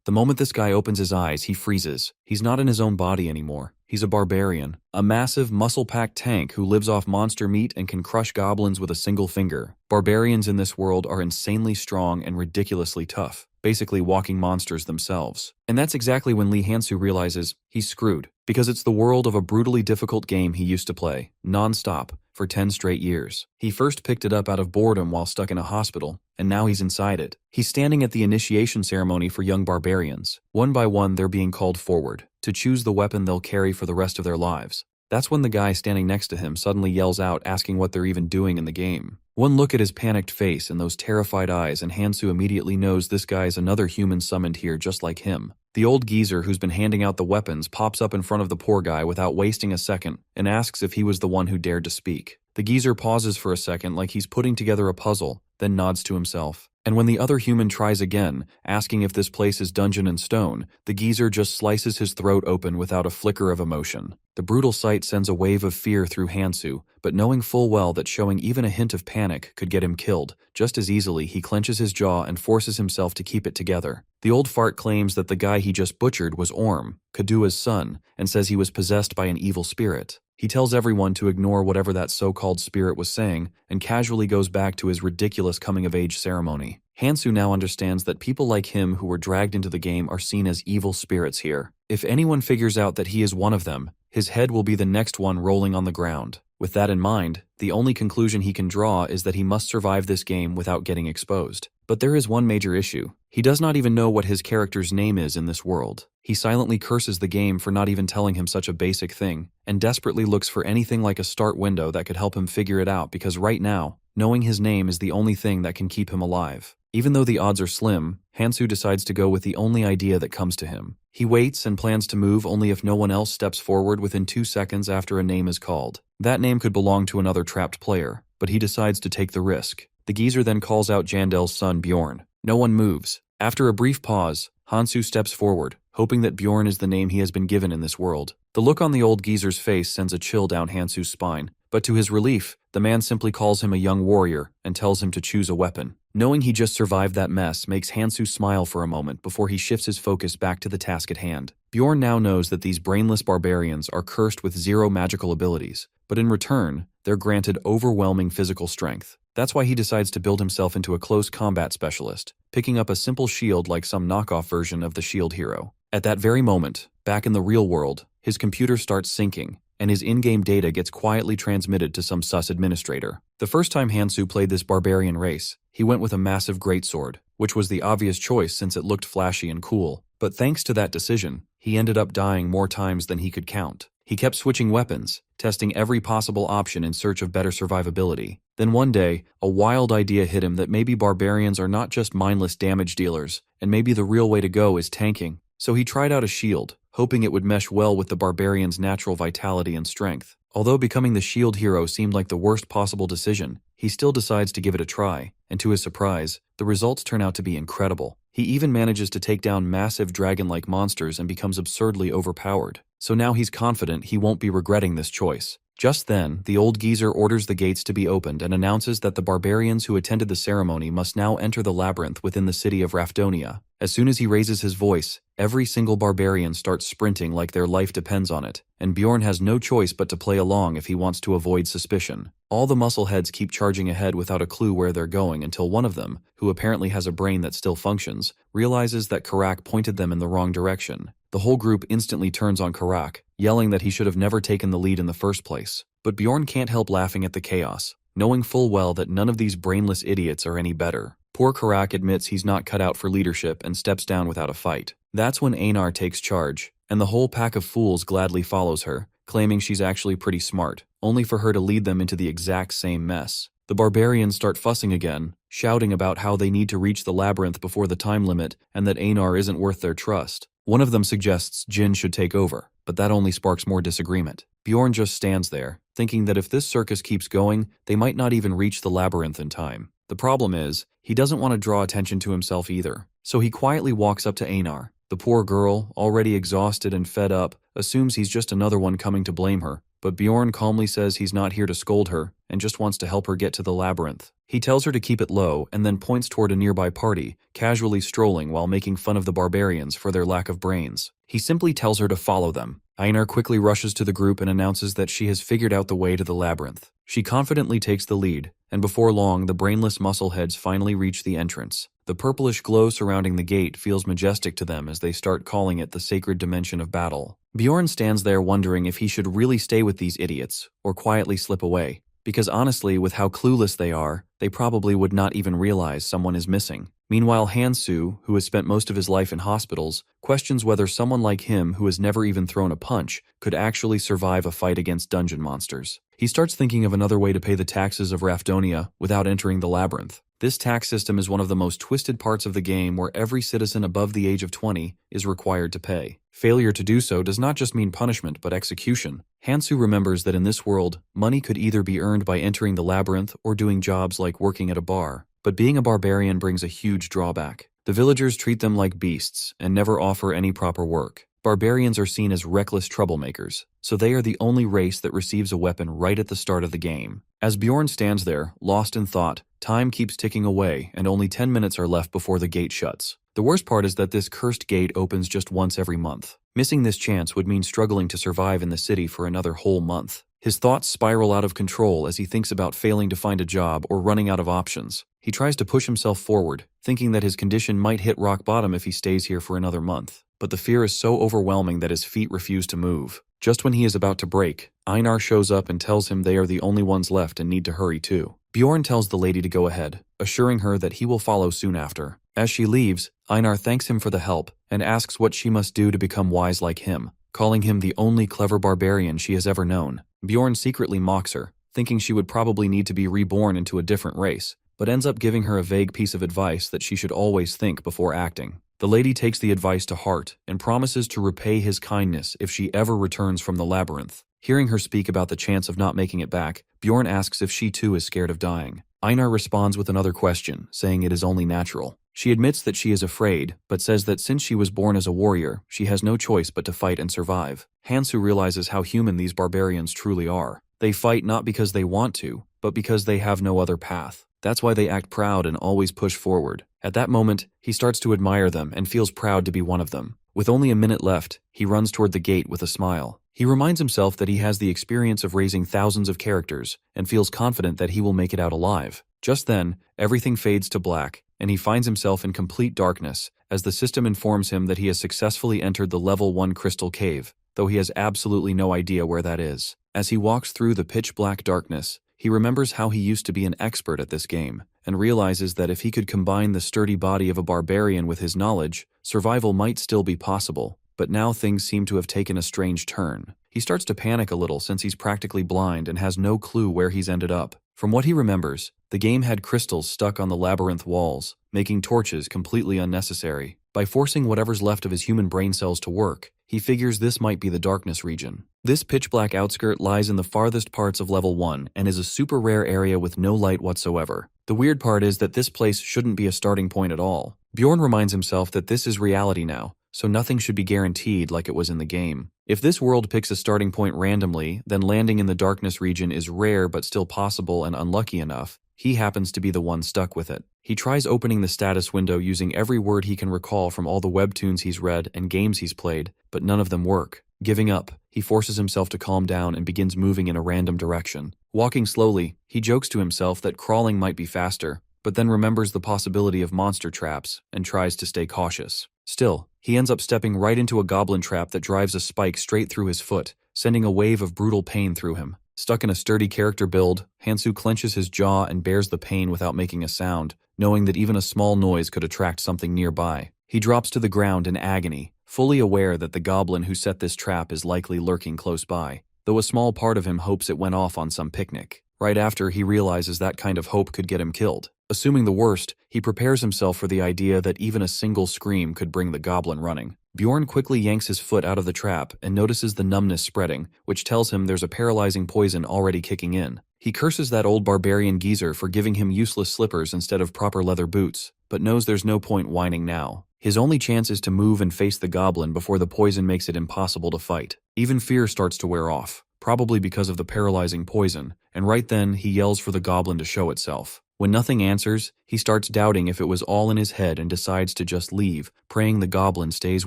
The moment this guy opens his eyes, he freezes. He's not in his own body anymore. He's a barbarian, a massive, muscle-packed tank who lives off monster meat and can crush goblins with a single finger. Barbarians in this world are insanely strong and ridiculously tough, basically walking monsters themselves. And that's exactly when Lee Hansu realizes he's screwed, because it's the world of a brutally difficult game he used to play, non-stop, for 10 straight years. He first picked it up out of boredom while stuck in a hospital, and now he's inside it. He's standing at the initiation ceremony for young barbarians. One by one, they're being called forward to choose the weapon they'll carry for the rest of their lives. That's when the guy standing next to him suddenly yells out, asking what they're even doing in the game. One look at his panicked face and those terrified eyes, and Hansu immediately knows this guy's another human summoned here just like him. The old geezer who's been handing out the weapons pops up in front of the poor guy without wasting a second and asks if he was the one who dared to speak. The geezer pauses for a second like he's putting together a puzzle, then nods to himself. And when the other human tries again, asking if this place is dungeon and stone, the geezer just slices his throat open without a flicker of emotion. The brutal sight sends a wave of fear through Hansu, but knowing full well that showing even a hint of panic could get him killed, just as easily he clenches his jaw and forces himself to keep it together. The old fart claims that the guy he just butchered was Orm, Kadua's son, and says he was possessed by an evil spirit. He tells everyone to ignore whatever that so-called spirit was saying and casually goes back to his ridiculous coming-of-age ceremony. Hansu now understands that people like him who were dragged into the game are seen as evil spirits here. If anyone figures out that he is one of them, his head will be the next one rolling on the ground. With that in mind, the only conclusion he can draw is that he must survive this game without getting exposed. But there is one major issue. He does not even know what his character's name is in this world. He silently curses the game for not even telling him such a basic thing, and desperately looks for anything like a start window that could help him figure it out, because right now, knowing his name is the only thing that can keep him alive. Even though the odds are slim, Hansu decides to go with the only idea that comes to him. He waits and plans to move only if no one else steps forward within 2 seconds after a name is called. That name could belong to another trapped player, but he decides to take the risk. The geezer then calls out Jandel's son Bjorn. No one moves. After a brief pause, Hansu steps forward, hoping that Bjorn is the name he has been given in this world. The look on the old geezer's face sends a chill down Hansu's spine, but to his relief, the man simply calls him a young warrior and tells him to choose a weapon. Knowing he just survived that mess makes Hansu smile for a moment before he shifts his focus back to the task at hand. Bjorn now knows that these brainless barbarians are cursed with 0 magical abilities, but in return, they're granted overwhelming physical strength. That's why he decides to build himself into a close combat specialist, picking up a simple shield like some knockoff version of the shield hero. At that very moment, back in the real world, his computer starts syncing, and his in-game data gets quietly transmitted to some sus administrator. The first time Hansu played this barbarian race, he went with a massive greatsword, which was the obvious choice since it looked flashy and cool. But thanks to that decision, he ended up dying more times than he could count. He kept switching weapons, testing every possible option in search of better survivability. Then one day, a wild idea hit him that maybe barbarians are not just mindless damage dealers, and maybe the real way to go is tanking. So he tried out a shield, hoping it would mesh well with the barbarian's natural vitality and strength. Although becoming the shield hero seemed like the worst possible decision, he still decides to give it a try, and to his surprise, the results turn out to be incredible. He even manages to take down massive dragon-like monsters and becomes absurdly overpowered. So now he's confident he won't be regretting this choice. Just then, the old geezer orders the gates to be opened and announces that the barbarians who attended the ceremony must now enter the labyrinth within the city of Raffonia. As soon as he raises his voice, every single barbarian starts sprinting like their life depends on it, and Bjorn has no choice but to play along if he wants to avoid suspicion. All the muscleheads keep charging ahead without a clue where they're going until one of them, who apparently has a brain that still functions, realizes that Karak pointed them in the wrong direction. The whole group instantly turns on Karak, yelling that he should have never taken the lead in the first place. But Bjorn can't help laughing at the chaos, knowing full well that none of these brainless idiots are any better. Poor Karak admits he's not cut out for leadership and steps down without a fight. That's when Anar takes charge, and the whole pack of fools gladly follows her, claiming she's actually pretty smart, only for her to lead them into the exact same mess. The barbarians start fussing again, shouting about how they need to reach the labyrinth before the time limit and that Anar isn't worth their trust. One of them suggests Jin should take over, but that only sparks more disagreement. Bjorn just stands there, thinking that if this circus keeps going, they might not even reach the labyrinth in time. The problem is, he doesn't want to draw attention to himself either, so he quietly walks up to Anar. The poor girl, already exhausted and fed up, assumes he's just another one coming to blame her, but Bjorn calmly says he's not here to scold her and just wants to help her get to the labyrinth. He tells her to keep it low and then points toward a nearby party, casually strolling while making fun of the barbarians for their lack of brains. He simply tells her to follow them. Anar quickly rushes to the group and announces that she has figured out the way to the labyrinth. She confidently takes the lead, and before long the brainless muscleheads finally reach the entrance. The purplish glow surrounding the gate feels majestic to them as they start calling it the sacred dimension of battle. Bjorn stands there wondering if he should really stay with these idiots, or quietly slip away. Because honestly, with how clueless they are, they probably would not even realize someone is missing. Meanwhile, Hansu, who has spent most of his life in hospitals, questions whether someone like him who has never even thrown a punch could actually survive a fight against dungeon monsters. He starts thinking of another way to pay the taxes of Raffonia without entering the labyrinth. This tax system is one of the most twisted parts of the game where every citizen above the age of 20 is required to pay. Failure to do so does not just mean punishment but execution. Hansu remembers that in this world, money could either be earned by entering the labyrinth or doing jobs like working at a bar. But being a barbarian brings a huge drawback. The villagers treat them like beasts and never offer any proper work. Barbarians are seen as reckless troublemakers, so they are the only race that receives a weapon right at the start of the game. As Bjorn stands there, lost in thought, time keeps ticking away and only 10 minutes are left before the gate shuts. The worst part is that this cursed gate opens just once every month. Missing this chance would mean struggling to survive in the city for another whole month. His thoughts spiral out of control as he thinks about failing to find a job or running out of options. He tries to push himself forward, thinking that his condition might hit rock bottom if he stays here for another month. But the fear is so overwhelming that his feet refuse to move. Just when he is about to break, Einar shows up and tells him they are the only ones left and need to hurry too. Bjorn tells the lady to go ahead, assuring her that he will follow soon after. As she leaves, Einar thanks him for the help and asks what she must do to become wise like him, calling him the only clever barbarian she has ever known. Bjorn secretly mocks her, thinking she would probably need to be reborn into a different race, but ends up giving her a vague piece of advice that she should always think before acting. The lady takes the advice to heart and promises to repay his kindness if she ever returns from the labyrinth. Hearing her speak about the chance of not making it back, Bjorn asks if she too is scared of dying. Einar responds with another question, saying it is only natural. She admits that she is afraid, but says that since she was born as a warrior, she has no choice but to fight and survive. Hansu realizes how human these barbarians truly are. They fight not because they want to, but because they have no other path. That's why they act proud and always push forward. At that moment, he starts to admire them and feels proud to be one of them. With only a minute left, he runs toward the gate with a smile. He reminds himself that he has the experience of raising thousands of characters and feels confident that he will make it out alive. Just then, everything fades to black, and he finds himself in complete darkness as the system informs him that he has successfully entered the Level 1 Crystal Cave, though he has absolutely no idea where that is. As he walks through the pitch-black darkness, he remembers how he used to be an expert at this game, and realizes that if he could combine the sturdy body of a barbarian with his knowledge, survival might still be possible. But now things seem to have taken a strange turn. He starts to panic a little since he's practically blind and has no clue where he's ended up. From what he remembers, the game had crystals stuck on the labyrinth walls, making torches completely unnecessary. By forcing whatever's left of his human brain cells to work, he figures this might be the darkness region. This pitch-black outskirt lies in the farthest parts of Level 1 and is a super rare area with no light whatsoever. The weird part is that this place shouldn't be a starting point at all. Bjorn reminds himself that this is reality now, so nothing should be guaranteed like it was in the game. If this world picks a starting point randomly, then landing in the darkness region is rare but still possible and unlucky enough. He happens to be the one stuck with it. He tries opening the status window using every word he can recall from all the webtoons he's read and games he's played, but none of them work. Giving up, he forces himself to calm down and begins moving in a random direction. Walking slowly, he jokes to himself that crawling might be faster, but then remembers the possibility of monster traps and tries to stay cautious. Still, he ends up stepping right into a goblin trap that drives a spike straight through his foot, sending a wave of brutal pain through him. Stuck in a sturdy character build, Hansu clenches his jaw and bears the pain without making a sound, knowing that even a small noise could attract something nearby. He drops to the ground in agony, fully aware that the goblin who set this trap is likely lurking close by, though a small part of him hopes it went off on some picnic. Right after, he realizes that kind of hope could get him killed. Assuming the worst, he prepares himself for the idea that even a single scream could bring the goblin running. Bjorn quickly yanks his foot out of the trap and notices the numbness spreading, which tells him there's a paralyzing poison already kicking in. He curses that old barbarian geezer for giving him useless slippers instead of proper leather boots, but knows there's no point whining now. His only chance is to move and face the goblin before the poison makes it impossible to fight. Even fear starts to wear off. probably because of the paralyzing poison, and right then he yells for the goblin to show itself. When nothing answers, he starts doubting if it was all in his head and decides to just leave, praying the goblin stays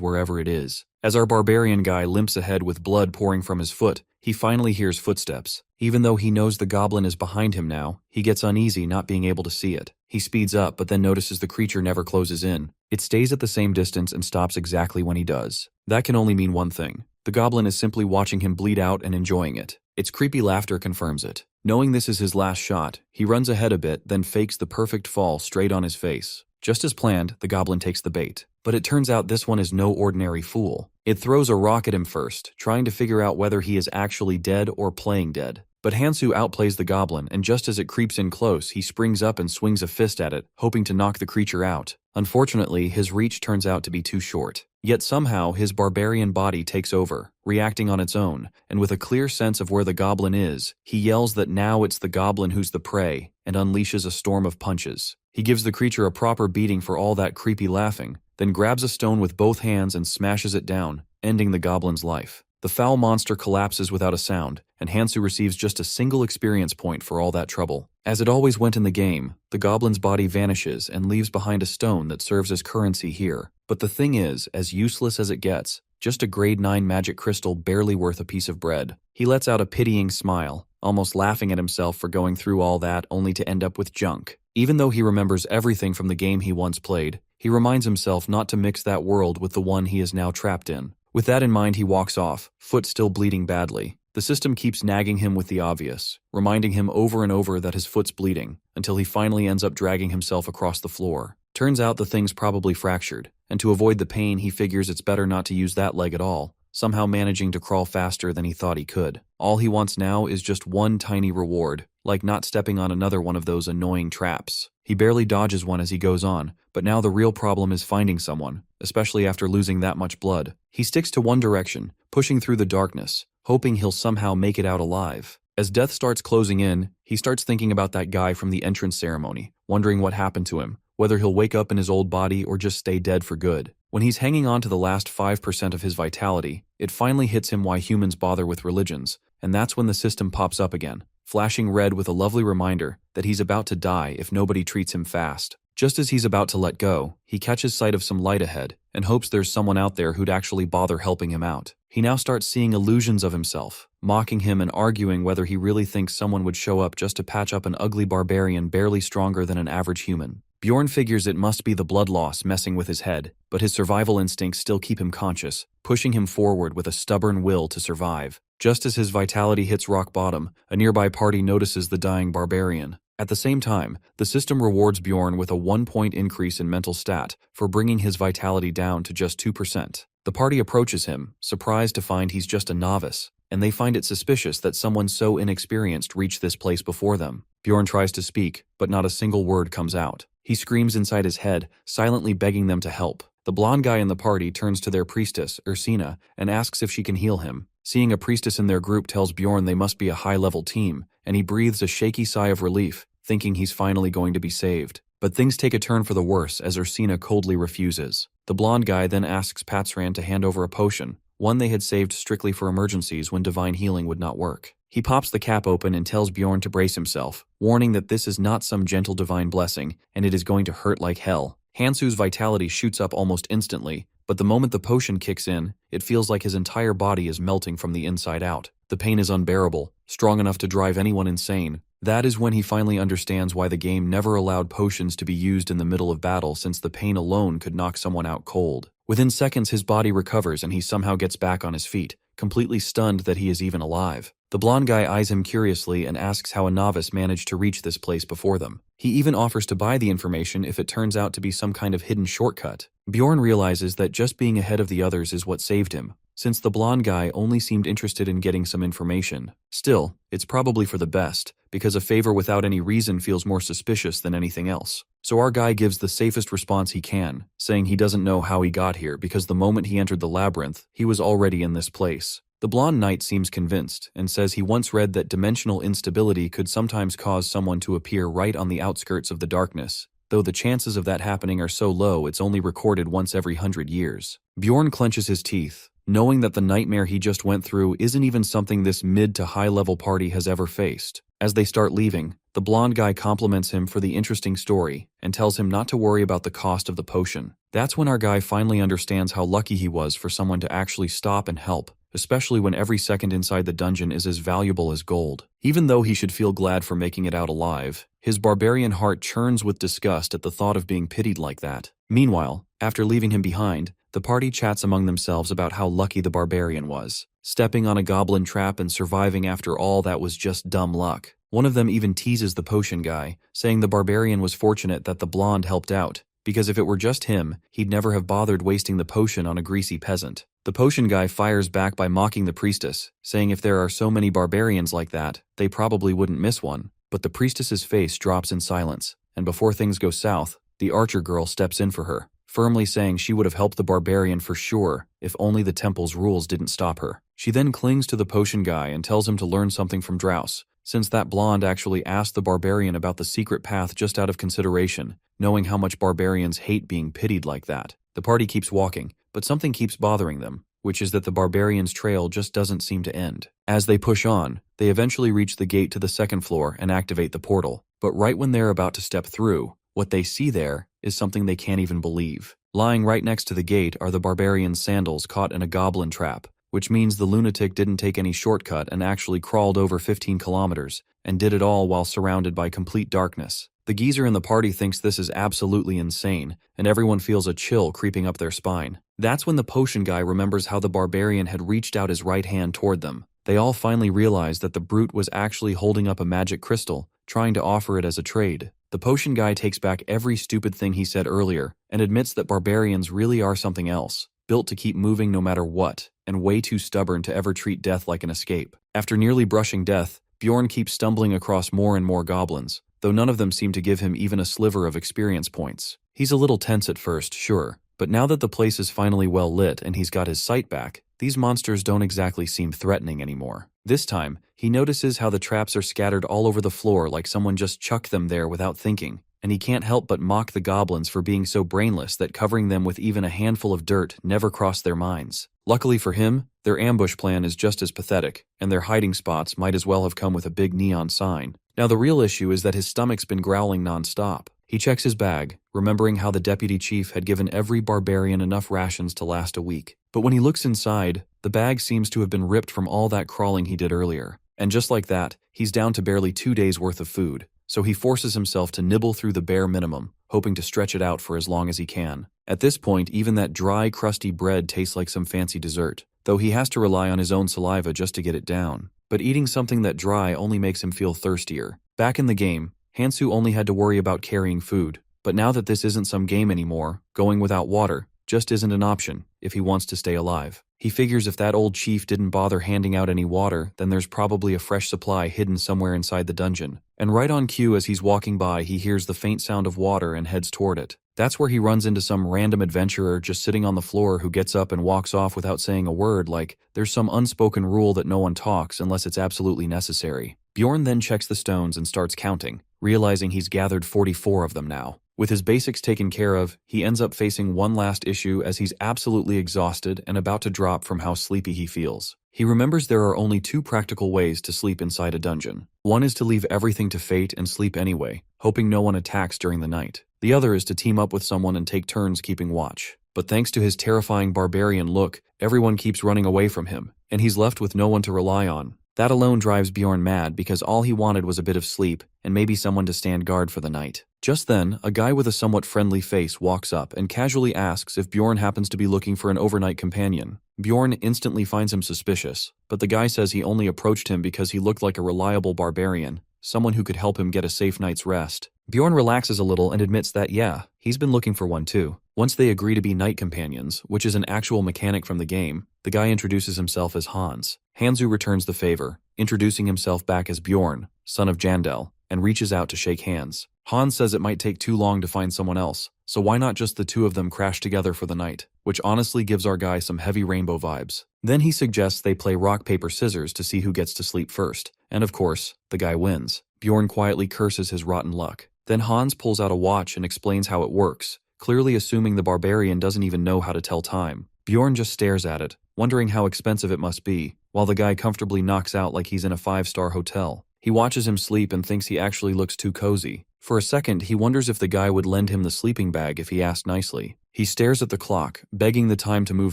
wherever it is. As our barbarian guy limps ahead with blood pouring from his foot, he finally hears footsteps. Even though he knows the goblin is behind him now, he gets uneasy not being able to see it. He speeds up but then notices the creature never closes in. It stays at the same distance and stops exactly when he does. That can only mean one thing. The goblin is simply watching him bleed out and enjoying it. Its creepy laughter confirms it. Knowing this is his last shot, he runs ahead a bit, then fakes the perfect fall straight on his face. Just as planned, the goblin takes the bait. But it turns out this one is no ordinary fool. It throws a rock at him first, trying to figure out whether he is actually dead or playing dead. But Hansu outplays the goblin, and just as it creeps in close, he springs up and swings a fist at it, hoping to knock the creature out. Unfortunately, his reach turns out to be too short. Yet somehow, his barbarian body takes over, reacting on its own, and with a clear sense of where the goblin is, he yells that now it's the goblin who's the prey, and unleashes a storm of punches. He gives the creature a proper beating for all that creepy laughing, then grabs a stone with both hands and smashes it down, ending the goblin's life. The foul monster collapses without a sound, and Hansu receives just a single experience point for all that trouble. As it always went in the game, the goblin's body vanishes and leaves behind a stone that serves as currency here. But the thing is, as useless as it gets, just a grade 9 magic crystal barely worth a piece of bread. He lets out a pitying smile, almost laughing at himself for going through all that only to end up with junk. Even though he remembers everything from the game he once played, he reminds himself not to mix that world with the one he is now trapped in. With that in mind, he walks off, foot still bleeding badly. The system keeps nagging him with the obvious, reminding him over and over that his foot's bleeding, until he finally ends up dragging himself across the floor. Turns out the thing's probably fractured, and to avoid the pain he figures it's better not to use that leg at all, somehow managing to crawl faster than he thought he could. All he wants now is just one tiny reward, like not stepping on another one of those annoying traps. He barely dodges one as he goes on, but now the real problem is finding someone, especially after losing that much blood. He sticks to one direction, pushing through the darkness, hoping he'll somehow make it out alive. As death starts closing in, he starts thinking about that guy from the entrance ceremony, wondering what happened to him, whether he'll wake up in his old body or just stay dead for good. When he's hanging on to the last 5% of his vitality, it finally hits him why humans bother with religions, and that's when the system pops up again, flashing red with a lovely reminder that he's about to die if nobody treats him fast. Just as he's about to let go, he catches sight of some light ahead and hopes there's someone out there who'd actually bother helping him out. He now starts seeing illusions of himself, mocking him and arguing whether he really thinks someone would show up just to patch up an ugly barbarian barely stronger than an average human. Bjorn figures it must be the blood loss messing with his head, but his survival instincts still keep him conscious, pushing him forward with a stubborn will to survive. Just as his vitality hits rock bottom, a nearby party notices the dying barbarian. At the same time, the system rewards Bjorn with a 1-point increase in mental stat for bringing his vitality down to just 2%. The party approaches him, surprised to find he's just a novice, and they find it suspicious that someone so inexperienced reached this place before them. Bjorn tries to speak, but not a single word comes out. He screams inside his head, silently begging them to help. The blonde guy in the party turns to their priestess, Ursina, and asks if she can heal him. Seeing a priestess in their group tells Bjorn they must be a high-level team, and he breathes a shaky sigh of relief, thinking he's finally going to be saved. But things take a turn for the worse as Ursina coldly refuses. The blonde guy then asks Patsran to hand over a potion, one they had saved strictly for emergencies when divine healing would not work. He pops the cap open and tells Bjorn to brace himself, warning that this is not some gentle divine blessing, and it is going to hurt like hell. Hansu's vitality shoots up almost instantly, but the moment the potion kicks in, it feels like his entire body is melting from the inside out. The pain is unbearable, strong enough to drive anyone insane. That is when he finally understands why the game never allowed potions to be used in the middle of battle, since the pain alone could knock someone out cold. Within seconds, his body recovers and he somehow gets back on his feet, completely stunned that he is even alive. The blonde guy eyes him curiously and asks how a novice managed to reach this place before them. He even offers to buy the information if it turns out to be some kind of hidden shortcut. Bjorn realizes that just being ahead of the others is what saved him, since the blonde guy only seemed interested in getting some information. Still, it's probably for the best, because a favor without any reason feels more suspicious than anything else. So our guy gives the safest response he can, saying he doesn't know how he got here because the moment he entered the labyrinth, he was already in this place. The blonde knight seems convinced and says he once read that dimensional instability could sometimes cause someone to appear right on the outskirts of the darkness, though the chances of that happening are so low it's only recorded once every 100 years. Bjorn clenches his teeth, knowing that the nightmare he just went through isn't even something this mid to high level party has ever faced. As they start leaving, the blonde guy compliments him for the interesting story and tells him not to worry about the cost of the potion. That's when our guy finally understands how lucky he was for someone to actually stop and help, especially when every second inside the dungeon is as valuable as gold. Even though he should feel glad for making it out alive, his barbarian heart churns with disgust at the thought of being pitied like that. Meanwhile, after leaving him behind, the party chats among themselves about how lucky the barbarian was. Stepping on a goblin trap and surviving after all that was just dumb luck. One of them even teases the potion guy, saying the barbarian was fortunate that the blonde helped out, because if it were just him, he'd never have bothered wasting the potion on a greasy peasant. The potion guy fires back by mocking the priestess, saying if there are so many barbarians like that, they probably wouldn't miss one. But the priestess's face drops in silence, and before things go south, the archer girl steps in for her, firmly saying she would have helped the barbarian for sure if only the temple's rules didn't stop her. She then clings to the potion guy and tells him to learn something from Drouse, since that blonde actually asked the barbarian about the secret path just out of consideration, knowing how much barbarians hate being pitied like that. The party keeps walking, but something keeps bothering them, which is that the barbarian's trail just doesn't seem to end. As they push on, they eventually reach the gate to the second floor and activate the portal. But right when they're about to step through, what they see there is something they can't even believe. Lying right next to the gate are the barbarian's sandals caught in a goblin trap, which means the lunatic didn't take any shortcut and actually crawled over 15 kilometers, and did it all while surrounded by complete darkness. The geezer in the party thinks this is absolutely insane, and everyone feels a chill creeping up their spine. That's when the potion guy remembers how the barbarian had reached out his right hand toward them. They all finally realize that the brute was actually holding up a magic crystal, trying to offer it as a trade. The potion guy takes back every stupid thing he said earlier, and admits that barbarians really are something else, built to keep moving no matter what, and way too stubborn to ever treat death like an escape. After nearly brushing death, Bjorn keeps stumbling across more and more goblins, though none of them seem to give him even a sliver of experience points. He's a little tense at first, sure, but now that the place is finally well lit and he's got his sight back, these monsters don't exactly seem threatening anymore. This time, he notices how the traps are scattered all over the floor like someone just chucked them there without thinking, and he can't help but mock the goblins for being so brainless that covering them with even a handful of dirt never crossed their minds. Luckily for him, their ambush plan is just as pathetic, and their hiding spots might as well have come with a big neon sign. Now the real issue is that his stomach's been growling non-stop. He checks his bag, remembering how the deputy chief had given every barbarian enough rations to last a week. But when he looks inside, the bag seems to have been ripped from all that crawling he did earlier. And just like that, he's down to barely 2 days worth of food. So he forces himself to nibble through the bare minimum, hoping to stretch it out for as long as he can. At this point, even that dry, crusty bread tastes like some fancy dessert, though he has to rely on his own saliva just to get it down. But eating something that dry only makes him feel thirstier. Back in the game, Hansu only had to worry about carrying food, but now that this isn't some game anymore, going without water just isn't an option if he wants to stay alive. He figures if that old chief didn't bother handing out any water, then there's probably a fresh supply hidden somewhere inside the dungeon. And right on cue as he's walking by, he hears the faint sound of water and heads toward it. That's where he runs into some random adventurer just sitting on the floor who gets up and walks off without saying a word, like there's some unspoken rule that no one talks unless it's absolutely necessary. Bjorn then checks the stones and starts counting, realizing he's gathered 44 of them now. With his basics taken care of, he ends up facing one last issue as he's absolutely exhausted and about to drop from how sleepy he feels. He remembers there are only 2 practical ways to sleep inside a dungeon. One is to leave everything to fate and sleep anyway, hoping no one attacks during the night. The other is to team up with someone and take turns keeping watch. But thanks to his terrifying barbarian look, everyone keeps running away from him, and he's left with no one to rely on. That alone drives Bjorn mad because all he wanted was a bit of sleep and maybe someone to stand guard for the night. Just then, a guy with a somewhat friendly face walks up and casually asks if Bjorn happens to be looking for an overnight companion. Bjorn instantly finds him suspicious, but the guy says he only approached him because he looked like a reliable barbarian, someone who could help him get a safe night's rest. Bjorn relaxes a little and admits that yeah, he's been looking for one too. Once they agree to be night companions, which is an actual mechanic from the game, the guy introduces himself as Hans. Hansu returns the favor, introducing himself back as Bjorn, son of Jandel, and reaches out to shake hands. Hans says it might take too long to find someone else, so why not just the 2 of them crash together for the night, which honestly gives our guy some heavy rainbow vibes. Then he suggests they play rock, paper, scissors to see who gets to sleep first, and of course, the guy wins. Bjorn quietly curses his rotten luck. Then Hans pulls out a watch and explains how it works, clearly assuming the barbarian doesn't even know how to tell time. Bjorn just stares at it, wondering how expensive it must be, while the guy comfortably knocks out like he's in a 5-star hotel. He watches him sleep and thinks he actually looks too cozy. For a second, he wonders if the guy would lend him the sleeping bag if he asked nicely. He stares at the clock, begging the time to move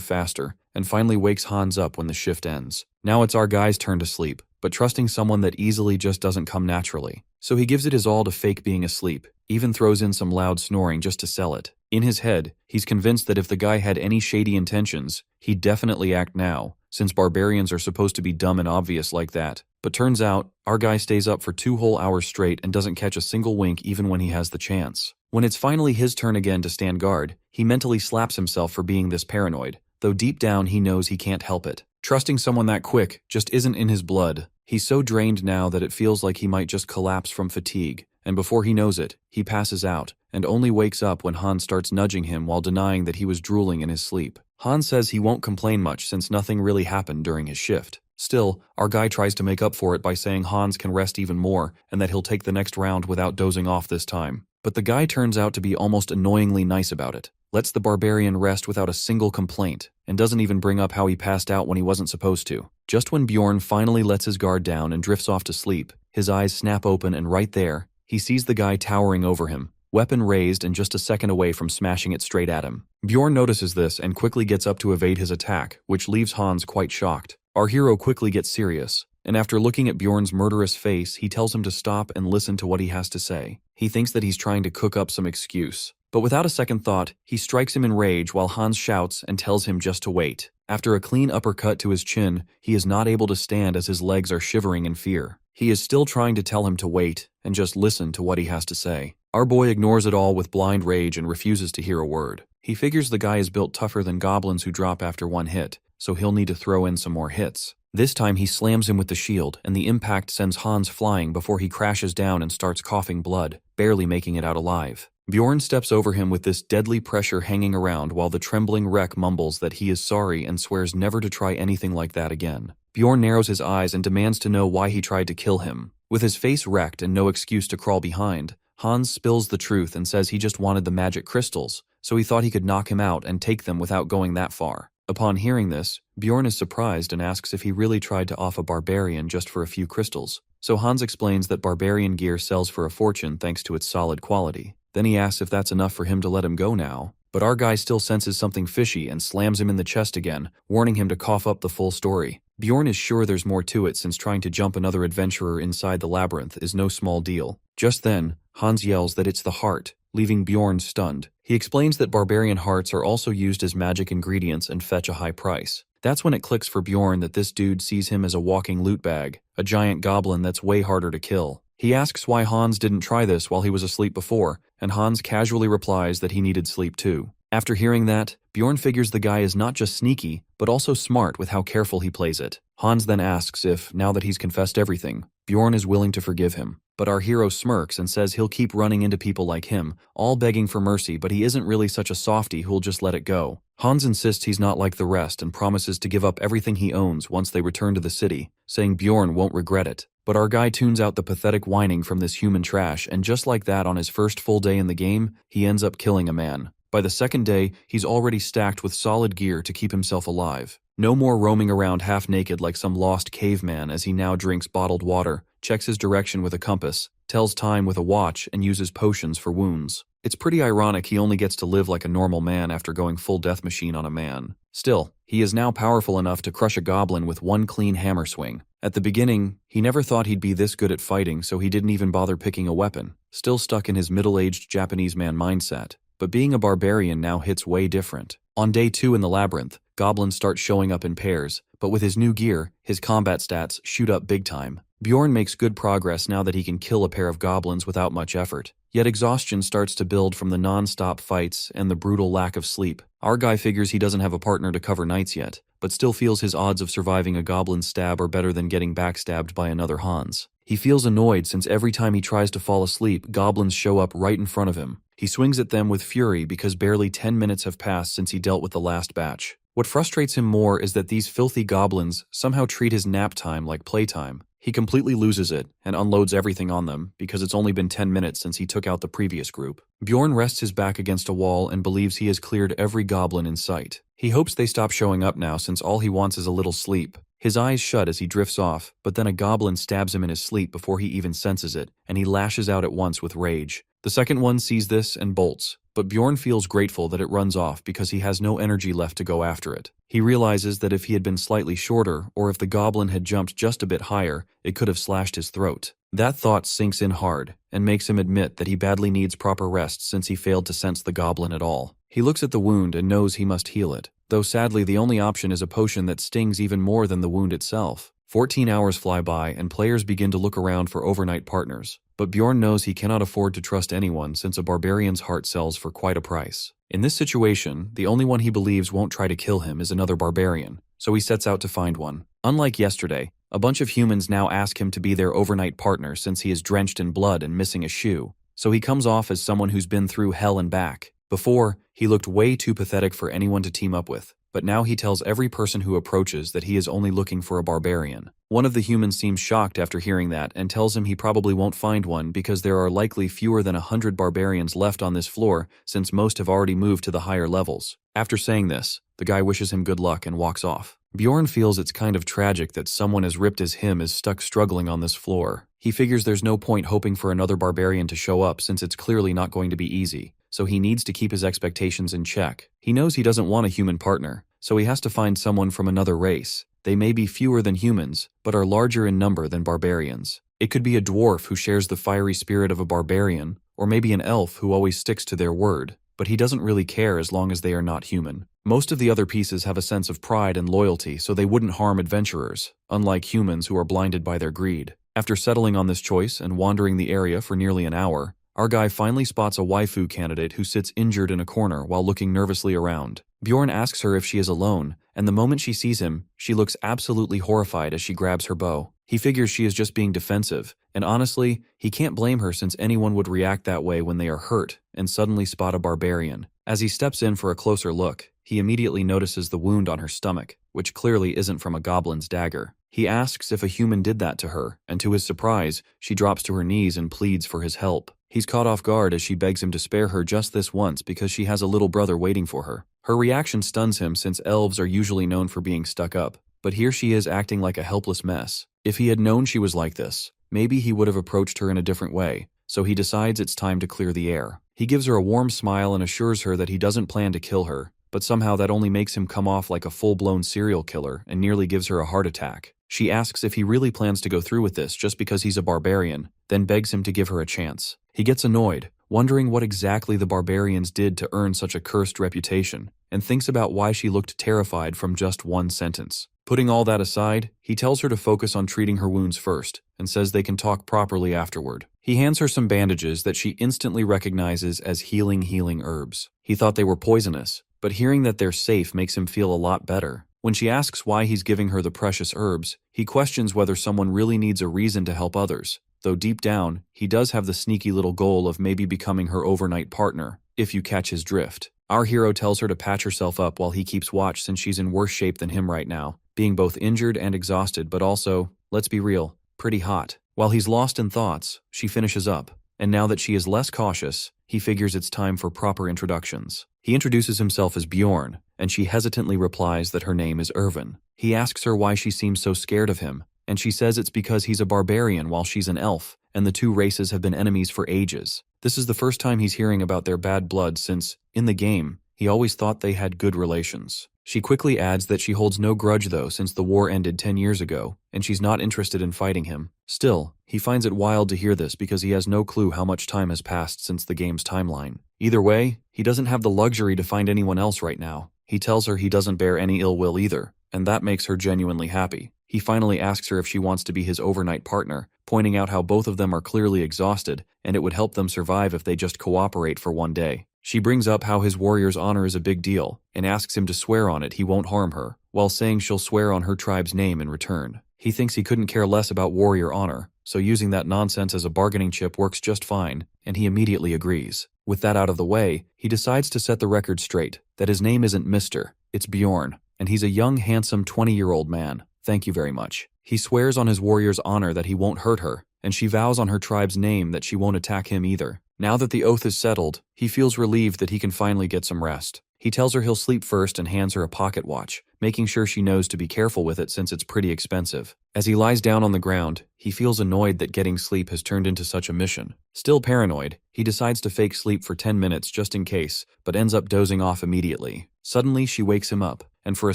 faster, and finally wakes Hans up when the shift ends. Now it's our guy's turn to sleep, but trusting someone that easily just doesn't come naturally. So he gives it his all to fake being asleep, even throws in some loud snoring just to sell it. In his head, he's convinced that if the guy had any shady intentions, he'd definitely act now, since barbarians are supposed to be dumb and obvious like that. But turns out, our guy stays up for 2 whole hours straight and doesn't catch a single wink even when he has the chance. When it's finally his turn again to stand guard, he mentally slaps himself for being this paranoid, though deep down he knows he can't help it. Trusting someone that quick just isn't in his blood. He's so drained now that it feels like he might just collapse from fatigue, and before he knows it, he passes out, and only wakes up when Hans starts nudging him while denying that he was drooling in his sleep. Hans says he won't complain much since nothing really happened during his shift. Still, our guy tries to make up for it by saying Hans can rest even more and that he'll take the next round without dozing off this time. But the guy turns out to be almost annoyingly nice about it, lets the barbarian rest without a single complaint, and doesn't even bring up how he passed out when he wasn't supposed to. Just when Bjorn finally lets his guard down and drifts off to sleep, his eyes snap open and right there, he sees the guy towering over him, weapon raised and just a second away from smashing it straight at him. Bjorn notices this and quickly gets up to evade his attack, which leaves Hans quite shocked. Our hero quickly gets serious, and after looking at Bjorn's murderous face, he tells him to stop and listen to what he has to say. He thinks that he's trying to cook up some excuse, but without a second thought, he strikes him in rage while Hans shouts and tells him just to wait. After a clean uppercut to his chin, he is not able to stand as his legs are shivering in fear. He is still trying to tell him to wait and just listen to what he has to say. Our boy ignores it all with blind rage and refuses to hear a word. He figures the guy is built tougher than goblins who drop after one hit, so he'll need to throw in some more hits. This time he slams him with the shield, and the impact sends Hans flying before he crashes down and starts coughing blood, barely making it out alive. Bjorn steps over him with this deadly pressure hanging around while the trembling wreck mumbles that he is sorry and swears never to try anything like that again. Bjorn narrows his eyes and demands to know why he tried to kill him. With his face wrecked and no excuse to crawl behind, Hans spills the truth and says he just wanted the magic crystals, so he thought he could knock him out and take them without going that far. Upon hearing this, Bjorn is surprised and asks if he really tried to off a barbarian just for a few crystals. So Hans explains that barbarian gear sells for a fortune thanks to its solid quality. Then he asks if that's enough for him to let him go now, but our guy still senses something fishy and slams him in the chest again, warning him to cough up the full story. Bjorn is sure there's more to it since trying to jump another adventurer inside the labyrinth is no small deal. Just then, Hans yells that it's the heart, leaving Bjorn stunned. He explains that barbarian hearts are also used as magic ingredients and fetch a high price. That's when it clicks for Bjorn that this dude sees him as a walking loot bag, a giant goblin that's way harder to kill. He asks why Hans didn't try this while he was asleep before, and Hans casually replies that he needed sleep too. After hearing that, Bjorn figures the guy is not just sneaky, but also smart with how careful he plays it. Hans then asks if, now that he's confessed everything, Bjorn is willing to forgive him. But our hero smirks and says he'll keep running into people like him, all begging for mercy, but he isn't really such a softie who'll just let it go. Hans insists he's not like the rest and promises to give up everything he owns once they return to the city, saying Bjorn won't regret it. But our guy tunes out the pathetic whining from this human trash, and just like that on his first full day in the game, he ends up killing a man. By the second day, he's already stacked with solid gear to keep himself alive. No more roaming around half-naked like some lost caveman as he now drinks bottled water, checks his direction with a compass, tells time with a watch, and uses potions for wounds. It's pretty ironic he only gets to live like a normal man after going full death machine on a man. Still, he is now powerful enough to crush a goblin with one clean hammer swing. At the beginning, he never thought he'd be this good at fighting, so he didn't even bother picking a weapon, still stuck in his middle-aged Japanese man mindset. But being a barbarian now hits way different. On day 2 in the labyrinth, goblins start showing up in pairs, but with his new gear, his combat stats shoot up big time. Bjorn makes good progress now that he can kill a pair of goblins without much effort. Yet exhaustion starts to build from the non-stop fights and the brutal lack of sleep. Our guy figures he doesn't have a partner to cover nights yet, but still feels his odds of surviving a goblin stab are better than getting backstabbed by another Hans. He feels annoyed since every time he tries to fall asleep, goblins show up right in front of him. He swings at them with fury because barely 10 minutes have passed since he dealt with the last batch. What frustrates him more is that these filthy goblins somehow treat his nap time like playtime. He completely loses it and unloads everything on them because it's only been 10 minutes since he took out the previous group. Bjorn rests his back against a wall and believes he has cleared every goblin in sight. He hopes they stop showing up now since all he wants is a little sleep. His eyes shut as he drifts off, but then a goblin stabs him in his sleep before he even senses it, and he lashes out at once with rage. The second one sees this and bolts, but Bjorn feels grateful that it runs off because he has no energy left to go after it. He realizes that if he had been slightly shorter, or if the goblin had jumped just a bit higher, it could have slashed his throat. That thought sinks in hard, and makes him admit that he badly needs proper rest since he failed to sense the goblin at all. He looks at the wound and knows he must heal it, though sadly the only option is a potion that stings even more than the wound itself. 14 hours fly by and players begin to look around for overnight partners, but Bjorn knows he cannot afford to trust anyone since a barbarian's heart sells for quite a price. In this situation, the only one he believes won't try to kill him is another barbarian, so he sets out to find one. Unlike yesterday, a bunch of humans now ask him to be their overnight partner since he is drenched in blood and missing a shoe, so he comes off as someone who's been through hell and back. Before, he looked way too pathetic for anyone to team up with, but now he tells every person who approaches that he is only looking for a barbarian. One of the humans seems shocked after hearing that and tells him he probably won't find one because there are likely fewer than 100 barbarians left on this floor since most have already moved to the higher levels. After saying this, the guy wishes him good luck and walks off. Bjorn feels it's kind of tragic that someone as ripped as him is stuck struggling on this floor. He figures there's no point hoping for another barbarian to show up since it's clearly not going to be easy, so he needs to keep his expectations in check. He knows he doesn't want a human partner, so he has to find someone from another race. They may be fewer than humans, but are larger in number than barbarians. It could be a dwarf who shares the fiery spirit of a barbarian, or maybe an elf who always sticks to their word, but he doesn't really care as long as they are not human. Most of the other pieces have a sense of pride and loyalty, so they wouldn't harm adventurers, unlike humans who are blinded by their greed. After settling on this choice and wandering the area for nearly an hour, our guy finally spots a waifu candidate who sits injured in a corner while looking nervously around. Bjorn asks her if she is alone, and the moment she sees him, she looks absolutely horrified as she grabs her bow. He figures she is just being defensive, and honestly, he can't blame her since anyone would react that way when they are hurt and suddenly spot a barbarian. As he steps in for a closer look, he immediately notices the wound on her stomach, which clearly isn't from a goblin's dagger. He asks if a human did that to her, and to his surprise, she drops to her knees and pleads for his help. He's caught off guard as she begs him to spare her just this once because she has a little brother waiting for her. Her reaction stuns him since elves are usually known for being stuck up, but here she is acting like a helpless mess. If he had known she was like this, maybe he would have approached her in a different way, so he decides it's time to clear the air. He gives her a warm smile and assures her that he doesn't plan to kill her, but somehow that only makes him come off like a full-blown serial killer and nearly gives her a heart attack. She asks if he really plans to go through with this just because he's a barbarian, then begs him to give her a chance. He gets annoyed, wondering what exactly the barbarians did to earn such a cursed reputation, and thinks about why she looked terrified from just one sentence. Putting all that aside, he tells her to focus on treating her wounds first, and says they can talk properly afterward. He hands her some bandages that she instantly recognizes as healing herbs. He thought they were poisonous, but hearing that they're safe makes him feel a lot better. When she asks why he's giving her the precious herbs, he questions whether someone really needs a reason to help others, though deep down, he does have the sneaky little goal of maybe becoming her overnight partner, if you catch his drift. Our hero tells her to patch herself up while he keeps watch since she's in worse shape than him right now, being both injured and exhausted but also, let's be real, pretty hot. While he's lost in thoughts, she finishes up, and now that she is less cautious, he figures it's time for proper introductions. He introduces himself as Bjorn, and she hesitantly replies that her name is Irvin. He asks her why she seems so scared of him, and she says it's because he's a barbarian while she's an elf, and the two races have been enemies for ages. This is the first time he's hearing about their bad blood since, in the game, he always thought they had good relations. She quickly adds that she holds no grudge though since the war ended 10 years ago, and she's not interested in fighting him. Still, he finds it wild to hear this because he has no clue how much time has passed since the game's timeline. Either way, he doesn't have the luxury to find anyone else right now. He tells her he doesn't bear any ill will either, and that makes her genuinely happy. He finally asks her if she wants to be his overnight partner, pointing out how both of them are clearly exhausted, and it would help them survive if they just cooperate for one day. She brings up how his warrior's honor is a big deal, and asks him to swear on it he won't harm her, while saying she'll swear on her tribe's name in return. He thinks he couldn't care less about warrior honor, so using that nonsense as a bargaining chip works just fine, and he immediately agrees. With that out of the way, he decides to set the record straight, that his name isn't Mr., it's Bjorn, and he's a young, handsome 20-year-old man. Thank you very much. He swears on his warrior's honor that he won't hurt her, and she vows on her tribe's name that she won't attack him either. Now that the oath is settled, he feels relieved that he can finally get some rest. He tells her he'll sleep first and hands her a pocket watch, making sure she knows to be careful with it since it's pretty expensive. As he lies down on the ground, he feels annoyed that getting sleep has turned into such a mission. Still paranoid, he decides to fake sleep for 10 minutes just in case, but ends up dozing off immediately. Suddenly, she wakes him up, and for a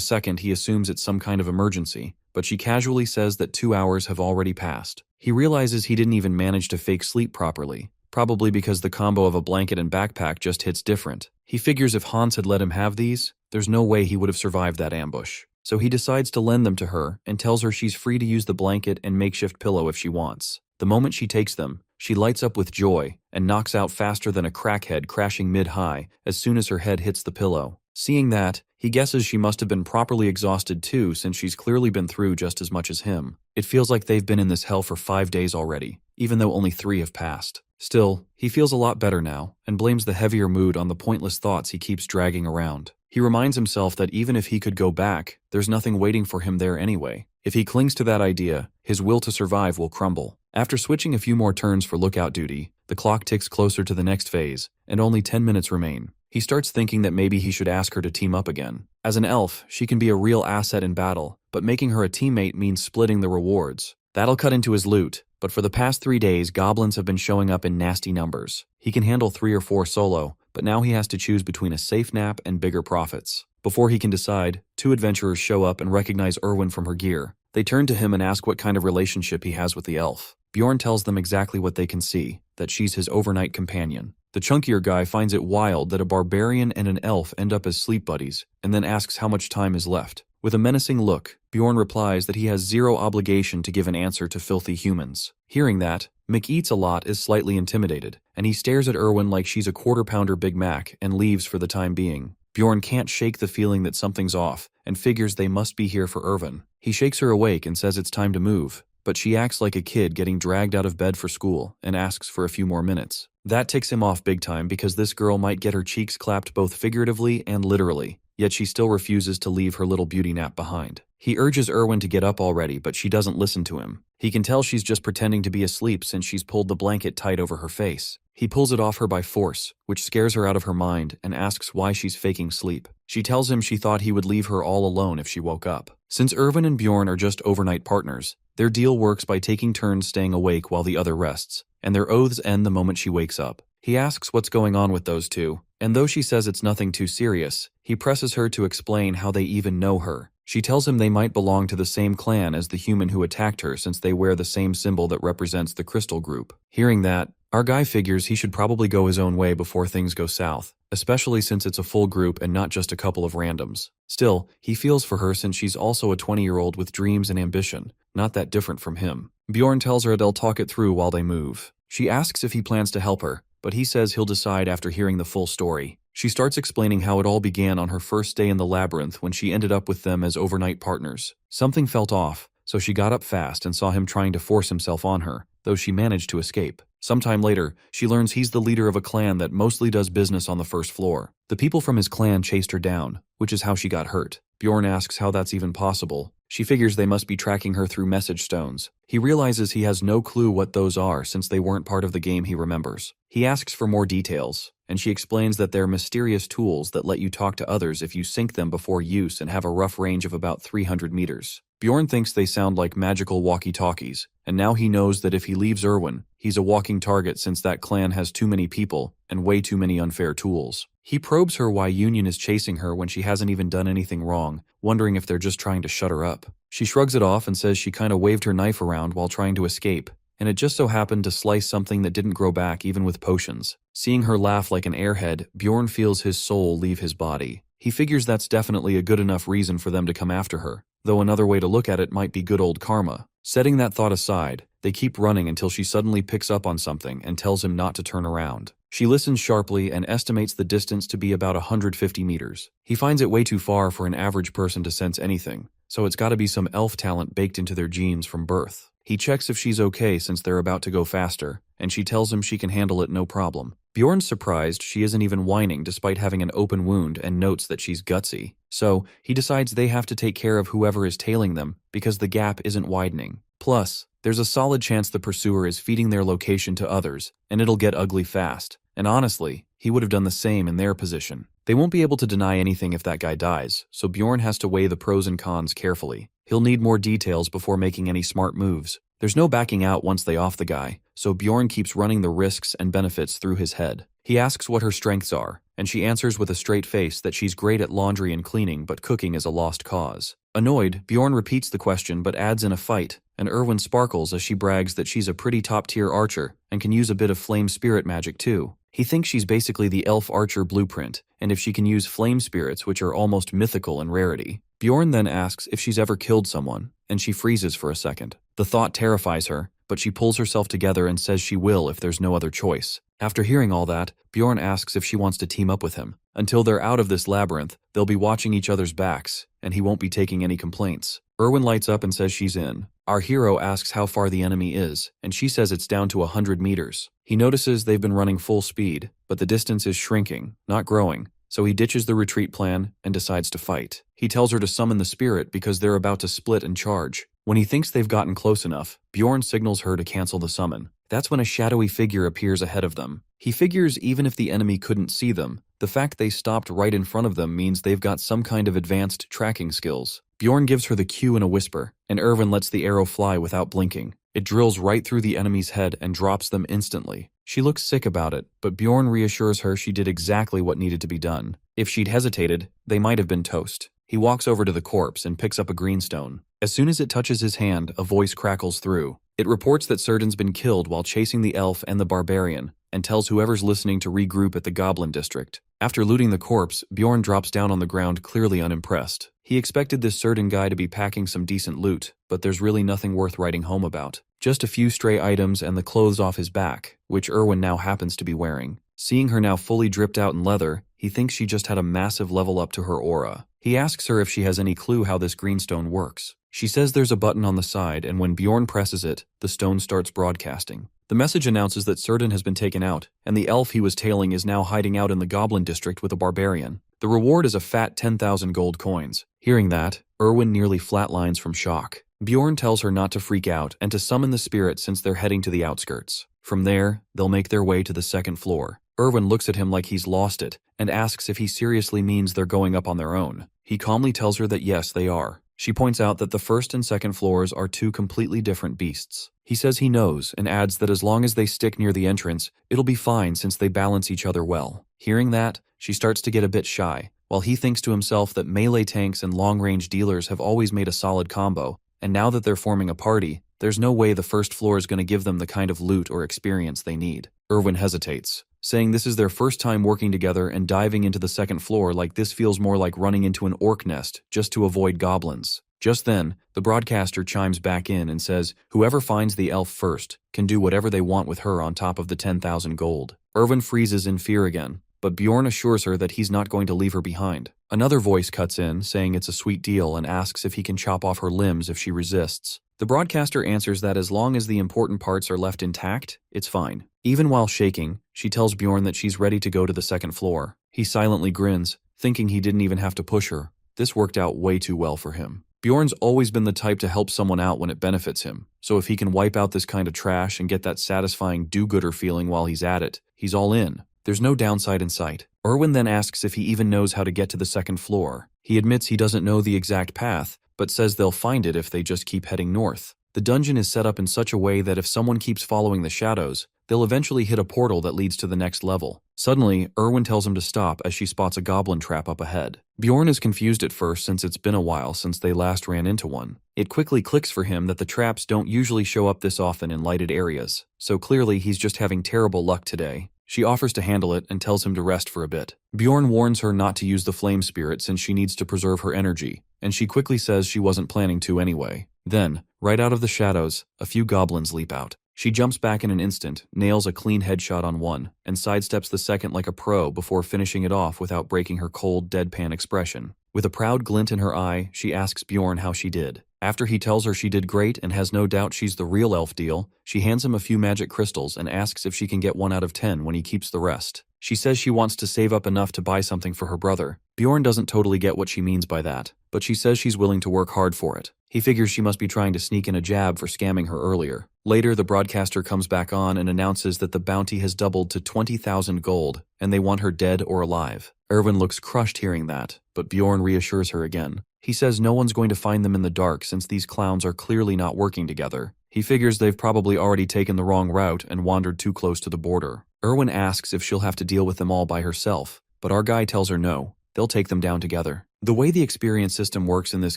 second he assumes it's some kind of emergency, but she casually says that 2 hours have already passed. He realizes he didn't even manage to fake sleep properly, probably because the combo of a blanket and backpack just hits different. He figures if Hans had let him have these, there's no way he would have survived that ambush. So he decides to lend them to her and tells her she's free to use the blanket and makeshift pillow if she wants. The moment she takes them, she lights up with joy and knocks out faster than a crackhead crashing mid-high as soon as her head hits the pillow. Seeing that, he guesses she must have been properly exhausted too since she's clearly been through just as much as him. It feels like they've been in this hell for 5 days already, even though only 3 have passed. Still, he feels a lot better now, and blames the heavier mood on the pointless thoughts he keeps dragging around. He reminds himself that even if he could go back, there's nothing waiting for him there anyway. If he clings to that idea, his will to survive will crumble. After switching a few more turns for lookout duty, the clock ticks closer to the next phase, and only 10 minutes remain. He starts thinking that maybe he should ask her to team up again. As an elf, she can be a real asset in battle, but making her a teammate means splitting the rewards. That'll cut into his loot, but for the past 3 days, goblins have been showing up in nasty numbers. He can handle 3 or 4 solo, but now he has to choose between a safe nap and bigger profits. Before he can decide, 2 adventurers show up and recognize Erwin from her gear. They turn to him and ask what kind of relationship he has with the elf. Bjorn tells them exactly what they can see, that she's his overnight companion. The chunkier guy finds it wild that a barbarian and an elf end up as sleep buddies, and then asks how much time is left. With a menacing look, Bjorn replies that he has 0 obligation to give an answer to filthy humans. Hearing that, McEats-a-lot is slightly intimidated, and he stares at Erwin like she's a quarter-pounder Big Mac and leaves for the time being. Bjorn can't shake the feeling that something's off, and figures they must be here for Erwin. He shakes her awake and says it's time to move, but she acts like a kid getting dragged out of bed for school and asks for a few more minutes. That ticks him off big time because this girl might get her cheeks clapped both figuratively and literally, yet she still refuses to leave her little beauty nap behind. He urges Erwin to get up already, but she doesn't listen to him. He can tell she's just pretending to be asleep since she's pulled the blanket tight over her face. He pulls it off her by force, which scares her out of her mind and asks why she's faking sleep. She tells him she thought he would leave her all alone if she woke up. Since Erwin and Bjorn are just overnight partners, their deal works by taking turns staying awake while the other rests, and their oaths end the moment she wakes up. He asks what's going on with those two, and though she says it's nothing too serious, he presses her to explain how they even know her. She tells him they might belong to the same clan as the human who attacked her since they wear the same symbol that represents the crystal group. Hearing that, our guy figures he should probably go his own way before things go south, especially since it's a full group and not just a couple of randoms. Still, he feels for her since she's also a 20-year-old with dreams and ambition, not that different from him. Bjorn tells her they'll talk it through while they move. She asks if he plans to help her, but he says he'll decide after hearing the full story. She starts explaining how it all began on her first day in the labyrinth when she ended up with them as overnight partners. Something felt off, so she got up fast and saw him trying to force himself on her, though she managed to escape. Sometime later, she learns he's the leader of a clan that mostly does business on the first floor. The people from his clan chased her down, which is how she got hurt. Bjorn asks how that's even possible. She figures they must be tracking her through message stones. He realizes he has no clue what those are since they weren't part of the game he remembers. He asks for more details, and she explains that they're mysterious tools that let you talk to others if you sync them before use and have a rough range of about 300 meters. Bjorn thinks they sound like magical walkie-talkies, and now he knows that if he leaves Erwin, he's a walking target since that clan has too many people and way too many unfair tools. He probes her why Union is chasing her when she hasn't even done anything wrong, wondering if they're just trying to shut her up. She shrugs it off and says she kinda waved her knife around while trying to escape, and it just so happened to slice something that didn't grow back even with potions. Seeing her laugh like an airhead, Bjorn feels his soul leave his body. He figures that's definitely a good enough reason for them to come after her, though another way to look at it might be good old karma. Setting that thought aside, they keep running until she suddenly picks up on something and tells him not to turn around. She listens sharply and estimates the distance to be about 150 meters. He finds it way too far for an average person to sense anything, so it's gotta be some elf talent baked into their genes from birth. He checks if she's okay since they're about to go faster, and she tells him she can handle it no problem. Bjorn's surprised she isn't even whining despite having an open wound and notes that she's gutsy. So, he decides they have to take care of whoever is tailing them because the gap isn't widening. Plus, there's a solid chance the pursuer is feeding their location to others, and it'll get ugly fast. And honestly, he would have done the same in their position. They won't be able to deny anything if that guy dies, so Bjorn has to weigh the pros and cons carefully. He'll need more details before making any smart moves. There's no backing out once they off the guy, so Bjorn keeps running the risks and benefits through his head. He asks what her strengths are, and she answers with a straight face that she's great at laundry and cleaning, but cooking is a lost cause. Annoyed, Bjorn repeats the question but adds in a fight, and Erwin sparkles as she brags that she's a pretty top-tier archer and can use a bit of flame spirit magic too. He thinks she's basically the elf archer blueprint, and if she can use flame spirits, which are almost mythical in rarity. Bjorn then asks if she's ever killed someone, and she freezes for a second. The thought terrifies her, but she pulls herself together and says she will if there's no other choice. After hearing all that, Bjorn asks if she wants to team up with him. Until they're out of this labyrinth, they'll be watching each other's backs, and he won't be taking any complaints. Erwin lights up and says she's in. Our hero asks how far the enemy is, and she says it's down to 100 meters. He notices they've been running full speed, but the distance is shrinking, not growing, so he ditches the retreat plan and decides to fight. He tells her to summon the spirit because they're about to split and charge. When he thinks they've gotten close enough, Bjorn signals her to cancel the summon. That's when a shadowy figure appears ahead of them. He figures even if the enemy couldn't see them, the fact they stopped right in front of them means they've got some kind of advanced tracking skills. Bjorn gives her the cue in a whisper, and Erwin lets the arrow fly without blinking. It drills right through the enemy's head and drops them instantly. She looks sick about it, but Bjorn reassures her she did exactly what needed to be done. If she'd hesitated, they might have been toast. He walks over to the corpse and picks up a greenstone. As soon as it touches his hand, a voice crackles through. It reports that Surden's been killed while chasing the elf and the barbarian, and tells whoever's listening to regroup at the Goblin District. After looting the corpse, Bjorn drops down on the ground clearly unimpressed. He expected this Surden guy to be packing some decent loot, but there's really nothing worth writing home about. Just a few stray items and the clothes off his back, which Erwin now happens to be wearing. Seeing her now fully dripped out in leather, he thinks she just had a massive level up to her aura. He asks her if she has any clue how this greenstone works. She says there's a button on the side, and when Bjorn presses it, the stone starts broadcasting. The message announces that Surden has been taken out, and the elf he was tailing is now hiding out in the Goblin District with a barbarian. The reward is a fat 10,000 gold coins. Hearing that, Erwin nearly flatlines from shock. Bjorn tells her not to freak out and to summon the spirit since they're heading to the outskirts. From there, they'll make their way to the second floor. Erwin looks at him like he's lost it and asks if he seriously means they're going up on their own. He calmly tells her that yes, they are. She points out that the first and second floors are two completely different beasts. He says he knows and adds that as long as they stick near the entrance, it'll be fine since they balance each other well. Hearing that, she starts to get a bit shy, while he thinks to himself that melee tanks and long-range dealers have always made a solid combo, and now that they're forming a party, there's no way the first floor is going to give them the kind of loot or experience they need. Erwin hesitates, saying this is their first time working together and diving into the second floor like this feels more like running into an orc nest just to avoid goblins. Just then, the broadcaster chimes back in and says whoever finds the elf first can do whatever they want with her on top of the 10,000 gold. Erwin freezes in fear again, but Bjorn assures her that he's not going to leave her behind. Another voice cuts in, saying it's a sweet deal and asks if he can chop off her limbs if she resists. The broadcaster answers that as long as the important parts are left intact, it's fine. Even while shaking, she tells Bjorn that she's ready to go to the second floor. He silently grins, thinking he didn't even have to push her. This worked out way too well for him. Bjorn's always been the type to help someone out when it benefits him, so if he can wipe out this kind of trash and get that satisfying do-gooder feeling while he's at it, he's all in. There's no downside in sight. Erwin then asks if he even knows how to get to the second floor. He admits he doesn't know the exact path, but says they'll find it if they just keep heading north. The dungeon is set up in such a way that if someone keeps following the shadows, they'll eventually hit a portal that leads to the next level. Suddenly, Erwin tells him to stop as she spots a goblin trap up ahead. Bjorn is confused at first since it's been a while since they last ran into one. It quickly clicks for him that the traps don't usually show up this often in lighted areas, so clearly he's just having terrible luck today. She offers to handle it and tells him to rest for a bit. Bjorn warns her not to use the flame spirit since she needs to preserve her energy, and she quickly says she wasn't planning to anyway. Then, right out of the shadows, a few goblins leap out. She jumps back in an instant, nails a clean headshot on one, and sidesteps the second like a pro before finishing it off without breaking her cold, deadpan expression. With a proud glint in her eye, she asks Bjorn how she did. After he tells her she did great and has no doubt she's the real elf deal, she hands him a few magic crystals and asks if she can get 1 out of 10 when he keeps the rest. She says she wants to save up enough to buy something for her brother. Bjorn doesn't totally get what she means by that, but she says she's willing to work hard for it. He figures she must be trying to sneak in a jab for scamming her earlier. Later, the broadcaster comes back on and announces that the bounty has doubled to 20,000 gold, and they want her dead or alive. Erwin looks crushed hearing that, but Bjorn reassures her again. He says no one's going to find them in the dark since these clowns are clearly not working together. He figures they've probably already taken the wrong route and wandered too close to the border. Erwin asks if she'll have to deal with them all by herself, but our guy tells her no, they'll take them down together. The way the experience system works in this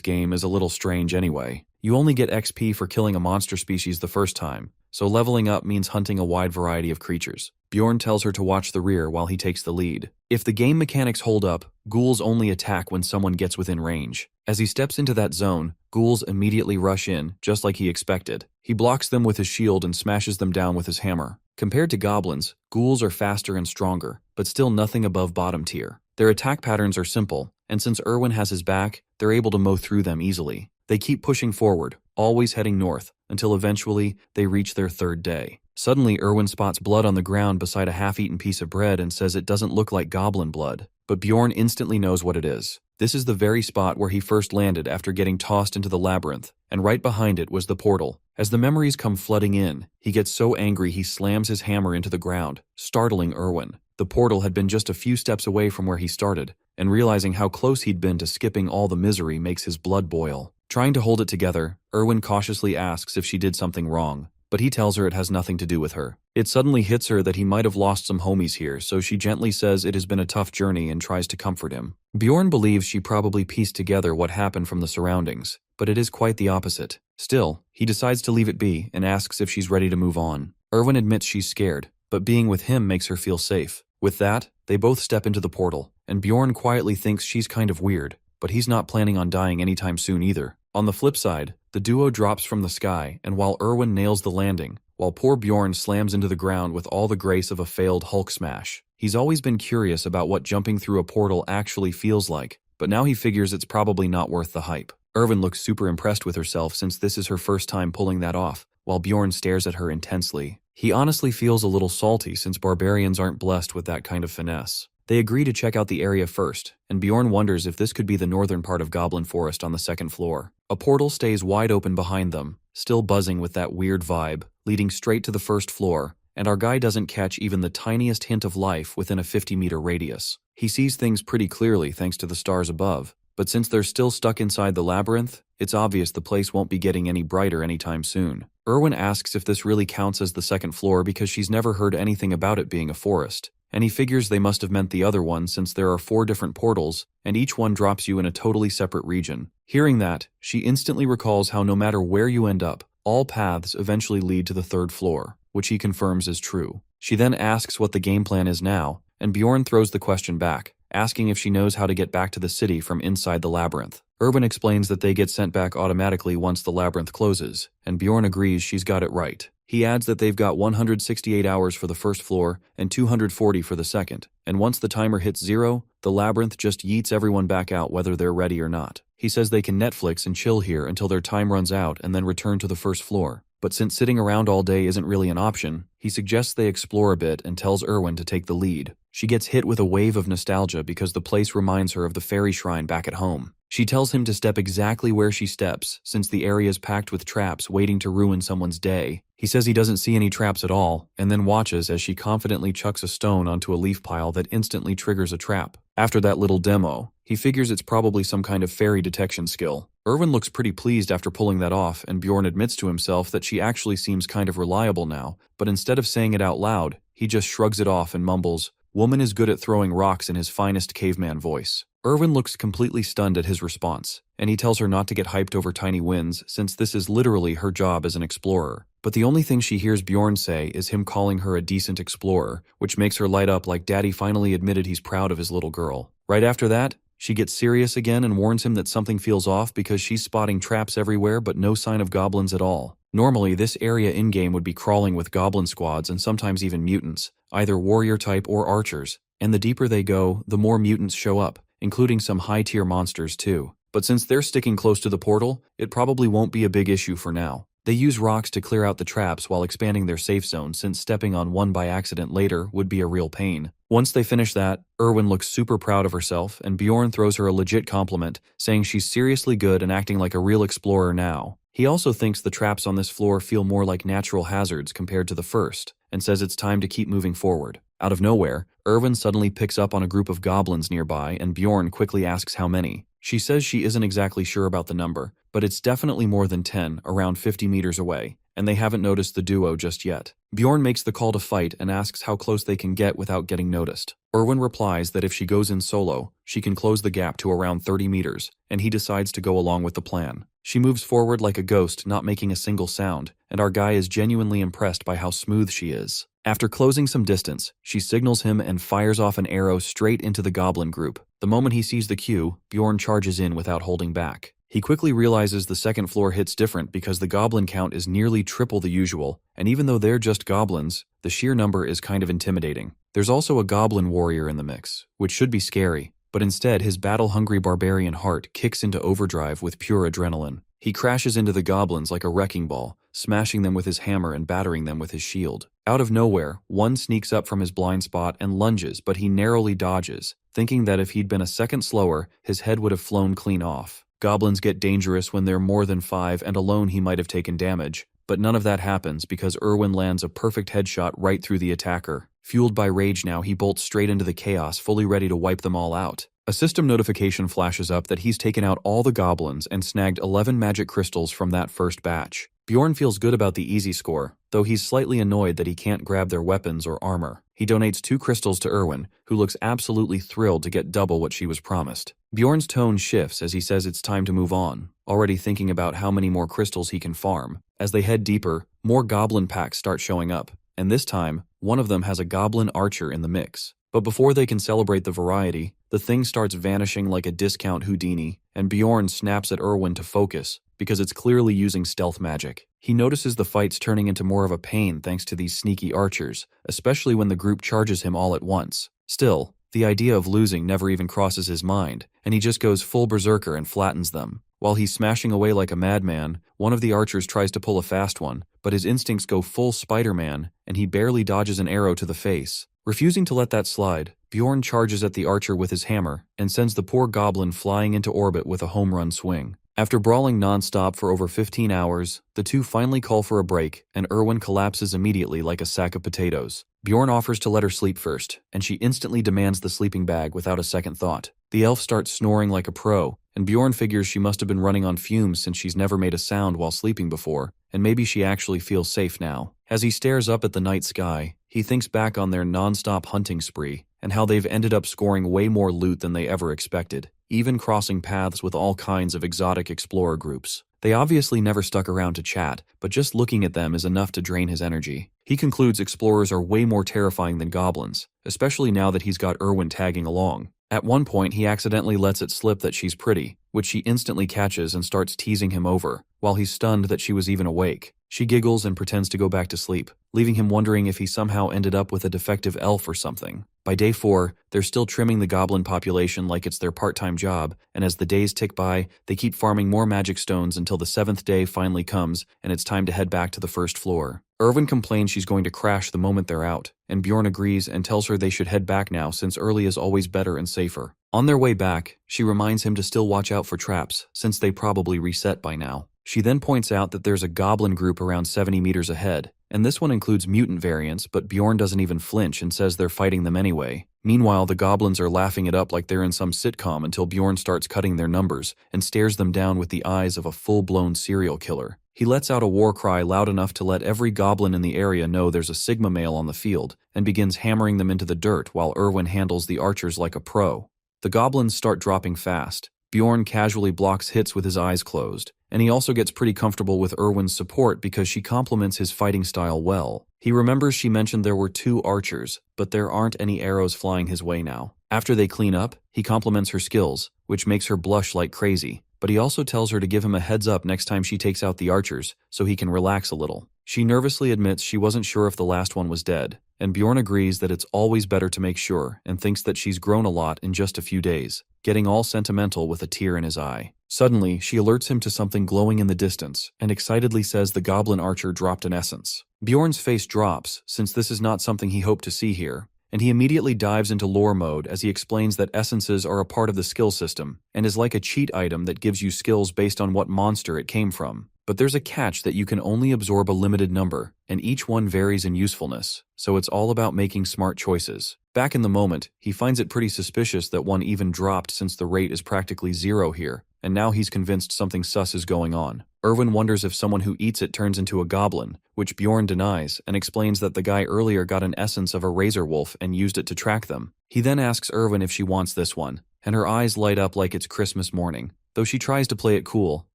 game is a little strange anyway. You only get XP for killing a monster species the first time, so leveling up means hunting a wide variety of creatures. Bjorn tells her to watch the rear while he takes the lead. If the game mechanics hold up, ghouls only attack when someone gets within range. As he steps into that zone, ghouls immediately rush in, just like he expected. He blocks them with his shield and smashes them down with his hammer. Compared to goblins, ghouls are faster and stronger, but still nothing above bottom tier. Their attack patterns are simple, and since Erwin has his back, they're able to mow through them easily. They keep pushing forward, always heading north, until eventually they reach their third day. Suddenly, Erwin spots blood on the ground beside a half-eaten piece of bread and says it doesn't look like goblin blood, but Bjorn instantly knows what it is. This is the very spot where he first landed after getting tossed into the labyrinth, and right behind it was the portal. As the memories come flooding in, he gets so angry he slams his hammer into the ground, startling Erwin. The portal had been just a few steps away from where he started, and realizing how close he'd been to skipping all the misery makes his blood boil. Trying to hold it together, Erwin cautiously asks if she did something wrong, but he tells her it has nothing to do with her. It suddenly hits her that he might have lost some homies here, so she gently says it has been a tough journey and tries to comfort him. Bjorn believes she probably pieced together what happened from the surroundings, but it is quite the opposite. Still, he decides to leave it be and asks if she's ready to move on. Erwin admits she's scared, but being with him makes her feel safe. With that, they both step into the portal, and Bjorn quietly thinks she's kind of weird, but he's not planning on dying anytime soon either. On the flip side, the duo drops from the sky, and while Erwin nails the landing, while poor Bjorn slams into the ground with all the grace of a failed Hulk smash. He's always been curious about what jumping through a portal actually feels like, but now he figures it's probably not worth the hype. Erwin looks super impressed with herself since this is her first time pulling that off, while Bjorn stares at her intensely. He honestly feels a little salty since barbarians aren't blessed with that kind of finesse. They agree to check out the area first, and Bjorn wonders if this could be the northern part of Goblin Forest on the second floor. A portal stays wide open behind them, still buzzing with that weird vibe, leading straight to the first floor, and our guy doesn't catch even the tiniest hint of life within a 50-meter radius. He sees things pretty clearly thanks to the stars above, but since they're still stuck inside the labyrinth, it's obvious the place won't be getting any brighter anytime soon. Erwin asks if this really counts as the second floor because she's never heard anything about it being a forest, and he figures they must have meant the other one since there are 4 different portals, and each one drops you in a totally separate region. Hearing that, she instantly recalls how no matter where you end up, all paths eventually lead to the third floor, which he confirms is true. She then asks what the game plan is now, and Bjorn throws the question back, asking if she knows how to get back to the city from inside the labyrinth. Erwin explains that they get sent back automatically once the labyrinth closes, and Bjorn agrees she's got it right. He adds that they've got 168 hours for the first floor and 240 for the second, and once the timer hits 0, the labyrinth just yeets everyone back out whether they're ready or not. He says they can Netflix and chill here until their time runs out and then return to the first floor. But since sitting around all day isn't really an option, he suggests they explore a bit and tells Erwin to take the lead. She gets hit with a wave of nostalgia because the place reminds her of the fairy shrine back at home. She tells him to step exactly where she steps, since the area is packed with traps waiting to ruin someone's day. He says he doesn't see any traps at all, and then watches as she confidently chucks a stone onto a leaf pile that instantly triggers a trap. After that little demo, he figures it's probably some kind of fairy detection skill. Erwin looks pretty pleased after pulling that off, and Bjorn admits to himself that she actually seems kind of reliable now, but instead of saying it out loud, he just shrugs it off and mumbles, "Woman is good at throwing rocks," in his finest caveman voice. Erwin looks completely stunned at his response, and he tells her not to get hyped over tiny wins since this is literally her job as an explorer. But the only thing she hears Bjorn say is him calling her a decent explorer, which makes her light up like Daddy finally admitted he's proud of his little girl. Right after that, she gets serious again and warns him that something feels off because she's spotting traps everywhere but no sign of goblins at all. Normally, this area in-game would be crawling with goblin squads and sometimes even mutants, either warrior type or archers, and the deeper they go, the more mutants show up, including some high-tier monsters too. but since they're sticking close to the portal, it probably won't be a big issue for now. They use rocks to clear out the traps while expanding their safe zone, since stepping on one by accident later would be a real pain. Once they finish that, Erwin looks super proud of herself, and Bjorn throws her a legit compliment, saying she's seriously good and acting like a real explorer now. He also thinks the traps on this floor feel more like natural hazards compared to the first, and says it's time to keep moving forward. Out of nowhere, Erwin suddenly picks up on a group of goblins nearby, and Bjorn quickly asks how many. She says she isn't exactly sure about the number, but it's definitely more than 10, around 50 meters away, and they haven't noticed the duo just yet. Bjorn makes the call to fight and asks how close they can get without getting noticed. Erwin replies that if she goes in solo, she can close the gap to around 30 meters, and he decides to go along with the plan. She moves forward like a ghost, not making a single sound, and our guy is genuinely impressed by how smooth she is. After closing some distance, she signals him and fires off an arrow straight into the goblin group. The moment he sees the cue, Bjorn charges in without holding back. He quickly realizes the second floor hits different because the goblin count is nearly triple the usual, and even though they're just goblins, the sheer number is kind of intimidating. There's also a goblin warrior in the mix, which should be scary, but instead his battle-hungry barbarian heart kicks into overdrive with pure adrenaline. He crashes into the goblins like a wrecking ball, smashing them with his hammer and battering them with his shield. Out of nowhere, one sneaks up from his blind spot and lunges, but he narrowly dodges, thinking that if he'd been a second slower, his head would have flown clean off. Goblins get dangerous when they're more than 5, and alone he might have taken damage, but none of that happens because Erwin lands a perfect headshot right through the attacker. Fueled by rage now, he bolts straight into the chaos, fully ready to wipe them all out. A system notification flashes up that he's taken out all the goblins and snagged 11 magic crystals from that first batch. Bjorn feels good about the easy score, though he's slightly annoyed that he can't grab their weapons or armor. He donates 2 crystals to Erwin, who looks absolutely thrilled to get double what she was promised. Bjorn's tone shifts as he says it's time to move on, already thinking about how many more crystals he can farm. As they head deeper, more goblin packs start showing up, and this time, one of them has a goblin archer in the mix. But before they can celebrate the variety, the thing starts vanishing like a discount Houdini, and Bjorn snaps at Erwin to focus, because it's clearly using stealth magic. He notices the fights turning into more of a pain thanks to these sneaky archers, especially when the group charges him all at once. Still, the idea of losing never even crosses his mind, and he just goes full berserker and flattens them. While he's smashing away like a madman, one of the archers tries to pull a fast one, but his instincts go full Spider-Man, and he barely dodges an arrow to the face. Refusing to let that slide, Bjorn charges at the archer with his hammer and sends the poor goblin flying into orbit with a home run swing. After brawling non-stop for over 15 hours, the two finally call for a break, and Erwin collapses immediately like a sack of potatoes. Bjorn offers to let her sleep first, and she instantly demands the sleeping bag without a second thought. The elf starts snoring like a pro, and Bjorn figures she must have been running on fumes since she's never made a sound while sleeping before, and maybe she actually feels safe now. As he stares up at the night sky, he thinks back on their non-stop hunting spree, and how they've ended up scoring way more loot than they ever expected, even crossing paths with all kinds of exotic explorer groups. They obviously never stuck around to chat, but just looking at them is enough to drain his energy. He concludes explorers are way more terrifying than goblins, especially now that he's got Erwin tagging along. At one point, he accidentally lets it slip that she's pretty, which she instantly catches and starts teasing him over, while he's stunned that she was even awake. She giggles and pretends to go back to sleep, leaving him wondering if he somehow ended up with a defective elf or something. By day 4, they're still trimming the goblin population like it's their part-time job, and as the days tick by, they keep farming more magic stones until the 7th day finally comes and it's time to head back to the first floor. Erwin complains she's going to crash the moment they're out, and Bjorn agrees and tells her they should head back now since early is always better and safer. On their way back, she reminds him to still watch out for traps, since they probably reset by now. She then points out that there's a goblin group around 70 meters ahead, and this one includes mutant variants, but Bjorn doesn't even flinch and says they're fighting them anyway. Meanwhile, the goblins are laughing it up like they're in some sitcom until Bjorn starts cutting their numbers and stares them down with the eyes of a full-blown serial killer. He lets out a war cry loud enough to let every goblin in the area know there's a Sigma male on the field, and begins hammering them into the dirt while Erwin handles the archers like a pro. The goblins start dropping fast. Bjorn casually blocks hits with his eyes closed, and he also gets pretty comfortable with Erwin's support because she complements his fighting style well. He remembers she mentioned there were 2 archers, but there aren't any arrows flying his way now. After they clean up, he compliments her skills, which makes her blush like crazy, but he also tells her to give him a heads up next time she takes out the archers, so he can relax a little. She nervously admits she wasn't sure if the last one was dead, and Bjorn agrees that it's always better to make sure and thinks that she's grown a lot in just a few days, getting all sentimental with a tear in his eye. Suddenly, she alerts him to something glowing in the distance, and excitedly says the goblin archer dropped an essence. Bjorn's face drops, since this is not something he hoped to see here, and he immediately dives into lore mode as he explains that essences are a part of the skill system, and is like a cheat item that gives you skills based on what monster it came from. But there's a catch that you can only absorb a limited number, and each one varies in usefulness, so it's all about making smart choices. Back in the moment, he finds it pretty suspicious that one even dropped since the rate is practically 0 here, and now he's convinced something sus is going on. Erwin wonders if someone who eats it turns into a goblin, which Bjorn denies, and explains that the guy earlier got an essence of a razor wolf and used it to track them. He then asks Erwin if she wants this one, and her eyes light up like it's Christmas morning, though she tries to play it cool,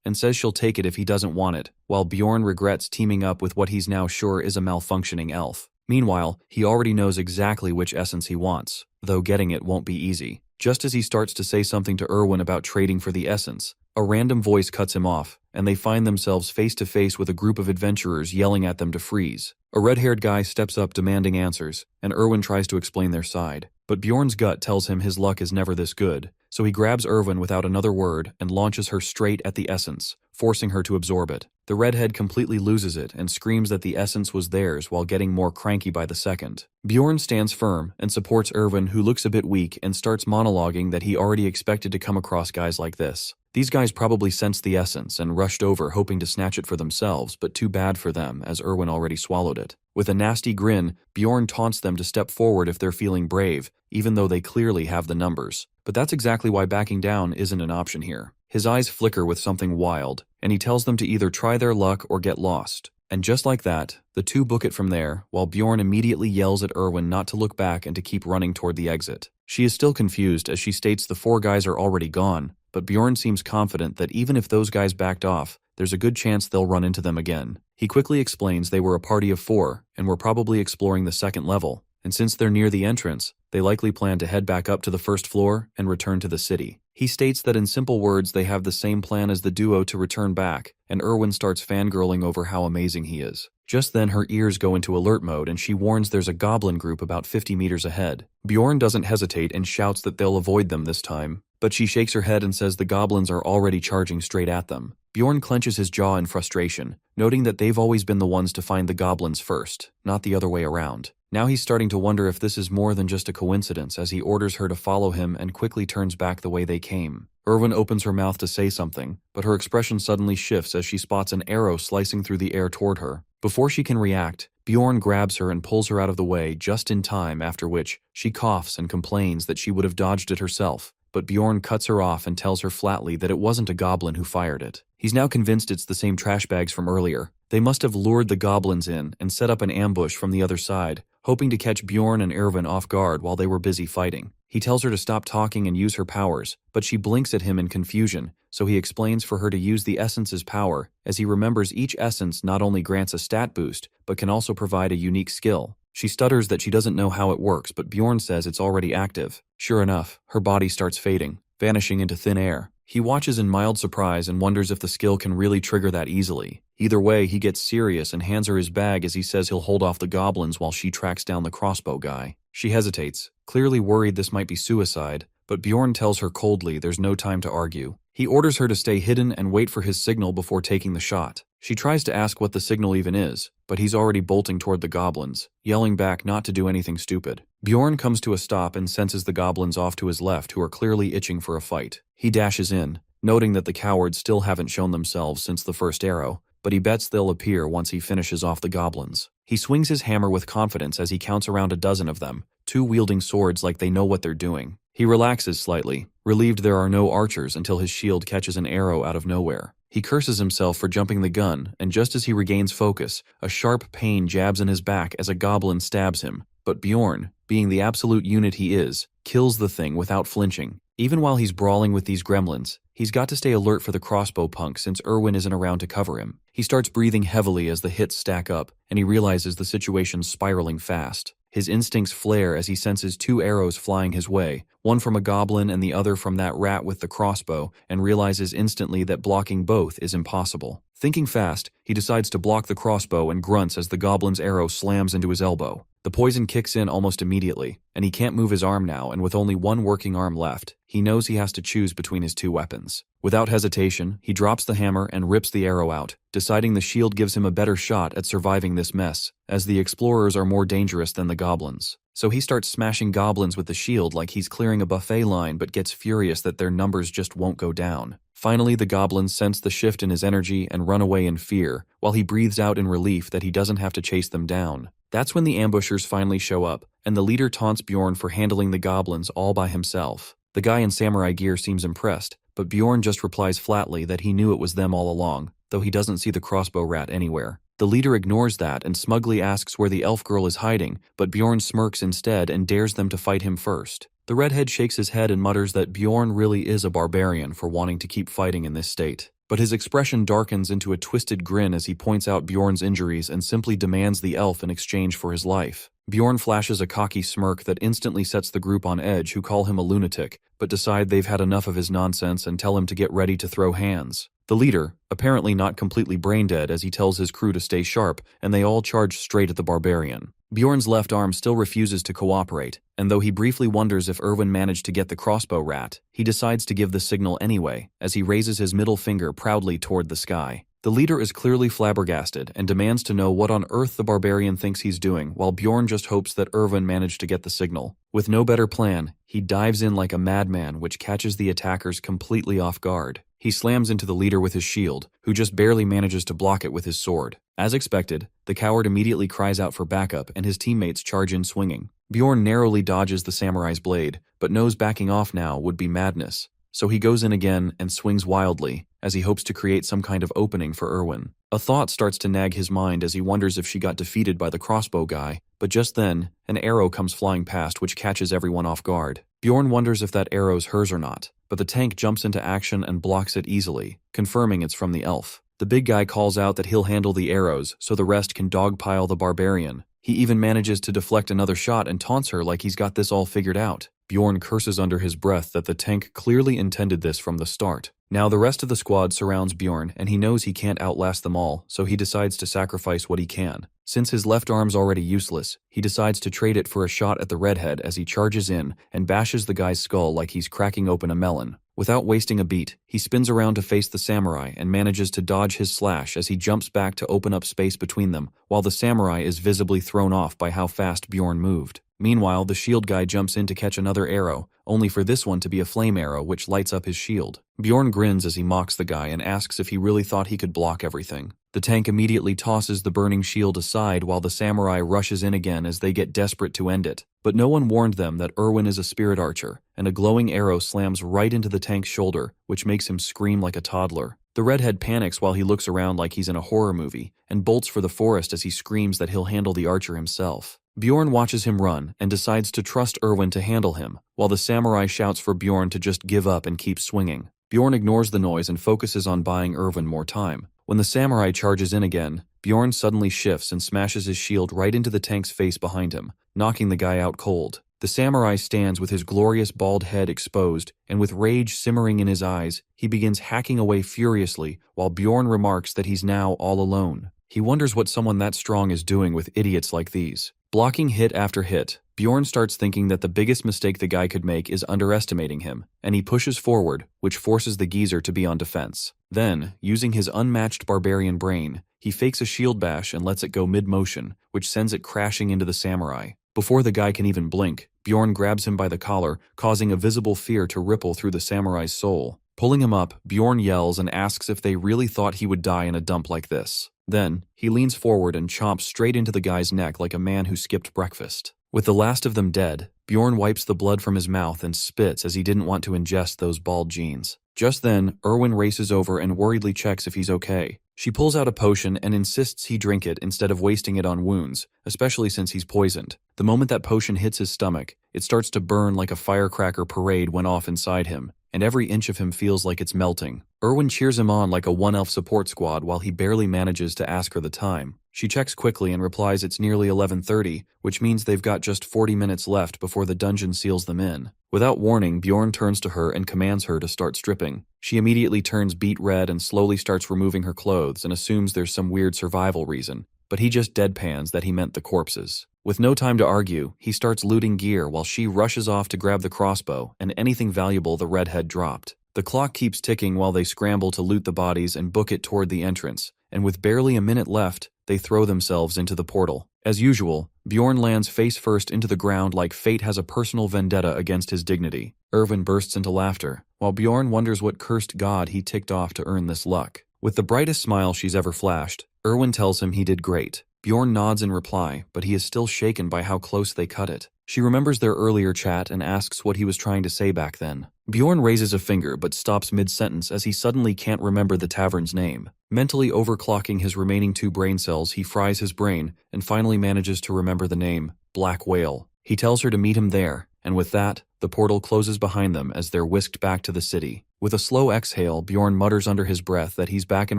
and says she'll take it if he doesn't want it, while Bjorn regrets teaming up with what he's now sure is a malfunctioning elf. Meanwhile, he already knows exactly which essence he wants, though getting it won't be easy. Just as he starts to say something to Erwin about trading for the essence, a random voice cuts him off, and they find themselves face to face with a group of adventurers yelling at them to freeze. A red-haired guy steps up demanding answers, and Erwin tries to explain their side. But Bjorn's gut tells him his luck is never this good, so he grabs Erwin without another word and launches her straight at the essence, forcing her to absorb it. The redhead completely loses it and screams that the essence was theirs while getting more cranky by the second. Bjorn stands firm and supports Erwin, who looks a bit weak and starts monologuing that he already expected to come across guys like this. These guys probably sensed the essence and rushed over hoping to snatch it for themselves, but too bad for them as Erwin already swallowed it. With a nasty grin, Bjorn taunts them to step forward if they're feeling brave, even though they clearly have the numbers. But that's exactly why backing down isn't an option here. His eyes flicker with something wild, and he tells them to either try their luck or get lost. And just like that, the two book it from there, while Bjorn immediately yells at Erwin not to look back and to keep running toward the exit. She is still confused as she states the 4 guys are already gone, but Bjorn seems confident that even if those guys backed off, there's a good chance they'll run into them again. He quickly explains they were a party of 4 and were probably exploring the 2nd level, and since they're near the entrance, they likely plan to head back up to the 1st floor and return to the city. He states that in simple words they have the same plan as the duo to return back, and Erwin starts fangirling over how amazing he is. Just then her ears go into alert mode and she warns there's a goblin group about 50 meters ahead. Bjorn doesn't hesitate and shouts that they'll avoid them this time, but she shakes her head and says the goblins are already charging straight at them. Bjorn clenches his jaw in frustration, noting that they've always been the ones to find the goblins first, not the other way around. Now he's starting to wonder if this is more than just a coincidence as he orders her to follow him and quickly turns back the way they came. Erwin opens her mouth to say something, but her expression suddenly shifts as she spots an arrow slicing through the air toward her. Before she can react, Bjorn grabs her and pulls her out of the way just in time, after which she coughs and complains that she would have dodged it herself. But Bjorn cuts her off and tells her flatly that it wasn't a goblin who fired it. He's now convinced it's the same trash bags from earlier. They must have lured the goblins in and set up an ambush from the other side, hoping to catch Bjorn and Erwin off guard while they were busy fighting. He tells her to stop talking and use her powers, but she blinks at him in confusion, so he explains for her to use the essence's power, as he remembers each essence not only grants a stat boost, but can also provide a unique skill. She stutters that she doesn't know how it works, but Bjorn says it's already active. Sure enough, her body starts fading, vanishing into thin air. He watches in mild surprise and wonders if the skill can really trigger that easily. Either way, he gets serious and hands her his bag as he says he'll hold off the goblins while she tracks down the crossbow guy. She hesitates, clearly worried this might be suicide, but Bjorn tells her coldly there's no time to argue. He orders her to stay hidden and wait for his signal before taking the shot. She tries to ask what the signal even is, but he's already bolting toward the goblins, yelling back not to do anything stupid. Bjorn comes to a stop and senses the goblins off to his left who are clearly itching for a fight. He dashes in, noting that the cowards still haven't shown themselves since the first arrow, but he bets they'll appear once he finishes off the goblins. He swings his hammer with confidence as he counts around a dozen of them, 2 wielding swords like they know what they're doing. He relaxes slightly, relieved there are no archers until his shield catches an arrow out of nowhere. He curses himself for jumping the gun, and just as he regains focus, a sharp pain jabs in his back as a goblin stabs him. But Bjorn, being the absolute unit he is, kills the thing without flinching. Even while he's brawling with these gremlins, he's got to stay alert for the crossbow punk since Erwin isn't around to cover him. He starts breathing heavily as the hits stack up, and he realizes the situation's spiraling fast. His instincts flare as he senses 2 arrows flying his way, one from a goblin and the other from that rat with the crossbow, and realizes instantly that blocking both is impossible. Thinking fast, he decides to block the crossbow and grunts as the goblin's arrow slams into his elbow. The poison kicks in almost immediately, and he can't move his arm now, and with only one working arm left, he knows he has to choose between his two weapons. Without hesitation, he drops the hammer and rips the arrow out, deciding the shield gives him a better shot at surviving this mess, as the explorers are more dangerous than the goblins. So he starts smashing goblins with the shield like he's clearing a buffet line, but gets furious that their numbers just won't go down. Finally, the goblins sense the shift in his energy and run away in fear, while he breathes out in relief that he doesn't have to chase them down. That's when the ambushers finally show up, and the leader taunts Bjorn for handling the goblins all by himself. The guy in samurai gear seems impressed, but Bjorn just replies flatly that he knew it was them all along, though he doesn't see the crossbow rat anywhere. The leader ignores that and smugly asks where the elf girl is hiding, but Bjorn smirks instead and dares them to fight him first. The redhead shakes his head and mutters that Bjorn really is a barbarian for wanting to keep fighting in this state. But his expression darkens into a twisted grin as he points out Bjorn's injuries and simply demands the elf in exchange for his life. Bjorn flashes a cocky smirk that instantly sets the group on edge, who call him a lunatic, but decide they've had enough of his nonsense and tell him to get ready to throw hands. The leader, apparently not completely brain-dead as he tells his crew to stay sharp, and they all charge straight at the barbarian. Bjorn's left arm still refuses to cooperate, and though he briefly wonders if Erwin managed to get the crossbow rat, he decides to give the signal anyway, as he raises his middle finger proudly toward the sky. The leader is clearly flabbergasted and demands to know what on earth the barbarian thinks he's doing, while Bjorn just hopes that Erwin managed to get the signal. With no better plan, he dives in like a madman, which catches the attackers completely off guard. He slams into the leader with his shield, who just barely manages to block it with his sword. As expected, the coward immediately cries out for backup and his teammates charge in swinging. Bjorn narrowly dodges the samurai's blade, but knows backing off now would be madness. So he goes in again and swings wildly, as he hopes to create some kind of opening for Erwin. A thought starts to nag his mind as he wonders if she got defeated by the crossbow guy, but just then, an arrow comes flying past which catches everyone off guard. Bjorn wonders if that arrow's hers or not, but the tank jumps into action and blocks it easily, confirming it's from the elf. The big guy calls out that he'll handle the arrows so the rest can dogpile the barbarian. He even manages to deflect another shot and taunts her like he's got this all figured out. Bjorn curses under his breath that the tank clearly intended this from the start. Now the rest of the squad surrounds Bjorn, and he knows he can't outlast them all, so he decides to sacrifice what he can. Since his left arm's already useless, he decides to trade it for a shot at the redhead as he charges in and bashes the guy's skull like he's cracking open a melon. Without wasting a beat, he spins around to face the samurai and manages to dodge his slash as he jumps back to open up space between them, while the samurai is visibly thrown off by how fast Bjorn moved. Meanwhile, the shield guy jumps in to catch another arrow, only for this one to be a flame arrow which lights up his shield. Bjorn grins as he mocks the guy and asks if he really thought he could block everything. The tank immediately tosses the burning shield aside while the samurai rushes in again as they get desperate to end it. But no one warned them that Erwin is a spirit archer, and a glowing arrow slams right into the tank's shoulder, which makes him scream like a toddler. The redhead panics while he looks around like he's in a horror movie, and bolts for the forest as he screams that he'll handle the archer himself. Bjorn watches him run and decides to trust Erwin to handle him, while the samurai shouts for Bjorn to just give up and keep swinging. Bjorn ignores the noise and focuses on buying Erwin more time. When the samurai charges in again, Bjorn suddenly shifts and smashes his shield right into the tank's face behind him, knocking the guy out cold. The samurai stands with his glorious bald head exposed, and with rage simmering in his eyes, he begins hacking away furiously, while Bjorn remarks that he's now all alone. He wonders what someone that strong is doing with idiots like these. Blocking hit after hit, Bjorn starts thinking that the biggest mistake the guy could make is underestimating him, and he pushes forward, which forces the geezer to be on defense. Then, using his unmatched barbarian brain, he fakes a shield bash and lets it go mid-motion, which sends it crashing into the samurai. Before the guy can even blink, Bjorn grabs him by the collar, causing a visible fear to ripple through the samurai's soul. Pulling him up, Bjorn yells and asks if they really thought he would die in a dump like this. Then, he leans forward and chomps straight into the guy's neck like a man who skipped breakfast. With the last of them dead, Bjorn wipes the blood from his mouth and spits as he didn't want to ingest those bald jeans. Just then, Erwin races over and worriedly checks if he's okay. She pulls out a potion and insists he drink it instead of wasting it on wounds, especially since he's poisoned. The moment that potion hits his stomach, it starts to burn like a firecracker parade went off inside him, and every inch of him feels like it's melting. Erwin cheers him on like a one-elf support squad while he barely manages to ask her the time. She checks quickly and replies it's nearly 11:30, which means they've got just 40 minutes left before the dungeon seals them in. Without warning, Bjorn turns to her and commands her to start stripping. She immediately turns beet red and slowly starts removing her clothes and assumes there's some weird survival reason, but he just deadpans that he meant the corpses. With no time to argue, he starts looting gear while she rushes off to grab the crossbow and anything valuable the redhead dropped. The clock keeps ticking while they scramble to loot the bodies and book it toward the entrance, and with barely a minute left, they throw themselves into the portal. As usual, Bjorn lands face first into the ground like fate has a personal vendetta against his dignity. Erwin bursts into laughter, while Bjorn wonders what cursed god he ticked off to earn this luck. With the brightest smile she's ever flashed, Erwin tells him he did great. Bjorn nods in reply, but he is still shaken by how close they cut it. She remembers their earlier chat and asks what he was trying to say back then. Bjorn raises a finger but stops mid-sentence as he suddenly can't remember the tavern's name. Mentally overclocking his remaining 2 brain cells, he fries his brain and finally manages to remember the name, Black Whale. He tells her to meet him there, and with that, the portal closes behind them as they're whisked back to the city. With a slow exhale, Bjorn mutters under his breath that he's back in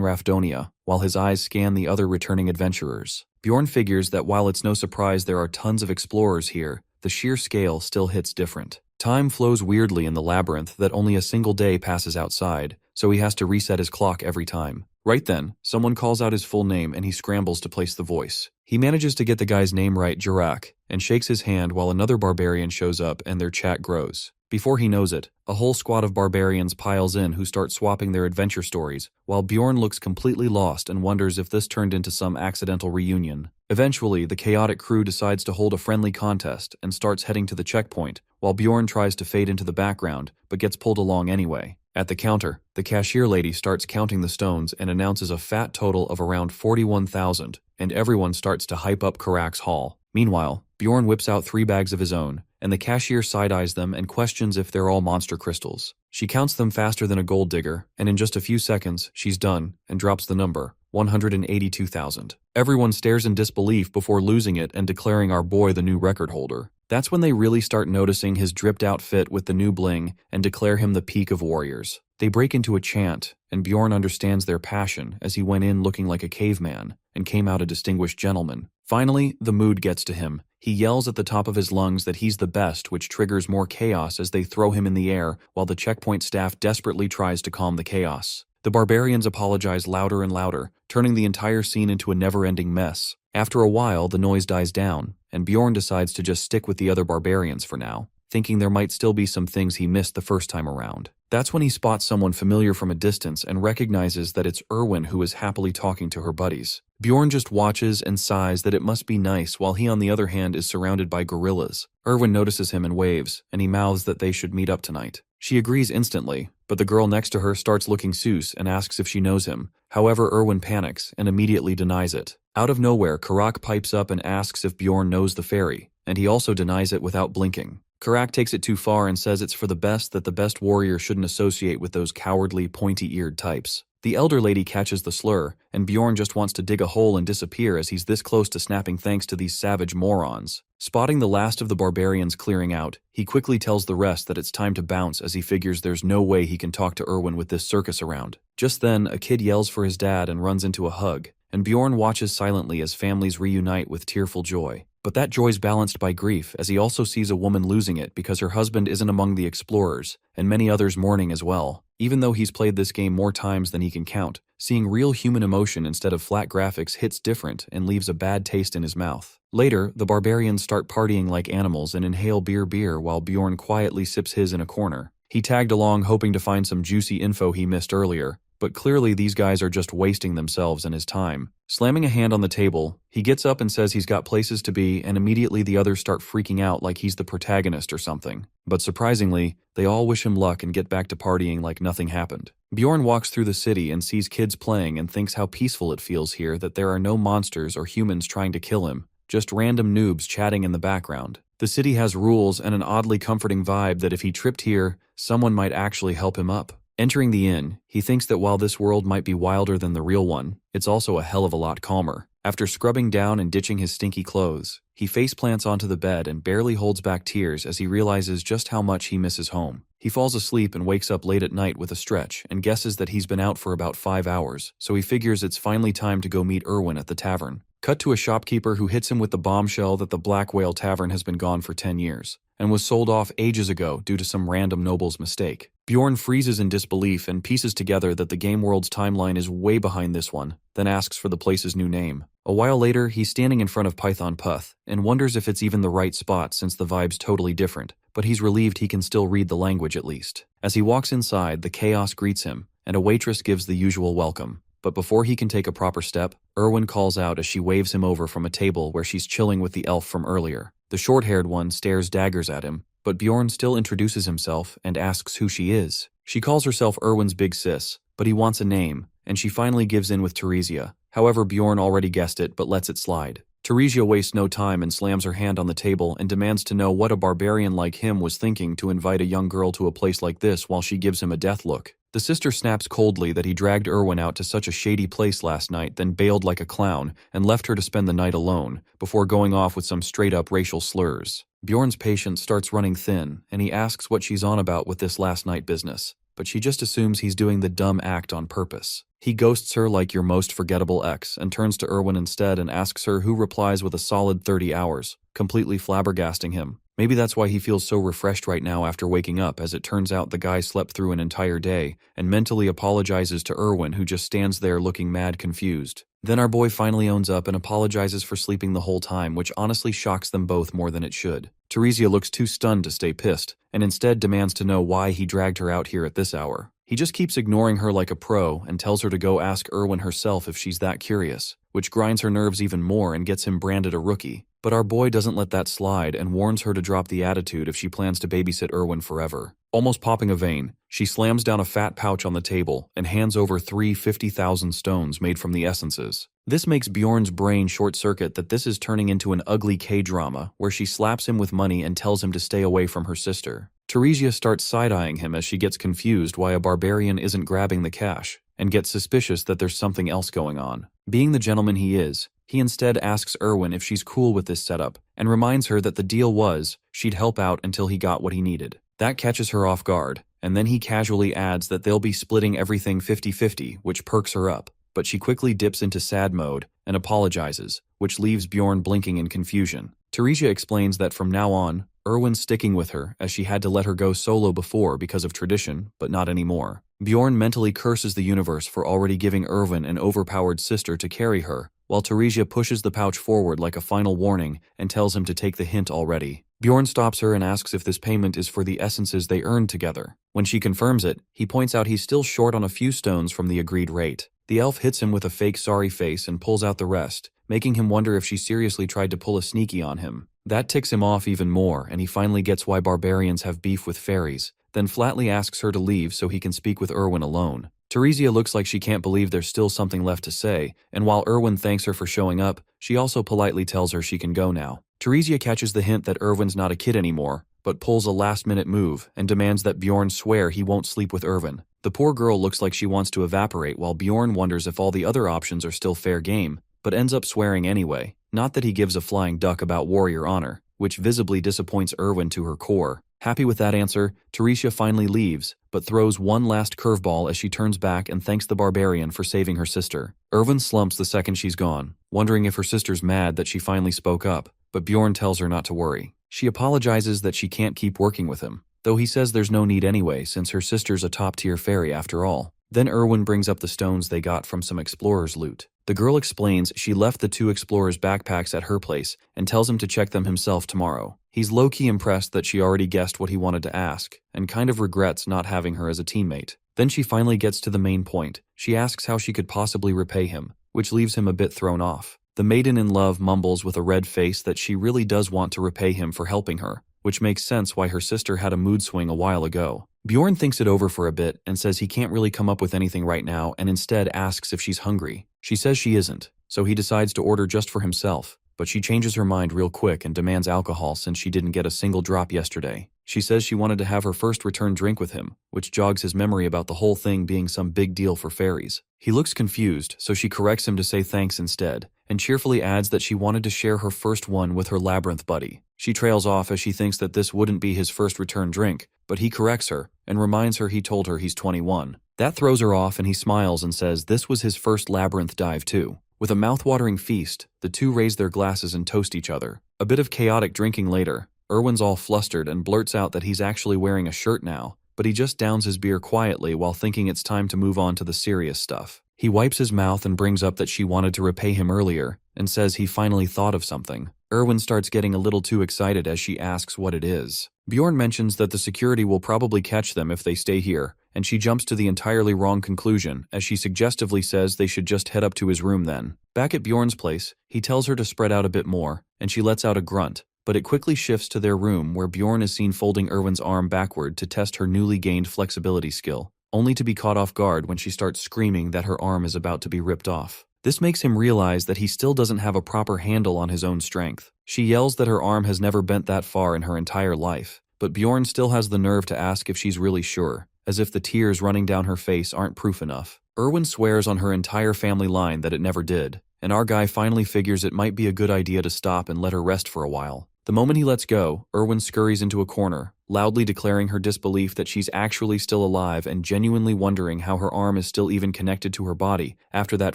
Raffonia, while his eyes scan the other returning adventurers. Bjorn figures that while it's no surprise there are tons of explorers here, the sheer scale still hits different. Time flows weirdly in the labyrinth that only a single day passes outside, so he has to reset his clock every time. Right then, someone calls out his full name and he scrambles to place the voice. He manages to get the guy's name right, Jirak, and shakes his hand while another barbarian shows up and their chat grows. Before he knows it, a whole squad of barbarians piles in who start swapping their adventure stories, while Bjorn looks completely lost and wonders if this turned into some accidental reunion. Eventually, the chaotic crew decides to hold a friendly contest and starts heading to the checkpoint, while Bjorn tries to fade into the background, but gets pulled along anyway. At the counter, the cashier lady starts counting the stones and announces a fat total of around 41,000, and everyone starts to hype up Karak's haul. Meanwhile, Bjorn whips out 3 bags of his own, and the cashier side-eyes them and questions if they're all monster crystals. She counts them faster than a gold digger, and in just a few seconds, she's done and drops the number, 182,000. Everyone stares in disbelief before losing it and declaring our boy the new record holder. That's when they really start noticing his dripped-out fit with the new bling and declare him the peak of warriors. They break into a chant, and Bjorn understands their passion as he went in looking like a caveman and came out a distinguished gentleman. Finally, the mood gets to him. He yells at the top of his lungs that he's the best, which triggers more chaos as they throw him in the air while the checkpoint staff desperately tries to calm the chaos. The barbarians apologize louder and louder, turning the entire scene into a never-ending mess. After a while, the noise dies down, and Bjorn decides to just stick with the other barbarians for now, thinking there might still be some things he missed the first time around. That's when he spots someone familiar from a distance and recognizes that it's Erwin who is happily talking to her buddies. Bjorn just watches and sighs that it must be nice while he on the other hand is surrounded by gorillas. Erwin notices him and waves, and he mouths that they should meet up tonight. She agrees instantly, but the girl next to her starts looking sus and asks if she knows him. However, Erwin panics and immediately denies it. Out of nowhere, Karak pipes up and asks if Bjorn knows the fairy, and he also denies it without blinking. Karak takes it too far and says it's for the best that the best warrior shouldn't associate with those cowardly, pointy-eared types. The elder lady catches the slur, and Bjorn just wants to dig a hole and disappear as he's this close to snapping thanks to these savage morons. Spotting the last of the barbarians clearing out, he quickly tells the rest that it's time to bounce as he figures there's no way he can talk to Erwin with this circus around. Just then, a kid yells for his dad and runs into a hug, and Bjorn watches silently as families reunite with tearful joy. But that joy's balanced by grief as he also sees a woman losing it because her husband isn't among the explorers, and many others mourning as well. Even though he's played this game more times than he can count, seeing real human emotion instead of flat graphics hits different and leaves a bad taste in his mouth. Later, the barbarians start partying like animals and inhale beer while Bjorn quietly sips his in a corner. He tagged along hoping to find some juicy info he missed earlier, but clearly these guys are just wasting themselves and his time. Slamming a hand on the table, he gets up and says he's got places to be, and immediately the others start freaking out like he's the protagonist or something. But surprisingly, they all wish him luck and get back to partying like nothing happened. Bjorn walks through the city and sees kids playing and thinks how peaceful it feels here that there are no monsters or humans trying to kill him, just random noobs chatting in the background. The city has rules and an oddly comforting vibe that if he tripped here, someone might actually help him up. Entering the inn, he thinks that while this world might be wilder than the real one, it's also a hell of a lot calmer. After scrubbing down and ditching his stinky clothes, he He faceplants onto the bed and barely holds back tears as he realizes just how much he misses home. He falls asleep and wakes up late at night with a stretch and guesses that he's been out for about 5 hours, so he figures it's finally time to go meet Erwin at the tavern. Cut to a shopkeeper who hits him with the bombshell that the Black Whale Tavern has been gone for 10 years and was sold off ages ago due to some random noble's mistake. Bjorn freezes in disbelief and pieces together that the game world's timeline is way behind this one, then asks for the place's new name. A while later, he's standing in front of Python Puth and wonders if it's even the right spot since the vibe's totally different, but he's relieved he can still read the language at least. As he walks inside, the chaos greets him, and a waitress gives the usual welcome. But before he can take a proper step, Erwin calls out as she waves him over from a table where she's chilling with the elf from earlier. The short-haired one stares daggers at him, but Bjorn still introduces himself and asks who she is. She calls herself Erwin's big sis, but he wants a name, and she finally gives in with Theresia. However, Bjorn already guessed it but lets it slide. Theresia wastes no time and slams her hand on the table and demands to know what a barbarian like him was thinking to invite a young girl to a place like this while she gives him a death look. The sister snaps coldly that he dragged Erwin out to such a shady place last night, then bailed like a clown and left her to spend the night alone, before going off with some straight-up racial slurs. Bjorn's patience starts running thin, and he asks what she's on about with this last night business, but she just assumes he's doing the dumb act on purpose. He ghosts her like your most forgettable ex and turns to Erwin instead and asks her, who replies with a solid 30 hours, completely flabbergasting him. Maybe that's why he feels so refreshed right now after waking up, as it turns out the guy slept through an entire day and mentally apologizes to Erwin, who just stands there looking mad confused. Then our boy finally owns up and apologizes for sleeping the whole time, which honestly shocks them both more than it should. Theresia looks too stunned to stay pissed and instead demands to know why he dragged her out here at this hour. He just keeps ignoring her like a pro and tells her to go ask Erwin herself if she's that curious, which grinds her nerves even more and gets him branded a rookie. But our boy doesn't let that slide and warns her to drop the attitude if she plans to babysit Erwin forever. Almost popping a vein, she slams down a fat pouch on the table and hands over 3 50,000 stones made from the essences. This makes Bjorn's brain short-circuit that this is turning into an ugly K-drama where she slaps him with money and tells him to stay away from her sister. Theresia starts side-eyeing him as she gets confused why a barbarian isn't grabbing the cash, and gets suspicious that there's something else going on. Being the gentleman he is, he instead asks Erwin if she's cool with this setup, and reminds her that the deal was she'd help out until he got what he needed. That catches her off guard, and then he casually adds that they'll be splitting everything 50-50, which perks her up. But she quickly dips into sad mode and apologizes, which leaves Bjorn blinking in confusion. Theresia explains that from now on, Erwin's sticking with her, as she had to let her go solo before because of tradition, but not anymore. Bjorn mentally curses the universe for already giving Erwin an overpowered sister to carry her, while Theresia pushes the pouch forward like a final warning and tells him to take the hint already. Bjorn stops her and asks if this payment is for the essences they earned together. When she confirms it, he points out he's still short on a few stones from the agreed rate. The elf hits him with a fake sorry face and pulls out the rest, making him wonder if she seriously tried to pull a sneaky on him. That ticks him off even more, and he finally gets why barbarians have beef with fairies, then flatly asks her to leave so he can speak with Erwin alone. Theresia looks like she can't believe there's still something left to say, and while Erwin thanks her for showing up, she also politely tells her she can go now. Theresia catches the hint that Erwin's not a kid anymore, but pulls a last-minute move and demands that Bjorn swear he won't sleep with Erwin. The poor girl looks like she wants to evaporate, while Bjorn wonders if all the other options are still fair game, but ends up swearing anyway. Not that he gives a flying duck about warrior honor, which visibly disappoints Erwin to her core. Happy with that answer, Theresia finally leaves, but throws one last curveball as she turns back and thanks the barbarian for saving her sister. Erwin slumps the second she's gone, wondering if her sister's mad that she finally spoke up, but Bjorn tells her not to worry. She apologizes that she can't keep working with him, though he says there's no need anyway since her sister's a top-tier fairy after all. Then Erwin brings up the stones they got from some explorers' loot. The girl explains she left the 2 explorers' backpacks at her place and tells him to check them himself tomorrow. He's low-key impressed that she already guessed what he wanted to ask, and kind of regrets not having her as a teammate. Then she finally gets to the main point. She asks how she could possibly repay him, which leaves him a bit thrown off. The maiden in love mumbles with a red face that she really does want to repay him for helping her, which makes sense why her sister had a mood swing a while ago. Bjorn thinks it over for a bit and says he can't really come up with anything right now and instead asks if she's hungry. She says she isn't, so he decides to order just for himself, but she changes her mind real quick and demands alcohol since she didn't get a single drop yesterday. She says she wanted to have her first return drink with him, which jogs his memory about the whole thing being some big deal for fairies. He looks confused, so she corrects him to say thanks instead, and cheerfully adds that she wanted to share her first one with her labyrinth buddy. She trails off as she thinks that this wouldn't be his first return drink, but he corrects her and reminds her he told her he's 21. That throws her off, and he smiles and says this was his first labyrinth dive too. With a mouth-watering feast, the two raise their glasses and toast each other. A bit of chaotic drinking later, Erwin's all flustered and blurts out that he's actually wearing a shirt now, but he just downs his beer quietly while thinking it's time to move on to the serious stuff. He wipes his mouth and brings up that she wanted to repay him earlier, and says he finally thought of something. Erwin starts getting a little too excited as she asks what it is. Bjorn mentions that the security will probably catch them if they stay here, and she jumps to the entirely wrong conclusion as she suggestively says they should just head up to his room then. Back at Bjorn's place, he tells her to spread out a bit more, and she lets out a grunt, but it quickly shifts to their room where Bjorn is seen folding Erwin's arm backward to test her newly gained flexibility skill, only to be caught off guard when she starts screaming that her arm is about to be ripped off. This makes him realize that he still doesn't have a proper handle on his own strength. She yells that her arm has never bent that far in her entire life, but Bjorn still has the nerve to ask if she's really sure, as if the tears running down her face aren't proof enough. Erwin swears on her entire family line that it never did, and our guy finally figures it might be a good idea to stop and let her rest for a while. The moment he lets go, Erwin scurries into a corner, loudly declaring her disbelief that she's actually still alive and genuinely wondering how her arm is still even connected to her body after that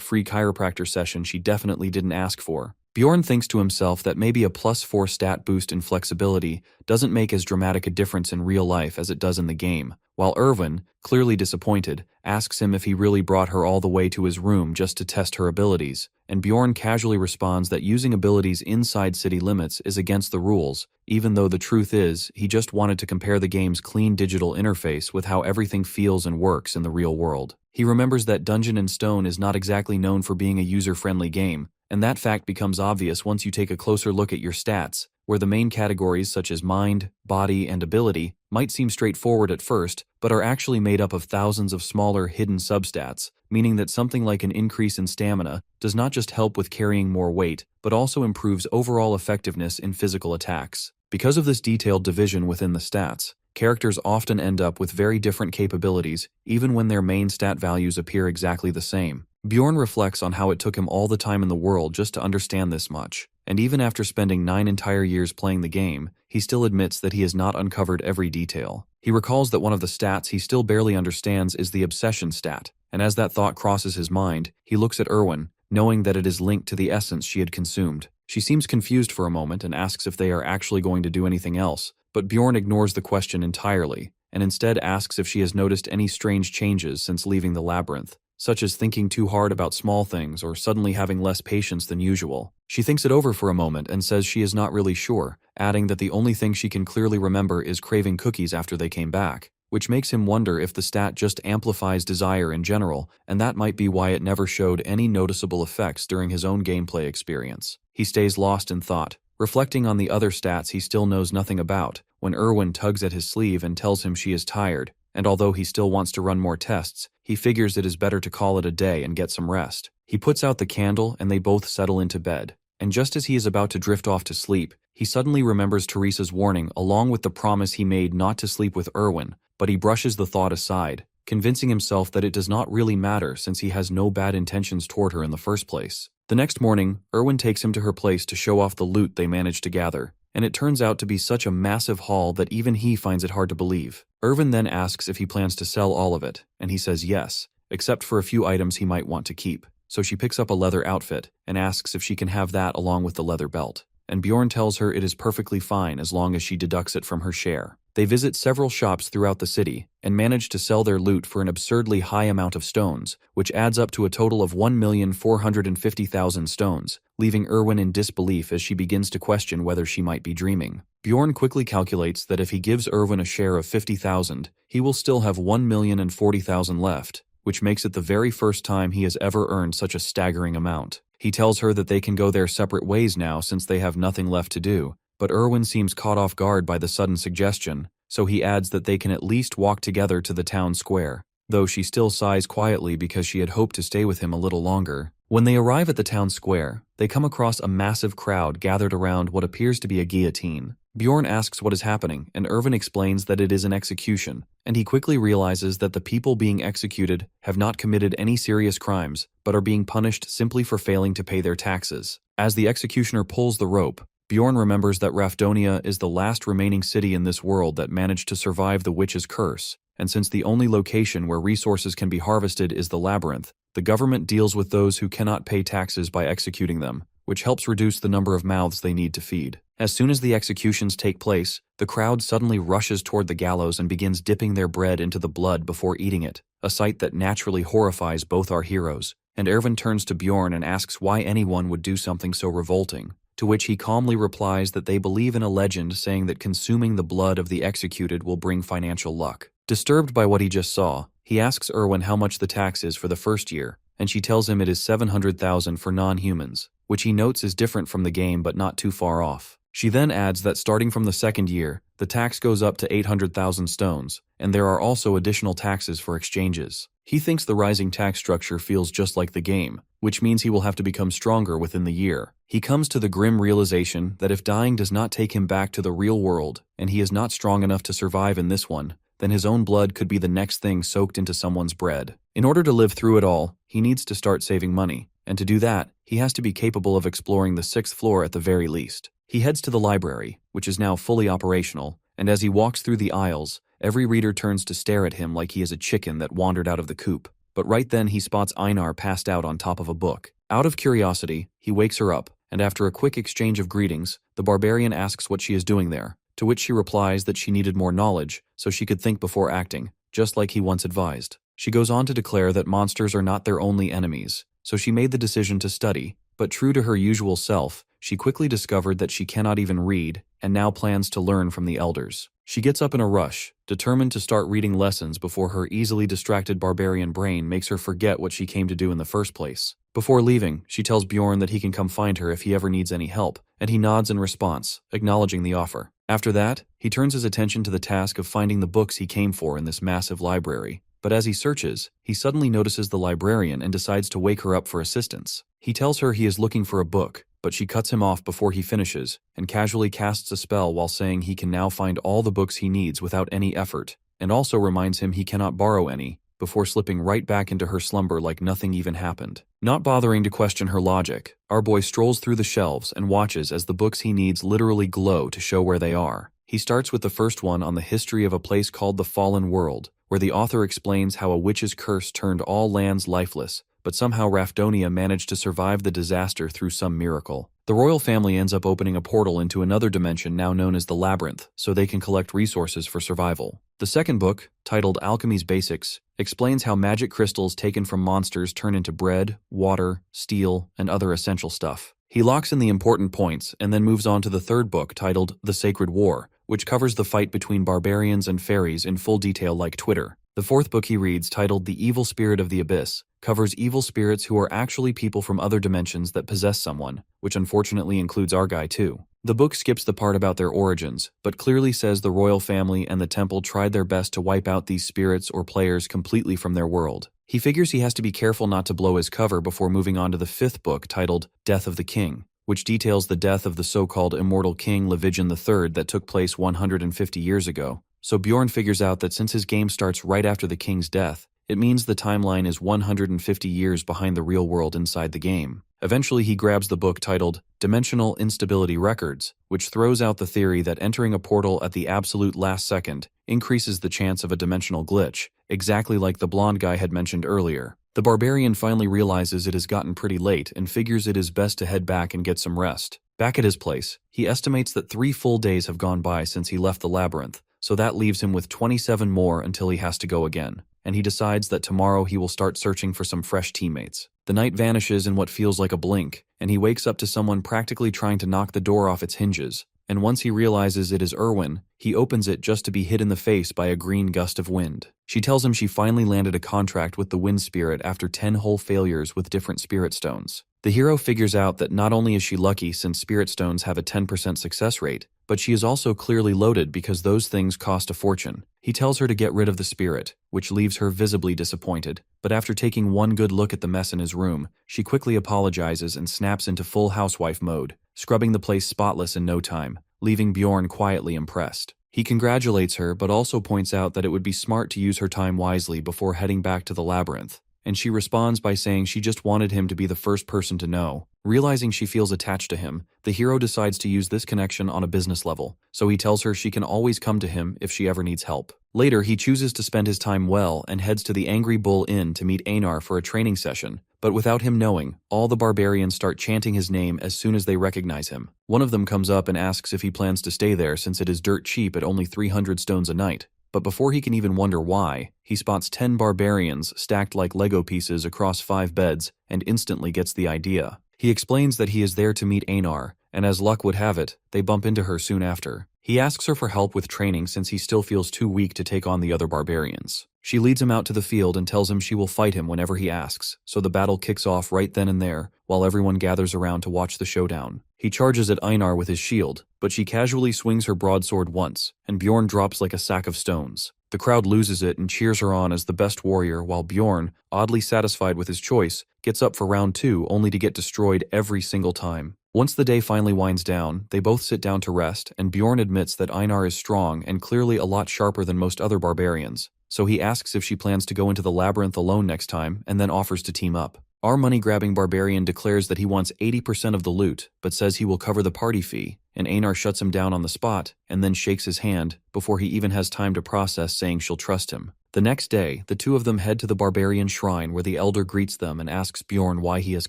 free chiropractor session she definitely didn't ask for. Bjorn thinks to himself that maybe a +4 stat boost in flexibility doesn't make as dramatic a difference in real life as it does in the game, while Erwin, clearly disappointed, asks him if he really brought her all the way to his room just to test her abilities, and Bjorn casually responds that using abilities inside city limits is against the rules, even though the truth is he just wanted to compare the game's clean digital interface with how everything feels and works in the real world. He remembers that Dungeon & Stone is not exactly known for being a user-friendly game, and that fact becomes obvious once you take a closer look at your stats, where the main categories such as mind, body, and ability might seem straightforward at first, but are actually made up of thousands of smaller hidden substats, meaning that something like an increase in stamina does not just help with carrying more weight, but also improves overall effectiveness in physical attacks. Because of this detailed division within the stats, characters often end up with very different capabilities, even when their main stat values appear exactly the same. Bjorn reflects on how it took him all the time in the world just to understand this much, and even after spending 9 entire years playing the game, he still admits that he has not uncovered every detail. He recalls that one of the stats he still barely understands is the obsession stat, and as that thought crosses his mind, he looks at Erwin, knowing that it is linked to the essence she had consumed. She seems confused for a moment and asks if they are actually going to do anything else, but Bjorn ignores the question entirely, and instead asks if she has noticed any strange changes since leaving the labyrinth, such as thinking too hard about small things or suddenly having less patience than usual. She thinks it over for a moment and says she is not really sure, adding that the only thing she can clearly remember is craving cookies after they came back, which makes him wonder if the stat just amplifies desire in general, and that might be why it never showed any noticeable effects during his own gameplay experience. He stays lost in thought, reflecting on the other stats he still knows nothing about, when Erwin tugs at his sleeve and tells him she is tired, and although he still wants to run more tests, he figures it is better to call it a day and get some rest. He puts out the candle and they both settle into bed, and just as he is about to drift off to sleep, he suddenly remembers Teresa's warning along with the promise he made not to sleep with Erwin, but he brushes the thought aside, convincing himself that it does not really matter since he has no bad intentions toward her in the first place. The next morning, Erwin takes him to her place to show off the loot they managed to gather, and it turns out to be such a massive haul that even he finds it hard to believe. Erwin then asks if he plans to sell all of it, and he says yes, except for a few items he might want to keep. So she picks up a leather outfit and asks if she can have that along with the leather belt, and Bjorn tells her it is perfectly fine as long as she deducts it from her share. They visit several shops throughout the city and manage to sell their loot for an absurdly high amount of stones, which adds up to a total of 1,450,000 stones, leaving Erwin in disbelief as she begins to question whether she might be dreaming. Bjorn quickly calculates that if he gives Erwin a share of 50,000, he will still have 1,040,000 left, which makes it the very first time he has ever earned such a staggering amount. He tells her that they can go their separate ways now since they have nothing left to do, but Erwin seems caught off guard by the sudden suggestion, so he adds that they can at least walk together to the town square, though she still sighs quietly because she had hoped to stay with him a little longer. When they arrive at the town square, they come across a massive crowd gathered around what appears to be a guillotine. Bjorn asks what is happening, and Irvin explains that it is an execution, and he quickly realizes that the people being executed have not committed any serious crimes, but are being punished simply for failing to pay their taxes. As the executioner pulls the rope, Bjorn remembers that Raffonia is the last remaining city in this world that managed to survive the witch's curse, and since the only location where resources can be harvested is the labyrinth, the government deals with those who cannot pay taxes by executing them, which helps reduce the number of mouths they need to feed. As soon as the executions take place, the crowd suddenly rushes toward the gallows and begins dipping their bread into the blood before eating it, a sight that naturally horrifies both our heroes, and Erwin turns to Bjorn and asks why anyone would do something so revolting, to which he calmly replies that they believe in a legend saying that consuming the blood of the executed will bring financial luck. Disturbed by what he just saw, he asks Erwin how much the tax is for the first year, and she tells him it is 700,000 for non-humans, which he notes is different from the game but not too far off. She then adds that starting from the second year, the tax goes up to 800,000 stones, and there are also additional taxes for exchanges. He thinks the rising tax structure feels just like the game, which means he will have to become stronger within the year. He comes to the grim realization that if dying does not take him back to the real world, and he is not strong enough to survive in this one, then his own blood could be the next thing soaked into someone's bread. In order to live through it all, he needs to start saving money, and to do that, he has to be capable of exploring the 6th floor at the very least. He heads to the library, which is now fully operational, and as he walks through the aisles, every reader turns to stare at him like he is a chicken that wandered out of the coop. But right then he spots Anar passed out on top of a book. Out of curiosity, he wakes her up, and after a quick exchange of greetings, the barbarian asks what she is doing there, to which she replies that she needed more knowledge so she could think before acting, just like he once advised. She goes on to declare that monsters are not their only enemies, so she made the decision to study, but true to her usual self, she quickly discovered that she cannot even read, and now plans to learn from the elders. She gets up in a rush, determined to start reading lessons before her easily distracted barbarian brain makes her forget what she came to do in the first place. Before leaving, she tells Bjorn that he can come find her if he ever needs any help, and he nods in response, acknowledging the offer. After that, he turns his attention to the task of finding the books he came for in this massive library. But as he searches, he suddenly notices the librarian and decides to wake her up for assistance. He tells her he is looking for a book, but she cuts him off before he finishes, and casually casts a spell while saying he can now find all the books he needs without any effort, and also reminds him he cannot borrow any, before slipping right back into her slumber like nothing even happened. Not bothering to question her logic, our boy strolls through the shelves and watches as the books he needs literally glow to show where they are. He starts with the first one on the history of a place called the Fallen World, where the author explains how a witch's curse turned all lands lifeless, but somehow Raffonia managed to survive the disaster through some miracle. The royal family ends up opening a portal into another dimension now known as the Labyrinth, so they can collect resources for survival. The second book, titled Alchemy's Basics, explains how magic crystals taken from monsters turn into bread, water, steel, and other essential stuff. He locks in the important points and then moves on to the third book titled The Sacred War, which covers the fight between barbarians and fairies in full detail like Twitter. The fourth book he reads, titled The Evil Spirit of the Abyss, covers evil spirits who are actually people from other dimensions that possess someone, which unfortunately includes our guy too. The book skips the part about their origins, but clearly says the royal family and the temple tried their best to wipe out these spirits or players completely from their world. He figures he has to be careful not to blow his cover before moving on to the fifth book titled Death of the King, which details the death of the so-called immortal king Levigian III that took place 150 years ago. So Bjorn figures out that since his game starts right after the king's death, it means the timeline is 150 years behind the real world inside the game. Eventually he grabs the book titled Dimensional Instability Records, which throws out the theory that entering a portal at the absolute last second increases the chance of a dimensional glitch, exactly like the blonde guy had mentioned earlier. The barbarian finally realizes it has gotten pretty late and figures it is best to head back and get some rest. Back at his place, he estimates that 3 full days have gone by since he left the labyrinth, so that leaves him with 27 more until he has to go again, and he decides that tomorrow he will start searching for some fresh teammates. The night vanishes in what feels like a blink, and he wakes up to someone practically trying to knock the door off its hinges, and once he realizes it is Erwin, he opens it just to be hit in the face by a green gust of wind. She tells him she finally landed a contract with the wind spirit after 10 whole failures with different spirit stones. The hero figures out that not only is she lucky since spirit stones have a 10% success rate, but she is also clearly loaded because those things cost a fortune. He tells her to get rid of the spirit, which leaves her visibly disappointed, but after taking one good look at the mess in his room, she quickly apologizes and snaps into full housewife mode, scrubbing the place spotless in no time, leaving Bjorn quietly impressed. He congratulates her but also points out that it would be smart to use her time wisely before heading back to the labyrinth, and she responds by saying she just wanted him to be the first person to know. Realizing she feels attached to him, the hero decides to use this connection on a business level, so he tells her she can always come to him if she ever needs help. Later, he chooses to spend his time well and heads to the Angry Bull Inn to meet Anar for a training session, but without him knowing, all the barbarians start chanting his name as soon as they recognize him. One of them comes up and asks if he plans to stay there since it is dirt cheap at only 300 stones a night. But before he can even wonder why, he spots 10 barbarians stacked like Lego pieces across 5 beds and instantly gets the idea. He explains that he is there to meet Anar, and as luck would have it, they bump into her soon after. He asks her for help with training since he still feels too weak to take on the other barbarians. She leads him out to the field and tells him she will fight him whenever he asks, so the battle kicks off right then and there, while everyone gathers around to watch the showdown. He charges at Einar with his shield, but she casually swings her broadsword once, and Bjorn drops like a sack of stones. The crowd loses it and cheers her on as the best warrior, while Bjorn, oddly satisfied with his choice, gets up for round 2 only to get destroyed every single time. Once the day finally winds down, they both sit down to rest, and Bjorn admits that Einar is strong and clearly a lot sharper than most other barbarians, so he asks if she plans to go into the labyrinth alone next time and then offers to team up. Our money-grabbing barbarian declares that he wants 80% of the loot, but says he will cover the party fee, and Einar shuts him down on the spot and then shakes his hand before he even has time to process, saying she'll trust him. The next day, the two of them head to the barbarian shrine where the elder greets them and asks Bjorn why he has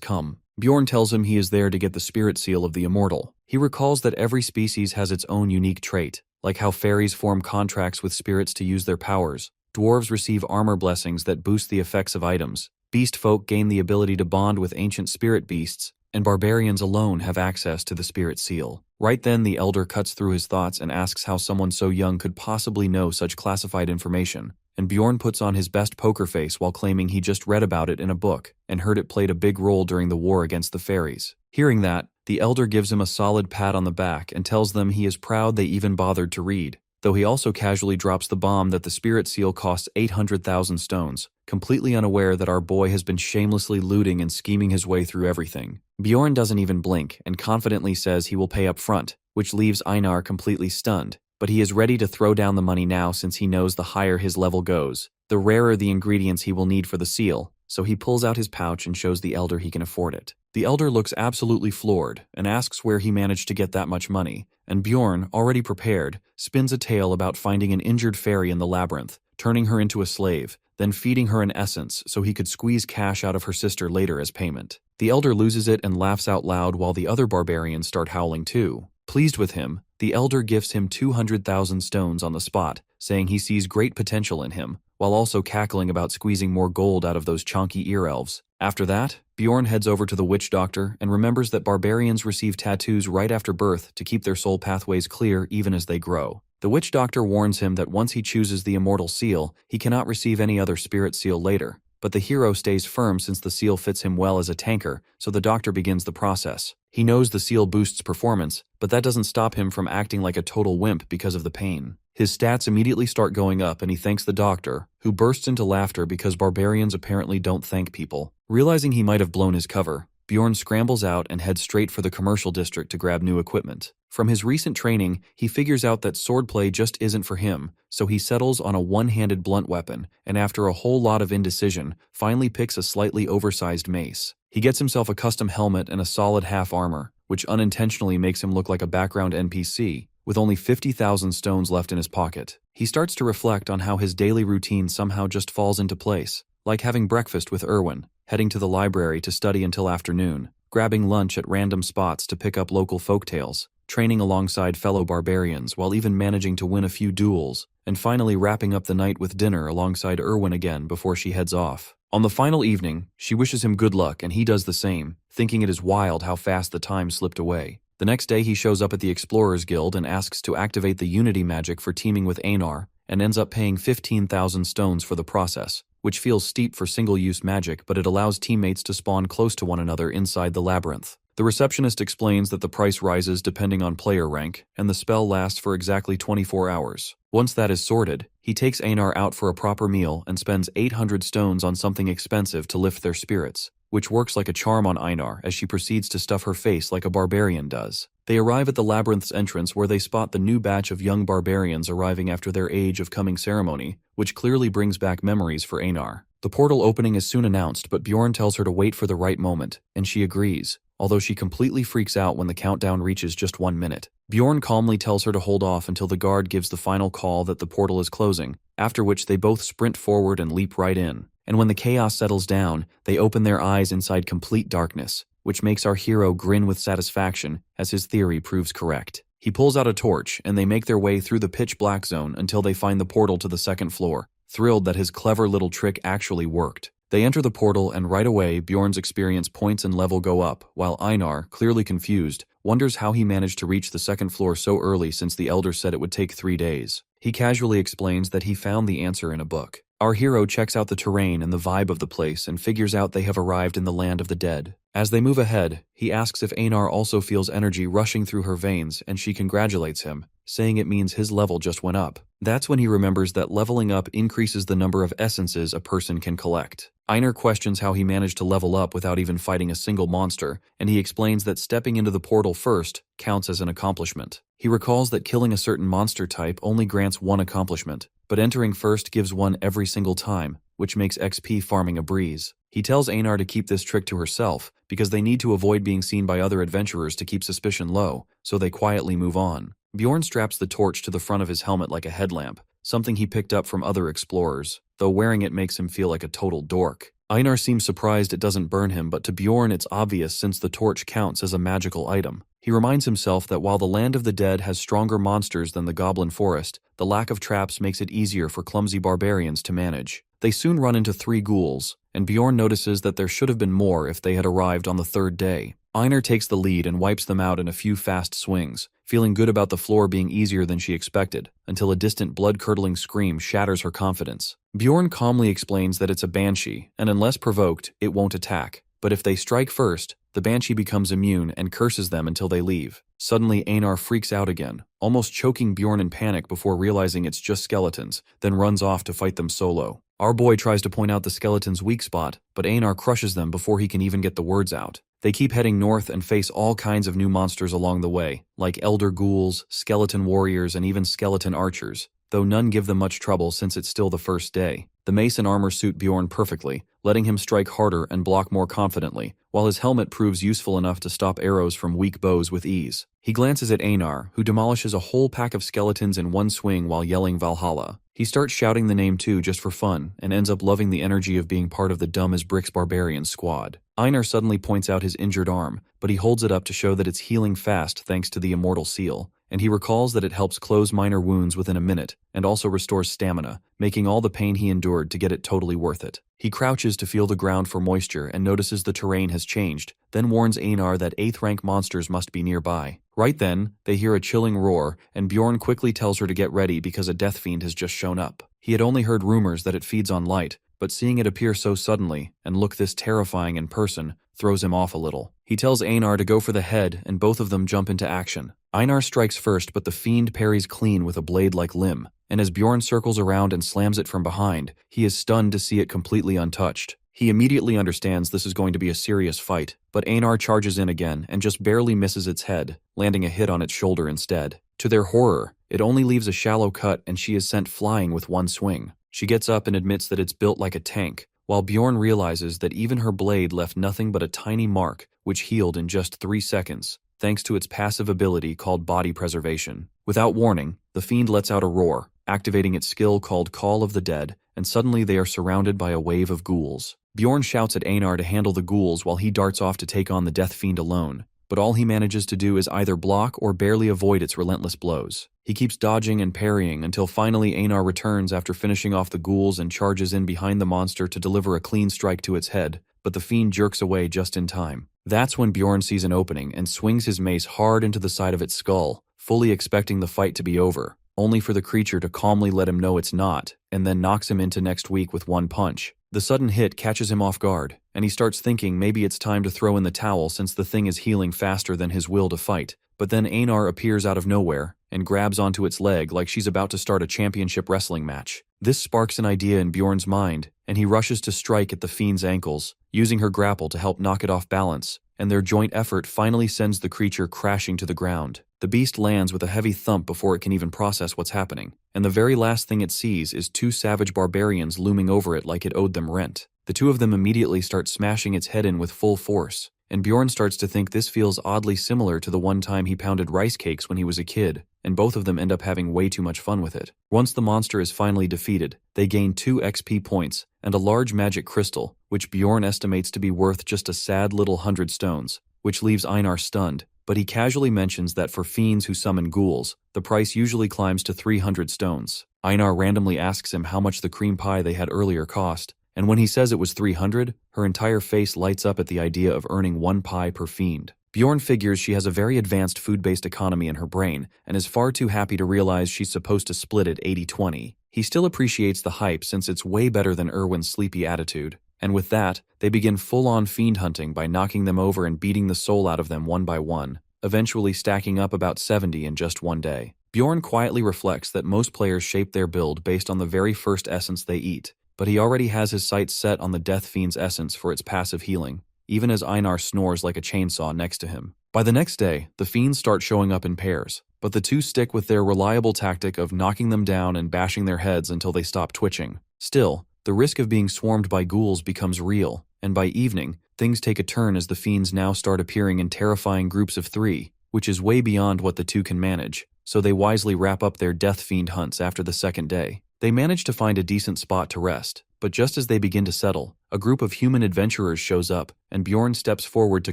come. Bjorn tells him he is there to get the spirit seal of the immortal. He recalls that every species has its own unique trait, like how fairies form contracts with spirits to use their powers, dwarves receive armor blessings that boost the effects of items, beast folk gain the ability to bond with ancient spirit beasts, and barbarians alone have access to the spirit seal. Right then, the elder cuts through his thoughts and asks how someone so young could possibly know such classified information, and Bjorn puts on his best poker face while claiming he just read about it in a book and heard it played a big role during the war against the fairies. Hearing that, the elder gives him a solid pat on the back and tells them he is proud they even bothered to read, though he also casually drops the bomb that the spirit seal costs 800,000 stones, completely unaware that our boy has been shamelessly looting and scheming his way through everything. Bjorn doesn't even blink and confidently says he will pay up front, which leaves Einar completely stunned, but he is ready to throw down the money now since he knows the higher his level goes, the rarer the ingredients he will need for the seal, so he pulls out his pouch and shows the elder he can afford it. The elder looks absolutely floored and asks where he managed to get that much money, and Bjorn, already prepared, spins a tale about finding an injured fairy in the labyrinth, turning her into a slave, then feeding her an essence so he could squeeze cash out of her sister later as payment. The elder loses it and laughs out loud while the other barbarians start howling too. Pleased with him, the elder gifts him 200,000 stones on the spot, saying he sees great potential in him, while also cackling about squeezing more gold out of those chonky ear elves. After that, Bjorn heads over to the witch doctor and remembers that barbarians receive tattoos right after birth to keep their soul pathways clear even as they grow. The witch doctor warns him that once he chooses the immortal seal, he cannot receive any other spirit seal later, but the hero stays firm since the seal fits him well as a tanker, so the doctor begins the process. He knows the seal boosts performance, but that doesn't stop him from acting like a total wimp because of the pain. His stats immediately start going up and he thanks the doctor, who bursts into laughter because barbarians apparently don't thank people. Realizing he might have blown his cover, Bjorn scrambles out and heads straight for the commercial district to grab new equipment. From his recent training, he figures out that swordplay just isn't for him, so he settles on a one-handed blunt weapon, and after a whole lot of indecision, finally picks a slightly oversized mace. He gets himself a custom helmet and a solid half armor, which unintentionally makes him look like a background NPC, with only 50,000 stones left in his pocket. He starts to reflect on how his daily routine somehow just falls into place, like having breakfast with Erwin, heading to the library to study until afternoon, grabbing lunch at random spots to pick up local folktales, training alongside fellow barbarians while even managing to win a few duels, and finally wrapping up the night with dinner alongside Erwin again before she heads off. On the final evening, she wishes him good luck and he does the same, thinking it is wild how fast the time slipped away. The next day he shows up at the Explorers Guild and asks to activate the Unity magic for teaming with Anar, and ends up paying 15,000 stones for the process, which feels steep for single-use magic, but it allows teammates to spawn close to one another inside the labyrinth. The receptionist explains that the price rises depending on player rank, and the spell lasts for exactly 24 hours. Once that is sorted, he takes Anar out for a proper meal and spends 800 stones on something expensive to lift their spirits, which works like a charm on Einar as she proceeds to stuff her face like a barbarian does. They arrive at the labyrinth's entrance where they spot the new batch of young barbarians arriving after their Age of Coming ceremony, which clearly brings back memories for Einar. The portal opening is soon announced, but Bjorn tells her to wait for the right moment, and she agrees, although she completely freaks out when the countdown reaches just 1 minute. Bjorn calmly tells her to hold off until the guard gives the final call that the portal is closing, after which they both sprint forward and leap right in. And when the chaos settles down, they open their eyes inside complete darkness, which makes our hero grin with satisfaction as his theory proves correct. He pulls out a torch, and they make their way through the pitch-black zone until they find the portal to the second floor, thrilled that his clever little trick actually worked. They enter the portal, and right away, Bjorn's experience points and level go up, while Einar, clearly confused, wonders how he managed to reach the second floor so early since the Elder said it would take 3 days. He casually explains that he found the answer in a book. Our hero checks out the terrain and the vibe of the place and figures out they have arrived in the land of the dead. As they move ahead, he asks if Einar also feels energy rushing through her veins, and she congratulates him, saying it means his level just went up. That's when he remembers that leveling up increases the number of essences a person can collect. Einar questions how he managed to level up without even fighting a single monster, and he explains that stepping into the portal first counts as an accomplishment. He recalls that killing a certain monster type only grants 1 accomplishment, but entering first gives 1 every single time, which makes XP farming a breeze. He tells Einar to keep this trick to herself, because they need to avoid being seen by other adventurers to keep suspicion low, so they quietly move on. Bjorn straps the torch to the front of his helmet like a headlamp, something he picked up from other explorers, though wearing it makes him feel like a total dork. Einar seems surprised it doesn't burn him, but to Bjorn it's obvious since the torch counts as a magical item. He reminds himself that while the land of the dead has stronger monsters than the goblin forest, the lack of traps makes it easier for clumsy barbarians to manage. They soon run into 3 ghouls, and Bjorn notices that there should have been more if they had arrived on the 3rd day. Einar takes the lead and wipes them out in a few fast swings, feeling good about the floor being easier than she expected, until a distant blood-curdling scream shatters her confidence. Bjorn calmly explains that it's a banshee, and unless provoked, it won't attack. But if they strike first, the banshee becomes immune and curses them until they leave. Suddenly, Einar freaks out again, almost choking Bjorn in panic before realizing it's just skeletons, then runs off to fight them solo. Our boy tries to point out the skeleton's weak spot, but Einar crushes them before he can even get the words out. They keep heading north and face all kinds of new monsters along the way, like elder ghouls, skeleton warriors, and even skeleton archers, though none give them much trouble since it's still the first day. The mace and armor suit Bjorn perfectly, letting him strike harder and block more confidently, while his helmet proves useful enough to stop arrows from weak bows with ease. He glances at Einar, who demolishes a whole pack of skeletons in one swing while yelling Valhalla. He starts shouting the name too just for fun, and ends up loving the energy of being part of the dumb as bricks barbarian squad. Einar suddenly points out his injured arm, but he holds it up to show that it's healing fast thanks to the immortal seal, and he recalls that it helps close minor wounds within a minute, and also restores stamina, making all the pain he endured to get it totally worth it. He crouches to feel the ground for moisture and notices the terrain has changed, then warns Einar that 8th rank monsters must be nearby. Right then, they hear a chilling roar, and Bjorn quickly tells her to get ready because a death fiend has just shown up. He had only heard rumors that it feeds on light, but seeing it appear so suddenly, and look this terrifying in person, throws him off a little. He tells Einar to go for the head, and both of them jump into action. Einar strikes first, but the fiend parries clean with a blade-like limb, and as Bjorn circles around and slams it from behind, he is stunned to see it completely untouched. He immediately understands this is going to be a serious fight, but Einar charges in again and just barely misses its head, landing a hit on its shoulder instead. To their horror, it only leaves a shallow cut and she is sent flying with one swing. She gets up and admits that it's built like a tank, while Bjorn realizes that even her blade left nothing but a tiny mark, which healed in just 3 seconds, thanks to its passive ability called body preservation. Without warning, the fiend lets out a roar, activating its skill called Call of the Dead, and suddenly they are surrounded by a wave of ghouls. Bjorn shouts at Einar to handle the ghouls while he darts off to take on the death fiend alone, but all he manages to do is either block or barely avoid its relentless blows. He keeps dodging and parrying until finally Einar returns after finishing off the ghouls and charges in behind the monster to deliver a clean strike to its head, but the fiend jerks away just in time. That's when Bjorn sees an opening and swings his mace hard into the side of its skull, fully expecting the fight to be over, only for the creature to calmly let him know it's not, and then knocks him into next week with one punch. The sudden hit catches him off guard, and he starts thinking maybe it's time to throw in the towel since the thing is healing faster than his will to fight. But then Anar appears out of nowhere and grabs onto its leg like she's about to start a championship wrestling match. This sparks an idea in Bjorn's mind, and he rushes to strike at the fiend's ankles, using her grapple to help knock it off balance, and their joint effort finally sends the creature crashing to the ground. The beast lands with a heavy thump before it can even process what's happening, and the very last thing it sees is two savage barbarians looming over it like it owed them rent. The two of them immediately start smashing its head in with full force, and Bjorn starts to think this feels oddly similar to the one time he pounded rice cakes when he was a kid, and both of them end up having way too much fun with it. Once the monster is finally defeated, they gain 2 XP points and a large magic crystal, which Bjorn estimates to be worth just a sad little 100 stones, which leaves Einar stunned, but he casually mentions that for fiends who summon ghouls, the price usually climbs to 300 stones. Einar randomly asks him how much the cream pie they had earlier cost, and when he says it was 300, her entire face lights up at the idea of earning 1 pie per fiend. Bjorn figures she has a very advanced food-based economy in her brain and is far too happy to realize she's supposed to split it 80-20. He still appreciates the hype since it's way better than Erwin's sleepy attitude, and with that, they begin full-on fiend hunting by knocking them over and beating the soul out of them one by one, eventually stacking up about 70 in just one day. Bjorn quietly reflects that most players shape their build based on the very first essence they eat, but he already has his sights set on the Death Fiend's essence for its passive healing, even as Einar snores like a chainsaw next to him. By the next day, the fiends start showing up in pairs, but the two stick with their reliable tactic of knocking them down and bashing their heads until they stop twitching. Still, the risk of being swarmed by ghouls becomes real, and by evening, things take a turn as the fiends now start appearing in terrifying groups of 3, which is way beyond what the two can manage, so they wisely wrap up their Death Fiend hunts after the second day. They manage to find a decent spot to rest, but just as they begin to settle, a group of human adventurers shows up, and Bjorn steps forward to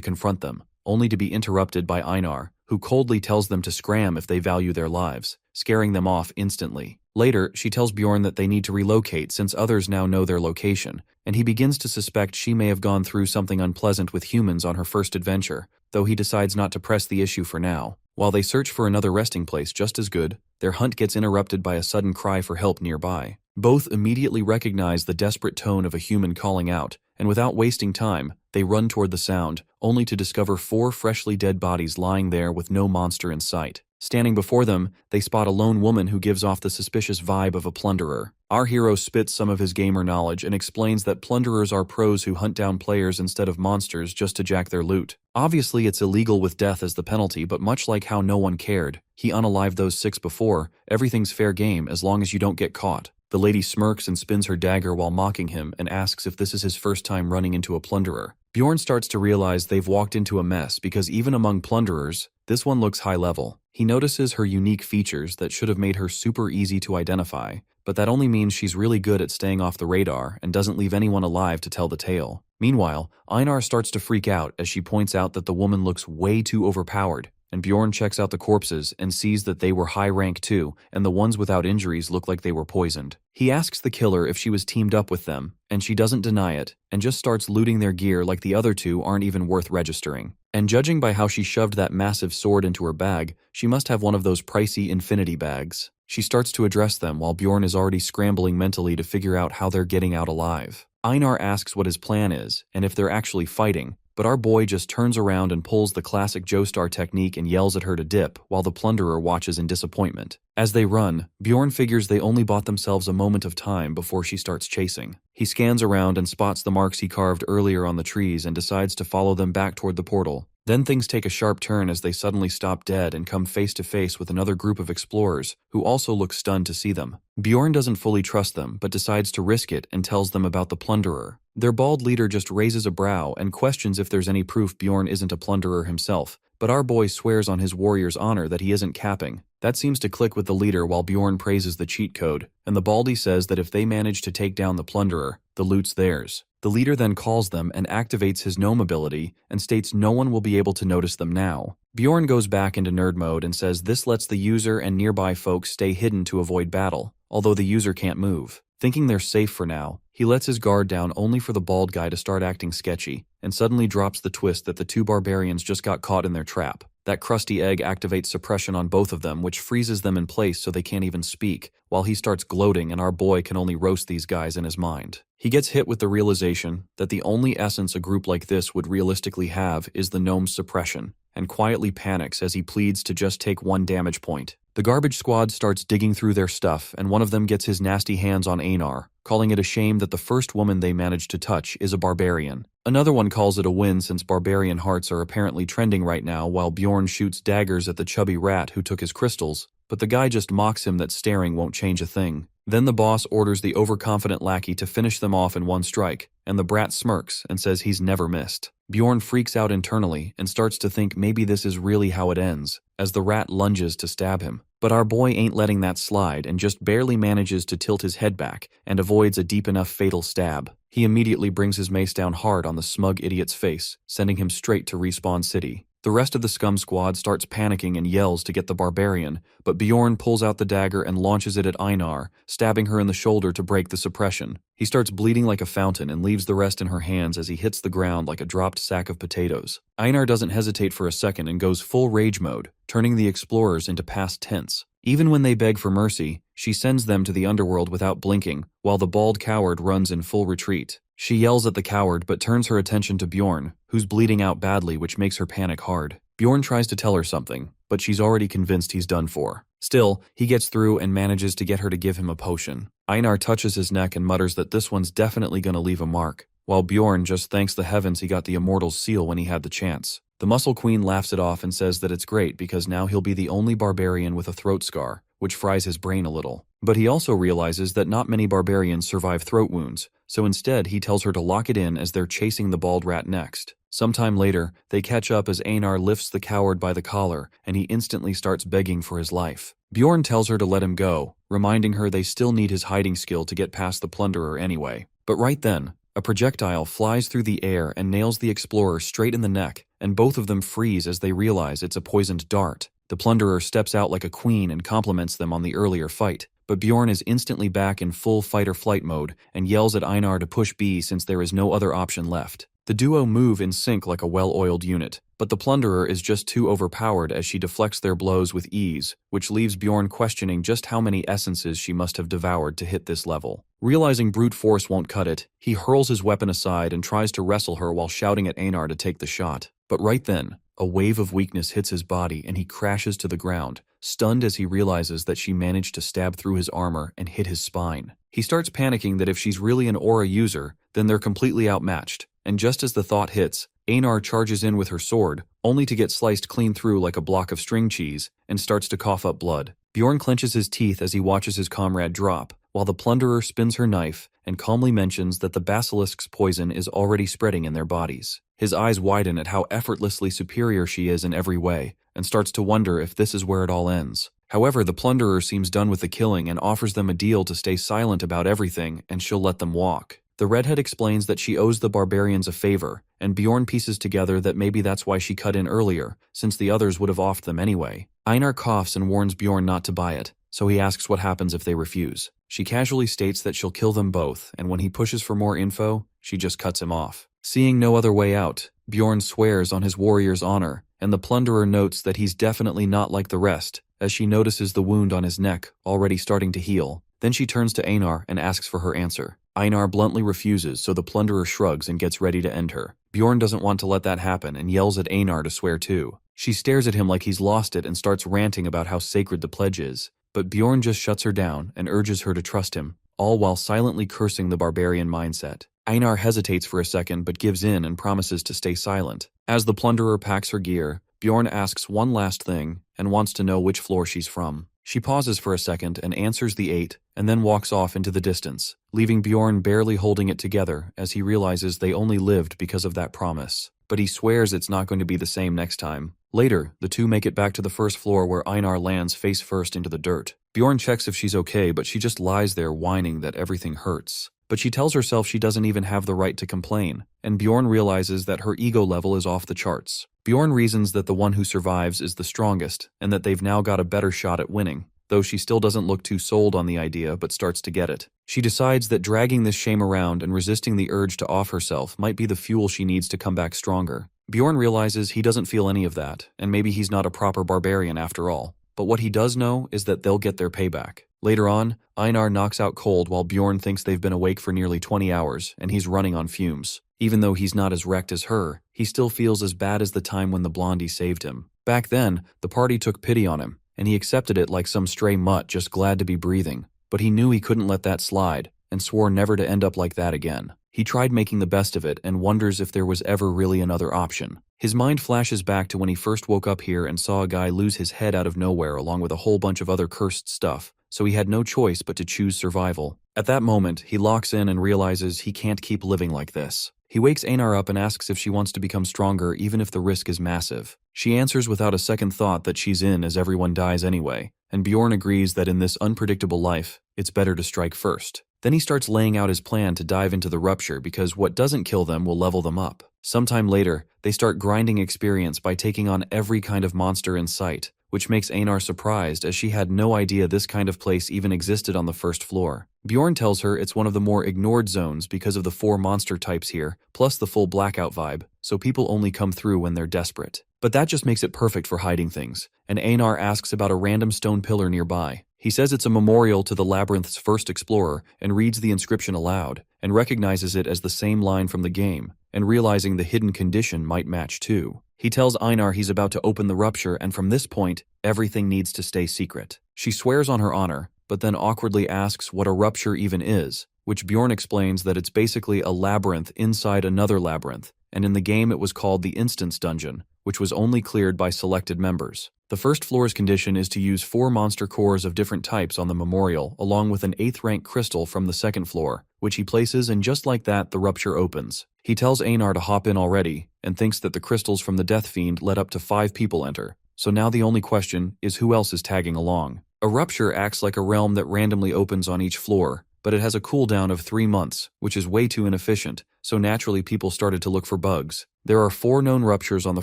confront them, only to be interrupted by Einar, who coldly tells them to scram if they value their lives, scaring them off instantly. Later, she tells Bjorn that they need to relocate since others now know their location, and he begins to suspect she may have gone through something unpleasant with humans on her first adventure, though he decides not to press the issue for now. While they search for another resting place just as good, their hunt gets interrupted by a sudden cry for help nearby. Both immediately recognize the desperate tone of a human calling out, and without wasting time, they run toward the sound, only to discover 4 freshly dead bodies lying there with no monster in sight. Standing before them, they spot a lone woman who gives off the suspicious vibe of a plunderer. Our hero spits some of his gamer knowledge and explains that plunderers are pros who hunt down players instead of monsters just to jack their loot. Obviously, it's illegal with death as the penalty, but much like how no one cared, he unalived those 6 before, everything's fair game as long as you don't get caught. The lady smirks and spins her dagger while mocking him and asks if this is his first time running into a plunderer. Bjorn starts to realize they've walked into a mess because even among plunderers, this one looks high level. He notices her unique features that should have made her super easy to identify, but that only means she's really good at staying off the radar and doesn't leave anyone alive to tell the tale. Meanwhile, Einar starts to freak out as she points out that the woman looks way too overpowered, and Bjorn checks out the corpses and sees that they were high rank too, and the ones without injuries look like they were poisoned. He asks the killer if she was teamed up with them, and she doesn't deny it, and just starts looting their gear like the other two aren't even worth registering. And judging by how she shoved that massive sword into her bag, she must have one of those pricey infinity bags. She starts to address them while Bjorn is already scrambling mentally to figure out how they're getting out alive. Einar asks what his plan is, and if they're actually fighting, but our boy just turns around and pulls the classic Joestar technique and yells at her to dip while the plunderer watches in disappointment. As they run, Bjorn figures they only bought themselves a moment of time before she starts chasing. He scans around and spots the marks he carved earlier on the trees and decides to follow them back toward the portal. Then things take a sharp turn as they suddenly stop dead and come face to face with another group of explorers who also look stunned to see them. Bjorn doesn't fully trust them but decides to risk it and tells them about the plunderer. Their bald leader just raises a brow and questions if there's any proof Bjorn isn't a plunderer himself, but our boy swears on his warrior's honor that he isn't capping. That seems to click with the leader while Bjorn praises the cheat code, and the baldy says that if they manage to take down the plunderer, the loot's theirs. The leader then calls them and activates his gnome ability and states no one will be able to notice them now. Bjorn goes back into nerd mode and says this lets the user and nearby folks stay hidden to avoid battle, although the user can't move. Thinking they're safe for now, he lets his guard down only for the bald guy to start acting sketchy, and suddenly drops the twist that the 2 barbarians just got caught in their trap. That crusty egg activates suppression on both of them, which freezes them in place so they can't even speak, while he starts gloating and our boy can only roast these guys in his mind. He gets hit with the realization that the only essence a group like this would realistically have is the gnome's suppression, and quietly panics as he pleads to just take 1 damage point. The garbage squad starts digging through their stuff, and one of them gets his nasty hands on Anar, calling it a shame that the first woman they managed to touch is a barbarian. Another one calls it a win since barbarian hearts are apparently trending right now, while Bjorn shoots daggers at the chubby rat who took his crystals, but the guy just mocks him that staring won't change a thing. Then the boss orders the overconfident lackey to finish them off in 1 strike, and the brat smirks and says he's never missed. Bjorn freaks out internally and starts to think maybe this is really how it ends, as the rat lunges to stab him. But our boy ain't letting that slide and just barely manages to tilt his head back and avoids a deep enough fatal stab. He immediately brings his mace down hard on the smug idiot's face, sending him straight to Respawn City. The rest of the scum squad starts panicking and yells to get the barbarian, but Bjorn pulls out the dagger and launches it at Anar, stabbing her in the shoulder to break the suppression. He starts bleeding like a fountain and leaves the rest in her hands as he hits the ground like a dropped sack of potatoes. Einar doesn't hesitate for a second and goes full rage mode, turning the explorers into past tense. Even when they beg for mercy, she sends them to the underworld without blinking, while the bald coward runs in full retreat. She yells at the coward but turns her attention to Bjorn, who's bleeding out badly, which makes her panic hard. Bjorn tries to tell her something, but she's already convinced he's done for. Still, he gets through and manages to get her to give him a potion. Einar touches his neck and mutters that this one's definitely gonna leave a mark, while Bjorn just thanks the heavens he got the immortal's seal when he had the chance. The Muscle Queen laughs it off and says that it's great because now he'll be the only barbarian with a throat scar, which fries his brain a little. But he also realizes that not many barbarians survive throat wounds, so instead he tells her to lock it in as they're chasing the bald rat next. Sometime later, they catch up as Einar lifts the coward by the collar, and he instantly starts begging for his life. Bjorn tells her to let him go, reminding her they still need his hiding skill to get past the plunderer anyway. But right then, a projectile flies through the air and nails the explorer straight in the neck, and both of them freeze as they realize it's a poisoned dart. The plunderer steps out like a queen and compliments them on the earlier fight, but Bjorn is instantly back in full fight-or-flight mode and yells at Einar to push B since there is no other option left. The duo move in sync like a well-oiled unit, but the plunderer is just too overpowered as she deflects their blows with ease, which leaves Bjorn questioning just how many essences she must have devoured to hit this level. Realizing brute force won't cut it, he hurls his weapon aside and tries to wrestle her while shouting at Einar to take the shot. But right then, a wave of weakness hits his body and he crashes to the ground, stunned as he realizes that she managed to stab through his armor and hit his spine. He starts panicking that if she's really an aura user, then they're completely outmatched, and just as the thought hits, Einar charges in with her sword, only to get sliced clean through like a block of string cheese, and starts to cough up blood. Bjorn clenches his teeth as he watches his comrade drop, while the plunderer spins her knife and calmly mentions that the basilisk's poison is already spreading in their bodies. His eyes widen at how effortlessly superior she is in every way, and starts to wonder if this is where it all ends. However, the plunderer seems done with the killing and offers them a deal to stay silent about everything and she'll let them walk. The redhead explains that she owes the barbarians a favor, and Bjorn pieces together that maybe that's why she cut in earlier, since the others would have offed them anyway. Einar coughs and warns Bjorn not to buy it, so he asks what happens if they refuse. She casually states that she'll kill them both, and when he pushes for more info, she just cuts him off. Seeing no other way out, Bjorn swears on his warrior's honor, and the plunderer notes that he's definitely not like the rest, as she notices the wound on his neck already starting to heal. Then she turns to Einar and asks for her answer. Einar bluntly refuses, so the plunderer shrugs and gets ready to end her. Bjorn doesn't want to let that happen and yells at Einar to swear too. She stares at him like he's lost it and starts ranting about how sacred the pledge is, but Bjorn just shuts her down and urges her to trust him, all while silently cursing the barbarian mindset. Einar hesitates for a second but gives in and promises to stay silent. As the plunderer packs her gear, Bjorn asks one last thing and wants to know which floor she's from. She pauses for a second and answers the 8, and then walks off into the distance, leaving Bjorn barely holding it together as he realizes they only lived because of that promise. But he swears it's not going to be the same next time. Later, the two make it back to the first floor where Einar lands face first into the dirt. Bjorn checks if she's okay, but she just lies there whining that everything hurts. But she tells herself she doesn't even have the right to complain, and Bjorn realizes that her ego level is off the charts. Bjorn reasons that the one who survives is the strongest, and that they've now got a better shot at winning. though she still doesn't look too sold on the idea but starts to get it. She decides that dragging this shame around and resisting the urge to off herself might be the fuel she needs to come back stronger. Bjorn realizes he doesn't feel any of that, and maybe he's not a proper barbarian after all. But what he does know is that they'll get their payback. Later on, Einar knocks out cold while Bjorn thinks they've been awake for nearly 20 hours and he's running on fumes. Even though he's not as wrecked as her, he still feels as bad as the time when the blondie saved him. Back then, the party took pity on him, and he accepted it like some stray mutt just glad to be breathing. But he knew he couldn't let that slide, and swore never to end up like that again. He tried making the best of it and wonders if there was ever really another option. His mind flashes back to when he first woke up here and saw a guy lose his head out of nowhere along with a whole bunch of other cursed stuff, so he had no choice but to choose survival. At that moment, he locks in and realizes he can't keep living like this. He wakes Einar up and asks if she wants to become stronger even if the risk is massive. She answers without a second thought that she's in as everyone dies anyway, and Bjorn agrees that in this unpredictable life, it's better to strike first. Then he starts laying out his plan to dive into the rupture because what doesn't kill them will level them up. Sometime later, they start grinding experience by taking on every kind of monster in sight, which makes Einar surprised as she had no idea this kind of place even existed on the first floor. Bjorn tells her it's one of the more ignored zones because of the 4 monster types here, plus the full blackout vibe, so people only come through when they're desperate. But that just makes it perfect for hiding things, and Einar asks about a random stone pillar nearby. He says it's a memorial to the labyrinth's first explorer and reads the inscription aloud, and recognizes it as the same line from the game, and realizing the hidden condition might match too. He tells Einar he's about to open the rupture, and from this point, everything needs to stay secret. She swears on her honor, but then awkwardly asks what a rupture even is, which Bjorn explains that it's basically a labyrinth inside another labyrinth, and in the game it was called the Instance Dungeon, which was only cleared by selected members. The first floor's condition is to use 4 monster cores of different types on the memorial, along with an 8th rank crystal from the second floor, which he places, and just like that, the rupture opens. He tells Einar to hop in already, and thinks that the crystals from the Death Fiend let up to 5 people enter, so now the only question is who else is tagging along. A rupture acts like a realm that randomly opens on each floor, but it has a cooldown of 3 months, which is way too inefficient, so naturally people started to look for bugs. There are 4 known ruptures on the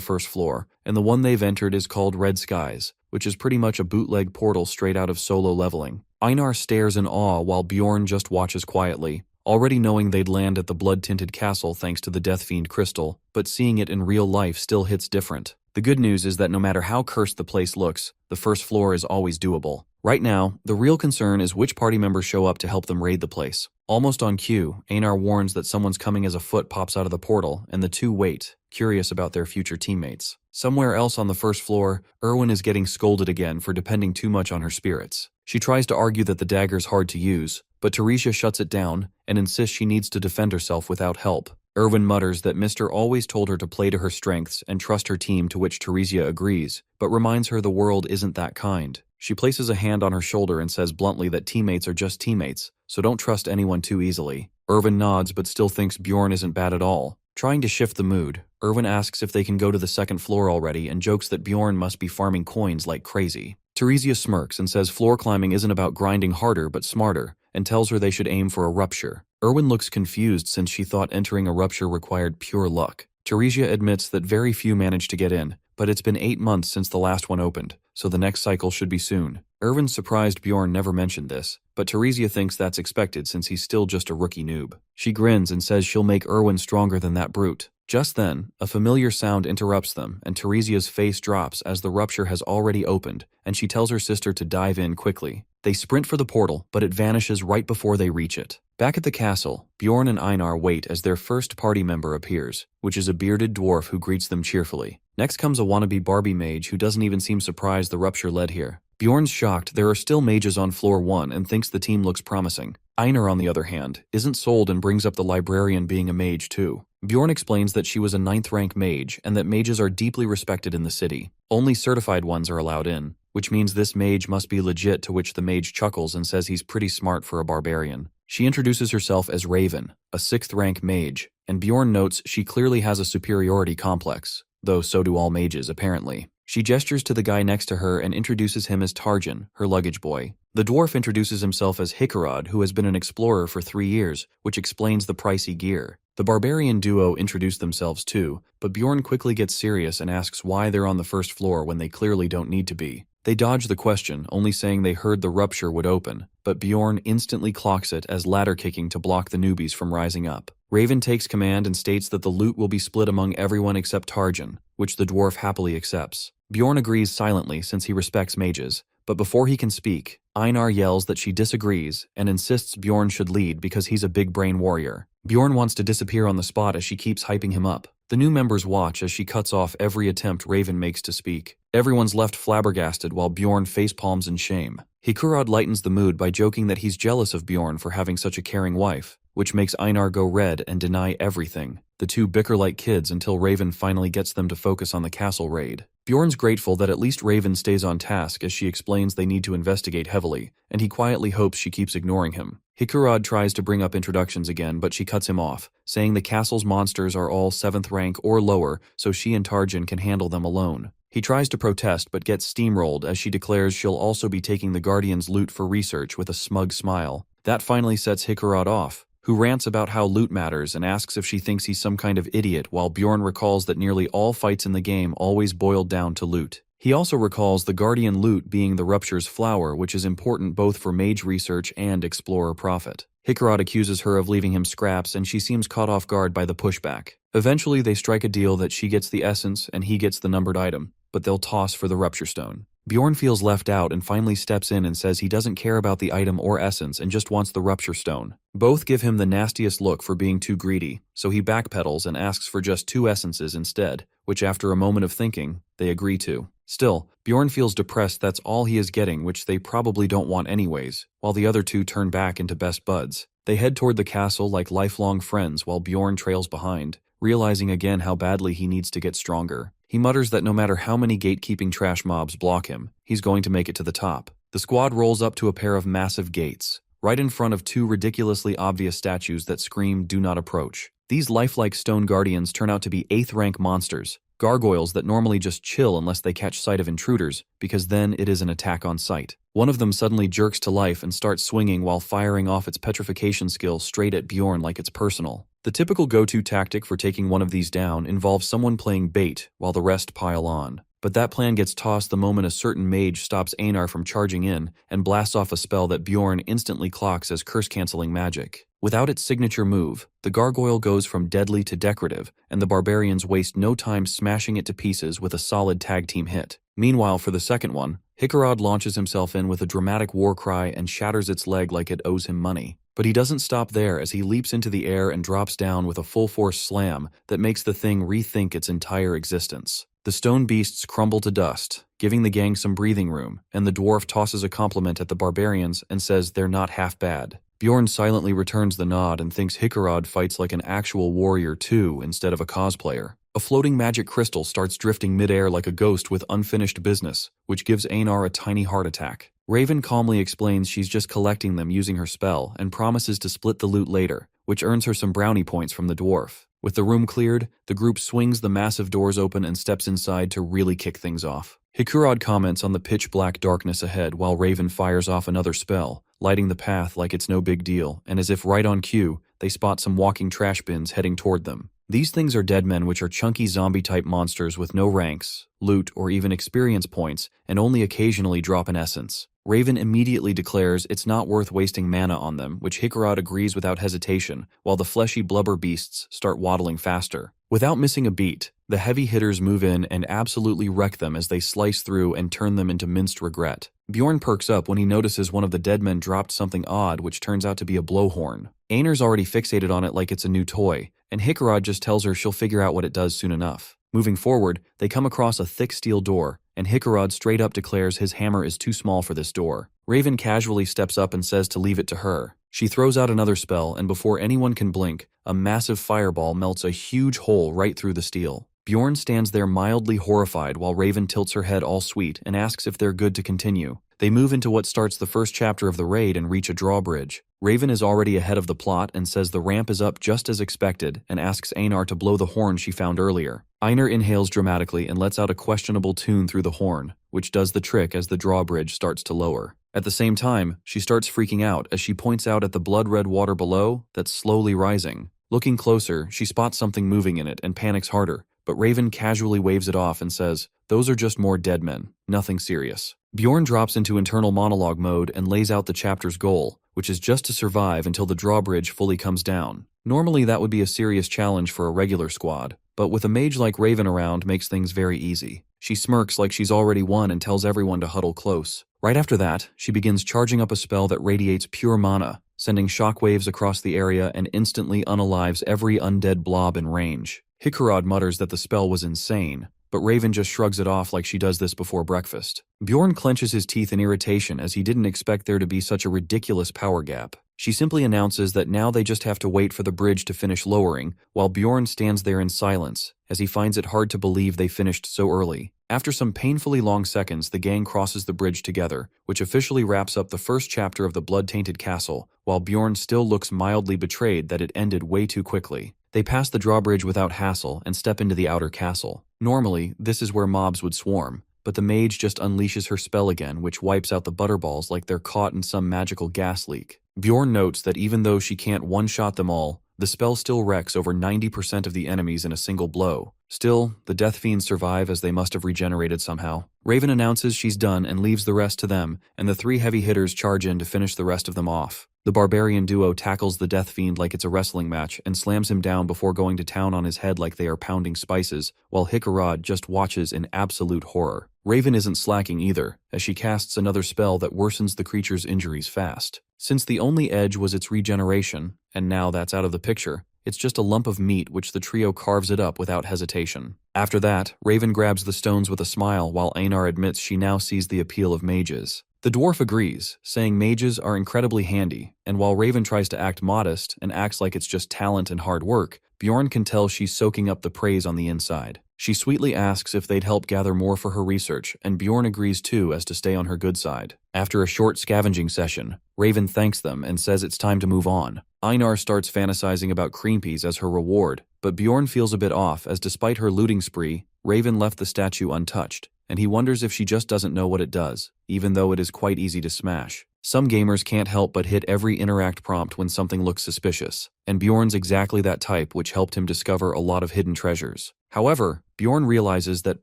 first floor, and the one they've entered is called Red Skies, which is pretty much a bootleg portal straight out of solo leveling. Einar stares in awe while Bjorn just watches quietly, already knowing they'd land at the blood-tinted castle thanks to the Death Fiend crystal, but seeing it in real life still hits different. The good news is that no matter how cursed the place looks, the first floor is always doable. Right now, the real concern is which party members show up to help them raid the place. Almost on cue, Einar warns that someone's coming as a foot pops out of the portal, and the two wait, curious about their future teammates. Somewhere else on the first floor, Erwin is getting scolded again for depending too much on her spirits. She tries to argue that the dagger's hard to use, but Teresia shuts it down and insists she needs to defend herself without help. Erwin mutters that Mr. always told her to play to her strengths and trust her team, to which Teresia agrees, but reminds her the world isn't that kind. She places a hand on her shoulder and says bluntly that teammates are just teammates, so don't trust anyone too easily. Erwin nods but still thinks Bjorn isn't bad at all. Trying to shift the mood, Erwin asks if they can go to the second floor already and jokes that Bjorn must be farming coins like crazy. Teresia smirks and says floor climbing isn't about grinding harder but smarter, and tells her they should aim for a rupture. Erwin looks confused since she thought entering a rupture required pure luck. Teresia admits that very few manage to get in, but it's been 8 months since the last one opened, so the next cycle should be soon. Erwin's surprised Bjorn never mentioned this, but Teresia thinks that's expected since he's still just a rookie noob. She grins and says she'll make Erwin stronger than that brute. Just then, a familiar sound interrupts them, and Teresia's face drops as the rupture has already opened, and she tells her sister to dive in quickly. They sprint for the portal, but it vanishes right before they reach it. Back at the castle, Bjorn and Einar wait as their first party member appears, which is a bearded dwarf who greets them cheerfully. Next comes a wannabe Barbie mage who doesn't even seem surprised the rupture led here. Bjorn's shocked there are still mages on floor 1 and thinks the team looks promising. Einar, on the other hand, isn't sold and brings up the librarian being a mage too. Bjorn explains that she was a 9th rank mage and that mages are deeply respected in the city. Only certified ones are allowed in, which means this mage must be legit, to which the mage chuckles and says he's pretty smart for a barbarian. She introduces herself as Raven, a 6th rank mage, and Bjorn notes she clearly has a superiority complex, though so do all mages apparently. She gestures to the guy next to her and introduces him as Tarjan, her luggage boy. The dwarf introduces himself as Hikarad, who has been an explorer for 3 years, which explains the pricey gear. The barbarian duo introduce themselves too, but Bjorn quickly gets serious and asks why they're on the first floor when they clearly don't need to be. They dodge the question, only saying they heard the rupture would open, but Bjorn instantly clocks it as ladder kicking to block the newbies from rising up. Raven takes command and states that the loot will be split among everyone except Tarjan, which the dwarf happily accepts. Bjorn agrees silently since he respects mages, but before he can speak, Einar yells that she disagrees and insists Bjorn should lead because he's a big brain warrior. Bjorn wants to disappear on the spot as she keeps hyping him up. The new members watch as she cuts off every attempt Raven makes to speak. Everyone's left flabbergasted while Bjorn facepalms in shame. Hikurad lightens the mood by joking that he's jealous of Bjorn for having such a caring wife, which makes Einar go red and deny everything. The two bicker like kids until Raven finally gets them to focus on the castle raid. Bjorn's grateful that at least Raven stays on task as she explains they need to investigate heavily, and he quietly hopes she keeps ignoring him. Hikurad tries to bring up introductions again, but she cuts him off, saying the castle's monsters are all 7th rank or lower, so she and Tarjan can handle them alone. He tries to protest but gets steamrolled as she declares she'll also be taking the Guardian's loot for research with a smug smile. That finally sets Hikurad off, who rants about how loot matters and asks if she thinks he's some kind of idiot, while Bjorn recalls that nearly all fights in the game always boiled down to loot. He also recalls the Guardian loot being the Rupture's flower, which is important both for mage research and explorer profit. Hikurad accuses her of leaving him scraps and she seems caught off guard by the pushback. Eventually they strike a deal that she gets the essence and he gets the numbered item, but they'll toss for the Rupture Stone. Bjorn feels left out and finally steps in and says he doesn't care about the item or essence and just wants the Rupture Stone. Both give him the nastiest look for being too greedy, so he backpedals and asks for just 2 essences instead, which after a moment of thinking, they agree to. Still, Bjorn feels depressed that's all he is getting, which they probably don't want anyways, while the other two turn back into best buds. They head toward the castle like lifelong friends while Bjorn trails behind, realizing again how badly he needs to get stronger. He mutters that no matter how many gatekeeping trash mobs block him, he's going to make it to the top. The squad rolls up to a pair of massive gates, right in front of 2 ridiculously obvious statues that scream "Do not approach." These lifelike stone guardians turn out to be 8th rank monsters, gargoyles that normally just chill unless they catch sight of intruders, because then it is an attack on sight. One of them suddenly jerks to life and starts swinging while firing off its petrification skill straight at Bjorn like it's personal. The typical go-to tactic for taking one of these down involves someone playing bait while the rest pile on. But that plan gets tossed the moment a certain mage stops Einar from charging in and blasts off a spell that Bjorn instantly clocks as curse-canceling magic. Without its signature move, the gargoyle goes from deadly to decorative, and the barbarians waste no time smashing it to pieces with a solid tag team hit. Meanwhile, for the second one, Hikurad launches himself in with a dramatic war cry and shatters its leg like it owes him money. But he doesn't stop there as he leaps into the air and drops down with a full-force slam that makes the thing rethink its entire existence. The stone beasts crumble to dust, giving the gang some breathing room, and the dwarf tosses a compliment at the barbarians and says they're not half bad. Bjorn silently returns the nod and thinks Hikurad fights like an actual warrior too instead of a cosplayer. A floating magic crystal starts drifting midair like a ghost with unfinished business, which gives Einar a tiny heart attack. Raven calmly explains she's just collecting them using her spell and promises to split the loot later, which earns her some brownie points from the dwarf. With the room cleared, the group swings the massive doors open and steps inside to really kick things off. Hikurad comments on the pitch-black darkness ahead while Raven fires off another spell, lighting the path like it's no big deal, and as if right on cue, they spot some walking trash bins heading toward them. These things are deadmen, which are chunky zombie-type monsters with no ranks, loot, or even experience points, and only occasionally drop an essence. Raven immediately declares it's not worth wasting mana on them, which Hikurad agrees without hesitation, while the fleshy blubber beasts start waddling faster. Without missing a beat, the heavy hitters move in and absolutely wreck them as they slice through and turn them into minced regret. Bjorn perks up when he notices one of the dead men dropped something odd, which turns out to be a blowhorn. Einar's already fixated on it like it's a new toy, and Hikurad just tells her she'll figure out what it does soon enough. Moving forward, they come across a thick steel door, and Hikurad straight up declares his hammer is too small for this door. Raven casually steps up and says to leave it to her. She throws out another spell, and before anyone can blink, a massive fireball melts a huge hole right through the steel. Bjorn stands there mildly horrified while Raven tilts her head all sweet and asks if they're good to continue. They move into what starts the first chapter of the raid and reach a drawbridge. Raven is already ahead of the plot and says the ramp is up just as expected and asks Einar to blow the horn she found earlier. Einar inhales dramatically and lets out a questionable tune through the horn, which does the trick as the drawbridge starts to lower. At the same time, she starts freaking out as she points out at the blood-red water below that's slowly rising. Looking closer, she spots something moving in it and panics harder, but Raven casually waves it off and says, Those are just more dead men, nothing serious. Bjorn drops into internal monologue mode and lays out the chapter's goal, which is just to survive until the drawbridge fully comes down. Normally that would be a serious challenge for a regular squad, but with a mage like Raven around makes things very easy. She smirks like she's already won and tells everyone to huddle close. Right after that, she begins charging up a spell that radiates pure mana, sending shockwaves across the area and instantly unalives every undead blob in range. Hikarad mutters that the spell was insane, but Raven just shrugs it off like she does this before breakfast. Bjorn clenches his teeth in irritation as he didn't expect there to be such a ridiculous power gap. She simply announces that now they just have to wait for the bridge to finish lowering, while Bjorn stands there in silence, as he finds it hard to believe they finished so early. After some painfully long seconds, the gang crosses the bridge together, which officially wraps up the first chapter of the blood-tainted castle, while Bjorn still looks mildly betrayed that it ended way too quickly. They pass the drawbridge without hassle and step into the outer castle. Normally, this is where mobs would swarm, but the mage just unleashes her spell again, which wipes out the butterballs like they're caught in some magical gas leak. Bjorn notes that even though she can't one-shot them all, the spell still wrecks over 90% of the enemies in a single blow. Still, the death fiends survive as they must have regenerated somehow. Raven announces she's done and leaves the rest to them, and the 3 heavy hitters charge in to finish the rest of them off. The Barbarian duo tackles the death fiend like it's a wrestling match and slams him down before going to town on his head like they are pounding spices, while Hikarad just watches in absolute horror. Raven isn't slacking either, as she casts another spell that worsens the creature's injuries fast. Since the only edge was its regeneration, and now that's out of the picture, it's just a lump of meat which the trio carves it up without hesitation. After that, Raven grabs the stones with a smile while Anar admits she now sees the appeal of mages. The dwarf agrees, saying mages are incredibly handy, and while Raven tries to act modest and acts like it's just talent and hard work, Bjorn can tell she's soaking up the praise on the inside. She sweetly asks if they'd help gather more for her research, and Bjorn agrees too as to stay on her good side. After a short scavenging session, Raven thanks them and says it's time to move on. Einar starts fantasizing about cream peas as her reward, but Bjorn feels a bit off as despite her looting spree, Raven left the statue untouched, and he wonders if she just doesn't know what it does, even though it is quite easy to smash. Some gamers can't help but hit every interact prompt when something looks suspicious, and Bjorn's exactly that type, which helped him discover a lot of hidden treasures. However, Bjorn realizes that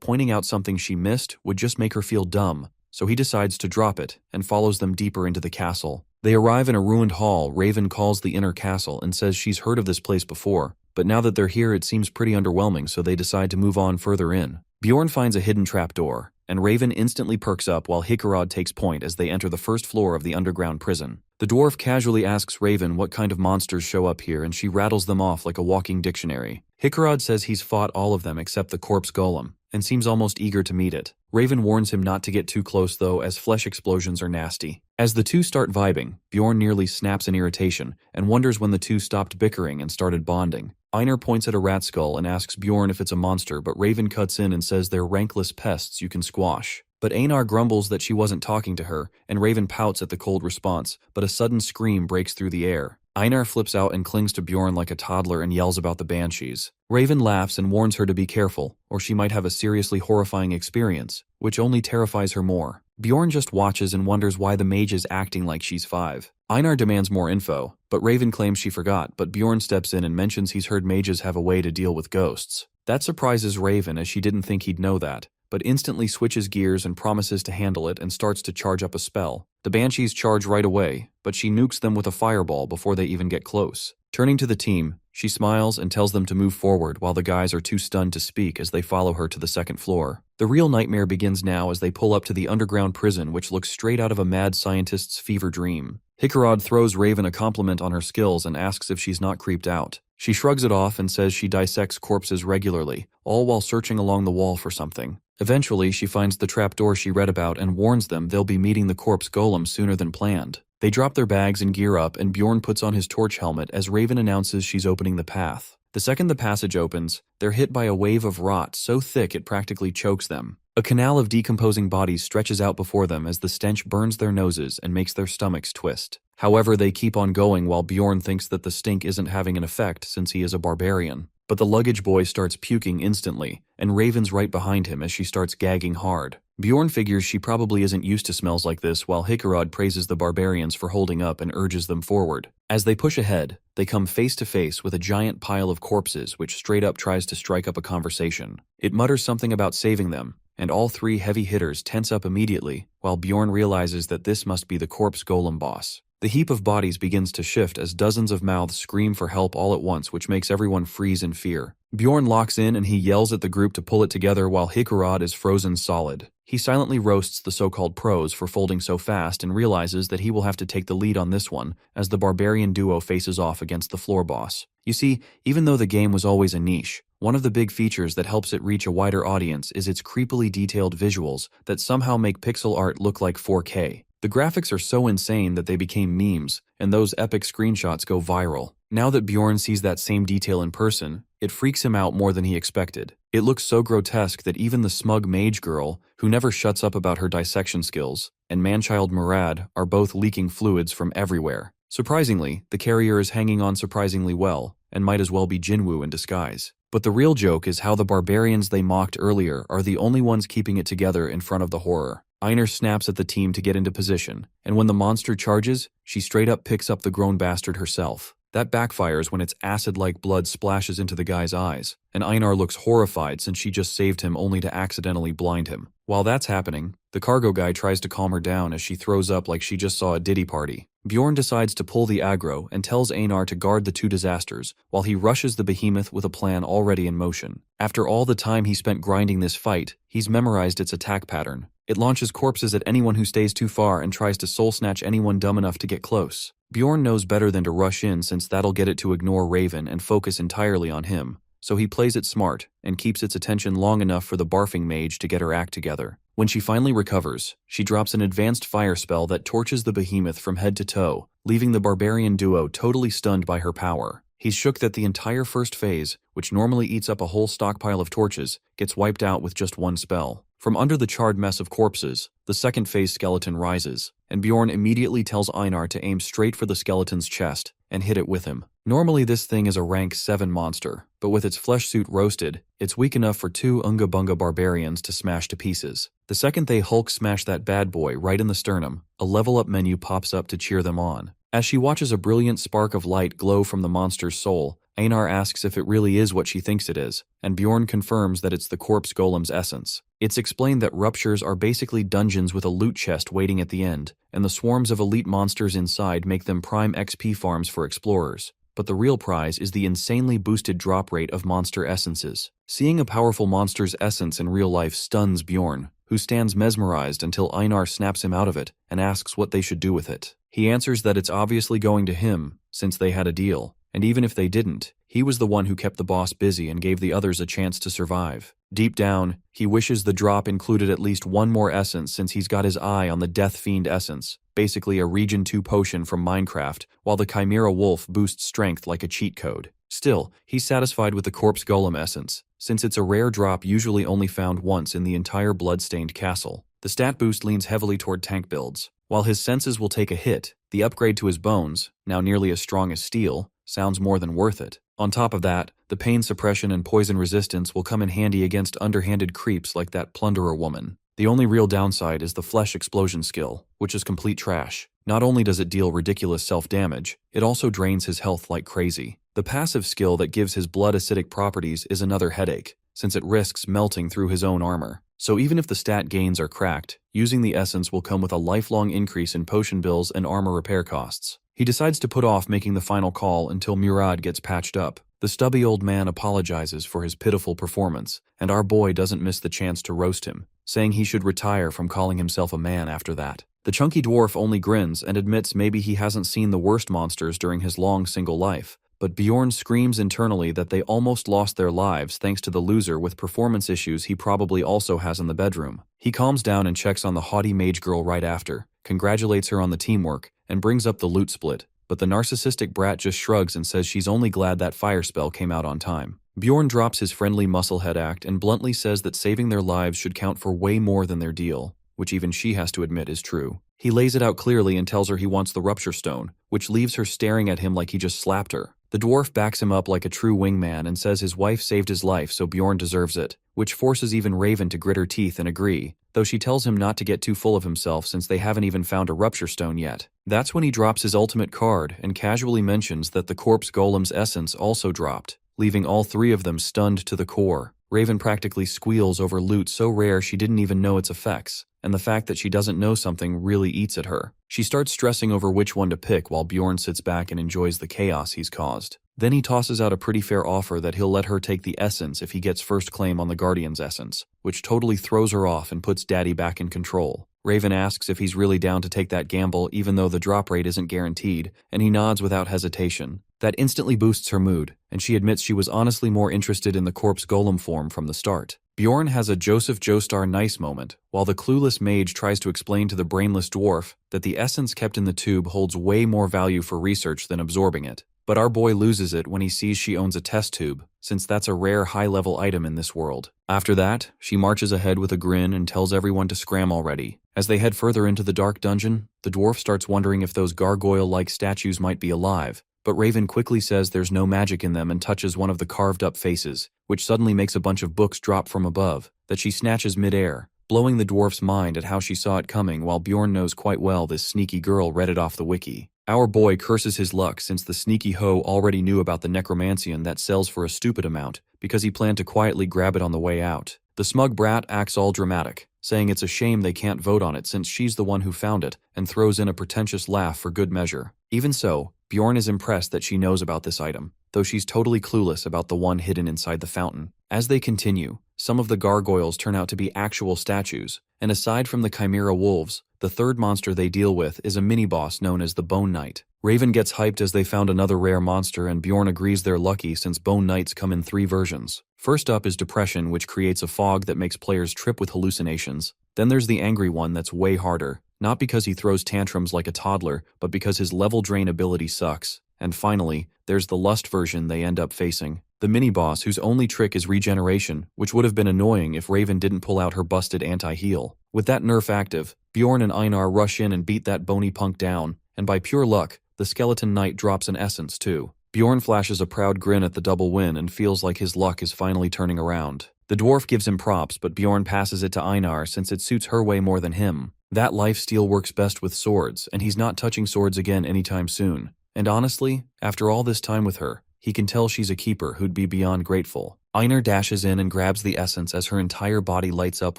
pointing out something she missed would just make her feel dumb, so he decides to drop it and follows them deeper into the castle. They arrive in a ruined hall. Raven calls the inner castle and says she's heard of this place before, but now that they're here it seems pretty underwhelming, so they decide to move on further in. Bjorn finds a hidden trapdoor, and Raven instantly perks up while Hikarad takes point as they enter the first floor of the underground prison. The dwarf casually asks Raven what kind of monsters show up here, and she rattles them off like a walking dictionary. Hikarad says he's fought all of them except the corpse golem, and seems almost eager to meet it. Raven warns him not to get too close though, as flesh explosions are nasty. As the two start vibing, Bjorn nearly snaps in irritation, and wonders when the two stopped bickering and started bonding. Einar points at a rat skull and asks Bjorn if it's a monster, but Raven cuts in and says they're rankless pests you can squash. But Einar grumbles that she wasn't talking to her, and Raven pouts at the cold response, but a sudden scream breaks through the air. Einar flips out and clings to Bjorn like a toddler and yells about the banshees. Raven laughs and warns her to be careful, or she might have a seriously horrifying experience, which only terrifies her more. Bjorn just watches and wonders why the mage is acting like she's 5. Einar demands more info, but Raven claims she forgot, but Bjorn steps in and mentions he's heard mages have a way to deal with ghosts. That surprises Raven, as she didn't think he'd know that, but instantly switches gears and promises to handle it and starts to charge up a spell. The banshees charge right away, but she nukes them with a fireball before they even get close. Turning to the team, she smiles and tells them to move forward while the guys are too stunned to speak as they follow her to the second floor. The real nightmare begins now as they pull up to the underground prison, which looks straight out of a mad scientist's fever dream. Hikarad throws Raven a compliment on her skills and asks if she's not creeped out. She shrugs it off and says she dissects corpses regularly, all while searching along the wall for something. Eventually, she finds the trapdoor she read about and warns them they'll be meeting the corpse golem sooner than planned. They drop their bags and gear up, and Bjorn puts on his torch helmet as Raven announces she's opening the path. The second the passage opens, they're hit by a wave of rot so thick it practically chokes them. A canal of decomposing bodies stretches out before them as the stench burns their noses and makes their stomachs twist. However, they keep on going while Bjorn thinks that the stink isn't having an effect since he is a barbarian. But the luggage boy starts puking instantly, and Raven's right behind him as she starts gagging hard. Bjorn figures she probably isn't used to smells like this, while Hikarad praises the barbarians for holding up and urges them forward. As they push ahead, they come face to face with a giant pile of corpses which straight up tries to strike up a conversation. It mutters something about saving them, and all three heavy hitters tense up immediately, while Bjorn realizes that this must be the corpse golem boss. The heap of bodies begins to shift as dozens of mouths scream for help all at once, which makes everyone freeze in fear. Bjorn locks in and he yells at the group to pull it together while Hikurad is frozen solid. He silently roasts the so-called pros for folding so fast and realizes that he will have to take the lead on this one as the Barbarian duo faces off against the floor boss. You see, even though the game was always a niche, one of the big features that helps it reach a wider audience is its creepily detailed visuals that somehow make pixel art look like 4K. The graphics are so insane that they became memes, and those epic screenshots go viral. Now that Bjorn sees that same detail in person, it freaks him out more than he expected. It looks so grotesque that even the smug mage girl, who never shuts up about her dissection skills, and manchild Murad are both leaking fluids from everywhere. Surprisingly, the carrier is hanging on surprisingly well, and might as well be Jinwoo in disguise. But the real joke is how the barbarians they mocked earlier are the only ones keeping it together in front of the horror. Einar snaps at the team to get into position, and when the monster charges, she straight up picks up the grown bastard herself. That backfires when its acid-like blood splashes into the guy's eyes, and Einar looks horrified since she just saved him only to accidentally blind him. While that's happening, the cargo guy tries to calm her down as she throws up like she just saw a Diddy party. Bjorn decides to pull the aggro and tells Einar to guard the two disasters, while he rushes the behemoth with a plan already in motion. After all the time he spent grinding this fight, he's memorized its attack pattern. It launches corpses at anyone who stays too far and tries to soul-snatch anyone dumb enough to get close. Bjorn knows better than to rush in since that'll get it to ignore Raven and focus entirely on him, so he plays it smart and keeps its attention long enough for the barfing mage to get her act together. When she finally recovers, she drops an advanced fire spell that torches the behemoth from head to toe, leaving the barbarian duo totally stunned by her power. He's shook that the entire first phase, which normally eats up a whole stockpile of torches, gets wiped out with just one spell. From under the charred mess of corpses, the second phase skeleton rises, and Bjorn immediately tells Einar to aim straight for the skeleton's chest and hit it with him. Normally this thing is a rank 7 monster, but with its flesh suit roasted, it's weak enough for 2 Unga Bunga barbarians to smash to pieces. The second they Hulk smash that bad boy right in the sternum, a level up menu pops up to cheer them on. As she watches a brilliant spark of light glow from the monster's soul, Einar asks if it really is what she thinks it is, and Bjorn confirms that it's the corpse golem's essence. It's explained that ruptures are basically dungeons with a loot chest waiting at the end, and the swarms of elite monsters inside make them prime XP farms for explorers. But the real prize is the insanely boosted drop rate of monster essences. Seeing a powerful monster's essence in real life stuns Bjorn, who stands mesmerized until Einar snaps him out of it and asks what they should do with it. He answers that it's obviously going to him, since they had a deal. And even if they didn't, he was the one who kept the boss busy and gave the others a chance to survive. Deep down, he wishes the drop included at least one more essence since he's got his eye on the Death Fiend essence, basically a Region 2 potion from Minecraft, while the Chimera Wolf boosts strength like a cheat code. Still, he's satisfied with the Corpse Golem essence, since it's a rare drop usually only found once in the entire blood-stained castle. The stat boost leans heavily toward tank builds. While his senses will take a hit, the upgrade to his bones, now nearly as strong as steel, sounds more than worth it. On top of that, the pain suppression and poison resistance will come in handy against underhanded creeps like that plunderer woman. The only real downside is the flesh explosion skill, which is complete trash. Not only does it deal ridiculous self-damage, it also drains his health like crazy. The passive skill that gives his blood acidic properties is another headache, since it risks melting through his own armor. So even if the stat gains are cracked, using the essence will come with a lifelong increase in potion bills and armor repair costs. He decides to put off making the final call until Murad gets patched up. The stubby old man apologizes for his pitiful performance, and our boy doesn't miss the chance to roast him, saying he should retire from calling himself a man after that. The chunky dwarf only grins and admits maybe he hasn't seen the worst monsters during his long single life, but Bjorn screams internally that they almost lost their lives thanks to the loser with performance issues he probably also has in the bedroom. He calms down and checks on the haughty mage girl right after, congratulates her on the teamwork, and brings up the loot split, but the narcissistic brat just shrugs and says she's only glad that fire spell came out on time. Bjorn drops his friendly musclehead act and bluntly says that saving their lives should count for way more than their deal, which even she has to admit is true. He lays it out clearly and tells her he wants the rupture stone, which leaves her staring at him like he just slapped her. The dwarf backs him up like a true wingman and says his wife saved his life so Bjorn deserves it, which forces even Raven to grit her teeth and agree, though she tells him not to get too full of himself since they haven't even found a rupture stone yet. That's when he drops his ultimate card and casually mentions that the corpse golem's essence also dropped, leaving all three of them stunned to the core. Raven practically squeals over loot so rare she didn't even know its effects, and the fact that she doesn't know something really eats at her. She starts stressing over which one to pick while Bjorn sits back and enjoys the chaos he's caused. Then he tosses out a pretty fair offer that he'll let her take the essence if he gets first claim on the Guardian's essence, which totally throws her off and puts Daddy back in control. Raven asks if he's really down to take that gamble even though the drop rate isn't guaranteed, and he nods without hesitation. That instantly boosts her mood, and she admits she was honestly more interested in the corpse golem form from the start. Bjorn has a Joseph Joestar nice moment, while the clueless mage tries to explain to the brainless dwarf that the essence kept in the tube holds way more value for research than absorbing it. But our boy loses it when he sees she owns a test tube, since that's a rare high-level item in this world. After that, she marches ahead with a grin and tells everyone to scram already. As they head further into the dark dungeon, the dwarf starts wondering if those gargoyle-like statues might be alive, but Raven quickly says there's no magic in them and touches one of the carved-up faces, which suddenly makes a bunch of books drop from above, that she snatches mid-air, blowing the dwarf's mind at how she saw it coming while Bjorn knows quite well this sneaky girl read it off the wiki. Our boy curses his luck since the sneaky hoe already knew about the necromancian that sells for a stupid amount because he planned to quietly grab it on the way out. The smug brat acts all dramatic, saying it's a shame they can't vote on it since she's the one who found it, and throws in a pretentious laugh for good measure. Even so, Bjorn is impressed that she knows about this item, though she's totally clueless about the one hidden inside the fountain. As they continue, some of the gargoyles turn out to be actual statues, and aside from the chimera wolves, the third monster they deal with is a mini-boss known as the Bone Knight. Raven gets hyped as they found another rare monster, and Bjorn agrees they're lucky since Bone Knights come in 3 versions. First up is Depression, which creates a fog that makes players trip with hallucinations. Then there's the Angry one that's way harder, not because he throws tantrums like a toddler, but because his level drain ability sucks. And finally, there's the Lust version they end up facing, the mini-boss whose only trick is regeneration, which would have been annoying if Raven didn't pull out her busted anti-heal. With that nerf active, Bjorn and Einar rush in and beat that bony punk down, and by pure luck, the skeleton knight drops an essence too. Bjorn flashes a proud grin at the double win and feels like his luck is finally turning around. The dwarf gives him props, but Bjorn passes it to Einar since it suits her way more than him. That lifesteal works best with swords, and he's not touching swords again anytime soon. And honestly, after all this time with her, he can tell she's a keeper who'd be beyond grateful. Einar dashes in and grabs the essence as her entire body lights up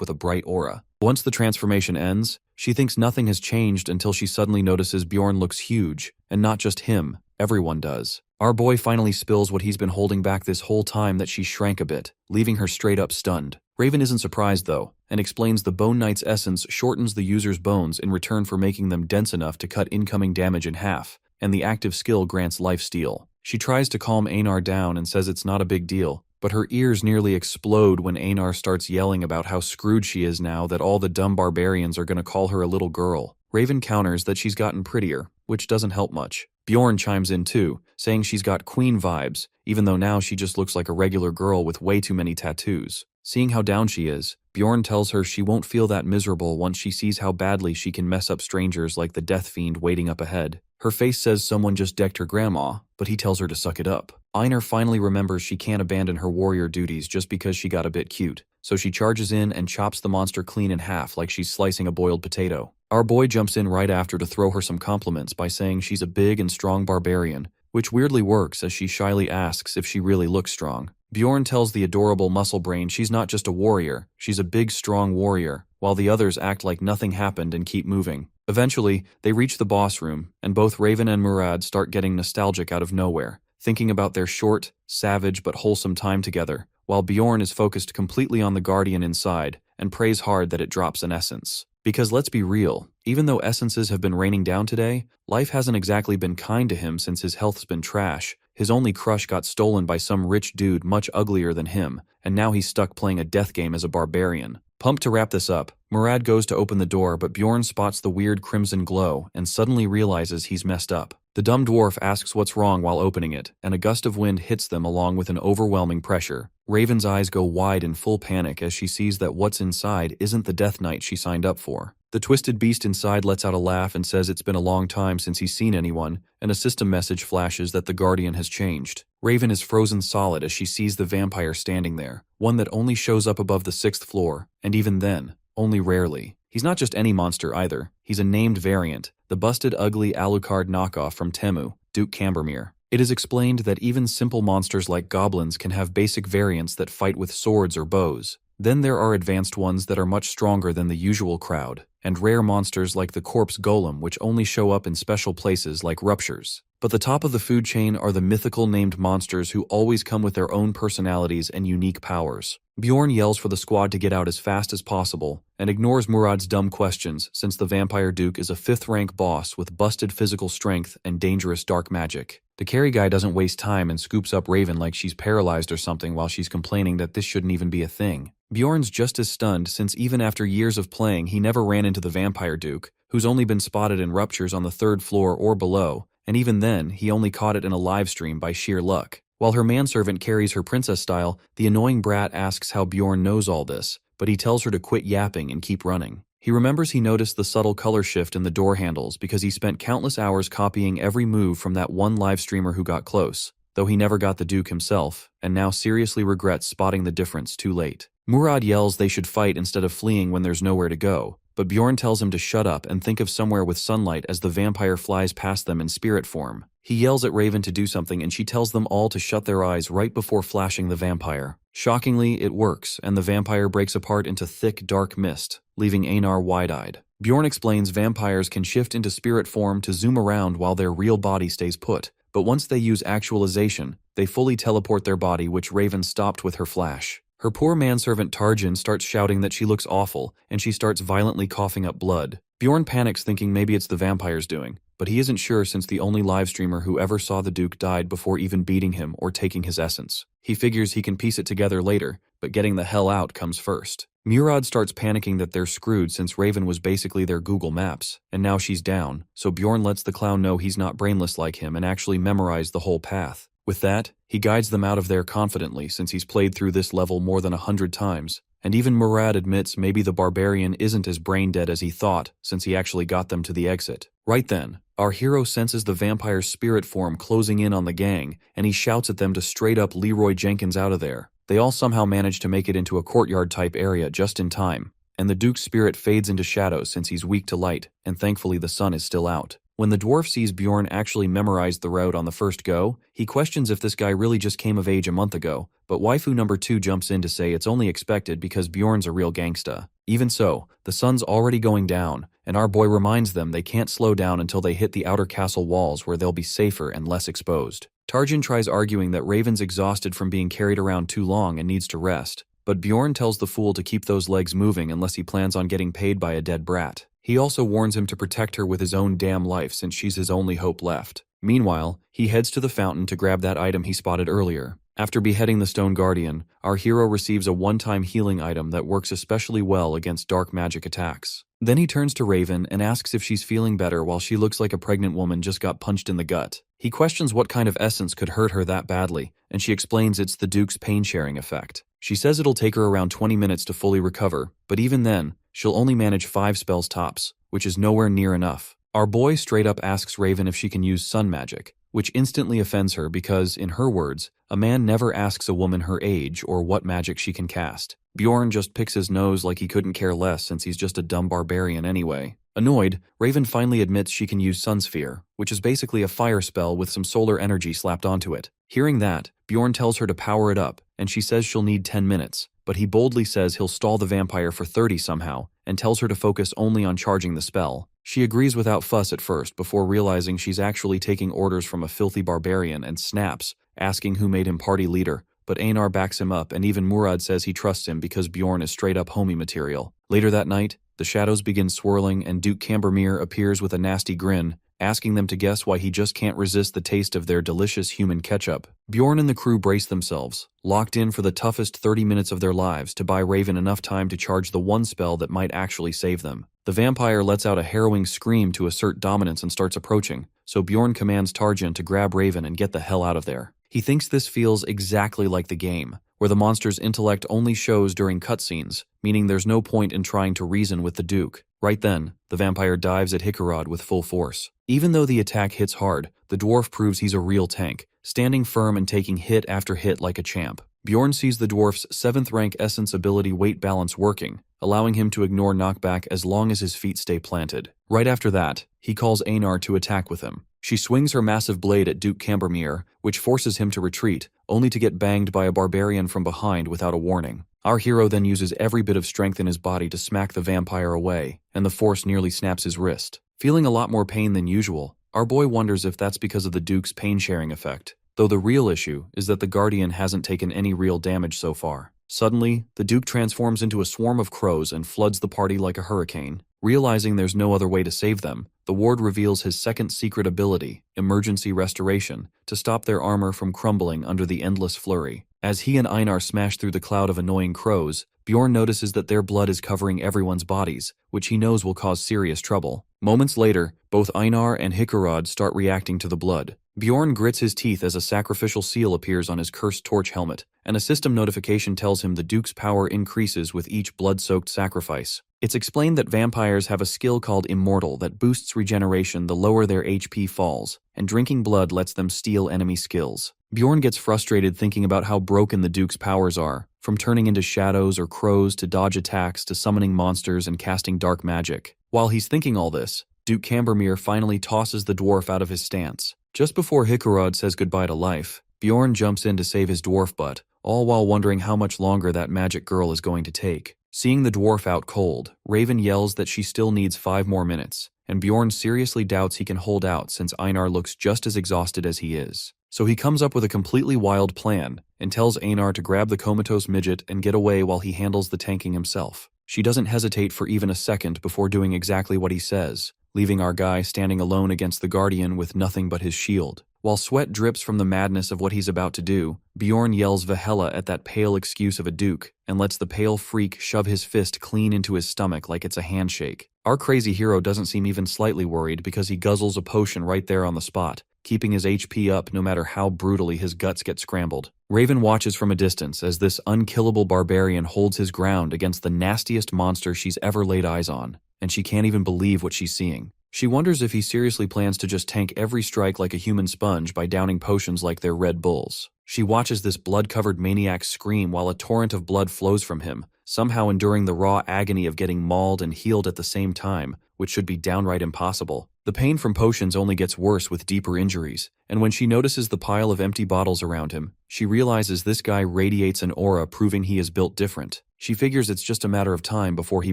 with a bright aura. Once the transformation ends, she thinks nothing has changed until she suddenly notices Bjorn looks huge, and not just him, everyone does. Our boy finally spills what he's been holding back this whole time that she shrank a bit, leaving her straight up stunned. Raven isn't surprised though, and explains the Bone Knight's essence shortens the user's bones in return for making them dense enough to cut incoming damage in half, and the active skill grants lifesteal. She tries to calm Einar down and says it's not a big deal, but her ears nearly explode when Einar starts yelling about how screwed she is now that all the dumb barbarians are gonna call her a little girl. Raven counters that she's gotten prettier, which doesn't help much. Bjorn chimes in too, saying she's got queen vibes, even though now she just looks like a regular girl with way too many tattoos. Seeing how down she is, Bjorn tells her she won't feel that miserable once she sees how badly she can mess up strangers like the death fiend waiting up ahead. Her face says someone just decked her grandma, but he tells her to suck it up. Einar finally remembers she can't abandon her warrior duties just because she got a bit cute, so she charges in and chops the monster clean in half like she's slicing a boiled potato. Our boy jumps in right after to throw her some compliments by saying she's a big and strong barbarian, which weirdly works as she shyly asks if she really looks strong. Bjorn tells the adorable muscle brain she's not just a warrior, she's a big strong warrior, while the others act like nothing happened and keep moving. Eventually, they reach the boss room, and both Raven and Murad start getting nostalgic out of nowhere, thinking about their short, savage but wholesome time together, while Bjorn is focused completely on the Guardian inside and prays hard that it drops an essence. Because let's be real, even though essences have been raining down today, life hasn't exactly been kind to him since his health's been trash. His only crush got stolen by some rich dude much uglier than him, and now he's stuck playing a death game as a barbarian. Pumped to wrap this up, Murad goes to open the door, but Bjorn spots the weird crimson glow and suddenly realizes he's messed up. The dumb dwarf asks what's wrong while opening it, and a gust of wind hits them along with an overwhelming pressure. Raven's eyes go wide in full panic as she sees that what's inside isn't the Death Knight she signed up for. The twisted beast inside lets out a laugh and says it's been a long time since he's seen anyone, and a system message flashes that the Guardian has changed. Raven is frozen solid as she sees the vampire standing there, one that only shows up above the 6th floor, and even then, only rarely. He's not just any monster either, he's a named variant, the busted ugly Alucard knockoff from Temu, Duke Cambermere. It is explained that even simple monsters like goblins can have basic variants that fight with swords or bows. Then there are advanced ones that are much stronger than the usual crowd, and rare monsters like the corpse golem which only show up in special places like ruptures. But the top of the food chain are the mythical named monsters who always come with their own personalities and unique powers. Bjorn yells for the squad to get out as fast as possible, and ignores Murad's dumb questions since the Vampire Duke is a 5th rank boss with busted physical strength and dangerous dark magic. The carry guy doesn't waste time and scoops up Raven like she's paralyzed or something while she's complaining that this shouldn't even be a thing. Bjorn's just as stunned since even after years of playing he never ran into the Vampire Duke, who's only been spotted in ruptures on the 3rd floor or below, and even then he only caught it in a live stream by sheer luck. While her manservant carries her princess style, the annoying brat asks how Bjorn knows all this, but he tells her to quit yapping and keep running. He remembers he noticed the subtle color shift in the door handles because he spent countless hours copying every move from that one live streamer who got close, though he never got the Duke himself, and now seriously regrets spotting the difference too late. Murad yells they should fight instead of fleeing when there's nowhere to go, but Bjorn tells him to shut up and think of somewhere with sunlight as the vampire flies past them in spirit form. He yells at Raven to do something and she tells them all to shut their eyes right before flashing the vampire. Shockingly, it works, and the vampire breaks apart into thick, dark mist, leaving Anar wide-eyed. Bjorn explains vampires can shift into spirit form to zoom around while their real body stays put, but once they use actualization, they fully teleport their body, which Raven stopped with her flash. Her poor manservant Tarjan starts shouting that she looks awful, and she starts violently coughing up blood. Bjorn panics thinking maybe it's the vampire's doing, but he isn't sure since the only live streamer who ever saw the Duke died before even beating him or taking his essence. He figures he can piece it together later, but getting the hell out comes first. Murad starts panicking that they're screwed since Raven was basically their Google Maps, and now she's down, so Bjorn lets the clown know he's not brainless like him and actually memorized the whole path. With that, he guides them out of there confidently since he's played through this level more than 100 times, and even Murad admits maybe the Barbarian isn't as brain-dead as he thought since he actually got them to the exit. Right then, our hero senses the vampire's spirit form closing in on the gang, and he shouts at them to straight up Leroy Jenkins out of there. They all somehow manage to make it into a courtyard-type area just in time, and the Duke's spirit fades into shadows since he's weak to light, and thankfully the sun is still out. When the dwarf sees Bjorn actually memorized the route on the first go, he questions if this guy really just came of age a month ago, but waifu number 2 jumps in to say it's only expected because Bjorn's a real gangsta. Even so, the sun's already going down, and our boy reminds them they can't slow down until they hit the outer castle walls where they'll be safer and less exposed. Tarjan tries arguing that Raven's exhausted from being carried around too long and needs to rest, but Bjorn tells the fool to keep those legs moving unless he plans on getting paid by a dead brat. He also warns him to protect her with his own damn life since she's his only hope left. Meanwhile, he heads to the fountain to grab that item he spotted earlier. After beheading the Stone Guardian, our hero receives a one-time healing item that works especially well against dark magic attacks. Then he turns to Raven and asks if she's feeling better while she looks like a pregnant woman just got punched in the gut. He questions what kind of essence could hurt her that badly, and she explains it's the Duke's pain-sharing effect. She says it'll take her around 20 minutes to fully recover, but even then, she'll only manage 5 spells tops, which is nowhere near enough. Our boy straight up asks Raven if she can use sun magic, which instantly offends her because, in her words, a man never asks a woman her age or what magic she can cast. Bjorn just picks his nose like he couldn't care less since he's just a dumb barbarian anyway. Annoyed, Raven finally admits she can use Sun Sphere, which is basically a fire spell with some solar energy slapped onto it. Hearing that, Bjorn tells her to power it up, and she says she'll need 10 minutes, but he boldly says he'll stall the vampire for 30 somehow, and tells her to focus only on charging the spell. She agrees without fuss at first before realizing she's actually taking orders from a filthy barbarian and snaps, asking who made him party leader, but Anar backs him up and even Murad says he trusts him because Bjorn is straight up homie material. Later that night, the shadows begin swirling and Duke Cambermere appears with a nasty grin, asking them to guess why he just can't resist the taste of their delicious human ketchup. Bjorn and the crew brace themselves, locked in for the toughest 30 minutes of their lives to buy Raven enough time to charge the one spell that might actually save them. The vampire lets out a harrowing scream to assert dominance and starts approaching, so Bjorn commands Tarjan to grab Raven and get the hell out of there. He thinks this feels exactly like the game, where the monster's intellect only shows during cutscenes, meaning there's no point in trying to reason with the Duke. Right then, the vampire dives at Hikarad with full force. Even though the attack hits hard, the dwarf proves he's a real tank, standing firm and taking hit after hit like a champ. Bjorn sees the dwarf's 7th rank essence ability weight balance working, allowing him to ignore knockback as long as his feet stay planted. Right after that, he calls Anar to attack with him. She swings her massive blade at Duke Cambermere, which forces him to retreat, only to get banged by a barbarian from behind without a warning. Our hero then uses every bit of strength in his body to smack the vampire away, and the force nearly snaps his wrist. Feeling a lot more pain than usual, our boy wonders if that's because of the Duke's pain-sharing effect, though the real issue is that the Guardian hasn't taken any real damage so far. Suddenly, the Duke transforms into a swarm of crows and floods the party like a hurricane. Realizing there's no other way to save them, the ward reveals his second secret ability, Emergency Restoration, to stop their armor from crumbling under the endless flurry. As he and Einar smash through the cloud of annoying crows, Bjorn notices that their blood is covering everyone's bodies, which he knows will cause serious trouble. Moments later, both Einar and Hickarod start reacting to the blood. Bjorn grits his teeth as a sacrificial seal appears on his cursed torch helmet, and a system notification tells him the Duke's power increases with each blood-soaked sacrifice. It's explained that vampires have a skill called immortal that boosts regeneration the lower their HP falls, and drinking blood lets them steal enemy skills. Bjorn gets frustrated thinking about how broken the Duke's powers are, from turning into shadows or crows to dodge attacks to summoning monsters and casting dark magic. While he's thinking all this, Duke Cambermere finally tosses the dwarf out of his stance. Just before Hickarod says goodbye to life, Bjorn jumps in to save his dwarf butt, all while wondering how much longer that magic girl is going to take. Seeing the dwarf out cold, Raven yells that she still needs 5 more minutes, and Bjorn seriously doubts he can hold out since Einar looks just as exhausted as he is. So he comes up with a completely wild plan and tells Einar to grab the comatose midget and get away while he handles the tanking himself. She doesn't hesitate for even a second before doing exactly what he says, leaving our guy standing alone against the Guardian with nothing but his shield. While sweat drips from the madness of what he's about to do, Bjorn yells Yahello at that pale excuse of a duke and lets the pale freak shove his fist clean into his stomach like it's a handshake. Our crazy hero doesn't seem even slightly worried because he guzzles a potion right there on the spot, keeping his HP up no matter how brutally his guts get scrambled. Raven watches from a distance as this unkillable barbarian holds his ground against the nastiest monster she's ever laid eyes on, and she can't even believe what she's seeing. She wonders if he seriously plans to just tank every strike like a human sponge by downing potions like they're Red Bulls. She watches this blood-covered maniac scream while a torrent of blood flows from him, somehow enduring the raw agony of getting mauled and healed at the same time, which should be downright impossible. The pain from potions only gets worse with deeper injuries, and when she notices the pile of empty bottles around him, she realizes this guy radiates an aura proving he is built different. She figures it's just a matter of time before he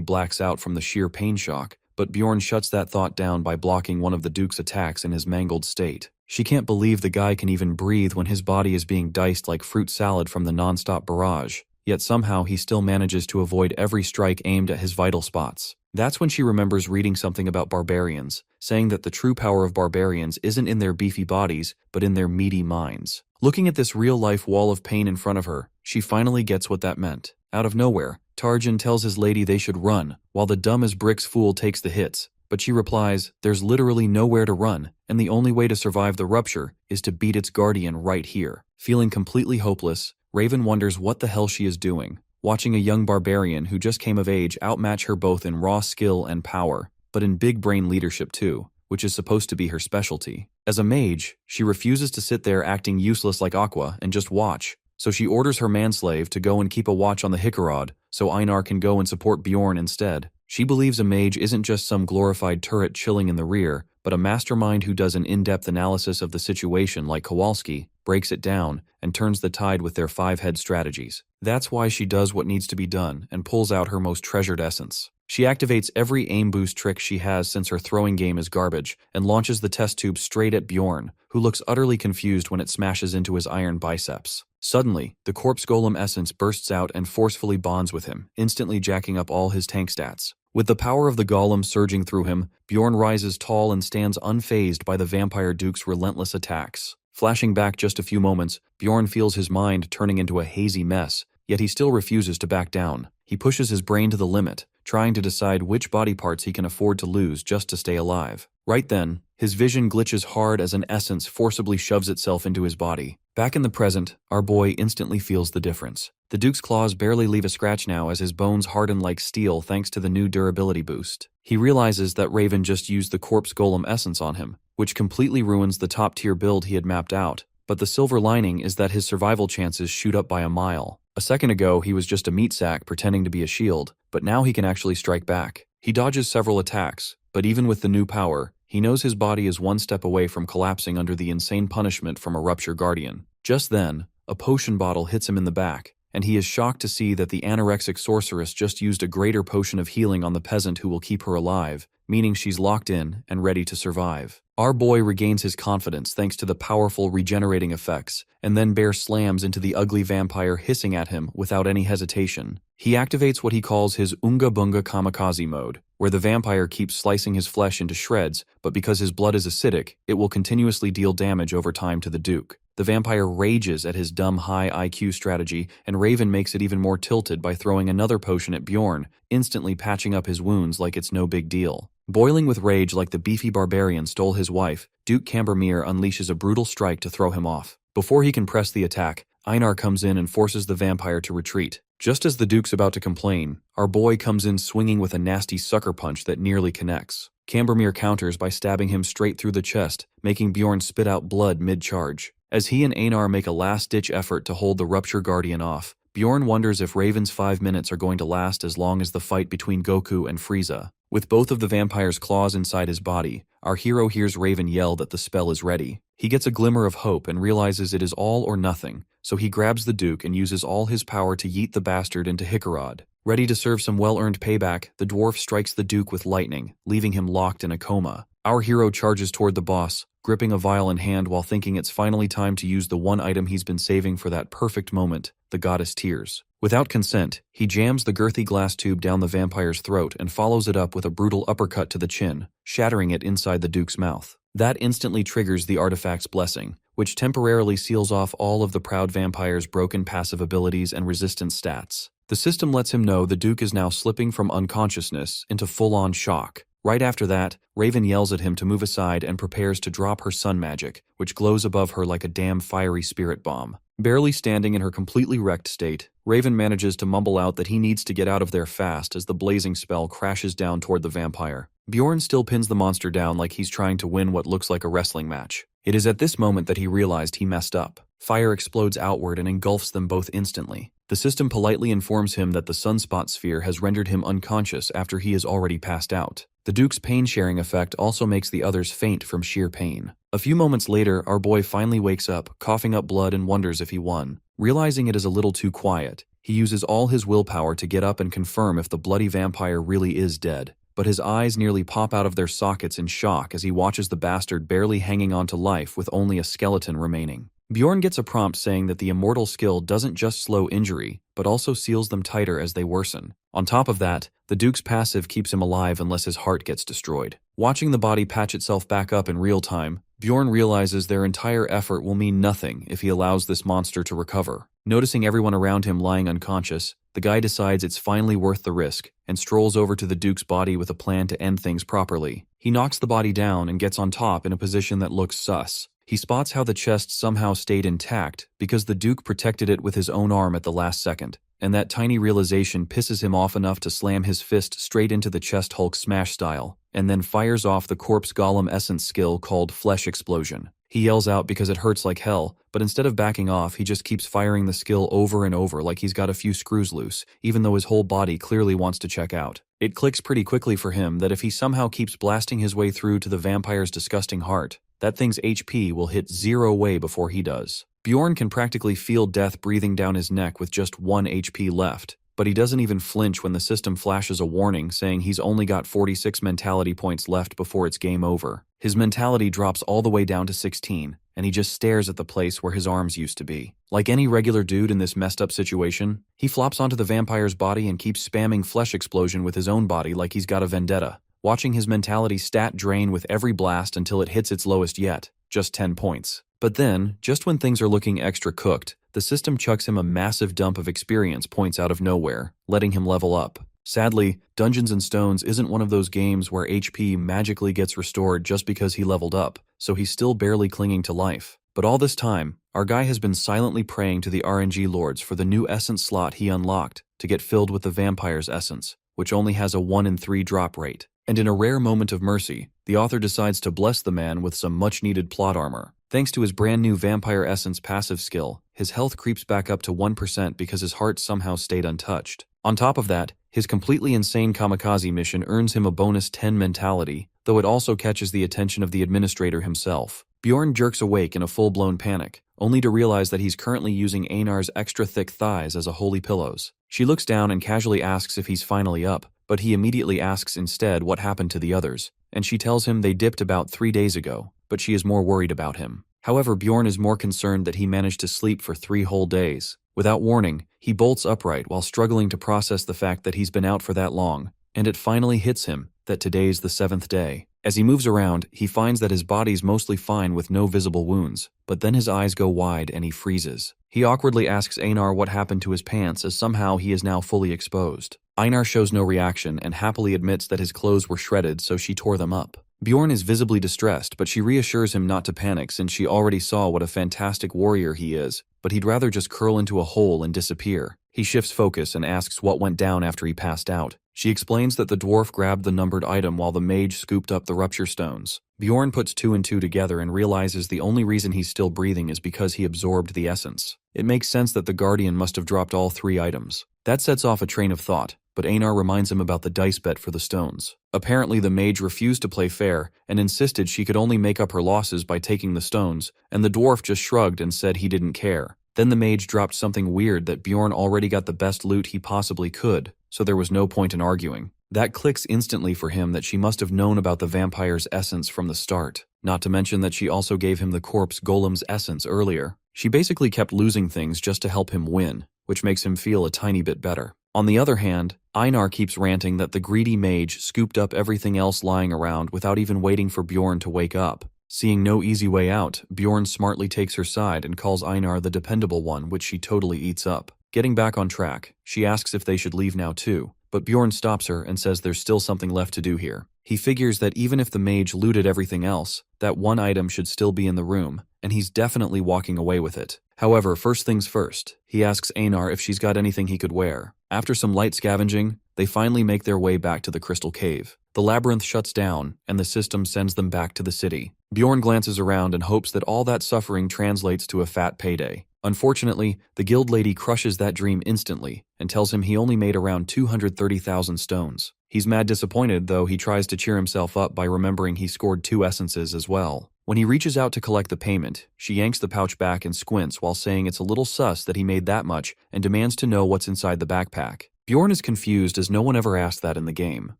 blacks out from the sheer pain shock, but Bjorn shuts that thought down by blocking one of the Duke's attacks in his mangled state. She can't believe the guy can even breathe when his body is being diced like fruit salad from the non-stop barrage, yet somehow he still manages to avoid every strike aimed at his vital spots. That's when she remembers reading something about barbarians, saying that the true power of barbarians isn't in their beefy bodies, but in their meaty minds. Looking at this real-life wall of pain in front of her, she finally gets what that meant. Out of nowhere, Tarjan tells his lady they should run, while the dumb-as-bricks fool takes the hits, but she replies, there's literally nowhere to run, and the only way to survive the rupture is to beat its guardian right here. Feeling completely hopeless, Raven wonders what the hell she is doing, watching a young barbarian who just came of age outmatch her both in raw skill and power, but in big brain leadership too, which is supposed to be her specialty. As a mage, she refuses to sit there acting useless like Aqua and just watch, so she orders her manslave to go and keep a watch on the Hickarod, so Einar can go and support Bjorn instead. She believes a mage isn't just some glorified turret chilling in the rear, but a mastermind who does an in-depth analysis of the situation like Kowalski, breaks it down, and turns the tide with their 5-head strategies. That's why she does what needs to be done and pulls out her most treasured essence. She activates every aim boost trick she has since her throwing game is garbage and launches the test tube straight at Bjorn, who looks utterly confused when it smashes into his iron biceps. Suddenly, the corpse golem essence bursts out and forcefully bonds with him, instantly jacking up all his tank stats. With the power of the golem surging through him, Bjorn rises tall and stands unfazed by the vampire duke's relentless attacks. Flashing back just a few moments, Bjorn feels his mind turning into a hazy mess, yet he still refuses to back down. He pushes his brain to the limit, trying to decide which body parts he can afford to lose just to stay alive. Right then, his vision glitches hard as an essence forcibly shoves itself into his body. Back in the present, our boy instantly feels the difference. The Duke's claws barely leave a scratch now as his bones harden like steel thanks to the new durability boost. He realizes that Raven just used the corpse golem essence on him, which completely ruins the top-tier build he had mapped out, But the silver lining is that his survival chances shoot up by a mile. A second ago, he was just a meat sack pretending to be a shield, but now he can actually strike back. He dodges several attacks, but even with the new power, he knows his body is one step away from collapsing under the insane punishment from a Rupture Guardian. Just then, a potion bottle hits him in the back, and he is shocked to see that the anorexic sorceress just used a greater potion of healing on the peasant who will keep her alive, meaning she's locked in and ready to survive. Our boy regains his confidence thanks to the powerful regenerating effects, and then Bear slams into the ugly vampire hissing at him without any hesitation. He activates what he calls his Unga Bunga Kamikaze mode, where the vampire keeps slicing his flesh into shreds, but because his blood is acidic, it will continuously deal damage over time to the Duke. The vampire rages at his dumb high IQ strategy, and Raven makes it even more tilted by throwing another potion at Bjorn, instantly patching up his wounds like it's no big deal. Boiling with rage like the beefy barbarian stole his wife, Duke Cambermere unleashes a brutal strike to throw him off. Before he can press the attack, Anar comes in and forces the vampire to retreat. Just as the Duke's about to complain, our boy comes in swinging with a nasty sucker punch that nearly connects. Cambermere counters by stabbing him straight through the chest, making Bjorn spit out blood mid-charge. As he and Anar make a last-ditch effort to hold the Rupture Guardian off, Bjorn wonders if Raven's 5 minutes are going to last as long as the fight between Goku and Frieza. With both of the vampire's claws inside his body, our hero hears Raven yell that the spell is ready. He gets a glimmer of hope and realizes it is all or nothing, so he grabs the Duke and uses all his power to yeet the bastard into Hikarod. Ready to serve some well-earned payback, the dwarf strikes the Duke with lightning, leaving him locked in a coma. Our hero charges toward the boss, gripping a vial in hand while thinking it's finally time to use the one item he's been saving for that perfect moment, the goddess tears. Without consent, he jams the girthy glass tube down the vampire's throat and follows it up with a brutal uppercut to the chin, shattering it inside the Duke's mouth. That instantly triggers the artifact's blessing, which temporarily seals off all of the proud vampire's broken passive abilities and resistance stats. The system lets him know the Duke is now slipping from unconsciousness into full-on shock. Right after that, Raven yells at him to move aside and prepares to drop her sun magic, which glows above her like a damn fiery spirit bomb. Barely standing in her completely wrecked state, Raven manages to mumble out that he needs to get out of there fast as the blazing spell crashes down toward the vampire. Bjorn still pins the monster down like he's trying to win what looks like a wrestling match. It is at this moment that he realized he messed up. Fire explodes outward and engulfs them both instantly. The system politely informs him that the sunspot sphere has rendered him unconscious after he is already passed out. The Duke's pain-sharing effect also makes the others faint from sheer pain. A few moments later, our boy finally wakes up, coughing up blood and wonders if he won. Realizing it is a little too quiet, he uses all his willpower to get up and confirm if the bloody vampire really is dead. But his eyes nearly pop out of their sockets in shock as he watches the bastard barely hanging on to life with only a skeleton remaining. Bjorn gets a prompt saying that the immortal skill doesn't just slow injury, but also seals them tighter as they worsen. On top of that, the Duke's passive keeps him alive unless his heart gets destroyed. Watching the body patch itself back up in real time, Bjorn realizes their entire effort will mean nothing if he allows this monster to recover. Noticing everyone around him lying unconscious, the guy decides it's finally worth the risk and strolls over to the Duke's body with a plan to end things properly. He knocks the body down and gets on top in a position that looks sus. He spots how the chest somehow stayed intact because the Duke protected it with his own arm at the last second, and that tiny realization pisses him off enough to slam his fist straight into the chest Hulk smash style, and then fires off the corpse golem essence skill called Flesh Explosion. He yells out because it hurts like hell, but instead of backing off, he just keeps firing the skill over and over like he's got a few screws loose, even though his whole body clearly wants to check out. It clicks pretty quickly for him that if he somehow keeps blasting his way through to the vampire's disgusting heart, that thing's HP will hit 0 way before he does. Bjorn can practically feel death breathing down his neck with just 1 HP left, but he doesn't even flinch when the system flashes a warning saying he's only got 46 mentality points left before it's game over. His mentality drops all the way down to 16, and he just stares at the place where his arms used to be. Like any regular dude in this messed up situation, he flops onto the vampire's body and keeps spamming Flesh Explosion with his own body like he's got a vendetta, watching his mentality stat drain with every blast until it hits its lowest yet, just 10 points. But then, just when things are looking extra cooked, the system chucks him a massive dump of experience points out of nowhere, letting him level up. Sadly, Dungeons & Stones isn't one of those games where HP magically gets restored just because he leveled up, so he's still barely clinging to life. But all this time, our guy has been silently praying to the RNG lords for the new essence slot he unlocked to get filled with the vampire's essence, which only has a 1 in 3 drop rate. And in a rare moment of mercy, the author decides to bless the man with some much-needed plot armor. Thanks to his brand new Vampire Essence passive skill, his health creeps back up to 1% because his heart somehow stayed untouched. On top of that, his completely insane kamikaze mission earns him a bonus 10 mentality, though it also catches the attention of the administrator himself. Bjorn jerks awake in a full-blown panic, only to realize that he's currently using Anar's extra thick thighs as a holy pillows. She looks down and casually asks if he's finally up, but he immediately asks instead what happened to the others, and she tells him they dipped about 3 days ago, but she is more worried about him. However, Bjorn is more concerned that he managed to sleep for 3 whole days. Without warning, he bolts upright while struggling to process the fact that he's been out for that long, and it finally hits him that today's the 7th day. As he moves around, he finds that his body's mostly fine with no visible wounds, but then his eyes go wide and he freezes. He awkwardly asks Anar what happened to his pants as somehow he is now fully exposed. Anar shows no reaction and happily admits that his clothes were shredded, so she tore them up. Bjorn is visibly distressed, but she reassures him not to panic since she already saw what a fantastic warrior he is, but he'd rather just curl into a hole and disappear. He shifts focus and asks what went down after he passed out. She explains that the dwarf grabbed the numbered item while the mage scooped up the rupture stones. Bjorn puts 2 and 2 together and realizes the only reason he's still breathing is because he absorbed the essence. It makes sense that the Guardian must have dropped all 3 items. That sets off a train of thought, but Anar reminds him about the dice bet for the stones. Apparently the mage refused to play fair and insisted she could only make up her losses by taking the stones, and the dwarf just shrugged and said he didn't care. Then the mage dropped something weird that Bjorn already got the best loot he possibly could, so there was no point in arguing. That clicks instantly for him that she must have known about the vampire's essence from the start, not to mention that she also gave him the corpse golem's essence earlier. She basically kept losing things just to help him win, which makes him feel a tiny bit better. On the other hand, Anar keeps ranting that the greedy mage scooped up everything else lying around without even waiting for Bjorn to wake up. Seeing no easy way out, Bjorn smartly takes her side and calls Anar the dependable one, which she totally eats up. Getting back on track, she asks if they should leave now too, but Bjorn stops her and says there's still something left to do here. He figures that even if the mage looted everything else, that one item should still be in the room, and he's definitely walking away with it. However, first things first, he asks Anar if she's got anything he could wear. After some light scavenging, they finally make their way back to the crystal cave. The labyrinth shuts down, and the system sends them back to the city. Bjorn glances around and hopes that all that suffering translates to a fat payday. Unfortunately, the guild lady crushes that dream instantly and tells him he only made around 230,000 stones. He's mad disappointed, though he tries to cheer himself up by remembering he scored 2 essences as well. When he reaches out to collect the payment, she yanks the pouch back and squints while saying it's a little sus that he made that much and demands to know what's inside the backpack. Bjorn is confused as no one ever asked that in the game,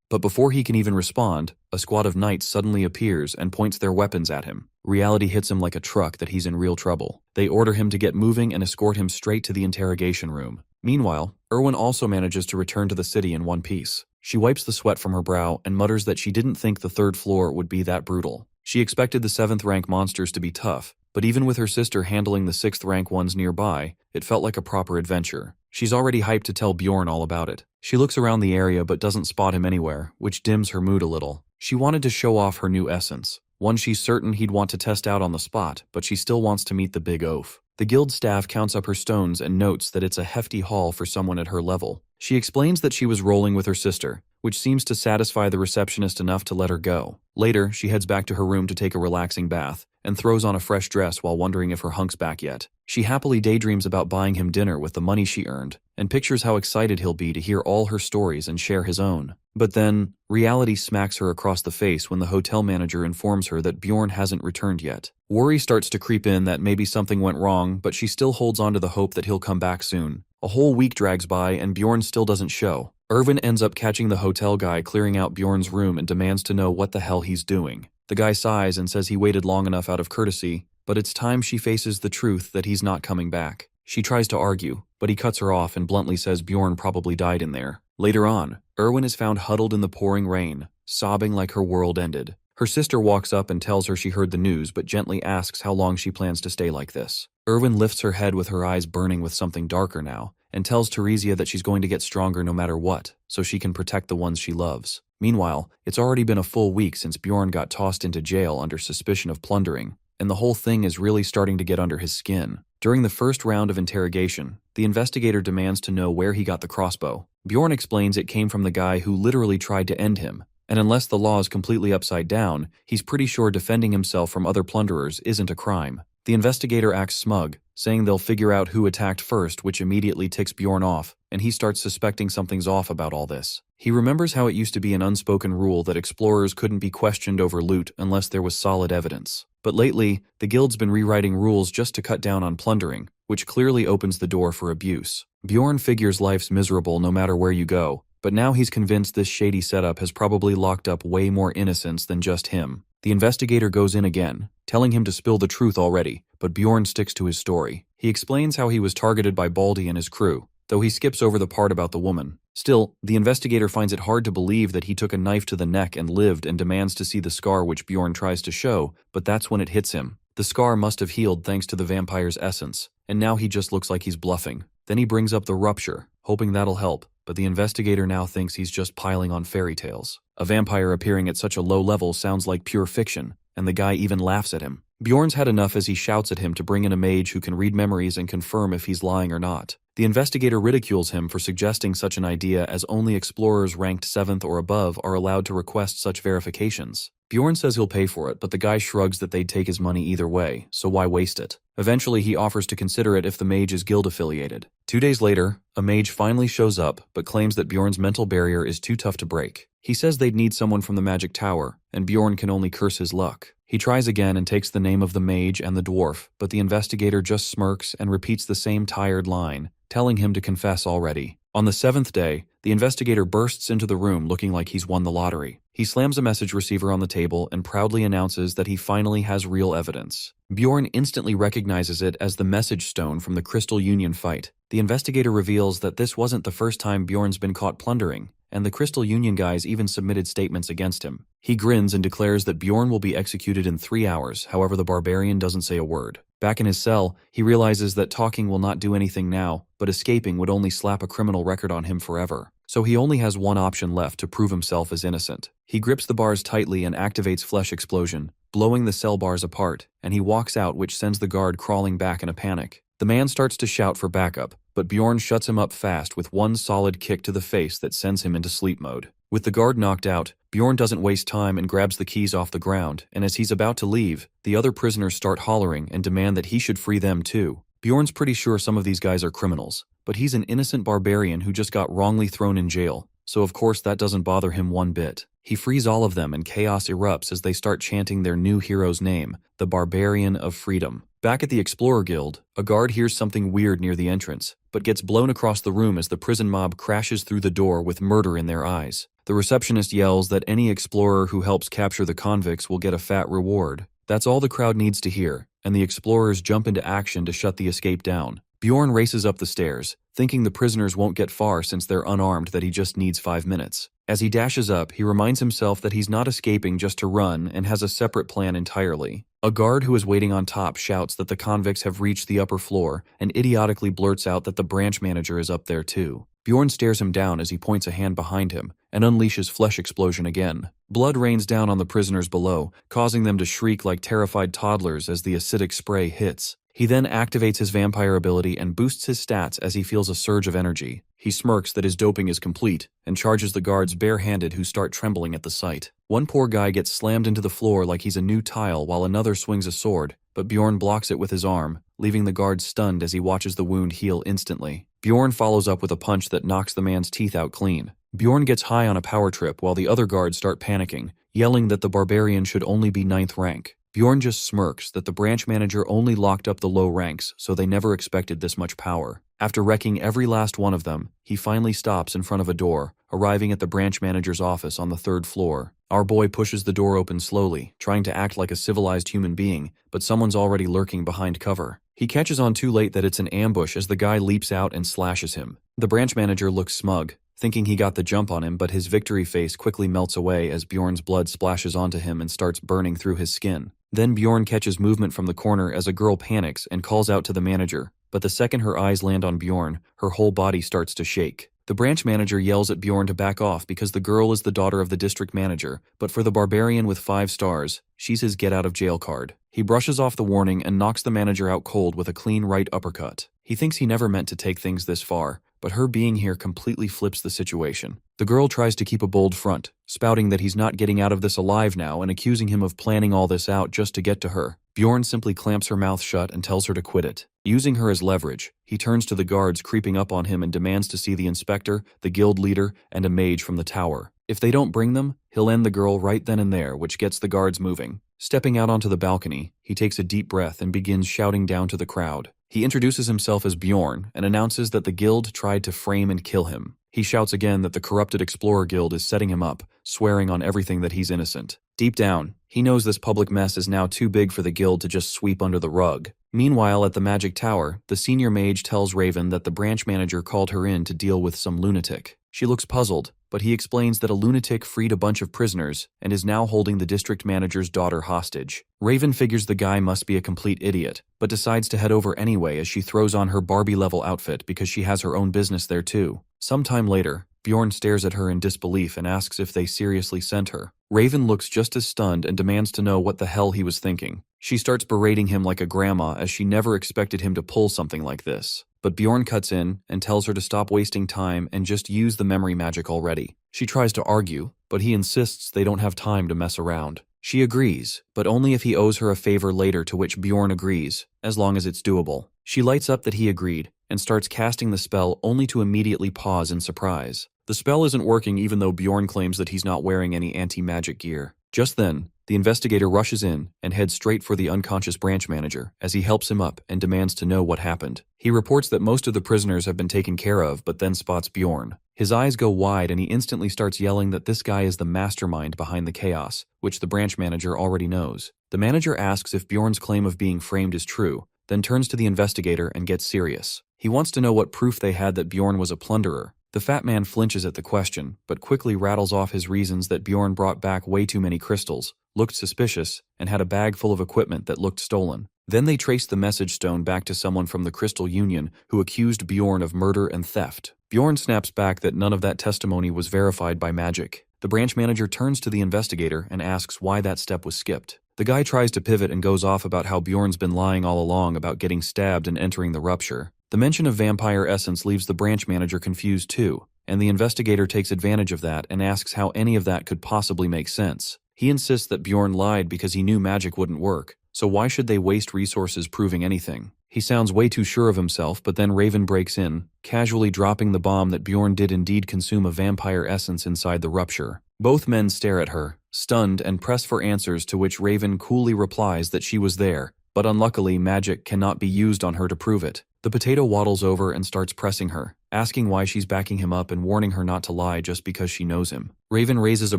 but before he can even respond, a squad of knights suddenly appears and points their weapons at him. Reality hits him like a truck that he's in real trouble. They order him to get moving and escort him straight to the interrogation room. Meanwhile, Erwin also manages to return to the city in one piece. She wipes the sweat from her brow and mutters that she didn't think the 3rd floor would be that brutal. She expected the 7th rank monsters to be tough, but even with her sister handling the 6th rank ones nearby, it felt like a proper adventure. She's already hyped to tell Bjorn all about it. She looks around the area but doesn't spot him anywhere, which dims her mood a little. She wanted to show off her new essence, one she's certain he'd want to test out on the spot, but she still wants to meet the big oaf. The guild staff counts up her stones and notes that it's a hefty haul for someone at her level. She explains that she was rolling with her sister, which seems to satisfy the receptionist enough to let her go. Later, she heads back to her room to take a relaxing bath, and throws on a fresh dress while wondering if her hunk's back yet. She happily daydreams about buying him dinner with the money she earned, and pictures how excited he'll be to hear all her stories and share his own. But then, reality smacks her across the face when the hotel manager informs her that Bjorn hasn't returned yet. Worry starts to creep in that maybe something went wrong, but she still holds on to the hope that he'll come back soon. A whole week drags by and Bjorn still doesn't show. Erwin ends up catching the hotel guy clearing out Bjorn's room and demands to know what the hell he's doing. The guy sighs and says he waited long enough out of courtesy, but it's time she faces the truth that he's not coming back. She tries to argue, but he cuts her off and bluntly says Bjorn probably died in there. Later on, Erwin is found huddled in the pouring rain, sobbing like her world ended. Her sister walks up and tells her she heard the news but gently asks how long she plans to stay like this. Erwin lifts her head with her eyes burning with something darker now, and tells Teresia that she's going to get stronger no matter what, so she can protect the ones she loves. Meanwhile, it's already been a full week since Bjorn got tossed into jail under suspicion of plundering, and the whole thing is really starting to get under his skin. During the first round of interrogation, the investigator demands to know where he got the crossbow. Bjorn explains it came from the guy who literally tried to end him, and unless the law is completely upside down, he's pretty sure defending himself from other plunderers isn't a crime. The investigator acts smug, saying they'll figure out who attacked first, which immediately ticks Bjorn off, and he starts suspecting something's off about all this. He remembers how it used to be an unspoken rule that explorers couldn't be questioned over loot unless there was solid evidence. But lately, the guild's been rewriting rules just to cut down on plundering, which clearly opens the door for abuse. Bjorn figures life's miserable no matter where you go, but now he's convinced this shady setup has probably locked up way more innocents than just him. The investigator goes in again, telling him to spill the truth already, but Bjorn sticks to his story. He explains how he was targeted by Baldy and his crew, though he skips over the part about the woman. Still, the investigator finds it hard to believe that he took a knife to the neck and lived and demands to see the scar which Bjorn tries to show, but that's when it hits him. The scar must have healed thanks to the vampire's essence, and now he just looks like he's bluffing. Then he brings up the rupture, hoping that'll help, but the investigator now thinks he's just piling on fairy tales. A vampire appearing at such a low level sounds like pure fiction, and the guy even laughs at him. Bjorn's had enough as he shouts at him to bring in a mage who can read memories and confirm if he's lying or not. The investigator ridicules him for suggesting such an idea, as only explorers ranked 7th or above are allowed to request such verifications. Bjorn says he'll pay for it, but the guy shrugs that they'd take his money either way, so why waste it? Eventually, he offers to consider it if the mage is guild-affiliated. 2 days later, a mage finally shows up, but claims that Bjorn's mental barrier is too tough to break. He says they'd need someone from the magic tower, and Bjorn can only curse his luck. He tries again and takes the name of the mage and the dwarf, but the investigator just smirks and repeats the same tired line, telling him to confess already. On the 7th day, the investigator bursts into the room looking like he's won the lottery. He slams a message receiver on the table and proudly announces that he finally has real evidence. Bjorn instantly recognizes it as the message stone from the Crystal Union fight. The investigator reveals that this wasn't the first time Bjorn's been caught plundering, and the Crystal Union guys even submitted statements against him. He grins and declares that Bjorn will be executed in 3 hours, however the Barbarian doesn't say a word. Back in his cell, he realizes that talking will not do anything now, but escaping would only slap a criminal record on him forever. So he only has one option left to prove himself as innocent. He grips the bars tightly and activates Flesh Explosion, blowing the cell bars apart, and he walks out, which sends the guard crawling back in a panic. The man starts to shout for backup, but Bjorn shuts him up fast with one solid kick to the face that sends him into sleep mode. With the guard knocked out, Bjorn doesn't waste time and grabs the keys off the ground, and as he's about to leave, the other prisoners start hollering and demand that he should free them too. Bjorn's pretty sure some of these guys are criminals, but he's an innocent barbarian who just got wrongly thrown in jail, so of course that doesn't bother him one bit. He frees all of them and chaos erupts as they start chanting their new hero's name, the Barbarian of Freedom. Back at the Explorer Guild, a guard hears something weird near the entrance, but gets blown across the room as the prison mob crashes through the door with murder in their eyes. The receptionist yells that any explorer who helps capture the convicts will get a fat reward. That's all the crowd needs to hear, and the explorers jump into action to shut the escape down. Bjorn races up the stairs, thinking the prisoners won't get far since they're unarmed, that he just needs 5 minutes. As he dashes up, he reminds himself that he's not escaping just to run and has a separate plan entirely. A guard who is waiting on top shouts that the convicts have reached the upper floor and idiotically blurts out that the branch manager is up there too. Bjorn stares him down as he points a hand behind him and unleashes Flesh Explosion again. Blood rains down on the prisoners below, causing them to shriek like terrified toddlers as the acidic spray hits. He then activates his vampire ability and boosts his stats as he feels a surge of energy. He smirks that his doping is complete and charges the guards barehanded, who start trembling at the sight. One poor guy gets slammed into the floor like he's a new tile while another swings a sword, but Bjorn blocks it with his arm, leaving the guard stunned as he watches the wound heal instantly. Bjorn follows up with a punch that knocks the man's teeth out clean. Bjorn gets high on a power trip while the other guards start panicking, yelling that the Barbarian should only be 9th rank. Bjorn just smirks that the branch manager only locked up the low ranks, so they never expected this much power. After wrecking every last one of them, he finally stops in front of a door, arriving at the branch manager's office on the 3rd floor. Our boy pushes the door open slowly, trying to act like a civilized human being, but someone's already lurking behind cover. He catches on too late that it's an ambush as the guy leaps out and slashes him. The branch manager looks smug, thinking he got the jump on him, but his victory face quickly melts away as Bjorn's blood splashes onto him and starts burning through his skin. Then Bjorn catches movement from the corner as a girl panics and calls out to the manager, but the second her eyes land on Bjorn, her whole body starts to shake. The branch manager yells at Bjorn to back off because the girl is the daughter of the district manager, but for the Barbarian with 5 stars, she's his get-out-of-jail card. He brushes off the warning and knocks the manager out cold with a clean right uppercut. He thinks he never meant to take things this far, but her being here completely flips the situation. The girl tries to keep a bold front, spouting that he's not getting out of this alive now and accusing him of planning all this out just to get to her. Bjorn simply clamps her mouth shut and tells her to quit it. Using her as leverage, he turns to the guards creeping up on him and demands to see the inspector, the guild leader, and a mage from the tower. If they don't bring them, he'll end the girl right then and there, which gets the guards moving. Stepping out onto the balcony, he takes a deep breath and begins shouting down to the crowd. He introduces himself as Bjorn and announces that the guild tried to frame and kill him. He shouts again that the corrupted Explorer Guild is setting him up, swearing on everything that he's innocent. Deep down, he knows this public mess is now too big for the guild to just sweep under the rug. Meanwhile, at the Magic Tower, the senior mage tells Raven that the branch manager called her in to deal with some lunatic. She looks puzzled, but he explains that a lunatic freed a bunch of prisoners and is now holding the district manager's daughter hostage. Raven figures the guy must be a complete idiot, but decides to head over anyway as she throws on her Barbie-level outfit because she has her own business there too. Sometime later, Bjorn stares at her in disbelief and asks if they seriously sent her. Raven looks just as stunned and demands to know what the hell he was thinking. She starts berating him like a grandma as she never expected him to pull something like this. But Bjorn cuts in and tells her to stop wasting time and just use the memory magic already. She tries to argue, but he insists they don't have time to mess around. She agrees, but only if he owes her a favor later, to which Bjorn agrees, as long as it's doable. She lights up that he agreed and starts casting the spell only to immediately pause in surprise. The spell isn't working even though Bjorn claims that he's not wearing any anti-magic gear. Just then, the investigator rushes in and heads straight for the unconscious branch manager as he helps him up and demands to know what happened. He reports that most of the prisoners have been taken care of, but then spots Bjorn. His eyes go wide and he instantly starts yelling that this guy is the mastermind behind the chaos, which the branch manager already knows. The manager asks if Bjorn's claim of being framed is true, then turns to the investigator and gets serious. He wants to know what proof they had that Bjorn was a plunderer. The fat man flinches at the question, but quickly rattles off his reasons that Bjorn brought back way too many crystals, looked suspicious, and had a bag full of equipment that looked stolen. Then they traced the message stone back to someone from the Crystal Union who accused Bjorn of murder and theft. Bjorn snaps back that none of that testimony was verified by magic. The branch manager turns to the investigator and asks why that step was skipped. The guy tries to pivot and goes off about how Bjorn's been lying all along about getting stabbed and entering the rupture. The mention of vampire essence leaves the branch manager confused too, and the investigator takes advantage of that and asks how any of that could possibly make sense. He insists that Bjorn lied because he knew magic wouldn't work, so why should they waste resources proving anything? He sounds way too sure of himself, but then Raven breaks in, casually dropping the bomb that Bjorn did indeed consume a vampire essence inside the rupture. Both men stare at her, stunned, and press for answers, to which Raven coolly replies that she was there, but unluckily magic cannot be used on her to prove it. The potato waddles over and starts pressing her, asking why she's backing him up and warning her not to lie just because she knows him. Raven raises a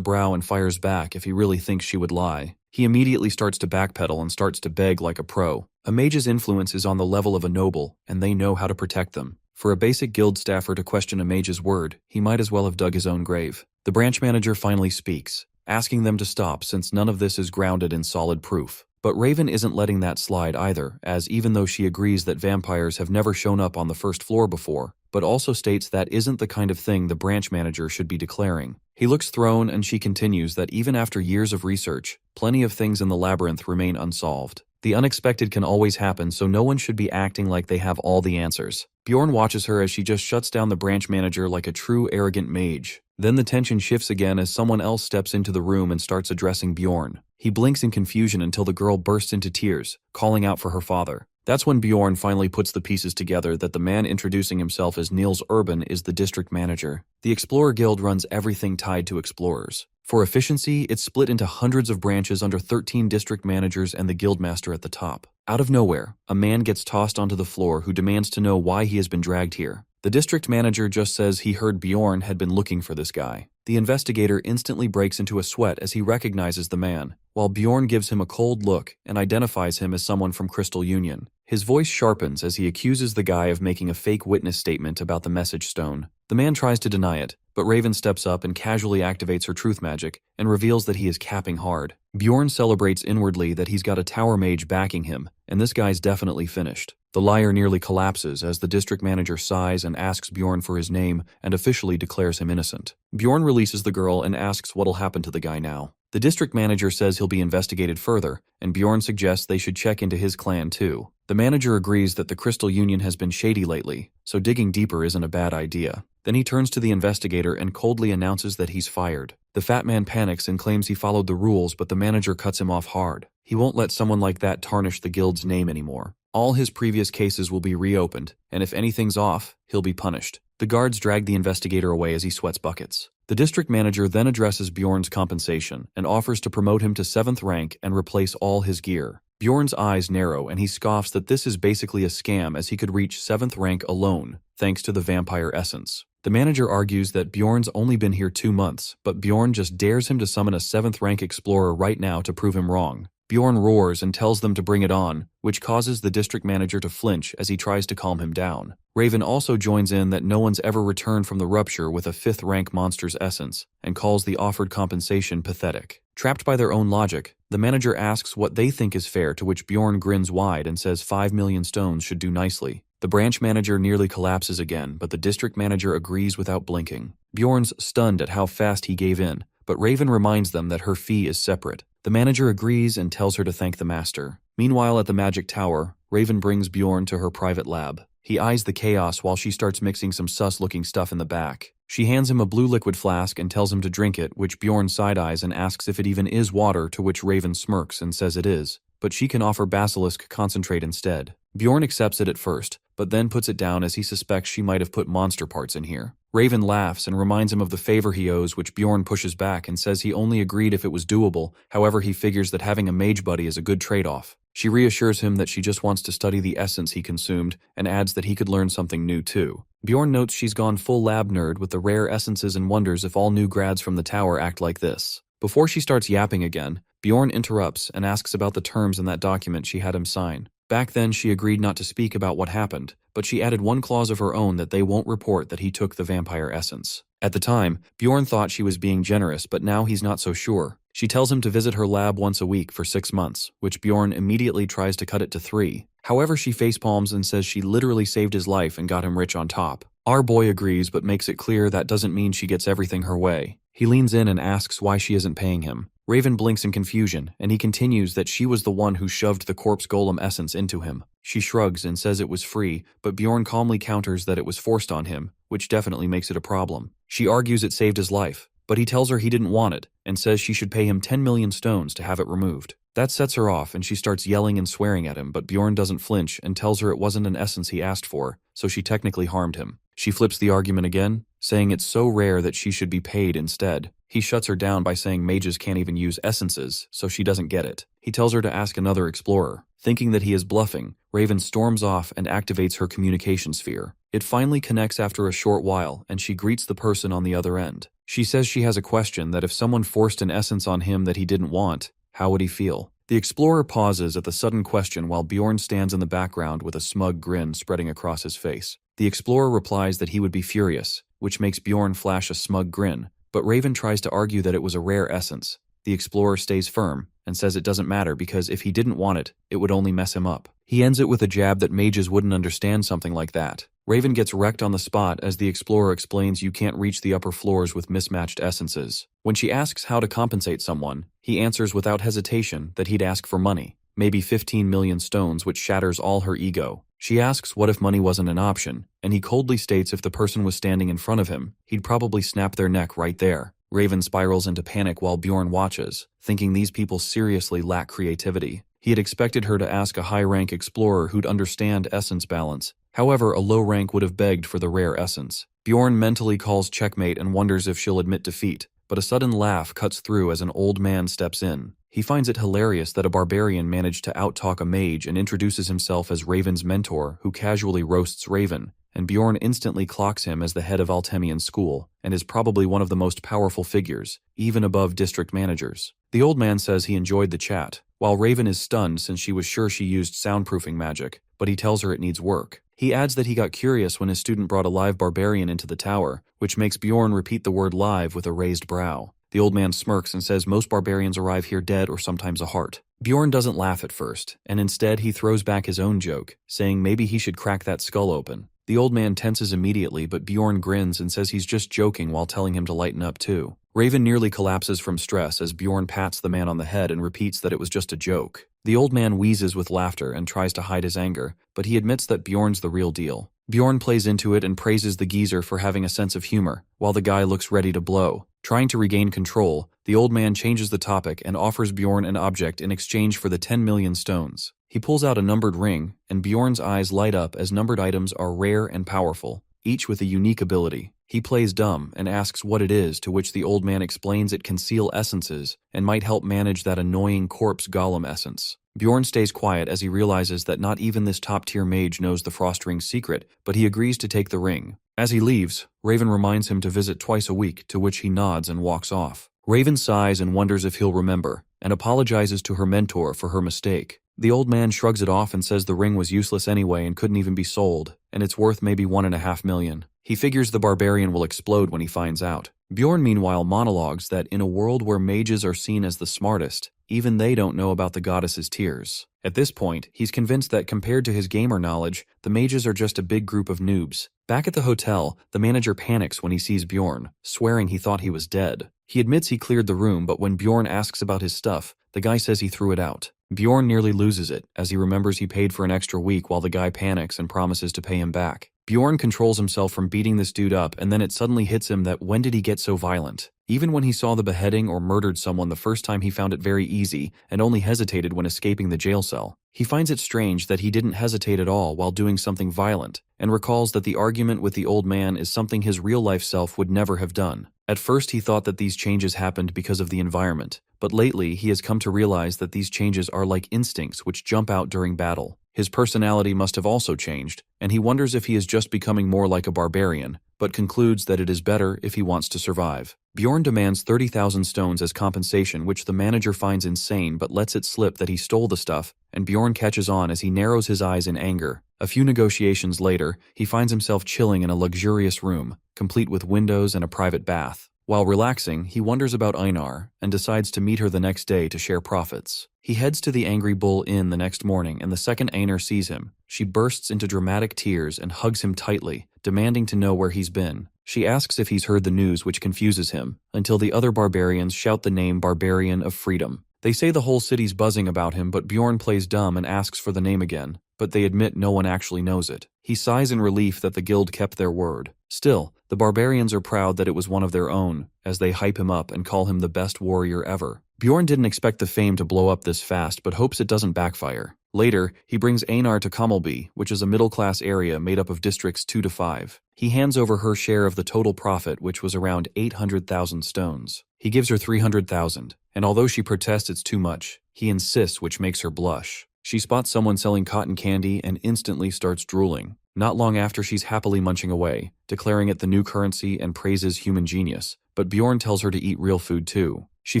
brow and fires back if he really thinks she would lie. He immediately starts to backpedal and starts to beg like a pro. A mage's influence is on the level of a noble, and they know how to protect them. For a basic guild staffer to question a mage's word, he might as well have dug his own grave. The branch manager finally speaks, asking them to stop since none of this is grounded in solid proof. But Raven isn't letting that slide either, as even though she agrees that vampires have never shown up on the first floor before, but also states that isn't the kind of thing the branch manager should be declaring. He looks thrown and she continues that even after years of research, plenty of things in the labyrinth remain unsolved. The unexpected can always happen, so no one should be acting like they have all the answers. Bjorn watches her as she just shuts down the branch manager like a true arrogant mage. Then the tension shifts again as someone else steps into the room and starts addressing Bjorn. He blinks in confusion until the girl bursts into tears, calling out for her father. That's when Bjorn finally puts the pieces together that the man introducing himself as Niels Urban is the district manager. The Explorer Guild runs everything tied to explorers. For efficiency, it's split into hundreds of branches under 13 district managers and the guildmaster at the top. Out of nowhere, a man gets tossed onto the floor who demands to know why he has been dragged here. The district manager just says he heard Bjorn had been looking for this guy. The investigator instantly breaks into a sweat as he recognizes the man, while Bjorn gives him a cold look and identifies him as someone from Crystal Union. His voice sharpens as he accuses the guy of making a fake witness statement about the message stone. The man tries to deny it, but Raven steps up and casually activates her truth magic and reveals that he is capping hard. Bjorn celebrates inwardly that he's got a tower mage backing him, and this guy's definitely finished. The liar nearly collapses as the district manager sighs and asks Bjorn for his name and officially declares him innocent. Bjorn releases the girl and asks what'll happen to the guy now. The district manager says he'll be investigated further, and Bjorn suggests they should check into his clan too. The manager agrees that the Crystal Union has been shady lately, so digging deeper isn't a bad idea. Then he turns to the investigator and coldly announces that he's fired. The fat man panics and claims he followed the rules, but the manager cuts him off hard. He won't let someone like that tarnish the guild's name anymore. All his previous cases will be reopened, and if anything's off, he'll be punished. The guards drag the investigator away as he sweats buckets. The district manager then addresses Bjorn's compensation and offers to promote him to 7th rank and replace all his gear. Bjorn's eyes narrow and he scoffs that this is basically a scam as he could reach 7th rank alone, thanks to the vampire essence. The manager argues that Bjorn's only been here 2 months, but Bjorn just dares him to summon a 7th rank explorer right now to prove him wrong. Bjorn roars and tells them to bring it on, which causes the district manager to flinch as he tries to calm him down. Raven also joins in that no one's ever returned from the rupture with a 5th rank monster's essence, and calls the offered compensation pathetic. Trapped by their own logic, the manager asks what they think is fair, to which Bjorn grins wide and says 5 million stones should do nicely. The branch manager nearly collapses again, but the district manager agrees without blinking. Bjorn's stunned at how fast he gave in, but Raven reminds them that her fee is separate. The manager agrees and tells her to thank the master. Meanwhile, at the magic tower, Raven brings Bjorn to her private lab. He eyes the chaos while she starts mixing some sus-looking stuff in the back. She hands him a blue liquid flask and tells him to drink it, which Bjorn side-eyes and asks if it even is water, to which Raven smirks and says it is, but she can offer basilisk concentrate instead. Bjorn accepts it at first, but then puts it down as he suspects she might have put monster parts in here. Raven laughs and reminds him of the favor he owes, which Bjorn pushes back and says he only agreed if it was doable. However, he figures that having a mage buddy is a good trade-off. She reassures him that she just wants to study the essence he consumed, and adds that he could learn something new too. Bjorn notes she's gone full lab nerd with the rare essences and wonders if all new grads from the tower act like this. Before she starts yapping again, Bjorn interrupts and asks about the terms in that document she had him sign. Back then she agreed not to speak about what happened, but she added one clause of her own that they won't report that he took the vampire essence. At the time, Bjorn thought she was being generous, but now he's not so sure. She tells him to visit her lab once a week for 6 months, which Bjorn immediately tries to cut it to 3. However, she facepalms and says she literally saved his life and got him rich on top. Our boy agrees but makes it clear that doesn't mean she gets everything her way. He leans in and asks why she isn't paying him. Raven blinks in confusion, and he continues that she was the one who shoved the corpse golem essence into him. She shrugs and says it was free, but Bjorn calmly counters that it was forced on him, which definitely makes it a problem. She argues it saved his life, but he tells her he didn't want it, and says she should pay him 10 million stones to have it removed. That sets her off, and she starts yelling and swearing at him, but Bjorn doesn't flinch and tells her it wasn't an essence he asked for, so she technically harmed him. She flips the argument again, saying it's so rare that she should be paid instead. He shuts her down by saying mages can't even use essences, so she doesn't get it. He tells her to ask another explorer. Thinking that he is bluffing, Raven storms off and activates her communication sphere. It finally connects after a short while, and she greets the person on the other end. She says she has a question, that if someone forced an essence on him that he didn't want, how would he feel? The explorer pauses at the sudden question while Bjorn stands in the background with a smug grin spreading across his face. The explorer replies that he would be furious, which makes Bjorn flash a smug grin, but Raven tries to argue that it was a rare essence. The explorer stays firm and says it doesn't matter because if he didn't want it, it would only mess him up. He ends it with a jab that mages wouldn't understand something like that. Raven gets wrecked on the spot as the explorer explains you can't reach the upper floors with mismatched essences. When she asks how to compensate someone, he answers without hesitation that he'd ask for money, maybe 15 million stones, which shatters all her ego. She asks what if money wasn't an option, and he coldly states if the person was standing in front of him, he'd probably snap their neck right there. Raven spirals into panic while Bjorn watches, thinking these people seriously lack creativity. He had expected her to ask a high-rank explorer who'd understand essence balance. However, a low rank would have begged for the rare essence. Bjorn mentally calls checkmate and wonders if she'll admit defeat, but a sudden laugh cuts through as an old man steps in. He finds it hilarious that a barbarian managed to outtalk a mage and introduces himself as Raven's mentor, who casually roasts Raven, and Bjorn instantly clocks him as the head of Altemian's school, and is probably one of the most powerful figures, even above district managers. The old man says he enjoyed the chat, while Raven is stunned since she was sure she used soundproofing magic, but he tells her it needs work. He adds that he got curious when his student brought a live barbarian into the tower, which makes Bjorn repeat the word live with a raised brow. The old man smirks and says most barbarians arrive here dead or sometimes a heart. Bjorn doesn't laugh at first, and instead he throws back his own joke, saying maybe he should crack that skull open. The old man tenses immediately, but Bjorn grins and says he's just joking while telling him to lighten up too. Raven nearly collapses from stress as Bjorn pats the man on the head and repeats that it was just a joke. The old man wheezes with laughter and tries to hide his anger, but he admits that Bjorn's the real deal. Bjorn plays into it and praises the geezer for having a sense of humor, while the guy looks ready to blow. Trying to regain control, the old man changes the topic and offers Bjorn an object in exchange for the 10 million stones. He pulls out a numbered ring, and Bjorn's eyes light up as numbered items are rare and powerful, each with a unique ability. He plays dumb and asks what it is, to which the old man explains it can seal essences and might help manage that annoying corpse golem essence. Bjorn stays quiet as he realizes that not even this top-tier mage knows the Frost Ring's secret, but he agrees to take the ring. As he leaves, Raven reminds him to visit twice a week, to which he nods and walks off. Raven sighs and wonders if he'll remember, and apologizes to her mentor for her mistake. The old man shrugs it off and says the ring was useless anyway and couldn't even be sold, and it's worth maybe 1.5 million. He figures the barbarian will explode when he finds out. Bjorn meanwhile monologues that in a world where mages are seen as the smartest, even they don't know about the goddess's tears. At this point, he's convinced that compared to his gamer knowledge, the mages are just a big group of noobs. Back at the hotel, the manager panics when he sees Bjorn, swearing he thought he was dead. He admits he cleared the room, but when Bjorn asks about his stuff, the guy says he threw it out. Bjorn nearly loses it, as he remembers he paid for an extra week while the guy panics and promises to pay him back. Bjorn controls himself from beating this dude up, and then it suddenly hits him that when did he get so violent? Even when he saw the beheading or murdered someone the first time, he found it very easy and only hesitated when escaping the jail cell. He finds it strange that he didn't hesitate at all while doing something violent, and recalls that the argument with the old man is something his real-life self would never have done. At first he thought that these changes happened because of the environment, but lately he has come to realize that these changes are like instincts which jump out during battle. His personality must have also changed, and he wonders if he is just becoming more like a barbarian, but concludes that it is better if he wants to survive. Bjorn demands 30,000 stones as compensation, which the manager finds insane but lets it slip that he stole the stuff, and Bjorn catches on as he narrows his eyes in anger. A few negotiations later, he finds himself chilling in a luxurious room, complete with windows and a private bath. While relaxing, he wonders about Anar and decides to meet her the next day to share profits. He heads to the Angry Bull Inn the next morning, and the second Anar sees him, she bursts into dramatic tears and hugs him tightly, demanding to know where he's been. She asks if he's heard the news, which confuses him, until the other barbarians shout the name Barbarian of Freedom. They say the whole city's buzzing about him, but Bjorn plays dumb and asks for the name again, but they admit no one actually knows it. He sighs in relief that the guild kept their word. Still, the barbarians are proud that it was one of their own, as they hype him up and call him the best warrior ever. Bjorn didn't expect the fame to blow up this fast, but hopes it doesn't backfire. Later, he brings Anar to Kammelby, which is a middle-class area made up of districts 2 to 5. He hands over her share of the total profit, which was around 800,000 stones. He gives her 300,000, and although she protests it's too much, he insists, which makes her blush. She spots someone selling cotton candy and instantly starts drooling. Not long after, she's happily munching away, declaring it the new currency and praises human genius, but Bjorn tells her to eat real food too. She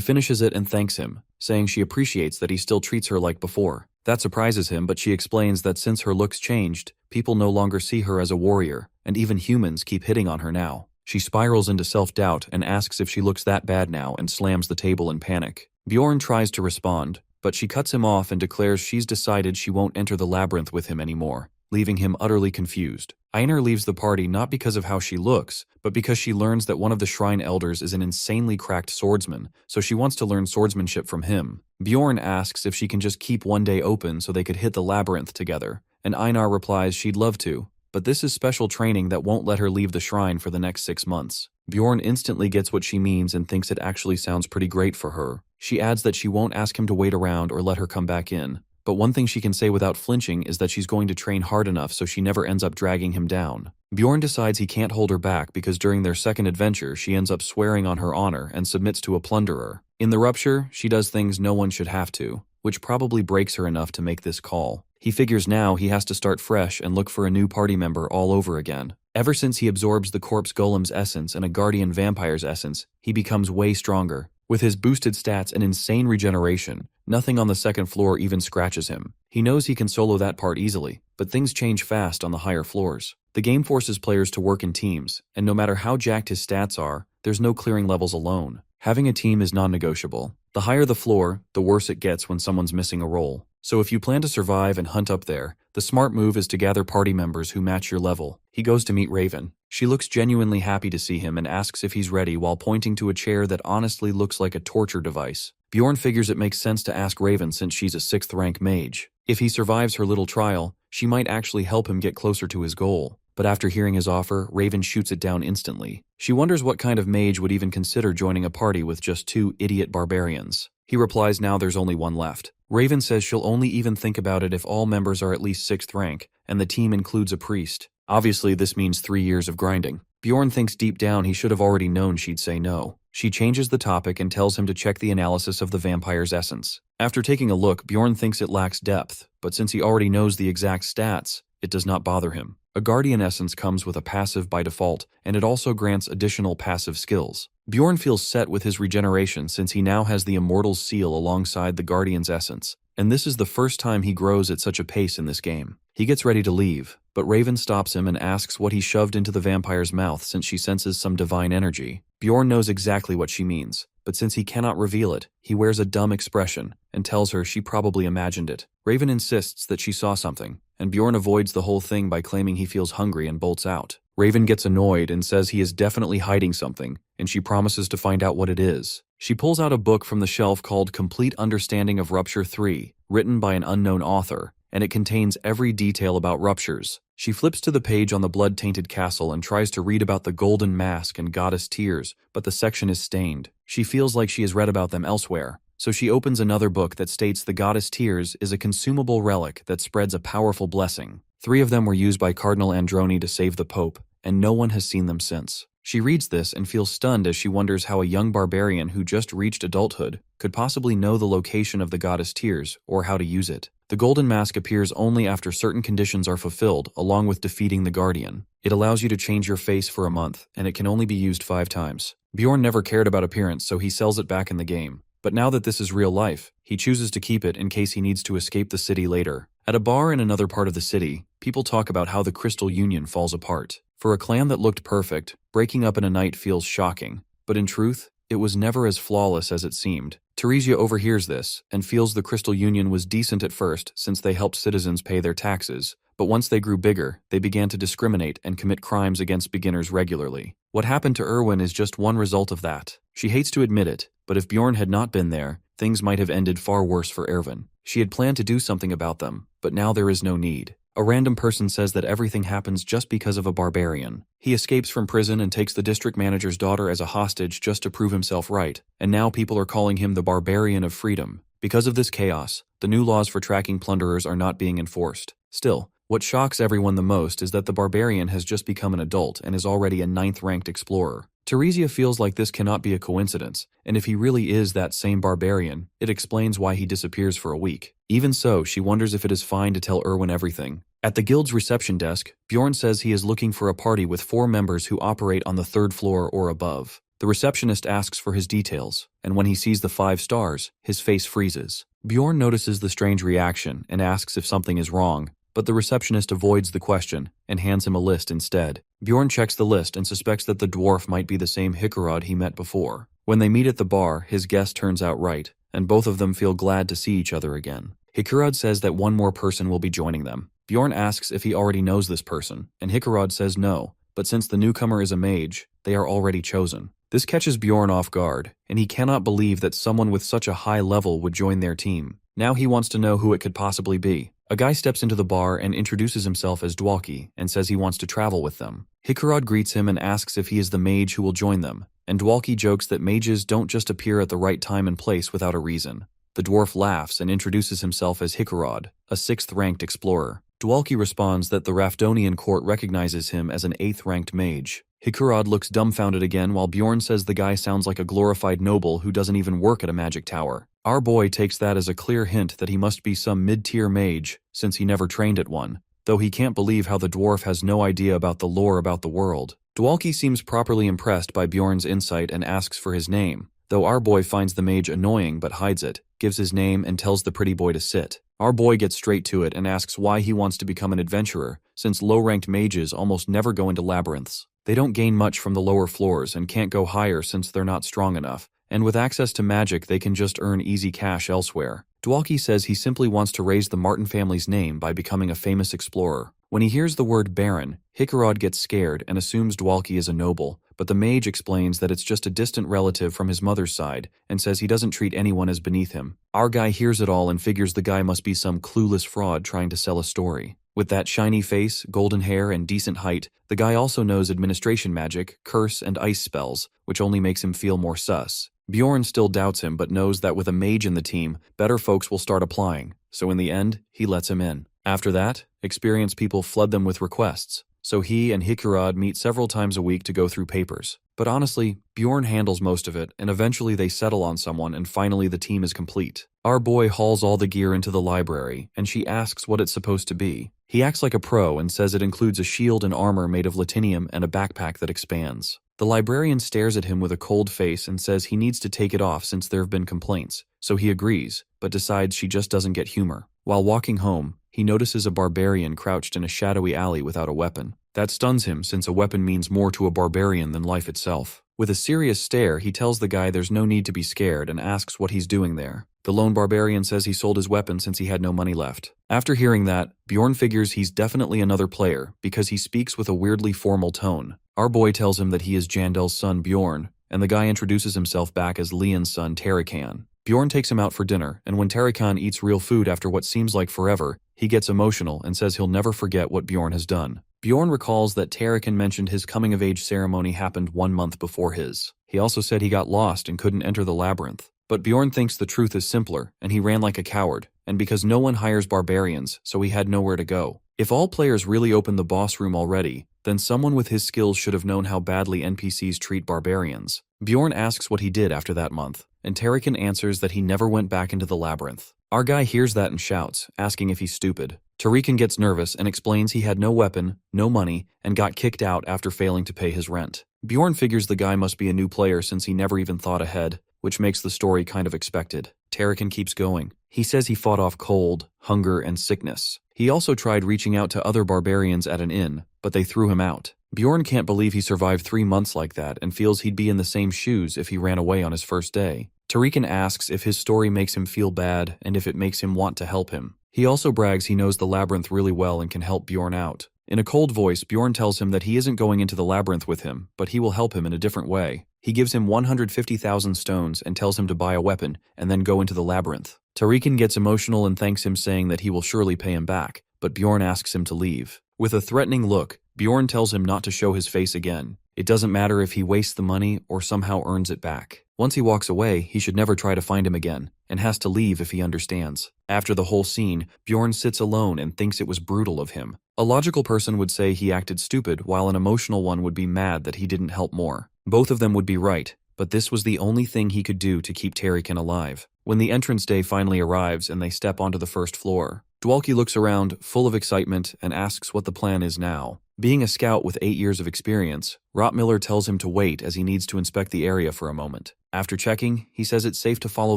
finishes it and thanks him, saying she appreciates that he still treats her like before. That surprises him, but she explains that since her looks changed, people no longer see her as a warrior, and even humans keep hitting on her now. She spirals into self-doubt and asks if she looks that bad now and slams the table in panic. Bjorn tries to respond, but she cuts him off and declares she's decided she won't enter the labyrinth with him anymore, leaving him utterly confused. Einar leaves the party not because of how she looks, but because she learns that one of the shrine elders is an insanely cracked swordsman, so she wants to learn swordsmanship from him. Bjorn asks if she can just keep one day open so they could hit the labyrinth together, and Einar replies she'd love to, but this is special training that won't let her leave the shrine for the next 6 months. Bjorn instantly gets what she means and thinks it actually sounds pretty great for her. She adds that she won't ask him to wait around or let her come back in. But one thing she can say without flinching is that she's going to train hard enough so she never ends up dragging him down. Bjorn decides he can't hold her back because during their second adventure she ends up swearing on her honor and submits to a plunderer. In the rupture, she does things no one should have to, which probably breaks her enough to make this call. He figures now he has to start fresh and look for a new party member all over again. Ever since he absorbs the corpse golem's essence and a guardian vampire's essence, he becomes way stronger. With his boosted stats and insane regeneration, nothing on the second floor even scratches him. He knows he can solo that part easily, but things change fast on the higher floors. The game forces players to work in teams, and no matter how jacked his stats are, there's no clearing levels alone. Having a team is non-negotiable. The higher the floor, the worse it gets when someone's missing a role. So if you plan to survive and hunt up there, The smart move is to gather party members who match your level. He goes to meet Raven. She looks genuinely happy to see him and asks if he's ready while pointing to a chair that honestly looks like a torture device. Bjorn figures it makes sense to ask Raven since she's a 6th rank mage. If he survives her little trial, she might actually help him get closer to his goal. But after hearing his offer, Raven shoots it down instantly. She wonders what kind of mage would even consider joining a party with just 2 idiot barbarians. He replies now there's only one left. Raven says she'll only even think about it if all members are at least 6th rank, and the team includes a priest. Obviously, this means 3 years of grinding. Bjorn thinks deep down he should have already known she'd say no. She changes the topic and tells him to check the analysis of the vampire's essence. After taking a look, Bjorn thinks it lacks depth, but since he already knows the exact stats, it does not bother him. A guardian essence comes with a passive by default, and it also grants additional passive skills. Bjorn feels set with his regeneration since he now has the immortal seal alongside the guardian's essence, and this is the first time he grows at such a pace in this game. He gets ready to leave, but Raven stops him and asks what he shoved into the vampire's mouth since she senses some divine energy. Bjorn knows exactly what she means, but since he cannot reveal it, he wears a dumb expression and tells her she probably imagined it. Raven insists that she saw something, and Bjorn avoids the whole thing by claiming he feels hungry and bolts out. Raven gets annoyed and says he is definitely hiding something, and she promises to find out what it is. She pulls out a book from the shelf called Complete Understanding of Rupture 3, written by an unknown author, and it contains every detail about ruptures. She flips to the page on the blood-tainted castle and tries to read about the golden mask and goddess tears, but the section is stained. She feels like she has read about them elsewhere, so she opens another book that states the goddess tears is a consumable relic that spreads a powerful blessing. 3 of them were used by Cardinal Androni to save the Pope, and no one has seen them since. She reads this and feels stunned as she wonders how a young barbarian who just reached adulthood could possibly know the location of the goddess tears or how to use it. The golden mask appears only after certain conditions are fulfilled, along with defeating the guardian. It allows you to change your face for a month, and it can only be used 5 times. Bjorn never cared about appearance, so he sells it back in the game. But now that this is real life, he chooses to keep it in case he needs to escape the city later. At a bar in another part of the city, people talk about how the Crystal Union falls apart. For a clan that looked perfect, breaking up in a night feels shocking. But in truth, it was never as flawless as it seemed. Teresia overhears this and feels the Crystal Union was decent at first since they helped citizens pay their taxes. But once they grew bigger, they began to discriminate and commit crimes against beginners regularly. What happened to Erwin is just one result of that. She hates to admit it, but if Bjorn had not been there, things might have ended far worse for Erwin. She had planned to do something about them, but now there is no need. A random person says that everything happens just because of a barbarian. He escapes from prison and takes the district manager's daughter as a hostage just to prove himself right, and now people are calling him the Barbarian of Freedom. Because of this chaos, the new laws for tracking plunderers are not being enforced. Still, what shocks everyone the most is that the Barbarian has just become an adult and is already a 9th-ranked explorer. Teresia feels like this cannot be a coincidence, and if he really is that same barbarian, it explains why he disappears for a week. Even so, she wonders if it is fine to tell Erwin everything. At the guild's reception desk, Bjorn says he is looking for a party with 4 members who operate on the 3rd floor or above. The receptionist asks for his details, and when he sees the 5 stars, his face freezes. Bjorn notices the strange reaction and asks if something is wrong, but the receptionist avoids the question and hands him a list instead. Bjorn checks the list and suspects that the dwarf might be the same Hikarod he met before. When they meet at the bar, his guess turns out right, and both of them feel glad to see each other again. Hikarod says that one more person will be joining them. Bjorn asks if he already knows this person, and Hikarod says no, but since the newcomer is a mage, they are already chosen. This catches Bjorn off guard, and he cannot believe that someone with such a high level would join their team. Now he wants to know who it could possibly be. A guy steps into the bar and introduces himself as Dwalki and says he wants to travel with them. Hikarod greets him and asks if he is the mage who will join them, and Dwalki jokes that mages don't just appear at the right time and place without a reason. The dwarf laughs and introduces himself as Hikarod, a 6th-ranked explorer. Dwalki responds that the Raffonian court recognizes him as an 8th-ranked mage. Hikarod looks dumbfounded again while Bjorn says the guy sounds like a glorified noble who doesn't even work at a magic tower. Our boy takes that as a clear hint that he must be some mid-tier mage, since he never trained at one, though he can't believe how the dwarf has no idea about the lore about the world. Dwalki seems properly impressed by Bjorn's insight and asks for his name, though our boy finds the mage annoying but hides it, gives his name and tells the pretty boy to sit. Our boy gets straight to it and asks why he wants to become an adventurer, since low-ranked mages almost never go into labyrinths. They don't gain much from the lower floors and can't go higher since they're not strong enough, and with access to magic they can just earn easy cash elsewhere. Dwalkie says he simply wants to raise the Martin family's name by becoming a famous explorer. When he hears the word Baron, Hikarad gets scared and assumes Dwalkie is a noble, but the mage explains that it's just a distant relative from his mother's side and says he doesn't treat anyone as beneath him. Our guy hears it all and figures the guy must be some clueless fraud trying to sell a story. With that shiny face, golden hair, and decent height, the guy also knows administration magic, curse, and ice spells, which only makes him feel more sus. Bjorn still doubts him but knows that with a mage in the team, better folks will start applying, so in the end, he lets him in. After that, experienced people flood them with requests, so he and Hikarad meet several times a week to go through papers. But honestly, Bjorn handles most of it, and eventually they settle on someone and finally the team is complete. Our boy hauls all the gear into the library, and she asks what it's supposed to be. He acts like a pro and says it includes a shield and armor made of latinium and a backpack that expands. The librarian stares at him with a cold face and says he needs to take it off since there have been complaints, so he agrees, but decides she just doesn't get humor. While walking home, he notices a barbarian crouched in a shadowy alley without a weapon. That stuns him since a weapon means more to a barbarian than life itself. With a serious stare, he tells the guy there's no need to be scared and asks what he's doing there. The lone barbarian says he sold his weapon since he had no money left. After hearing that, Bjorn figures he's definitely another player because he speaks with a weirdly formal tone. Our boy tells him that he is Jandel's son Bjorn, and the guy introduces himself back as Leon's son Tarikan. Bjorn takes him out for dinner, and when Tarikan eats real food after what seems like forever, he gets emotional and says he'll never forget what Bjorn has done. Bjorn recalls that Tarikan mentioned his coming-of-age ceremony happened 1 month before his. He also said he got lost and couldn't enter the labyrinth. But Bjorn thinks the truth is simpler, and he ran like a coward, and because no one hires barbarians, so he had nowhere to go. If all players really opened the boss room already, then someone with his skills should have known how badly NPCs treat barbarians. Bjorn asks what he did after that month, and Tarikan answers that he never went back into the labyrinth. Our guy hears that and shouts, asking if he's stupid. Tarikan gets nervous and explains he had no weapon, no money, and got kicked out after failing to pay his rent. Bjorn figures the guy must be a new player since he never even thought ahead, which makes the story kind of expected. Tarikan keeps going. He says he fought off cold, hunger, and sickness. He also tried reaching out to other barbarians at an inn, but they threw him out. Bjorn can't believe he survived 3 months like that and feels he'd be in the same shoes if he ran away on his first day. Tarikan asks if his story makes him feel bad and if it makes him want to help him. He also brags he knows the labyrinth really well and can help Bjorn out. In a cold voice, Bjorn tells him that he isn't going into the labyrinth with him, but he will help him in a different way. He gives him 150,000 stones and tells him to buy a weapon and then go into the labyrinth. Tarikan gets emotional and thanks him, saying that he will surely pay him back, but Bjorn asks him to leave. With a threatening look, Bjorn tells him not to show his face again. It doesn't matter if he wastes the money or somehow earns it back. Once he walks away, he should never try to find him again, and has to leave if he understands. After the whole scene, Bjorn sits alone and thinks it was brutal of him. A logical person would say he acted stupid, while an emotional one would be mad that he didn't help more. Both of them would be right, but this was the only thing he could do to keep Tarikan alive. When the entrance day finally arrives and they step onto the first floor, Dwalkie looks around, full of excitement, and asks what the plan is now. Being a scout with 8 years of experience, Rottmiller tells him to wait as he needs to inspect the area for a moment. After checking, he says it's safe to follow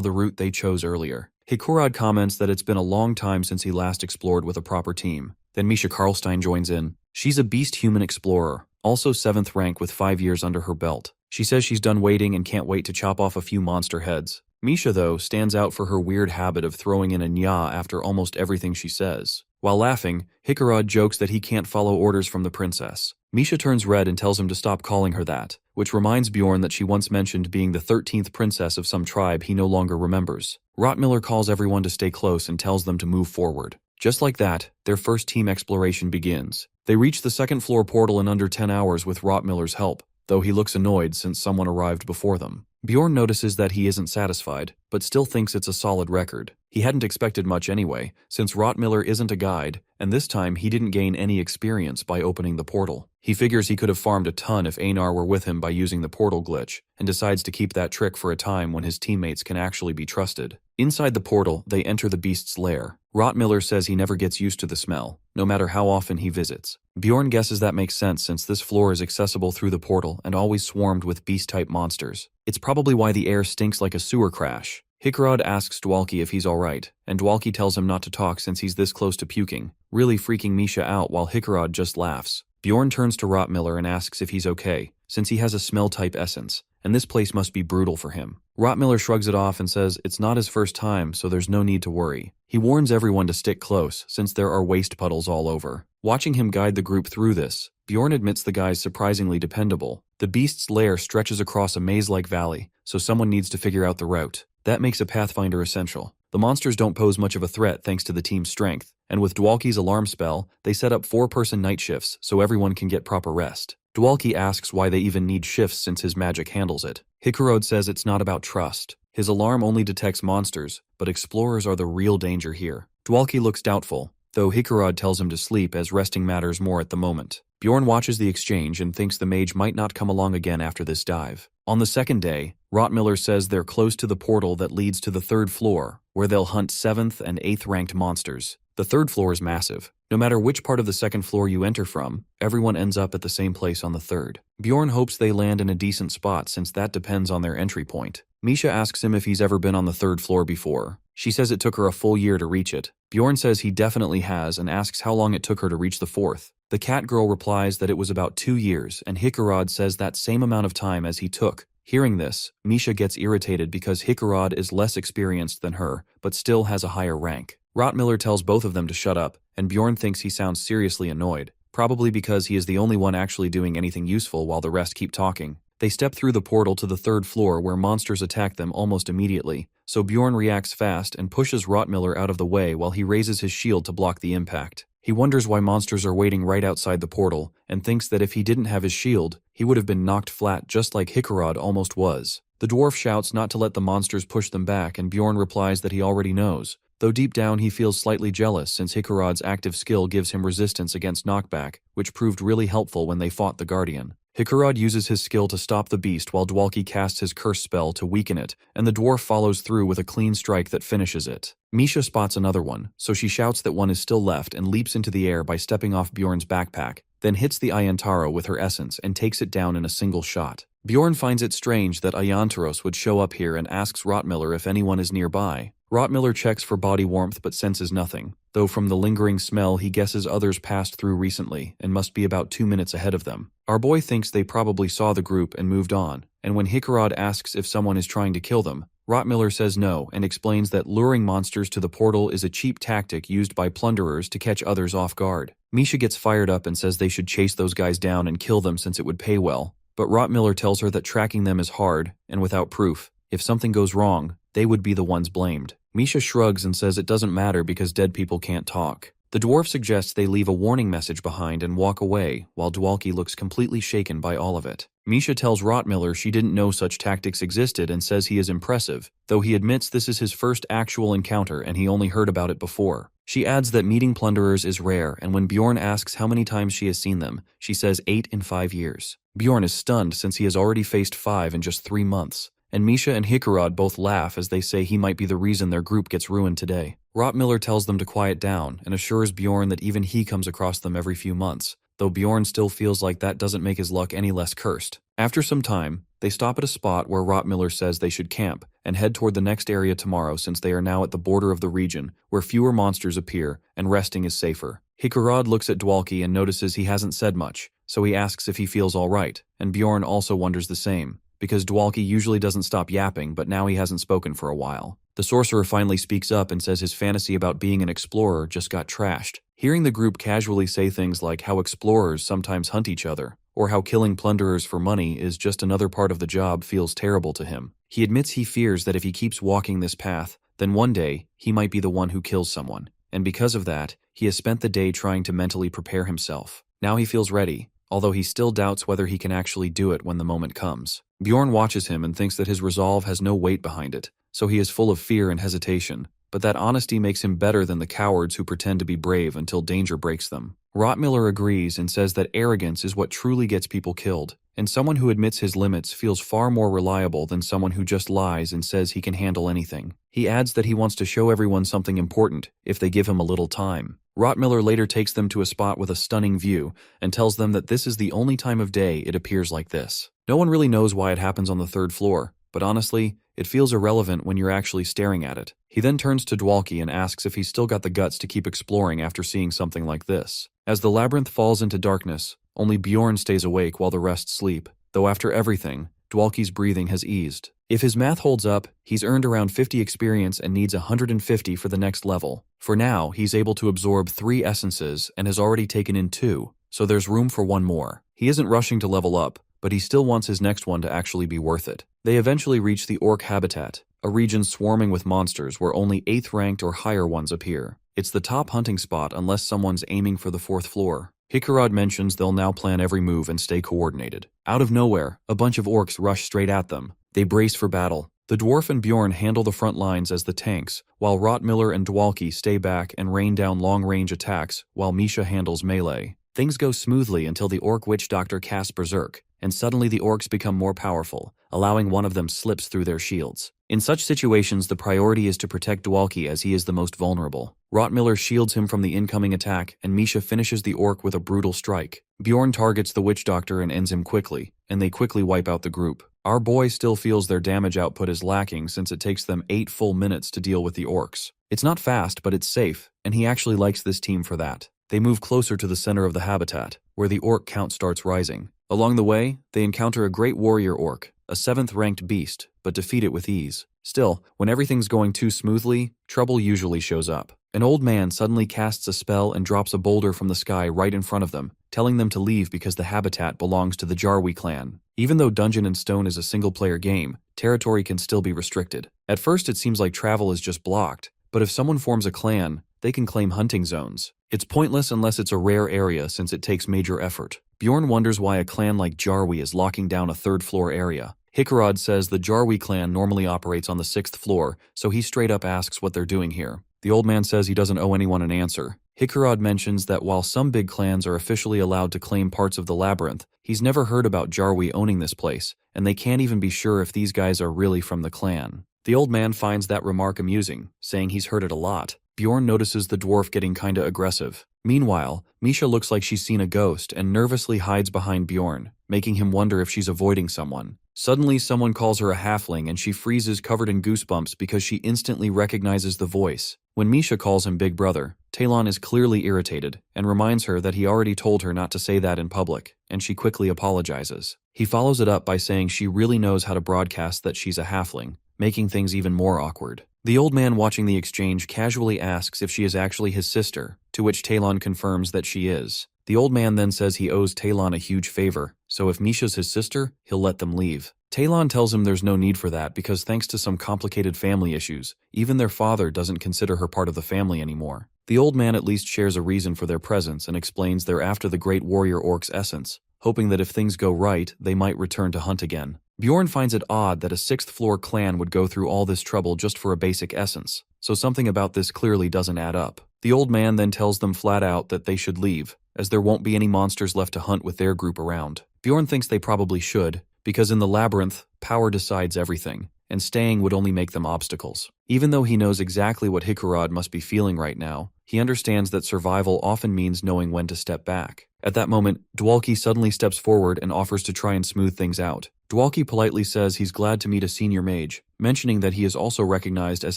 the route they chose earlier. Hikarad comments that it's been a long time since he last explored with a proper team. Then Misha Karlstein joins in. She's a beast human explorer, also 7th rank with 5 years under her belt. She says she's done waiting and can't wait to chop off a few monster heads. Misha, though, stands out for her weird habit of throwing in a nya after almost everything she says. While laughing, Hikarad jokes that he can't follow orders from the princess. Misha turns red and tells him to stop calling her that, which reminds Bjorn that she once mentioned being the 13th princess of some tribe he no longer remembers. Rottmiller calls everyone to stay close and tells them to move forward. Just like that, their first team exploration begins. They reach the 2nd floor portal in under 10 hours with Rottmiller's help, though he looks annoyed since someone arrived before them. Bjorn notices that he isn't satisfied, but still thinks it's a solid record. He hadn't expected much anyway, since Rottmiller isn't a guide, and this time he didn't gain any experience by opening the portal. He figures he could have farmed a ton if Anar were with him by using the portal glitch, and decides to keep that trick for a time when his teammates can actually be trusted. Inside the portal, they enter the beast's lair. Rottmiller says he never gets used to the smell, no matter how often he visits. Bjorn guesses that makes sense since this floor is accessible through the portal and always swarmed with beast-type monsters. It's probably why the air stinks like a sewer crash. Hikarad asks Dwalkie if he's alright, and Dwalkie tells him not to talk since he's this close to puking, really freaking Misha out while Hikarad just laughs. Bjorn turns to Rottmiller and asks if he's okay, since he has a smell-type essence, and this place must be brutal for him. Rottmiller shrugs it off and says it's not his first time, so there's no need to worry. He warns everyone to stick close, since there are waste puddles all over. Watching him guide the group through this, Bjorn admits the guy's surprisingly dependable. The beast's lair stretches across a maze-like valley, so someone needs to figure out the route. That makes a Pathfinder essential. The monsters don't pose much of a threat thanks to the team's strength, and with Dwalki's alarm spell, they set up 4-person night shifts so everyone can get proper rest. Dwalki asks why they even need shifts since his magic handles it. Hikarod says it's not about trust. His alarm only detects monsters, but explorers are the real danger here. Dwalki looks doubtful, though Hikarod tells him to sleep as resting matters more at the moment. Bjorn watches the exchange and thinks the mage might not come along again after this dive. On the second day, Rottmiller says they're close to the portal that leads to the 3rd floor, where they'll hunt 7th and 8th ranked monsters. The 3rd floor is massive. No matter which part of the 2nd floor you enter from, everyone ends up at the same place on the 3rd. Bjorn hopes they land in a decent spot since that depends on their entry point. Misha asks him if he's ever been on the 3rd floor before. She says it took her a full year to reach it. Bjorn says he definitely has and asks how long it took her to reach the 4th. The cat girl replies that it was about 2 years, and Hikarod says that same amount of time as he took. Hearing this, Misha gets irritated because Hikarod is less experienced than her, but still has a higher rank. Rottmiller tells both of them to shut up, and Bjorn thinks he sounds seriously annoyed, probably because he is the only one actually doing anything useful while the rest keep talking. They step through the portal to the 3rd floor where monsters attack them almost immediately, so Bjorn reacts fast and pushes Rottmiller out of the way while he raises his shield to block the impact. He wonders why monsters are waiting right outside the portal, and thinks that if he didn't have his shield, he would have been knocked flat just like Hikarod almost was. The dwarf shouts not to let the monsters push them back, and Bjorn replies that he already knows, though deep down he feels slightly jealous since Hikarod's active skill gives him resistance against knockback, which proved really helpful when they fought the Guardian. Hikarod uses his skill to stop the beast while Dwalki casts his curse spell to weaken it, and the dwarf follows through with a clean strike that finishes it. Misha spots another one, so she shouts that one is still left and leaps into the air by stepping off Bjorn's backpack, then hits the Ayantaro with her essence and takes it down in a single shot. Bjorn finds it strange that Ayantaros would show up here and asks Rottmiller if anyone is nearby. Rottmiller checks for body warmth but senses nothing, though from the lingering smell he guesses others passed through recently and must be about 2 minutes ahead of them. Our boy thinks they probably saw the group and moved on, and when Hikarod asks if someone is trying to kill them, Rottmiller says no and explains that luring monsters to the portal is a cheap tactic used by plunderers to catch others off guard. Misha gets fired up and says they should chase those guys down and kill them since it would pay well, but Rottmiller tells her that tracking them is hard and without proof. If something goes wrong, they would be the ones blamed. Misha shrugs and says it doesn't matter because dead people can't talk. The dwarf suggests they leave a warning message behind and walk away, while Dwalki looks completely shaken by all of it. Misha tells Rottmiller she didn't know such tactics existed and says he is impressive, though he admits this is his first actual encounter and he only heard about it before. She adds that meeting plunderers is rare, and when Bjorn asks how many times she has seen them, she says 8 in 5 years. Bjorn is stunned since he has already faced 5 in just 3 months. And Misha and Hikarod both laugh as they say he might be the reason their group gets ruined today. Rottmiller tells them to quiet down and assures Bjorn that even he comes across them every few months, though Bjorn still feels like that doesn't make his luck any less cursed. After some time, they stop at a spot where Rottmiller says they should camp and head toward the next area tomorrow since they are now at the border of the region where fewer monsters appear and resting is safer. Hikarod looks at Dwalki and notices he hasn't said much, so he asks if he feels alright, and Bjorn also wonders the same, because Dwalki usually doesn't stop yapping, but now he hasn't spoken for a while. The sorcerer finally speaks up and says his fantasy about being an explorer just got trashed. Hearing the group casually say things like how explorers sometimes hunt each other, or how killing plunderers for money is just another part of the job feels terrible to him. He admits he fears that if he keeps walking this path, then one day he might be the one who kills someone, and because of that, he has spent the day trying to mentally prepare himself. Now he feels ready, although he still doubts whether he can actually do it when the moment comes. Bjorn watches him and thinks that his resolve has no weight behind it, so he is full of fear and hesitation, but that honesty makes him better than the cowards who pretend to be brave until danger breaks them. Rottmiller agrees and says that arrogance is what truly gets people killed, and someone who admits his limits feels far more reliable than someone who just lies and says he can handle anything. He adds that he wants to show everyone something important if they give him a little time. Rottmiller later takes them to a spot with a stunning view and tells them that this is the only time of day it appears like this. No one really knows why it happens on the 3rd floor, but honestly, it feels irrelevant when you're actually staring at it. He then turns to Dwalki and asks if he's still got the guts to keep exploring after seeing something like this. As the labyrinth falls into darkness, only Bjorn stays awake while the rest sleep, though after everything, Dwalki's breathing has eased. If his math holds up, he's earned around 50 experience and needs 150 for the next level. For now, he's able to absorb 3 essences and has already taken in 2, so there's room for 1 more. He isn't rushing to level up, but he still wants his next one to actually be worth it. They eventually reach the Orc Habitat, a region swarming with monsters where only 8th ranked or higher ones appear. It's the top hunting spot unless someone's aiming for the 4th floor. Hikarad mentions they'll now plan every move and stay coordinated. Out of nowhere, a bunch of orcs rush straight at them. They brace for battle. The dwarf and Bjorn handle the front lines as the tanks, while Rotmiller and Dwalki stay back and rain down long-range attacks while Misha handles melee. Things go smoothly until the orc witch doctor casts Berserk, and suddenly the orcs become more powerful, allowing one of them slips through their shields. In such situations, the priority is to protect Dwalki as he is the most vulnerable. Rotmiller shields him from the incoming attack, and Misha finishes the orc with a brutal strike. Bjorn targets the witch doctor and ends him quickly, and they quickly wipe out the group. Our boy still feels their damage output is lacking since it takes them 8 full minutes to deal with the orcs. It's not fast, but it's safe, and he actually likes this team for that. They move closer to the center of the habitat, where the orc count starts rising. Along the way, they encounter a great warrior orc, a 7th ranked beast, but defeat it with ease. Still, when everything's going too smoothly, trouble usually shows up. An old man suddenly casts a spell and drops a boulder from the sky right in front of them, telling them to leave because the habitat belongs to the Jarwi clan. Even though Dungeon and Stone is a single-player game, territory can still be restricted. At first it seems like travel is just blocked, but if someone forms a clan, they can claim hunting zones. It's pointless unless it's a rare area since it takes major effort. Bjorn wonders why a clan like Jarwi is locking down a 3rd floor area. Hikarad says the Jarwi clan normally operates on the 6th floor, so he straight up asks what they're doing here. The old man says he doesn't owe anyone an answer. Hikarad mentions that while some big clans are officially allowed to claim parts of the labyrinth, he's never heard about Jarwi owning this place, and they can't even be sure if these guys are really from the clan. The old man finds that remark amusing, saying he's heard it a lot. Bjorn notices the dwarf getting kinda aggressive. Meanwhile, Misha looks like she's seen a ghost and nervously hides behind Bjorn, making him wonder if she's avoiding someone. Suddenly, someone calls her a halfling and she freezes covered in goosebumps because she instantly recognizes the voice. When Misha calls him Big Brother, Talon is clearly irritated and reminds her that he already told her not to say that in public, and she quickly apologizes. He follows it up by saying she really knows how to broadcast that she's a halfling, making things even more awkward. The old man watching the exchange casually asks if she is actually his sister, to which Talon confirms that she is. The old man then says he owes Talon a huge favor, so if Misha's his sister, he'll let them leave. Talon tells him there's no need for that because thanks to some complicated family issues, even their father doesn't consider her part of the family anymore. The old man at least shares a reason for their presence and explains they're after the great warrior orc's essence, hoping that if things go right, they might return to hunt again. Bjorn finds it odd that a 6th floor clan would go through all this trouble just for a basic essence, so something about this clearly doesn't add up. The old man then tells them flat out that they should leave, as there won't be any monsters left to hunt with their group around. Bjorn thinks they probably should, because in the labyrinth, power decides everything, and staying would only make them obstacles. Even though he knows exactly what Hikarad must be feeling right now, he understands that survival often means knowing when to step back. At that moment, Dwalki suddenly steps forward and offers to try and smooth things out. Dwalki politely says he's glad to meet a senior mage, mentioning that he is also recognized as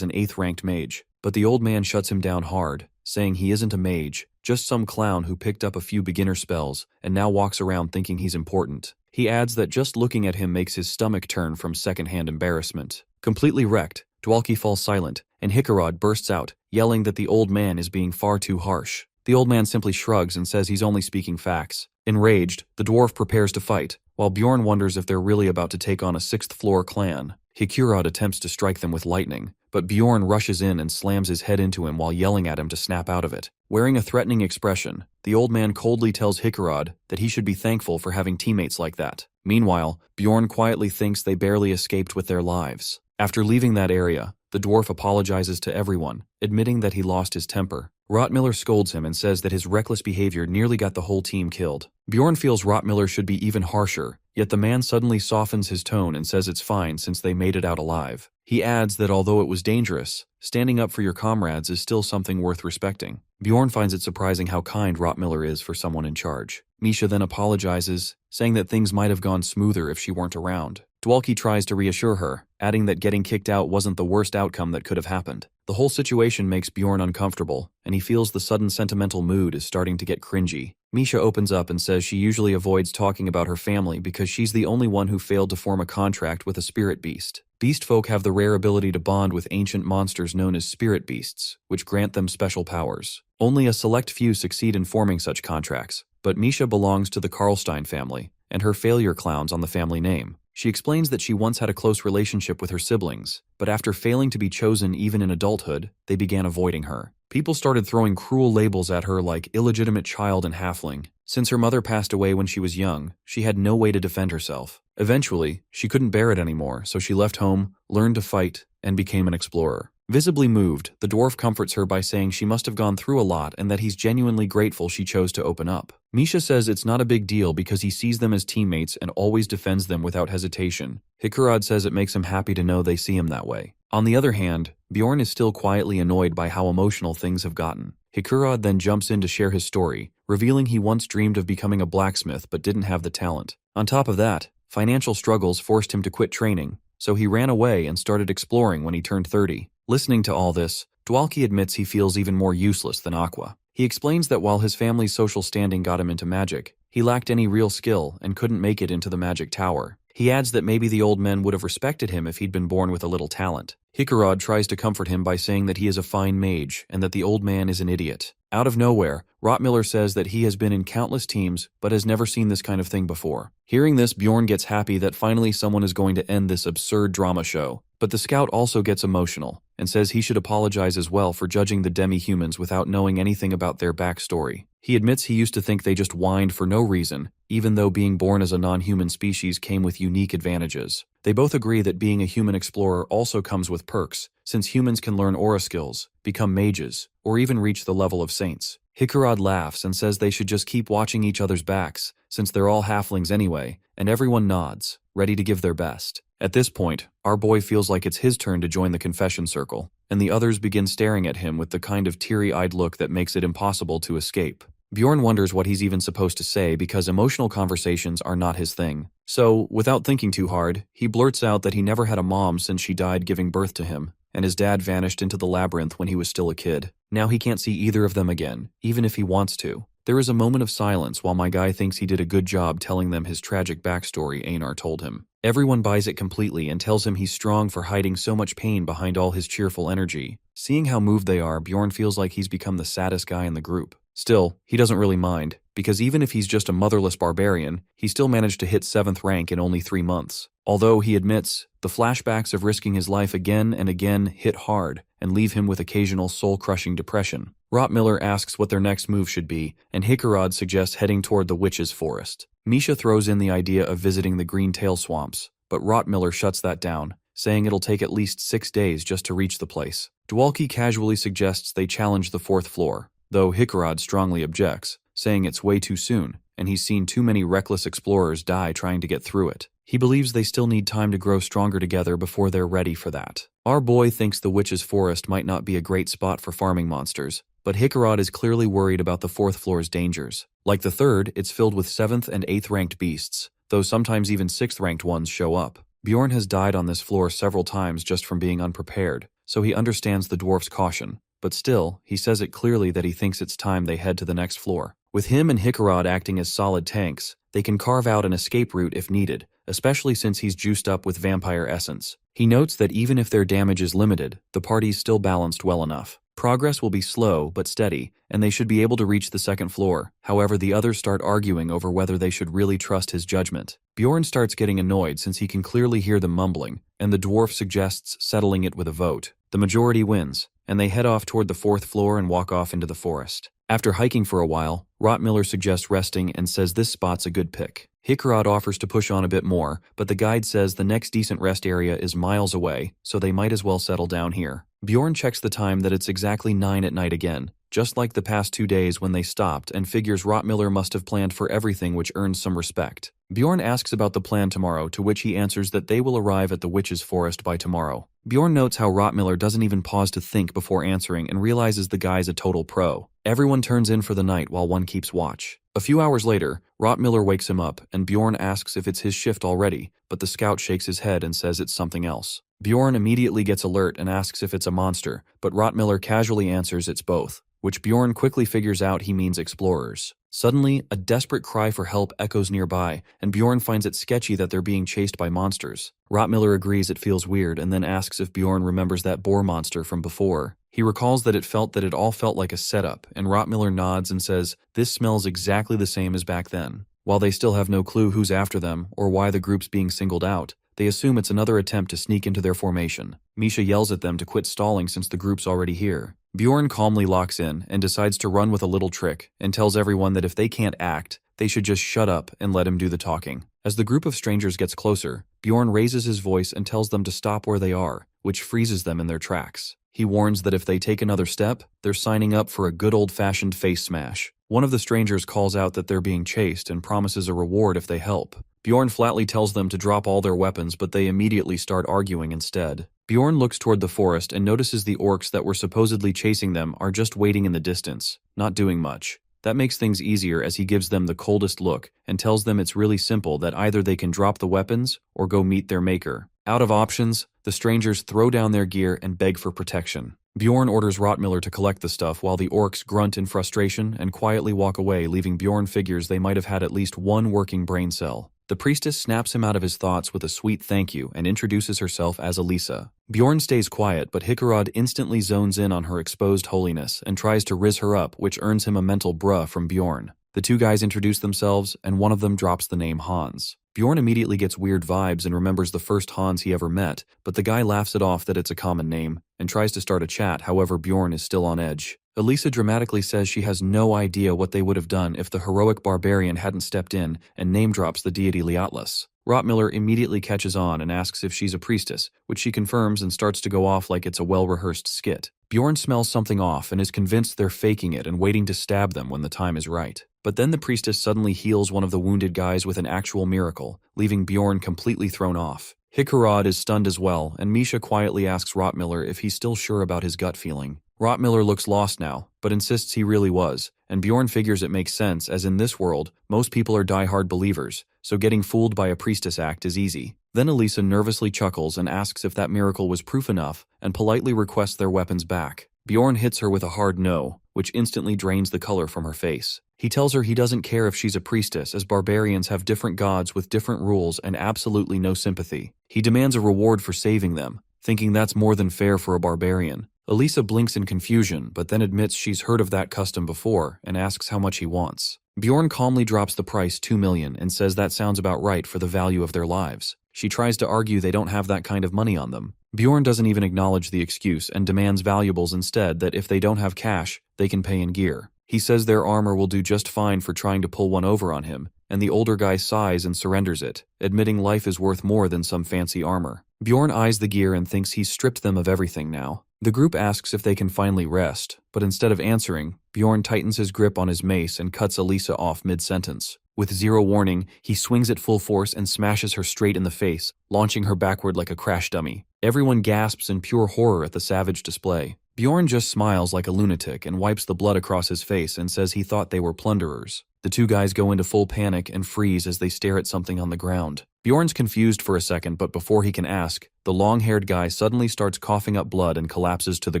an 8th ranked mage. But the old man shuts him down hard, saying he isn't a mage, just some clown who picked up a few beginner spells and now walks around thinking he's important. He adds that just looking at him makes his stomach turn from secondhand embarrassment. Completely wrecked, Dwalki falls silent, and Hikarad bursts out, yelling that the old man is being far too harsh. The old man simply shrugs and says he's only speaking facts. Enraged, the dwarf prepares to fight, while Bjorn wonders if they're really about to take on a 6th floor clan. Hikarad attempts to strike them with lightning, but Bjorn rushes in and slams his head into him while yelling at him to snap out of it. Wearing a threatening expression, the old man coldly tells Hikarad that he should be thankful for having teammates like that. Meanwhile, Bjorn quietly thinks they barely escaped with their lives. After leaving that area, the dwarf apologizes to everyone, admitting that he lost his temper. Rotmiller scolds him and says that his reckless behavior nearly got the whole team killed. Bjorn feels Rotmiller should be even harsher, yet the man suddenly softens his tone and says it's fine since they made it out alive. He adds that although it was dangerous, standing up for your comrades is still something worth respecting. Bjorn finds it surprising how kind Rotmiller is for someone in charge. Misha then apologizes, saying that things might have gone smoother if she weren't around. Dwalki tries to reassure her, adding that getting kicked out wasn't the worst outcome that could have happened. The whole situation makes Bjorn uncomfortable, and he feels the sudden sentimental mood is starting to get cringy. Misha opens up and says she usually avoids talking about her family because she's the only one who failed to form a contract with a spirit beast. Beast folk have the rare ability to bond with ancient monsters known as spirit beasts, which grant them special powers. Only a select few succeed in forming such contracts, but Misha belongs to the Karlstein family, and her failure clowns on the family name. She explains that she once had a close relationship with her siblings, but after failing to be chosen even in adulthood, they began avoiding her. People started throwing cruel labels at her like illegitimate child and halfling. Since her mother passed away when she was young, she had no way to defend herself. Eventually, she couldn't bear it anymore, so she left home, learned to fight, and became an explorer. Visibly moved, the dwarf comforts her by saying she must have gone through a lot and that he's genuinely grateful she chose to open up. Misha says it's not a big deal because he sees them as teammates and always defends them without hesitation. Hikarad says it makes him happy to know they see him that way. On the other hand, Bjorn is still quietly annoyed by how emotional things have gotten. Hikarad then jumps in to share his story, revealing he once dreamed of becoming a blacksmith but didn't have the talent. On top of that, financial struggles forced him to quit training, so he ran away and started exploring when he turned 30. Listening to all this, Dwalki admits he feels even more useless than Aqua. He explains that while his family's social standing got him into magic, he lacked any real skill and couldn't make it into the magic tower. He adds that maybe the old men would have respected him if he'd been born with a little talent. Hikarad tries to comfort him by saying that he is a fine mage and that the old man is an idiot. Out of nowhere, Rottmiller says that he has been in countless teams but has never seen this kind of thing before. Hearing this, Bjorn gets happy that finally someone is going to end this absurd drama show. But the scout also gets emotional and says he should apologize as well for judging the demi-humans without knowing anything about their backstory. He admits he used to think they just whined for no reason, even though being born as a non-human species came with unique advantages. They both agree that being a human explorer also comes with perks, since humans can learn aura skills, become mages, or even reach the level of saints. Hikarad laughs and says they should just keep watching each other's backs, since they're all halflings anyway, and everyone nods, ready to give their best. At this point, our boy feels like it's his turn to join the confession circle, and the others begin staring at him with the kind of teary-eyed look that makes it impossible to escape. Bjorn wonders what he's even supposed to say because emotional conversations are not his thing. So, without thinking too hard, he blurts out that he never had a mom since she died giving birth to him, and his dad vanished into the labyrinth when he was still a kid. Now he can't see either of them again, even if he wants to. There is a moment of silence while my guy thinks he did a good job telling them his tragic backstory Anar told him. Everyone buys it completely and tells him he's strong for hiding so much pain behind all his cheerful energy. Seeing how moved they are, Bjorn feels like he's become the saddest guy in the group. Still, he doesn't really mind, because even if he's just a motherless barbarian, he still managed to hit 7th rank in only 3 months. Although, he admits, the flashbacks of risking his life again and again hit hard and leave him with occasional soul-crushing depression. Rottmiller asks what their next move should be, and Hikarad suggests heading toward the Witch's Forest. Misha throws in the idea of visiting the Green Tail Swamps, but Rottmiller shuts that down, saying it'll take at least 6 days just to reach the place. Dwalki casually suggests they challenge the 4th floor, though Hikarad strongly objects, saying it's way too soon, and he's seen too many reckless explorers die trying to get through it. He believes they still need time to grow stronger together before they're ready for that. Our boy thinks the Witch's Forest might not be a great spot for farming monsters, but Hikarad is clearly worried about the 4th floor's dangers. Like the 3rd, it's filled with 7th and 8th ranked beasts, though sometimes even 6th ranked ones show up. Bjorn has died on this floor several times just from being unprepared, so he understands the dwarf's caution. But still, he says it clearly that he thinks it's time they head to the next floor. With him and Hikarad acting as solid tanks, they can carve out an escape route if needed, especially since he's juiced up with vampire essence. He notes that even if their damage is limited, the party's still balanced well enough. Progress will be slow but steady, and they should be able to reach the 2nd floor. However, the others start arguing over whether they should really trust his judgment. Bjorn starts getting annoyed since he can clearly hear them mumbling, and the dwarf suggests settling it with a vote. The majority wins, and they head off toward the 4th floor and walk off into the forest. After hiking for a while, Rottmiller suggests resting and says this spot's a good pick. Hikarad offers to push on a bit more, but the guide says the next decent rest area is miles away, so they might as well settle down here. Bjorn checks the time that it's exactly 9 at night again, just like the past 2 days when they stopped, and figures Rottmiller must have planned for everything, which earns some respect. Bjorn asks about the plan tomorrow, to which he answers that they will arrive at the Witch's Forest by tomorrow. Bjorn notes how Rottmiller doesn't even pause to think before answering and realizes the guy's a total pro. Everyone turns in for the night while one keeps watch. A few hours later, Rottmiller wakes him up, and Bjorn asks if it's his shift already, but the scout shakes his head and says it's something else. Bjorn immediately gets alert and asks if it's a monster, but Rottmiller casually answers it's both. which Bjorn quickly figures out he means explorers. Suddenly, a desperate cry for help echoes nearby, and Bjorn finds it sketchy that they're being chased by monsters. Rottmiller agrees it feels weird and then asks if Bjorn remembers that boar monster from before. He recalls that it all felt like a setup, and Rottmiller nods and says, "This smells exactly the same as back then." While they still have no clue who's after them or why the group's being singled out, they assume it's another attempt to sneak into their formation. Misha yells at them to quit stalling since the group's already here. Bjorn calmly locks in and decides to run with a little trick and tells everyone that if they can't act, they should just shut up and let him do the talking. As the group of strangers gets closer, Bjorn raises his voice and tells them to stop where they are, which freezes them in their tracks. He warns that if they take another step, they're signing up for a good old-fashioned face smash. One of the strangers calls out that they're being chased and promises a reward if they help. Bjorn flatly tells them to drop all their weapons, but they immediately start arguing instead. Bjorn looks toward the forest and notices the orcs that were supposedly chasing them are just waiting in the distance, not doing much. That makes things easier as he gives them the coldest look and tells them it's really simple, that either they can drop the weapons or go meet their maker. Out of options, the strangers throw down their gear and beg for protection. Bjorn orders Rottmiller to collect the stuff while the orcs grunt in frustration and quietly walk away, leaving Bjorn figures they might have had at least one working brain cell. The priestess snaps him out of his thoughts with a sweet thank you and introduces herself as Elisa. Bjorn stays quiet, but Hickarod instantly zones in on her exposed holiness and tries to riz her up, which earns him a mental bruh from Bjorn. The two guys introduce themselves, and one of them drops the name Hans. Bjorn immediately gets weird vibes and remembers the first Hans he ever met, but the guy laughs it off that it's a common name and tries to start a chat. However, Bjorn is still on edge. Elisa dramatically says she has no idea what they would have done if the heroic barbarian hadn't stepped in, and name drops the deity Liatlas. Rottmiller immediately catches on and asks if she's a priestess, which she confirms and starts to go off like it's a well-rehearsed skit. Bjorn smells something off and is convinced they're faking it and waiting to stab them when the time is right. But then the priestess suddenly heals one of the wounded guys with an actual miracle, leaving Bjorn completely thrown off. Hickarod is stunned as well, and Misha quietly asks Rottmiller if he's still sure about his gut feeling. Rottmiller looks lost now, but insists he really was, and Bjorn figures it makes sense, as in this world, most people are die-hard believers, so getting fooled by a priestess act is easy. Then Elisa nervously chuckles and asks if that miracle was proof enough, and politely requests their weapons back. Bjorn hits her with a hard no, which instantly drains the color from her face. He tells her he doesn't care if she's a priestess, as barbarians have different gods with different rules and absolutely no sympathy. He demands a reward for saving them, thinking that's more than fair for a barbarian. Elisa blinks in confusion, but then admits she's heard of that custom before and asks how much he wants. Bjorn calmly drops the price, 2 million, and says that sounds about right for the value of their lives. She tries to argue they don't have that kind of money on them. Bjorn doesn't even acknowledge the excuse and demands valuables instead, that if they don't have cash, they can pay in gear. He says their armor will do just fine for trying to pull one over on him, and the older guy sighs and surrenders it, admitting life is worth more than some fancy armor. Bjorn eyes the gear and thinks he's stripped them of everything now. The group asks if they can finally rest, but instead of answering, Bjorn tightens his grip on his mace and cuts Elisa off mid-sentence. With zero warning, he swings it full force and smashes her straight in the face, launching her backward like a crash dummy. Everyone gasps in pure horror at the savage display. Bjorn just smiles like a lunatic and wipes the blood across his face and says he thought they were plunderers. The two guys go into full panic and freeze as they stare at something on the ground. Bjorn's confused for a second, but before he can ask, the long-haired guy suddenly starts coughing up blood and collapses to the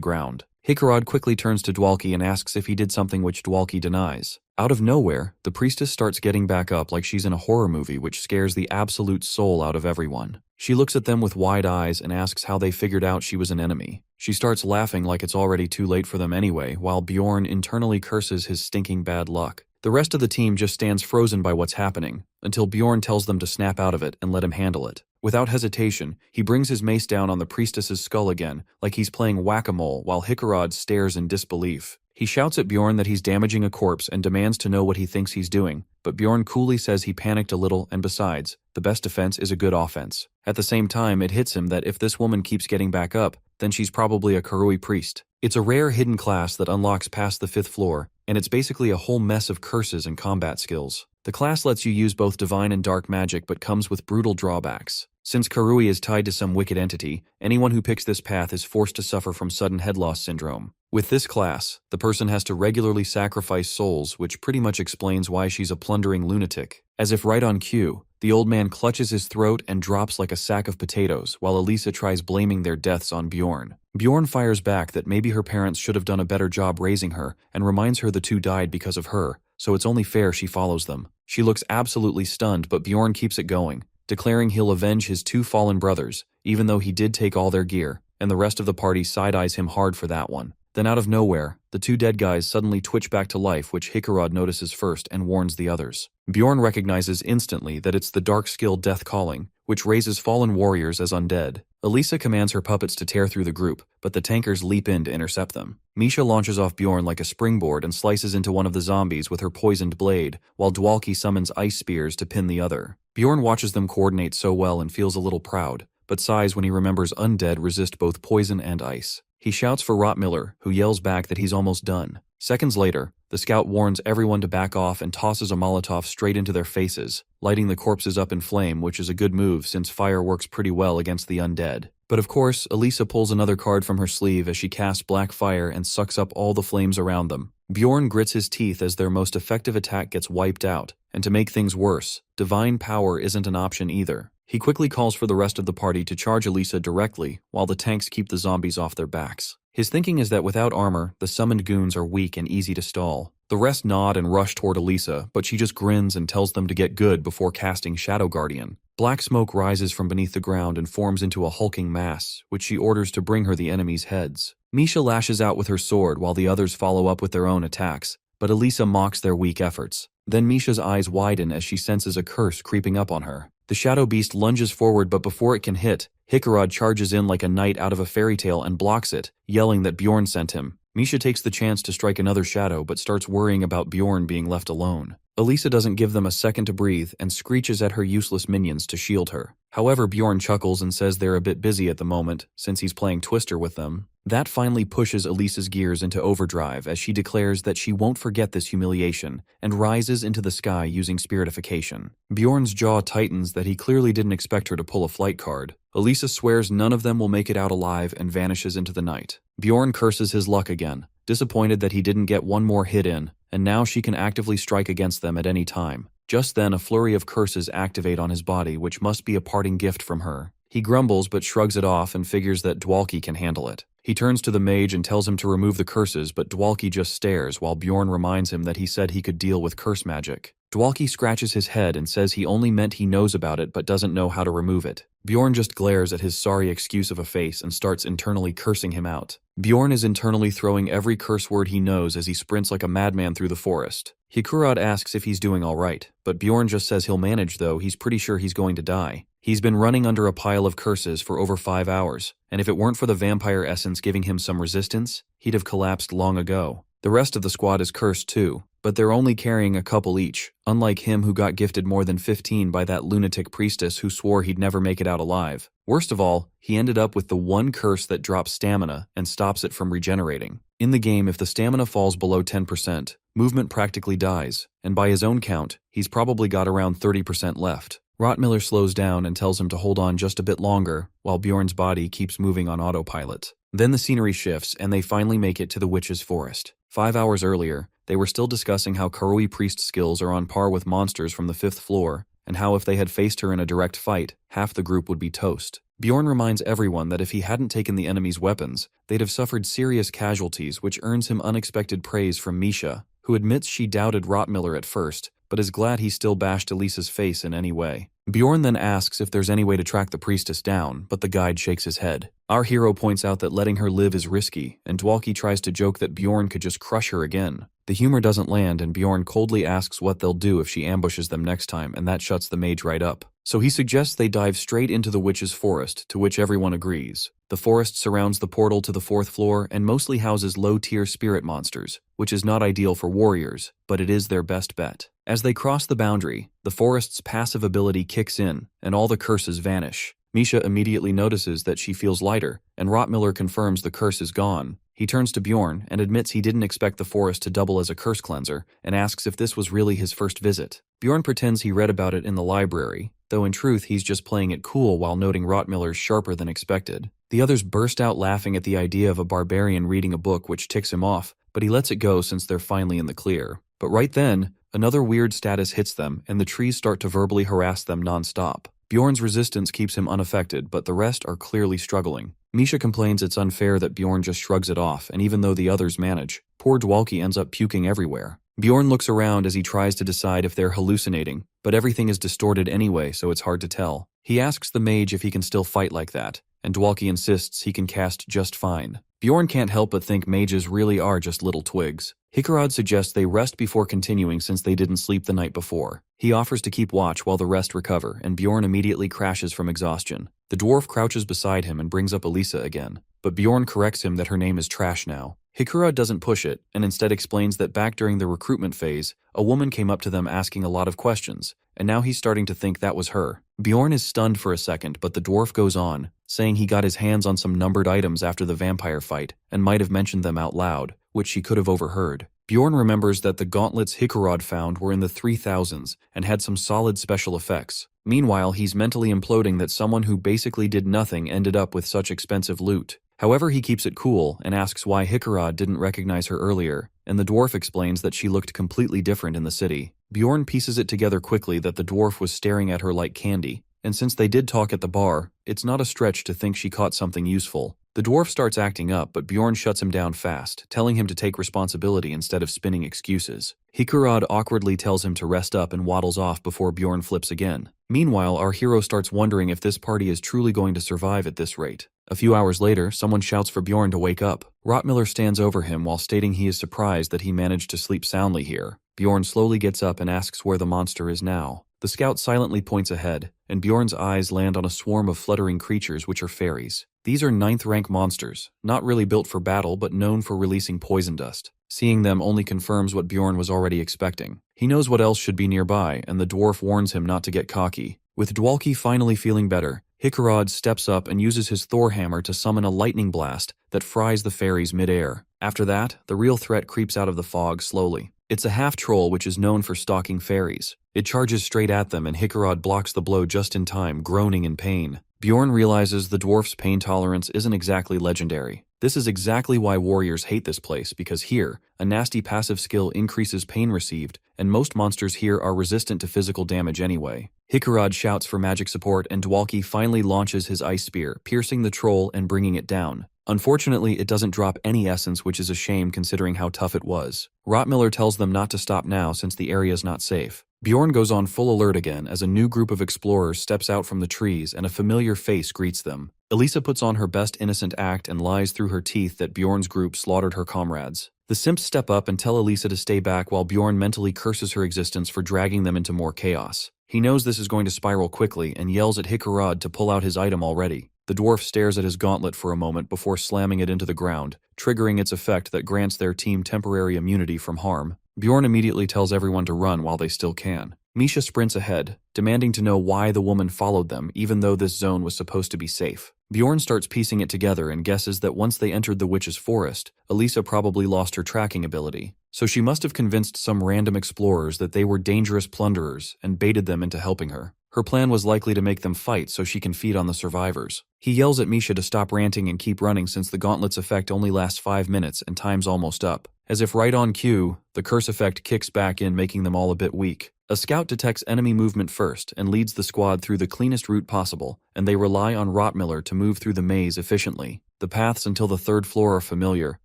ground. Hickarod quickly turns to Dwalki and asks if he did something, which Dwalki denies. Out of nowhere, the priestess starts getting back up like she's in a horror movie, which scares the absolute soul out of everyone. She looks at them with wide eyes and asks how they figured out she was an enemy. She starts laughing like it's already too late for them anyway, while Bjorn internally curses his stinking bad luck. The rest of the team just stands frozen by what's happening, until Bjorn tells them to snap out of it and let him handle it. Without hesitation, he brings his mace down on the priestess's skull again, like he's playing whack-a-mole, while Hickarod stares in disbelief. He shouts at Bjorn that he's damaging a corpse and demands to know what he thinks he's doing, but Bjorn coolly says he panicked a little, and besides, the best defense is a good offense. At the same time, it hits him that if this woman keeps getting back up, then she's probably a Karui priest. It's a rare hidden class that unlocks past the 5th floor, and it's basically a whole mess of curses and combat skills. The class lets you use both divine and dark magic, but comes with brutal drawbacks. Since Karui is tied to some wicked entity, anyone who picks this path is forced to suffer from sudden head loss syndrome. With this class, the person has to regularly sacrifice souls, which pretty much explains why she's a plundering lunatic. As if right on cue, The old man clutches his throat and drops like a sack of potatoes, while Elisa tries blaming their deaths on Bjorn. Bjorn fires back that maybe her parents should have done a better job raising her, and reminds her the two died because of her, so it's only fair she follows them. She looks absolutely stunned, but Bjorn keeps it going, declaring he'll avenge his two fallen brothers, even though he did take all their gear, and the rest of the party side-eyes him hard for that one. Then out of nowhere, the two dead guys suddenly twitch back to life, which Hikarad notices first and warns the others. Bjorn recognizes instantly that it's the dark skill Death Calling, which raises fallen warriors as undead. Elisa commands her puppets to tear through the group, but the tankers leap in to intercept them. Misha launches off Bjorn like a springboard and slices into one of the zombies with her poisoned blade, while Dwalki summons ice spears to pin the other. Bjorn watches them coordinate so well and feels a little proud, but sighs when he remembers undead resist both poison and ice. He shouts for Rottmiller, who yells back that he's almost done. Seconds later, the scout warns everyone to back off and tosses a Molotov straight into their faces, lighting the corpses up in flame, which is a good move since fire works pretty well against the undead. But of course, Elisa pulls another card from her sleeve as she casts Black Fire and sucks up all the flames around them. Bjorn grits his teeth as their most effective attack gets wiped out, and to make things worse, Divine Power isn't an option either. He quickly calls for the rest of the party to charge Elisa directly, while the tanks keep the zombies off their backs. His thinking is that without armor, the summoned goons are weak and easy to stall. The rest nod and rush toward Elisa, but she just grins and tells them to get good before casting Shadow Guardian. Black smoke rises from beneath the ground and forms into a hulking mass, which she orders to bring her the enemies' heads. Misha lashes out with her sword while the others follow up with their own attacks, but Elisa mocks their weak efforts. Then Misha's eyes widen as she senses a curse creeping up on her. The shadow beast lunges forward, but before it can hit, Hikarad charges in like a knight out of a fairy tale and blocks it, yelling that Bjorn sent him. Misha takes the chance to strike another shadow but starts worrying about Bjorn being left alone. Elisa doesn't give them a second to breathe and screeches at her useless minions to shield her. However, Bjorn chuckles and says they're a bit busy at the moment, since he's playing Twister with them. That finally pushes Elisa's gears into overdrive as she declares that she won't forget this humiliation and rises into the sky using spiritification. Bjorn's jaw tightens that he clearly didn't expect her to pull a flight card. Elisa swears none of them will make it out alive and vanishes into the night. Bjorn curses his luck again, disappointed that he didn't get one more hit in, and now she can actively strike against them at any time. Just then, a flurry of curses activate on his body, which must be a parting gift from her. He grumbles but shrugs it off and figures that Dwalki can handle it. He turns to the mage and tells him to remove the curses, but Dwalki just stares while Bjorn reminds him that he said he could deal with curse magic. Dwalki scratches his head and says he only meant he knows about it but doesn't know how to remove it. Bjorn just glares at his sorry excuse of a face and starts internally cursing him out. Bjorn is internally throwing every curse word he knows as he sprints like a madman through the forest. Hikarad asks if he's doing alright, but Bjorn just says he'll manage, though he's pretty sure he's going to die. He's been running under a pile of curses for over 5 hours, and if it weren't for the vampire essence giving him some resistance, he'd have collapsed long ago. The rest of the squad is cursed too, but they're only carrying a couple each, unlike him who got gifted more than 15 by that lunatic priestess who swore he'd never make it out alive. Worst of all, he ended up with the one curse that drops stamina and stops it from regenerating. In the game, if the stamina falls below 10%, movement practically dies, and by his own count, he's probably got around 30% left. Rottmiller slows down and tells him to hold on just a bit longer, while Bjorn's body keeps moving on autopilot. Then the scenery shifts, and they finally make it to the witch's forest. 5 hours earlier, they were still discussing how Karui priest skills are on par with monsters from the 5th floor, and how if they had faced her in a direct fight, half the group would be toast. Bjorn reminds everyone that if he hadn't taken the enemy's weapons, they'd have suffered serious casualties, which earns him unexpected praise from Misha, who admits she doubted Rottmiller at first, but is glad he still bashed Elisa's face in any way. Bjorn then asks if there's any way to track the priestess down, but the guide shakes his head. Our hero points out that letting her live is risky, and Dwalki tries to joke that Bjorn could just crush her again. The humor doesn't land, and Bjorn coldly asks what they'll do if she ambushes them next time, and that shuts the mage right up. So he suggests they dive straight into the witch's forest, to which everyone agrees. The forest surrounds the portal to the 4th floor and mostly houses low-tier spirit monsters, which is not ideal for warriors, but it is their best bet. As they cross the boundary, the forest's passive ability kicks in, and all the curses vanish. Misha immediately notices that she feels lighter, and Rottmiller confirms the curse is gone. He turns to Bjorn and admits he didn't expect the forest to double as a curse cleanser, and asks if this was really his first visit. Bjorn pretends he read about it in the library, though in truth he's just playing it cool while noting Rottmiller's sharper than expected. The others burst out laughing at the idea of a barbarian reading a book, which ticks him off, but he lets it go since they're finally in the clear. But right then, Another weird status hits them, and the trees start to verbally harass them non-stop. Bjorn's resistance keeps him unaffected, but the rest are clearly struggling. Misha complains it's unfair that Bjorn just shrugs it off, and even though the others manage, poor Dwalki ends up puking everywhere. Bjorn looks around as he tries to decide if they're hallucinating, but everything is distorted anyway, so it's hard to tell. He asks the mage if he can still fight like that, and Dwalki insists he can cast just fine. Bjorn can't help but think mages really are just little twigs. Hikarad suggests they rest before continuing since they didn't sleep the night before. He offers to keep watch while the rest recover, and Bjorn immediately crashes from exhaustion. The dwarf crouches beside him and brings up Elisa again, but Bjorn corrects him that her name is Trash now. Hikarad doesn't push it, and instead explains that back during the recruitment phase, a woman came up to them asking a lot of questions, and now he's starting to think that was her. Bjorn is stunned for a second, but the dwarf goes on, saying he got his hands on some numbered items after the vampire fight, and might have mentioned them out loud, which she could have overheard. Bjorn remembers that the gauntlets Hikarad found were in the 3000s and had some solid special effects. Meanwhile, he's mentally imploding that someone who basically did nothing ended up with such expensive loot. However, he keeps it cool and asks why Hikarad didn't recognize her earlier, and the dwarf explains that she looked completely different in the city. Bjorn pieces it together quickly that the dwarf was staring at her like candy, and since they did talk at the bar, it's not a stretch to think she caught something useful. The dwarf starts acting up, but Bjorn shuts him down fast, telling him to take responsibility instead of spinning excuses. Hikarad awkwardly tells him to rest up and waddles off before Bjorn flips again. Meanwhile, our hero starts wondering if this party is truly going to survive at this rate. A few hours later, someone shouts for Bjorn to wake up. Rottmiller stands over him while stating he is surprised that he managed to sleep soundly here. Bjorn slowly gets up and asks where the monster is now. The scout silently points ahead, and Bjorn's eyes land on a swarm of fluttering creatures which are fairies. These are 9th rank monsters, not really built for battle but known for releasing poison dust. Seeing them only confirms what Bjorn was already expecting. He knows what else should be nearby, and the dwarf warns him not to get cocky. With Dwalki finally feeling better, Hikarad steps up and uses his Thor hammer to summon a lightning blast that fries the fairies mid-air. After that, the real threat creeps out of the fog slowly. It's a half-troll which is known for stalking fairies. It charges straight at them and Hikarad blocks the blow just in time, groaning in pain. Bjorn realizes the dwarf's pain tolerance isn't exactly legendary. This is exactly why warriors hate this place, because here, a nasty passive skill increases pain received, and most monsters here are resistant to physical damage anyway. Hikarad shouts for magic support and Dwalki finally launches his ice spear, piercing the troll and bringing it down. Unfortunately, it doesn't drop any essence, which is a shame considering how tough it was. Rottmiller tells them not to stop now since the area's not safe. Bjorn goes on full alert again as a new group of explorers steps out from the trees and a familiar face greets them. Elisa puts on her best innocent act and lies through her teeth that Bjorn's group slaughtered her comrades. The simps step up and tell Elisa to stay back while Bjorn mentally curses her existence for dragging them into more chaos. He knows this is going to spiral quickly and yells at Hikarad to pull out his item already. The dwarf stares at his gauntlet for a moment before slamming it into the ground, triggering its effect that grants their team temporary immunity from harm. Bjorn immediately tells everyone to run while they still can. Misha sprints ahead, demanding to know why the woman followed them even though this zone was supposed to be safe. Bjorn starts piecing it together and guesses that once they entered the witch's forest, Elisa probably lost her tracking ability. So she must have convinced some random explorers that they were dangerous plunderers and baited them into helping her. Her plan was likely to make them fight so she can feed on the survivors. He yells at Misha to stop ranting and keep running since the gauntlet's effect only lasts 5 minutes and time's almost up. As if right on cue, the curse effect kicks back in, making them all a bit weak. A scout detects enemy movement first and leads the squad through the cleanest route possible, and they rely on Rottmiller to move through the maze efficiently. The paths until the 3rd floor are familiar,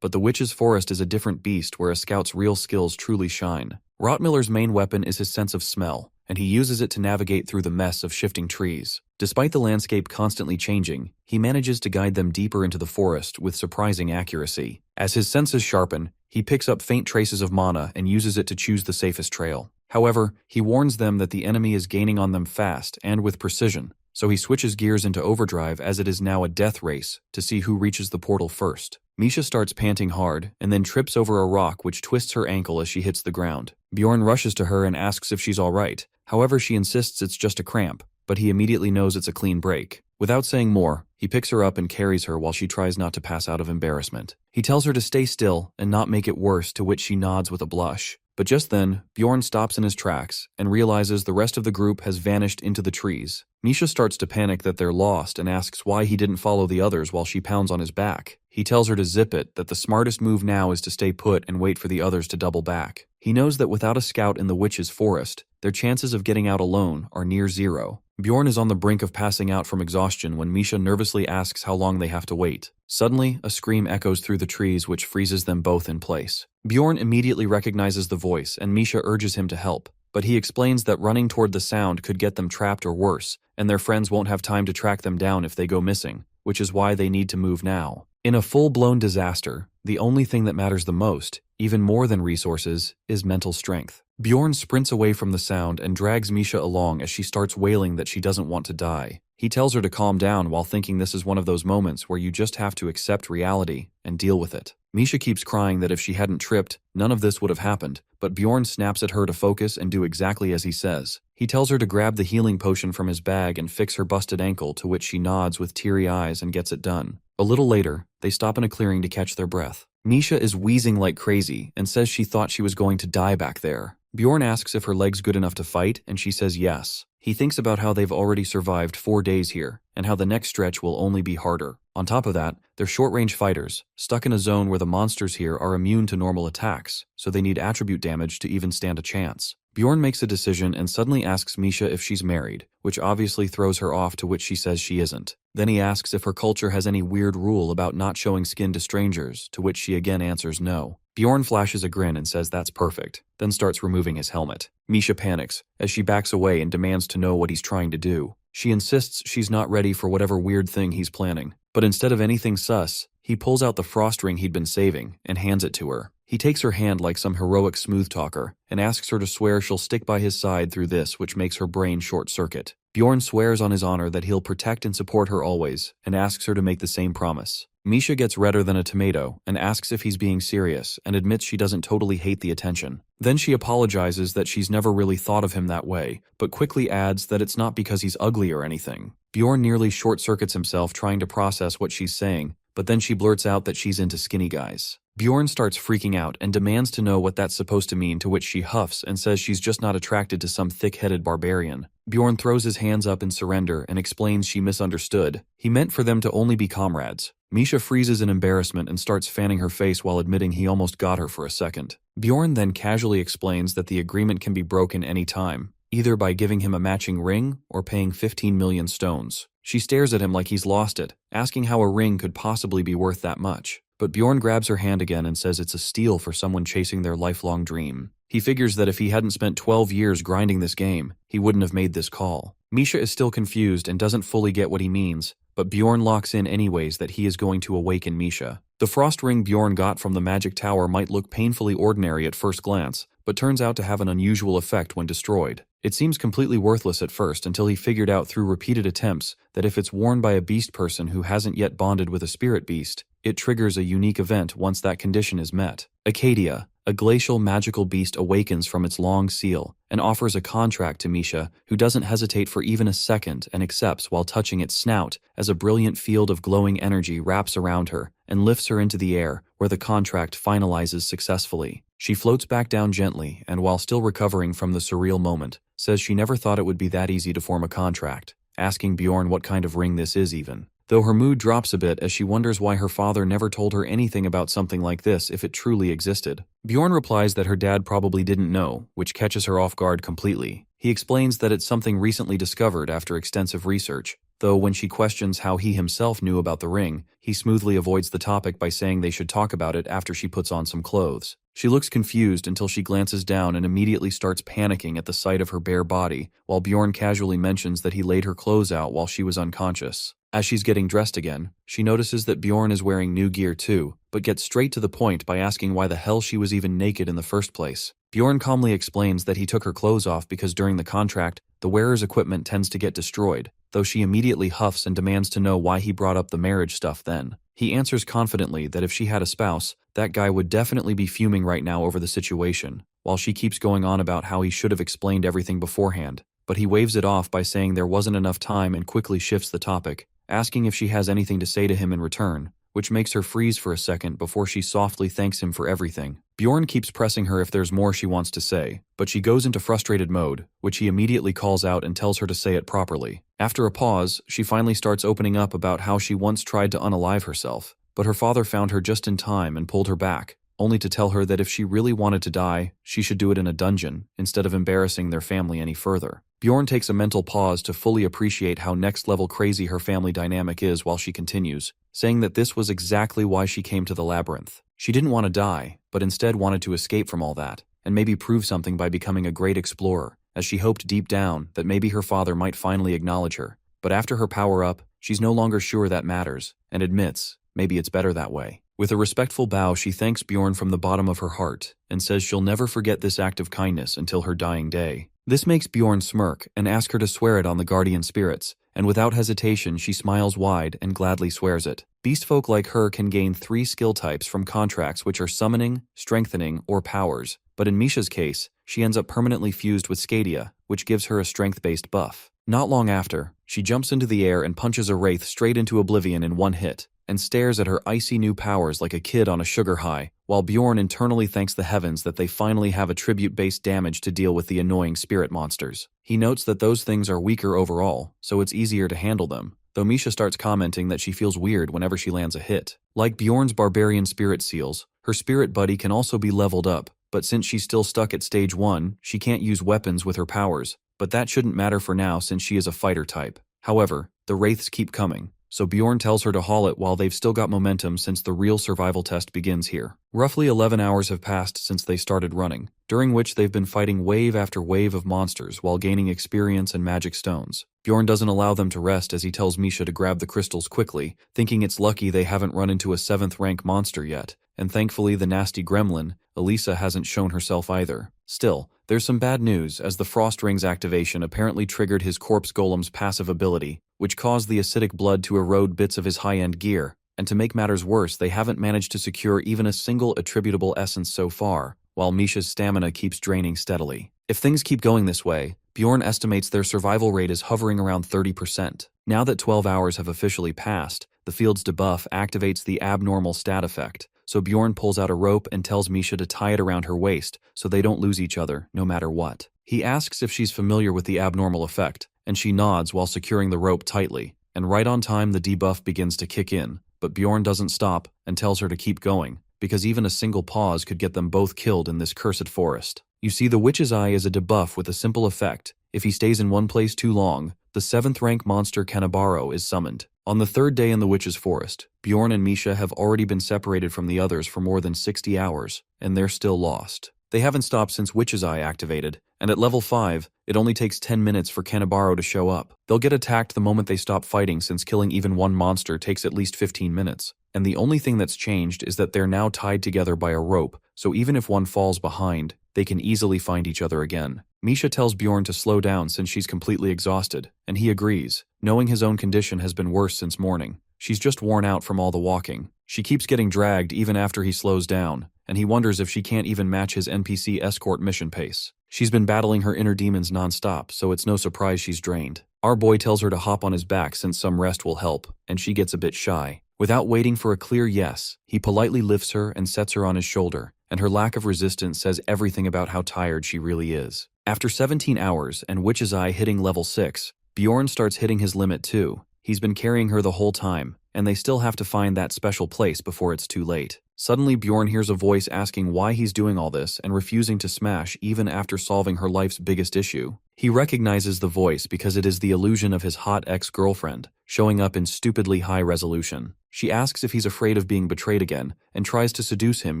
but the witch's forest is a different beast where a scout's real skills truly shine. Rottmiller's main weapon is his sense of smell, and he uses it to navigate through the mess of shifting trees. Despite the landscape constantly changing, he manages to guide them deeper into the forest with surprising accuracy. As his senses sharpen, he picks up faint traces of mana and uses it to choose the safest trail. However, he warns them that the enemy is gaining on them fast and with precision, so he switches gears into overdrive as it is now a death race to see who reaches the portal first. Misha starts panting hard and then trips over a rock which twists her ankle as she hits the ground. Bjorn rushes to her and asks if she's alright. However, she insists it's just a cramp, but he immediately knows it's a clean break. Without saying more, he picks her up and carries her while she tries not to pass out of embarrassment. He tells her to stay still and not make it worse, to which she nods with a blush. But just then, Bjorn stops in his tracks and realizes the rest of the group has vanished into the trees. Misha starts to panic that they're lost and asks why he didn't follow the others while she pounds on his back. He tells her to zip it, that the smartest move now is to stay put and wait for the others to double back. He knows that without a scout in the witch's forest, their chances of getting out alone are near zero. Bjorn is on the brink of passing out from exhaustion when Misha nervously asks how long they have to wait. Suddenly, a scream echoes through the trees which freezes them both in place. Bjorn immediately recognizes the voice and Misha urges him to help, but he explains that running toward the sound could get them trapped or worse, and their friends won't have time to track them down if they go missing, which is why they need to move now. In a full-blown disaster, the only thing that matters the most, even more than resources, is mental strength. Bjorn sprints away from the sound and drags Misha along as she starts wailing that she doesn't want to die. He tells her to calm down while thinking this is one of those moments where you just have to accept reality and deal with it. Misha keeps crying that if she hadn't tripped, none of this would have happened, but Bjorn snaps at her to focus and do exactly as he says. He tells her to grab the healing potion from his bag and fix her busted ankle, to which she nods with teary eyes and gets it done. A little later, they stop in a clearing to catch their breath. Misha is wheezing like crazy and says she thought she was going to die back there. Bjorn asks if her leg's good enough to fight, and she says yes. He thinks about how they've already survived 4 days here, and how the next stretch will only be harder. On top of that, they're short-range fighters, stuck in a zone where the monsters here are immune to normal attacks, so they need attribute damage to even stand a chance. Bjorn makes a decision and suddenly asks Misha if she's married, which obviously throws her off, to which she says she isn't. Then he asks if her culture has any weird rule about not showing skin to strangers, to which she again answers no. Bjorn flashes a grin and says that's perfect, then starts removing his helmet. Misha panics as she backs away and demands to know what he's trying to do. She insists she's not ready for whatever weird thing he's planning, but instead of anything sus, he pulls out the frost ring he'd been saving and hands it to her. He takes her hand like some heroic smooth talker and asks her to swear she'll stick by his side through this, which makes her brain short-circuit. Bjorn swears on his honor that he'll protect and support her always and asks her to make the same promise. Misha gets redder than a tomato and asks if he's being serious and admits she doesn't totally hate the attention. Then she apologizes that she's never really thought of him that way, but quickly adds that it's not because he's ugly or anything. Bjorn nearly short-circuits himself trying to process what she's saying, but then she blurts out that she's into skinny guys. Bjorn starts freaking out and demands to know what that's supposed to mean, to which she huffs and says she's just not attracted to some thick-headed barbarian. Bjorn throws his hands up in surrender and explains she misunderstood. He meant for them to only be comrades. Misha freezes in embarrassment and starts fanning her face while admitting he almost got her for a second. Bjorn then casually explains that the agreement can be broken any time, either by giving him a matching ring or paying 15 million stones. She stares at him like he's lost it, asking how a ring could possibly be worth that much. But Bjorn grabs her hand again and says it's a steal for someone chasing their lifelong dream. He figures that if he hadn't spent 12 years grinding this game, he wouldn't have made this call. Misha is still confused and doesn't fully get what he means, but Bjorn locks in anyways that he is going to awaken Misha. The frost ring Bjorn got from the magic tower might look painfully ordinary at first glance, but turns out to have an unusual effect when destroyed. It seems completely worthless at first until he figured out through repeated attempts that if it's worn by a beast person who hasn't yet bonded with a spirit beast, it triggers a unique event once that condition is met. Acadia, a glacial magical beast, awakens from its long seal and offers a contract to Misha, who doesn't hesitate for even a second and accepts while touching its snout as a brilliant field of glowing energy wraps around her and lifts her into the air, where the contract finalizes successfully. She floats back down gently and, while still recovering from the surreal moment, says she never thought it would be that easy to form a contract, asking Bjorn what kind of ring this is even. Though her mood drops a bit as she wonders why her father never told her anything about something like this if it truly existed. Bjorn replies that her dad probably didn't know, which catches her off guard completely. He explains that it's something recently discovered after extensive research, though when she questions how he himself knew about the ring, he smoothly avoids the topic by saying they should talk about it after she puts on some clothes. She looks confused until she glances down and immediately starts panicking at the sight of her bare body, while Bjorn casually mentions that he laid her clothes out while she was unconscious. As she's getting dressed again, she notices that Bjorn is wearing new gear too, but gets straight to the point by asking why the hell she was even naked in the first place. Bjorn calmly explains that he took her clothes off because during the contract, the wearer's equipment tends to get destroyed, though she immediately huffs and demands to know why he brought up the marriage stuff then. He answers confidently that if she had a spouse, that guy would definitely be fuming right now over the situation, while she keeps going on about how he should have explained everything beforehand, but he waves it off by saying there wasn't enough time and quickly shifts the topic, asking if she has anything to say to him in return, which makes her freeze for a second before she softly thanks him for everything. Bjorn keeps pressing her if there's more she wants to say, but she goes into frustrated mode, which he immediately calls out and tells her to say it properly. After a pause, she finally starts opening up about how she once tried to unalive herself, but her father found her just in time and pulled her back, only to tell her that if she really wanted to die, she should do it in a dungeon, instead of embarrassing their family any further. Bjorn takes a mental pause to fully appreciate how next-level crazy her family dynamic is while she continues, saying that this was exactly why she came to the labyrinth. She didn't want to die, but instead wanted to escape from all that, and maybe prove something by becoming a great explorer, as she hoped deep down that maybe her father might finally acknowledge her. But after her power-up, she's no longer sure that matters, and admits, maybe it's better that way. With a respectful bow, she thanks Bjorn from the bottom of her heart, and says she'll never forget this act of kindness until her dying day. This makes Bjorn smirk and ask her to swear it on the guardian spirits, and without hesitation she smiles wide and gladly swears it. Beastfolk like her can gain 3 skill types from contracts, which are summoning, strengthening, or powers, but in Misha's case, she ends up permanently fused with Scadia, which gives her a strength-based buff. Not long after, she jumps into the air and punches a wraith straight into oblivion in one hit, and stares at her icy new powers like a kid on a sugar high, while Bjorn internally thanks the heavens that they finally have a tribute-based damage to deal with the annoying spirit monsters. He notes that those things are weaker overall, so it's easier to handle them, though Misha starts commenting that she feels weird whenever she lands a hit. Like Bjorn's barbarian spirit seals, her spirit buddy can also be leveled up, but since she's still stuck at stage 1, she can't use weapons with her powers, but that shouldn't matter for now since she is a fighter type. However, the wraiths keep coming, so Bjorn tells her to haul it while they've still got momentum since the real survival test begins here. Roughly 11 hours have passed since they started running, during which they've been fighting wave after wave of monsters while gaining experience and magic stones. Bjorn doesn't allow them to rest as he tells Misha to grab the crystals quickly, thinking it's lucky they haven't run into a 7th rank monster yet, and thankfully the nasty gremlin, Elisa, hasn't shown herself either. Still, there's some bad news as the Frost Ring's activation apparently triggered his corpse golem's passive ability, which caused the acidic blood to erode bits of his high-end gear, and to make matters worse, they haven't managed to secure even a single attributable essence so far, while Misha's stamina keeps draining steadily. If things keep going this way, Bjorn estimates their survival rate is hovering around 30%. Now that 12 hours have officially passed, the field's debuff activates the abnormal stat effect, so Bjorn pulls out a rope and tells Misha to tie it around her waist so they don't lose each other, no matter what. He asks if she's familiar with the abnormal effect, and she nods while securing the rope tightly, and right on time the debuff begins to kick in, but Bjorn doesn't stop and tells her to keep going, because even a single pause could get them both killed in this cursed forest. You see, the Witch's Eye is a debuff with a simple effect. If he stays in one place too long, the 7th rank monster Kanabaro is summoned. On the 3rd day in the Witch's Forest, Bjorn and Misha have already been separated from the others for more than 60 hours, and they're still lost. They haven't stopped since Witch's Eye activated, and at level 5, it only takes 10 minutes for Kanabaro to show up. They'll get attacked the moment they stop fighting since killing even one monster takes at least 15 minutes. And the only thing that's changed is that they're now tied together by a rope, so even if one falls behind, they can easily find each other again. Misha tells Bjorn to slow down since she's completely exhausted, and he agrees, knowing his own condition has been worse since morning. She's just worn out from all the walking. She keeps getting dragged even after he slows down, and he wonders if she can't even match his NPC escort mission pace. She's been battling her inner demons non-stop, so it's no surprise she's drained. Our boy tells her to hop on his back since some rest will help, and she gets a bit shy. Without waiting for a clear yes, he politely lifts her and sets her on his shoulder, and her lack of resistance says everything about how tired she really is. After 17 hours and Witch's Eye hitting level 6, Bjorn starts hitting his limit too. He's been carrying her the whole time, and they still have to find that special place before it's too late. Suddenly Bjorn hears a voice asking why he's doing all this and refusing to smash even after solving her life's biggest issue. He recognizes the voice because it is the illusion of his hot ex-girlfriend, showing up in stupidly high resolution. She asks if he's afraid of being betrayed again and tries to seduce him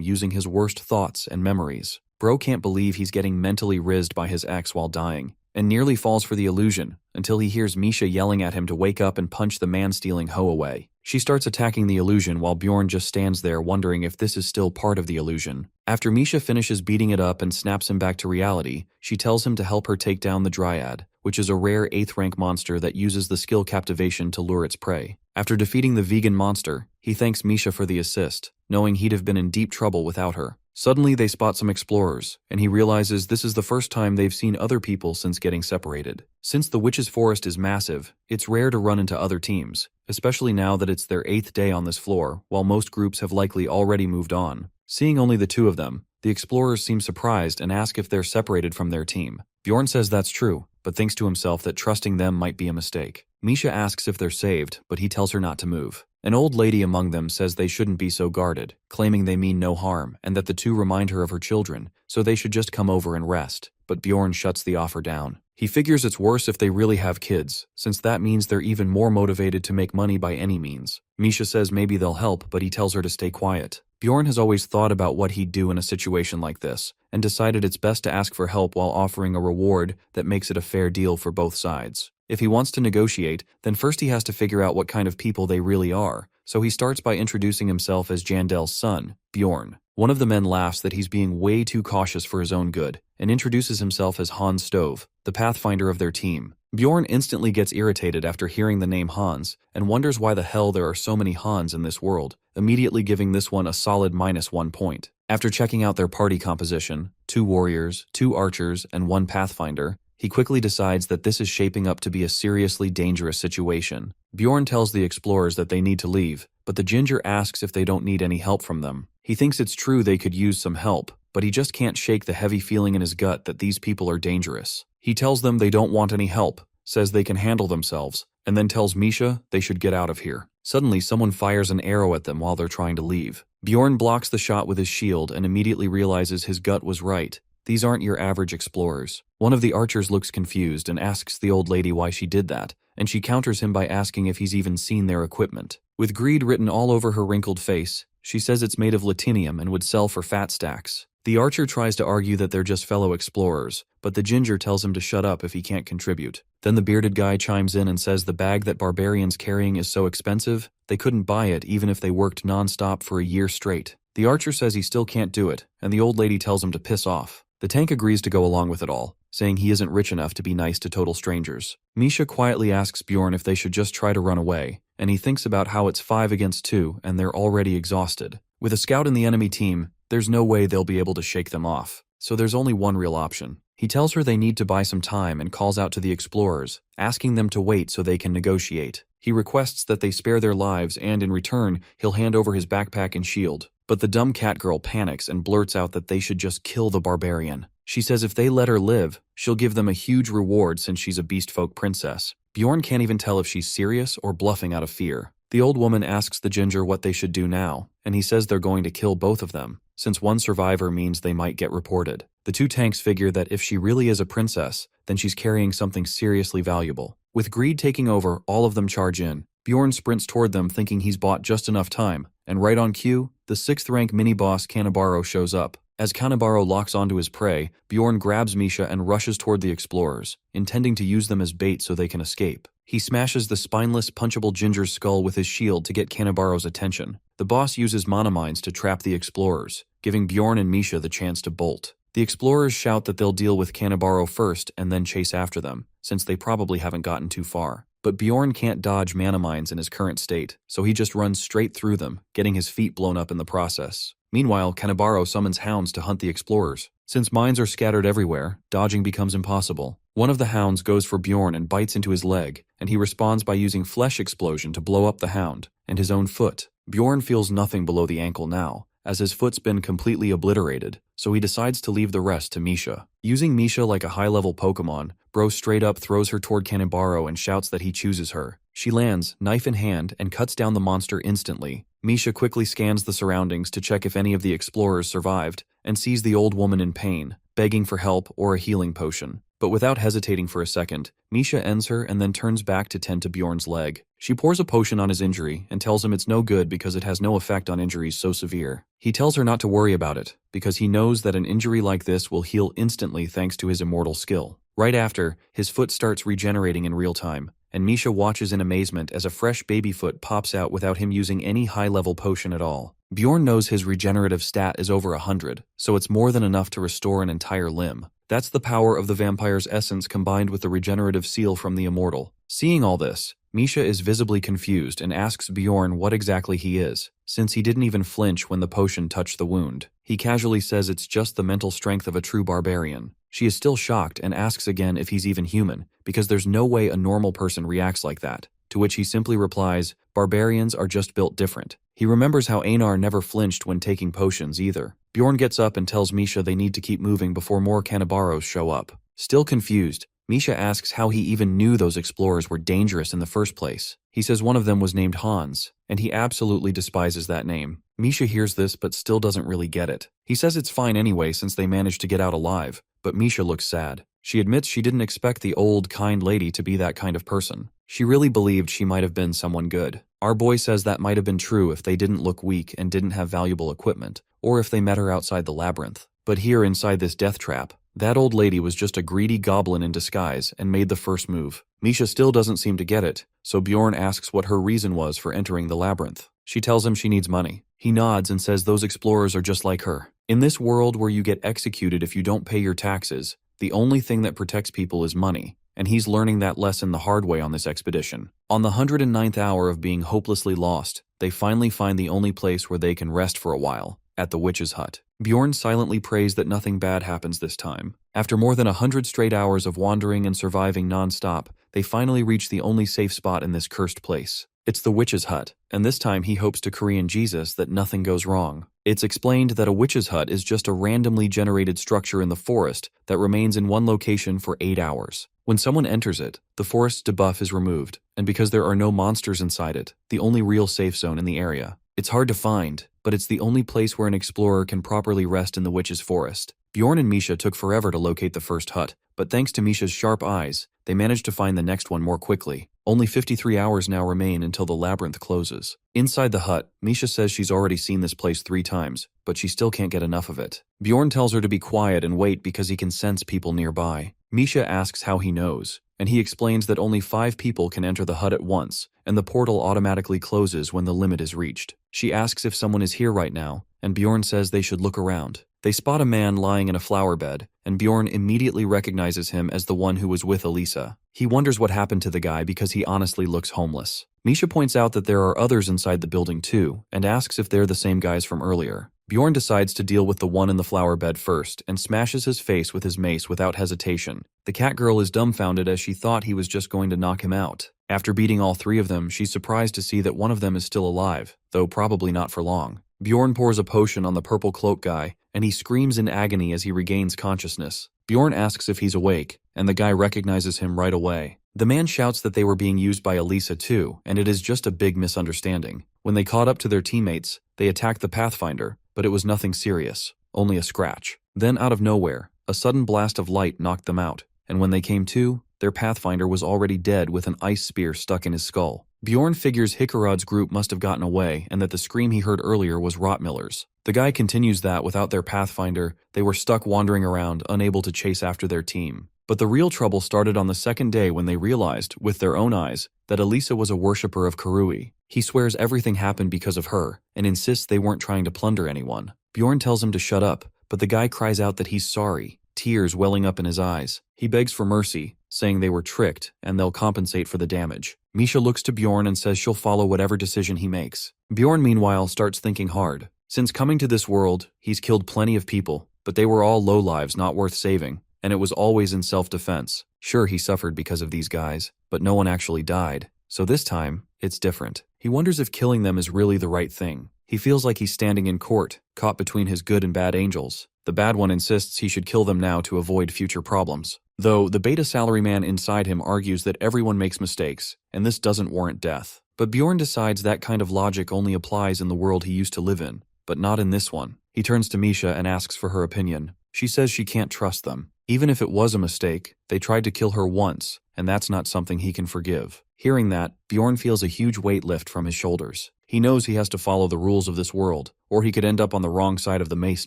using his worst thoughts and memories. Bro can't believe he's getting mentally rizzed by his ex while dying, and nearly falls for the illusion until he hears Misha yelling at him to wake up and punch the man-stealing hoe away. She starts attacking the illusion while Bjorn just stands there wondering if this is still part of the illusion. After Misha finishes beating it up and snaps him back to reality, she tells him to help her take down the Dryad, which is a rare 8th rank monster that uses the skill captivation to lure its prey. After defeating the vegan monster, he thanks Misha for the assist, knowing he'd have been in deep trouble without her. Suddenly they spot some explorers, and he realizes this is the first time they've seen other people since getting separated. Since the Witch's Forest is massive, it's rare to run into other teams, especially now that it's their 8th day on this floor, while most groups have likely already moved on. Seeing only the 2 of them, the explorers seem surprised and ask if they're separated from their team. Bjorn says that's true, but thinks to himself that trusting them might be a mistake. Misha asks if they're saved, but he tells her not to move. An old lady among them says they shouldn't be so guarded, claiming they mean no harm and that the two remind her of her children, so they should just come over and rest. But Bjorn shuts the offer down. He figures it's worse if they really have kids, since that means they're even more motivated to make money by any means. Misha says maybe they'll help, but he tells her to stay quiet. Bjorn has always thought about what he'd do in a situation like this, and decided it's best to ask for help while offering a reward that makes it a fair deal for both sides. If he wants to negotiate, then first he has to figure out what kind of people they really are, so he starts by introducing himself as Jandel's son, Bjorn. One of the men laughs that he's being way too cautious for his own good, and introduces himself as Hans Stove, the pathfinder of their team. Bjorn instantly gets irritated after hearing the name Hans, and wonders why the hell there are so many Hans in this world, immediately giving this one a solid -1 point. After checking out their party composition, 2 warriors, 2 archers, and 1 pathfinder, he quickly decides that this is shaping up to be a seriously dangerous situation. Bjorn tells the explorers that they need to leave, but the ginger asks if they don't need any help from them. He thinks it's true they could use some help, but he just can't shake the heavy feeling in his gut that these people are dangerous. He tells them they don't want any help, says they can handle themselves, and then tells Misha they should get out of here. Suddenly, someone fires an arrow at them while they're trying to leave. Bjorn blocks the shot with his shield and immediately realizes his gut was right. These aren't your average explorers. One of the archers looks confused and asks the old lady why she did that, and she counters him by asking if he's even seen their equipment. With greed written all over her wrinkled face, she says it's made of latinium and would sell for fat stacks. The archer tries to argue that they're just fellow explorers, but the ginger tells him to shut up if he can't contribute. Then the bearded guy chimes in and says the bag that Barbarian's carrying is so expensive, they couldn't buy it even if they worked non-stop for a year straight. The archer says he still can't do it, and the old lady tells him to piss off. The tank agrees to go along with it all, saying he isn't rich enough to be nice to total strangers. Misha quietly asks Bjorn if they should just try to run away, and he thinks about how it's 5 against 2 and they're already exhausted. With a scout in the enemy team, there's no way they'll be able to shake them off, so there's only one real option. He tells her they need to buy some time and calls out to the explorers, asking them to wait so they can negotiate. He requests that they spare their lives and, in return, he'll hand over his backpack and shield. But the dumb cat girl panics and blurts out that they should just kill the barbarian. She says if they let her live, she'll give them a huge reward since she's a beastfolk princess. Bjorn can't even tell if she's serious or bluffing out of fear. The old woman asks the ginger what they should do now, and he says they're going to kill both of them, since one survivor means they might get reported. The 2 tanks figure that if she really is a princess, then she's carrying something seriously valuable. With greed taking over, all of them charge in. Bjorn sprints toward them thinking he's bought just enough time, and right on cue, the 6th rank mini-boss Kanabaro shows up. As Kanabaro locks onto his prey, Bjorn grabs Misha and rushes toward the explorers, intending to use them as bait so they can escape. He smashes the spineless, punchable ginger's skull with his shield to get Kanabaro's attention. The boss uses mana mines to trap the explorers, giving Bjorn and Misha the chance to bolt. The explorers shout that they'll deal with Kanabaro first and then chase after them, since they probably haven't gotten too far. But Bjorn can't dodge mana mines in his current state, so he just runs straight through them, getting his feet blown up in the process. Meanwhile, Kanabaro summons hounds to hunt the explorers. Since mines are scattered everywhere, dodging becomes impossible. One of the hounds goes for Bjorn and bites into his leg, and he responds by using flesh explosion to blow up the hound, and his own foot. Bjorn feels nothing below the ankle now, as his foot's been completely obliterated, so he decides to leave the rest to Misha. Using Misha like a high-level Pokemon, Bro straight up throws her toward Kanabaro and shouts that he chooses her. She lands, knife in hand, and cuts down the monster instantly. Misha quickly scans the surroundings to check if any of the explorers survived, and sees the old woman in pain, begging for help or a healing potion. But without hesitating for a second, Misha ends her and then turns back to tend to Bjorn's leg. She pours a potion on his injury and tells him it's no good because it has no effect on injuries so severe. He tells her not to worry about it, because he knows that an injury like this will heal instantly thanks to his immortal skill. Right after, his foot starts regenerating in real time, and Misha watches in amazement as a fresh baby foot pops out without him using any high-level potion at all. Bjorn knows his regenerative stat is over 100, so it's more than enough to restore an entire limb. That's the power of the vampire's essence combined with the regenerative seal from the immortal. Seeing all this, Misha is visibly confused and asks Bjorn what exactly he is, since he didn't even flinch when the potion touched the wound. He casually says it's just the mental strength of a true barbarian. She is still shocked and asks again if he's even human, because there's no way a normal person reacts like that, to which he simply replies, "Barbarians are just built different." He remembers how Anar never flinched when taking potions either. Bjorn gets up and tells Misha they need to keep moving before more Kanabaros show up. Still confused, Misha asks how he even knew those explorers were dangerous in the first place. He says one of them was named Hans, and he absolutely despises that name. Misha hears this but still doesn't really get it. He says it's fine anyway since they managed to get out alive, but Misha looks sad. She admits she didn't expect the old, kind lady to be that kind of person. She really believed she might have been someone good. Our boy says that might have been true if they didn't look weak and didn't have valuable equipment, or if they met her outside the labyrinth. But here inside this death trap, that old lady was just a greedy goblin in disguise and made the first move. Misha still doesn't seem to get it, so Bjorn asks what her reason was for entering the labyrinth. She tells him she needs money. He nods and says those explorers are just like her. In this world where you get executed if you don't pay your taxes, the only thing that protects people is money, and he's learning that lesson the hard way on this expedition. On the 109th hour of being hopelessly lost, they finally find the only place where they can rest for a while, at the witch's hut. Bjorn silently prays that nothing bad happens this time. After more than 100 straight hours of wandering and surviving non-stop, they finally reach the only safe spot in this cursed place. It's the witch's hut, and this time he hopes to Korean Jesus that nothing goes wrong. It's explained that a witch's hut is just a randomly generated structure in the forest that remains in one location for 8 hours. When someone enters it, the forest's debuff is removed, and because there are no monsters inside it, the only real safe zone in the area. It's hard to find, but it's the only place where an explorer can properly rest in the witch's forest. Bjorn and Misha took forever to locate the first hut, but thanks to Misha's sharp eyes, they managed to find the next one more quickly. Only 53 hours now remain until the labyrinth closes. Inside the hut, Misha says she's already seen this place 3 times, but she still can't get enough of it. Bjorn tells her to be quiet and wait because he can sense people nearby. Misha asks how he knows, and he explains that only 5 people can enter the hut at once, and the portal automatically closes when the limit is reached. She asks if someone is here right now, and Bjorn says they should look around. They spot a man lying in a flower bed, and Bjorn immediately recognizes him as the one who was with Elisa. He wonders what happened to the guy because he honestly looks homeless. Misha points out that there are others inside the building too, and asks if they're the same guys from earlier. Bjorn decides to deal with the one in the flower bed first and smashes his face with his mace without hesitation. The cat girl is dumbfounded as she thought he was just going to knock him out. After beating all 3 of them, she's surprised to see that one of them is still alive, though probably not for long. Bjorn pours a potion on the purple cloak guy, and he screams in agony as he regains consciousness. Bjorn asks if he's awake, and the guy recognizes him right away. The man shouts that they were being used by Elisa too, and it is just a big misunderstanding. When they caught up to their teammates, they attacked the Pathfinder, but it was nothing serious, only a scratch. Then out of nowhere, a sudden blast of light knocked them out, and when they came to, their Pathfinder was already dead with an ice spear stuck in his skull. Bjorn figures Hikarod's group must have gotten away and that the scream he heard earlier was Rottmiller's. The guy continues that without their Pathfinder, they were stuck wandering around, unable to chase after their team. But the real trouble started on the second day when they realized, with their own eyes, that Elisa was a worshipper of Karui. He swears everything happened because of her, and insists they weren't trying to plunder anyone. Bjorn tells him to shut up, but the guy cries out that he's sorry, tears welling up in his eyes. He begs for mercy, saying they were tricked, and they'll compensate for the damage. Misha looks to Bjorn and says she'll follow whatever decision he makes. Bjorn, meanwhile, starts thinking hard. Since coming to this world, he's killed plenty of people, but they were all lowlives not worth saving, and it was always in self-defense. Sure, he suffered because of these guys, but no one actually died. So this time, it's different. He wonders if killing them is really the right thing. He feels like he's standing in court, caught between his good and bad angels. The bad one insists he should kill them now to avoid future problems. Though, the beta salaryman inside him argues that everyone makes mistakes, and this doesn't warrant death. But Bjorn decides that kind of logic only applies in the world he used to live in, but not in this one. He turns to Misha and asks for her opinion. She says she can't trust them. Even if it was a mistake, they tried to kill her once, and that's not something he can forgive. Hearing that, Bjorn feels a huge weight lift from his shoulders. He knows he has to follow the rules of this world, or he could end up on the wrong side of the mace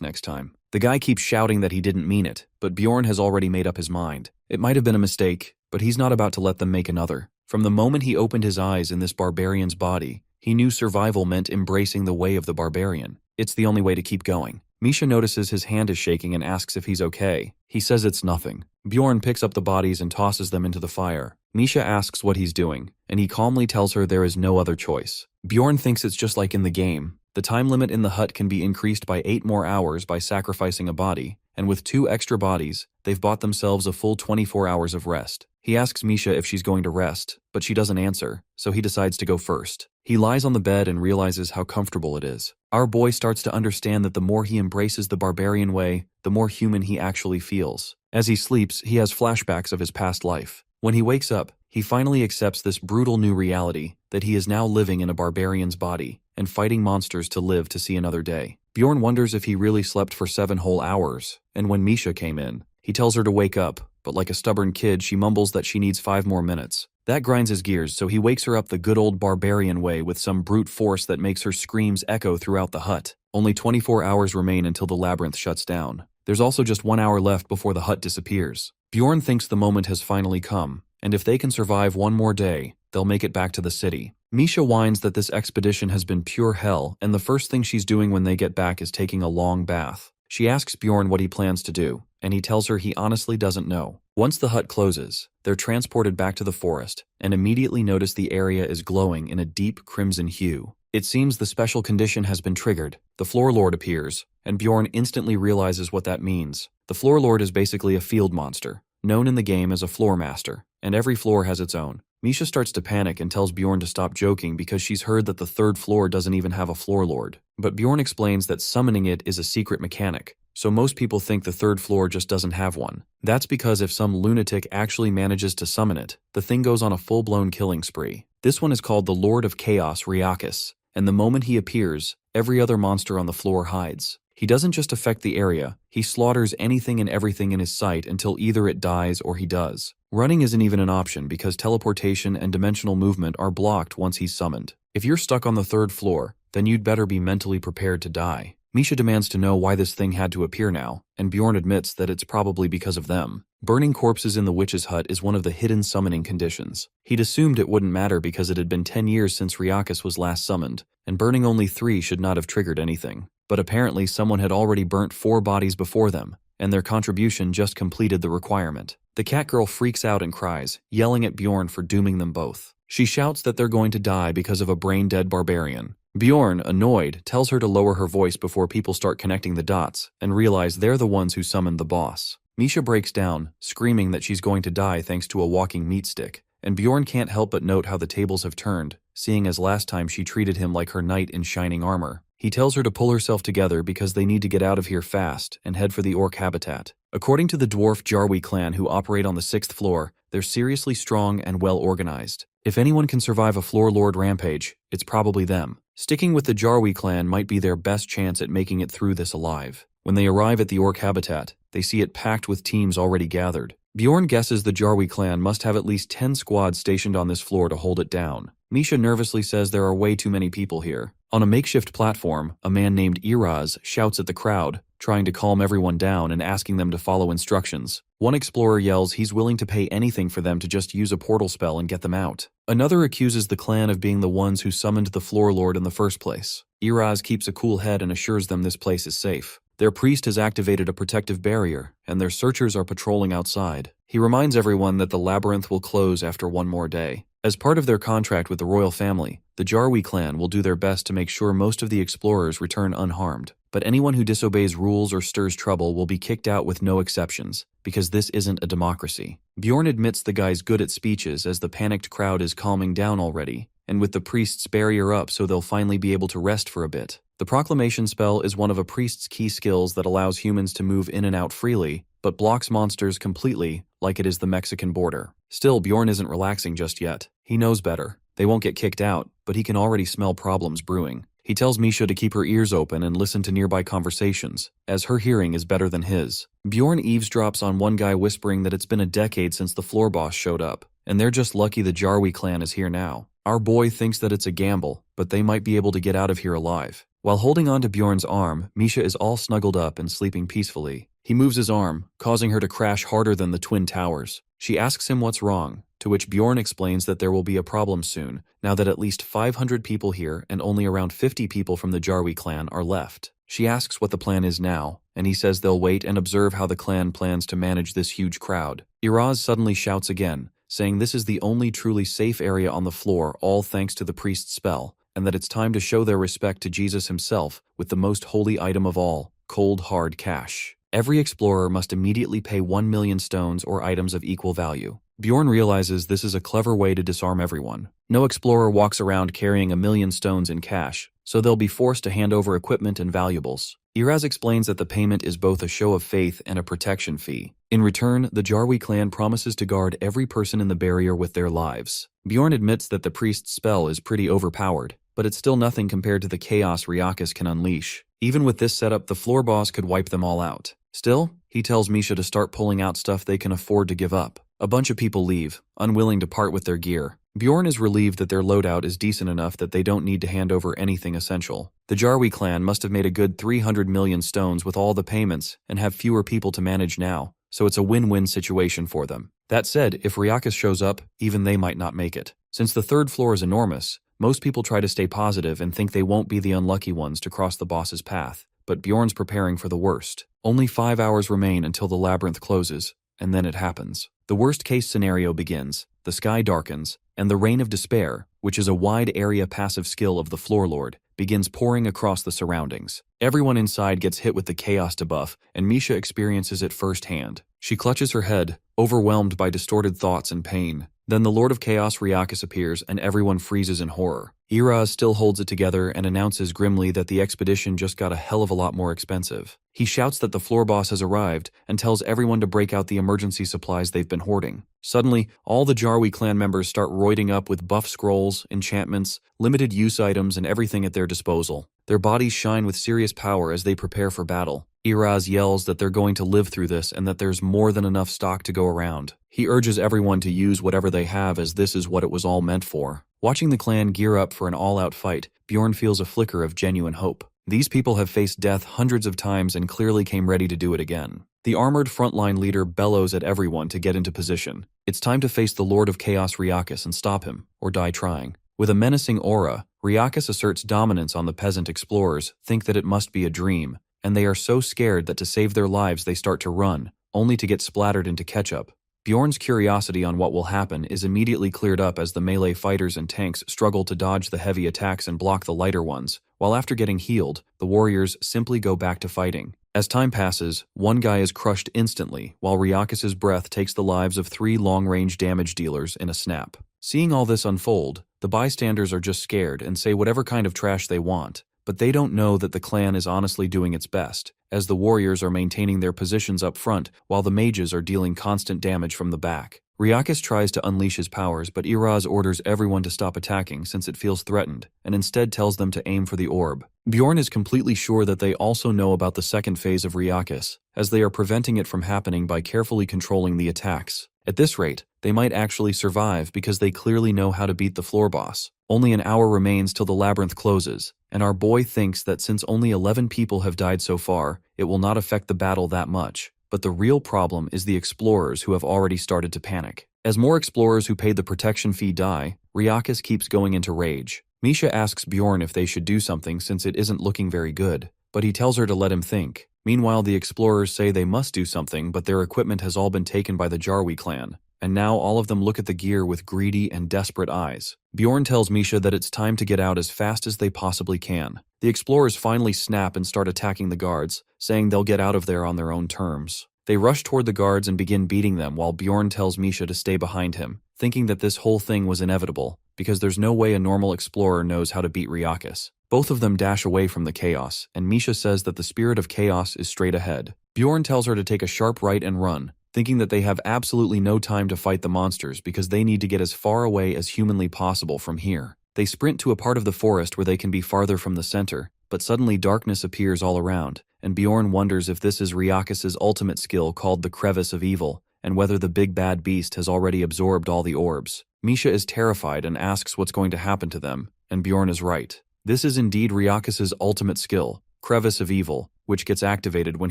next time. The guy keeps shouting that he didn't mean it, but Bjorn has already made up his mind. It might have been a mistake, but he's not about to let them make another. From the moment he opened his eyes in this barbarian's body, he knew survival meant embracing the way of the barbarian. It's the only way to keep going. Misha notices his hand is shaking and asks if he's okay. He says it's nothing. Bjorn picks up the bodies and tosses them into the fire. Misha asks what he's doing, and he calmly tells her there is no other choice. Bjorn thinks it's just like in the game. The time limit in the hut can be increased by 8 more hours by sacrificing a body, and with 2 extra bodies, they've bought themselves a full 24 hours of rest. He asks Misha if she's going to rest, but she doesn't answer, so he decides to go first. He lies on the bed and realizes how comfortable it is. Our boy starts to understand that the more he embraces the barbarian way, the more human he actually feels. As he sleeps, he has flashbacks of his past life. When he wakes up, He finally accepts this brutal new reality, that he is now living in a barbarian's body, and fighting monsters to live to see another day. Bjorn wonders if he really slept for 7 whole hours, and when Misha came in, he tells her to wake up, but like a stubborn kid she mumbles that she needs 5 more minutes. That grinds his gears, so he wakes her up the good old barbarian way with some brute force that makes her screams echo throughout the hut. Only 24 hours remain until the labyrinth shuts down. There's also just 1 hour left before the hut disappears. Bjorn thinks the moment has finally come, and if they can survive 1 more day, they'll make it back to the city. Misha whines that this expedition has been pure hell, and the first thing she's doing when they get back is taking a long bath. She asks Bjorn what he plans to do, and he tells her he honestly doesn't know. Once the hut closes, they're transported back to the forest, and immediately notice the area is glowing in a deep crimson hue. It seems the special condition has been triggered. The Floor Lord appears, and Bjorn instantly realizes what that means. The Floor Lord is basically a field monster, known in the game as a floor master, and every floor has its own. Misha starts to panic and tells Bjorn to stop joking because she's heard that the 3rd floor doesn't even have a floor lord. But Bjorn explains that summoning it is a secret mechanic, so most people think the 3rd floor just doesn't have one. That's because if some lunatic actually manages to summon it, the thing goes on a full-blown killing spree. This one is called the Lord of Chaos Riakis, and the moment he appears, every other monster on the floor hides. He doesn't just affect the area, he slaughters anything and everything in his sight until either it dies or he does. Running isn't even an option because teleportation and dimensional movement are blocked once he's summoned. If you're stuck on the 3rd floor, then you'd better be mentally prepared to die. Misha demands to know why this thing had to appear now, and Bjorn admits that it's probably because of them. Burning corpses in the witch's hut is one of the hidden summoning conditions. He'd assumed it wouldn't matter because it had been 10 years since Riakis was last summoned, and burning only 3 should not have triggered anything. But apparently someone had already burnt 4 bodies before them, and their contribution just completed the requirement. The cat girl freaks out and cries, yelling at Bjorn for dooming them both. She shouts that they're going to die because of a brain-dead barbarian. Bjorn, annoyed, tells her to lower her voice before people start connecting the dots and realize they're the ones who summoned the boss. Misha breaks down, screaming that she's going to die thanks to a walking meat stick, and Bjorn can't help but note how the tables have turned, seeing as last time she treated him like her knight in shining armor. He tells her to pull herself together because they need to get out of here fast and head for the orc habitat. According to the dwarf Jarwi clan who operate on the 6th floor, they're seriously strong and well organized. If anyone can survive a floor lord rampage, it's probably them. Sticking with the Jarwi clan might be their best chance at making it through this alive. When they arrive at the orc habitat, they see it packed with teams already gathered. Bjorn guesses the Jarwi clan must have at least 10 squads stationed on this floor to hold it down. Misha nervously says there are way too many people here. On a makeshift platform, a man named Iraz shouts at the crowd, trying to calm everyone down and asking them to follow instructions. One explorer yells he's willing to pay anything for them to just use a portal spell and get them out. Another accuses the clan of being the ones who summoned the floor lord in the first place. Iraz keeps a cool head and assures them this place is safe. Their priest has activated a protective barrier, and their searchers are patrolling outside. He reminds everyone that the labyrinth will close after 1 more day. As part of their contract with the royal family, the Jarwi clan will do their best to make sure most of the explorers return unharmed. But anyone who disobeys rules or stirs trouble will be kicked out with no exceptions, because this isn't a democracy. Bjorn admits the guy's good at speeches as the panicked crowd is calming down already, and with the priest's barrier up so they'll finally be able to rest for a bit. The proclamation spell is one of a priest's key skills that allows humans to move in and out freely, but blocks monsters completely, like it is the Mexican border. Still, Bjorn isn't relaxing just yet. He knows better. They won't get kicked out, but he can already smell problems brewing. He tells Misha to keep her ears open and listen to nearby conversations, as her hearing is better than his. Bjorn eavesdrops on one guy whispering that it's been a decade since the floor boss showed up, and they're just lucky the Jarwi clan is here now. Our boy thinks that it's a gamble, but they might be able to get out of here alive. While holding on to Bjorn's arm, Misha is all snuggled up and sleeping peacefully. He moves his arm, causing her to crash harder than the Twin Towers. She asks him what's wrong, to which Bjorn explains that there will be a problem soon, now that at least 500 people here and only around 50 people from the Jarwi clan are left. She asks what the plan is now, and he says they'll wait and observe how the clan plans to manage this huge crowd. Iraz suddenly shouts again, saying this is the only truly safe area on the floor, all thanks to the priest's spell, and that it's time to show their respect to Jesus himself with the most holy item of all, cold hard cash. Every explorer must immediately pay 1 million stones or items of equal value. Bjorn realizes this is a clever way to disarm everyone. No explorer walks around carrying 1 million stones in cash, so they'll be forced to hand over equipment and valuables. Iraz explains that the payment is both a show of faith and a protection fee. In return, the Jarwi clan promises to guard every person in the barrier with their lives. Bjorn admits that the priest's spell is pretty overpowered, but it's still nothing compared to the chaos Riakas can unleash. Even with this setup, the floor boss could wipe them all out. Still, he tells Misha to start pulling out stuff they can afford to give up. A bunch of people leave, unwilling to part with their gear. Bjorn is relieved that their loadout is decent enough that they don't need to hand over anything essential. The Jarwi clan must have made a good 300 million stones with all the payments and have fewer people to manage now, so it's a win-win situation for them. That said, if Riakas shows up, even they might not make it. Since the third floor is enormous, most people try to stay positive and think they won't be the unlucky ones to cross the boss's path, but Bjorn's preparing for the worst. Only 5 hours remain until the labyrinth closes, and then it happens. The worst-case scenario begins, the sky darkens, and the Rain of Despair, which is a wide-area passive skill of the Floor Lord, begins pouring across the surroundings. Everyone inside gets hit with the Chaos debuff, and Misha experiences it firsthand. She clutches her head, overwhelmed by distorted thoughts and pain. Then the Lord of Chaos Riakas appears, and everyone freezes in horror. Iraz still holds it together and announces grimly that the expedition just got a hell of a lot more expensive. He shouts that the floor boss has arrived and tells everyone to break out the emergency supplies they've been hoarding. Suddenly, all the Jarwi clan members start roiding up with buff scrolls, enchantments, limited use items, and everything at their disposal. Their bodies shine with serious power as they prepare for battle. Iraz yells that they're going to live through this and that there's more than enough stock to go around. He urges everyone to use whatever they have, as this is what it was all meant for. Watching the clan gear up for an all-out fight, Bjorn feels a flicker of genuine hope. These people have faced death hundreds of times and clearly came ready to do it again. The armored frontline leader bellows at everyone to get into position. It's time to face the Lord of Chaos Riakas and stop him, or die trying. With a menacing aura, Riakas asserts dominance on the peasant explorers, think that it must be a dream, and they are so scared that to save their lives they start to run, only to get splattered into ketchup. Bjorn's curiosity on what will happen is immediately cleared up as the melee fighters and tanks struggle to dodge the heavy attacks and block the lighter ones, while after getting healed, the warriors simply go back to fighting. As time passes, one guy is crushed instantly, while Riakas's breath takes the lives of 3 long-range damage dealers in a snap. Seeing all this unfold, the bystanders are just scared and say whatever kind of trash they want, but they don't know that the clan is honestly doing its best, as the warriors are maintaining their positions up front while the mages are dealing constant damage from the back. Riakas tries to unleash his powers, but Iraz orders everyone to stop attacking since it feels threatened, and instead tells them to aim for the orb. Bjorn is completely sure that they also know about the second phase of Riakas, as they are preventing it from happening by carefully controlling the attacks. At this rate, they might actually survive because they clearly know how to beat the floor boss. Only an hour remains till the labyrinth closes, and our boy thinks that since only 11 people have died so far, it will not affect the battle that much. But the real problem is the explorers who have already started to panic. As more explorers who paid the protection fee die, Riakas keeps going into rage. Misha asks Bjorn if they should do something since it isn't looking very good, but he tells her to let him think. Meanwhile, the explorers say they must do something, but their equipment has all been taken by the Jarwi clan, and now all of them look at the gear with greedy and desperate eyes. Bjorn tells Misha that it's time to get out as fast as they possibly can. The explorers finally snap and start attacking the guards, saying they'll get out of there on their own terms. They rush toward the guards and begin beating them while Bjorn tells Misha to stay behind him, thinking that this whole thing was inevitable, because there's no way a normal explorer knows how to beat Riakas. Both of them dash away from the chaos, and Misha says that the spirit of chaos is straight ahead. Bjorn tells her to take a sharp right and run, thinking that they have absolutely no time to fight the monsters because they need to get as far away as humanly possible from here. They sprint to a part of the forest where they can be farther from the center, but suddenly darkness appears all around, and Bjorn wonders if this is Riakas's ultimate skill called the Crevice of Evil, and whether the big bad beast has already absorbed all the orbs. Misha is terrified and asks what's going to happen to them, and Bjorn is right. This is indeed Riakas's ultimate skill, Crevice of Evil, which gets activated when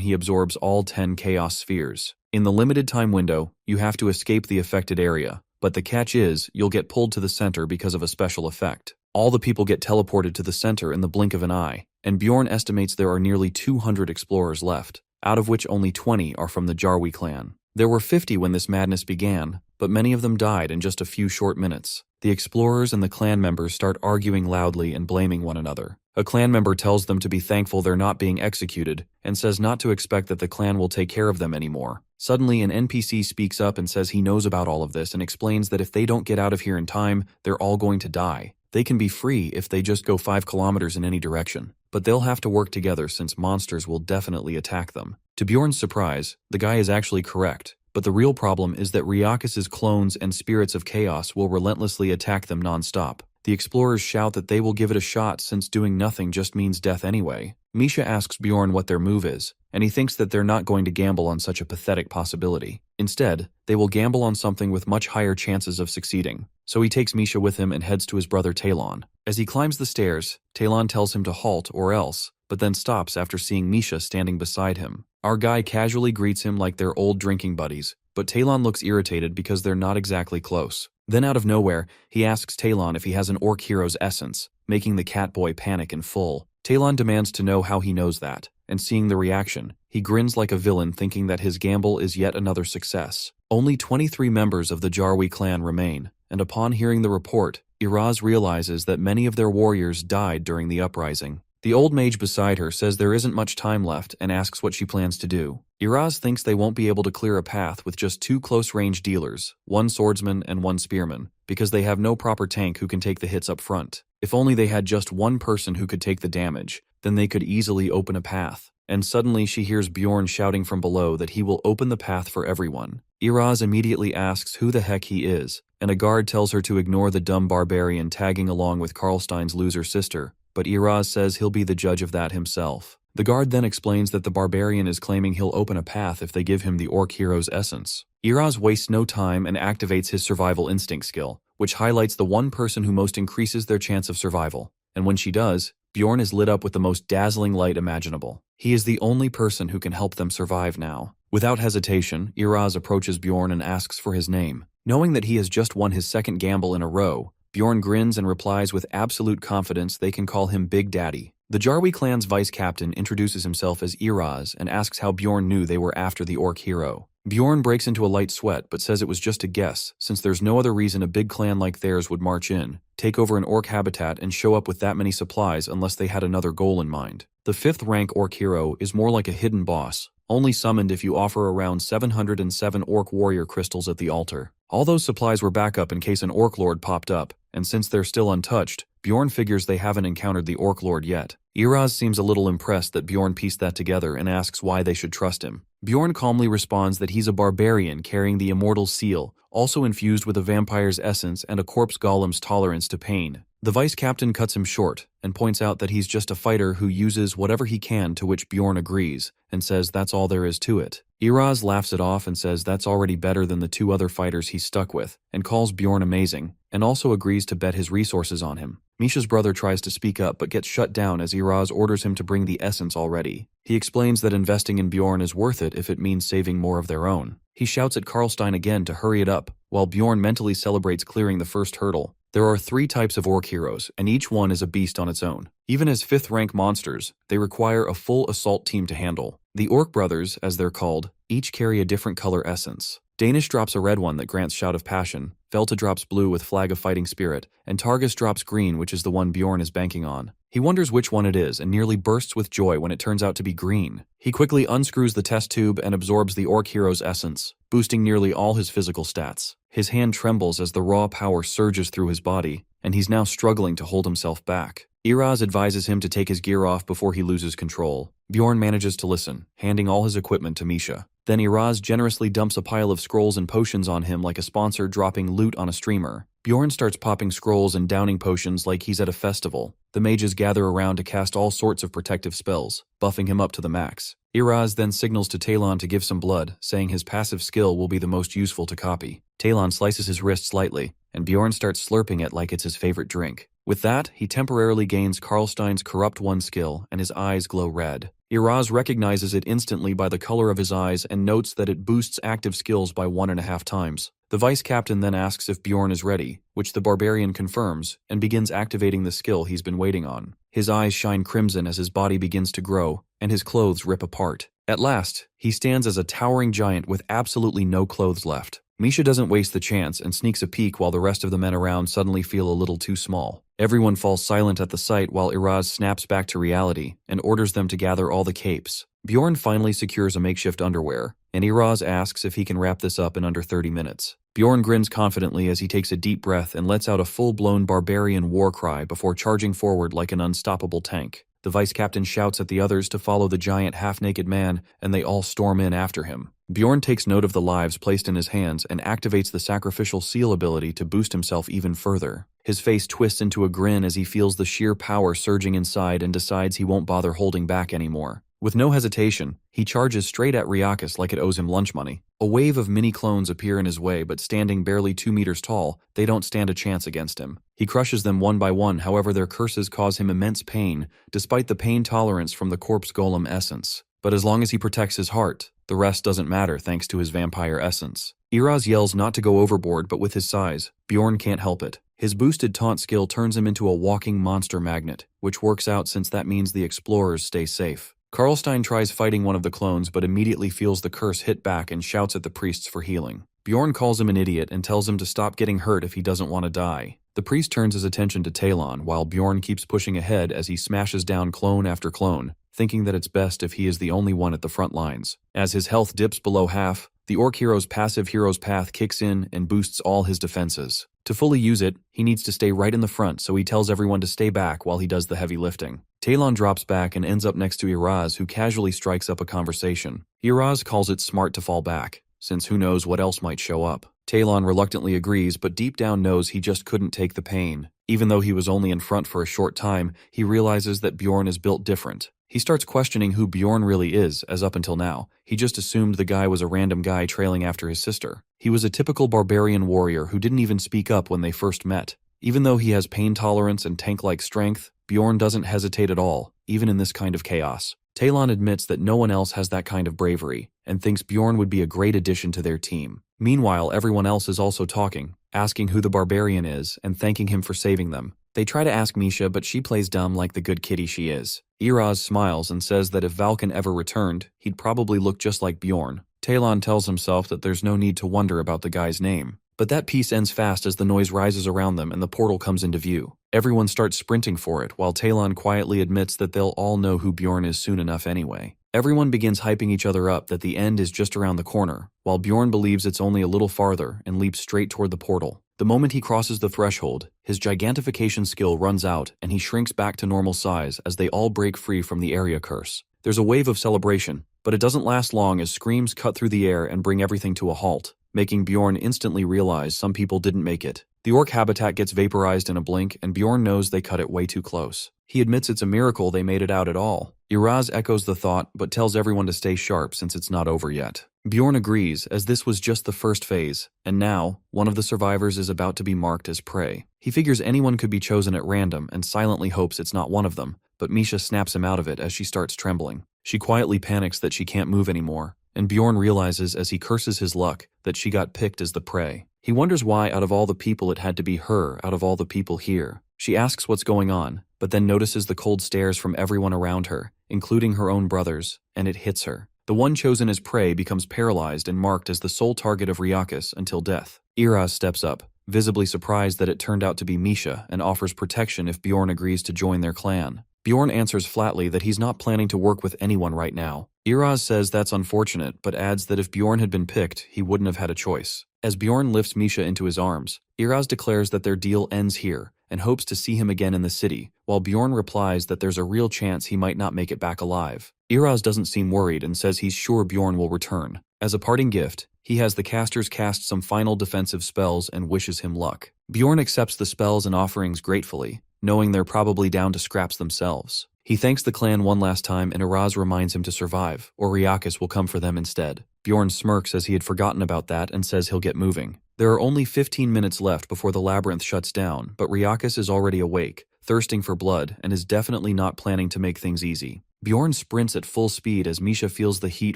he absorbs all 10 chaos spheres. In the limited time window, you have to escape the affected area, but the catch is you'll get pulled to the center because of a special effect. All the people get teleported to the center in the blink of an eye, and Bjorn estimates there are nearly 200 explorers left, out of which only 20 are from the Jarwi clan. There were 50 when this madness began, but many of them died in just a few short minutes. The explorers and the clan members start arguing loudly and blaming one another. A clan member tells them to be thankful they're not being executed, and says not to expect that the clan will take care of them anymore. Suddenly, an NPC speaks up and says he knows about all of this and explains that if they don't get out of here in time, they're all going to die. They can be free if they just go 5 kilometers in any direction, but they'll have to work together since monsters will definitely attack them. To Bjorn's surprise, the guy is actually correct, but the real problem is that Riakis's clones and spirits of chaos will relentlessly attack them non-stop. The explorers shout that they will give it a shot since doing nothing just means death anyway. Misha asks Bjorn what their move is, and he thinks that they're not going to gamble on such a pathetic possibility. Instead, they will gamble on something with much higher chances of succeeding. So he takes Misha with him and heads to his brother Talon. As he climbs the stairs, Talon tells him to halt or else, but then stops after seeing Misha standing beside him. Our guy casually greets him like they're old drinking buddies, but Talon looks irritated because they're not exactly close. Then out of nowhere, he asks Talon if he has an orc hero's essence, making the catboy panic in full. Talon demands to know how he knows that, and seeing the reaction, he grins like a villain thinking that his gamble is yet another success. Only 23 members of the Jarwi clan remain, and upon hearing the report, Iraz realizes that many of their warriors died during the uprising. The old mage beside her says there isn't much time left and asks what she plans to do. Iraz thinks they won't be able to clear a path with just 2 close-range dealers, 1 swordsman and 1 spearman, because they have no proper tank who can take the hits up front. If only they had just 1 person who could take the damage, then they could easily open a path. And suddenly she hears Bjorn shouting from below that he will open the path for everyone. Iraz immediately asks who the heck he is, and a guard tells her to ignore the dumb barbarian tagging along with Karlstein's loser sister, but Iraz says he'll be the judge of that himself. The guard then explains that the barbarian is claiming he'll open a path if they give him the orc hero's essence. Iraz wastes no time and activates his survival instinct skill, which highlights the one person who most increases their chance of survival. And when she does, Bjorn is lit up with the most dazzling light imaginable. He is the only person who can help them survive now. Without hesitation, Iraz approaches Bjorn and asks for his name. Knowing that he has just won his 2nd gamble in a row, Bjorn grins and replies with absolute confidence they can call him Big Daddy. The Jarwi clan's vice captain introduces himself as Iraz and asks how Bjorn knew they were after the orc hero. Bjorn breaks into a light sweat but says it was just a guess, since there's no other reason a big clan like theirs would march in, take over an orc habitat and show up with that many supplies unless they had another goal in mind. The 5th rank orc hero is more like a hidden boss, only summoned if you offer around 707 orc warrior crystals at the altar. All those supplies were backup in case an orc lord popped up, and since they're still untouched, Bjorn figures they haven't encountered the orc lord yet. Iraz seems a little impressed that Bjorn pieced that together and asks why they should trust him. Bjorn calmly responds that he's a barbarian carrying the immortal seal, also infused with a vampire's essence and a corpse golem's tolerance to pain. The vice captain cuts him short and points out that he's just a fighter who uses whatever he can, to which Bjorn agrees and says that's all there is to it. Iraz laughs it off and says that's already better than the 2 other fighters he's stuck with, and calls Bjorn amazing, and also agrees to bet his resources on him. Misha's brother tries to speak up but gets shut down as Iraz orders him to bring the essence already. He explains that investing in Bjorn is worth it if it means saving more of their own. He shouts at Karlstein again to hurry it up, while Bjorn mentally celebrates clearing the first hurdle. There are 3 types of orc heroes, and each one is a beast on its own. Even as 5th rank monsters, they require a full assault team to handle. The Orc Brothers, as they're called, each carry a different color essence. Danish drops a red one that grants Shout of Passion, Velta drops blue with Flag of Fighting Spirit, and Targus drops green, which is the one Bjorn is banking on. He wonders which one it is and nearly bursts with joy when it turns out to be green. He quickly unscrews the test tube and absorbs the orc hero's essence, boosting nearly all his physical stats. His hand trembles as the raw power surges through his body, and he's now struggling to hold himself back. Iraz advises him to take his gear off before he loses control. Bjorn manages to listen, handing all his equipment to Misha. Then Iraz generously dumps a pile of scrolls and potions on him like a sponsor dropping loot on a streamer. Bjorn starts popping scrolls and downing potions like he's at a festival. The mages gather around to cast all sorts of protective spells, buffing him up to the max. Iraz then signals to Talon to give some blood, saying his passive skill will be the most useful to copy. Talon slices his wrist slightly, and Bjorn starts slurping it like it's his favorite drink. With that, he temporarily gains Karlstein's Corrupt One skill, and his eyes glow red. Iraz recognizes it instantly by the color of his eyes and notes that it boosts active skills by 1.5 times. The vice captain then asks if Bjorn is ready, which the barbarian confirms, and begins activating the skill he's been waiting on. His eyes shine crimson as his body begins to grow, and his clothes rip apart. At last, he stands as a towering giant with absolutely no clothes left. Misha doesn't waste the chance and sneaks a peek while the rest of the men around suddenly feel a little too small. Everyone falls silent at the sight while Iraz snaps back to reality and orders them to gather all the capes. Bjorn finally secures a makeshift underwear, and Iraz asks if he can wrap this up in under 30 minutes. Bjorn grins confidently as he takes a deep breath and lets out a full-blown barbarian war cry before charging forward like an unstoppable tank. The vice captain shouts at the others to follow the giant half-naked man, and they all storm in after him. Bjorn takes note of the lives placed in his hands and activates the sacrificial seal ability to boost himself even further. His face twists into a grin as he feels the sheer power surging inside and decides he won't bother holding back anymore. With no hesitation, he charges straight at Riakis like it owes him lunch money. A wave of mini-clones appear in his way, but standing barely 2 meters tall, they don't stand a chance against him. He crushes them one by one, however their curses cause him immense pain, despite the pain tolerance from the corpse golem essence. But as long as he protects his heart, the rest doesn't matter thanks to his vampire essence. Iraz yells not to go overboard, but with his size, Bjorn can't help it. His boosted taunt skill turns him into a walking monster magnet, which works out since that means the explorers stay safe. Karlstein tries fighting one of the clones but immediately feels the curse hit back and shouts at the priests for healing. Bjorn calls him an idiot and tells him to stop getting hurt if he doesn't want to die. The priest turns his attention to Talon while Bjorn keeps pushing ahead as he smashes down clone after clone, thinking that it's best if he is the only one at the front lines. As his health dips below half, the Orc hero's passive Hero's Path kicks in and boosts all his defenses. To fully use it, he needs to stay right in the front, so he tells everyone to stay back while he does the heavy lifting. Talon drops back and ends up next to Iraz, who casually strikes up a conversation. Iraz calls it smart to fall back, since who knows what else might show up. Talon reluctantly agrees, but deep down knows he just couldn't take the pain. Even though he was only in front for a short time, he realizes that Bjorn is built different. He starts questioning who Bjorn really is, as up until now, he just assumed the guy was a random guy trailing after his sister. He was a typical barbarian warrior who didn't even speak up when they first met. Even though he has pain tolerance and tank-like strength, Bjorn doesn't hesitate at all, even in this kind of chaos. Talon admits that no one else has that kind of bravery, and thinks Bjorn would be a great addition to their team. Meanwhile, everyone else is also talking, asking who the barbarian is, and thanking him for saving them. They try to ask Misha, but she plays dumb like the good kitty she is. Iraz smiles and says that if Valken ever returned, he'd probably look just like Bjorn. Talon tells himself that there's no need to wonder about the guy's name. But that piece ends fast as the noise rises around them and the portal comes into view. Everyone starts sprinting for it, while Talon quietly admits that they'll all know who Bjorn is soon enough anyway. Everyone begins hyping each other up that the end is just around the corner, while Bjorn believes it's only a little farther and leaps straight toward the portal. The moment he crosses the threshold, his gigantification skill runs out and he shrinks back to normal size as they all break free from the area curse. There's a wave of celebration, but it doesn't last long as screams cut through the air and bring everything to a halt, making Bjorn instantly realize some people didn't make it. The orc habitat gets vaporized in a blink and Bjorn knows they cut it way too close. He admits it's a miracle they made it out at all. Iraz echoes the thought but tells everyone to stay sharp since it's not over yet. Bjorn agrees, as this was just the first phase, and now, one of the survivors is about to be marked as prey. He figures anyone could be chosen at random and silently hopes it's not one of them, but Misha snaps him out of it as she starts trembling. She quietly panics that she can't move anymore, and Bjorn realizes as he curses his luck that she got picked as the prey. He wonders why out of all the people it had to be her out of all the people here. She asks what's going on, but then notices the cold stares from everyone around her, including her own brothers, and it hits her. The one chosen as prey becomes paralyzed and marked as the sole target of Riakis until death. Iraz steps up, visibly surprised that it turned out to be Misha, and offers protection if Bjorn agrees to join their clan. Bjorn answers flatly that he's not planning to work with anyone right now. Iraz says that's unfortunate, but adds that if Bjorn had been picked, he wouldn't have had a choice. As Bjorn lifts Misha into his arms, Iraz declares that their deal ends here, and hopes to see him again in the city, while Bjorn replies that there's a real chance he might not make it back alive. Iraz doesn't seem worried and says he's sure Bjorn will return. As a parting gift, he has the casters cast some final defensive spells and wishes him luck. Bjorn accepts the spells and offerings gratefully, knowing they're probably down to scraps themselves. He thanks the clan one last time and Iraz reminds him to survive, or Riakis will come for them instead. Bjorn smirks as he had forgotten about that and says he'll get moving. There are only 15 minutes left before the labyrinth shuts down, but Riakis is already awake, thirsting for blood, and is definitely not planning to make things easy. Bjorn sprints at full speed as Misha feels the heat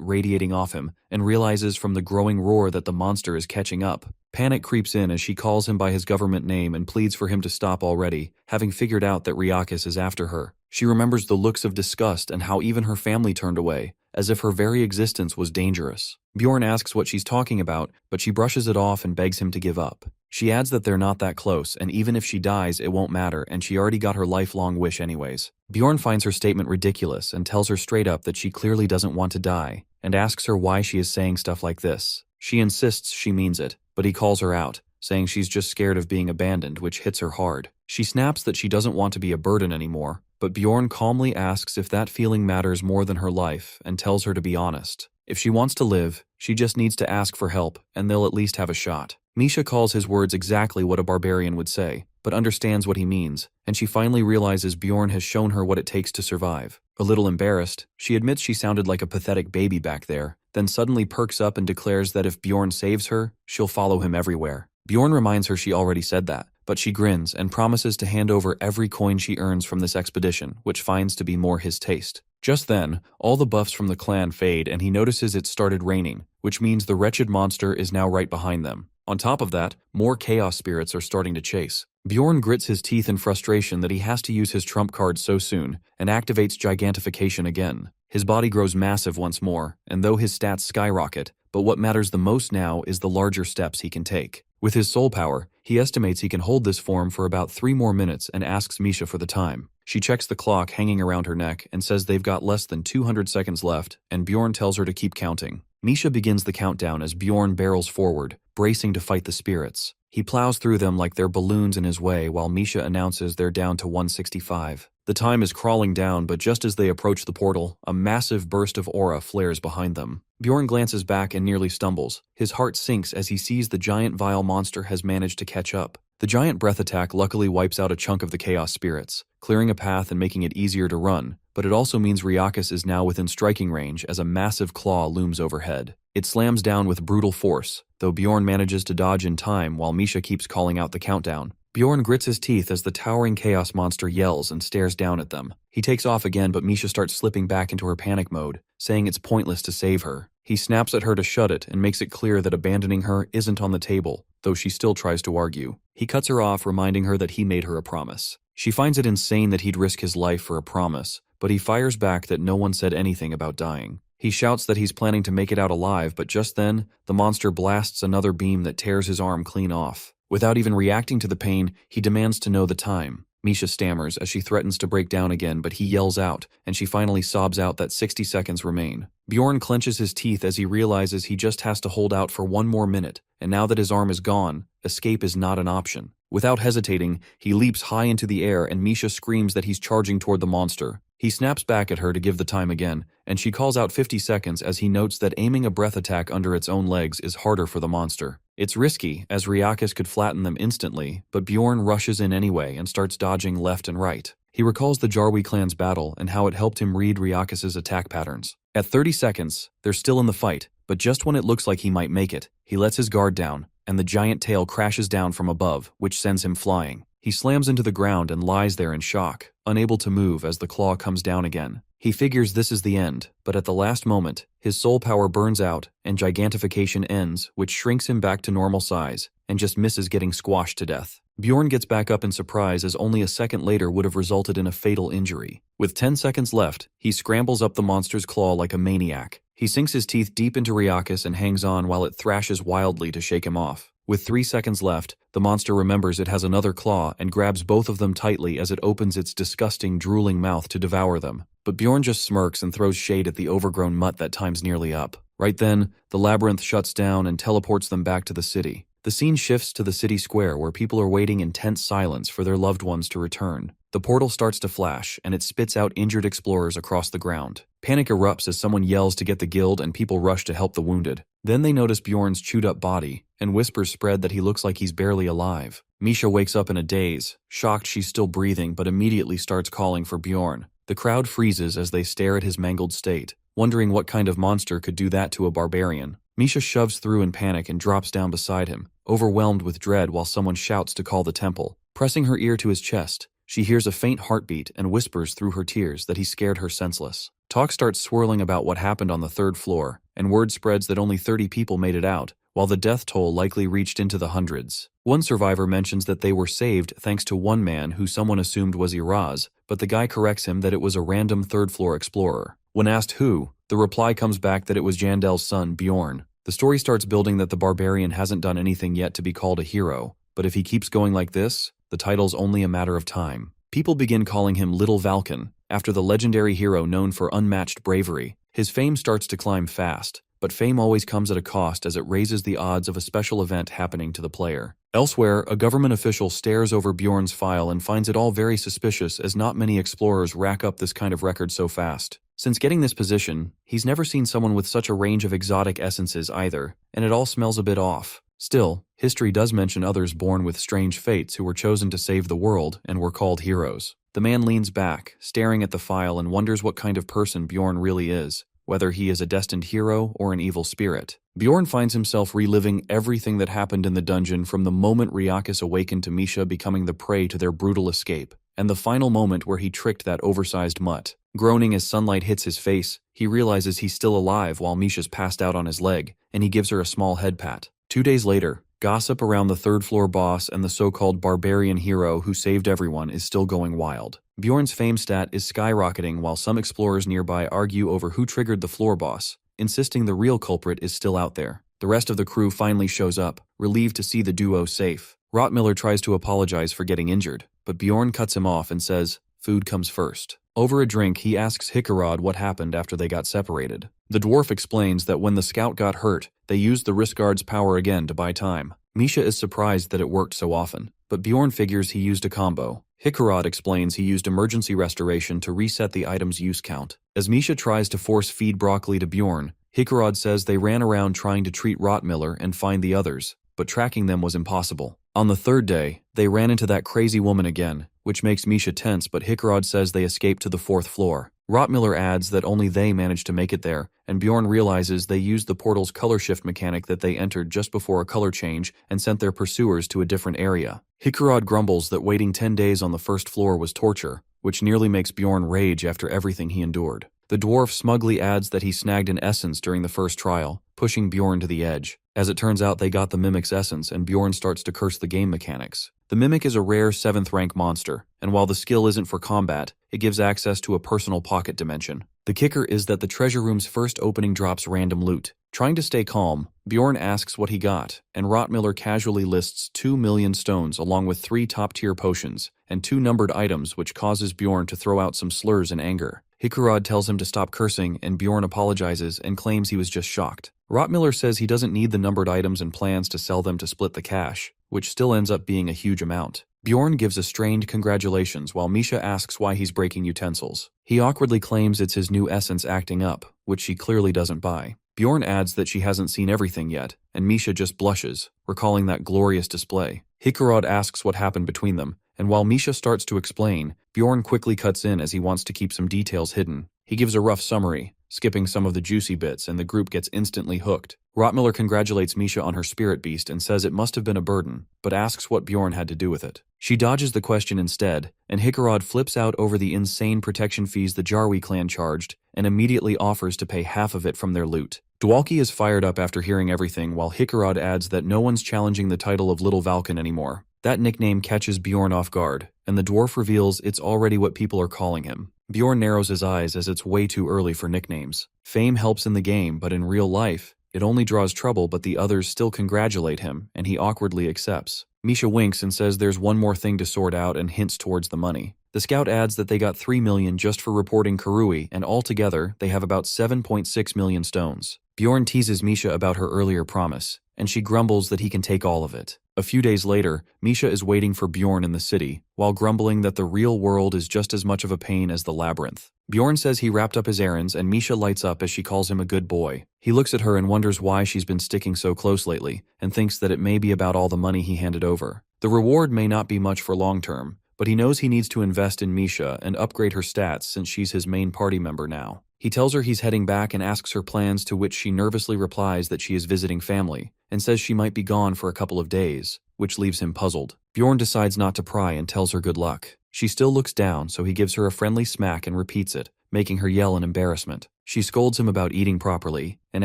radiating off him and realizes from the growing roar that the monster is catching up. Panic creeps in as she calls him by his government name and pleads for him to stop already, having figured out that Riakis is after her. She remembers the looks of disgust and how even her family turned away, as if her very existence was dangerous. Bjorn asks what she's talking about, but she brushes it off and begs him to give up. She adds that they're not that close, and even if she dies, it won't matter, and she already got her lifelong wish anyways. Bjorn finds her statement ridiculous and tells her straight up that she clearly doesn't want to die, and asks her why she is saying stuff like this. She insists she means it, but he calls her out, saying she's just scared of being abandoned, which hits her hard. She snaps that she doesn't want to be a burden anymore, but Bjorn calmly asks if that feeling matters more than her life and tells her to be honest. If she wants to live, she just needs to ask for help, and they'll at least have a shot. Misha calls his words exactly what a barbarian would say, but understands what he means, and she finally realizes Bjorn has shown her what it takes to survive. A little embarrassed, she admits she sounded like a pathetic baby back there, then suddenly perks up and declares that if Bjorn saves her, she'll follow him everywhere. Bjorn reminds her she already said that, but she grins and promises to hand over every coin she earns from this expedition, which finds to be more his taste. Just then, all the buffs from the clan fade and he notices it started raining, which means the wretched monster is now right behind them. On top of that, more chaos spirits are starting to chase. Bjorn grits his teeth in frustration that he has to use his trump card so soon, and activates gigantification again. His body grows massive once more, and though his stats skyrocket, but what matters the most now is the larger steps he can take. With his soul power, he estimates he can hold this form for about 3 more minutes and asks Misha for the time. She checks the clock hanging around her neck and says they've got less than 200 seconds left, and Bjorn tells her to keep counting. Misha begins the countdown as Bjorn barrels forward, bracing to fight the spirits. He plows through them like they're balloons in his way while Misha announces they're down to 165. The time is crawling down, but just as they approach the portal, a massive burst of aura flares behind them. Bjorn glances back and nearly stumbles. His heart sinks as he sees the giant vile monster has managed to catch up. The giant breath attack luckily wipes out a chunk of the chaos spirits, clearing a path and making it easier to run, but it also means Riakis is now within striking range as a massive claw looms overhead. It slams down with brutal force, though Bjorn manages to dodge in time while Misha keeps calling out the countdown. Bjorn grits his teeth as the towering chaos monster yells and stares down at them. He takes off again, but Misha starts slipping back into her panic mode, saying it's pointless to save her. He snaps at her to shut it and makes it clear that abandoning her isn't on the table, though she still tries to argue. He cuts her off, reminding her that he made her a promise. She finds it insane that he'd risk his life for a promise, but he fires back that no one said anything about dying. He shouts that he's planning to make it out alive, but just then, the monster blasts another beam that tears his arm clean off. Without even reacting to the pain, he demands to know the time. Misha stammers as she threatens to break down again, but he yells out, and she finally sobs out that 60 seconds remain. Bjorn clenches his teeth as he realizes he just has to hold out for 1 more minute, and now that his arm is gone, escape is not an option. Without hesitating, he leaps high into the air and Misha screams that he's charging toward the monster. He snaps back at her to give the time again, and she calls out 50 seconds as he notes that aiming a breath attack under its own legs is harder for the monster. It's risky, as Riakis could flatten them instantly, but Bjorn rushes in anyway and starts dodging left and right. He recalls the Jarwi clan's battle and how it helped him read Riakis' attack patterns. At 30 seconds, they're still in the fight, but just when it looks like he might make it, he lets his guard down, and the giant tail crashes down from above, which sends him flying. He slams into the ground and lies there in shock, unable to move as the claw comes down again. He figures this is the end, but at the last moment, his soul power burns out and gigantification ends, which shrinks him back to normal size, and just misses getting squashed to death. Bjorn gets back up in surprise as only a second later would have resulted in a fatal injury. With 10 seconds left, he scrambles up the monster's claw like a maniac. He sinks his teeth deep into Riakis and hangs on while it thrashes wildly to shake him off. With 3 seconds left, the monster remembers it has another claw and grabs both of them tightly as it opens its disgusting, drooling mouth to devour them. But Bjorn just smirks and throws shade at the overgrown mutt that time's nearly up. Right then, the labyrinth shuts down and teleports them back to the city. The scene shifts to the city square where people are waiting in tense silence for their loved ones to return. The portal starts to flash, and it spits out injured explorers across the ground. Panic erupts as someone yells to get the guild and people rush to help the wounded. Then they notice Bjorn's chewed-up body, and whispers spread that he looks like he's barely alive. Misha wakes up in a daze, shocked she's still breathing but immediately starts calling for Bjorn. The crowd freezes as they stare at his mangled state, wondering what kind of monster could do that to a barbarian. Misha shoves through in panic and drops down beside him, overwhelmed with dread while someone shouts to call the temple. Pressing her ear to his chest, she hears a faint heartbeat and whispers through her tears that he scared her senseless. Talk starts swirling about what happened on the 3rd floor, and word spreads that only 30 people made it out, while the death toll likely reached into the hundreds. One survivor mentions that they were saved thanks to one man who someone assumed was Iraz, but the guy corrects him that it was a random 3rd floor explorer. When asked who, the reply comes back that it was Jandel's son, Bjorn. The story starts building that the Barbarian hasn't done anything yet to be called a hero, but if he keeps going like this, the title's only a matter of time. People begin calling him Little Valken, after the legendary hero known for unmatched bravery. His fame starts to climb fast, but fame always comes at a cost as it raises the odds of a special event happening to the player. Elsewhere, a government official stares over Bjorn's file and finds it all very suspicious as not many explorers rack up this kind of record so fast. Since getting this position, he's never seen someone with such a range of exotic essences either, and it all smells a bit off. Still, history does mention others born with strange fates who were chosen to save the world and were called heroes. The man leans back, staring at the file and wonders what kind of person Bjorn really is, whether he is a destined hero or an evil spirit. Bjorn finds himself reliving everything that happened in the dungeon from the moment Ryakis awakened to Misha becoming the prey to their brutal escape, and the final moment where he tricked that oversized mutt. Groaning as sunlight hits his face, he realizes he's still alive while Misha's passed out on his leg, and he gives her a small head pat. 2 days later, gossip around the third-floor boss and the so-called Barbarian hero who saved everyone is still going wild. Bjorn's fame stat is skyrocketing while some explorers nearby argue over who triggered the floor boss, insisting the real culprit is still out there. The rest of the crew finally shows up, relieved to see the duo safe. Rottmiller tries to apologize for getting injured, but Bjorn cuts him off and says, "Food comes first." Over a drink, he asks Hickarod what happened after they got separated. The dwarf explains that when the scout got hurt, they used the wrist guard's power again to buy time. Misha is surprised that it worked so often, but Bjorn figures he used a combo. Hickarod explains he used emergency restoration to reset the item's use count. As Misha tries to force feed broccoli to Bjorn, Hickarod says they ran around trying to treat Rottmiller and find the others, but tracking them was impossible. On the third day, they ran into that crazy woman again, which makes Misha tense, but Hickarod says they escaped to the 4th floor. Rottmiller adds that only they managed to make it there, and Bjorn realizes they used the portal's color shift mechanic that they entered just before a color change and sent their pursuers to a different area. Hickarod grumbles that waiting 10 days on the 1st floor was torture, which nearly makes Bjorn rage after everything he endured. The dwarf smugly adds that he snagged an essence during the first trial, pushing Bjorn to the edge. As it turns out, they got the Mimic's essence, and Bjorn starts to curse the game mechanics. The Mimic is a rare 7th rank monster, and while the skill isn't for combat, it gives access to a personal pocket dimension. The kicker is that the treasure room's first opening drops random loot. Trying to stay calm, Bjorn asks what he got, and Rottmiller casually lists 2 million stones along with 3 top-tier potions, and 2 numbered items, which causes Bjorn to throw out some slurs in anger. Hickarod tells him to stop cursing, and Bjorn apologizes and claims he was just shocked. Rottmiller says he doesn't need the numbered items and plans to sell them to split the cash, which still ends up being a huge amount. Bjorn gives a strained congratulations while Misha asks why he's breaking utensils. He awkwardly claims it's his new essence acting up, which she clearly doesn't buy. Bjorn adds that she hasn't seen everything yet, and Misha just blushes, recalling that glorious display. Hickarod asks what happened between them, and while Misha starts to explain, Bjorn quickly cuts in as he wants to keep some details hidden. He gives a rough summary, skipping some of the juicy bits, and the group gets instantly hooked. Rottmiller congratulates Misha on her spirit beast and says it must have been a burden, but asks what Bjorn had to do with it. She dodges the question instead, and Hickarod flips out over the insane protection fees the Jarwi clan charged, and immediately offers to pay half of it from their loot. Dwalki is fired up after hearing everything, while Hickarod adds that no one's challenging the title of Little Valken anymore. That nickname catches Bjorn off guard, and the dwarf reveals it's already what people are calling him. Bjorn narrows his eyes as it's way too early for nicknames. Fame helps in the game, but in real life, it only draws trouble, but the others still congratulate him, and he awkwardly accepts. Misha winks and says there's one more thing to sort out and hints towards the money. The scout adds that they got 3 million just for reporting Karui, and altogether, they have about 7.6 million stones. Bjorn teases Misha about her earlier promise, and she grumbles that he can take all of it. A few days later, Misha is waiting for Bjorn in the city, while grumbling that the real world is just as much of a pain as the labyrinth. Bjorn says he wrapped up his errands, and Misha lights up as she calls him a good boy. He looks at her and wonders why she's been sticking so close lately, and thinks that it may be about all the money he handed over. The reward may not be much for long term, but he knows he needs to invest in Misha and upgrade her stats since she's his main party member now. He tells her he's heading back and asks her plans, to which she nervously replies that she is visiting family, and says she might be gone for a couple of days, which leaves him puzzled. Bjorn decides not to pry and tells her good luck. She still looks down, so he gives her a friendly smack and repeats it, making her yell in embarrassment. She scolds him about eating properly, and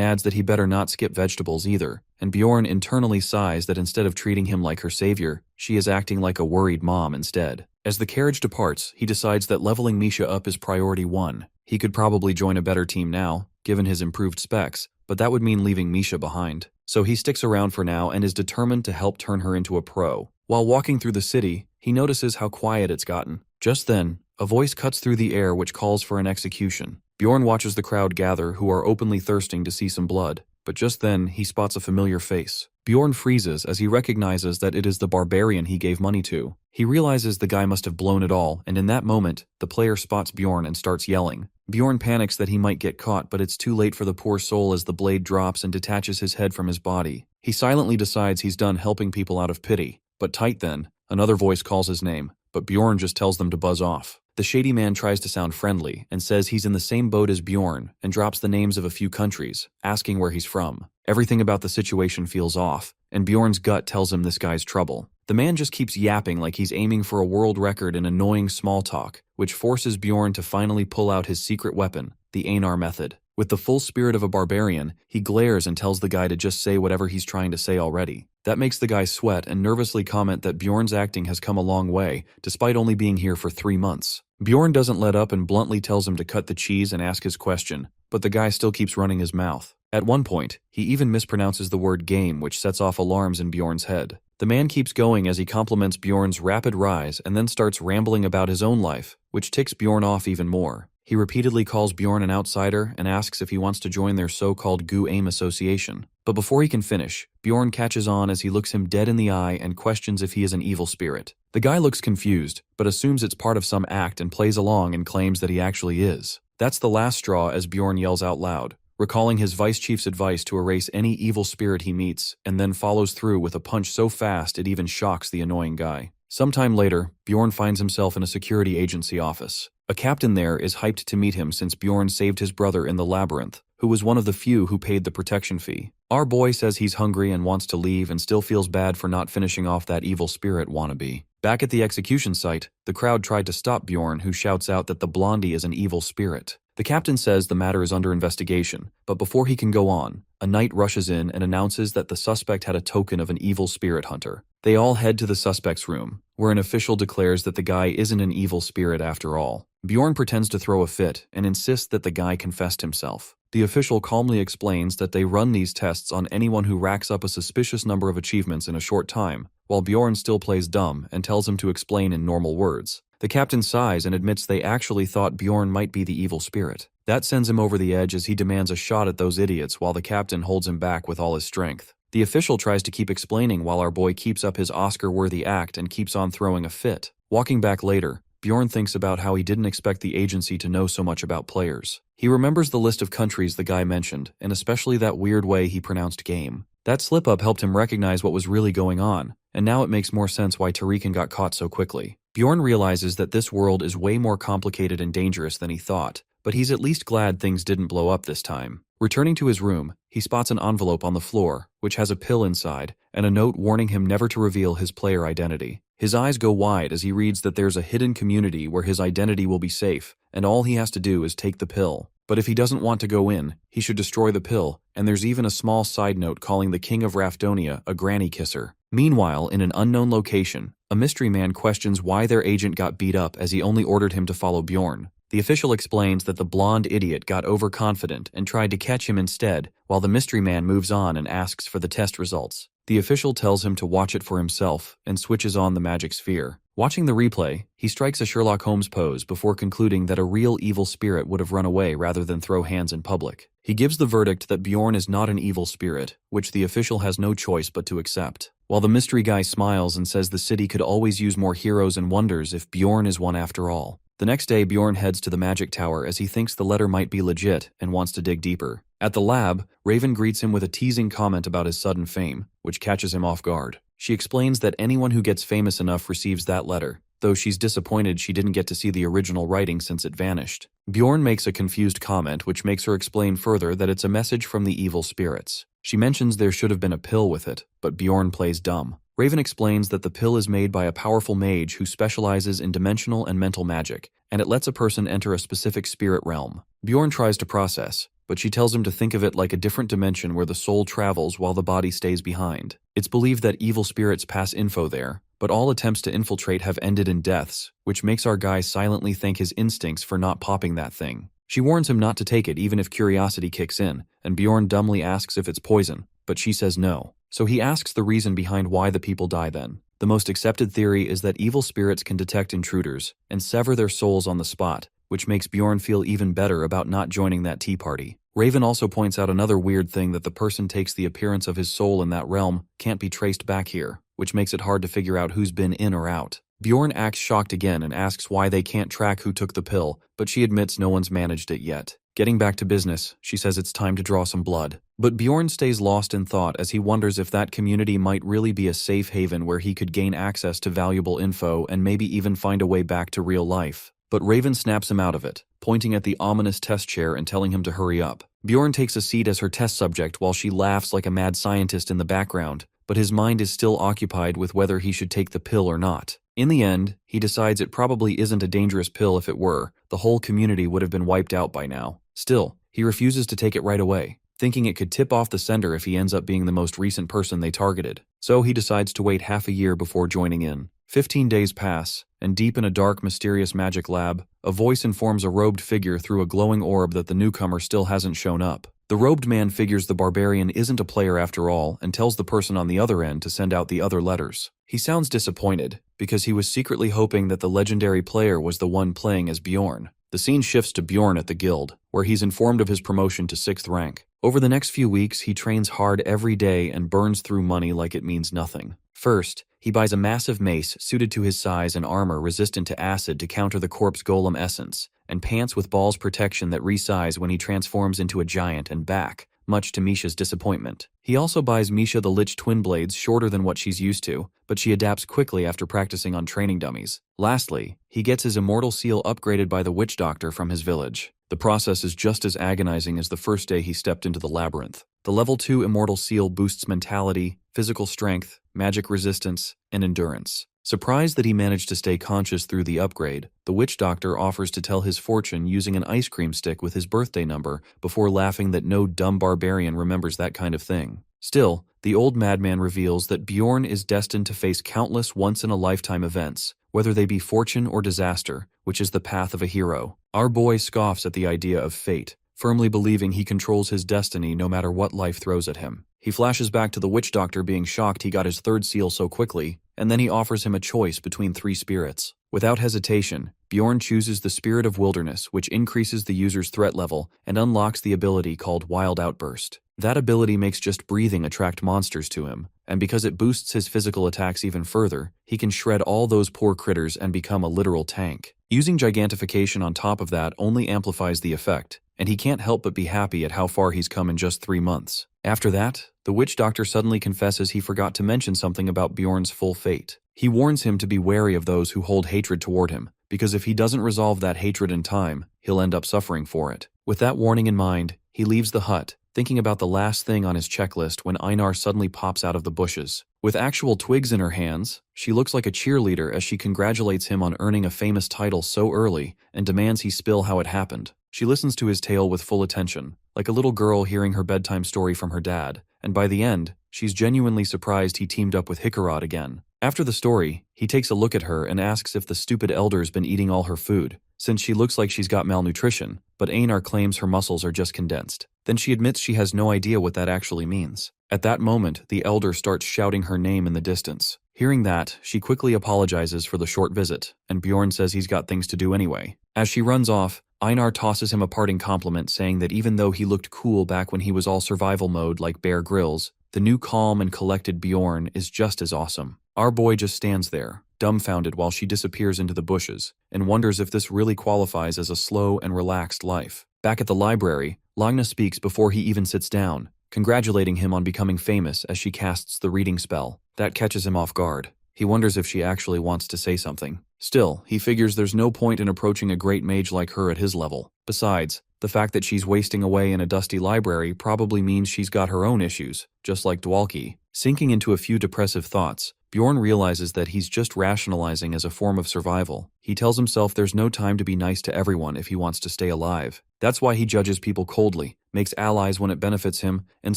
adds that he better not skip vegetables either, and Bjorn internally sighs that instead of treating him like her savior, she is acting like a worried mom instead. As the carriage departs, he decides that leveling Misha up is priority 1. He could probably join a better team now, given his improved specs, but that would mean leaving Misha behind. So he sticks around for now and is determined to help turn her into a pro. While walking through the city, he notices how quiet it's gotten. Just then, a voice cuts through the air which calls for an execution. Bjorn watches the crowd gather who are openly thirsting to see some blood, but just then he spots a familiar face. Bjorn freezes as he recognizes that it is the barbarian he gave money to. He realizes the guy must have blown it all, and in that moment, the player spots Bjorn and starts yelling. Bjorn panics that he might get caught, but it's too late for the poor soul as the blade drops and detaches his head from his body. He silently decides he's done helping people out of pity. But tight then, another voice calls his name, but Bjorn just tells them to buzz off. The shady man tries to sound friendly and says he's in the same boat as Bjorn and drops the names of a few countries, asking where he's from. Everything about the situation feels off, and Bjorn's gut tells him this guy's trouble. The man just keeps yapping like he's aiming for a world record in annoying small talk, which forces Bjorn to finally pull out his secret weapon, the Anar method. With the full spirit of a barbarian, he glares and tells the guy to just say whatever he's trying to say already. That makes the guy sweat and nervously comment that Bjorn's acting has come a long way, despite only being here for 3 months. Bjorn doesn't let up and bluntly tells him to cut the cheese and ask his question, but the guy still keeps running his mouth. At one point, he even mispronounces the word game, which sets off alarms in Bjorn's head. The man keeps going as he compliments Bjorn's rapid rise and then starts rambling about his own life, which ticks Bjorn off even more. He repeatedly calls Bjorn an outsider and asks if he wants to join their so-called Gu-Aim association. But before he can finish, Bjorn catches on as he looks him dead in the eye and questions if he is an evil spirit. The guy looks confused, but assumes it's part of some act and plays along and claims that he actually is. That's the last straw as Bjorn yells out loud, recalling his vice chief's advice to erase any evil spirit he meets, and then follows through with a punch so fast it even shocks the annoying guy. Sometime later, Bjorn finds himself in a security agency office. A captain there is hyped to meet him since Bjorn saved his brother in the labyrinth, who was one of the few who paid the protection fee. Our boy says he's hungry and wants to leave and still feels bad for not finishing off that evil spirit wannabe. Back at the execution site, the crowd tried to stop Bjorn, who shouts out that the blondie is an evil spirit. The captain says the matter is under investigation, but before he can go on, a knight rushes in and announces that the suspect had a token of an evil spirit hunter. They all head to the suspect's room, where an official declares that the guy isn't an evil spirit after all. Bjorn pretends to throw a fit and insists that the guy confessed himself. The official calmly explains that they run these tests on anyone who racks up a suspicious number of achievements in a short time, while Bjorn still plays dumb and tells him to explain in normal words. The captain sighs and admits they actually thought Bjorn might be the evil spirit. That sends him over the edge as he demands a shot at those idiots while the captain holds him back with all his strength. The official tries to keep explaining while our boy keeps up his Oscar-worthy act and keeps on throwing a fit. Walking back later, Bjorn thinks about how he didn't expect the agency to know so much about players. He remembers the list of countries the guy mentioned, and especially that weird way he pronounced game. That slip-up helped him recognize what was really going on, and now it makes more sense why Tarikan got caught so quickly. Bjorn realizes that this world is way more complicated and dangerous than he thought, but he's at least glad things didn't blow up this time. Returning to his room, he spots an envelope on the floor, which has a pill inside, and a note warning him never to reveal his player identity. His eyes go wide as he reads that there's a hidden community where his identity will be safe, and all he has to do is take the pill. But if he doesn't want to go in, he should destroy the pill, and there's even a small side note calling the king of Raffonia a granny kisser. Meanwhile, in an unknown location, a mystery man questions why their agent got beat up as he only ordered him to follow Bjorn. The official explains that the blonde idiot got overconfident and tried to catch him instead, while the mystery man moves on and asks for the test results. The official tells him to watch it for himself and switches on the magic sphere. Watching the replay, he strikes a Sherlock Holmes pose before concluding that a real evil spirit would have run away rather than throw hands in public. He gives the verdict that Bjorn is not an evil spirit, which the official has no choice but to accept. While the mystery guy smiles and says the city could always use more heroes and wonders if Bjorn is one after all. The next day, Bjorn heads to the magic tower as he thinks the letter might be legit and wants to dig deeper. At the lab, Raven greets him with a teasing comment about his sudden fame, which catches him off guard. She explains that anyone who gets famous enough receives that letter, though she's disappointed she didn't get to see the original writing since it vanished. Bjorn makes a confused comment which makes her explain further that it's a message from the evil spirits. She mentions there should have been a pill with it, but Bjorn plays dumb. Raven explains that the pill is made by a powerful mage who specializes in dimensional and mental magic, and it lets a person enter a specific spirit realm. Bjorn tries to process, but she tells him to think of it like a different dimension where the soul travels while the body stays behind. It's believed that evil spirits pass info there, but all attempts to infiltrate have ended in deaths, which makes our guy silently thank his instincts for not popping that thing. She warns him not to take it even if curiosity kicks in, and Bjorn dumbly asks if it's poison, but she says no. So he asks the reason behind why the people die then. The most accepted theory is that evil spirits can detect intruders and sever their souls on the spot, which makes Bjorn feel even better about not joining that tea party. Raven also points out another weird thing, that the person takes the appearance of his soul in that realm can't be traced back here, which makes it hard to figure out who's been in or out. Bjorn acts shocked again and asks why they can't track who took the pill, but she admits no one's managed it yet. Getting back to business, she says it's time to draw some blood. But Bjorn stays lost in thought as he wonders if that community might really be a safe haven where he could gain access to valuable info and maybe even find a way back to real life. But Raven snaps him out of it, pointing at the ominous test chair and telling him to hurry up. Bjorn takes a seat as her test subject while she laughs like a mad scientist in the background, but his mind is still occupied with whether he should take the pill or not. In the end, he decides it probably isn't a dangerous pill. If it were, the whole community would have been wiped out by now. Still, he refuses to take it right away, thinking it could tip off the sender if he ends up being the most recent person they targeted. So he decides to wait half a year before joining in. 15 days pass, and deep in a dark, mysterious magic lab, a voice informs a robed figure through a glowing orb that the newcomer still hasn't shown up. The robed man figures the barbarian isn't a player after all and tells the person on the other end to send out the other letters. He sounds disappointed, because he was secretly hoping that the legendary player was the one playing as Bjorn. The scene shifts to Bjorn at the guild, where he's informed of his promotion to 6th rank. Over the next few weeks, he trains hard every day and burns through money like it means nothing. First, he buys a massive mace suited to his size and armor resistant to acid to counter the corpse golem essence, and pants with balls protection that resize when he transforms into a giant and back, much to Misha's disappointment. He also buys Misha the Lich twin blades shorter than what she's used to, but she adapts quickly after practicing on training dummies. Lastly, he gets his immortal seal upgraded by the witch doctor from his village. The process is just as agonizing as the first day he stepped into the labyrinth. The level 2 immortal seal boosts mentality, physical strength, magic resistance, and endurance. Surprised that he managed to stay conscious through the upgrade, the witch doctor offers to tell his fortune using an ice cream stick with his birthday number before laughing that no dumb barbarian remembers that kind of thing. Still, the old madman reveals that Bjorn is destined to face countless once-in-a-lifetime events, whether they be fortune or disaster, which is the path of a hero. Our boy scoffs at the idea of fate, firmly believing he controls his destiny no matter what life throws at him. He flashes back to the witch doctor being shocked he got his 3rd seal so quickly, and then he offers him a choice between 3 spirits. Without hesitation, Bjorn chooses the Spirit of Wilderness, which increases the user's threat level and unlocks the ability called Wild Outburst. That ability makes just breathing attract monsters to him, and because it boosts his physical attacks even further, he can shred all those poor critters and become a literal tank. Using gigantification on top of that only amplifies the effect, and he can't help but be happy at how far he's come in just 3 months. After that, the witch doctor suddenly confesses he forgot to mention something about Bjorn's full fate. He warns him to be wary of those who hold hatred toward him, because if he doesn't resolve that hatred in time, he'll end up suffering for it. With that warning in mind, he leaves the hut, thinking about the last thing on his checklist when Anar suddenly pops out of the bushes. With actual twigs in her hands, she looks like a cheerleader as she congratulates him on earning a famous title so early and demands he spill how it happened. She listens to his tale with full attention, like a little girl hearing her bedtime story from her dad, and by the end, she's genuinely surprised he teamed up with Hikarad again. After the story, he takes a look at her and asks if the stupid elder's been eating all her food, since she looks like she's got malnutrition, but Anar claims her muscles are just condensed. Then she admits she has no idea what that actually means. At that moment, the elder starts shouting her name in the distance. Hearing that, she quickly apologizes for the short visit, and Bjorn says he's got things to do anyway. As she runs off, Einar tosses him a parting compliment saying that even though he looked cool back when he was all survival mode like Bear Grylls, the new calm and collected Bjorn is just as awesome. Our boy just stands there, dumbfounded while she disappears into the bushes, and wonders if this really qualifies as a slow and relaxed life. Back at the library, Lagna speaks before he even sits down, congratulating him on becoming famous as she casts the reading spell. That catches him off guard. He wonders if she actually wants to say something. Still, he figures there's no point in approaching a great mage like her at his level. Besides, the fact that she's wasting away in a dusty library probably means she's got her own issues, just like Dwalki. Sinking into a few depressive thoughts, Bjorn realizes that he's just rationalizing as a form of survival. He tells himself there's no time to be nice to everyone if he wants to stay alive. That's why he judges people coldly, makes allies when it benefits him, and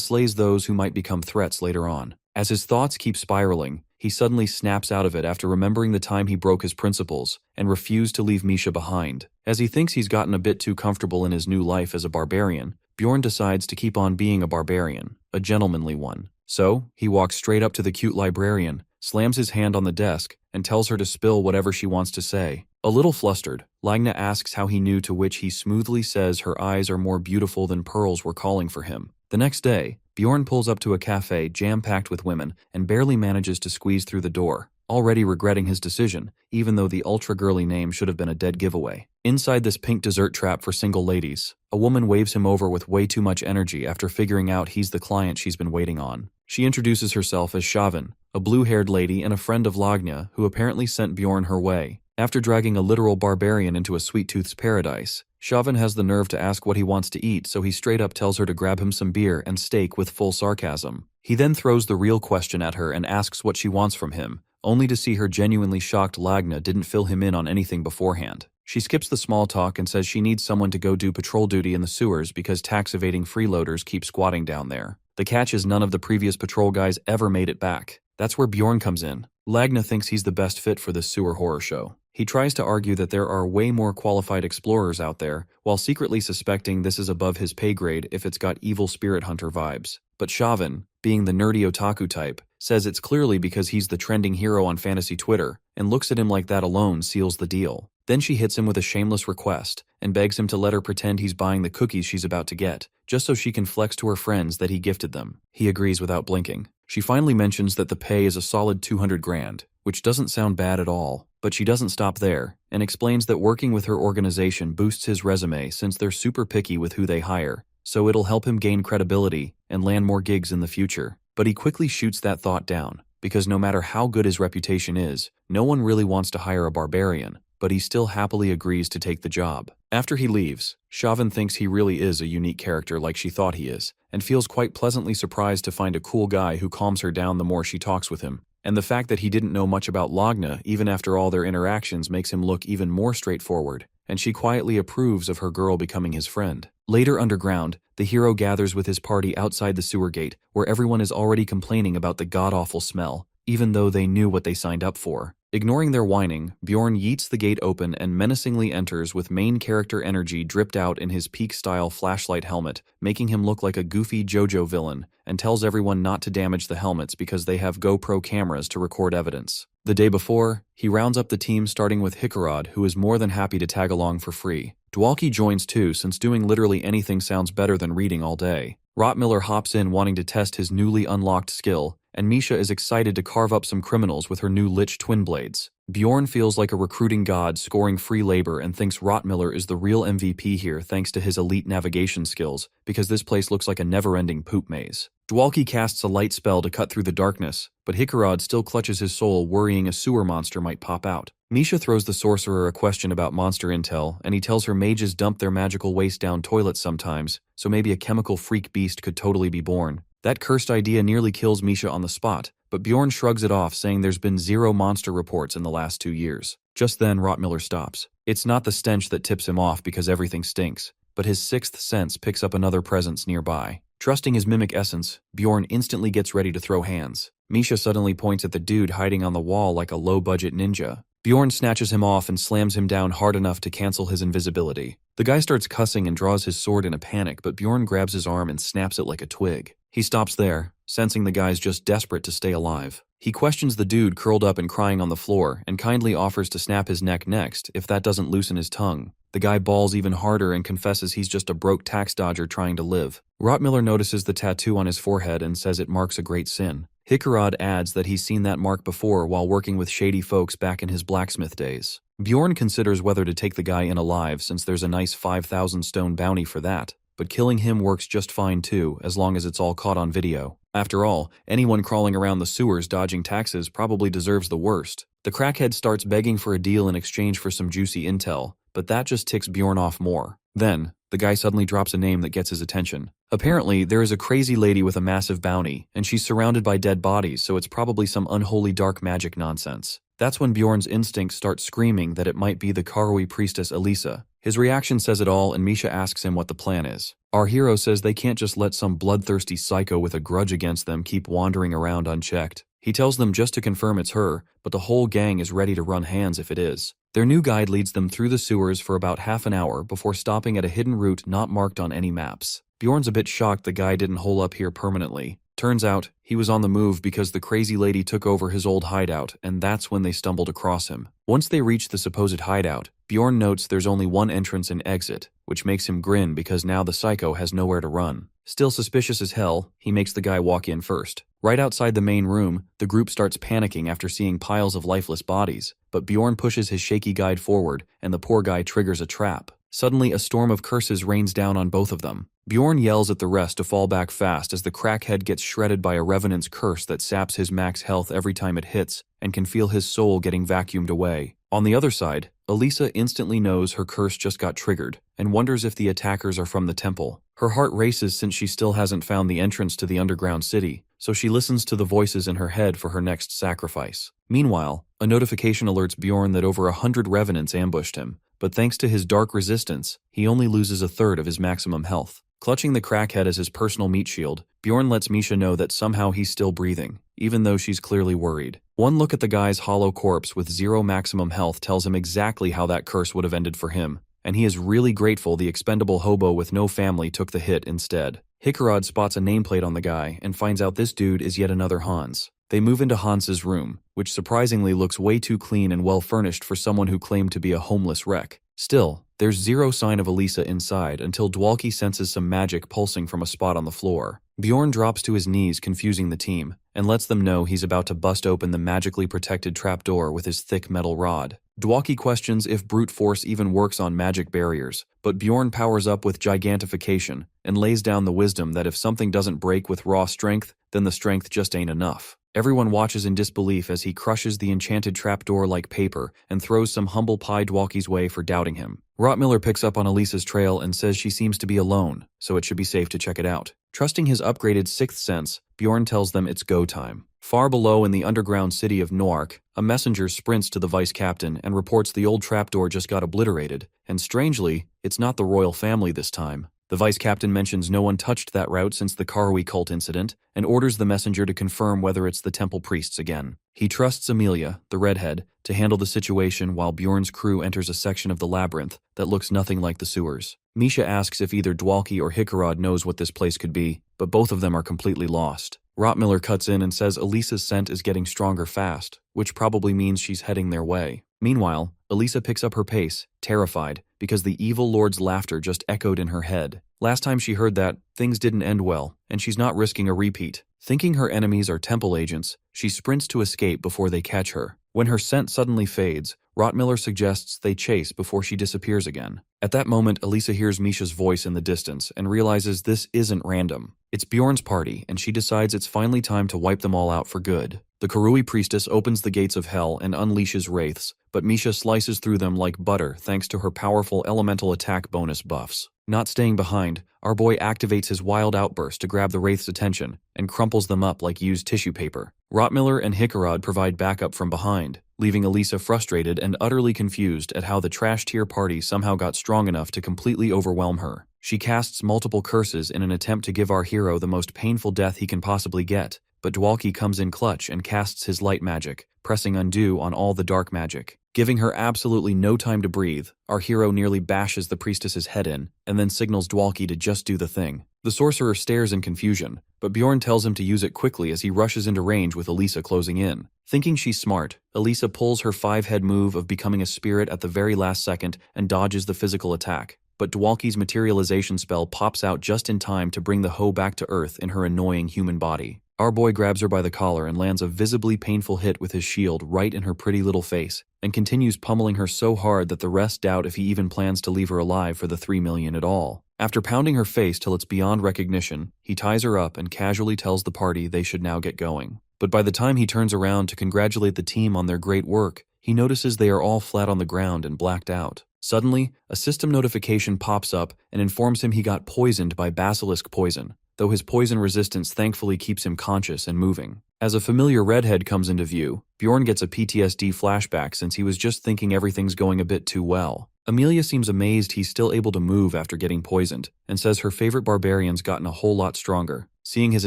slays those who might become threats later on. As his thoughts keep spiraling, he suddenly snaps out of it after remembering the time he broke his principles and refused to leave Misha behind. As he thinks he's gotten a bit too comfortable in his new life as a barbarian, Bjorn decides to keep on being a barbarian, a gentlemanly one. So, he walks straight up to the cute librarian, slams his hand on the desk, and tells her to spill whatever she wants to say. A little flustered, Lagna asks how he knew, to which he smoothly says her eyes are more beautiful than pearls were calling for him. The next day, Bjorn pulls up to a cafe jam-packed with women and barely manages to squeeze through the door, already regretting his decision, even though the ultra-girly name should have been a dead giveaway. Inside this pink dessert trap for single ladies, a woman waves him over with way too much energy after figuring out he's the client she's been waiting on. She introduces herself as Shavin, a blue-haired lady and a friend of Lagna who apparently sent Bjorn her way. After dragging a literal barbarian into a sweet tooth's paradise, Shavin has the nerve to ask what he wants to eat, so he straight up tells her to grab him some beer and steak with full sarcasm. He then throws the real question at her and asks what she wants from him, only to see her genuinely shocked Lagna didn't fill him in on anything beforehand. She skips the small talk and says she needs someone to go do patrol duty in the sewers because tax-evading freeloaders keep squatting down there. The catch is none of the previous patrol guys ever made it back. That's where Bjorn comes in. Lagna thinks he's the best fit for this sewer horror show. He tries to argue that there are way more qualified explorers out there, while secretly suspecting this is above his pay grade if it's got evil spirit hunter vibes. But Shavin, being the nerdy otaku type, says it's clearly because he's the trending hero on fantasy Twitter, and looks at him like that alone seals the deal. Then she hits him with a shameless request, and begs him to let her pretend he's buying the cookies she's about to get, just so she can flex to her friends that he gifted them. He agrees without blinking. She finally mentions that the pay is a solid 200 grand, which doesn't sound bad at all, but she doesn't stop there, and explains that working with her organization boosts his resume since they're super picky with who they hire, so it'll help him gain credibility and land more gigs in the future. But he quickly shoots that thought down, because no matter how good his reputation is, no one really wants to hire a barbarian, but he still happily agrees to take the job. After he leaves, Shavin thinks he really is a unique character like she thought he is, and feels quite pleasantly surprised to find a cool guy who calms her down the more she talks with him. And the fact that he didn't know much about Lagna even after all their interactions makes him look even more straightforward, and she quietly approves of her girl becoming his friend. Later underground, the hero gathers with his party outside the sewer gate, where everyone is already complaining about the god-awful smell, even though they knew what they signed up for. Ignoring their whining, Bjorn yeets the gate open and menacingly enters with main character energy dripped out in his peak-style flashlight helmet, making him look like a goofy JoJo villain, and tells everyone not to damage the helmets because they have GoPro cameras to record evidence. The day before, he rounds up the team starting with Hikarad, who is more than happy to tag along for free. Dwalki joins too, since doing literally anything sounds better than reading all day. Rottmiller hops in wanting to test his newly unlocked skill, and Misha is excited to carve up some criminals with her new Lich twin blades. Bjorn feels like a recruiting god scoring free labor and thinks Rottmiller is the real MVP here thanks to his elite navigation skills, because this place looks like a never-ending poop maze. Dwalki casts a light spell to cut through the darkness, but Hikarad still clutches his soul, worrying a sewer monster might pop out. Misha throws the sorcerer a question about monster intel, and he tells her mages dump their magical waste down toilets sometimes, so maybe a chemical freak beast could totally be born. That cursed idea nearly kills Misha on the spot, but Bjorn shrugs it off, saying there's been 0 monster reports in the last 2 years. Just then, Rottmiller stops. It's not the stench that tips him off because everything stinks, but his sixth sense picks up another presence nearby. Trusting his mimic essence, Bjorn instantly gets ready to throw hands. Misha suddenly points at the dude hiding on the wall like a low-budget ninja. Bjorn snatches him off and slams him down hard enough to cancel his invisibility. The guy starts cussing and draws his sword in a panic, but Bjorn grabs his arm and snaps it like a twig. He stops there, sensing the guy's just desperate to stay alive. He questions the dude curled up and crying on the floor, and kindly offers to snap his neck next if that doesn't loosen his tongue. The guy bawls even harder and confesses he's just a broke tax dodger trying to live. Rottmiller notices the tattoo on his forehead and says it marks a great sin. Hikarad adds that he's seen that mark before while working with shady folks back in his blacksmith days. Bjorn considers whether to take the guy in alive since there's a nice 5,000 stone bounty for that, but killing him works just fine too, as long as it's all caught on video. After all, anyone crawling around the sewers dodging taxes probably deserves the worst. The crackhead starts begging for a deal in exchange for some juicy intel, but that just ticks Bjorn off more. Then, the guy suddenly drops a name that gets his attention. Apparently, there is a crazy lady with a massive bounty, and she's surrounded by dead bodies, so it's probably some unholy dark magic nonsense. That's when Bjorn's instincts start screaming that it might be the Karoi priestess Elisa. His reaction says it all, and Misha asks him what the plan is. Our hero says they can't just let some bloodthirsty psycho with a grudge against them keep wandering around unchecked. He tells them just to confirm it's her, but the whole gang is ready to run hands if it is. Their new guide leads them through the sewers for about half an hour before stopping at a hidden route not marked on any maps. Bjorn's a bit shocked the guy didn't hole up here permanently. Turns out, he was on the move because the crazy lady took over his old hideout, and that's when they stumbled across him. Once they reach the supposed hideout, Bjorn notes there's only one entrance and exit, which makes him grin because now the psycho has nowhere to run. Still suspicious as hell, he makes the guy walk in first. Right outside the main room, the group starts panicking after seeing piles of lifeless bodies, but Bjorn pushes his shaky guide forward, and the poor guy triggers a trap. Suddenly, a storm of curses rains down on both of them. Bjorn yells at the rest to fall back fast as the crackhead gets shredded by a revenant's curse that saps his max health every time it hits, and can feel his soul getting vacuumed away. On the other side, Elisa instantly knows her curse just got triggered, and wonders if the attackers are from the temple. Her heart races since she still hasn't found the entrance to the underground city, so she listens to the voices in her head for her next sacrifice. Meanwhile, a notification alerts Bjorn that over 100 revenants ambushed him, but thanks to his dark resistance, he only loses a third of his maximum health. Clutching the crackhead as his personal meat shield, Bjorn lets Misha know that somehow he's still breathing, even though she's clearly worried. One look at the guy's hollow corpse with 0 maximum health tells him exactly how that curse would have ended for him, and he is really grateful the expendable hobo with no family took the hit instead. Hikarad spots a nameplate on the guy and finds out this dude is yet another Hans. They move into Hans's room, which surprisingly looks way too clean and well-furnished for someone who claimed to be a homeless wreck. Still, there's 0 sign of Elisa inside until Dwalki senses some magic pulsing from a spot on the floor. Bjorn drops to his knees, confusing the team, and lets them know he's about to bust open the magically protected trapdoor with his thick metal rod. Dwalki questions if brute force even works on magic barriers, but Bjorn powers up with gigantification and lays down the wisdom that if something doesn't break with raw strength, then the strength just ain't enough. Everyone watches in disbelief as he crushes the enchanted trapdoor like paper and throws some humble pie Dwalki's way for doubting him. Rottmiller picks up on Elisa's trail and says she seems to be alone, so it should be safe to check it out. Trusting his upgraded 6th sense, Bjorn tells them it's go time. Far below in the underground city of Noark, a messenger sprints to the vice captain and reports the old trapdoor just got obliterated, and strangely, it's not the royal family this time. The vice captain mentions no one touched that route since the Karui cult incident, and orders the messenger to confirm whether it's the temple priests again. He trusts Amelia, the redhead, to handle the situation while Bjorn's crew enters a section of the labyrinth that looks nothing like the sewers. Misha asks if either Dwalki or Hikarad knows what this place could be, but both of them are completely lost. Rottmiller cuts in and says Elisa's scent is getting stronger fast, which probably means she's heading their way. Meanwhile, Elisa picks up her pace, terrified, because the evil lord's laughter just echoed in her head. Last time she heard that, things didn't end well, and she's not risking a repeat. Thinking her enemies are temple agents, she sprints to escape before they catch her. When her scent suddenly fades, Rottmiller suggests they chase before she disappears again. At that moment, Elisa hears Misha's voice in the distance and realizes this isn't random. It's Bjorn's party, and she decides it's finally time to wipe them all out for good. The Karui priestess opens the gates of hell and unleashes wraiths, but Misha slices through them like butter thanks to her powerful elemental attack bonus buffs. Not staying behind, our boy activates his wild outburst to grab the wraith's attention and crumples them up like used tissue paper. Rottmiller and Hikarad provide backup from behind, leaving Elisa frustrated and utterly confused at how the trash tier party somehow got strong enough to completely overwhelm her. She casts multiple curses in an attempt to give our hero the most painful death he can possibly get, but Dwalki comes in clutch and casts his light magic, pressing undo on all the dark magic. Giving her absolutely no time to breathe, our hero nearly bashes the priestess's head in, and then signals Dwalki to just do the thing. The sorcerer stares in confusion, but Bjorn tells him to use it quickly as he rushes into range with Elisa closing in. Thinking she's smart, Elisa pulls her 5-head move of becoming a spirit at the very last second and dodges the physical attack. But Dwalki's materialization spell pops out just in time to bring the hoe back to Earth in her annoying human body. Our boy grabs her by the collar and lands a visibly painful hit with his shield right in her pretty little face, and continues pummeling her so hard that the rest doubt if he even plans to leave her alive for the 3 million at all. After pounding her face till it's beyond recognition, he ties her up and casually tells the party they should now get going. But by the time he turns around to congratulate the team on their great work, he notices they are all flat on the ground and blacked out. Suddenly, a system notification pops up and informs him he got poisoned by basilisk poison, though his poison resistance thankfully keeps him conscious and moving. As a familiar redhead comes into view, Bjorn gets a PTSD flashback since he was just thinking everything's going a bit too well. Amelia seems amazed he's still able to move after getting poisoned, and says her favorite barbarian's gotten a whole lot stronger. Seeing his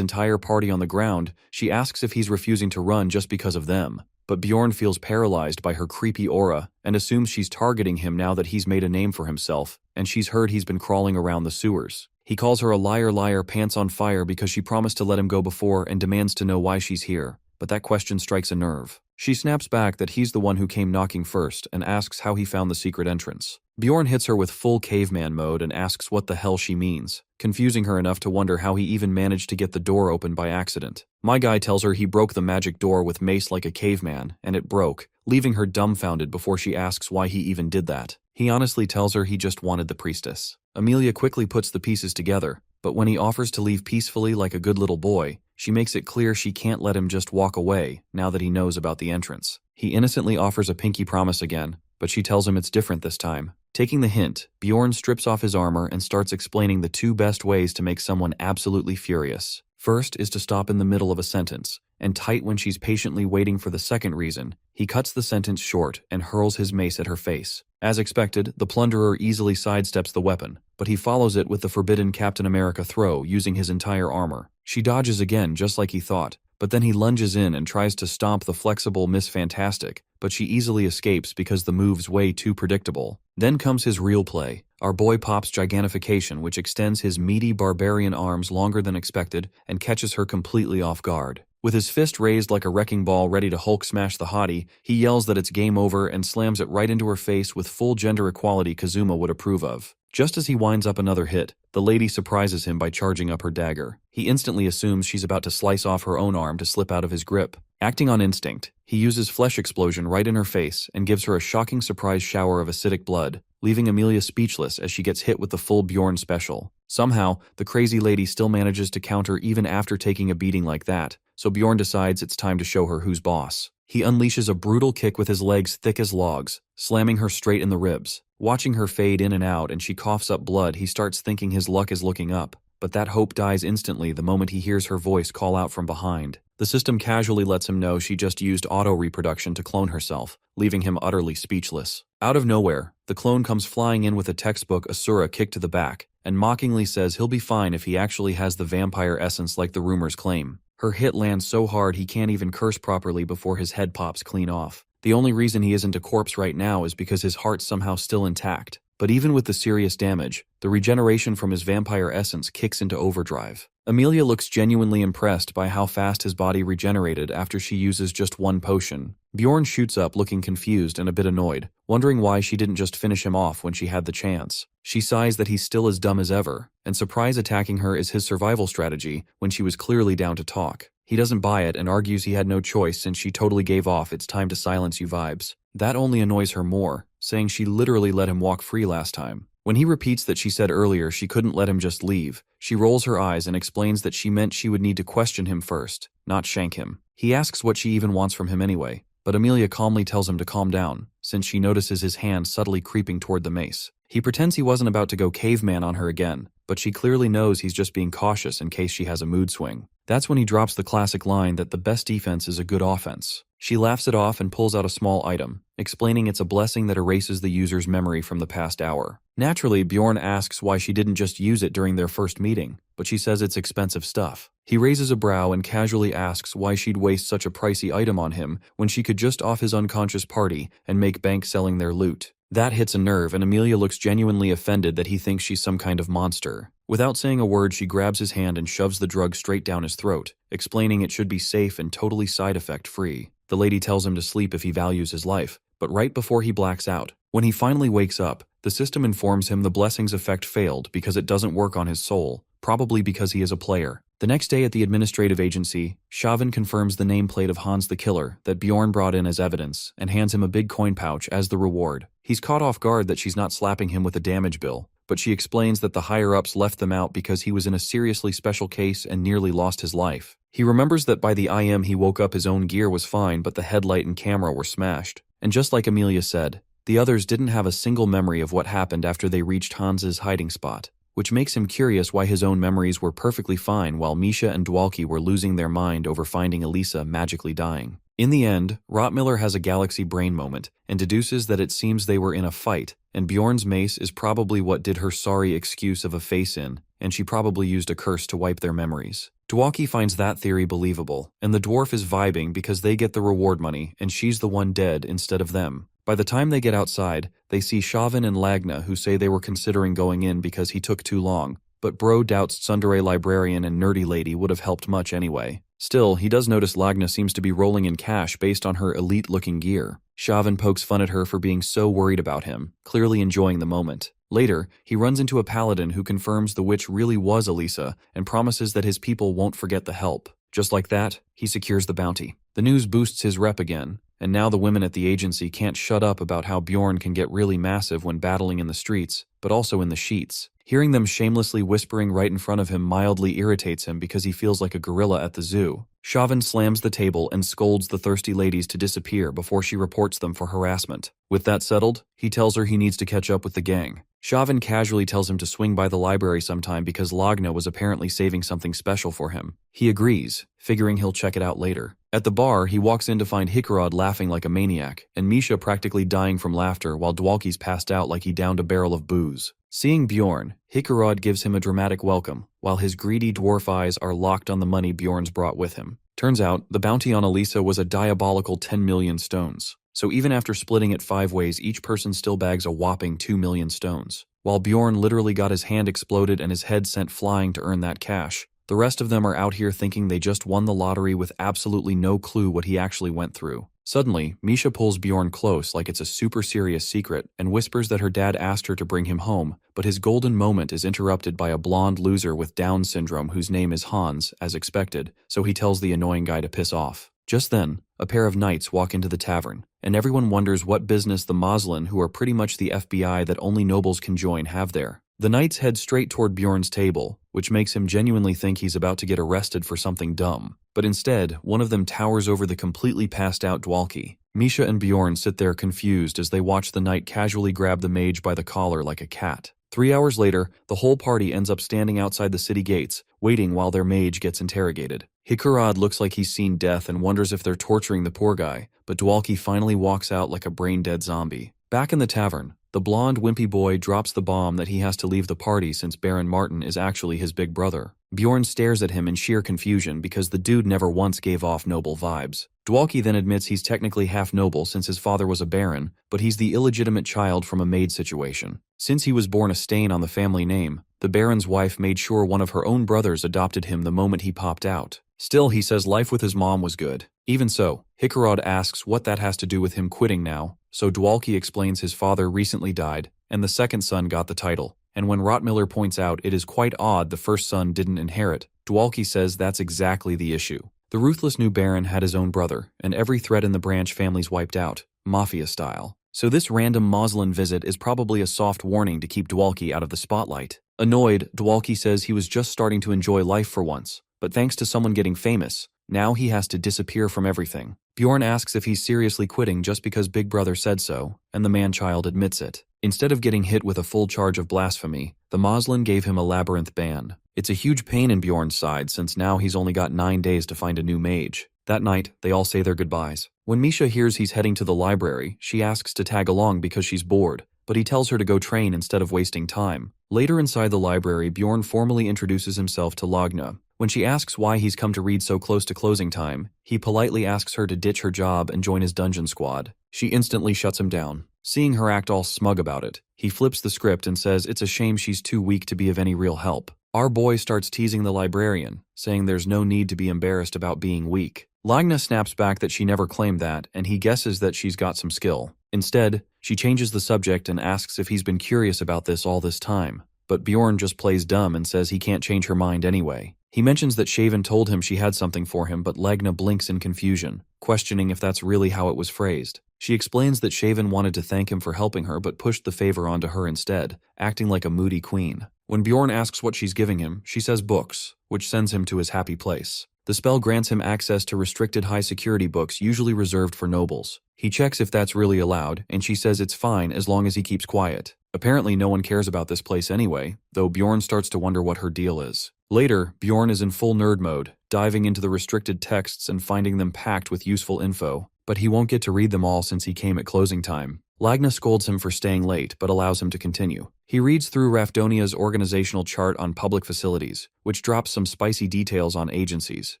entire party on the ground, she asks if he's refusing to run just because of them. But Bjorn feels paralyzed by her creepy aura and assumes she's targeting him now that he's made a name for himself, and she's heard he's been crawling around the sewers. He calls her a liar, pants on fire because she promised to let him go before and demands to know why she's here. But that question strikes a nerve. She snaps back that he's the one who came knocking first and asks how he found the secret entrance. Bjorn hits her with full caveman mode and asks what the hell she means, confusing her enough to wonder how he even managed to get the door open by accident. My guy tells her he broke the magic door with mace like a caveman, and it broke, leaving her dumbfounded before she asks why he even did that. He honestly tells her he just wanted the priestess. Amelia quickly puts the pieces together, but when he offers to leave peacefully like a good little boy, she makes it clear she can't let him just walk away now that he knows about the entrance. He innocently offers a pinky promise again, but she tells him it's different this time. Taking the hint, Bjorn strips off his armor and starts explaining the two best ways to make someone absolutely furious. First is to stop in the middle of a sentence, and tight when she's patiently waiting for the second reason, he cuts the sentence short and hurls his mace at her face. As expected, the plunderer easily sidesteps the weapon, but he follows it with the forbidden Captain America throw using his entire armor. She dodges again just like he thought, but then he lunges in and tries to stomp the flexible Miss Fantastic, but she easily escapes because the move's way too predictable. Then comes his real play. Our boy pops Gigantification, which extends his meaty barbarian arms longer than expected and catches her completely off guard. With his fist raised like a wrecking ball ready to Hulk smash the hottie, he yells that it's game over and slams it right into her face with full gender equality Kazuma would approve of. Just as he winds up another hit, the lady surprises him by charging up her dagger. He instantly assumes she's about to slice off her own arm to slip out of his grip. Acting on instinct, he uses Flesh Explosion right in her face and gives her a shocking surprise shower of acidic blood, leaving Amelia speechless as she gets hit with the full Bjorn special. Somehow, the crazy lady still manages to counter even after taking a beating like that, so Bjorn decides it's time to show her who's boss. He unleashes a brutal kick with his legs thick as logs, slamming her straight in the ribs. Watching her fade in and out and she coughs up blood, he starts thinking his luck is looking up, but that hope dies instantly the moment he hears her voice call out from behind. The system casually lets him know she just used auto-reproduction to clone herself, leaving him utterly speechless. Out of nowhere, the clone comes flying in with a textbook Asura kicked to the back, and mockingly says he'll be fine if he actually has the vampire essence like the rumors claim. Her hit lands so hard he can't even curse properly before his head pops clean off. The only reason he isn't a corpse right now is because his heart's somehow still intact. But even with the serious damage, the regeneration from his vampire essence kicks into overdrive. Amelia looks genuinely impressed by how fast his body regenerated after she uses just one potion. Bjorn shoots up looking confused and a bit annoyed, wondering why she didn't just finish him off when she had the chance. She sighs that he's still as dumb as ever, and surprise attacking her is his survival strategy when she was clearly down to talk. He doesn't buy it and argues he had no choice since she totally gave off "it's time to silence you" vibes. That only annoys her more, saying she literally let him walk free last time. When he repeats that she said earlier she couldn't let him just leave, she rolls her eyes and explains that she meant she would need to question him first, not shank him. He asks what she even wants from him anyway, but Amelia calmly tells him to calm down, since she notices his hand subtly creeping toward the mace. He pretends he wasn't about to go caveman on her again, but she clearly knows he's just being cautious in case she has a mood swing. That's when he drops the classic line that the best defense is a good offense. She laughs it off and pulls out a small item, explaining it's a blessing that erases the user's memory from the past hour. Naturally, Bjorn asks why she didn't just use it during their first meeting, but she says it's expensive stuff. He raises a brow and casually asks why she'd waste such a pricey item on him when she could just off his unconscious party and make bank selling their loot. That hits a nerve and Amelia looks genuinely offended that he thinks she's some kind of monster. Without saying a word, she grabs his hand and shoves the drug straight down his throat, explaining it should be safe and totally side effect free. The lady tells him to sleep if he values his life, but right before he blacks out, when he finally wakes up, the system informs him the blessing's effect failed because it doesn't work on his soul, probably because he is a player. The next day at the administrative agency, Chauvin confirms the nameplate of Hans the Killer that Bjorn brought in as evidence and hands him a big coin pouch as the reward. He's caught off guard that she's not slapping him with a damage bill, but she explains that the higher-ups left them out because he was in a seriously special case and nearly lost his life. He remembers that by the IM he woke up his own gear was fine but the headlight and camera were smashed. And just like Amelia said, the others didn't have a single memory of what happened after they reached Hans's hiding spot, which makes him curious why his own memories were perfectly fine while Misha and Dwalki were losing their mind over finding Elisa magically dying. In the end, Rottmiller has a galaxy brain moment and deduces that it seems they were in a fight, and Bjorn's mace is probably what did her sorry excuse of a face-in, and she probably used a curse to wipe their memories. Dwalkie finds that theory believable, and the dwarf is vibing because they get the reward money and she's the one dead instead of them. By the time they get outside, they see Chauvin and Lagna, who say they were considering going in because he took too long, but Bro doubts Tsundere Librarian and Nerdy Lady would have helped much anyway. Still, he does notice Lagna seems to be rolling in cash based on her elite-looking gear. Chauvin pokes fun at her for being so worried about him, clearly enjoying the moment. Later, he runs into a paladin who confirms the witch really was Elisa and promises that his people won't forget the help. Just like that, he secures the bounty. The news boosts his rep again, and now the women at the agency can't shut up about how Bjorn can get really massive when battling in the streets, but also in the sheets. Hearing them shamelessly whispering right in front of him mildly irritates him because he feels like a gorilla at the zoo. Chauvin slams the table and scolds the thirsty ladies to disappear before she reports them for harassment. With that settled, he tells her he needs to catch up with the gang. Chauvin casually tells him to swing by the library sometime because Lagna was apparently saving something special for him. He agrees, figuring he'll check it out later. At the bar, he walks in to find Hikarad laughing like a maniac, and Misha practically dying from laughter while Dwalkie's passed out like he downed a barrel of booze. Seeing Bjorn, Hikarad gives him a dramatic welcome, while his greedy dwarf eyes are locked on the money Bjorn's brought with him. Turns out, the bounty on Elisa was a diabolical 10 million stones. So even after splitting it 5 ways, each person still bags a whopping 2 million stones. While Bjorn literally got his hand exploded and his head sent flying to earn that cash, the rest of them are out here thinking they just won the lottery with absolutely no clue what he actually went through. Suddenly, Misha pulls Bjorn close like it's a super serious secret and whispers that her dad asked her to bring him home, but his golden moment is interrupted by a blonde loser with Down syndrome whose name is Hans, as expected, so he tells the annoying guy to piss off. Just then, a pair of knights walk into the tavern, and everyone wonders what business the Moslin, who are pretty much the FBI that only nobles can join, have there. The knights head straight toward Bjorn's table, which makes him genuinely think he's about to get arrested for something dumb. But instead, one of them towers over the completely passed out Dwalkie. Misha and Bjorn sit there confused as they watch the knight casually grab the mage by the collar like a cat. 3 hours later, the whole party ends up standing outside the city gates, waiting while their mage gets interrogated. Hikarad looks like he's seen death and wonders if they're torturing the poor guy, but Dwalkie finally walks out like a brain-dead zombie. Back in the tavern, the blonde, wimpy boy drops the bomb that he has to leave the party since Baron Martin is actually his big brother. Bjorn stares at him in sheer confusion because the dude never once gave off noble vibes. Dwalkie then admits he's technically half noble since his father was a baron, but he's the illegitimate child from a maid situation. Since he was born a stain on the family name, the baron's wife made sure one of her own brothers adopted him the moment he popped out. Still, he says life with his mom was good. Even so, Hikarad asks what that has to do with him quitting now, so Dwalkie explains his father recently died, and the second son got the title. And when Rottmiller points out it is quite odd the first son didn't inherit, Dwalkie says that's exactly the issue. The ruthless new baron had his own brother, and every thread in the branch family's wiped out, mafia style. So this random Moslin visit is probably a soft warning to keep Dwalkie out of the spotlight. Annoyed, Dwalkie says he was just starting to enjoy life for once, but thanks to someone getting famous, now he has to disappear from everything. Bjorn asks if he's seriously quitting just because Big Brother said so, and the man-child admits it. Instead of getting hit with a full charge of blasphemy, the Moslin gave him a labyrinth ban. It's a huge pain in Bjorn's side since now he's only got 9 days to find a new mage. That night, they all say their goodbyes. When Misha hears he's heading to the library, she asks to tag along because she's bored, but he tells her to go train instead of wasting time. Later inside the library, Bjorn formally introduces himself to Lagna. When she asks why he's come to read so close to closing time, he politely asks her to ditch her job and join his dungeon squad. She instantly shuts him down. Seeing her act all smug about it, he flips the script and says it's a shame she's too weak to be of any real help. Our boy starts teasing the librarian, saying there's no need to be embarrassed about being weak. Lagna snaps back that she never claimed that, and he guesses that she's got some skill. Instead, she changes the subject and asks if he's been curious about this all this time. But Bjorn just plays dumb and says he can't change her mind anyway. He mentions that Shaven told him she had something for him, but Lagna blinks in confusion, questioning if that's really how it was phrased. She explains that Shaven wanted to thank him for helping her but pushed the favor onto her instead, acting like a moody queen. When Bjorn asks what she's giving him, she says books, which sends him to his happy place. The spell grants him access to restricted high-security books usually reserved for nobles. He checks if that's really allowed, and she says it's fine as long as he keeps quiet. Apparently no one cares about this place anyway, though Bjorn starts to wonder what her deal is. Later, Bjorn is in full nerd mode, diving into the restricted texts and finding them packed with useful info, but he won't get to read them all since he came at closing time. Lagna scolds him for staying late but allows him to continue. He reads through Raffonia's organizational chart on public facilities, which drops some spicy details on agencies.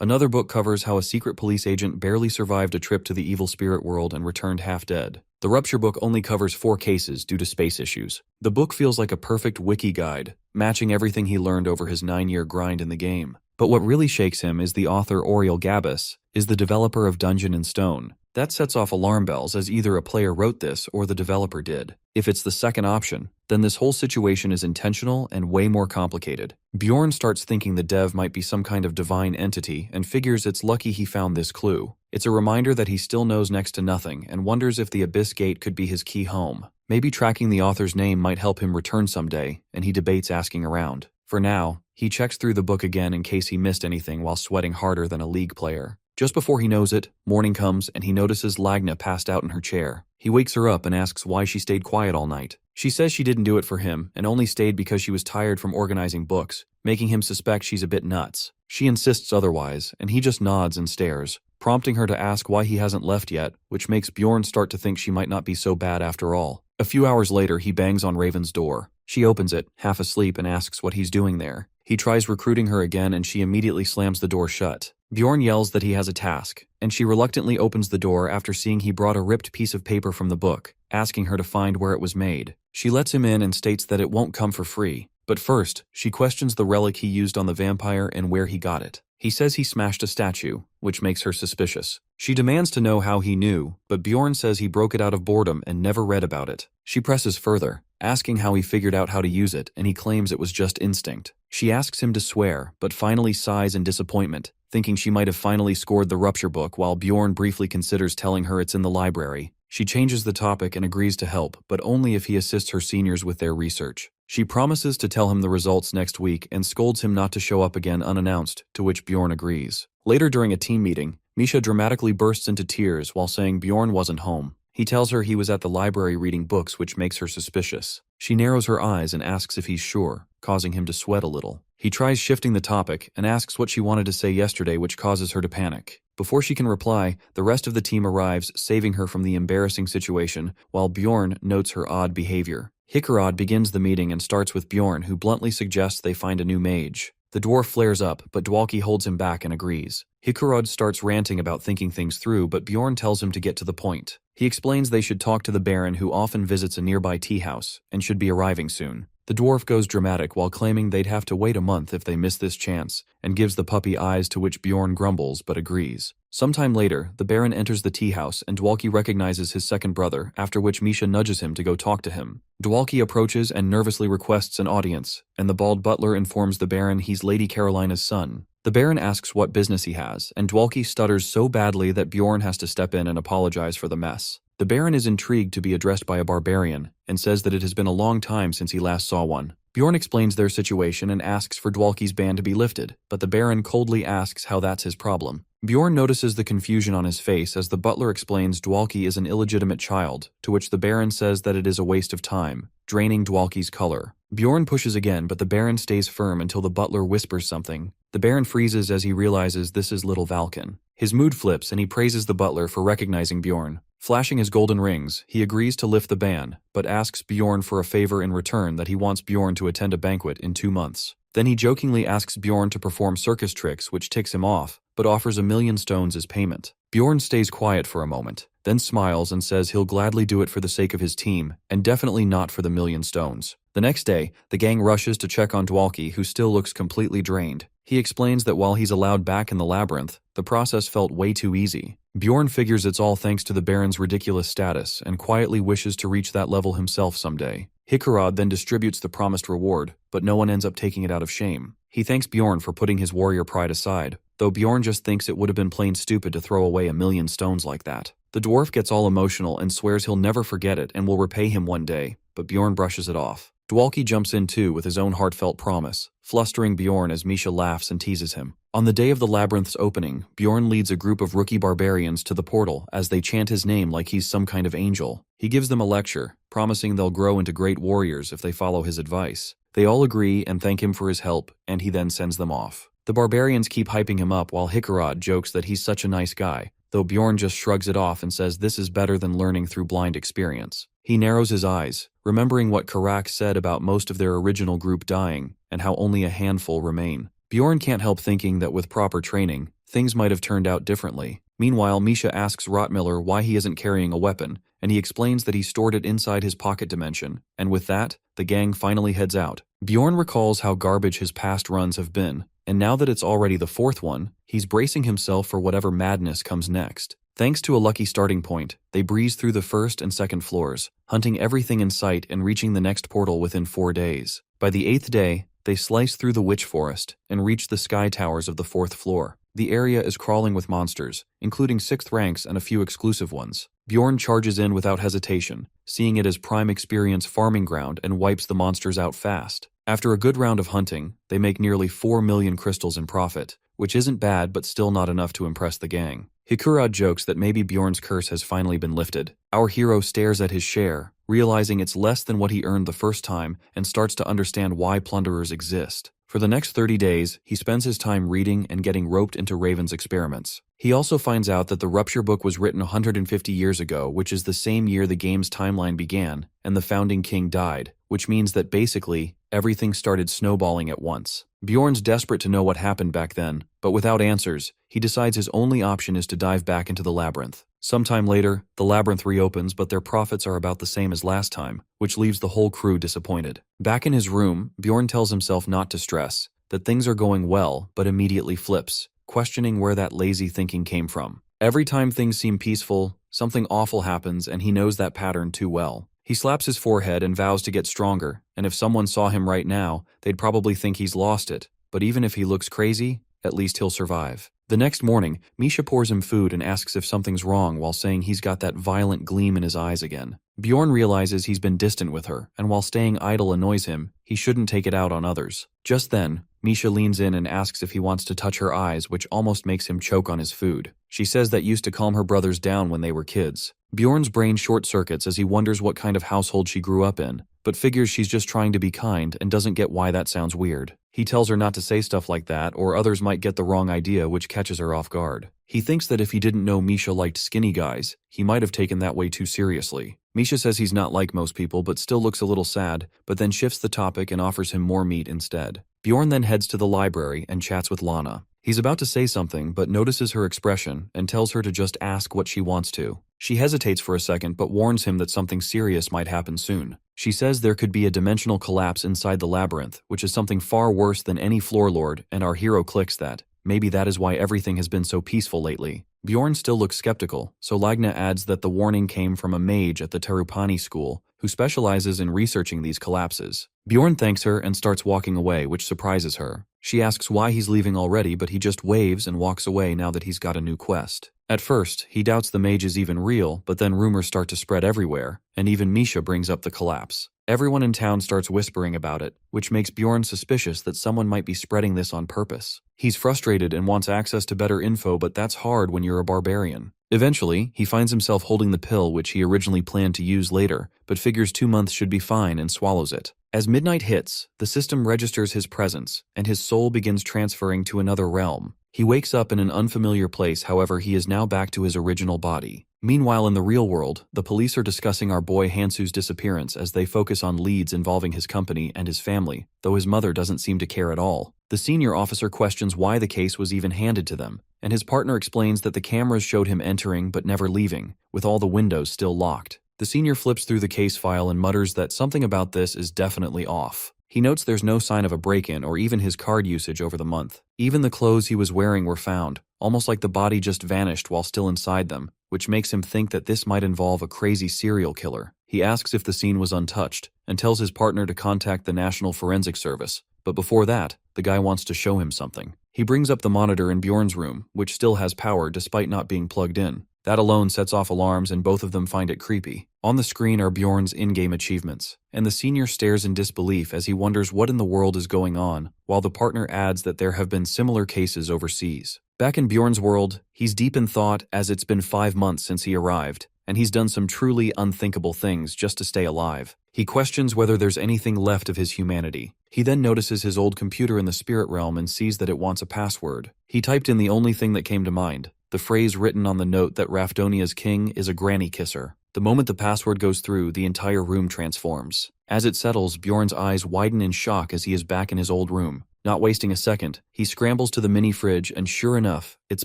Another book covers how a secret police agent barely survived a trip to the evil spirit world and returned half dead. The Rupture book only covers 4 cases due to space issues. The book feels like a perfect wiki guide, matching everything he learned over his 9-year grind in the game. But what really shakes him is the author Oriel Gabus is the developer of Dungeon & Stone. That sets off alarm bells, as either a player wrote this or the developer did. If it's the second option, then this whole situation is intentional and way more complicated. Bjorn starts thinking the dev might be some kind of divine entity and figures it's lucky he found this clue. It's a reminder that he still knows next to nothing and wonders if the Abyss Gate could be his key home. Maybe tracking the author's name might help him return someday, and he debates asking around. For now, he checks through the book again in case he missed anything while sweating harder than a League player. Just before he knows it, morning comes and he notices Lagna passed out in her chair. He wakes her up and asks why she stayed quiet all night. She says she didn't do it for him and only stayed because she was tired from organizing books, making him suspect she's a bit nuts. She insists otherwise, and he just nods and stares, prompting her to ask why he hasn't left yet, which makes Bjorn start to think she might not be so bad after all. A few hours later, he bangs on Raven's door. She opens it, half asleep, and asks what he's doing there. He tries recruiting her again and she immediately slams the door shut. Bjorn yells that he has a task, and she reluctantly opens the door after seeing he brought a ripped piece of paper from the book, asking her to find where it was made. She lets him in and states that it won't come for free. But first, she questions the relic he used on the vampire and where he got it. He says he smashed a statue, which makes her suspicious. She demands to know how he knew, but Bjorn says he broke it out of boredom and never read about it. She presses further, asking how he figured out how to use it, and he claims it was just instinct. She asks him to swear, but finally sighs in disappointment, thinking she might have finally scored the Rupture book while Bjorn briefly considers telling her it's in the library. She changes the topic and agrees to help, but only if he assists her seniors with their research. She promises to tell him the results next week and scolds him not to show up again unannounced, to which Bjorn agrees. Later during a team meeting, Misha dramatically bursts into tears while saying Bjorn wasn't home. He tells her he was at the library reading books, which makes her suspicious. She narrows her eyes and asks if he's sure, causing him to sweat a little. He tries shifting the topic and asks what she wanted to say yesterday, which causes her to panic. Before she can reply, the rest of the team arrives, saving her from the embarrassing situation, while Bjorn notes her odd behavior. Hickarod begins the meeting and starts with Bjorn, who bluntly suggests they find a new mage. The dwarf flares up, but Dwalki holds him back and agrees. Hickarod starts ranting about thinking things through, but Bjorn tells him to get to the point. He explains they should talk to the Baron, who often visits a nearby tea house, and should be arriving soon. The dwarf goes dramatic while claiming they'd have to wait a month if they miss this chance, and gives the puppy eyes, to which Bjorn grumbles but agrees. Sometime later, the Baron enters the tea house and Dwalki recognizes his second brother, after which Misha nudges him to go talk to him. Dwalki approaches and nervously requests an audience, and the bald butler informs the Baron he's Lady Carolina's son. The Baron asks what business he has, and Dwalki stutters so badly that Bjorn has to step in and apologize for the mess. The Baron is intrigued to be addressed by a barbarian, and says that it has been a long time since he last saw one. Bjorn explains their situation and asks for Dwalki's ban to be lifted, but the Baron coldly asks how that's his problem. Bjorn notices the confusion on his face as the butler explains Dwalki is an illegitimate child, to which the Baron says that it is a waste of time, draining Dwalki's color. Bjorn pushes again, but the Baron stays firm until the butler whispers something. The Baron freezes as he realizes this is little Valken. His mood flips and he praises the butler for recognizing Bjorn. Flashing his golden rings, he agrees to lift the ban, but asks Bjorn for a favor in return, that he wants Bjorn to attend a banquet in 2 months. Then he jokingly asks Bjorn to perform circus tricks, which ticks him off, but offers 1,000,000 stones as payment. Bjorn stays quiet for a moment, then smiles and says he'll gladly do it for the sake of his team, and definitely not for the 1,000,000 stones. The next day, the gang rushes to check on Dwalki, who still looks completely drained. He explains that while he's allowed back in the labyrinth, the process felt way too easy. Bjorn figures it's all thanks to the Baron's ridiculous status and quietly wishes to reach that level himself someday. Hickarod then distributes the promised reward, but no one ends up taking it out of shame. He thanks Bjorn for putting his warrior pride aside, though Bjorn just thinks it would have been plain stupid to throw away 1,000,000 stones like that. The dwarf gets all emotional and swears he'll never forget it and will repay him one day, but Bjorn brushes it off. Dwalki jumps in too with his own heartfelt promise, flustering Bjorn as Misha laughs and teases him. On the day of the labyrinth's opening, Bjorn leads a group of rookie barbarians to the portal as they chant his name like he's some kind of angel. He gives them a lecture, promising they'll grow into great warriors if they follow his advice. They all agree and thank him for his help, and he then sends them off. The barbarians keep hyping him up while Hickarod jokes that he's such a nice guy, though Bjorn just shrugs it off and says this is better than learning through blind experience. He narrows his eyes, remembering what Karak said about most of their original group dying, and how only a handful remain. Bjorn can't help thinking that with proper training, things might have turned out differently. Meanwhile, Misha asks Rottmiller why he isn't carrying a weapon, and he explains that he stored it inside his pocket dimension, and with that, the gang finally heads out. Bjorn recalls how garbage his past runs have been, and now that it's already the fourth one, he's bracing himself for whatever madness comes next. Thanks to a lucky starting point, they breeze through the first and second floors, hunting everything in sight and reaching the next portal within 4 days. By the 8th day, they slice through the witch forest and reach the sky towers of the 4th floor. The area is crawling with monsters, including 6th ranks and a few exclusive ones. Bjorn charges in without hesitation, seeing it as prime experience farming ground and wipes the monsters out fast. After a good round of hunting, they make nearly 4 million crystals in profit, which isn't bad but still not enough to impress the gang. Hikurad jokes that maybe Bjorn's curse has finally been lifted. Our hero stares at his share, realizing it's less than what he earned the first time, and starts to understand why plunderers exist. For the next 30 days, he spends his time reading and getting roped into Raven's experiments. He also finds out that the Rupture book was written 150 years ago, which is the same year the game's timeline began, and the founding king died, which means that basically, everything started snowballing at once. Bjorn's desperate to know what happened back then, but without answers, he decides his only option is to dive back into the labyrinth. Sometime later, the labyrinth reopens, but their profits are about the same as last time, which leaves the whole crew disappointed. Back in his room, Bjorn tells himself not to stress, that things are going well, but immediately flips, questioning where that lazy thinking came from. Every time things seem peaceful, something awful happens, and he knows that pattern too well. He slaps his forehead and vows to get stronger, and if someone saw him right now, they'd probably think he's lost it. But even if he looks crazy, at least he'll survive. The next morning, Misha pours him food and asks if something's wrong while saying he's got that violent gleam in his eyes again. Bjorn realizes he's been distant with her, and while staying idle annoys him, he shouldn't take it out on others. Just then, Misha leans in and asks if he wants to touch her eyes, which almost makes him choke on his food. She says that used to calm her brothers down when they were kids. Bjorn's brain short-circuits as he wonders what kind of household she grew up in, but figures she's just trying to be kind and doesn't get why that sounds weird. He tells her not to say stuff like that, or others might get the wrong idea, which catches her off guard. He thinks that if he didn't know Misha liked skinny guys, he might have taken that way too seriously. Misha says he's not like most people but still looks a little sad, but then shifts the topic and offers him more meat instead. Bjorn then heads to the library and chats with Lana. He's about to say something but notices her expression and tells her to just ask what she wants to. She hesitates for a second but warns him that something serious might happen soon. She says there could be a dimensional collapse inside the labyrinth, which is something far worse than any floor lord, and our hero clicks that. Maybe that is why everything has been so peaceful lately. Bjorn still looks skeptical, so Lagna adds that the warning came from a mage at the Terupani school who specializes in researching these collapses. Bjorn thanks her and starts walking away, which surprises her. She asks why he's leaving already, but he just waves and walks away now that he's got a new quest. At first, he doubts the mage is even real, but then rumors start to spread everywhere, and even Misha brings up the collapse. Everyone in town starts whispering about it, which makes Bjorn suspicious that someone might be spreading this on purpose. He's frustrated and wants access to better info, but that's hard when you're a barbarian. Eventually, he finds himself holding the pill which he originally planned to use later, but figures 2 months should be fine and swallows it. As midnight hits, the system registers his presence, and his soul begins transferring to another realm. He wakes up in an unfamiliar place, however he is now back to his original body. Meanwhile, in the real world, the police are discussing our boy Hansu's disappearance as they focus on leads involving his company and his family, though his mother doesn't seem to care at all. The senior officer questions why the case was even handed to them, and his partner explains that the cameras showed him entering but never leaving, with all the windows still locked. The senior flips through the case file and mutters that something about this is definitely off. He notes there's no sign of a break-in or even his card usage over the month. Even the clothes he was wearing were found, almost like the body just vanished while still inside them, which makes him think that this might involve a crazy serial killer. He asks if the scene was untouched, and tells his partner to contact the National Forensic Service, but before that, the guy wants to show him something. He brings up the monitor in Bjorn's room, which still has power despite not being plugged in. That alone sets off alarms and both of them find it creepy. On the screen are Bjorn's in-game achievements, and the senior stares in disbelief as he wonders what in the world is going on, while the partner adds that there have been similar cases overseas. Back in Bjorn's world, he's deep in thought as it's been 5 months since he arrived, and he's done some truly unthinkable things just to stay alive. He questions whether there's anything left of his humanity. He then notices his old computer in the spirit realm and sees that it wants a password. He typed in the only thing that came to mind, the phrase written on the note that Raffonia's king is a granny kisser. The moment the password goes through, the entire room transforms. As it settles, Bjorn's eyes widen in shock as he is back in his old room. Not wasting a second, he scrambles to the mini fridge and sure enough, it's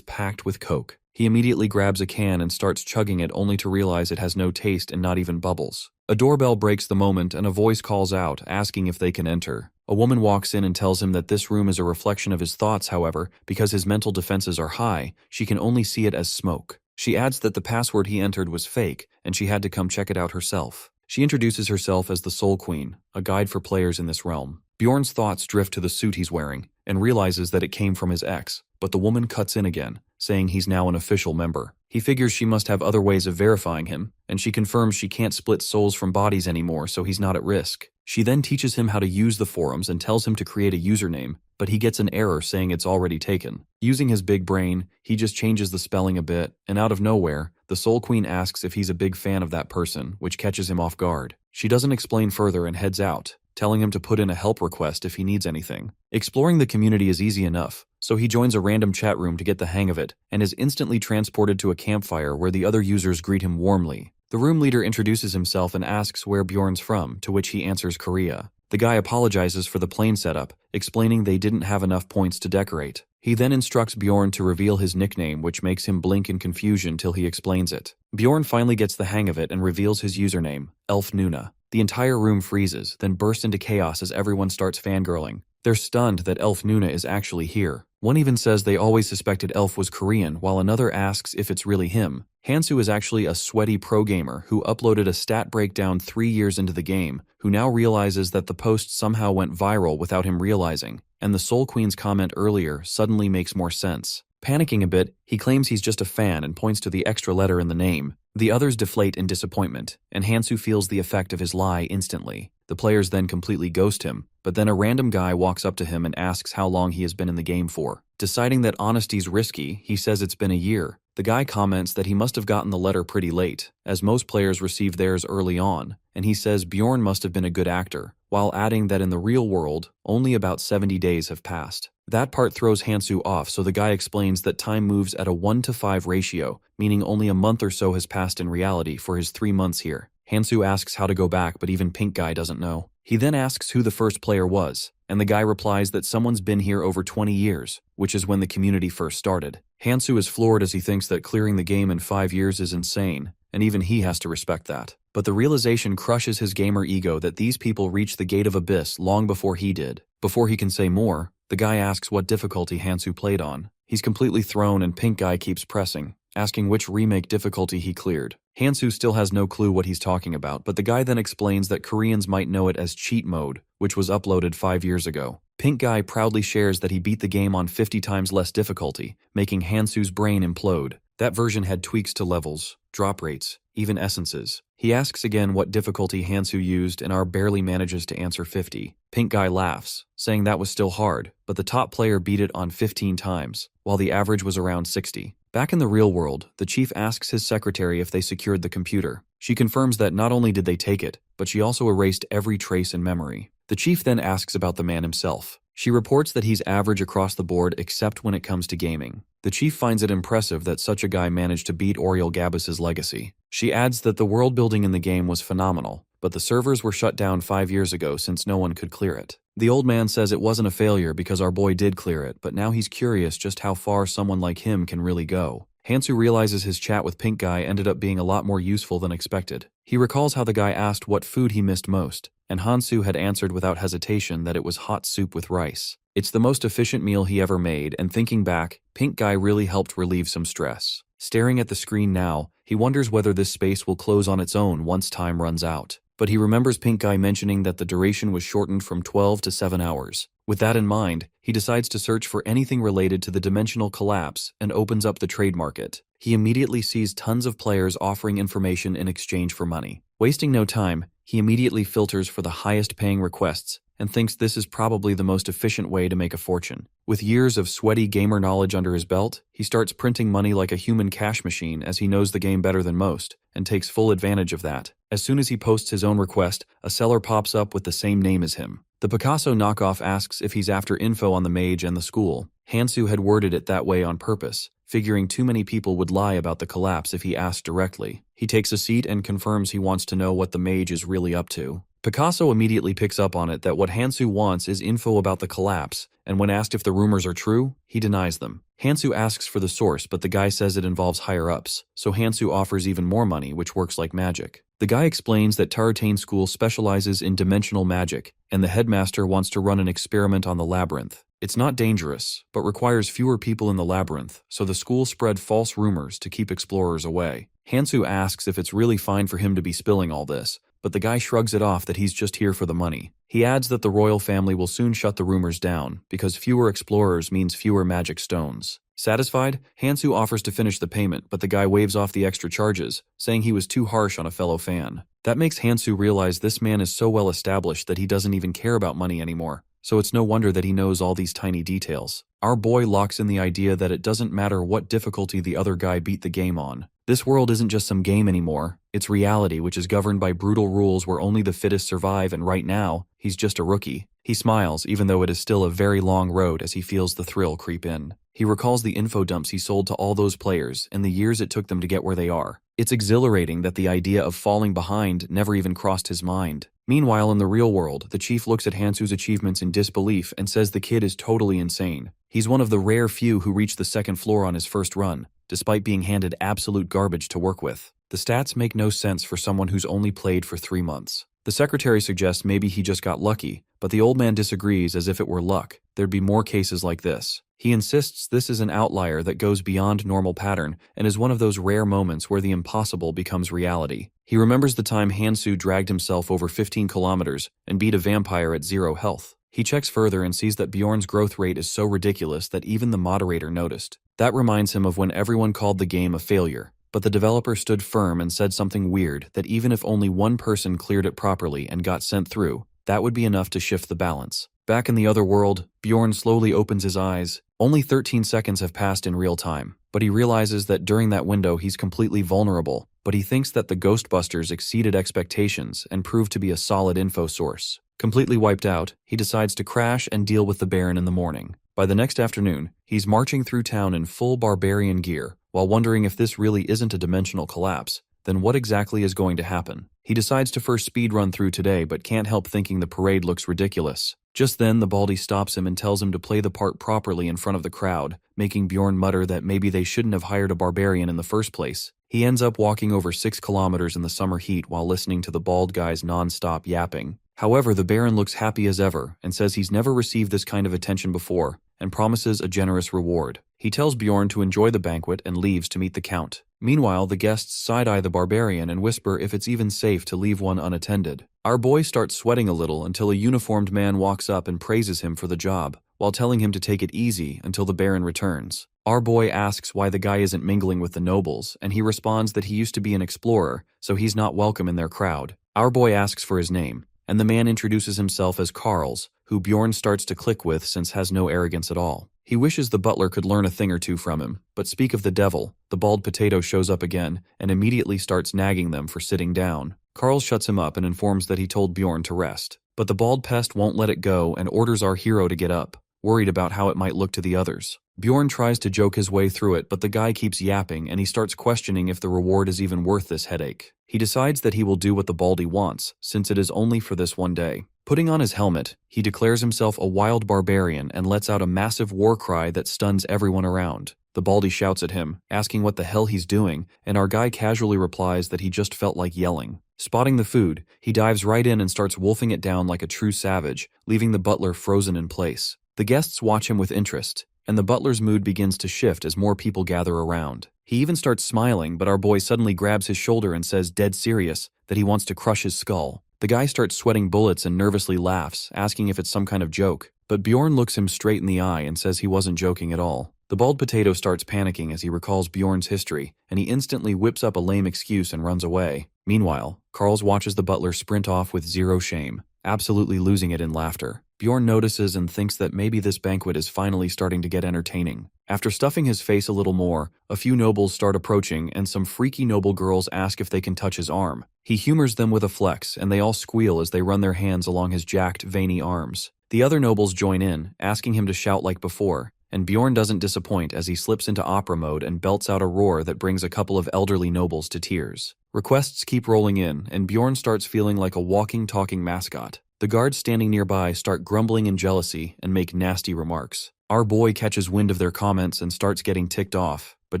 packed with Coke. He immediately grabs a can and starts chugging it only to realize it has no taste and not even bubbles. A doorbell breaks the moment and a voice calls out, asking if they can enter. A woman walks in and tells him that this room is a reflection of his thoughts, however, because his mental defenses are high, she can only see it as smoke. She adds that the password he entered was fake, and she had to come check it out herself. She introduces herself as the Soul Queen, a guide for players in this realm. Bjorn's thoughts drift to the suit he's wearing, and realizes that it came from his ex, but the woman cuts in again, saying he's now an official member. He figures she must have other ways of verifying him, and she confirms she can't split souls from bodies anymore, so he's not at risk. She then teaches him how to use the forums and tells him to create a username, but he gets an error saying it's already taken. Using his big brain, he just changes the spelling a bit, and out of nowhere, the Soul Queen asks if he's a big fan of that person, which catches him off guard. She doesn't explain further and heads out, telling him to put in a help request if he needs anything. Exploring the community is easy enough, so he joins a random chat room to get the hang of it, and is instantly transported to a campfire where the other users greet him warmly. The room leader introduces himself and asks where Bjorn's from, to which he answers Korea. The guy apologizes for the plane setup, explaining they didn't have enough points to decorate. He then instructs Bjorn to reveal his nickname, which makes him blink in confusion till he explains it. Bjorn finally gets the hang of it and reveals his username, Elf Nuna. The entire room freezes, then bursts into chaos as everyone starts fangirling. They're stunned that Elf Nuna is actually here. One even says they always suspected Elf was Korean, while another asks if it's really him. Hansu is actually a sweaty pro gamer who uploaded a stat breakdown 3 years into the game, who now realizes that the post somehow went viral without him realizing, and the Soul Queen's comment earlier suddenly makes more sense. Panicking a bit, he claims he's just a fan and points to the extra letter in the name. The others deflate in disappointment, and Hansu feels the effect of his lie instantly. The players then completely ghost him, but then a random guy walks up to him and asks how long he has been in the game for. Deciding that honesty's risky, he says it's been a year. The guy comments that he must have gotten the letter pretty late, as most players received theirs early on, and he says Bjorn must have been a good actor, while adding that in the real world, only about 70 days have passed. That part throws Hansu off, so the guy explains that time moves at a 1:5 ratio, meaning only a month or so has passed in reality for his 3 months here. Hansu asks how to go back, but even Pink Guy doesn't know. He then asks who the first player was, and the guy replies that someone's been here over 20 years, which is when the community first started. Hansu is floored as he thinks that clearing the game in 5 years is insane, and even he has to respect that. But the realization crushes his gamer ego that these people reached the Gate of Abyss long before he did. Before he can say more, the guy asks what difficulty Hansu played on. He's completely thrown and Pink Guy keeps pressing, asking which remake difficulty he cleared. Hansu still has no clue what he's talking about, but the guy then explains that Koreans might know it as cheat mode, which was uploaded 5 years ago. Pink Guy proudly shares that he beat the game on 50 times less difficulty, making Hansu's brain implode. That version had tweaks to levels, drop rates, even essences. He asks again what difficulty Hansu used and Anar barely manages to answer 50. Pink Guy laughs, saying that was still hard, but the top player beat it on 15 times, while the average was around 60. Back in the real world, the chief asks his secretary if they secured the computer. She confirms that not only did they take it, but she also erased every trace in memory. The chief then asks about the man himself. She reports that he's average across the board except when it comes to gaming. The chief finds it impressive that such a guy managed to beat Oriel Gabus's legacy. She adds that the world building in the game was phenomenal, but the servers were shut down 5 years ago since no one could clear it. The old man says it wasn't a failure because our boy did clear it, but now he's curious just how far someone like him can really go. Hansu realizes his chat with Pink Guy ended up being a lot more useful than expected. He recalls how the guy asked what food he missed most, and Hansu had answered without hesitation that it was hot soup with rice. It's the most efficient meal he ever made, and thinking back, Pink Guy really helped relieve some stress. Staring at the screen now, he wonders whether this space will close on its own once time runs out. But he remembers Pink Guy mentioning that the duration was shortened from 12 to 7 hours. With that in mind, he decides to search for anything related to the dimensional collapse and opens up the trade market. He immediately sees tons of players offering information in exchange for money. Wasting no time, he immediately filters for the highest paying requests and thinks this is probably the most efficient way to make a fortune. With years of sweaty gamer knowledge under his belt, he starts printing money like a human cash machine as he knows the game better than most, and takes full advantage of that. As soon as he posts his own request, a seller pops up with the same name as him. The Picasso knockoff asks if he's after info on the mage and the school, Hansu had worded it that way on purpose, figuring too many people would lie about the collapse if he asked directly. He takes a seat and confirms he wants to know what the mage is really up to. Picasso immediately picks up on it that what Hansu wants is info about the collapse, and when asked if the rumors are true, he denies them. Hansu asks for the source, but the guy says it involves higher-ups, so Hansu offers even more money, which works like magic. The guy explains that Taratane School specializes in dimensional magic, and the headmaster wants to run an experiment on the labyrinth. It's not dangerous, but requires fewer people in the labyrinth, so the school spread false rumors to keep explorers away. Hansu asks if it's really fine for him to be spilling all this, but the guy shrugs it off that he's just here for the money. He adds that the royal family will soon shut the rumors down, because fewer explorers means fewer magic stones. Satisfied, Hansu offers to finish the payment, but the guy waves off the extra charges, saying he was too harsh on a fellow fan. That makes Hansu realize this man is so well established that he doesn't even care about money anymore, so it's no wonder that he knows all these tiny details. Our boy locks in the idea that it doesn't matter what difficulty the other guy beat the game on. This world isn't just some game anymore, it's reality which is governed by brutal rules where only the fittest survive, and right now, he's just a rookie. He smiles, even though it is still a very long road, as he feels the thrill creep in. He recalls the info dumps he sold to all those players and the years it took them to get where they are. It's exhilarating that the idea of falling behind never even crossed his mind. Meanwhile, in the real world, the chief looks at Hansu's achievements in disbelief and says the kid is totally insane. He's one of the rare few who reached the second floor on his first run, despite being handed absolute garbage to work with. The stats make no sense for someone who's only played for 3 months. The secretary suggests maybe he just got lucky, but the old man disagrees as if it were luck. There'd be more cases like this. He insists this is an outlier that goes beyond normal pattern and is one of those rare moments where the impossible becomes reality. He remembers the time Hansu dragged himself over 15 kilometers and beat a vampire at 0 health. He checks further and sees that Bjorn's growth rate is so ridiculous that even the moderator noticed. That reminds him of when everyone called the game a failure, but the developer stood firm and said something weird that even if only one person cleared it properly and got sent through, that would be enough to shift the balance. Back in the other world, Bjorn slowly opens his eyes. Only 13 seconds have passed in real time, but he realizes that during that window he's completely vulnerable, but he thinks that the Ghostbusters exceeded expectations and proved to be a solid info source. Completely wiped out, he decides to crash and deal with the Baron in the morning. By the next afternoon, he's marching through town in full barbarian gear, while wondering if this really isn't a dimensional collapse. Then what exactly is going to happen? He decides to first speed run through today, but can't help thinking the parade looks ridiculous. Just then, the Baldy stops him and tells him to play the part properly in front of the crowd, making Bjorn mutter that maybe they shouldn't have hired a barbarian in the first place. He ends up walking over 6 kilometers in the summer heat while listening to the bald guy's non-stop yapping. However, the Baron looks happy as ever and says he's never received this kind of attention before and promises a generous reward. He tells Bjorn to enjoy the banquet and leaves to meet the Count. Meanwhile, the guests side-eye the barbarian and whisper if it's even safe to leave one unattended. Our boy starts sweating a little until a uniformed man walks up and praises him for the job, while telling him to take it easy until the Baron returns. Our boy asks why the guy isn't mingling with the nobles, and he responds that he used to be an explorer, so he's not welcome in their crowd. Our boy asks for his name, and the man introduces himself as Carls, who Bjorn starts to click with since has no arrogance at all. He wishes the butler could learn a thing or two from him, but speak of the devil, the bald potato shows up again and immediately starts nagging them for sitting down. Carl shuts him up and informs that he told Bjorn to rest. But the bald pest won't let it go and orders our hero to get up, worried about how it might look to the others. Bjorn tries to joke his way through it, but the guy keeps yapping and he starts questioning if the reward is even worth this headache. He decides that he will do what the baldy wants, since it is only for this one day. Putting on his helmet, he declares himself a wild barbarian and lets out a massive war cry that stuns everyone around. The baldy shouts at him, asking what the hell he's doing, and our guy casually replies that he just felt like yelling. Spotting the food, he dives right in and starts wolfing it down like a true savage, leaving the butler frozen in place. The guests watch him with interest, and the butler's mood begins to shift as more people gather around. He even starts smiling, but our boy suddenly grabs his shoulder and says dead serious that he wants to crush his skull. The guy starts sweating bullets and nervously laughs, asking if it's some kind of joke, but Bjorn looks him straight in the eye and says he wasn't joking at all. The bald potato starts panicking as he recalls Bjorn's history, and he instantly whips up a lame excuse and runs away. Meanwhile, Carls watches the butler sprint off with zero shame, absolutely losing it in laughter. Bjorn notices and thinks that maybe this banquet is finally starting to get entertaining. After stuffing his face a little more, a few nobles start approaching and some freaky noble girls ask if they can touch his arm. He humors them with a flex and they all squeal as they run their hands along his jacked, veiny arms. The other nobles join in, asking him to shout like before, and Bjorn doesn't disappoint as he slips into opera mode and belts out a roar that brings a couple of elderly nobles to tears. Requests keep rolling in, and Bjorn starts feeling like a walking, talking mascot. The guards standing nearby start grumbling in jealousy and make nasty remarks. Our boy catches wind of their comments and starts getting ticked off, but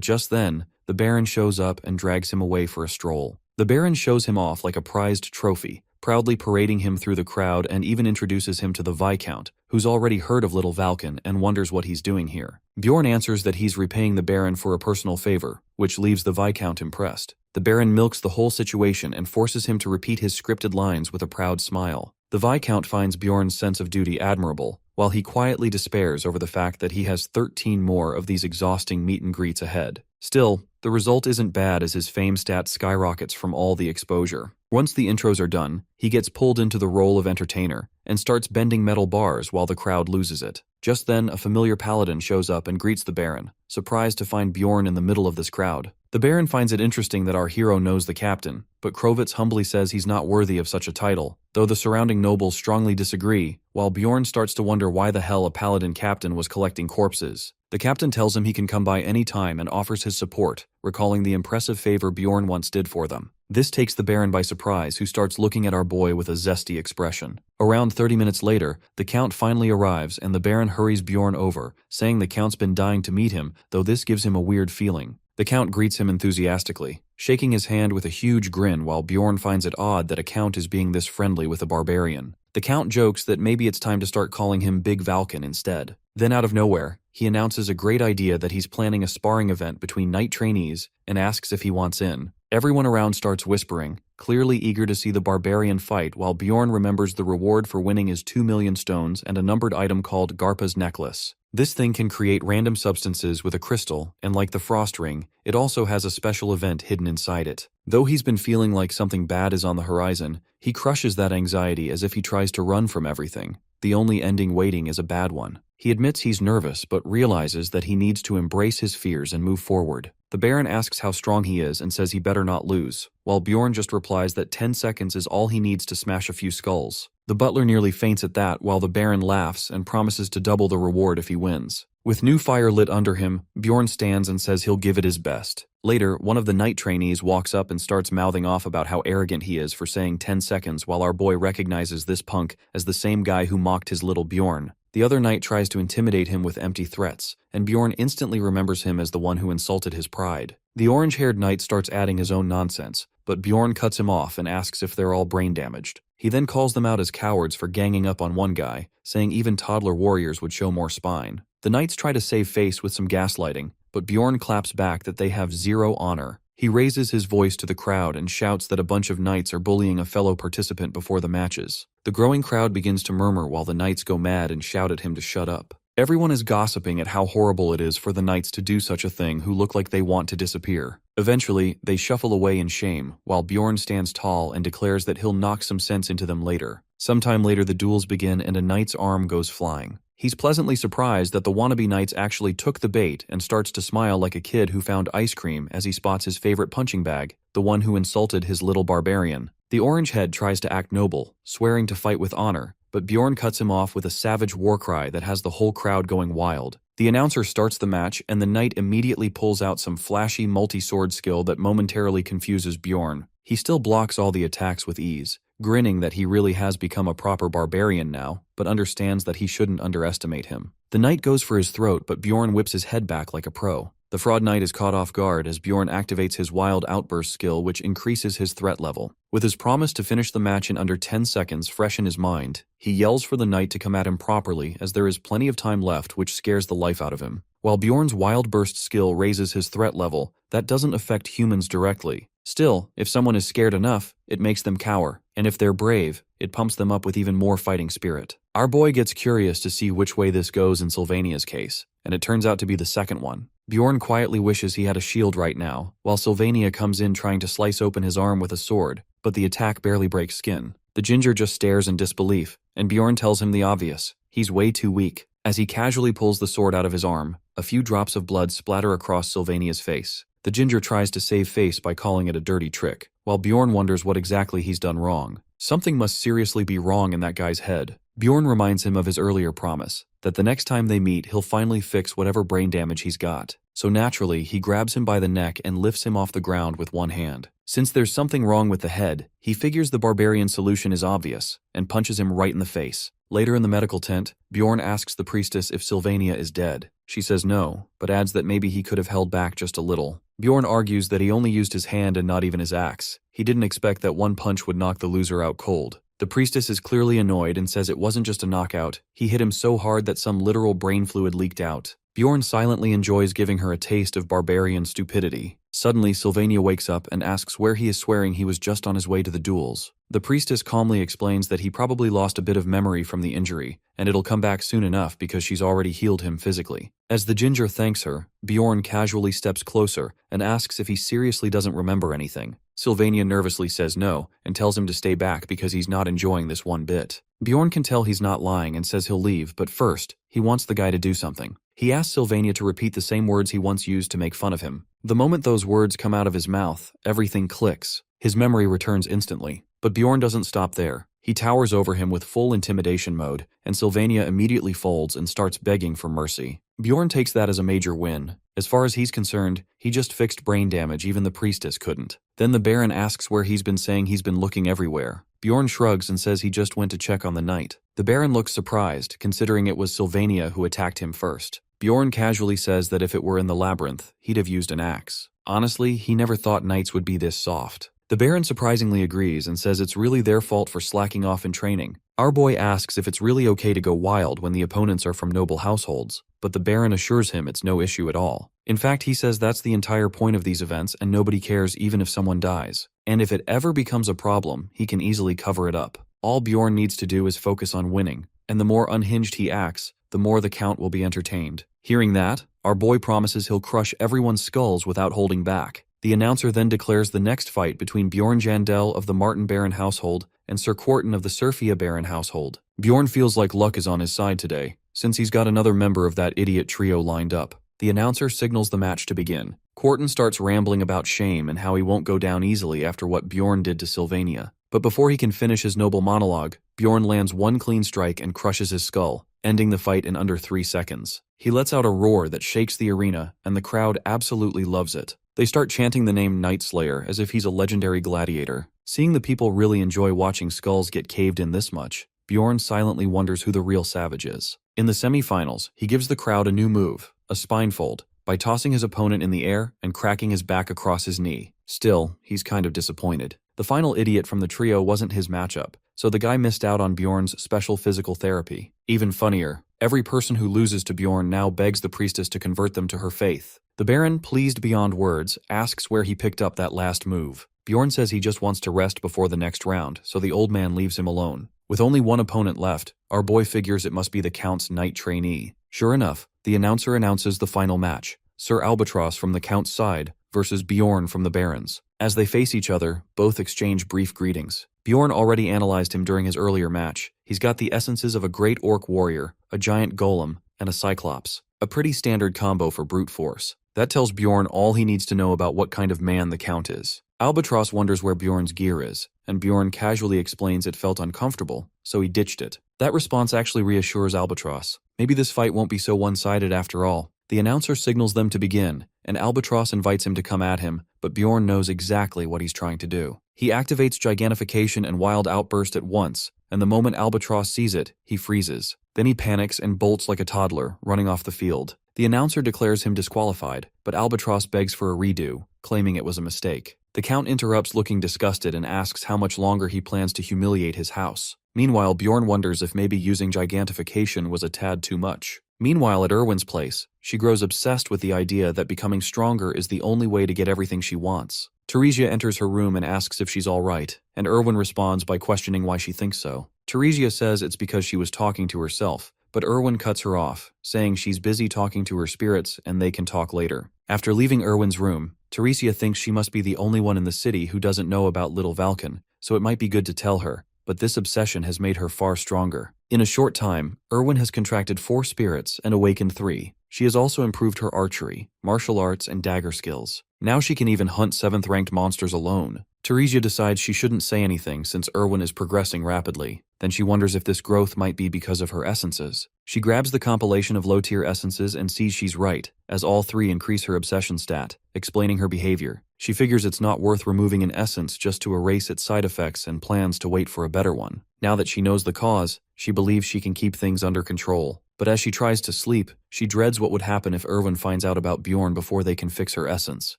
just then, the Baron shows up and drags him away for a stroll. The Baron shows him off like a prized trophy, proudly parading him through the crowd, and even introduces him to the Viscount, who's already heard of little Valken and wonders what he's doing here. Bjorn answers that he's repaying the Baron for a personal favor, which leaves the Viscount impressed. The Baron milks the whole situation and forces him to repeat his scripted lines with a proud smile. The Viscount finds Bjorn's sense of duty admirable, while he quietly despairs over the fact that he has 13 more of these exhausting meet and greets ahead. Still, the result isn't bad as his fame stat skyrockets from all the exposure. Once the intros are done, he gets pulled into the role of entertainer and starts bending metal bars while the crowd loses it. Just then, a familiar paladin shows up and greets the Baron, surprised to find Bjorn in the middle of this crowd. The Baron finds it interesting that our hero knows the captain, but Krovitz humbly says he's not worthy of such a title, though the surrounding nobles strongly disagree, while Bjorn starts to wonder why the hell a paladin captain was collecting corpses. The captain tells him he can come by any time and offers his support, recalling the impressive favor Bjorn once did for them. This takes the Baron by surprise, who starts looking at our boy with a zesty expression. Around 30 minutes later, the Count finally arrives and the Baron hurries Bjorn over, saying the Count's been dying to meet him, though this gives him a weird feeling. The Count greets him enthusiastically, shaking his hand with a huge grin, while Bjorn finds it odd that a Count is being this friendly with a barbarian. The Count jokes that maybe it's time to start calling him Big Valken instead. Then out of nowhere, he announces a great idea that he's planning a sparring event between knight trainees and asks if he wants in. Everyone around starts whispering, clearly eager to see the barbarian fight, while Bjorn remembers the reward for winning is 2 million stones and a numbered item called Garpa's necklace. This thing can create random substances with a crystal, and like the frost ring, it also has a special event hidden inside it. Though he's been feeling like something bad is on the horizon, he crushes that anxiety as if he tries to run from everything. The only ending waiting is a bad one. He admits he's nervous, but realizes that he needs to embrace his fears and move forward. The Baron asks how strong he is and says he better not lose, while Bjorn just replies that 10 seconds is all he needs to smash a few skulls. The butler nearly faints at that, while the Baron laughs and promises to double the reward if he wins. With new fire lit under him, Bjorn stands and says he'll give it his best. Later, one of the knight trainees walks up and starts mouthing off about how arrogant he is for saying 10 seconds, while our boy recognizes this punk as the same guy who mocked his little Bjorn. The other knight tries to intimidate him with empty threats, and Bjorn instantly remembers him as the one who insulted his pride. The orange-haired knight starts adding his own nonsense, but Bjorn cuts him off and asks if they're all brain damaged. He then calls them out as cowards for ganging up on one guy, saying even toddler warriors would show more spine. The knights try to save face with some gaslighting, but Bjorn claps back that they have zero honor. He raises his voice to the crowd and shouts that a bunch of knights are bullying a fellow participant before the matches. The growing crowd begins to murmur while the knights go mad and shout at him to shut up. Everyone is gossiping at how horrible it is for the knights to do such a thing who look like they want to disappear. Eventually, they shuffle away in shame, while Bjorn stands tall and declares that he'll knock some sense into them later. Sometime later, the duels begin and a knight's arm goes flying. He's pleasantly surprised that the wannabe knights actually took the bait and starts to smile like a kid who found ice cream as he spots his favorite punching bag, the one who insulted his little barbarian. The orange head tries to act noble, swearing to fight with honor, but Bjorn cuts him off with a savage war cry that has the whole crowd going wild. The announcer starts the match, and the knight immediately pulls out some flashy multi-sword skill that momentarily confuses Bjorn. He still blocks all the attacks with ease, grinning that he really has become a proper barbarian now, but understands that he shouldn't underestimate him. The knight goes for his throat, but Bjorn whips his head back like a pro. The fraud knight is caught off guard as Bjorn activates his wild outburst skill, which increases his threat level. With his promise to finish the match in under 10 seconds fresh in his mind, he yells for the knight to come at him properly as there is plenty of time left, which scares the life out of him. While Bjorn's wild burst skill raises his threat level, that doesn't affect humans directly. Still, if someone is scared enough, it makes them cower, and if they're brave, it pumps them up with even more fighting spirit. Our boy gets curious to see which way this goes in Sylvania's case, and it turns out to be the second one. Bjorn quietly wishes he had a shield right now, while Sylvania comes in trying to slice open his arm with a sword, but the attack barely breaks skin. The ginger just stares in disbelief, and Bjorn tells him the obvious: he's way too weak. As he casually pulls the sword out of his arm, a few drops of blood splatter across Sylvania's face. The ginger tries to save face by calling it a dirty trick, while Bjorn wonders what exactly he's done wrong. Something must seriously be wrong in that guy's head. Bjorn reminds him of his earlier promise, that the next time they meet he'll finally fix whatever brain damage he's got. So naturally, he grabs him by the neck and lifts him off the ground with one hand. Since there's something wrong with the head, he figures the barbarian solution is obvious, and punches him right in the face. Later in the medical tent, Bjorn asks the priestess if Sylvania is dead. She says no, but adds that maybe he could have held back just a little. Bjorn argues that he only used his hand and not even his axe. He didn't expect that one punch would knock the loser out cold. The priestess is clearly annoyed and says it wasn't just a knockout, he hit him so hard that some literal brain fluid leaked out. Bjorn silently enjoys giving her a taste of barbarian stupidity. Suddenly, Sylvania wakes up and asks where he is, swearing he was just on his way to the duels. The priestess calmly explains that he probably lost a bit of memory from the injury, and it'll come back soon enough because she's already healed him physically. As the ginger thanks her, Bjorn casually steps closer and asks if he seriously doesn't remember anything. Sylvania nervously says no and tells him to stay back because he's not enjoying this one bit. Bjorn can tell he's not lying and says he'll leave, but first, he wants the guy to do something. He asks Sylvania to repeat the same words he once used to make fun of him. The moment those words come out of his mouth, everything clicks. His memory returns instantly. But Bjorn doesn't stop there. He towers over him with full intimidation mode, and Sylvania immediately folds and starts begging for mercy. Bjorn takes that as a major win. As far as he's concerned, he just fixed brain damage even the priestess couldn't. Then the Baron asks where he's been, saying he's been looking everywhere. Bjorn shrugs and says he just went to check on the knight. The Baron looks surprised, considering it was Sylvania who attacked him first. Bjorn casually says that if it were in the labyrinth, he'd have used an axe. Honestly, he never thought knights would be this soft. The Baron surprisingly agrees and says it's really their fault for slacking off in training. Our boy asks if it's really okay to go wild when the opponents are from noble households, but the Baron assures him it's no issue at all. In fact, he says that's the entire point of these events and nobody cares even if someone dies. And if it ever becomes a problem, he can easily cover it up. All Bjorn needs to do is focus on winning, and the more unhinged he acts, the more the count will be entertained. Hearing that, our boy promises he'll crush everyone's skulls without holding back. The announcer then declares the next fight between Bjorn Jandel of the Martin Baron household and Sir Quarton of the Surfia Baron household. Bjorn feels like luck is on his side today, since he's got another member of that idiot trio lined up. The announcer signals the match to begin. Quarton starts rambling about shame and how he won't go down easily after what Bjorn did to Sylvania. But before he can finish his noble monologue, Bjorn lands one clean strike and crushes his skull, ending the fight in under 3 seconds. He lets out a roar that shakes the arena, and the crowd absolutely loves it. They start chanting the name Night Slayer as if he's a legendary gladiator. Seeing the people really enjoy watching skulls get caved in this much, Bjorn silently wonders who the real savage is. In the semifinals, he gives the crowd a new move, a spinefold, by tossing his opponent in the air and cracking his back across his knee. Still, he's kind of disappointed. The final idiot from the trio wasn't his matchup, so the guy missed out on Bjorn's special physical therapy. Even funnier, every person who loses to Bjorn now begs the priestess to convert them to her faith. The Baron, pleased beyond words, asks where he picked up that last move. Bjorn says he just wants to rest before the next round, so the old man leaves him alone. With only one opponent left, our boy figures it must be the Count's knight trainee. Sure enough, the announcer announces the final match, Sir Albatross from the Count's side versus Bjorn from the Baron's. As they face each other, both exchange brief greetings. Bjorn already analyzed him during his earlier match. He's got the essences of a great orc warrior, a giant golem, and a cyclops. A pretty standard combo for brute force. That tells Bjorn all he needs to know about what kind of man the Count is. Albatross wonders where Bjorn's gear is, and Bjorn casually explains it felt uncomfortable, so he ditched it. That response actually reassures Albatross. Maybe this fight won't be so one-sided after all. The announcer signals them to begin, and Albatross invites him to come at him, but Bjorn knows exactly what he's trying to do. He activates Gigantification and Wild Outburst at once, and the moment Albatross sees it, he freezes. Then he panics and bolts like a toddler, running off the field. The announcer declares him disqualified, but Albatross begs for a redo, claiming it was a mistake. The Count interrupts looking disgusted and asks how much longer he plans to humiliate his house. Meanwhile, Bjorn wonders if maybe using Gigantification was a tad too much. Meanwhile, at Erwin's place, she grows obsessed with the idea that becoming stronger is the only way to get everything she wants. Teresia enters her room and asks if she's all right, and Erwin responds by questioning why she thinks so. Teresia says it's because she was talking to herself, but Erwin cuts her off, saying she's busy talking to her spirits and they can talk later. After leaving Erwin's room, Teresia thinks she must be the only one in the city who doesn't know about Little Valken, so it might be good to tell her, but this obsession has made her far stronger. In a short time, Erwin has contracted 4 spirits and awakened 3. She has also improved her archery, martial arts, and dagger skills. Now she can even hunt 7th-ranked monsters alone. Teresia decides she shouldn't say anything since Erwin is progressing rapidly. Then she wonders if this growth might be because of her essences. She grabs the compilation of low-tier essences and sees she's right, as all 3 increase her obsession stat, explaining her behavior. She figures it's not worth removing an essence just to erase its side effects and plans to wait for a better one. Now that she knows the cause, she believes she can keep things under control. But as she tries to sleep, she dreads what would happen if Erwin finds out about Bjorn before they can fix her essence.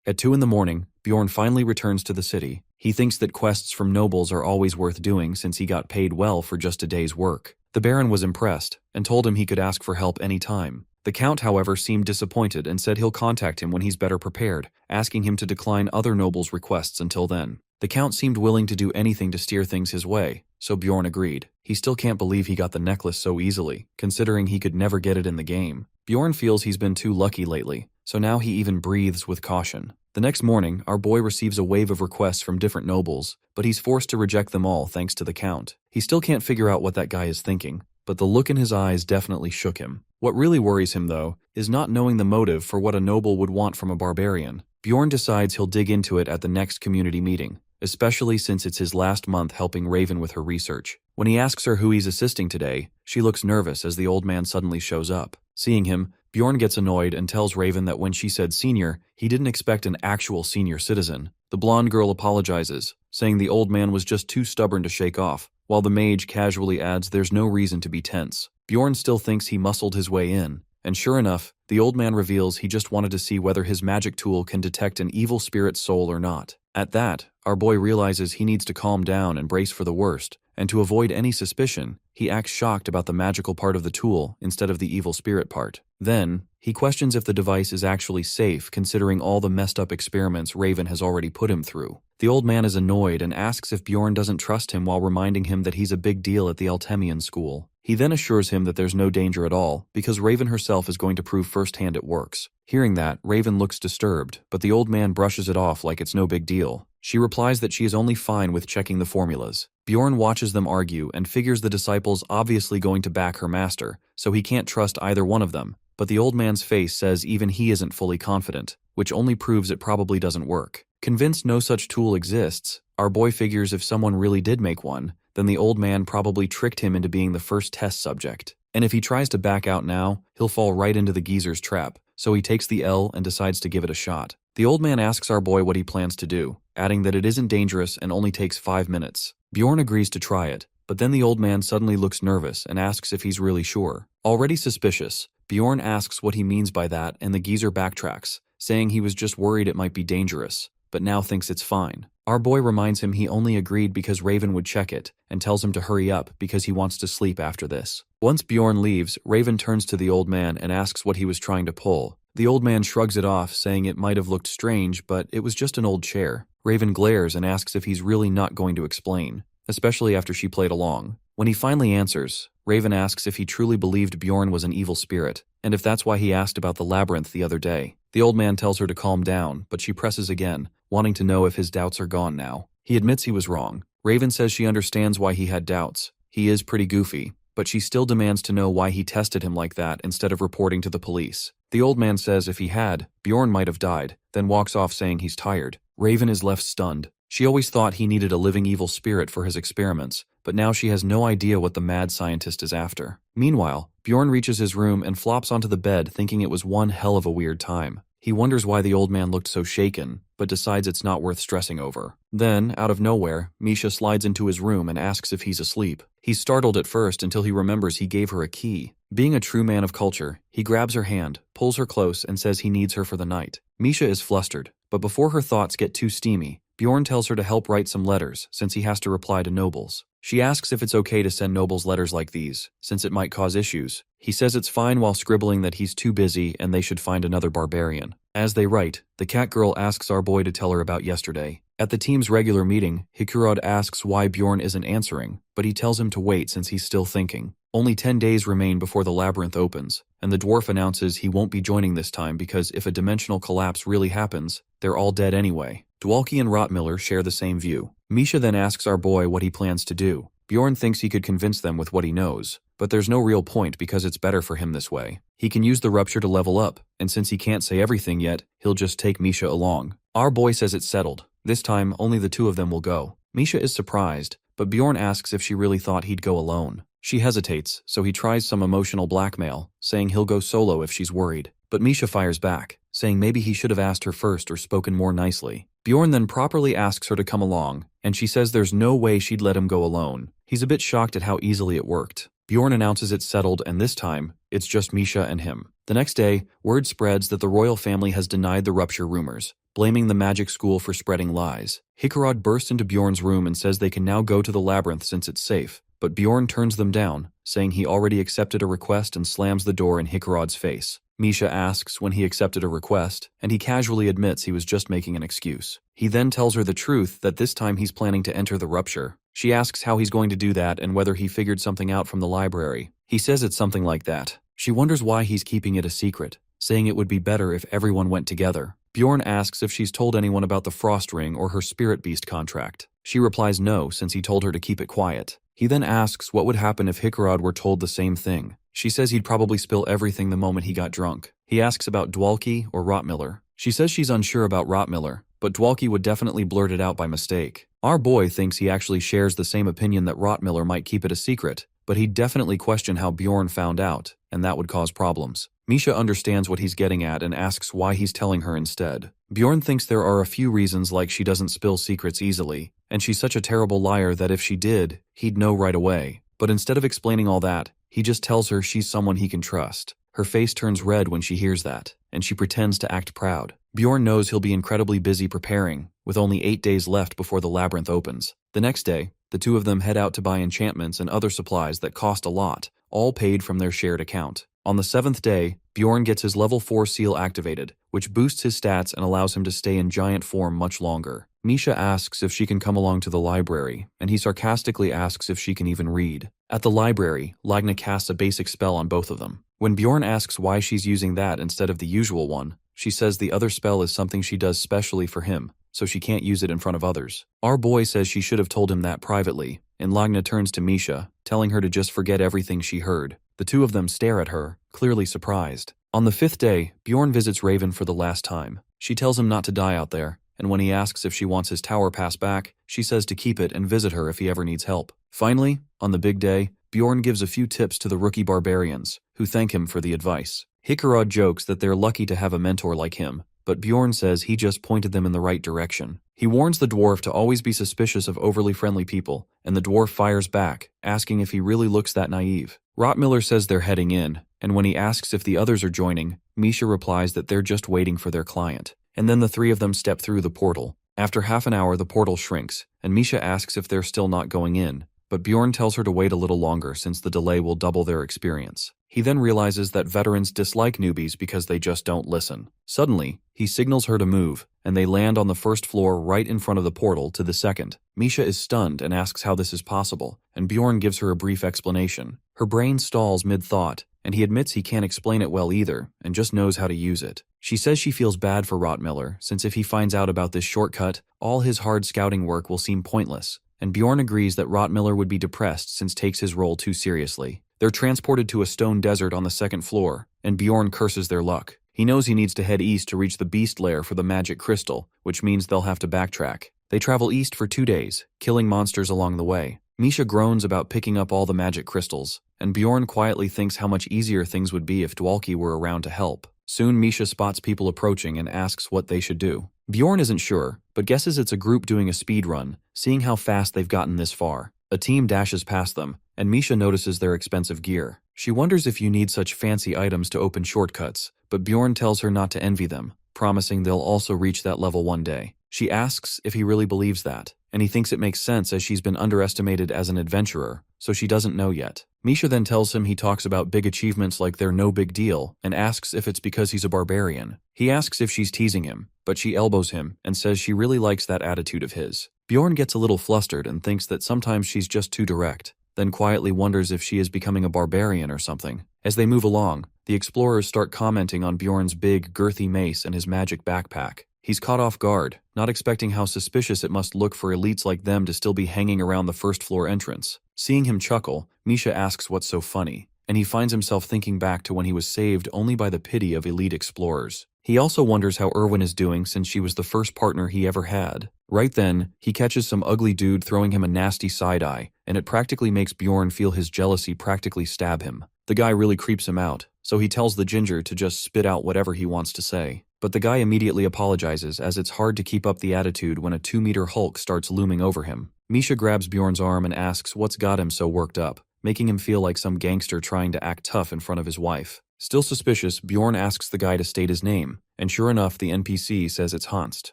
At 2 in the morning, Bjorn finally returns to the city. He thinks that quests from nobles are always worth doing since he got paid well for just a day's work. The Baron was impressed and told him he could ask for help any time. The Count, however, seemed disappointed and said he'll contact him when he's better prepared, asking him to decline other nobles' requests until then. The Count seemed willing to do anything to steer things his way, so Bjorn agreed. He still can't believe he got the necklace so easily, considering he could never get it in the game. Bjorn feels he's been too lucky lately, so now he even breathes with caution. The next morning, our boy receives a wave of requests from different nobles, but he's forced to reject them all thanks to the Count. He still can't figure out what that guy is thinking, but the look in his eyes definitely shook him. What really worries him, though, is not knowing the motive for what a noble would want from a barbarian. Bjorn decides he'll dig into it at the next community meeting, especially since it's his last month helping Raven with her research. When he asks her who he's assisting today, she looks nervous as the old man suddenly shows up. Seeing him, Bjorn gets annoyed and tells Raven that when she said senior, he didn't expect an actual senior citizen. The blonde girl apologizes, saying the old man was just too stubborn to shake off, while the mage casually adds there's no reason to be tense. Bjorn still thinks he muscled his way in, and sure enough, the old man reveals he just wanted to see whether his magic tool can detect an evil spirit's soul or not. At that, our boy realizes he needs to calm down and brace for the worst, and to avoid any suspicion, he acts shocked about the magical part of the tool instead of the evil spirit part. Then, he questions if the device is actually safe considering all the messed up experiments Raven has already put him through. The old man is annoyed and asks if Bjorn doesn't trust him while reminding him that he's a big deal at the Altemian school. He then assures him that there's no danger at all, because Raven herself is going to prove firsthand it works. Hearing that, Raven looks disturbed, but the old man brushes it off like it's no big deal. She replies that she is only fine with checking the formulas. Bjorn watches them argue and figures the disciple's obviously going to back her master, so he can't trust either one of them. But the old man's face says even he isn't fully confident, which only proves it probably doesn't work. Convinced no such tool exists, our boy figures if someone really did make one, then the old man probably tricked him into being the first test subject. And if he tries to back out now, he'll fall right into the geezer's trap, so he takes the L and decides to give it a shot. The old man asks our boy what he plans to do, adding that it isn't dangerous and only takes 5 minutes. Bjorn agrees to try it, but then the old man suddenly looks nervous and asks if he's really sure. Already suspicious, Bjorn asks what he means by that and the geezer backtracks, saying he was just worried it might be dangerous, but now thinks it's fine. Our boy reminds him he only agreed because Raven would check it, and tells him to hurry up because he wants to sleep after this. Once Bjorn leaves, Raven turns to the old man and asks what he was trying to pull. The old man shrugs it off, saying it might have looked strange, but it was just an old chair. Raven glares and asks if he's really not going to explain, especially after she played along. When he finally answers, Raven asks if he truly believed Bjorn was an evil spirit, and if that's why he asked about the labyrinth the other day. The old man tells her to calm down, but she presses again, wanting to know if his doubts are gone now. He admits he was wrong. Raven says she understands why he had doubts. He is pretty goofy, but she still demands to know why he tested him like that instead of reporting to the police. The old man says if he had, Bjorn might have died, then walks off saying he's tired. Raven is left stunned. She always thought he needed a living evil spirit for his experiments, but now she has no idea what the mad scientist is after. Meanwhile, Bjorn reaches his room and flops onto the bed thinking it was one hell of a weird time. He wonders why the old man looked so shaken, but decides it's not worth stressing over. Then, out of nowhere, Misha slides into his room and asks if he's asleep. He's startled at first until he remembers he gave her a key. Being a true man of culture, he grabs her hand, pulls her close, and says he needs her for the night. Misha is flustered, but before her thoughts get too steamy, Bjorn tells her to help write some letters since he has to reply to nobles. She asks if it's okay to send nobles letters like these, since it might cause issues. He says it's fine while scribbling that he's too busy and they should find another barbarian. As they write, the cat girl asks our boy to tell her about yesterday. At the team's regular meeting, Hikurod asks why Bjorn isn't answering, but he tells him to wait since he's still thinking. Only 10 days remain before the labyrinth opens, and the dwarf announces he won't be joining this time because if a dimensional collapse really happens, they're all dead anyway. Dwalki and Rottmiller share the same view. Misha then asks our boy what he plans to do. Bjorn thinks he could convince them with what he knows, but there's no real point because it's better for him this way. He can use the rupture to level up, and since he can't say everything yet, he'll just take Misha along. Our boy says it's settled, This time, only the two of them will go. Misha is surprised, but Bjorn asks if she really thought he'd go alone. She hesitates, so he tries some emotional blackmail, saying he'll go solo if she's worried. But Misha fires back, saying maybe he should have asked her first or spoken more nicely. Bjorn then properly asks her to come along, and she says there's no way she'd let him go alone. He's a bit shocked at how easily it worked. Bjorn announces it's settled, and this time, it's just Misha and him. The next day, word spreads that the royal family has denied the rupture rumors, blaming the magic school for spreading lies. Hikarad bursts into Bjorn's room and says they can now go to the labyrinth since it's safe, but Bjorn turns them down, saying he already accepted a request and slams the door in Hikarad's face. Misha asks when he accepted a request, and he casually admits he was just making an excuse. He then tells her the truth that this time he's planning to enter the rupture. She asks how he's going to do that and whether he figured something out from the library. He says it's something like that. She wonders why he's keeping it a secret, saying it would be better if everyone went together. Bjorn asks if she's told anyone about the frost ring or her spirit beast contract. She replies no, since he told her to keep it quiet. He then asks what would happen if Hikarad were told the same thing. She says he'd probably spill everything the moment he got drunk. He asks about Dwalki or Rotmiller. She says she's unsure about Rotmiller, but Dwalki would definitely blurt it out by mistake. Our boy thinks he actually shares the same opinion that Rotmiller might keep it a secret, but he'd definitely question how Bjorn found out, and that would cause problems. Misha understands what he's getting at and asks why he's telling her instead. Bjorn thinks there are a few reasons, like she doesn't spill secrets easily, and she's such a terrible liar that if she did, he'd know right away. But instead of explaining all that, he just tells her she's someone he can trust. Her face turns red when she hears that, and she pretends to act proud. Bjorn knows he'll be incredibly busy preparing, with only 8 days left before the labyrinth opens. The next day, the two of them head out to buy enchantments and other supplies that cost a lot, all paid from their shared account. On the 7th day, Bjorn gets his level 4 seal activated, which boosts his stats and allows him to stay in giant form much longer. Misha asks if she can come along to the library, and he sarcastically asks if she can even read. At the library, Lagna casts a basic spell on both of them. When Bjorn asks why she's using that instead of the usual one, she says the other spell is something she does specially for him, so she can't use it in front of others. Our boy says she should have told him that privately, and Lagna turns to Misha, telling her to just forget everything she heard. The two of them stare at her, clearly surprised. On the 5th day, Bjorn visits Raven for the last time. She tells him not to die out there, and when he asks if she wants his tower pass back, she says to keep it and visit her if he ever needs help. Finally, on the big day, Bjorn gives a few tips to the rookie barbarians, who thank him for the advice. Hikarad jokes that they're lucky to have a mentor like him, but Bjorn says he just pointed them in the right direction. He warns the dwarf to always be suspicious of overly friendly people, and the dwarf fires back, asking if he really looks that naive. Rotmiller says they're heading in, and when he asks if the others are joining, Misha replies that they're just waiting for their client. And then the three of them step through the portal. After half an hour, the portal shrinks, and Misha asks if they're still not going in, but Bjorn tells her to wait a little longer since the delay will double their experience. He then realizes that veterans dislike newbies because they just don't listen. Suddenly, he signals her to move, and they land on the first floor right in front of the portal to the second. Misha is stunned and asks how this is possible, and Bjorn gives her a brief explanation. Her brain stalls mid-thought, and he admits he can't explain it well either, and just knows how to use it. She says she feels bad for Rotmiller, since if he finds out about this shortcut, all his hard scouting work will seem pointless, and Bjorn agrees that Rotmiller would be depressed since takes his role too seriously. They're transported to a stone desert on the 2nd floor, and Bjorn curses their luck. He knows he needs to head east to reach the beast lair for the magic crystal, which means they'll have to backtrack. They travel east for 2 days, killing monsters along the way. Misha groans about picking up all the magic crystals, and Bjorn quietly thinks how much easier things would be if Dwalki were around to help. Soon Misha spots people approaching and asks what they should do. Bjorn isn't sure, but guesses it's a group doing a speed run, seeing how fast they've gotten this far. A team dashes past them, and Misha notices their expensive gear. She wonders if you need such fancy items to open shortcuts, but Bjorn tells her not to envy them, promising they'll also reach that level one day. She asks if he really believes that, and he thinks it makes sense as she's been underestimated as an adventurer, so she doesn't know yet. Misha then tells him he talks about big achievements like they're no big deal, and asks if it's because he's a barbarian. He asks if she's teasing him, but she elbows him and says she really likes that attitude of his. Bjorn gets a little flustered and thinks that sometimes she's just too direct, then quietly wonders if she is becoming a barbarian or something. As they move along, the explorers start commenting on Bjorn's big, girthy mace and his magic backpack. He's caught off guard, not expecting how suspicious it must look for elites like them to still be hanging around the first floor entrance. Seeing him chuckle, Misha asks what's so funny, and he finds himself thinking back to when he was saved only by the pity of elite explorers. He also wonders how Erwin is doing since she was the first partner he ever had. Right then, he catches some ugly dude throwing him a nasty side-eye, and it practically makes Bjorn feel his jealousy practically stab him. The guy really creeps him out, so he tells the ginger to just spit out whatever he wants to say. But the guy immediately apologizes as it's hard to keep up the attitude when a 2-meter Hulk starts looming over him. Misha grabs Bjorn's arm and asks what's got him so worked up, making him feel like some gangster trying to act tough in front of his wife. Still suspicious, Bjorn asks the guy to state his name, and sure enough the NPC says it's Hans.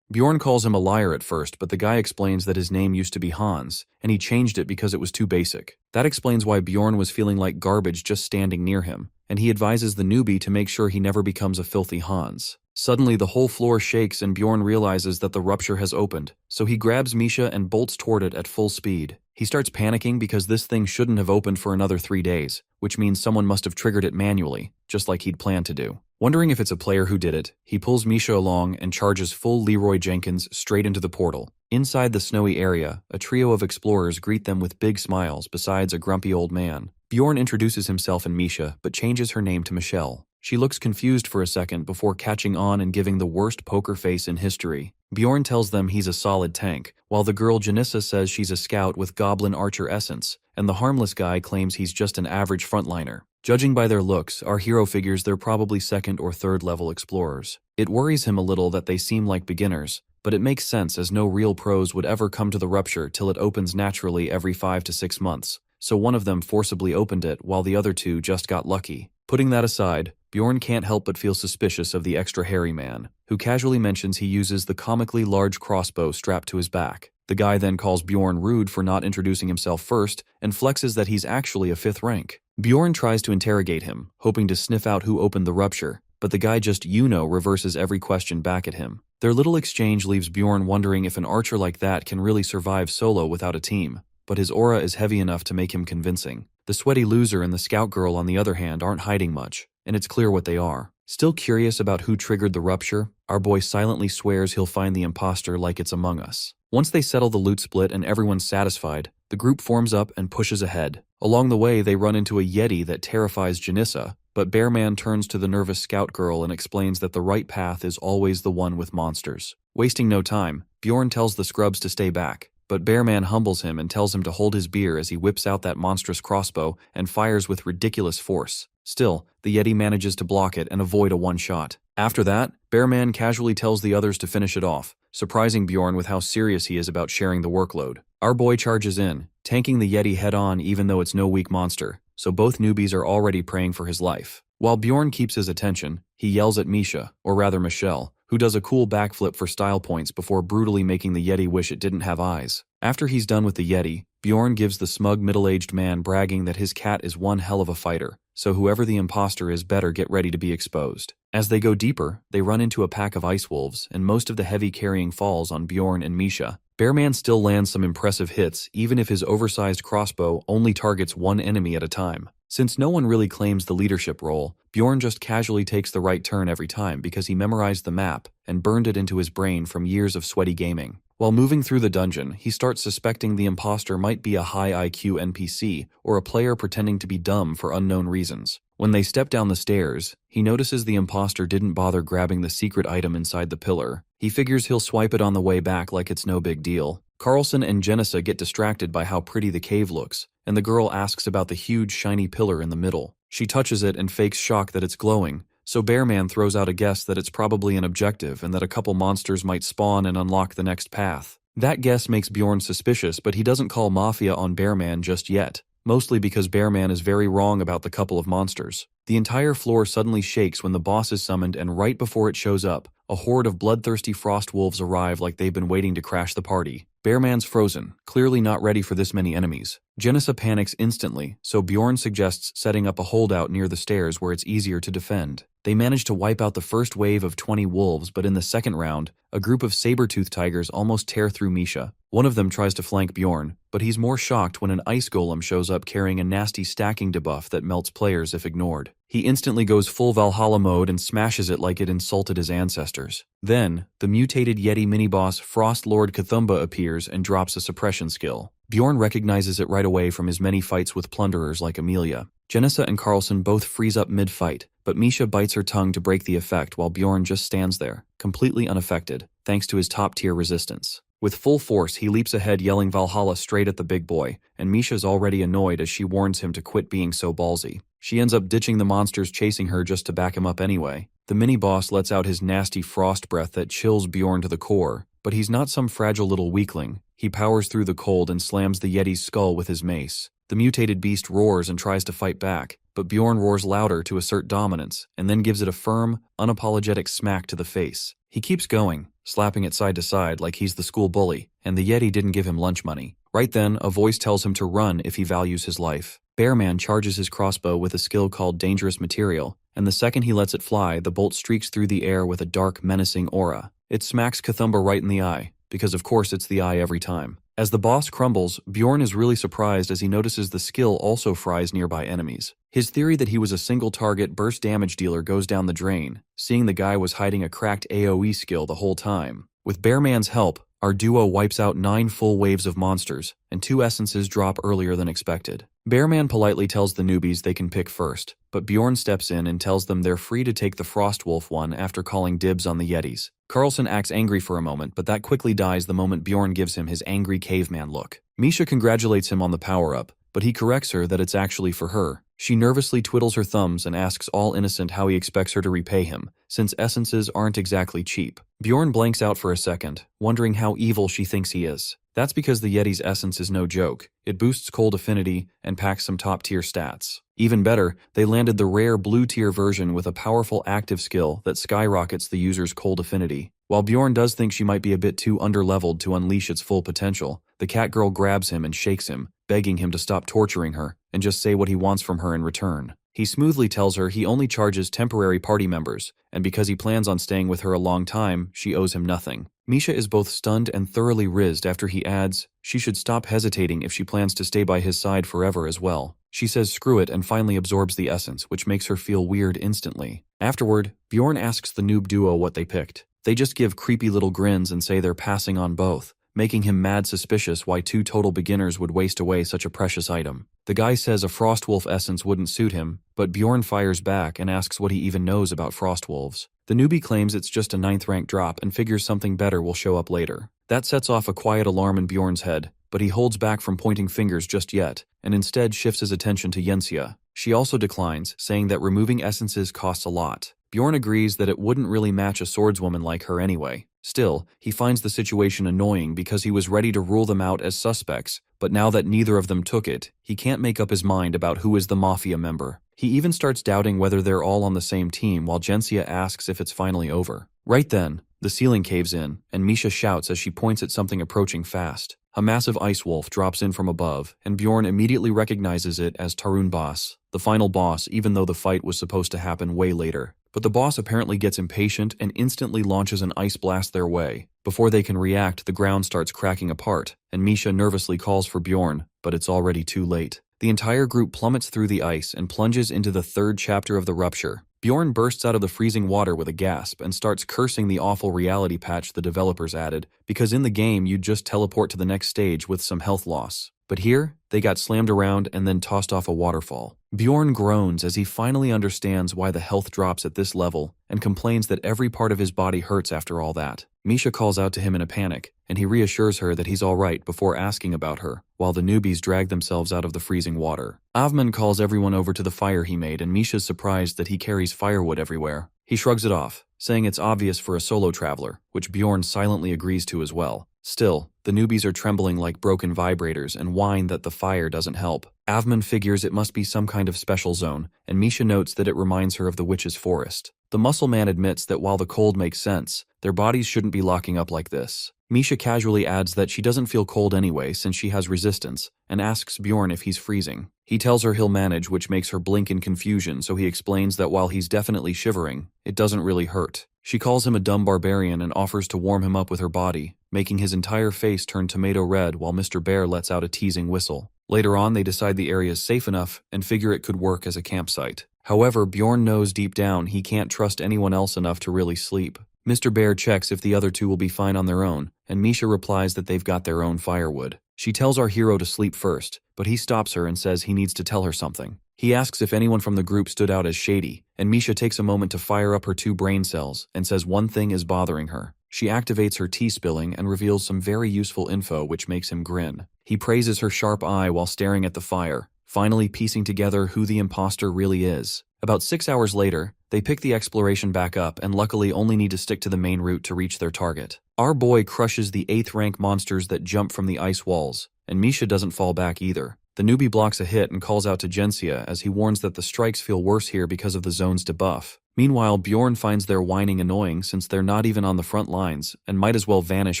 Bjorn calls him a liar at first, but the guy explains that his name used to be Hans, and he changed it because it was too basic. That explains why Bjorn was feeling like garbage just standing near him, and he advises the newbie to make sure he never becomes a filthy Hans. Suddenly the whole floor shakes and Bjorn realizes that the rupture has opened, so he grabs Misha and bolts toward it at full speed. He starts panicking because this thing shouldn't have opened for another 3 days, which means someone must have triggered it manually, just like he'd planned to do. Wondering if it's a player who did it, he pulls Misha along and charges full Leroy Jenkins straight into the portal. Inside the snowy area, a trio of explorers greet them with big smiles besides a grumpy old man. Bjorn introduces himself and Misha, but changes her name to Michelle. She looks confused for a second before catching on and giving the worst poker face in history. Bjorn tells them he's a solid tank, while the girl Janissa says she's a scout with goblin archer essence, and the harmless guy claims he's just an average frontliner. Judging by their looks, our hero figures they're probably 2nd or 3rd level explorers. It worries him a little that they seem like beginners, but it makes sense as no real pros would ever come to the rupture till it opens naturally every 5 to 6 months, so one of them forcibly opened it while the other 2 just got lucky. Putting that aside, Bjorn can't help but feel suspicious of the extra hairy man, who casually mentions he uses the comically large crossbow strapped to his back. The guy then calls Bjorn rude for not introducing himself first and flexes that he's actually a 5th rank. Bjorn tries to interrogate him, hoping to sniff out who opened the rupture, but the guy just reverses every question back at him. Their little exchange leaves Bjorn wondering if an archer like that can really survive solo without a team, but his aura is heavy enough to make him convincing. The sweaty loser and the scout girl on the other hand aren't hiding much, and it's clear what they are. Still curious about who triggered the rupture, our boy silently swears he'll find the imposter like it's Among Us. Once they settle the loot split and everyone's satisfied, the group forms up and pushes ahead. Along the way, they run into a Yeti that terrifies Janissa, but Bearman turns to the nervous scout girl and explains that the right path is always the one with monsters. Wasting no time, Bjorn tells the scrubs to stay back, but Bearman humbles him and tells him to hold his beer as he whips out that monstrous crossbow and fires with ridiculous force. Still, the Yeti manages to block it and avoid a one-shot. After that, Bearman casually tells the others to finish it off, surprising Bjorn with how serious he is about sharing the workload. Our boy charges in, tanking the Yeti head-on even though it's no weak monster, so both newbies are already praying for his life. While Bjorn keeps his attention, he yells at Misha, or rather Michelle, who does a cool backflip for style points before brutally making the Yeti wish it didn't have eyes. After he's done with the Yeti, Bjorn gives the smug middle-aged man bragging that his cat is one hell of a fighter, so whoever the imposter is better get ready to be exposed. As they go deeper, they run into a pack of ice wolves, and most of the heavy carrying falls on Bjorn and Misha. Bearman still lands some impressive hits, even if his oversized crossbow only targets one enemy at a time. Since no one really claims the leadership role, Bjorn just casually takes the right turn every time because he memorized the map and burned it into his brain from years of sweaty gaming. While moving through the dungeon, he starts suspecting the imposter might be a high IQ NPC or a player pretending to be dumb for unknown reasons. When they step down the stairs, he notices the imposter didn't bother grabbing the secret item inside the pillar. He figures he'll swipe it on the way back like it's no big deal. Carlson and Janissa get distracted by how pretty the cave looks, and the girl asks about the huge shiny pillar in the middle. She touches it and fakes shock that it's glowing, so Bearman throws out a guess that it's probably an objective and that a couple monsters might spawn and unlock the next path. That guess makes Bjorn suspicious, but he doesn't call Mafia on Bearman just yet, mostly because Bearman is very wrong about the couple of monsters. The entire floor suddenly shakes when the boss is summoned, and right before it shows up, a horde of bloodthirsty frost wolves arrive like they've been waiting to crash the party. Bearman's frozen, clearly not ready for this many enemies. Janissa panics instantly, so Bjorn suggests setting up a holdout near the stairs where it's easier to defend. They manage to wipe out the first wave of 20 wolves, but in the second round, a group of saber-toothed tigers almost tear through Misha. One of them tries to flank Bjorn, but he's more shocked when an ice golem shows up carrying a nasty stacking debuff that melts players if ignored. He instantly goes full Valhalla mode and smashes it like it insulted his ancestors. Then, the mutated Yeti mini-boss Frost Lord Cthulhu appears and drops a suppression skill. Bjorn recognizes it right away from his many fights with plunderers like Amelia. Janissa and Carlson both freeze up mid-fight, but Misha bites her tongue to break the effect while Bjorn just stands there, completely unaffected, thanks to his top-tier resistance. With full force, he leaps ahead yelling Valhalla straight at the big boy, and Misha's already annoyed as she warns him to quit being so ballsy. She ends up ditching the monsters chasing her just to back him up anyway. The mini-boss lets out his nasty frost breath that chills Bjorn to the core, but he's not some fragile little weakling. He powers through the cold and slams the Yeti's skull with his mace. The mutated beast roars and tries to fight back, but Bjorn roars louder to assert dominance, and then gives it a firm, unapologetic smack to the face. He keeps going, slapping it side to side like he's the school bully, and the Yeti didn't give him lunch money. Right then, a voice tells him to run if he values his life. Bearman charges his crossbow with a skill called Dangerous Material, and the second he lets it fly, the bolt streaks through the air with a dark, menacing aura. It smacks Cthulhu right in the eye, because of course it's the eye every time. As the boss crumbles, Bjorn is really surprised as he notices the skill also fries nearby enemies. His theory that he was a single-target burst damage dealer goes down the drain, seeing the guy was hiding a cracked AoE skill the whole time. With Bearman's help, our duo wipes out 9 full waves of monsters, and 2 essences drop earlier than expected. Bearman politely tells the newbies they can pick first, but Bjorn steps in and tells them they're free to take the Frostwolf one after calling dibs on the Yetis. Carlson acts angry for a moment, but that quickly dies the moment Bjorn gives him his angry caveman look. Misha congratulates him on the power-up, but he corrects her that it's actually for her. She nervously twiddles her thumbs and asks all innocent how he expects her to repay him, since essences aren't exactly cheap. Bjorn blanks out for a second, wondering how evil she thinks he is. That's because the Yeti's essence is no joke. It boosts cold affinity and packs some top-tier stats. Even better, they landed the rare blue-tier version with a powerful active skill that skyrockets the user's cold affinity. While Bjorn does think she might be a bit too underleveled to unleash its full potential, the cat girl grabs him and shakes him, begging him to stop torturing her and just say what he wants from her in return. He smoothly tells her he only charges temporary party members, and because he plans on staying with her a long time, she owes him nothing. Misha is both stunned and thoroughly rizzed after he adds she should stop hesitating if she plans to stay by his side forever as well. She says screw it and finally absorbs the essence, which makes her feel weird instantly. Afterward, Bjorn asks the noob duo what they picked. They just give creepy little grins and say they're passing on both, making him mad suspicious why 2 total beginners would waste away such a precious item. The guy says a Frostwolf essence wouldn't suit him, but Bjorn fires back and asks what he even knows about Frostwolves. The newbie claims it's just a 9th rank drop and figures something better will show up later. That sets off a quiet alarm in Bjorn's head, but he holds back from pointing fingers just yet, and instead shifts his attention to Yensia. She also declines, saying that removing essences costs a lot. Bjorn agrees that it wouldn't really match a swordswoman like her anyway. Still, he finds the situation annoying because he was ready to rule them out as suspects, but now that neither of them took it, he can't make up his mind about who is the Mafia member. He even starts doubting whether they're all on the same team while Jensia asks if it's finally over. Right then, the ceiling caves in, and Misha shouts as she points at something approaching fast. A massive ice wolf drops in from above, and Bjorn immediately recognizes it as Tarun Boss, the final boss, even though the fight was supposed to happen way later. But the boss apparently gets impatient and instantly launches an ice blast their way. Before they can react, the ground starts cracking apart, and Misha nervously calls for Bjorn, but it's already too late. The entire group plummets through the ice and plunges into the 3rd chapter of the rupture. Bjorn bursts out of the freezing water with a gasp and starts cursing the awful reality patch the developers added, because in the game you'd just teleport to the next stage with some health loss. But here, they got slammed around and then tossed off a waterfall. Bjorn groans as he finally understands why the health drops at this level and complains that every part of his body hurts after all that. Misha calls out to him in a panic, and he reassures her that he's alright before asking about her, while the newbies drag themselves out of the freezing water. Avman calls everyone over to the fire he made, and Misha's surprised that he carries firewood everywhere. He shrugs it off, saying it's obvious for a solo traveler, which Bjorn silently agrees to as well. Still, the newbies are trembling like broken vibrators and whine that the fire doesn't help. Avman figures it must be some kind of special zone, and Misha notes that it reminds her of the witch's forest. The muscle man admits that while the cold makes sense, their bodies shouldn't be locking up like this. Misha casually adds that she doesn't feel cold anyway since she has resistance, and asks Bjorn if he's freezing. He tells her he'll manage, which makes her blink in confusion, so he explains that while he's definitely shivering, it doesn't really hurt. She calls him a dumb barbarian and offers to warm him up with her body, making his entire face turn tomato red while Mr. Bear lets out a teasing whistle. Later on, they decide the area is safe enough and figure it could work as a campsite. However, Bjorn knows deep down he can't trust anyone else enough to really sleep. Mr. Bear checks if the other two will be fine on their own, and Misha replies that they've got their own firewood. She tells our hero to sleep first, but he stops her and says he needs to tell her something. He asks if anyone from the group stood out as shady, and Misha takes a moment to fire up her 2 brain cells and says one thing is bothering her. She activates her tea spilling and reveals some very useful info which makes him grin. He praises her sharp eye while staring at the fire, finally piecing together who the imposter really is. About 6 hours later, they pick the exploration back up and luckily only need to stick to the main route to reach their target. Our boy crushes the 8th rank monsters that jump from the ice walls, and Misha doesn't fall back either. The newbie blocks a hit and calls out to Gensia as he warns that the strikes feel worse here because of the zone's debuff. Meanwhile, Bjorn finds their whining annoying since they're not even on the front lines and might as well vanish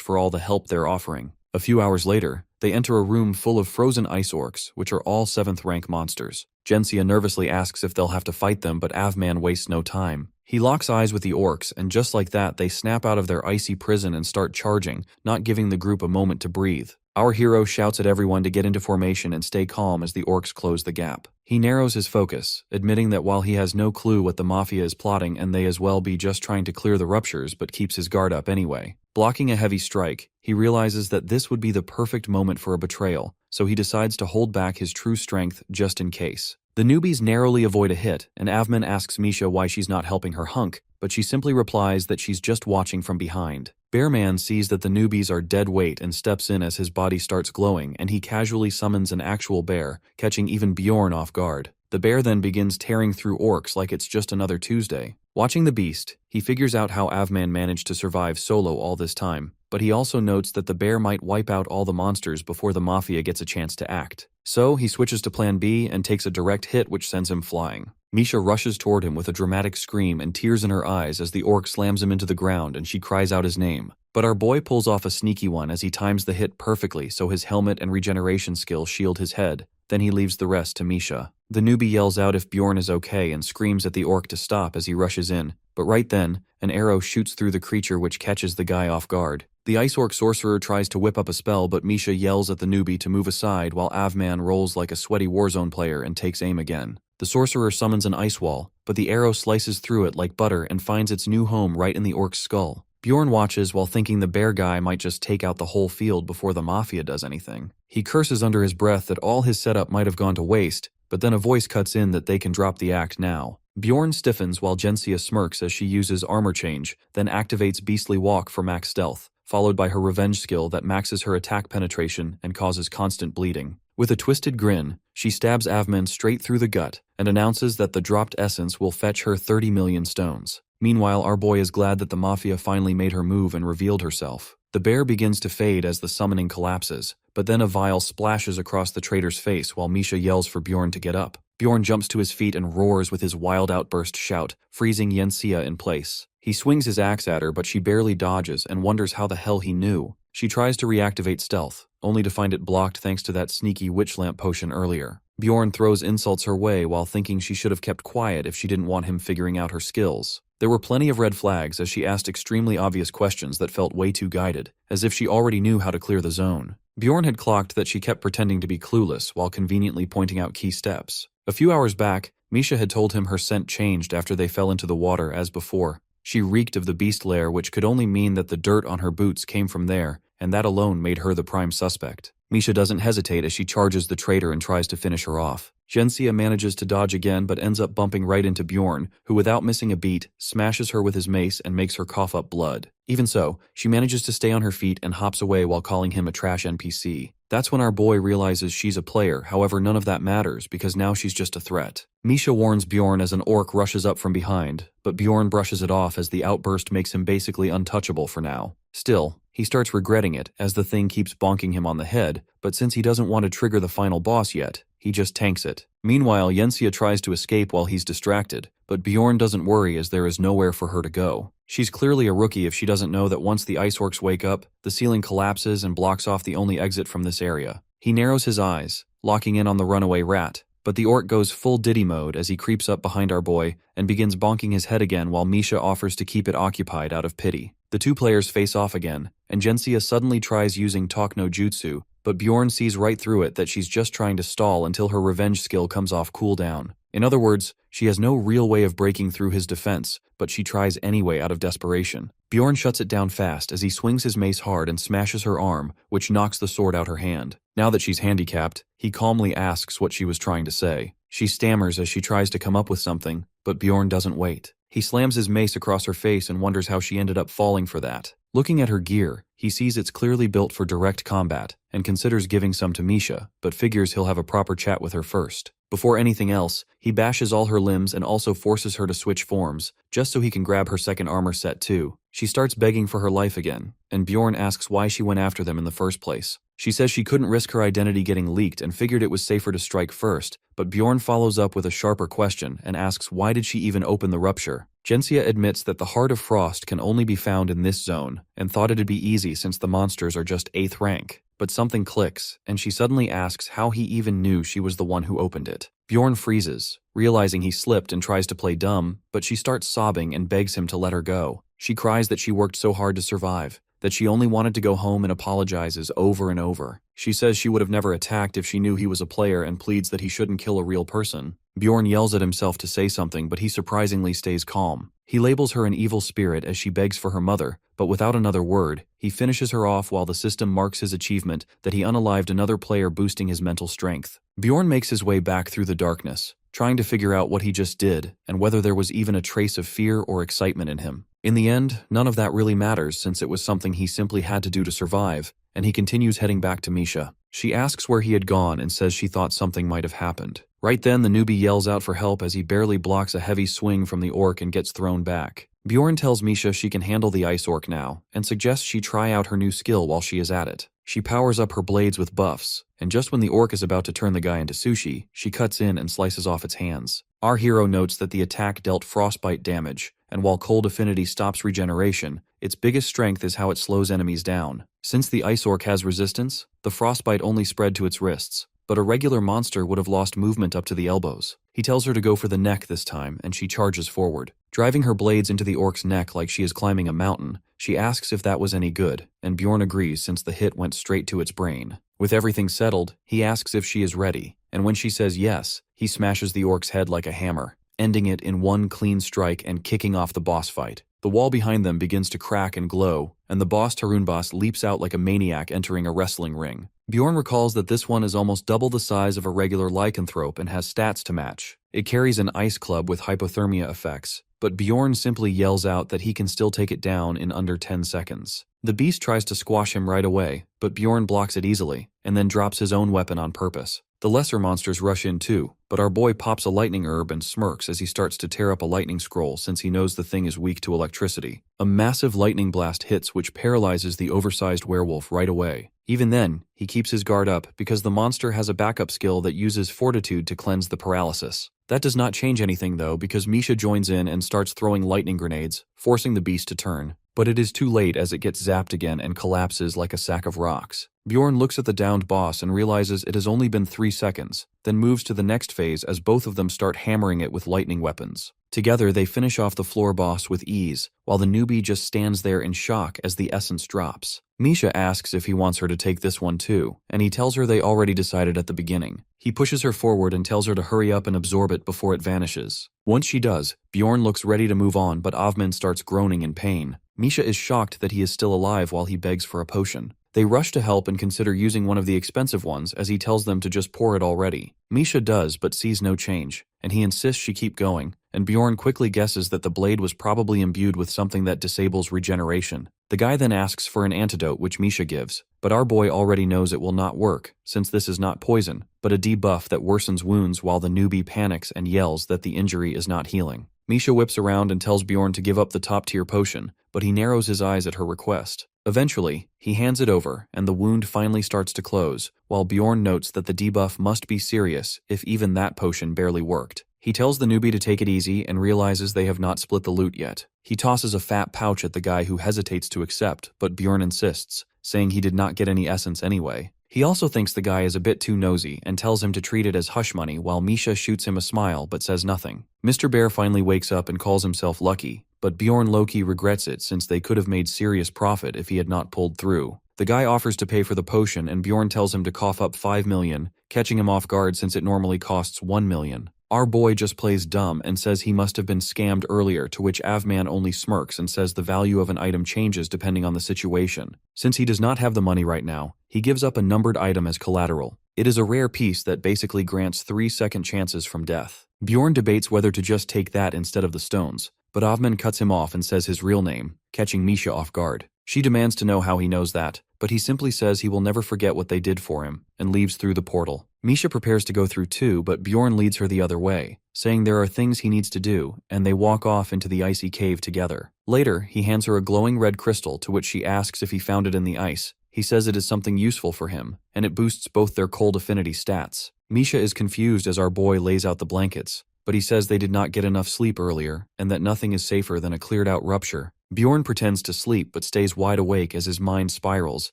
for all the help they're offering. A few hours later, they enter a room full of frozen ice orcs, which are all 7th rank monsters. Gensia nervously asks if they'll have to fight them, but Avman wastes no time. He locks eyes with the orcs, and just like that, they snap out of their icy prison and start charging, not giving the group a moment to breathe. Our hero shouts at everyone to get into formation and stay calm as the orcs close the gap. He narrows his focus, admitting that while he has no clue what the Mafia is plotting and they as well be just trying to clear the ruptures but keeps his guard up anyway. Blocking a heavy strike, he realizes that this would be the perfect moment for a betrayal, so he decides to hold back his true strength just in case. The newbies narrowly avoid a hit, and Avman asks Misha why she's not helping her hunk, but she simply replies that she's just watching from behind. Bearman sees that the newbies are dead weight and steps in as his body starts glowing, and he casually summons an actual bear, catching even Bjorn off guard. The bear then begins tearing through orcs like it's just another Tuesday. Watching the beast, he figures out how Avman managed to survive solo all this time, but he also notes that the bear might wipe out all the monsters before the Mafia gets a chance to act. So he switches to plan B and takes a direct hit which sends him flying. Misha rushes toward him with a dramatic scream and tears in her eyes as the orc slams him into the ground and she cries out his name. But our boy pulls off a sneaky one as he times the hit perfectly so his helmet and regeneration skill shield his head. Then he leaves the rest to Misha. The newbie yells out if Bjorn is okay and screams at the orc to stop as he rushes in. But right then, an arrow shoots through the creature which catches the guy off guard. The Ice Orc sorcerer tries to whip up a spell, but Misha yells at the newbie to move aside while Avman rolls like a sweaty Warzone player and takes aim again. The sorcerer summons an ice wall, but the arrow slices through it like butter and finds its new home right in the orc's skull. Bjorn watches while thinking the bear guy might just take out the whole field before the Mafia does anything. He curses under his breath that all his setup might have gone to waste, but then a voice cuts in that they can drop the act now. Bjorn stiffens while Gensia smirks as she uses armor change, then activates Beastly Walk for max stealth, followed by her revenge skill that maxes her attack penetration and causes constant bleeding. With a twisted grin, she stabs Avman straight through the gut and announces that the dropped essence will fetch her 30 million stones. Meanwhile, our boy is glad that the Mafia finally made her move and revealed herself. The bear begins to fade as the summoning collapses, but then a vial splashes across the traitor's face while Misha yells for Bjorn to get up. Bjorn jumps to his feet and roars with his wild outburst shout, freezing Yensia in place. He swings his axe at her, but she barely dodges and wonders how the hell he knew. She tries to reactivate stealth, only to find it blocked thanks to that sneaky witch lamp potion earlier. Bjorn throws insults her way while thinking she should have kept quiet if she didn't want him figuring out her skills. There were plenty of red flags as she asked extremely obvious questions that felt way too guided, as if she already knew how to clear the zone. Bjorn had clocked that she kept pretending to be clueless while conveniently pointing out key steps. A few hours back, Misha had told him her scent changed after they fell into the water as before. She reeked of the beast lair, which could only mean that the dirt on her boots came from there, and that alone made her the prime suspect. Misha doesn't hesitate as she charges the traitor and tries to finish her off. Gensia manages to dodge again but ends up bumping right into Bjorn, who without missing a beat, smashes her with his mace and makes her cough up blood. Even so, she manages to stay on her feet and hops away while calling him a trash NPC. That's when our boy realizes she's a player, however none of that matters because now she's just a threat. Misha warns Bjorn as an orc rushes up from behind, but Bjorn brushes it off as the outburst makes him basically untouchable for now. Still, he starts regretting it as the thing keeps bonking him on the head, but since he doesn't want to trigger the final boss yet, he just tanks it. Meanwhile, Yensia tries to escape while he's distracted, but Bjorn doesn't worry as there is nowhere for her to go. She's clearly a rookie if she doesn't know that once the ice orcs wake up, the ceiling collapses and blocks off the only exit from this area. He narrows his eyes, locking in on the runaway rat, but the orc goes full Diddy mode as he creeps up behind our boy and begins bonking his head again while Misha offers to keep it occupied out of pity. The two players face off again, and Gensia suddenly tries using Talk no Jutsu, but Bjorn sees right through it that she's just trying to stall until her revenge skill comes off cooldown. In other words, she has no real way of breaking through his defense, but she tries anyway out of desperation. Bjorn shuts it down fast as he swings his mace hard and smashes her arm, which knocks the sword out her hand. Now that she's handicapped, he calmly asks what she was trying to say. She stammers as she tries to come up with something, but Bjorn doesn't wait. He slams his mace across her face and wonders how she ended up falling for that. Looking at her gear, he sees it's clearly built for direct combat, and considers giving some to Misha, but figures he'll have a proper chat with her first. Before anything else, he bashes all her limbs and also forces her to switch forms, just so he can grab her second armor set too. She starts begging for her life again, and Bjorn asks why she went after them in the first place. She says she couldn't risk her identity getting leaked and figured it was safer to strike first, but Bjorn follows up with a sharper question and asks why did she even open the rupture. Jensia admits that the Heart of Frost can only be found in this zone, and thought it'd be easy since the monsters are just 8th rank. But something clicks, and she suddenly asks how he even knew she was the one who opened it. Bjorn freezes, realizing he slipped and tries to play dumb, but she starts sobbing and begs him to let her go. She cries that she worked so hard to survive, that she only wanted to go home, and apologizes over and over. She says she would have never attacked if she knew he was a player and pleads that he shouldn't kill a real person. Bjorn yells at himself to say something, but he surprisingly stays calm. He labels her an evil spirit as she begs for her mother, but without another word, he finishes her off while the system marks his achievement that he unalived another player, boosting his mental strength. Bjorn makes his way back through the darkness, trying to figure out what he just did and whether there was even a trace of fear or excitement in him. In the end, none of that really matters since it was something he simply had to do to survive, and he continues heading back to Misha. She asks where he had gone and says she thought something might have happened. Right then, the newbie yells out for help as he barely blocks a heavy swing from the orc and gets thrown back. Bjorn tells Misha she can handle the ice orc now, and suggests she try out her new skill while she is at it. She powers up her blades with buffs, and just when the orc is about to turn the guy into sushi, she cuts in and slices off its hands. Our hero notes that the attack dealt frostbite damage, and while cold affinity stops regeneration, its biggest strength is how it slows enemies down. Since the ice orc has resistance, the frostbite only spread to its wrists, but a regular monster would have lost movement up to the elbows. He tells her to go for the neck this time, and she charges forward. Driving her blades into the orc's neck like she is climbing a mountain, she asks if that was any good, and Bjorn agrees since the hit went straight to its brain. With everything settled, he asks if she is ready, and when she says yes, he smashes the orc's head like a hammer, ending it in one clean strike and kicking off the boss fight. The wall behind them begins to crack and glow, and the boss Tarunboss leaps out like a maniac entering a wrestling ring. Bjorn recalls that this one is almost double the size of a regular lycanthrope and has stats to match. It carries an ice club with hypothermia effects, but Bjorn simply yells out that he can still take it down in under 10 seconds. The beast tries to squash him right away, but Bjorn blocks it easily, and then drops his own weapon on purpose. The lesser monsters rush in too, but our boy pops a lightning herb and smirks as he starts to tear up a lightning scroll since he knows the thing is weak to electricity. A massive lightning blast hits which paralyzes the oversized werewolf right away. Even then, he keeps his guard up because the monster has a backup skill that uses fortitude to cleanse the paralysis. That does not change anything though because Misha joins in and starts throwing lightning grenades, forcing the beast to turn. But it is too late as it gets zapped again and collapses like a sack of rocks. Bjorn looks at the downed boss and realizes it has only been 3 seconds, then moves to the next phase as both of them start hammering it with lightning weapons. Together, they finish off the floor boss with ease, while the newbie just stands there in shock as the essence drops. Misha asks if he wants her to take this one too, and he tells her they already decided at the beginning. He pushes her forward and tells her to hurry up and absorb it before it vanishes. Once she does, Bjorn looks ready to move on, but Avman starts groaning in pain. Misha is shocked that he is still alive while he begs for a potion. They rush to help and consider using one of the expensive ones as he tells them to just pour it already. Misha does but sees no change, and he insists she keep going, and Bjorn quickly guesses that the blade was probably imbued with something that disables regeneration. The guy then asks for an antidote which Misha gives, but our boy already knows it will not work, since this is not poison, but a debuff that worsens wounds while the newbie panics and yells that the injury is not healing. Misha whips around and tells Bjorn to give up the top-tier potion, but he narrows his eyes at her request. Eventually, he hands it over, and the wound finally starts to close, while Bjorn notes that the debuff must be serious if even that potion barely worked. He tells the newbie to take it easy and realizes they have not split the loot yet. He tosses a fat pouch at the guy who hesitates to accept, but Bjorn insists, saying he did not get any essence anyway. He also thinks the guy is a bit too nosy and tells him to treat it as hush money while Misha shoots him a smile but says nothing. Mr. Bear finally wakes up and calls himself lucky, but Bjorn low-key regrets it since they could have made serious profit if he had not pulled through. The guy offers to pay for the potion and Bjorn tells him to cough up 5 million, catching him off guard since it normally costs 1 million. Our boy just plays dumb and says he must have been scammed earlier, to which Avman only smirks and says the value of an item changes depending on the situation. Since he does not have the money right now, he gives up a numbered item as collateral. It is a rare piece that basically grants 3 second chances from death. Bjorn debates whether to just take that instead of the stones, but Avman cuts him off and says his real name, catching Misha off guard. She demands to know how he knows that, but he simply says he will never forget what they did for him, and leaves through the portal. Misha prepares to go through too, but Bjorn leads her the other way, saying there are things he needs to do, and they walk off into the icy cave together. Later, he hands her a glowing red crystal, to which she asks if he found it in the ice. He says it is something useful for him, and it boosts both their cold affinity stats. Misha is confused as our boy lays out the blankets, but he says they did not get enough sleep earlier, and that nothing is safer than a cleared-out rupture. Bjorn pretends to sleep but stays wide awake as his mind spirals,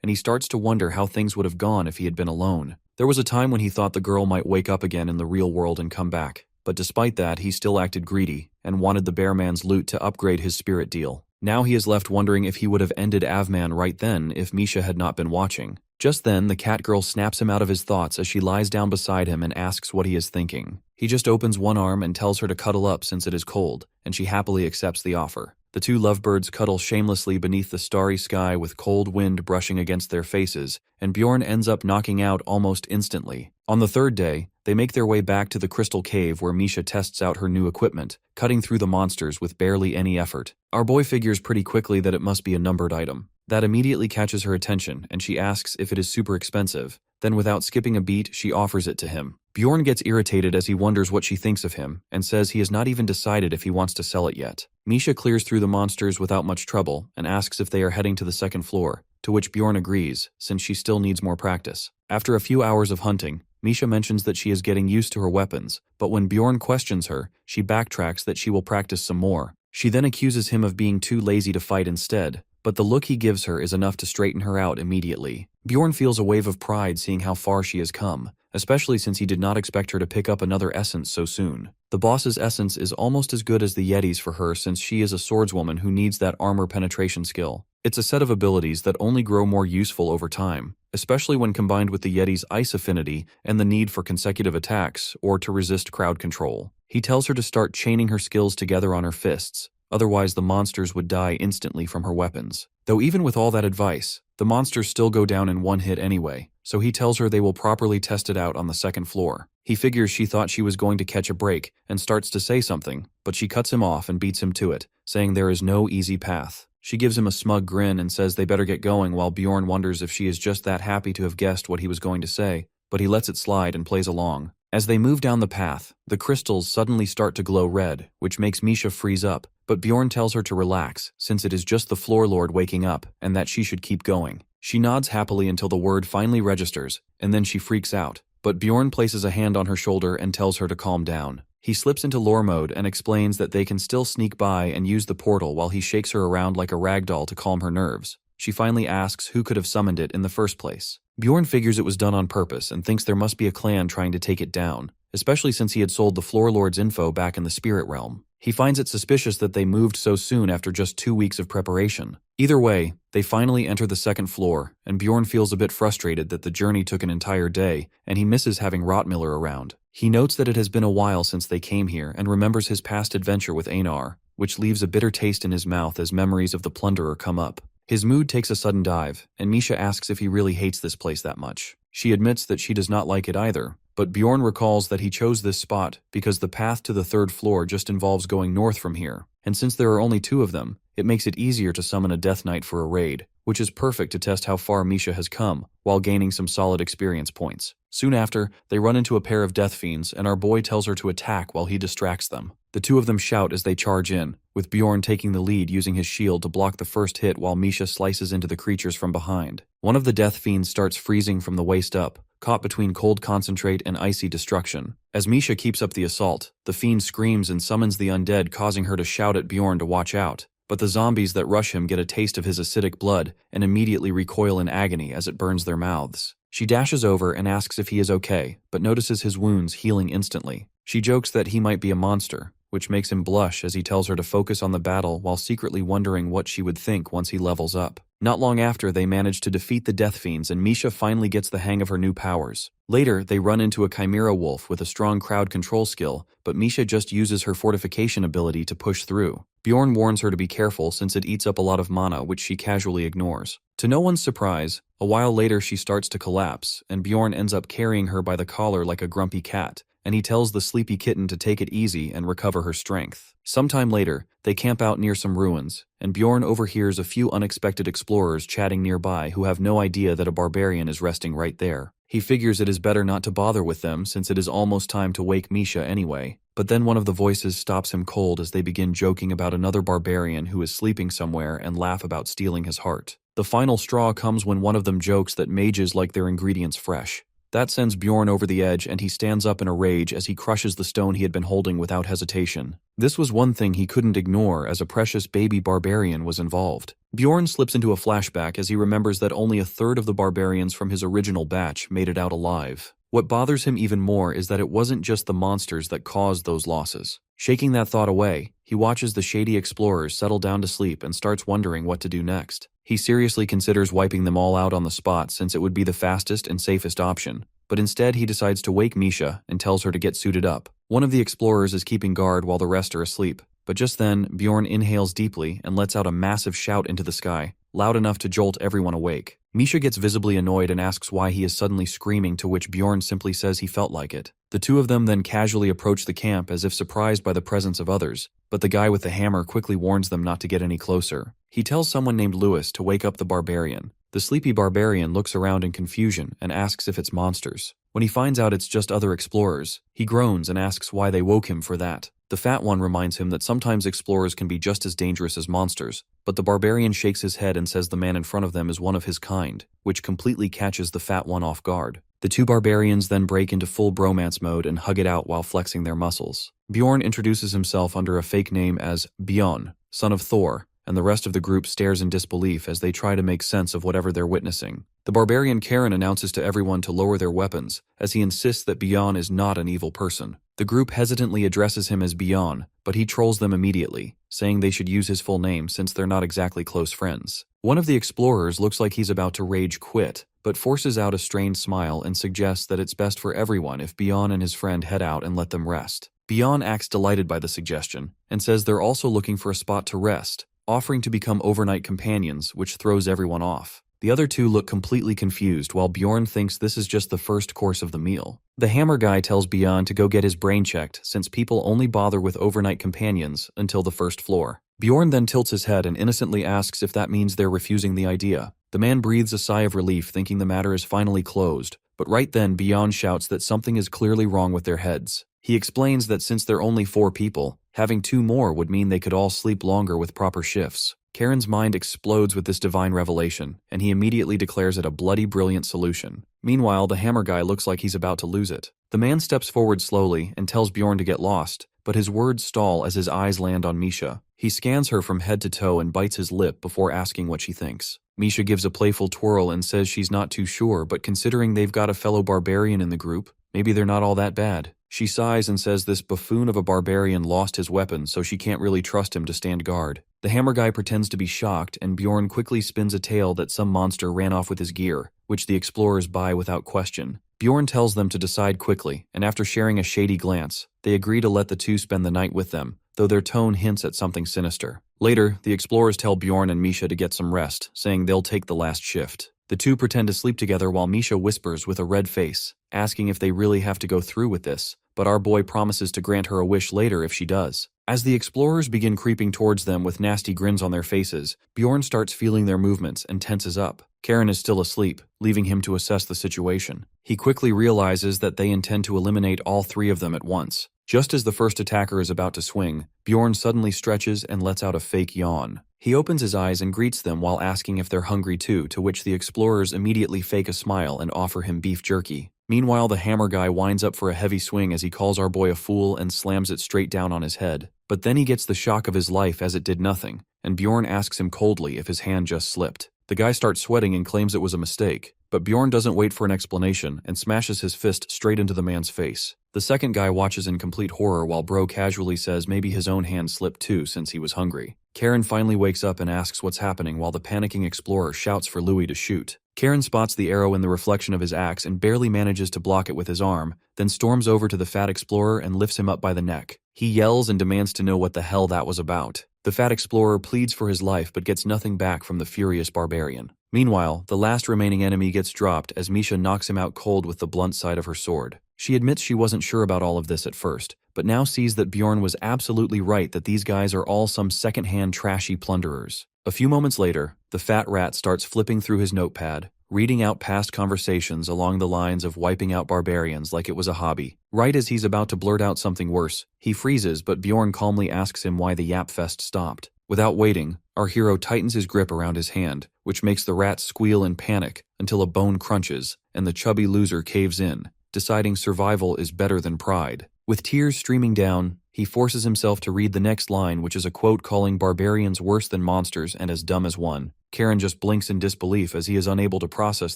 and he starts to wonder how things would have gone if he had been alone. There was a time when he thought the girl might wake up again in the real world and come back, but despite that he still acted greedy, and wanted the bearman's loot to upgrade his spirit deal. Now he is left wondering if he would have ended Avman right then if Misha had not been watching. Just then, the cat girl snaps him out of his thoughts as she lies down beside him and asks what he is thinking. He just opens one arm and tells her to cuddle up since it is cold, and she happily accepts the offer. The two lovebirds cuddle shamelessly beneath the starry sky with cold wind brushing against their faces, and Bjorn ends up knocking out almost instantly. On the third day, they make their way back to the crystal cave where Misha tests out her new equipment, cutting through the monsters with barely any effort. Our boy figures pretty quickly that it must be a numbered item. That immediately catches her attention, and she asks if it is super expensive. Then without skipping a beat, she offers it to him. Bjorn gets irritated as he wonders what she thinks of him, and says he has not even decided if he wants to sell it yet. Misha clears through the monsters without much trouble, and asks if they are heading to the second floor, to which Bjorn agrees, since she still needs more practice. After a few hours of hunting, Misha mentions that she is getting used to her weapons, but when Bjorn questions her, she backtracks that she will practice some more. She then accuses him of being too lazy to fight instead, but the look he gives her is enough to straighten her out immediately. Bjorn feels a wave of pride seeing how far she has come, especially since he did not expect her to pick up another essence so soon. The boss's essence is almost as good as the Yeti's for her since she is a swordswoman who needs that armor penetration skill. It's a set of abilities that only grow more useful over time, especially when combined with the Yeti's ice affinity and the need for consecutive attacks or to resist crowd control. He tells her to start chaining her skills together on her fists, otherwise the monsters would die instantly from her weapons. Though even with all that advice, the monsters still go down in one hit anyway, so he tells her they will properly test it out on the second floor. He figures she thought she was going to catch a break and starts to say something, but she cuts him off and beats him to it, saying there is no easy path. She gives him a smug grin and says they better get going, while Bjorn wonders if she is just that happy to have guessed what he was going to say, but he lets it slide and plays along. As they move down the path, the crystals suddenly start to glow red, which makes Misha freeze up, but Bjorn tells her to relax, since it is just the floor lord waking up, and that she should keep going. She nods happily until the word finally registers, and then she freaks out, but Bjorn places a hand on her shoulder and tells her to calm down. He slips into lore mode and explains that they can still sneak by and use the portal while he shakes her around like a ragdoll to calm her nerves. She finally asks who could have summoned it in the first place. Bjorn figures it was done on purpose and thinks there must be a clan trying to take it down, especially since he had sold the floor lord's info back in the spirit realm. He finds it suspicious that they moved so soon after just 2 weeks of preparation. Either way, they finally enter the second floor, and Bjorn feels a bit frustrated that the journey took an entire day, and he misses having Rottmiller around. He notes that it has been a while since they came here and remembers his past adventure with Anar, which leaves a bitter taste in his mouth as memories of the plunderer come up. His mood takes a sudden dive, and Misha asks if he really hates this place that much. She admits that she does not like it either, but Bjorn recalls that he chose this spot because the path to the third floor just involves going north from here, and since there are only 2 of them, it makes it easier to summon a Death Knight for a raid, which is perfect to test how far Misha has come, while gaining some solid experience points. Soon after, they run into a pair of death fiends, and our boy tells her to attack while he distracts them. The 2 of them shout as they charge in, with Bjorn taking the lead using his shield to block the first hit while Misha slices into the creatures from behind. One of the death fiends starts freezing from the waist up, caught between cold concentrate and icy destruction. As Misha keeps up the assault, the fiend screams and summons the undead, causing her to shout at Bjorn to watch out. But the zombies that rush him get a taste of his acidic blood and immediately recoil in agony as it burns their mouths. She dashes over and asks if he is okay, but notices his wounds healing instantly. She jokes that he might be a monster, which makes him blush as he tells her to focus on the battle while secretly wondering what she would think once he levels up. Not long after, they manage to defeat the death fiends and Misha finally gets the hang of her new powers. Later, they run into a chimera wolf with a strong crowd control skill, but Misha just uses her fortification ability to push through. Bjorn warns her to be careful since it eats up a lot of mana, which she casually ignores. To no one's surprise, a while later she starts to collapse, and Bjorn ends up carrying her by the collar like a grumpy cat, and he tells the sleepy kitten to take it easy and recover her strength. Sometime later, they camp out near some ruins, and Bjorn overhears a few unexpected explorers chatting nearby who have no idea that a barbarian is resting right there. He figures it is better not to bother with them since it is almost time to wake Misha anyway. But then one of the voices stops him cold as they begin joking about another barbarian who is sleeping somewhere and laugh about stealing his heart. The final straw comes when one of them jokes that mages like their ingredients fresh. That sends Bjorn over the edge and he stands up in a rage as he crushes the stone he had been holding without hesitation. This was one thing he couldn't ignore as a precious baby barbarian was involved. Bjorn slips into a flashback as he remembers that only a third of the barbarians from his original batch made it out alive. What bothers him even more is that it wasn't just the monsters that caused those losses. Shaking that thought away, he watches the shady explorers settle down to sleep and starts wondering what to do next. He seriously considers wiping them all out on the spot since it would be the fastest and safest option, but instead he decides to wake Misha and tells her to get suited up. One of the explorers is keeping guard while the rest are asleep, but just then Bjorn inhales deeply and lets out a massive shout into the sky, loud enough to jolt everyone awake. Misha gets visibly annoyed and asks why he is suddenly screaming, to which Bjorn simply says he felt like it. The two of them then casually approach the camp as if surprised by the presence of others, but the guy with the hammer quickly warns them not to get any closer. He tells someone named Lewis to wake up the barbarian. The sleepy barbarian looks around in confusion and asks if it's monsters. When he finds out it's just other explorers, he groans and asks why they woke him for that. The fat one reminds him that sometimes explorers can be just as dangerous as monsters, but the barbarian shakes his head and says the man in front of them is one of his kind, which completely catches the fat one off guard. The two barbarians then break into full bromance mode and hug it out while flexing their muscles. Bjorn introduces himself under a fake name as Bjorn, son of Thor, and the rest of the group stares in disbelief as they try to make sense of whatever they're witnessing. The barbarian Karen announces to everyone to lower their weapons, as he insists that Bjorn is not an evil person. The group hesitantly addresses him as Bjorn, but he trolls them immediately, saying they should use his full name since they're not exactly close friends. One of the explorers looks like he's about to rage quit, but forces out a strained smile and suggests that it's best for everyone if Bjorn and his friend head out and let them rest. Bjorn acts delighted by the suggestion, and says they're also looking for a spot to rest, offering to become overnight companions, which throws everyone off. The other two look completely confused, while Bjorn thinks this is just the first course of the meal. The hammer guy tells Bjorn to go get his brain checked, since people only bother with overnight companions until the first floor. Bjorn then tilts his head and innocently asks if that means they're refusing the idea. The man breathes a sigh of relief, thinking the matter is finally closed, but right then Bjorn shouts that something is clearly wrong with their heads. He explains that since they're only 4 people, having 2 more would mean they could all sleep longer with proper shifts. Karen's mind explodes with this divine revelation, and he immediately declares it a bloody brilliant solution. Meanwhile, the hammer guy looks like he's about to lose it. The man steps forward slowly and tells Bjorn to get lost, but his words stall as his eyes land on Misha. He scans her from head to toe and bites his lip before asking what she thinks. Misha gives a playful twirl and says she's not too sure, but considering they've got a fellow barbarian in the group, maybe they're not all that bad. She sighs and says this buffoon of a barbarian lost his weapon, so she can't really trust him to stand guard. The hammer guy pretends to be shocked, and Bjorn quickly spins a tale that some monster ran off with his gear, which the explorers buy without question. Bjorn tells them to decide quickly, and after sharing a shady glance, they agree to let the two spend the night with them, though their tone hints at something sinister. Later, the explorers tell Bjorn and Misha to get some rest, saying they'll take the last shift. The two pretend to sleep together while Misha whispers with a red face, asking if they really have to go through with this, but our boy promises to grant her a wish later if she does. As the explorers begin creeping towards them with nasty grins on their faces, Bjorn starts feeling their movements and tenses up. Karen is still asleep, leaving him to assess the situation. He quickly realizes that they intend to eliminate all 3 of them at once. Just as the first attacker is about to swing, Bjorn suddenly stretches and lets out a fake yawn. He opens his eyes and greets them while asking if they're hungry too, to which the explorers immediately fake a smile and offer him beef jerky. Meanwhile, the hammer guy winds up for a heavy swing as he calls our boy a fool and slams it straight down on his head. But then he gets the shock of his life as it did nothing, and Bjorn asks him coldly if his hand just slipped. The guy starts sweating and claims it was a mistake, but Bjorn doesn't wait for an explanation and smashes his fist straight into the man's face. The second guy watches in complete horror while Bro casually says maybe his own hand slipped too since he was hungry. Karen finally wakes up and asks what's happening while the panicking explorer shouts for Louis to shoot. Karen spots the arrow in the reflection of his axe and barely manages to block it with his arm, then storms over to the fat explorer and lifts him up by the neck. He yells and demands to know what the hell that was about. The fat explorer pleads for his life but gets nothing back from the furious barbarian. Meanwhile, the last remaining enemy gets dropped as Misha knocks him out cold with the blunt side of her sword. She admits she wasn't sure about all of this at first, but now sees that Bjorn was absolutely right that these guys are all some second-hand trashy plunderers. A few moments later, the fat rat starts flipping through his notepad, reading out past conversations along the lines of wiping out barbarians like it was a hobby. Right as he's about to blurt out something worse, he freezes, but Bjorn calmly asks him why the yap fest stopped. Without waiting, our hero tightens his grip around his hand, which makes the rat squeal in panic until a bone crunches and the chubby loser caves in, deciding survival is better than pride. With tears streaming down, he forces himself to read the next line, which is a quote calling barbarians worse than monsters and as dumb as one. Karen just blinks in disbelief as he is unable to process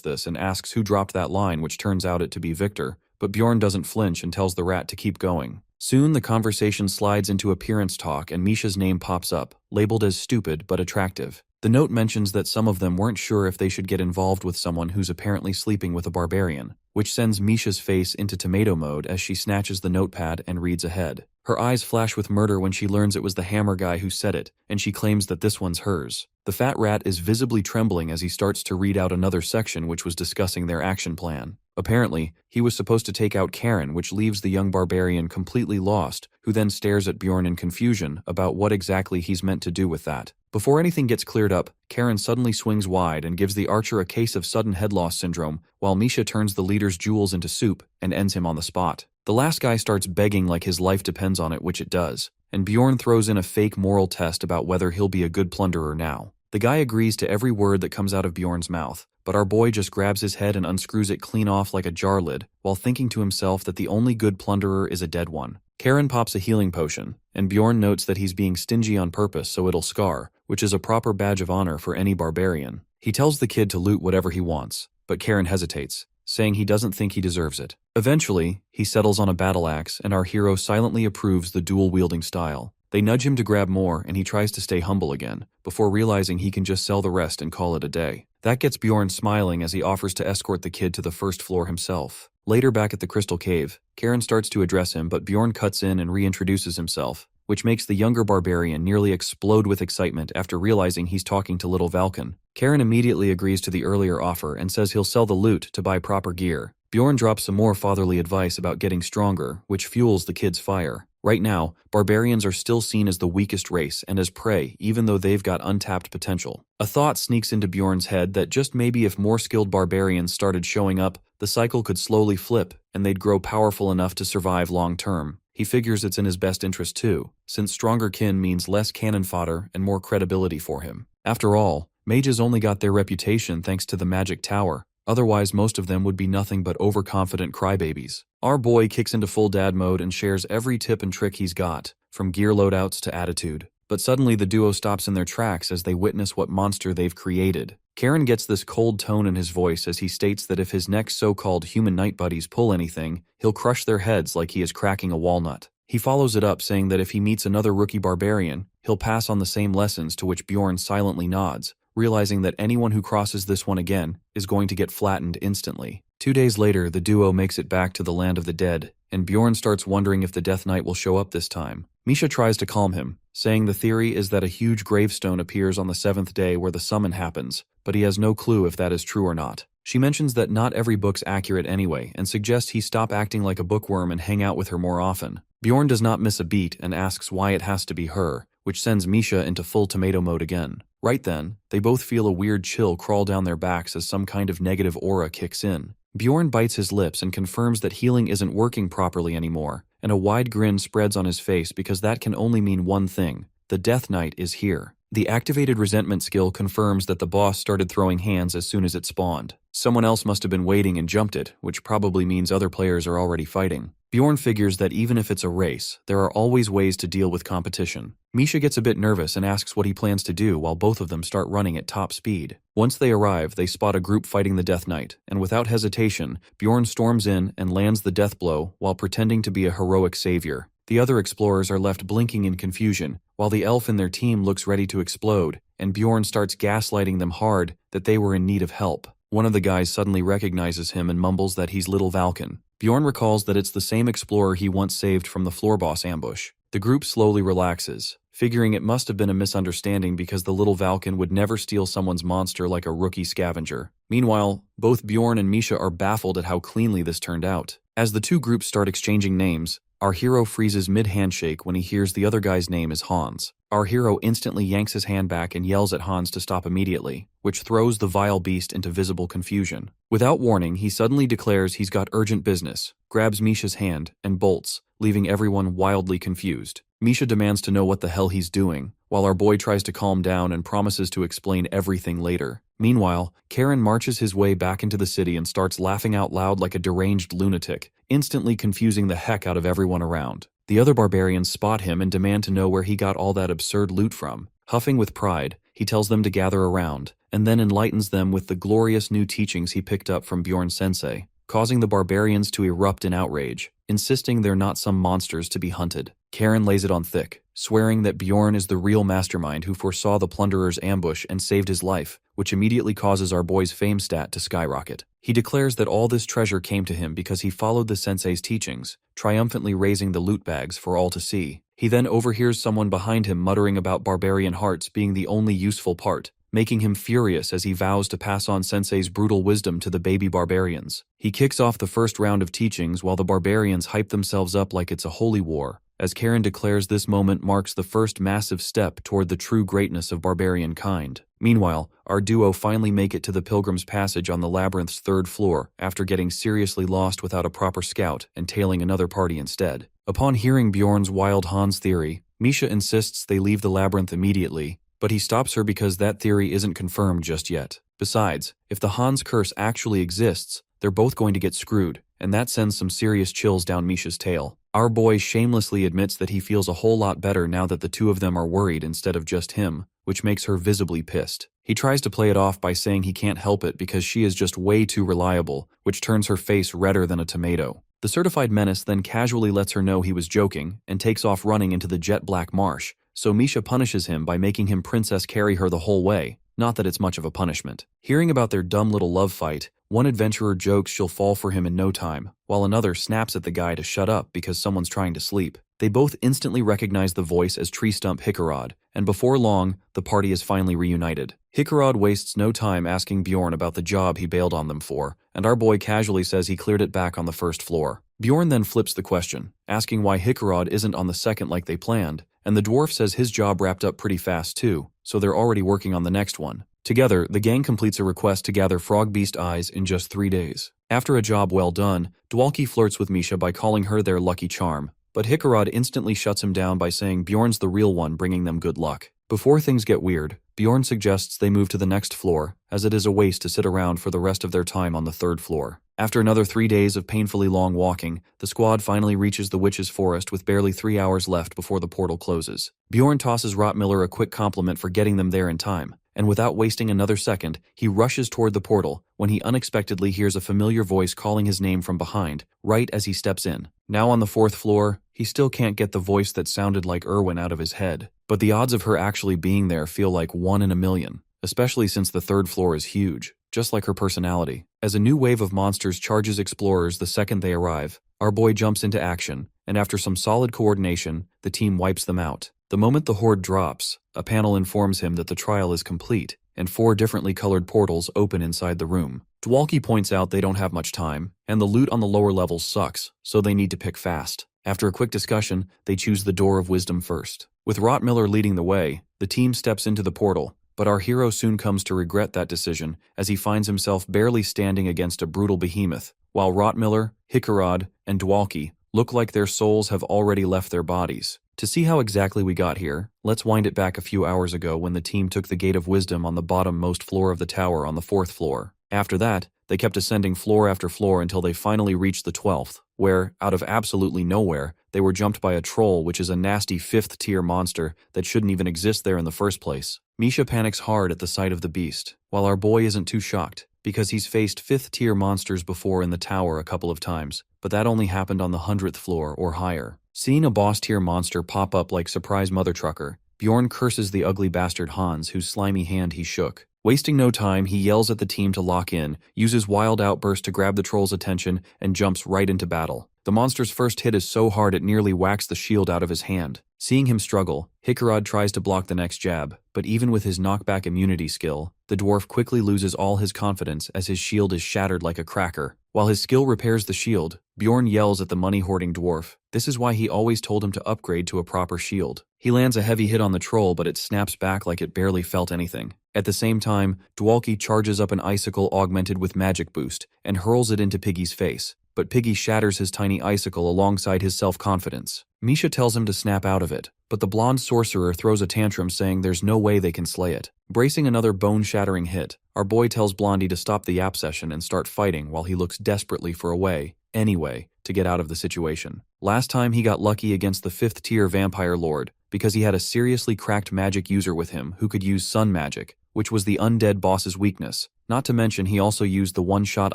this and asks who dropped that line, which turns out it to be Victor, but Bjorn doesn't flinch and tells the rat to keep going. Soon the conversation slides into appearance talk and Misha's name pops up, labeled as stupid but attractive. The note mentions that some of them weren't sure if they should get involved with someone who's apparently sleeping with a barbarian, which sends Misha's face into tomato mode as she snatches the notepad and reads ahead. Her eyes flash with murder when she learns it was the hammer guy who said it, and she claims that this one's hers. The fat rat is visibly trembling as he starts to read out another section which was discussing their action plan. Apparently, he was supposed to take out Karen, which leaves the young barbarian completely lost, who then stares at Bjorn in confusion about what exactly he's meant to do with that. Before anything gets cleared up, Karen suddenly swings wide and gives the archer a case of sudden head loss syndrome, while Misha turns the leader's jewels into soup and ends him on the spot. The last guy starts begging like his life depends on it, which it does, and Bjorn throws in a fake moral test about whether he'll be a good plunderer now. The guy agrees to every word that comes out of Bjorn's mouth, but our boy just grabs his head and unscrews it clean off like a jar lid, while thinking to himself that the only good plunderer is a dead one. Karen pops a healing potion, and Bjorn notes that he's being stingy on purpose so it'll scar, which is a proper badge of honor for any barbarian. He tells the kid to loot whatever he wants, but Karen hesitates, saying he doesn't think he deserves it. Eventually, he settles on a battle axe and our hero silently approves the dual-wielding style. They nudge him to grab more and he tries to stay humble again, before realizing he can just sell the rest and call it a day. That gets Bjorn smiling as he offers to escort the kid to the first floor himself. Later back at the Crystal Cave, Karen starts to address him but Bjorn cuts in and reintroduces himself, which makes the younger barbarian nearly explode with excitement after realizing he's talking to little Valken. Karen immediately agrees to the earlier offer and says he'll sell the loot to buy proper gear. Bjorn drops some more fatherly advice about getting stronger, which fuels the kid's fire. Right now, barbarians are still seen as the weakest race and as prey, even though they've got untapped potential. A thought sneaks into Bjorn's head that just maybe if more skilled barbarians started showing up, the cycle could slowly flip and they'd grow powerful enough to survive long term. He figures it's in his best interest too, since stronger kin means less cannon fodder and more credibility for him. After all, mages only got their reputation thanks to the magic tower. Otherwise, most of them would be nothing but overconfident crybabies. Our boy kicks into full dad mode and shares every tip and trick he's got, from gear loadouts to attitude. But suddenly the duo stops in their tracks as they witness what monster they've created. Karen gets this cold tone in his voice as he states that if his next so-called human night buddies pull anything, he'll crush their heads like he is cracking a walnut. He follows it up saying that if he meets another rookie barbarian, he'll pass on the same lessons, to which Bjorn silently nods, realizing that anyone who crosses this one again is going to get flattened instantly. 2 days later, the duo makes it back to the land of the dead, and Bjorn starts wondering if the Death Knight will show up this time. Misha tries to calm him, saying the theory is that a huge gravestone appears on the 7th day where the summon happens, but he has no clue if that is true or not. She mentions that not every book's accurate anyway, and suggests he stop acting like a bookworm and hang out with her more often. Bjorn does not miss a beat and asks why it has to be her, which sends Misha into full tomato mode again. Right then, they both feel a weird chill crawl down their backs as some kind of negative aura kicks in. Bjorn bites his lips and confirms that healing isn't working properly anymore, and a wide grin spreads on his face because that can only mean one thing: the Death Knight is here. The activated resentment skill confirms that the boss started throwing hands as soon as it spawned. Someone else must have been waiting and jumped it, which probably means other players are already fighting. Bjorn figures that even if it's a race, there are always ways to deal with competition. Misha gets a bit nervous and asks what he plans to do while both of them start running at top speed. Once they arrive, they spot a group fighting the Death Knight, and without hesitation, Bjorn storms in and lands the death blow while pretending to be a heroic savior. The other explorers are left blinking in confusion, while the elf in their team looks ready to explode, and Bjorn starts gaslighting them hard that they were in need of help. One of the guys suddenly recognizes him and mumbles that he's Little Valken. Bjorn recalls that it's the same explorer he once saved from the floor boss ambush. The group slowly relaxes, figuring it must have been a misunderstanding because the Little Valken would never steal someone's monster like a rookie scavenger. Meanwhile, both Bjorn and Misha are baffled at how cleanly this turned out. As the two groups start exchanging names, our hero freezes mid-handshake when he hears the other guy's name is Hans. Our hero instantly yanks his hand back and yells at Hans to stop immediately, which throws the vile beast into visible confusion. Without warning, he suddenly declares he's got urgent business, grabs Misha's hand, and bolts, leaving everyone wildly confused. Misha demands to know what the hell he's doing, while our boy tries to calm down and promises to explain everything later. Meanwhile, Karen marches his way back into the city and starts laughing out loud like a deranged lunatic, instantly confusing the heck out of everyone around. The other barbarians spot him and demand to know where he got all that absurd loot from. Huffing with pride, he tells them to gather around, and then enlightens them with the glorious new teachings he picked up from Bjorn Sensei, causing the barbarians to erupt in outrage, insisting they're not some monsters to be hunted. Karen lays it on thick, swearing that Bjorn is the real mastermind who foresaw the plunderer's ambush and saved his life, which immediately causes our boy's fame stat to skyrocket. He declares that all this treasure came to him because he followed the sensei's teachings, triumphantly raising the loot bags for all to see. He then overhears someone behind him muttering about barbarian hearts being the only useful part, making him furious as he vows to pass on Sensei's brutal wisdom to the baby barbarians. He kicks off the first round of teachings while the barbarians hype themselves up like it's a holy war, as Karen declares this moment marks the first massive step toward the true greatness of barbarian kind. Meanwhile, our duo finally make it to the Pilgrim's Passage on the labyrinth's third floor after getting seriously lost without a proper scout and tailing another party instead. Upon hearing Bjorn's wild Hans theory, Misha insists they leave the labyrinth immediately, but he stops her because that theory isn't confirmed just yet. Besides, if the Hans curse actually exists, they're both going to get screwed, and that sends some serious chills down Misha's tail. Our boy shamelessly admits that he feels a whole lot better now that the two of them are worried instead of just him, which makes her visibly pissed. He tries to play it off by saying he can't help it because she is just way too reliable, which turns her face redder than a tomato. The certified menace then casually lets her know he was joking and takes off running into the jet black marsh, so Misha punishes him by making him princess carry her the whole way. Not that it's much of a punishment. Hearing about their dumb little love fight, one adventurer jokes she'll fall for him in no time, while another snaps at the guy to shut up because someone's trying to sleep. They both instantly recognize the voice as Tree Stump Hickarod, and before long, the party is finally reunited. Hickarod wastes no time asking Bjorn about the job he bailed on them for, and our boy casually says he cleared it back on the first floor. Bjorn then flips the question, asking why Hickarod isn't on the second like they planned, and the dwarf says his job wrapped up pretty fast too, so they're already working on the next one. Together, the gang completes a request to gather frog beast eyes in just 3 days. After a job well done, Dwalki flirts with Misha by calling her their lucky charm, but Hickarod instantly shuts him down by saying Bjorn's the real one bringing them good luck. Before things get weird, Bjorn suggests they move to the next floor, as it is a waste to sit around for the rest of their time on the third floor. After another 3 days of painfully long walking, the squad finally reaches the Witch's Forest with barely 3 hours left before the portal closes. Bjorn tosses Rottmiller a quick compliment for getting them there in time, and without wasting another second, he rushes toward the portal when he unexpectedly hears a familiar voice calling his name from behind, right as he steps in. Now on the 4th floor, he still can't get the voice that sounded like Erwin out of his head, but the odds of her actually being there feel like 1 in a million, especially since the 3rd floor is huge, just like her personality. As a new wave of monsters charges explorers the second they arrive, our boy jumps into action, and after some solid coordination, the team wipes them out. The moment the horde drops, a panel informs him that the trial is complete, and 4 differently colored portals open inside the room. Dwalki points out they don't have much time, and the loot on the lower levels sucks, so they need to pick fast. After a quick discussion, they choose the Door of Wisdom first. With Rottmiller leading the way, the team steps into the portal, but our hero soon comes to regret that decision as he finds himself barely standing against a brutal behemoth, while Rottmiller, Hickarod, and Dwalki look like their souls have already left their bodies. To see how exactly we got here, let's wind it back a few hours ago when the team took the Gate of Wisdom on the bottom-most floor of the tower on the 4th floor. After that, They kept ascending floor after floor until they finally reached the 12th, where, out of absolutely nowhere, they were jumped by a troll, which is a nasty 5th-tier monster that shouldn't even exist there in the first place. Misha panics hard at the sight of the beast, while our boy isn't too shocked, because he's faced 5th-tier monsters before in the tower a couple of times, but that only happened on the 100th floor or higher. Seeing a boss-tier monster pop up like surprise mother trucker, Bjorn curses the ugly bastard Hans, whose slimy hand he shook. Wasting no time, he yells at the team to lock in, uses Wild Outburst to grab the troll's attention, and jumps right into battle. The monster's first hit is so hard it nearly whacks the shield out of his hand. Seeing him struggle, Hickarod tries to block the next jab, but even with his knockback immunity skill, the dwarf quickly loses all his confidence as his shield is shattered like a cracker. While his skill repairs the shield, Bjorn yells at the money-hoarding dwarf. This is why he always told him to upgrade to a proper shield. He lands a heavy hit on the troll, but it snaps back like it barely felt anything. At the same time, Dwalki charges up an icicle augmented with magic boost and hurls it into Piggy's face, but Piggy shatters his tiny icicle alongside his self-confidence. Misha tells him to snap out of it, but the blonde sorcerer throws a tantrum saying there's no way they can slay it. Bracing another bone-shattering hit, our boy tells Blondie to stop the yap session and start fighting while he looks desperately for a way, anyway, to get out of the situation. Last time he got lucky against the 5th-tier vampire lord because he had a seriously cracked magic user with him who could use sun magic, which was the undead boss's weakness. Not to mention he also used the one-shot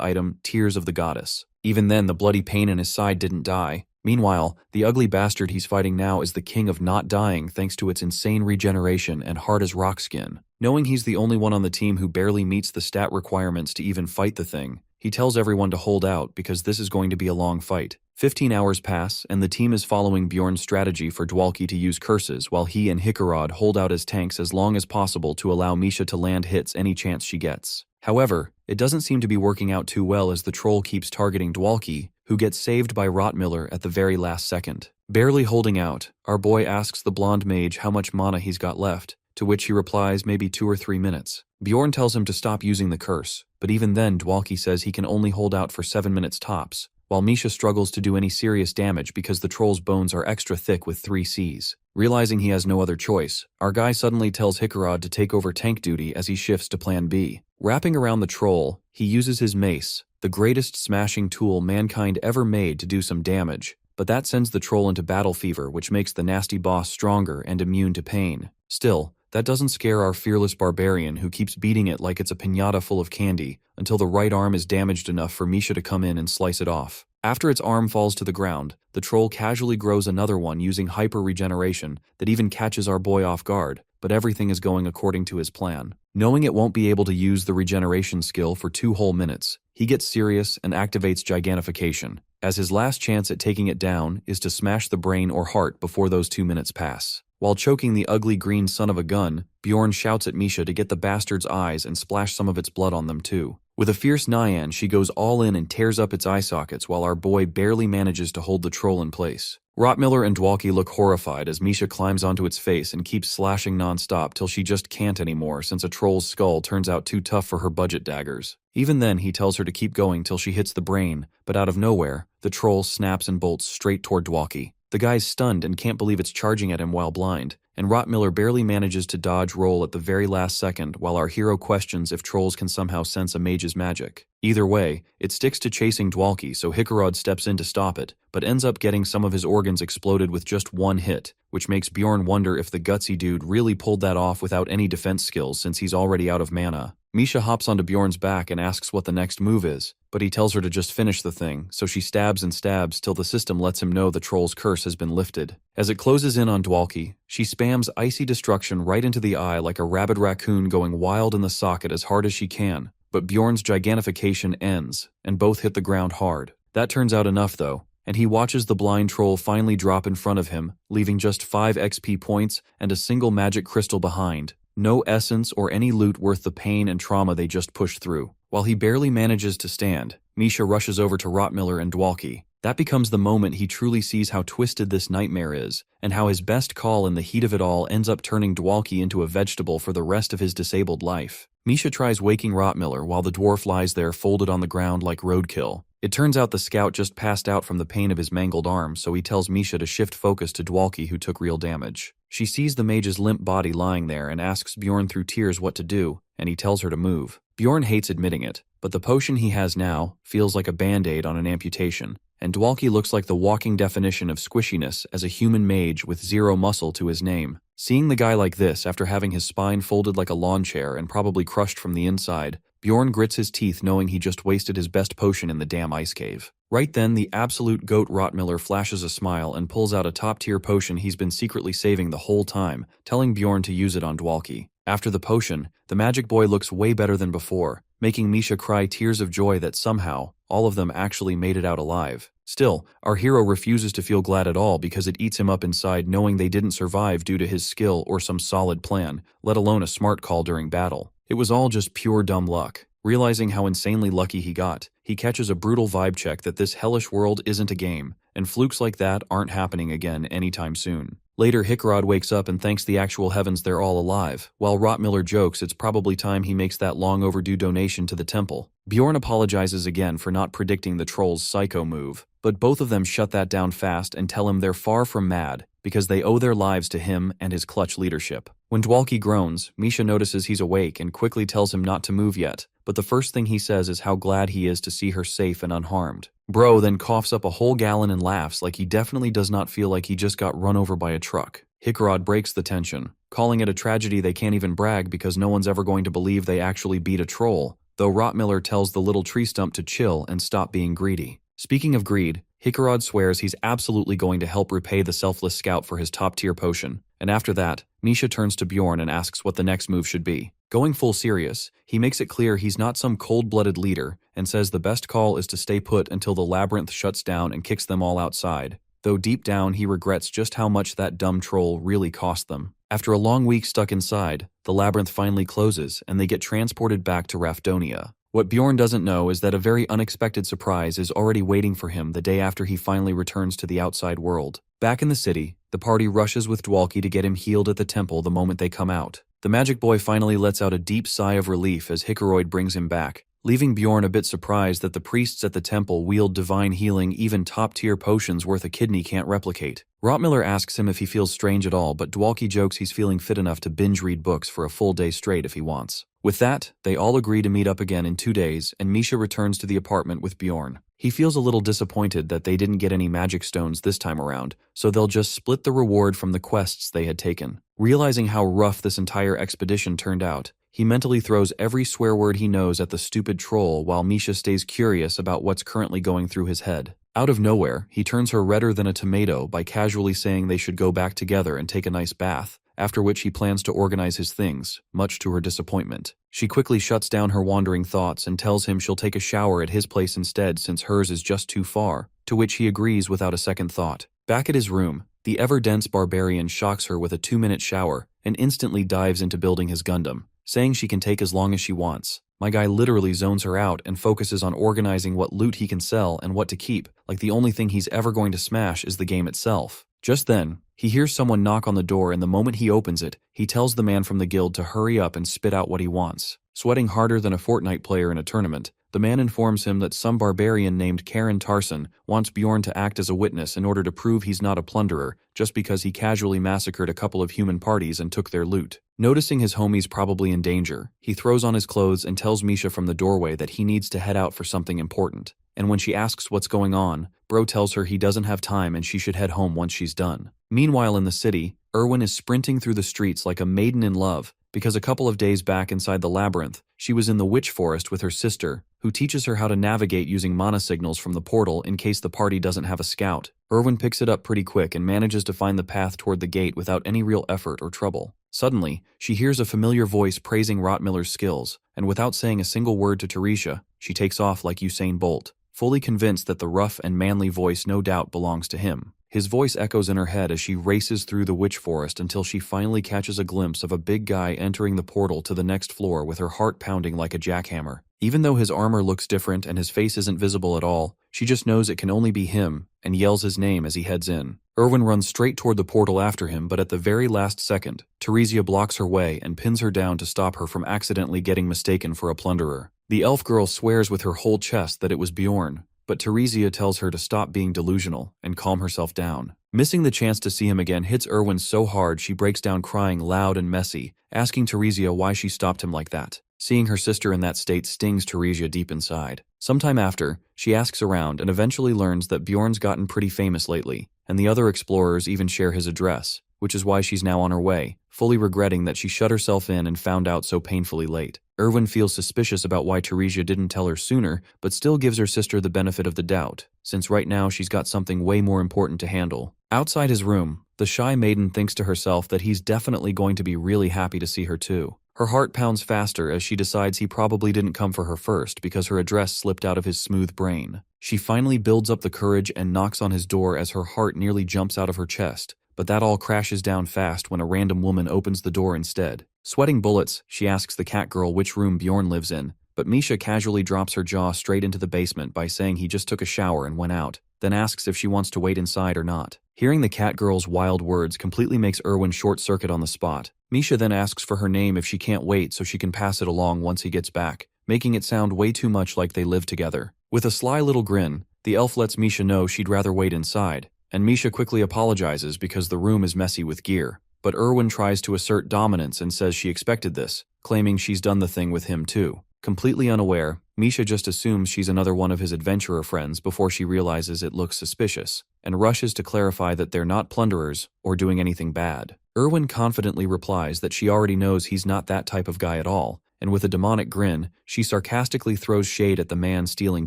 item Tears of the Goddess. Even then, the bloody pain in his side didn't die. Meanwhile, the ugly bastard he's fighting now is the king of not dying thanks to its insane regeneration and hard-as-rock skin. Knowing he's the only one on the team who barely meets the stat requirements to even fight the thing, he tells everyone to hold out because this is going to be a long fight. 15 hours pass, and the team is following Bjorn's strategy for Dwalki to use curses while he and Hickarod hold out as tanks as long as possible to allow Misha to land hits any chance she gets. However, it doesn't seem to be working out too well as the troll keeps targeting Dwalki, who gets saved by Rottmiller at the very last second. Barely holding out, our boy asks the blonde mage how much mana he's got left, to which he replies maybe 2 or 3 minutes. Bjorn tells him to stop using the curse, but even then Dwalki says he can only hold out for 7 minutes tops, while Misha struggles to do any serious damage because the troll's bones are extra thick with 3 Cs. Realizing he has no other choice, our guy suddenly tells Hickarod to take over tank duty as he shifts to plan B. Wrapping around the troll, he uses his mace, the greatest smashing tool mankind ever made, to do some damage, but that sends the troll into battle fever, which makes the nasty boss stronger and immune to pain. Still, that doesn't scare our fearless barbarian who keeps beating it like it's a piñata full of candy until the right arm is damaged enough for Misha to come in and slice it off. After its arm falls to the ground, the troll casually grows another one using hyper-regeneration that even catches our boy off guard, but everything is going according to his plan. Knowing it won't be able to use the regeneration skill for 2 whole minutes, he gets serious and activates Gigantification, as his last chance at taking it down is to smash the brain or heart before those 2 minutes pass. While choking the ugly green son of a gun, Bjorn shouts at Misha to get the bastard's eyes and splash some of its blood on them too. With a fierce Nyan, she goes all in and tears up its eye sockets while our boy barely manages to hold the troll in place. Rottmiller and Dwalki look horrified as Misha climbs onto its face and keeps slashing non-stop till she just can't anymore since a troll's skull turns out too tough for her budget daggers. Even then, he tells her to keep going till she hits the brain, but out of nowhere, the troll snaps and bolts straight toward Dwalki. The guy's stunned and can't believe it's charging at him while blind, and Rottmiller barely manages to dodge roll at the very last second while our hero questions if trolls can somehow sense a mage's magic. Either way, it sticks to chasing Dwalki, so Hickarod steps in to stop it, but ends up getting some of his organs exploded with just 1 hit, which makes Bjorn wonder if the gutsy dude really pulled that off without any defense skills since he's already out of mana. Misha hops onto Bjorn's back and asks what the next move is, but he tells her to just finish the thing, so she stabs and stabs till the system lets him know the troll's curse has been lifted. As it closes in on Dwalki, she spams icy destruction right into the eye like a rabid raccoon going wild in the socket as hard as she can, but Bjorn's Gigantification ends, and both hit the ground hard. That turns out enough though, and he watches the blind troll finally drop in front of him, leaving just 5 XP points and a single magic crystal behind. No essence or any loot worth the pain and trauma they just pushed through. While he barely manages to stand, Misha rushes over to Rottmiller and Dwalki. That becomes the moment he truly sees how twisted this nightmare is, and how his best call in the heat of it all ends up turning Dwalki into a vegetable for the rest of his disabled life. Misha tries waking Rottmiller while the dwarf lies there folded on the ground like roadkill. It turns out the scout just passed out from the pain of his mangled arm, so he tells Misha to shift focus to Dwalki, who took real damage. She sees the mage's limp body lying there and asks Bjorn through tears what to do, and he tells her to move. Bjorn hates admitting it, but the potion he has now feels like a band-aid on an amputation, and Dwalki looks like the walking definition of squishiness as a human mage with zero muscle to his name. Seeing the guy like this after having his spine folded like a lawn chair and probably crushed from the inside, Bjorn grits his teeth knowing he just wasted his best potion in the damn ice cave. Right then, the absolute goat Rottmiller flashes a smile and pulls out a top-tier potion he's been secretly saving the whole time, telling Bjorn to use it on Dwalki. After the potion, the magic boy looks way better than before, making Misha cry tears of joy that somehow, all of them actually made it out alive. Still, our hero refuses to feel glad at all because it eats him up inside knowing they didn't survive due to his skill or some solid plan, let alone a smart call during battle. It was all just pure dumb luck. Realizing how insanely lucky he got, he catches a brutal vibe check that this hellish world isn't a game, and flukes like that aren't happening again anytime soon. Later, Hickrod wakes up and thanks the actual heavens they're all alive, while Rottmiller jokes it's probably time he makes that long overdue donation to the temple. Bjorn apologizes again for not predicting the troll's psycho move, but both of them shut that down fast and tell him they're far from mad, because they owe their lives to him and his clutch leadership. When Dwalki groans, Misha notices he's awake and quickly tells him not to move yet, but the first thing he says is how glad he is to see her safe and unharmed. Bro then coughs up a whole gallon and laughs like he definitely does not feel like he just got run over by a truck. Hickrod breaks the tension, calling it a tragedy they can't even brag because no one's ever going to believe they actually beat a troll, though Rottmiller tells the little tree stump to chill and stop being greedy. Speaking of greed, Hickrod swears he's absolutely going to help repay the selfless scout for his top-tier potion, and after that, Misha turns to Bjorn and asks what the next move should be. Going full serious, he makes it clear he's not some cold-blooded leader and says the best call is to stay put until the labyrinth shuts down and kicks them all outside, though deep down he regrets just how much that dumb troll really cost them. After a long week stuck inside, the labyrinth finally closes and they get transported back to Raffonia. What Bjorn doesn't know is that a very unexpected surprise is already waiting for him the day after he finally returns to the outside world. Back in the city, the party rushes with Dwalki to get him healed at the temple the moment they come out. The magic boy finally lets out a deep sigh of relief as Hickrod brings him back, leaving Bjorn a bit surprised that the priests at the temple wield divine healing even top-tier potions worth a kidney can't replicate. Rottmiller asks him if he feels strange at all, but Dwalki jokes he's feeling fit enough to binge-read books for a full day straight if he wants. With that, they all agree to meet up again in 2 days, and Misha returns to the apartment with Bjorn. He feels a little disappointed that they didn't get any magic stones this time around, so they'll just split the reward from the quests they had taken. Realizing how rough this entire expedition turned out, he mentally throws every swear word he knows at the stupid troll while Misha stays curious about what's currently going through his head. Out of nowhere, he turns her redder than a tomato by casually saying they should go back together and take a nice bath, after which he plans to organize his things, much to her disappointment. She quickly shuts down her wandering thoughts and tells him she'll take a shower at his place instead since hers is just too far, to which he agrees without a second thought. Back at his room, the ever-dense Barbarian shocks her with a 2-minute shower and instantly dives into building his Gundam, saying she can take as long as she wants. My guy literally zones her out and focuses on organizing what loot he can sell and what to keep, like the only thing he's ever going to smash is the game itself. Just then, he hears someone knock on the door and the moment he opens it, he tells the man from the guild to hurry up and spit out what he wants. Sweating harder than a Fortnite player in a tournament, the man informs him that some barbarian named Karen Tarson wants Bjorn to act as a witness in order to prove he's not a plunderer, just because he casually massacred a couple of human parties and took their loot. Noticing his homie's probably in danger, he throws on his clothes and tells Misha from the doorway that he needs to head out for something important. And when she asks what's going on, Bro tells her he doesn't have time and she should head home once she's done. Meanwhile in the city, Erwin is sprinting through the streets like a maiden in love, because a couple of days back inside the labyrinth, she was in the witch forest with her sister, who teaches her how to navigate using mana signals from the portal in case the party doesn't have a scout. Erwin picks it up pretty quick and manages to find the path toward the gate without any real effort or trouble. Suddenly, she hears a familiar voice praising Rottmiller's skills, and without saying a single word to Teresia, she takes off like Usain Bolt, fully convinced that the rough and manly voice no doubt belongs to him. His voice echoes in her head as she races through the witch forest until she finally catches a glimpse of a big guy entering the portal to the next floor with her heart pounding like a jackhammer. Even though his armor looks different and his face isn't visible at all, she just knows it can only be him and yells his name as he heads in. Erwin runs straight toward the portal after him, but at the very last second, Teresia blocks her way and pins her down to stop her from accidentally getting mistaken for a plunderer. The elf girl swears with her whole chest that it was Bjorn, but Teresia tells her to stop being delusional and calm herself down. Missing the chance to see him again hits Erwin so hard she breaks down crying loud and messy, asking Teresia why she stopped him like that. Seeing her sister in that state stings Teresia deep inside. Sometime after, she asks around and eventually learns that Bjorn's gotten pretty famous lately, and the other explorers even share his address, which is why she's now on her way, fully regretting that she shut herself in and found out so painfully late. Erwin feels suspicious about why Teresia didn't tell her sooner, but still gives her sister the benefit of the doubt, since right now she's got something way more important to handle. Outside his room, the shy maiden thinks to herself that he's definitely going to be really happy to see her too. Her heart pounds faster as she decides he probably didn't come for her first because her address slipped out of his smooth brain. She finally builds up the courage and knocks on his door as her heart nearly jumps out of her chest, but that all crashes down fast when a random woman opens the door instead. Sweating bullets, she asks the cat girl which room Bjorn lives in, but Misha casually drops her jaw straight into the basement by saying he just took a shower and went out, then asks if she wants to wait inside or not. Hearing the cat girl's wild words completely makes Erwin short-circuit on the spot. Misha then asks for her name if she can't wait so she can pass it along once he gets back, making it sound way too much like they live together. With a sly little grin, the elf lets Misha know she'd rather wait inside, and Misha quickly apologizes because the room is messy with gear. But Erwin tries to assert dominance and says she expected this, claiming she's done the thing with him too. Completely unaware, Misha just assumes she's another one of his adventurer friends before she realizes it looks suspicious, and rushes to clarify that they're not plunderers or doing anything bad. Erwin confidently replies that she already knows he's not that type of guy at all, and with a demonic grin, she sarcastically throws shade at the man stealing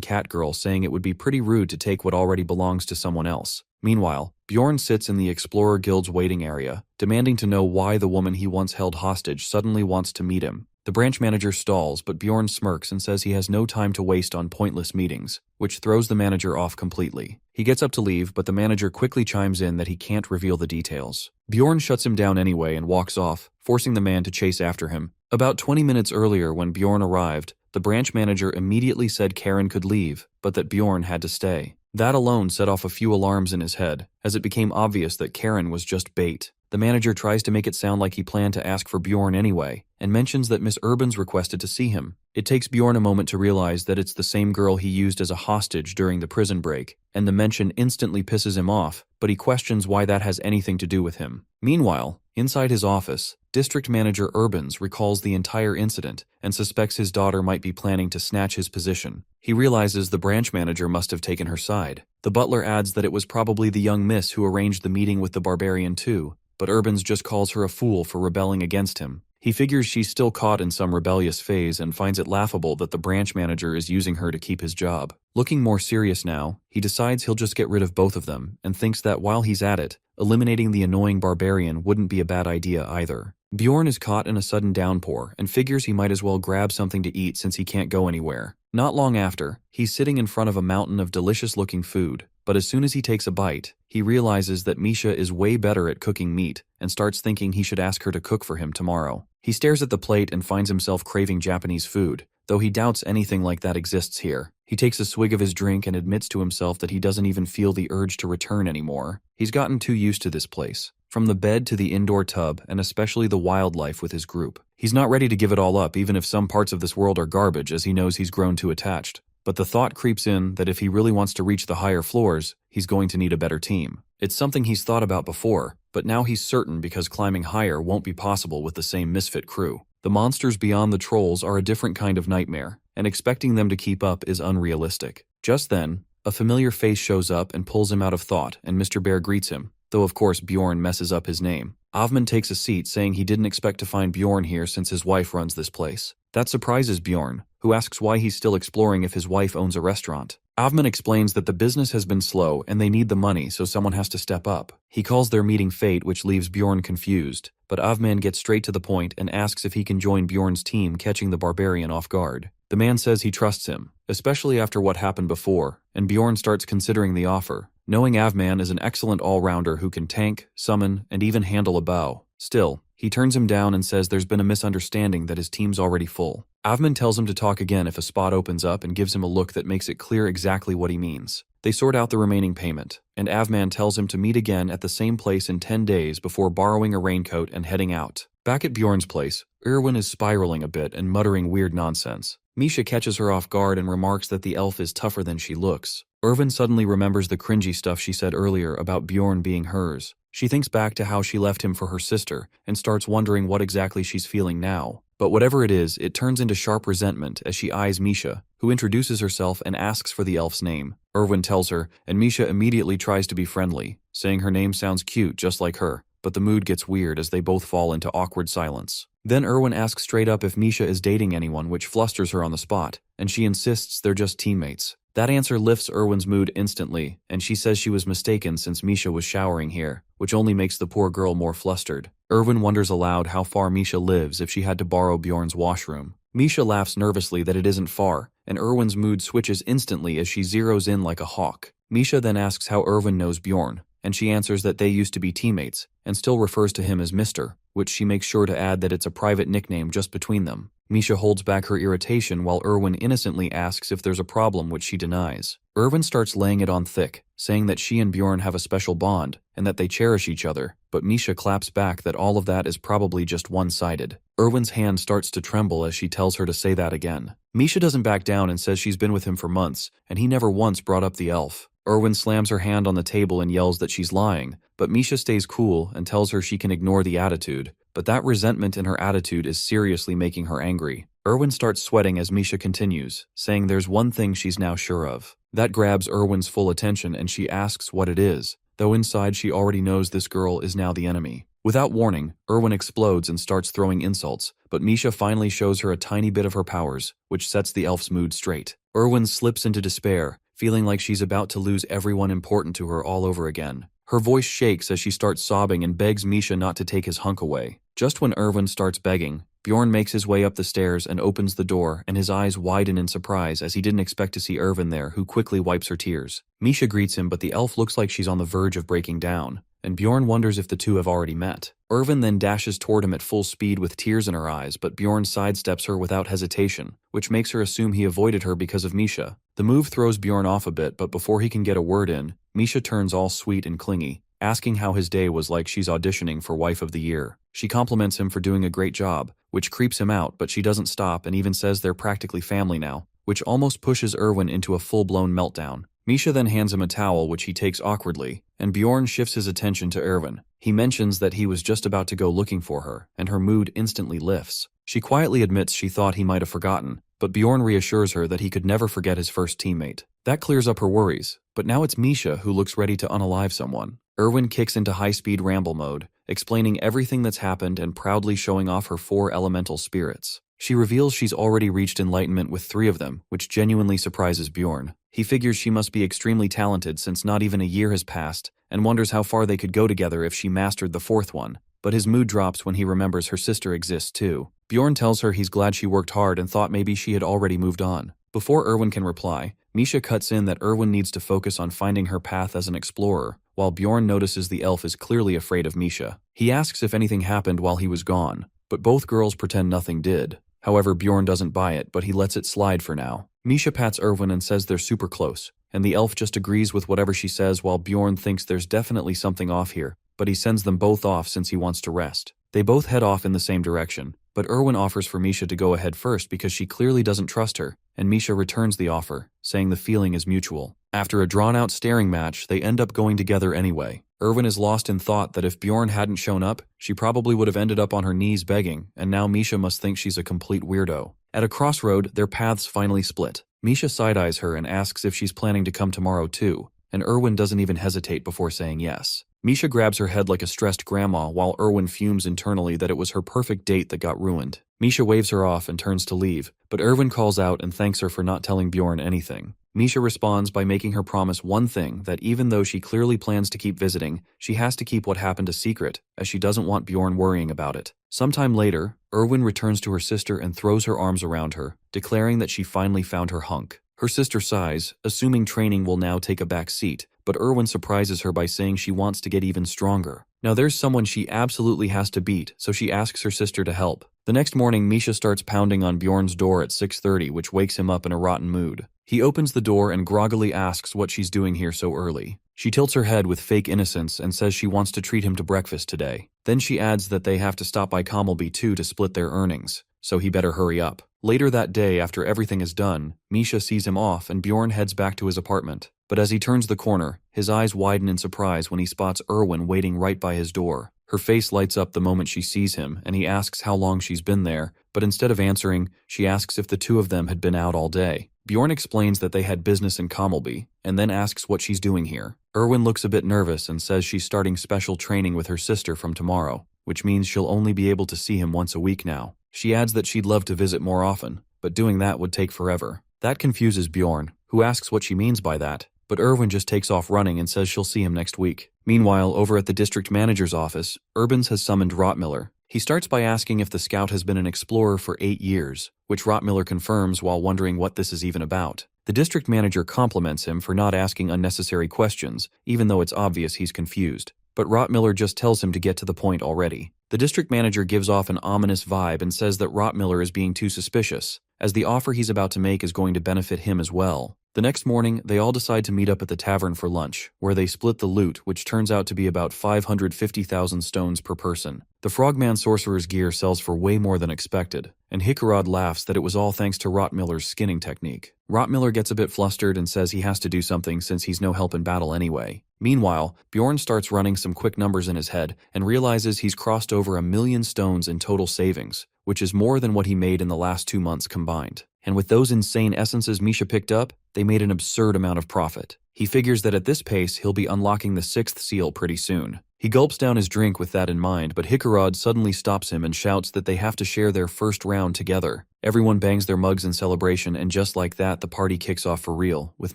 Catgirl, saying it would be pretty rude to take what already belongs to someone else. Meanwhile, Bjorn sits in the Explorer Guild's waiting area, demanding to know why the woman he once held hostage suddenly wants to meet him. The branch manager stalls, but Bjorn smirks and says he has no time to waste on pointless meetings, which throws the manager off completely. He gets up to leave, but the manager quickly chimes in that he can't reveal the details. Bjorn shuts him down anyway and walks off, forcing the man to chase after him. About 20 minutes earlier, when Bjorn arrived, the branch manager immediately said Karen could leave, but that Bjorn had to stay. That alone set off a few alarms in his head, as it became obvious that Karen was just bait. The manager tries to make it sound like he planned to ask for Bjorn anyway, and mentions that Miss Urbans requested to see him. It takes Bjorn a moment to realize that it's the same girl he used as a hostage during the prison break, and the mention instantly pisses him off, but he questions why that has anything to do with him. Meanwhile, inside his office, District Manager Urbans recalls the entire incident and suspects his daughter might be planning to snatch his position. He realizes the branch manager must have taken her side. The butler adds that it was probably the young miss who arranged the meeting with the Barbarian too, but Urbans just calls her a fool for rebelling against him. He figures she's still caught in some rebellious phase and finds it laughable that the branch manager is using her to keep his job. Looking more serious now, he decides he'll just get rid of both of them and thinks that while he's at it, eliminating the annoying Barbarian wouldn't be a bad idea either. Bjorn is caught in a sudden downpour and figures he might as well grab something to eat since he can't go anywhere. Not long after, he's sitting in front of a mountain of delicious-looking food, but as soon as he takes a bite, he realizes that Misha is way better at cooking meat and starts thinking he should ask her to cook for him tomorrow. He stares at the plate and finds himself craving Japanese food, though he doubts anything like that exists here. He takes a swig of his drink and admits to himself that he doesn't even feel the urge to return anymore. He's gotten too used to this place, from the bed to the indoor tub, and especially the wildlife with his group. He's not ready to give it all up, even if some parts of this world are garbage, as he knows he's grown too attached. But the thought creeps in that if he really wants to reach the higher floors, he's going to need a better team. It's something he's thought about before, but now he's certain because climbing higher won't be possible with the same misfit crew. The monsters beyond the trolls are a different kind of nightmare, and expecting them to keep up is unrealistic. Just then, a familiar face shows up and pulls him out of thought, and Mr. Bear greets him, though of course Bjorn messes up his name. Avman takes a seat, saying he didn't expect to find Bjorn here since his wife runs this place. That surprises Bjorn, who asks why he's still exploring if his wife owns a restaurant. Avman explains that the business has been slow and they need the money, so someone has to step up. He calls their meeting fate, which leaves Bjorn confused, but Avman gets straight to the point and asks if he can join Bjorn's team, catching the Barbarian off guard. The man says he trusts him, especially after what happened before, and Bjorn starts considering the offer, knowing Avman is an excellent all-rounder who can tank, summon, and even handle a bow. Still, he turns him down and says there's been a misunderstanding that his team's already full. Avman tells him to talk again if a spot opens up and gives him a look that makes it clear exactly what he means. They sort out the remaining payment, and Avman tells him to meet again at the same place in 10 days before borrowing a raincoat and heading out. Back at Bjorn's place, Erwin is spiraling a bit and muttering weird nonsense. Misha catches her off guard and remarks that the elf is tougher than she looks. Irvin suddenly remembers the cringy stuff she said earlier about Bjorn being hers. She thinks back to how she left him for her sister and starts wondering what exactly she's feeling now. But whatever it is, it turns into sharp resentment as she eyes Misha, who introduces herself and asks for the elf's name. Irvin tells her, and Misha immediately tries to be friendly, saying her name sounds cute just like her, but the mood gets weird as they both fall into awkward silence. Then Irwin asks straight up if Misha is dating anyone, which flusters her on the spot, and she insists they're just teammates. That answer lifts Irwin's mood instantly, and she says she was mistaken since Misha was showering here, which only makes the poor girl more flustered. Irwin wonders aloud how far Misha lives if she had to borrow Bjorn's washroom. Misha laughs nervously that it isn't far, and Irwin's mood switches instantly as she zeroes in like a hawk. Misha then asks how Irwin knows Bjorn, and she answers that they used to be teammates, and still refers to him as Mr., which she makes sure to add that it's a private nickname just between them. Misha holds back her irritation while Irwin innocently asks if there's a problem, which she denies. Irwin starts laying it on thick, saying that she and Bjorn have a special bond, and that they cherish each other, but Misha claps back that all of that is probably just one-sided. Irwin's hand starts to tremble as she tells her to say that again. Misha doesn't back down and says she's been with him for months, and he never once brought up the elf. Irwin slams her hand on the table and yells that she's lying, but Misha stays cool and tells her she can ignore the attitude, but that resentment in her attitude is seriously making her angry. Irwin starts sweating as Misha continues, saying there's one thing she's now sure of. That grabs Irwin's full attention and she asks what it is, though inside she already knows this girl is now the enemy. Without warning, Irwin explodes and starts throwing insults, but Misha finally shows her a tiny bit of her powers, which sets the elf's mood straight. Irwin slips into despair, feeling like she's about to lose everyone important to her all over again. Her voice shakes as she starts sobbing and begs Misha not to take his hunk away. Just when Irwin starts begging, Bjorn makes his way up the stairs and opens the door, and his eyes widen in surprise as he didn't expect to see Irwin there, who quickly wipes her tears. Misha greets him, but the elf looks like she's on the verge of breaking down, and Bjorn wonders if the two have already met. Irwin then dashes toward him at full speed with tears in her eyes, but Bjorn sidesteps her without hesitation, which makes her assume he avoided her because of Misha. The move throws Bjorn off a bit, but before he can get a word in, Misha turns all sweet and clingy, asking how his day was like she's auditioning for Wife of the Year. She compliments him for doing a great job, which creeps him out, but she doesn't stop and even says they're practically family now, which almost pushes Irwin into a full-blown meltdown. Misha then hands him a towel, which he takes awkwardly, and Bjorn shifts his attention to Irwin. He mentions that he was just about to go looking for her, and her mood instantly lifts. She quietly admits she thought he might have forgotten, but Bjorn reassures her that he could never forget his first teammate. That clears up her worries, but now it's Misha who looks ready to unalive someone. Irwin kicks into high-speed ramble mode, explaining everything that's happened and proudly showing off her 4 elemental spirits. She reveals she's already reached enlightenment with 3 of them, which genuinely surprises Bjorn. He figures she must be extremely talented since not even a year has passed, and wonders how far they could go together if she mastered the 4th one. But his mood drops when he remembers her sister exists too. Bjorn tells her he's glad she worked hard and thought maybe she had already moved on. Before Irwin can reply, Misha cuts in that Irwin needs to focus on finding her path as an explorer, while Bjorn notices the elf is clearly afraid of Misha. He asks if anything happened while he was gone, but both girls pretend nothing did. However, Bjorn doesn't buy it, but he lets it slide for now. Misha pats Irwin and says they're super close, and the elf just agrees with whatever she says while Bjorn thinks there's definitely something off here, but he sends them both off since he wants to rest. They both head off in the same direction, but Irwin offers for Misha to go ahead first because she clearly doesn't trust her, and Misha returns the offer, saying the feeling is mutual. After a drawn-out staring match, they end up going together anyway. Irwin is lost in thought that if Bjorn hadn't shown up, she probably would have ended up on her knees begging, and now Misha must think she's a complete weirdo. At a crossroad, their paths finally split. Misha side-eyes her and asks if she's planning to come tomorrow too, and Irwin doesn't even hesitate before saying yes. Misha grabs her head like a stressed grandma while Irwin fumes internally that it was her perfect date that got ruined. Misha waves her off and turns to leave, but Irwin calls out and thanks her for not telling Bjorn anything. Misha responds by making her promise one thing, that even though she clearly plans to keep visiting, she has to keep what happened a secret, as she doesn't want Bjorn worrying about it. Sometime later, Irwin returns to her sister and throws her arms around her, declaring that she finally found her hunk. Her sister sighs, assuming training will now take a back seat, but Irwin surprises her by saying she wants to get even stronger. Now there's someone she absolutely has to beat, so she asks her sister to help. The next morning, Misha starts pounding on Bjorn's door at 6:30, which wakes him up in a rotten mood. He opens the door and groggily asks what she's doing here so early. She tilts her head with fake innocence and says she wants to treat him to breakfast today. Then she adds that they have to stop by Commelby too to split their earnings, so he better hurry up. Later that day, after everything is done, Misha sees him off and Bjorn heads back to his apartment. But as he turns the corner, his eyes widen in surprise when he spots Erwin waiting right by his door. Her face lights up the moment she sees him, and he asks how long she's been there, but instead of answering, she asks if the two of them had been out all day. Bjorn explains that they had business in Kommelby, and then asks what she's doing here. Erwin looks a bit nervous and says she's starting special training with her sister from tomorrow, which means she'll only be able to see him once a week now. She adds that she'd love to visit more often, but doing that would take forever. That confuses Bjorn, who asks what she means by that, but Erwin just takes off running and says she'll see him next week. Meanwhile, over at the district manager's office, Urbans has summoned Rottmiller. He starts by asking if the scout has been an explorer for 8 years, which Rottmiller confirms while wondering what this is even about. The district manager compliments him for not asking unnecessary questions, even though it's obvious he's confused. But Rottmiller just tells him to get to the point already. The district manager gives off an ominous vibe and says that Rottmiller is being too suspicious, as the offer he's about to make is going to benefit him as well. The next morning, they all decide to meet up at the tavern for lunch, where they split the loot, which turns out to be about 550,000 stones per person. The Frogman Sorcerer's gear sells for way more than expected, and Hickarod laughs that it was all thanks to Rottmiller's skinning technique. Rottmiller gets a bit flustered and says he has to do something since he's no help in battle anyway. Meanwhile, Bjorn starts running some quick numbers in his head and realizes he's crossed over 1,000,000 stones in total savings, which is more than what he made in the last 2 months combined. And with those insane essences Misha picked up, they made an absurd amount of profit. He figures that at this pace, he'll be unlocking the 6th seal pretty soon. He gulps down his drink with that in mind, but Hickarod suddenly stops him and shouts that they have to share their first round together. Everyone bangs their mugs in celebration, and just like that, the party kicks off for real, with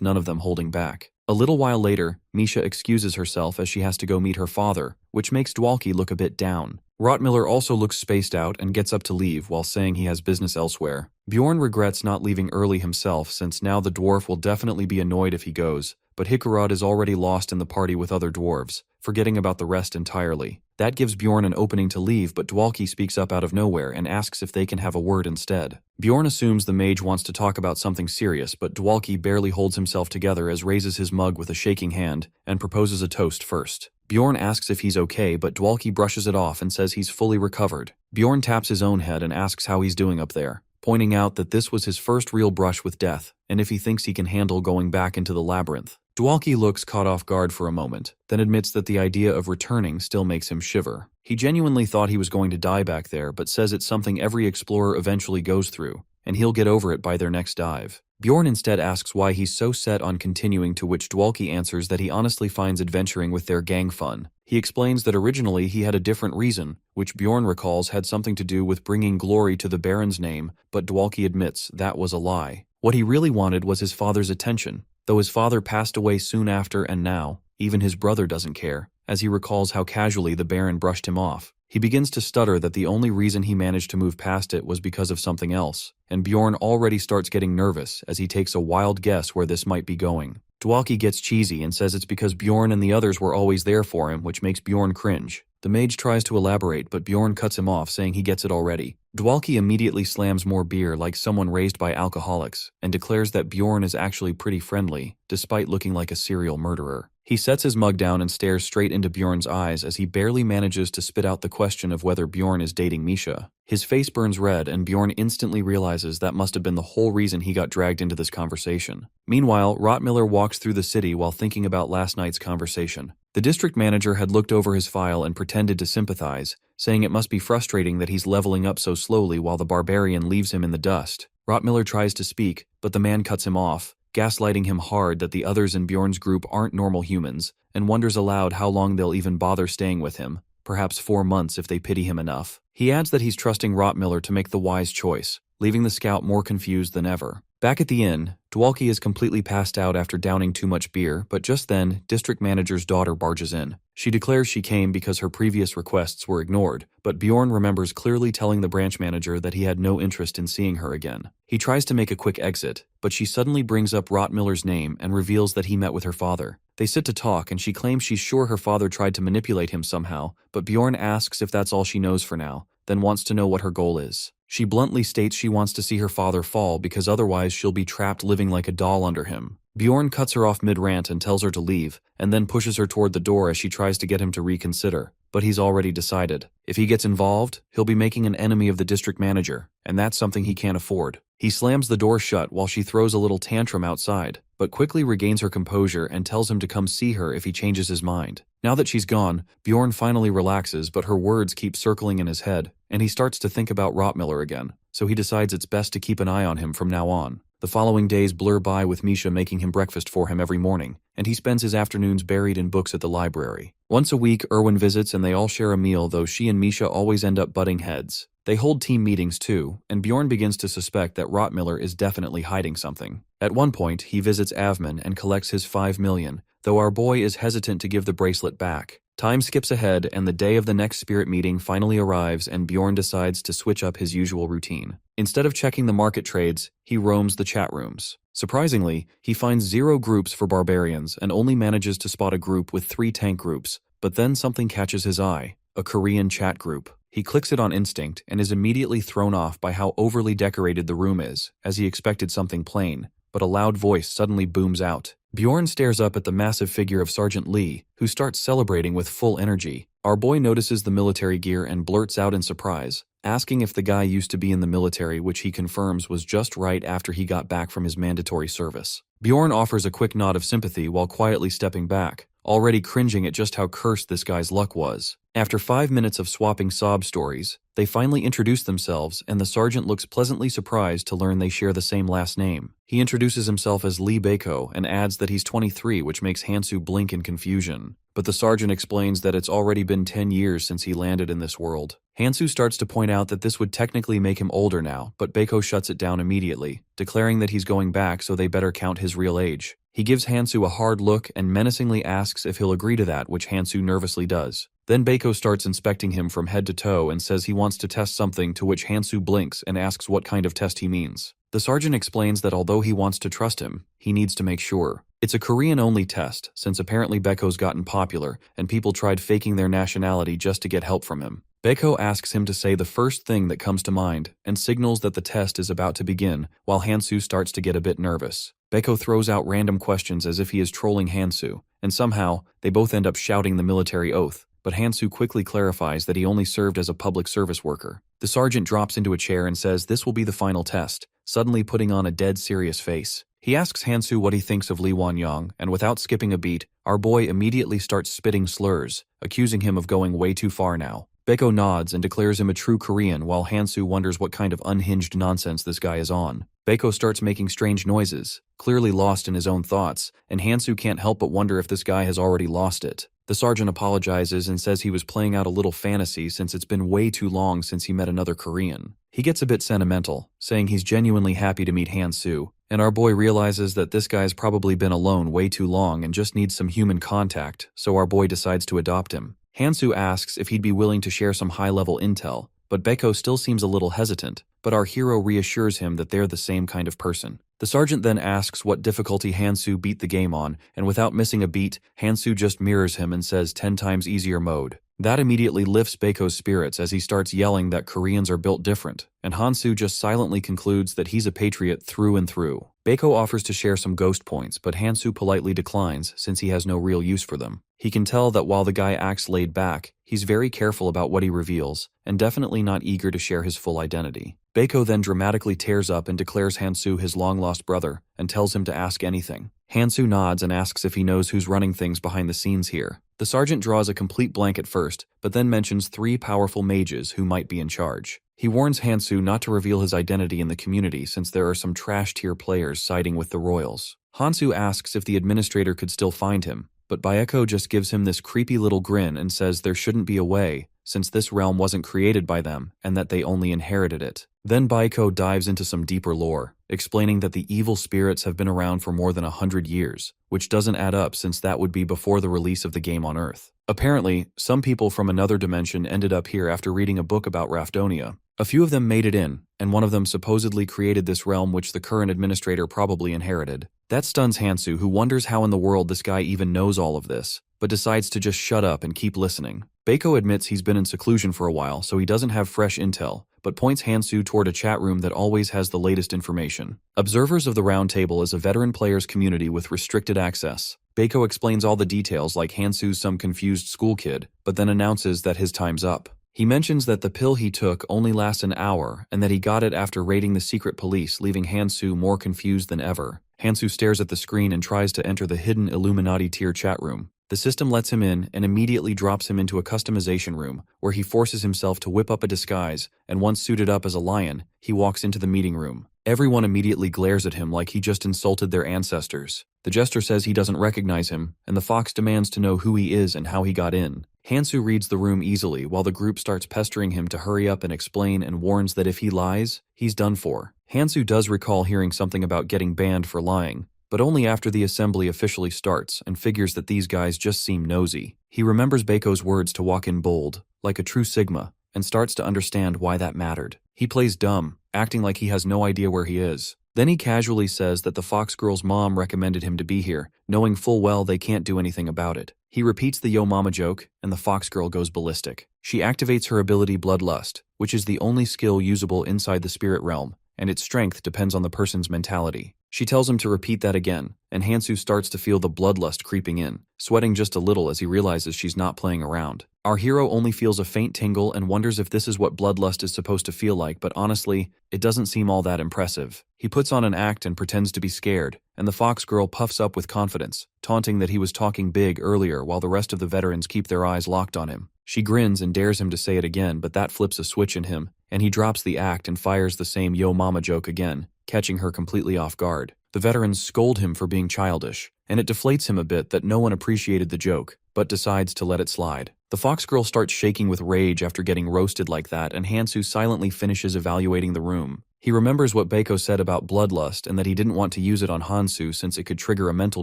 none of them holding back. A little while later, Misha excuses herself as she has to go meet her father, which makes Dwalki look a bit down. Rottmiller also looks spaced out and gets up to leave while saying he has business elsewhere. Bjorn regrets not leaving early himself since now the dwarf will definitely be annoyed if he goes, but Hickarod is already lost in the party with other dwarves, forgetting about the rest entirely. That gives Bjorn an opening to leave, but Dwalki speaks up out of nowhere and asks if they can have a word instead. Bjorn assumes the mage wants to talk about something serious, but Dwalki barely holds himself together as raises his mug with a shaking hand and proposes a toast first. Bjorn asks if he's okay, but Dwalki brushes it off and says he's fully recovered. Bjorn taps his own head and asks how he's doing up there, pointing out that this was his first real brush with death, and if he thinks he can handle going back into the labyrinth. Dwalki looks caught off guard for a moment, then admits that the idea of returning still makes him shiver. He genuinely thought he was going to die back there, but says it's something every explorer eventually goes through, and he'll get over it by their next dive. Bjorn instead asks why he's so set on continuing, to which Dwalki answers that he honestly finds adventuring with their gang fun. He explains that originally he had a different reason, which Bjorn recalls had something to do with bringing glory to the Baron's name, but Dwalki admits that was a lie. What he really wanted was his father's attention, though his father passed away soon after, and now, even his brother doesn't care, as he recalls how casually the Baron brushed him off. He begins to stutter that the only reason he managed to move past it was because of something else, and Bjorn already starts getting nervous as he takes a wild guess where this might be going. Dwalki gets cheesy and says it's because Bjorn and the others were always there for him, which makes Bjorn cringe. The mage tries to elaborate, but Bjorn cuts him off, saying he gets it already. Dwalki immediately slams more beer like someone raised by alcoholics, and declares that Bjorn is actually pretty friendly, despite looking like a serial murderer. He sets his mug down and stares straight into Bjorn's eyes as he barely manages to spit out the question of whether Bjorn is dating Misha. His face burns red, and Bjorn instantly realizes that must have been the whole reason he got dragged into this conversation. Meanwhile, Rottmiller walks through the city while thinking about last night's conversation. The district manager had looked over his file and pretended to sympathize, saying it must be frustrating that he's leveling up so slowly while the barbarian leaves him in the dust. Rottmiller tries to speak, but the man cuts him off, gaslighting him hard that the others in Bjorn's group aren't normal humans, and wonders aloud how long they'll even bother staying with him, perhaps 4 months if they pity him enough. He adds that he's trusting Rottmiller to make the wise choice, leaving the scout more confused than ever. Back at the inn, Dwalki is completely passed out after downing too much beer, but just then, district manager's daughter barges in. She declares she came because her previous requests were ignored, but Bjorn remembers clearly telling the branch manager that he had no interest in seeing her again. He tries to make a quick exit, but she suddenly brings up Rottmiller's name and reveals that he met with her father. They sit to talk, and she claims she's sure her father tried to manipulate him somehow, but Bjorn asks if that's all she knows for now, then wants to know what her goal is. She bluntly states she wants to see her father fall because otherwise she'll be trapped living like a doll under him. Bjorn cuts her off mid-rant and tells her to leave, and then pushes her toward the door as she tries to get him to reconsider. But he's already decided. If he gets involved, he'll be making an enemy of the district manager, and that's something he can't afford. He slams the door shut while she throws a little tantrum outside, but quickly regains her composure and tells him to come see her if he changes his mind. Now that she's gone, Bjorn finally relaxes, but her words keep circling in his head, and he starts to think about Rottmiller again, so he decides it's best to keep an eye on him from now on. The following days blur by with Misha making him breakfast for him every morning, and he spends his afternoons buried in books at the library. Once a week, Erwin visits and they all share a meal, though she and Misha always end up butting heads. They hold team meetings too, and Bjorn begins to suspect that Rottmiller is definitely hiding something. At one point, he visits Avman and collects his 5 million, though our boy is hesitant to give the bracelet back. Time skips ahead, and the day of the next spirit meeting finally arrives, and Bjorn decides to switch up his usual routine. Instead of checking the market trades, he roams the chat rooms. Surprisingly, he finds 0 groups for barbarians and only manages to spot a group with 3 tank groups, but then something catches his eye, a Korean chat group. He clicks it on instinct and is immediately thrown off by how overly decorated the room is, as he expected something plain, but a loud voice suddenly booms out. Bjorn stares up at the massive figure of Sergeant Lee, who starts celebrating with full energy. Our boy notices the military gear and blurts out in surprise, asking if the guy used to be in the military, which he confirms was just right after he got back from his mandatory service. Bjorn offers a quick nod of sympathy while quietly stepping back, already cringing at just how cursed this guy's luck was. After 5 minutes of swapping sob stories, they finally introduce themselves, and the sergeant looks pleasantly surprised to learn they share the same last name. He introduces himself as Lee Bako and adds that he's 23, which makes Hansu blink in confusion. But the sergeant explains that it's already been 10 years since he landed in this world. Hansu starts to point out that this would technically make him older now, but Bako shuts it down immediately, declaring that he's going back so they better count his real age. He gives Hansu a hard look and menacingly asks if he'll agree to that, which Hansu nervously does. Then Bako starts inspecting him from head to toe and says he wants to test something, to which Hansu blinks and asks what kind of test he means. The sergeant explains that although he wants to trust him, he needs to make sure. It's a Korean-only test, since apparently Bako's gotten popular and people tried faking their nationality just to get help from him. Bako asks him to say the first thing that comes to mind and signals that the test is about to begin, while Hansu starts to get a bit nervous. Bako throws out random questions as if he is trolling Hansu, and somehow they both end up shouting the military oath, but Hansu quickly clarifies that he only served as a public service worker. The sergeant drops into a chair and says this will be the final test, suddenly putting on a dead serious face. He asks Hansu what he thinks of Lee Won-young, and without skipping a beat, our boy immediately starts spitting slurs, accusing him of going way too far now. Bako nods and declares him a true Korean, while Hansu wonders what kind of unhinged nonsense this guy is on. Bako starts making strange noises, clearly lost in his own thoughts, and Hansu can't help but wonder if this guy has already lost it. The sergeant apologizes and says he was playing out a little fantasy since it's been way too long since he met another Korean. He gets a bit sentimental, saying he's genuinely happy to meet Hansu, and our boy realizes that this guy's probably been alone way too long and just needs some human contact, so our boy decides to adopt him. Hansu asks if he'd be willing to share some high-level intel, but Bako still seems a little hesitant, but our hero reassures him that they're the same kind of person. The sergeant then asks what difficulty Hansu beat the game on, and without missing a beat, Hansu just mirrors him and says 10 times easier mode. That immediately lifts Bako's spirits as he starts yelling that Koreans are built different, and Hansu just silently concludes that he's a patriot through and through. Bako offers to share some ghost points, but Hansu politely declines since he has no real use for them. He can tell that while the guy acts laid back, he's very careful about what he reveals, and definitely not eager to share his full identity. Bako then dramatically tears up and declares Hansu his long-lost brother, and tells him to ask anything. Hansu nods and asks if he knows who's running things behind the scenes here. The sergeant draws a complete blank at first, but then mentions 3 powerful mages who might be in charge. He warns Hansu not to reveal his identity in the community since there are some trash-tier players siding with the royals. Hansu asks if the administrator could still find him, but Baeko just gives him this creepy little grin and says there shouldn't be a way, since this realm wasn't created by them and that they only inherited it. Then Baeko dives into some deeper lore, explaining that the evil spirits have been around for more than 100 years, which doesn't add up since that would be before the release of the game on Earth. Apparently, some people from another dimension ended up here after reading a book about Raffonia. A few of them made it in, and one of them supposedly created this realm which the current administrator probably inherited. That stuns Hansu, who wonders how in the world this guy even knows all of this, but decides to just shut up and keep listening. Bako admits he's been in seclusion for a while, so he doesn't have fresh intel, but points Hansu toward a chat room that always has the latest information. Observers of the Round Table is a veteran players community with restricted access. Baeko explains all the details like Hansu's some confused school kid, but then announces that his time's up. He mentions that the pill he took only lasts an hour and that he got it after raiding the secret police, leaving Hansu more confused than ever. Hansu stares at the screen and tries to enter the hidden Illuminati tier chat room. The system lets him in and immediately drops him into a customization room, where he forces himself to whip up a disguise, and once suited up as a lion, he walks into the meeting room. Everyone immediately glares at him like he just insulted their ancestors. The jester says he doesn't recognize him, and the fox demands to know who he is and how he got in. Hansu reads the room easily while the group starts pestering him to hurry up and explain, and warns that if he lies, he's done for. Hansu does recall hearing something about getting banned for lying, but only after the assembly officially starts, and figures that these guys just seem nosy. He remembers Baeko's words to walk in bold, like a true Sigma, and starts to understand why that mattered. He plays dumb, acting like he has no idea where he is. Then he casually says that the fox girl's mom recommended him to be here, knowing full well they can't do anything about it. He repeats the yo mama joke, and the fox girl goes ballistic. She activates her ability Bloodlust, which is the only skill usable inside the spirit realm, and its strength depends on the person's mentality. She tells him to repeat that again, and Hansu starts to feel the bloodlust creeping in, sweating just a little as he realizes she's not playing around. Our hero only feels a faint tingle and wonders if this is what bloodlust is supposed to feel like, but honestly, it doesn't seem all that impressive. He puts on an act and pretends to be scared, and the fox girl puffs up with confidence, taunting that he was talking big earlier while the rest of the veterans keep their eyes locked on him. She grins and dares him to say it again, but that flips a switch in him, and he drops the act and fires the same yo mama joke again, catching her completely off guard. The veterans scold him for being childish, and it deflates him a bit that no one appreciated the joke, but decides to let it slide. The fox girl starts shaking with rage after getting roasted like that, and Hansu silently finishes evaluating the room. He remembers what Baeko said about bloodlust and that he didn't want to use it on Hansu since it could trigger a mental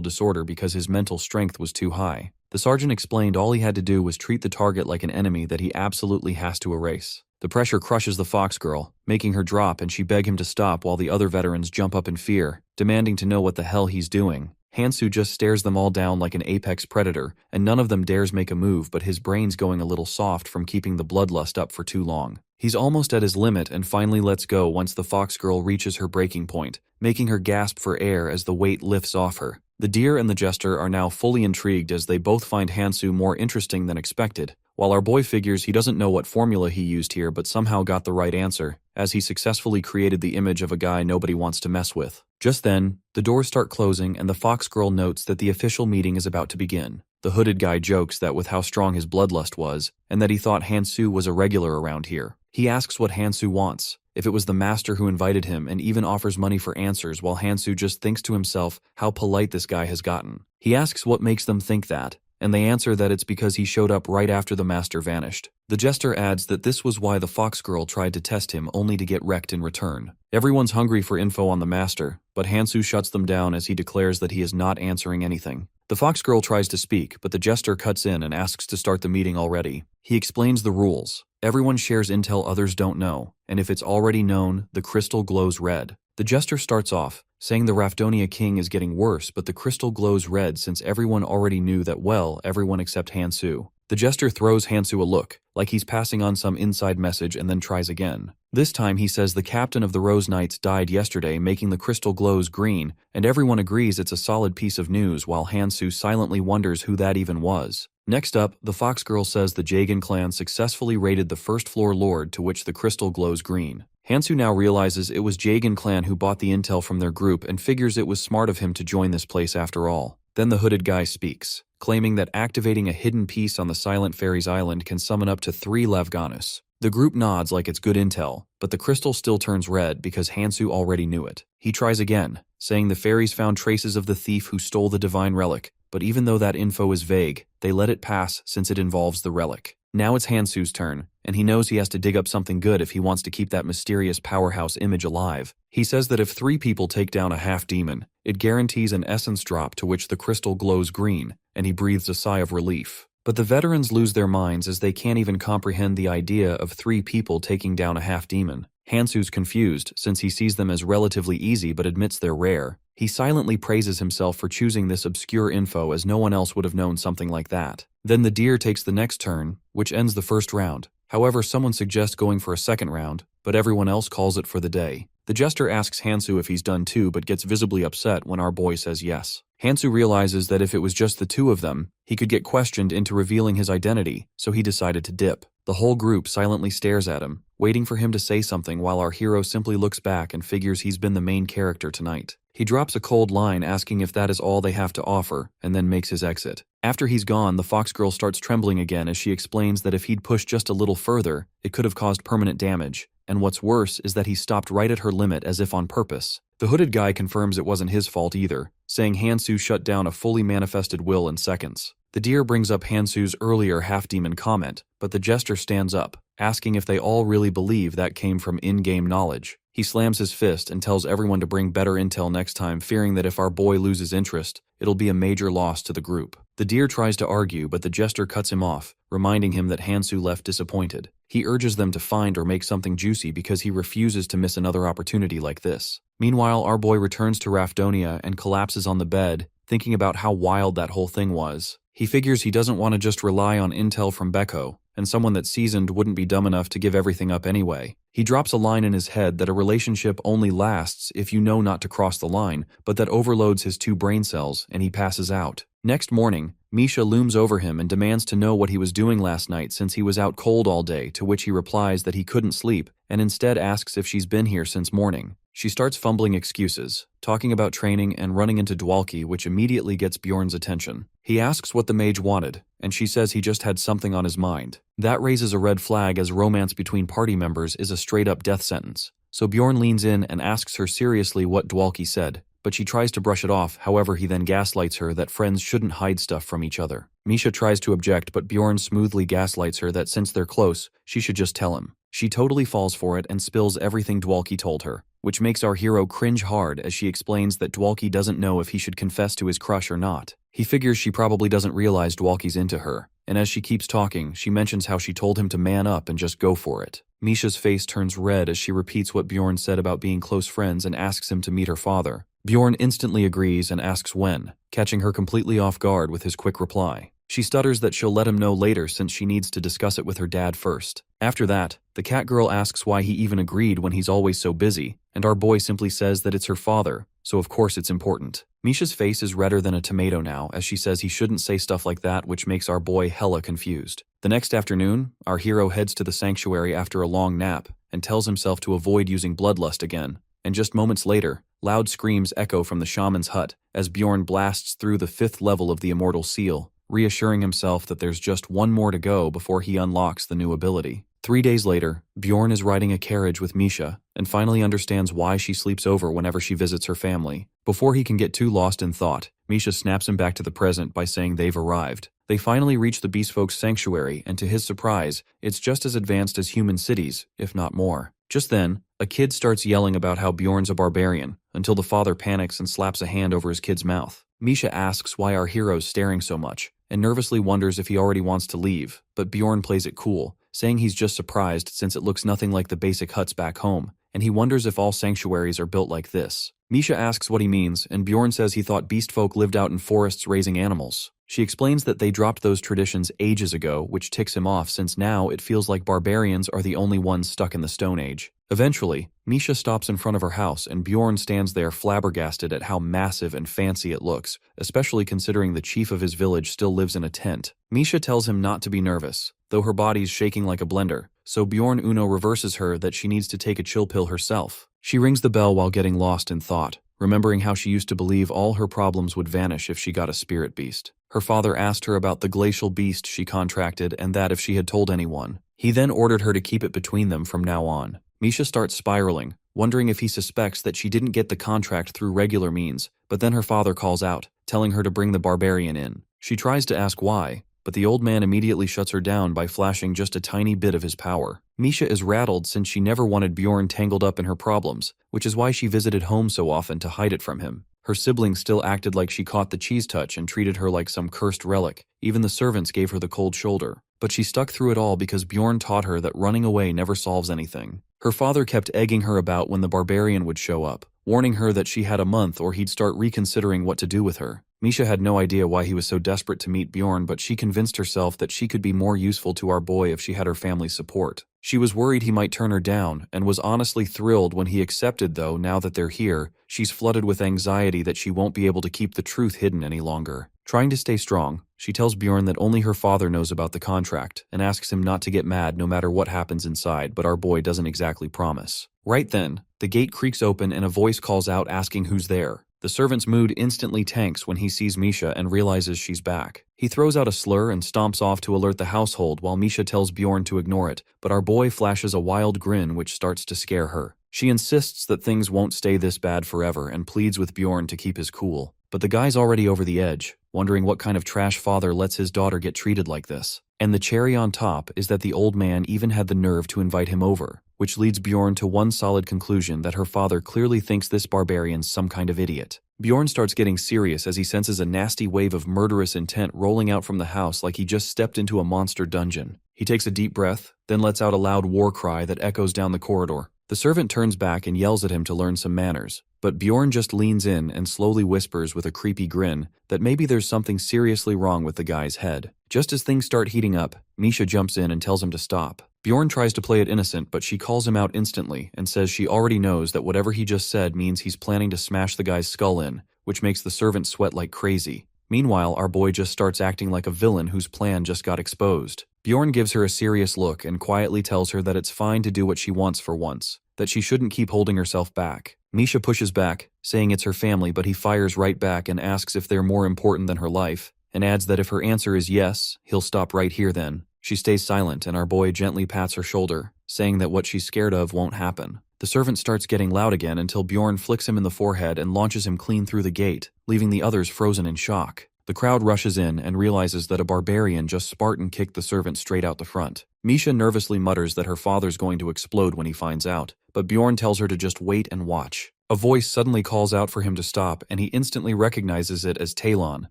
disorder because his mental strength was too high. The sergeant explained all he had to do was treat the target like an enemy that he absolutely has to erase. The pressure crushes the fox girl, making her drop, and she begs him to stop while the other veterans jump up in fear, demanding to know what the hell he's doing. Hansu just stares them all down like an apex predator, and none of them dares make a move, but his brain's going a little soft from keeping the bloodlust up for too long. He's almost at his limit and finally lets go once the fox girl reaches her breaking point, making her gasp for air as the weight lifts off her. The deer and the jester are now fully intrigued as they both find Hansu more interesting than expected, while our boy figures he doesn't know what formula he used here but somehow got the right answer, as he successfully created the image of a guy nobody wants to mess with. Just then, the doors start closing and the fox girl notes that the official meeting is about to begin. The hooded guy jokes that with how strong his bloodlust was, and that he thought Hansu was a regular around here. He asks what Hansu wants, if it was the master who invited him, and even offers money for answers while Hansu just thinks to himself how polite this guy has gotten. He asks what makes them think that, and they answer that it's because he showed up right after the master vanished. The jester adds that this was why the fox girl tried to test him only to get wrecked in return. Everyone's hungry for info on the master, but Hansu shuts them down as he declares that he is not answering anything. The fox girl tries to speak, but the jester cuts in and asks to start the meeting already. He explains the rules. Everyone shares intel others don't know, and if it's already known, the crystal glows red. The jester starts off, saying the Raffonia king is getting worse, but the crystal glows red since everyone already knew that, well, everyone except Hansu. The jester throws Hansu a look, like he's passing on some inside message, and then tries again. This time he says the captain of the Rose Knights died yesterday, making the crystal glows green, and everyone agrees it's a solid piece of news while Hansu silently wonders who that even was. Next up, the fox girl says the Jagan clan successfully raided the first floor lord to which the crystal glows green. Hansu now realizes it was Jagan clan who bought the intel from their group and figures it was smart of him to join this place after all. Then the hooded guy speaks, claiming that activating a hidden piece on the Silent Fairies Island can summon up to 3 Lavganus. The group nods like it's good intel, but the crystal still turns red because Hansu already knew it. He tries again, saying the fairies found traces of the thief who stole the divine relic, but even though that info is vague, they let it pass since it involves the relic. Now it's Hansu's turn, and he knows he has to dig up something good if he wants to keep that mysterious powerhouse image alive. He says that if 3 people take down a half-demon, it guarantees an essence drop to which the crystal glows green, and he breathes a sigh of relief. But the veterans lose their minds as they can't even comprehend the idea of 3 people taking down a half-demon. Hansu's confused since he sees them as relatively easy but admits they're rare. He silently praises himself for choosing this obscure info as no one else would have known something like that. Then the deer takes the next turn, which ends the first round. However, someone suggests going for a second round, but everyone else calls it for the day. The jester asks Hansu if he's done too, but gets visibly upset when our boy says yes. Hansu realizes that if it was just the two of them, he could get questioned into revealing his identity, so he decided to dip. The whole group silently stares at him, waiting for him to say something while our hero simply looks back and figures he's been the main character tonight. He drops a cold line asking if that is all they have to offer, and then makes his exit. After he's gone, the fox girl starts trembling again as she explains that if he'd pushed just a little further, it could have caused permanent damage. And what's worse is that he stopped right at her limit as if on purpose. The hooded guy confirms it wasn't his fault either, saying Hansu shut down a fully manifested will in seconds. The deer brings up Hansu's earlier half-demon comment, but the jester stands up, asking if they all really believe that came from in-game knowledge. He slams his fist and tells everyone to bring better intel next time, fearing that if our boy loses interest, it'll be a major loss to the group. The deer tries to argue, but the jester cuts him off, reminding him that Hansu left disappointed. He urges them to find or make something juicy because he refuses to miss another opportunity like this. Meanwhile, our boy returns to Raffonia and collapses on the bed, thinking about how wild that whole thing was. He figures he doesn't want to just rely on intel from Beko, and someone that's seasoned wouldn't be dumb enough to give everything up anyway. He drops a line in his head that a relationship only lasts if you know not to cross the line, but that overloads his 2 brain cells, and he passes out. Next morning, Misha looms over him and demands to know what he was doing last night since he was out cold all day, to which he replies that he couldn't sleep, and instead asks if she's been here since morning. She starts fumbling excuses, talking about training and running into Dwalki, which immediately gets Bjorn's attention. He asks what the mage wanted, and she says he just had something on his mind. That raises a red flag as romance between party members is a straight-up death sentence. So Bjorn leans in and asks her seriously what Dwalki said, but she tries to brush it off. However, he then gaslights her that friends shouldn't hide stuff from each other. Misha tries to object, but Bjorn smoothly gaslights her that since they're close, she should just tell him. She totally falls for it and spills everything Dwalki told her, which makes our hero cringe hard as she explains that Dwalki doesn't know if he should confess to his crush or not. He figures she probably doesn't realize Dwalki's into her, and as she keeps talking, she mentions how she told him to man up and just go for it. Misha's face turns red as she repeats what Bjorn said about being close friends and asks him to meet her father. Bjorn instantly agrees and asks when, catching her completely off guard with his quick reply. She stutters that she'll let him know later since she needs to discuss it with her dad first. After that, the cat girl asks why he even agreed when he's always so busy, and our boy simply says that it's her father, so of course it's important. Misha's face is redder than a tomato now as she says he shouldn't say stuff like that, which makes our boy hella confused. The next afternoon, our hero heads to the sanctuary after a long nap and tells himself to avoid using bloodlust again. And just moments later, loud screams echo from the shaman's hut as Bjorn blasts through the 5th level of the immortal seal, reassuring himself that there's just one more to go before he unlocks the new ability. 3 days later, Bjorn is riding a carriage with Misha and finally understands why she sleeps over whenever she visits her family. Before he can get too lost in thought, Misha snaps him back to the present by saying they've arrived. They finally reach the Beastfolk's sanctuary, and to his surprise, it's just as advanced as human cities, if not more. Just then, a kid starts yelling about how Bjorn's a barbarian, until the father panics and slaps a hand over his kid's mouth. Misha asks why our hero's staring so much, and nervously wonders if he already wants to leave, but Bjorn plays it cool, saying he's just surprised since it looks nothing like the basic huts back home, and he wonders if all sanctuaries are built like this. Misha asks what he means, and Bjorn says he thought beastfolk lived out in forests raising animals. She explains that they dropped those traditions ages ago, which ticks him off since now it feels like barbarians are the only ones stuck in the Stone Age. Eventually, Misha stops in front of her house and Bjorn stands there flabbergasted at how massive and fancy it looks, especially considering the chief of his village still lives in a tent. Misha tells him not to be nervous, though her body's shaking like a blender, so Bjorn Uno reverses her that she needs to take a chill pill herself. She rings the bell while getting lost in thought, remembering how she used to believe all her problems would vanish if she got a spirit beast. Her father asked her about the glacial beast she contracted and that if she had told anyone. He then ordered her to keep it between them from now on. Misha starts spiraling, wondering if he suspects that she didn't get the contract through regular means, but then her father calls out, telling her to bring the barbarian in. She tries to ask why, but the old man immediately shuts her down by flashing just a tiny bit of his power. Misha is rattled since she never wanted Bjorn tangled up in her problems, which is why she visited home so often to hide it from him. Her siblings still acted like she caught the cheese touch and treated her like some cursed relic. Even the servants gave her the cold shoulder. But she stuck through it all because Bjorn taught her that running away never solves anything. Her father kept egging her about when the barbarian would show up, warning her that she had a month or he'd start reconsidering what to do with her. Misha had no idea why he was so desperate to meet Bjorn, but she convinced herself that she could be more useful to our boy if she had her family's support. She was worried he might turn her down, and was honestly thrilled when he accepted, though now that they're here, she's flooded with anxiety that she won't be able to keep the truth hidden any longer. Trying to stay strong, she tells Bjorn that only her father knows about the contract, and asks him not to get mad no matter what happens inside, but our boy doesn't exactly promise. Right then, the gate creaks open and a voice calls out asking who's there. The servant's mood instantly tanks when he sees Misha and realizes she's back. He throws out a slur and stomps off to alert the household while Misha tells Bjorn to ignore it, but our boy flashes a wild grin which starts to scare her. She insists that things won't stay this bad forever and pleads with Bjorn to keep his cool. But the guy's already over the edge, wondering what kind of trash father lets his daughter get treated like this. And the cherry on top is that the old man even had the nerve to invite him over, which leads Bjorn to one solid conclusion that her father clearly thinks this barbarian's some kind of idiot. Bjorn starts getting serious as he senses a nasty wave of murderous intent rolling out from the house like he just stepped into a monster dungeon. He takes a deep breath, then lets out a loud war cry that echoes down the corridor. The servant turns back and yells at him to learn some manners, but Bjorn just leans in and slowly whispers with a creepy grin that maybe there's something seriously wrong with the guy's head. Just as things start heating up, Misha jumps in and tells him to stop. Bjorn tries to play it innocent, but she calls him out instantly and says she already knows that whatever he just said means he's planning to smash the guy's skull in, which makes the servant sweat like crazy. Meanwhile, our boy just starts acting like a villain whose plan just got exposed. Bjorn gives her a serious look and quietly tells her that it's fine to do what she wants for once, that she shouldn't keep holding herself back. Misha pushes back, saying it's her family, but he fires right back and asks if they're more important than her life, and adds that if her answer is yes, he'll stop right here then. She stays silent and our boy gently pats her shoulder, saying that what she's scared of won't happen. The servant starts getting loud again until Bjorn flicks him in the forehead and launches him clean through the gate, leaving the others frozen in shock. The crowd rushes in and realizes that a barbarian just Spartan kicked the servant straight out the front. Misha nervously mutters that her father's going to explode when he finds out, but Bjorn tells her to just wait and watch. A voice suddenly calls out for him to stop, and he instantly recognizes it as Talon,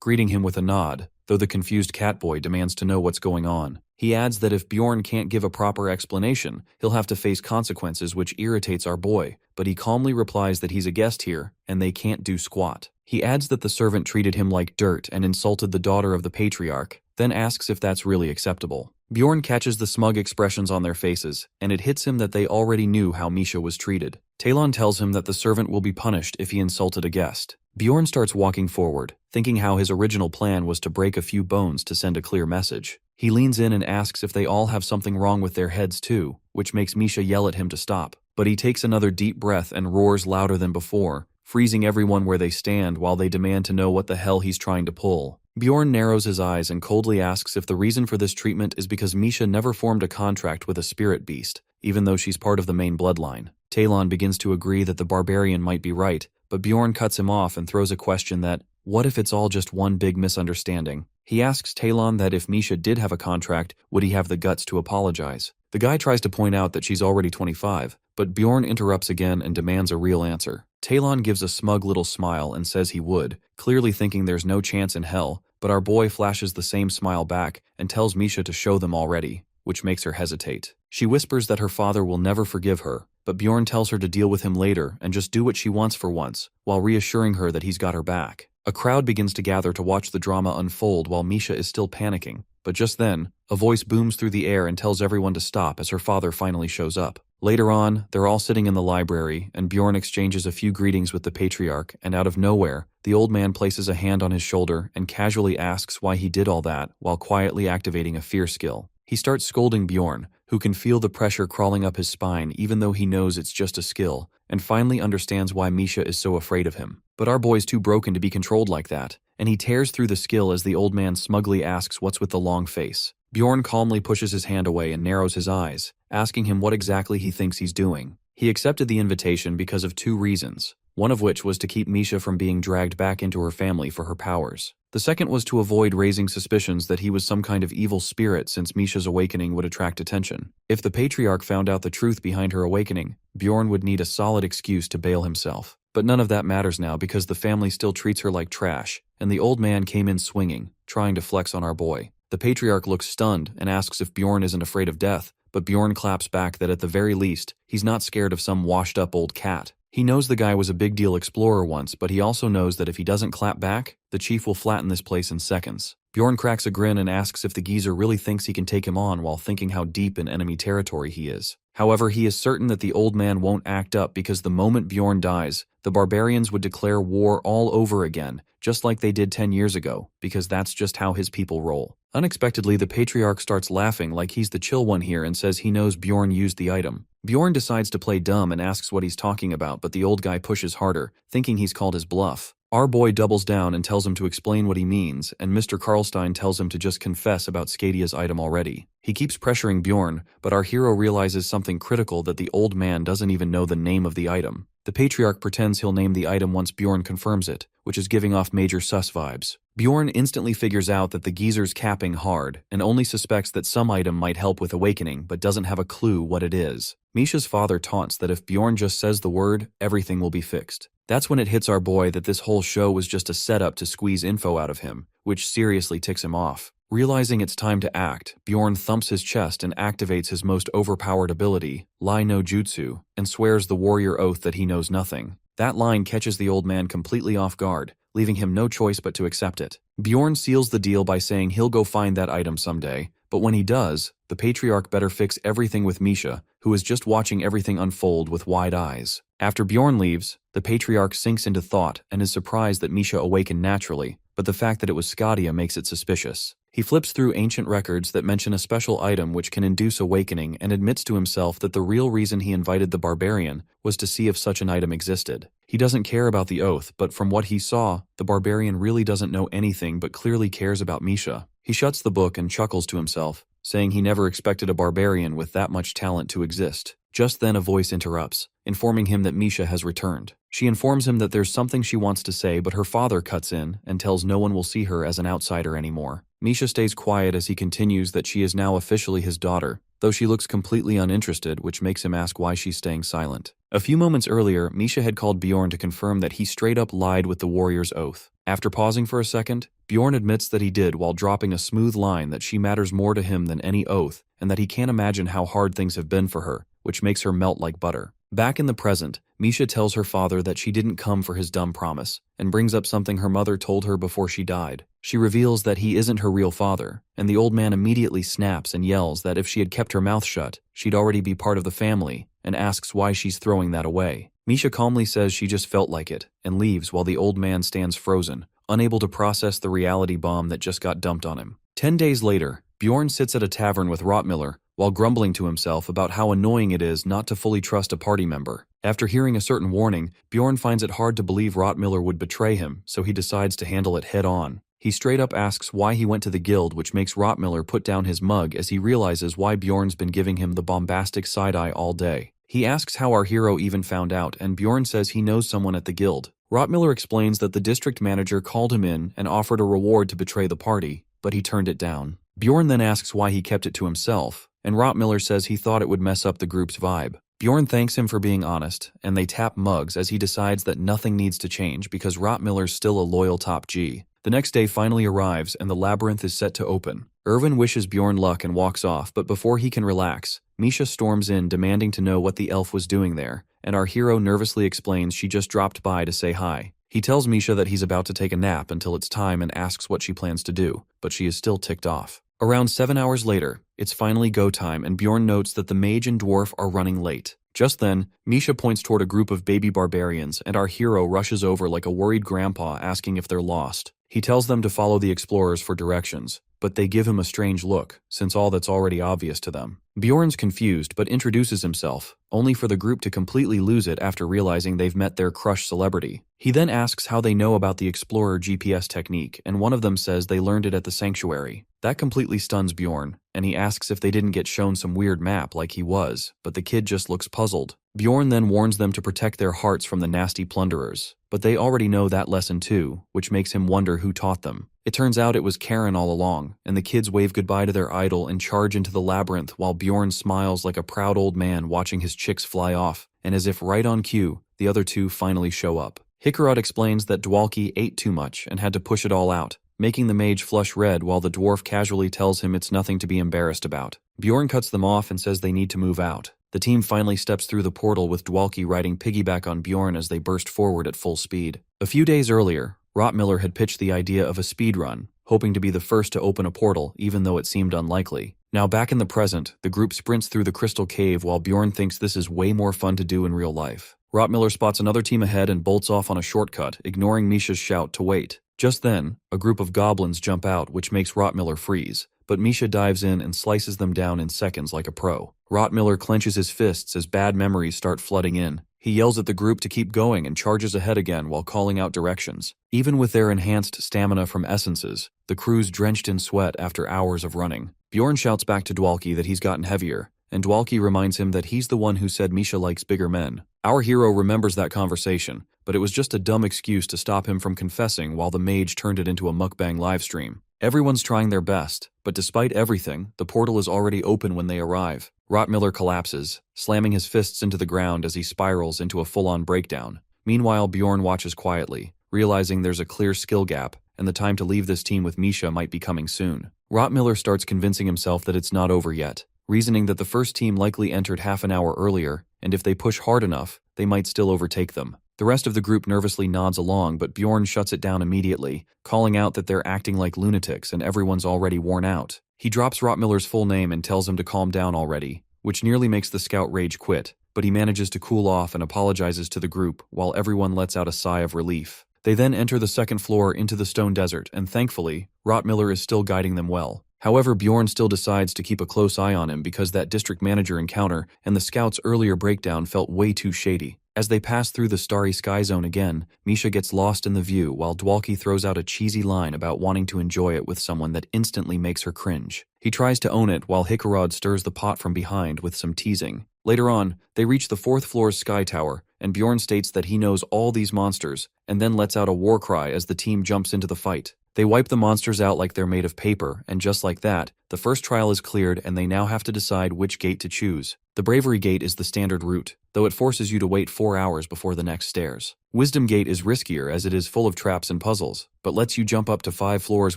greeting him with a nod, though the confused catboy demands to know what's going on. He adds that if Bjorn can't give a proper explanation, he'll have to face consequences, which irritates our boy, but he calmly replies that he's a guest here, and they can't do squat. He adds that the servant treated him like dirt and insulted the daughter of the patriarch, then asks if that's really acceptable. Bjorn catches the smug expressions on their faces, and it hits him that they already knew how Misha was treated. Talon tells him that the servant will be punished if he insulted a guest. Bjorn starts walking forward, thinking how his original plan was to break a few bones to send a clear message. He leans in and asks if they all have something wrong with their heads too, which makes Misha yell at him to stop. But he takes another deep breath and roars louder than before, freezing everyone where they stand while they demand to know what the hell he's trying to pull. Bjorn narrows his eyes and coldly asks if the reason for this treatment is because Misha never formed a contract with a spirit beast, even though she's part of the main bloodline. Talon begins to agree that the barbarian might be right, but Bjorn cuts him off and throws a question that, what if it's all just one big misunderstanding? He asks Talon that if Misha did have a contract, would he have the guts to apologize? The guy tries to point out that she's already 25, but Bjorn interrupts again and demands a real answer. Talon gives a smug little smile and says he would, clearly thinking there's no chance in hell, but our boy flashes the same smile back and tells Misha to show them already, which makes her hesitate. She whispers that her father will never forgive her, but Bjorn tells her to deal with him later and just do what she wants for once, while reassuring her that he's got her back. A crowd begins to gather to watch the drama unfold while Misha is still panicking, but just then, a voice booms through the air and tells everyone to stop as her father finally shows up. Later on, they're all sitting in the library, and Bjorn exchanges a few greetings with the patriarch, and out of nowhere, the old man places a hand on his shoulder and casually asks why he did all that while quietly activating a fear skill. He starts scolding Bjorn, who can feel the pressure crawling up his spine even though he knows it's just a skill, and finally understands why Misha is so afraid of him. But our boy's too broken to be controlled like that, and he tears through the skill as the old man smugly asks what's with the long face. Bjorn calmly pushes his hand away and narrows his eyes, asking him what exactly he thinks he's doing. He accepted the invitation because of two reasons, one of which was to keep Misha from being dragged back into her family for her powers. The second was to avoid raising suspicions that he was some kind of evil spirit, since Misha's awakening would attract attention. If the patriarch found out the truth behind her awakening, Bjorn would need a solid excuse to bail himself. But none of that matters now because the family still treats her like trash, and the old man came in swinging, trying to flex on our boy. The patriarch looks stunned and asks if Bjorn isn't afraid of death, but Bjorn claps back that at the very least, he's not scared of some washed-up old cat. He knows the guy was a big deal explorer once, but he also knows that if he doesn't clap back, the chief will flatten this place in seconds. Bjorn cracks a grin and asks if the geezer really thinks he can take him on while thinking how deep in enemy territory he is. However, he is certain that the old man won't act up because the moment Bjorn dies, the barbarians would declare war all over again, just like they did 10 years ago, because that's just how his people roll. Unexpectedly, the patriarch starts laughing like he's the chill one here and says he knows Bjorn used the item. Bjorn decides to play dumb and asks what he's talking about, but the old guy pushes harder, thinking he's called his bluff. Our boy doubles down and tells him to explain what he means, and Mr. Karlstein tells him to just confess about Skadia's item already. He keeps pressuring Bjorn, but our hero realizes something critical, that the old man doesn't even know the name of the item. The patriarch pretends he'll name the item once Bjorn confirms it, which is giving off major sus vibes. Bjorn instantly figures out that the geezer's capping hard, and only suspects that some item might help with awakening, but doesn't have a clue what it is. Misha's father taunts that if Bjorn just says the word, everything will be fixed. That's when it hits our boy that this whole show was just a setup to squeeze info out of him, which seriously ticks him off. Realizing it's time to act, Bjorn thumps his chest and activates his most overpowered ability, Lai no Jutsu, and swears the warrior oath that he knows nothing. That line catches the old man completely off guard, leaving him no choice but to accept it. Bjorn seals the deal by saying he'll go find that item someday, but when he does, the patriarch better fix everything with Misha, who is just watching everything unfold with wide eyes. After Bjorn leaves, the patriarch sinks into thought and is surprised that Misha awakened naturally, but the fact that it was Skadia makes it suspicious. He flips through ancient records that mention a special item which can induce awakening and admits to himself that the real reason he invited the barbarian was to see if such an item existed. He doesn't care about the oath, but from what he saw, the barbarian really doesn't know anything but clearly cares about Misha. He shuts the book and chuckles to himself, saying he never expected a barbarian with that much talent to exist. Just then a voice interrupts, informing him that Misha has returned. She informs him that there's something she wants to say, but her father cuts in and tells no one will see her as an outsider anymore. Misha stays quiet as he continues that she is now officially his daughter, though she looks completely uninterested, which makes him ask why she's staying silent. A few moments earlier, Misha had called Bjorn to confirm that he straight up lied with the warrior's oath. After pausing for a second, Bjorn admits that he did while dropping a smooth line that she matters more to him than any oath, and that he can't imagine how hard things have been for her, which makes her melt like butter. Back in the present, Misha tells her father that she didn't come for his dumb promise, and brings up something her mother told her before she died. She reveals that he isn't her real father, and the old man immediately snaps and yells that if she had kept her mouth shut, she'd already be part of the family, and asks why she's throwing that away. Misha calmly says she just felt like it, and leaves while the old man stands frozen, unable to process the reality bomb that just got dumped on him. 10 days later, Bjorn sits at a tavern with Rottmiller, while grumbling to himself about how annoying it is not to fully trust a party member. After hearing a certain warning, Bjorn finds it hard to believe Rottmiller would betray him, so he decides to handle it head-on. He straight up asks why he went to the guild, which makes Rottmiller put down his mug as he realizes why Bjorn's been giving him the bombastic side-eye all day. He asks how our hero even found out, and Bjorn says he knows someone at the guild. Rottmiller explains that the district manager called him in and offered a reward to betray the party, but he turned it down. Bjorn then asks why he kept it to himself, and Rottmiller says he thought it would mess up the group's vibe. Bjorn thanks him for being honest, and they tap mugs as he decides that nothing needs to change because Rottmiller's still a loyal top G. The next day finally arrives and the labyrinth is set to open. Irvin wishes Bjorn luck and walks off, but before he can relax, Misha storms in demanding to know what the elf was doing there, and our hero nervously explains she just dropped by to say hi. He tells Misha that he's about to take a nap until it's time and asks what she plans to do, but she is still ticked off. Around 7 hours later, it's finally go time and Bjorn notes that the mage and dwarf are running late. Just then, Misha points toward a group of baby barbarians and our hero rushes over like a worried grandpa asking if they're lost. He tells them to follow the explorers for directions, but they give him a strange look, since all that's already obvious to them. Bjorn's confused but introduces himself, only for the group to completely lose it after realizing they've met their crush celebrity. He then asks how they know about the explorer GPS technique, and one of them says they learned it at the sanctuary. That completely stuns Bjorn, and he asks if they didn't get shown some weird map like he was, but the kid just looks puzzled. Bjorn then warns them to protect their hearts from the nasty plunderers, but they already know that lesson too, which makes him wonder who taught them. It turns out it was Karen all along, and the kids wave goodbye to their idol and charge into the labyrinth while Bjorn smiles like a proud old man watching his chicks fly off, and as if right on cue, the other two finally show up. Hikarot explains that Dwalki ate too much and had to push it all out, making the mage flush red while the dwarf casually tells him it's nothing to be embarrassed about. Bjorn cuts them off and says they need to move out. The team finally steps through the portal with Dwalki riding piggyback on Bjorn as they burst forward at full speed. A few days earlier, Rottmiller had pitched the idea of a speed run, hoping to be the first to open a portal even though it seemed unlikely. Now back in the present, the group sprints through the crystal cave while Bjorn thinks this is way more fun to do in real life. Rottmiller spots another team ahead and bolts off on a shortcut, ignoring Misha's shout to wait. Just then, a group of goblins jump out, which makes Rottmiller freeze, but Misha dives in and slices them down in seconds like a pro. Rottmiller clenches his fists as bad memories start flooding in. He yells at the group to keep going and charges ahead again while calling out directions. Even with their enhanced stamina from essences, the crew's drenched in sweat after hours of running. Bjorn shouts back to Dwalki that he's gotten heavier, and Dwalki reminds him that he's the one who said Misha likes bigger men. Our hero remembers that conversation, but it was just a dumb excuse to stop him from confessing while the mage turned it into a mukbang livestream. Everyone's trying their best, but despite everything, the portal is already open when they arrive. Rottmiller collapses, slamming his fists into the ground as he spirals into a full-on breakdown. Meanwhile, Bjorn watches quietly, realizing there's a clear skill gap, and the time to leave this team with Misha might be coming soon. Rottmiller starts convincing himself that it's not over yet, reasoning that the first team likely entered half an hour earlier, and if they push hard enough, they might still overtake them. The rest of the group nervously nods along, but Bjorn shuts it down immediately, calling out that they're acting like lunatics and everyone's already worn out. He drops Rottmiller's full name and tells him to calm down already, which nearly makes the scout rage quit, but he manages to cool off and apologizes to the group while everyone lets out a sigh of relief. They then enter the second floor into the stone desert, and thankfully, Rottmiller is still guiding them well. However, Bjorn still decides to keep a close eye on him because that district manager encounter and the scout's earlier breakdown felt way too shady. As they pass through the starry sky zone again, Misha gets lost in the view while Dwalki throws out a cheesy line about wanting to enjoy it with someone that instantly makes her cringe. He tries to own it while Hikarad stirs the pot from behind with some teasing. Later on, they reach the 4th floor's sky tower, and Bjorn states that he knows all these monsters, and then lets out a war cry as the team jumps into the fight. They wipe the monsters out like they're made of paper, and just like that, the first trial is cleared and they now have to decide which gate to choose. The Bravery Gate is the standard route, though it forces you to wait 4 hours before the next stairs. Wisdom Gate is riskier as it is full of traps and puzzles, but lets you jump up to 5 floors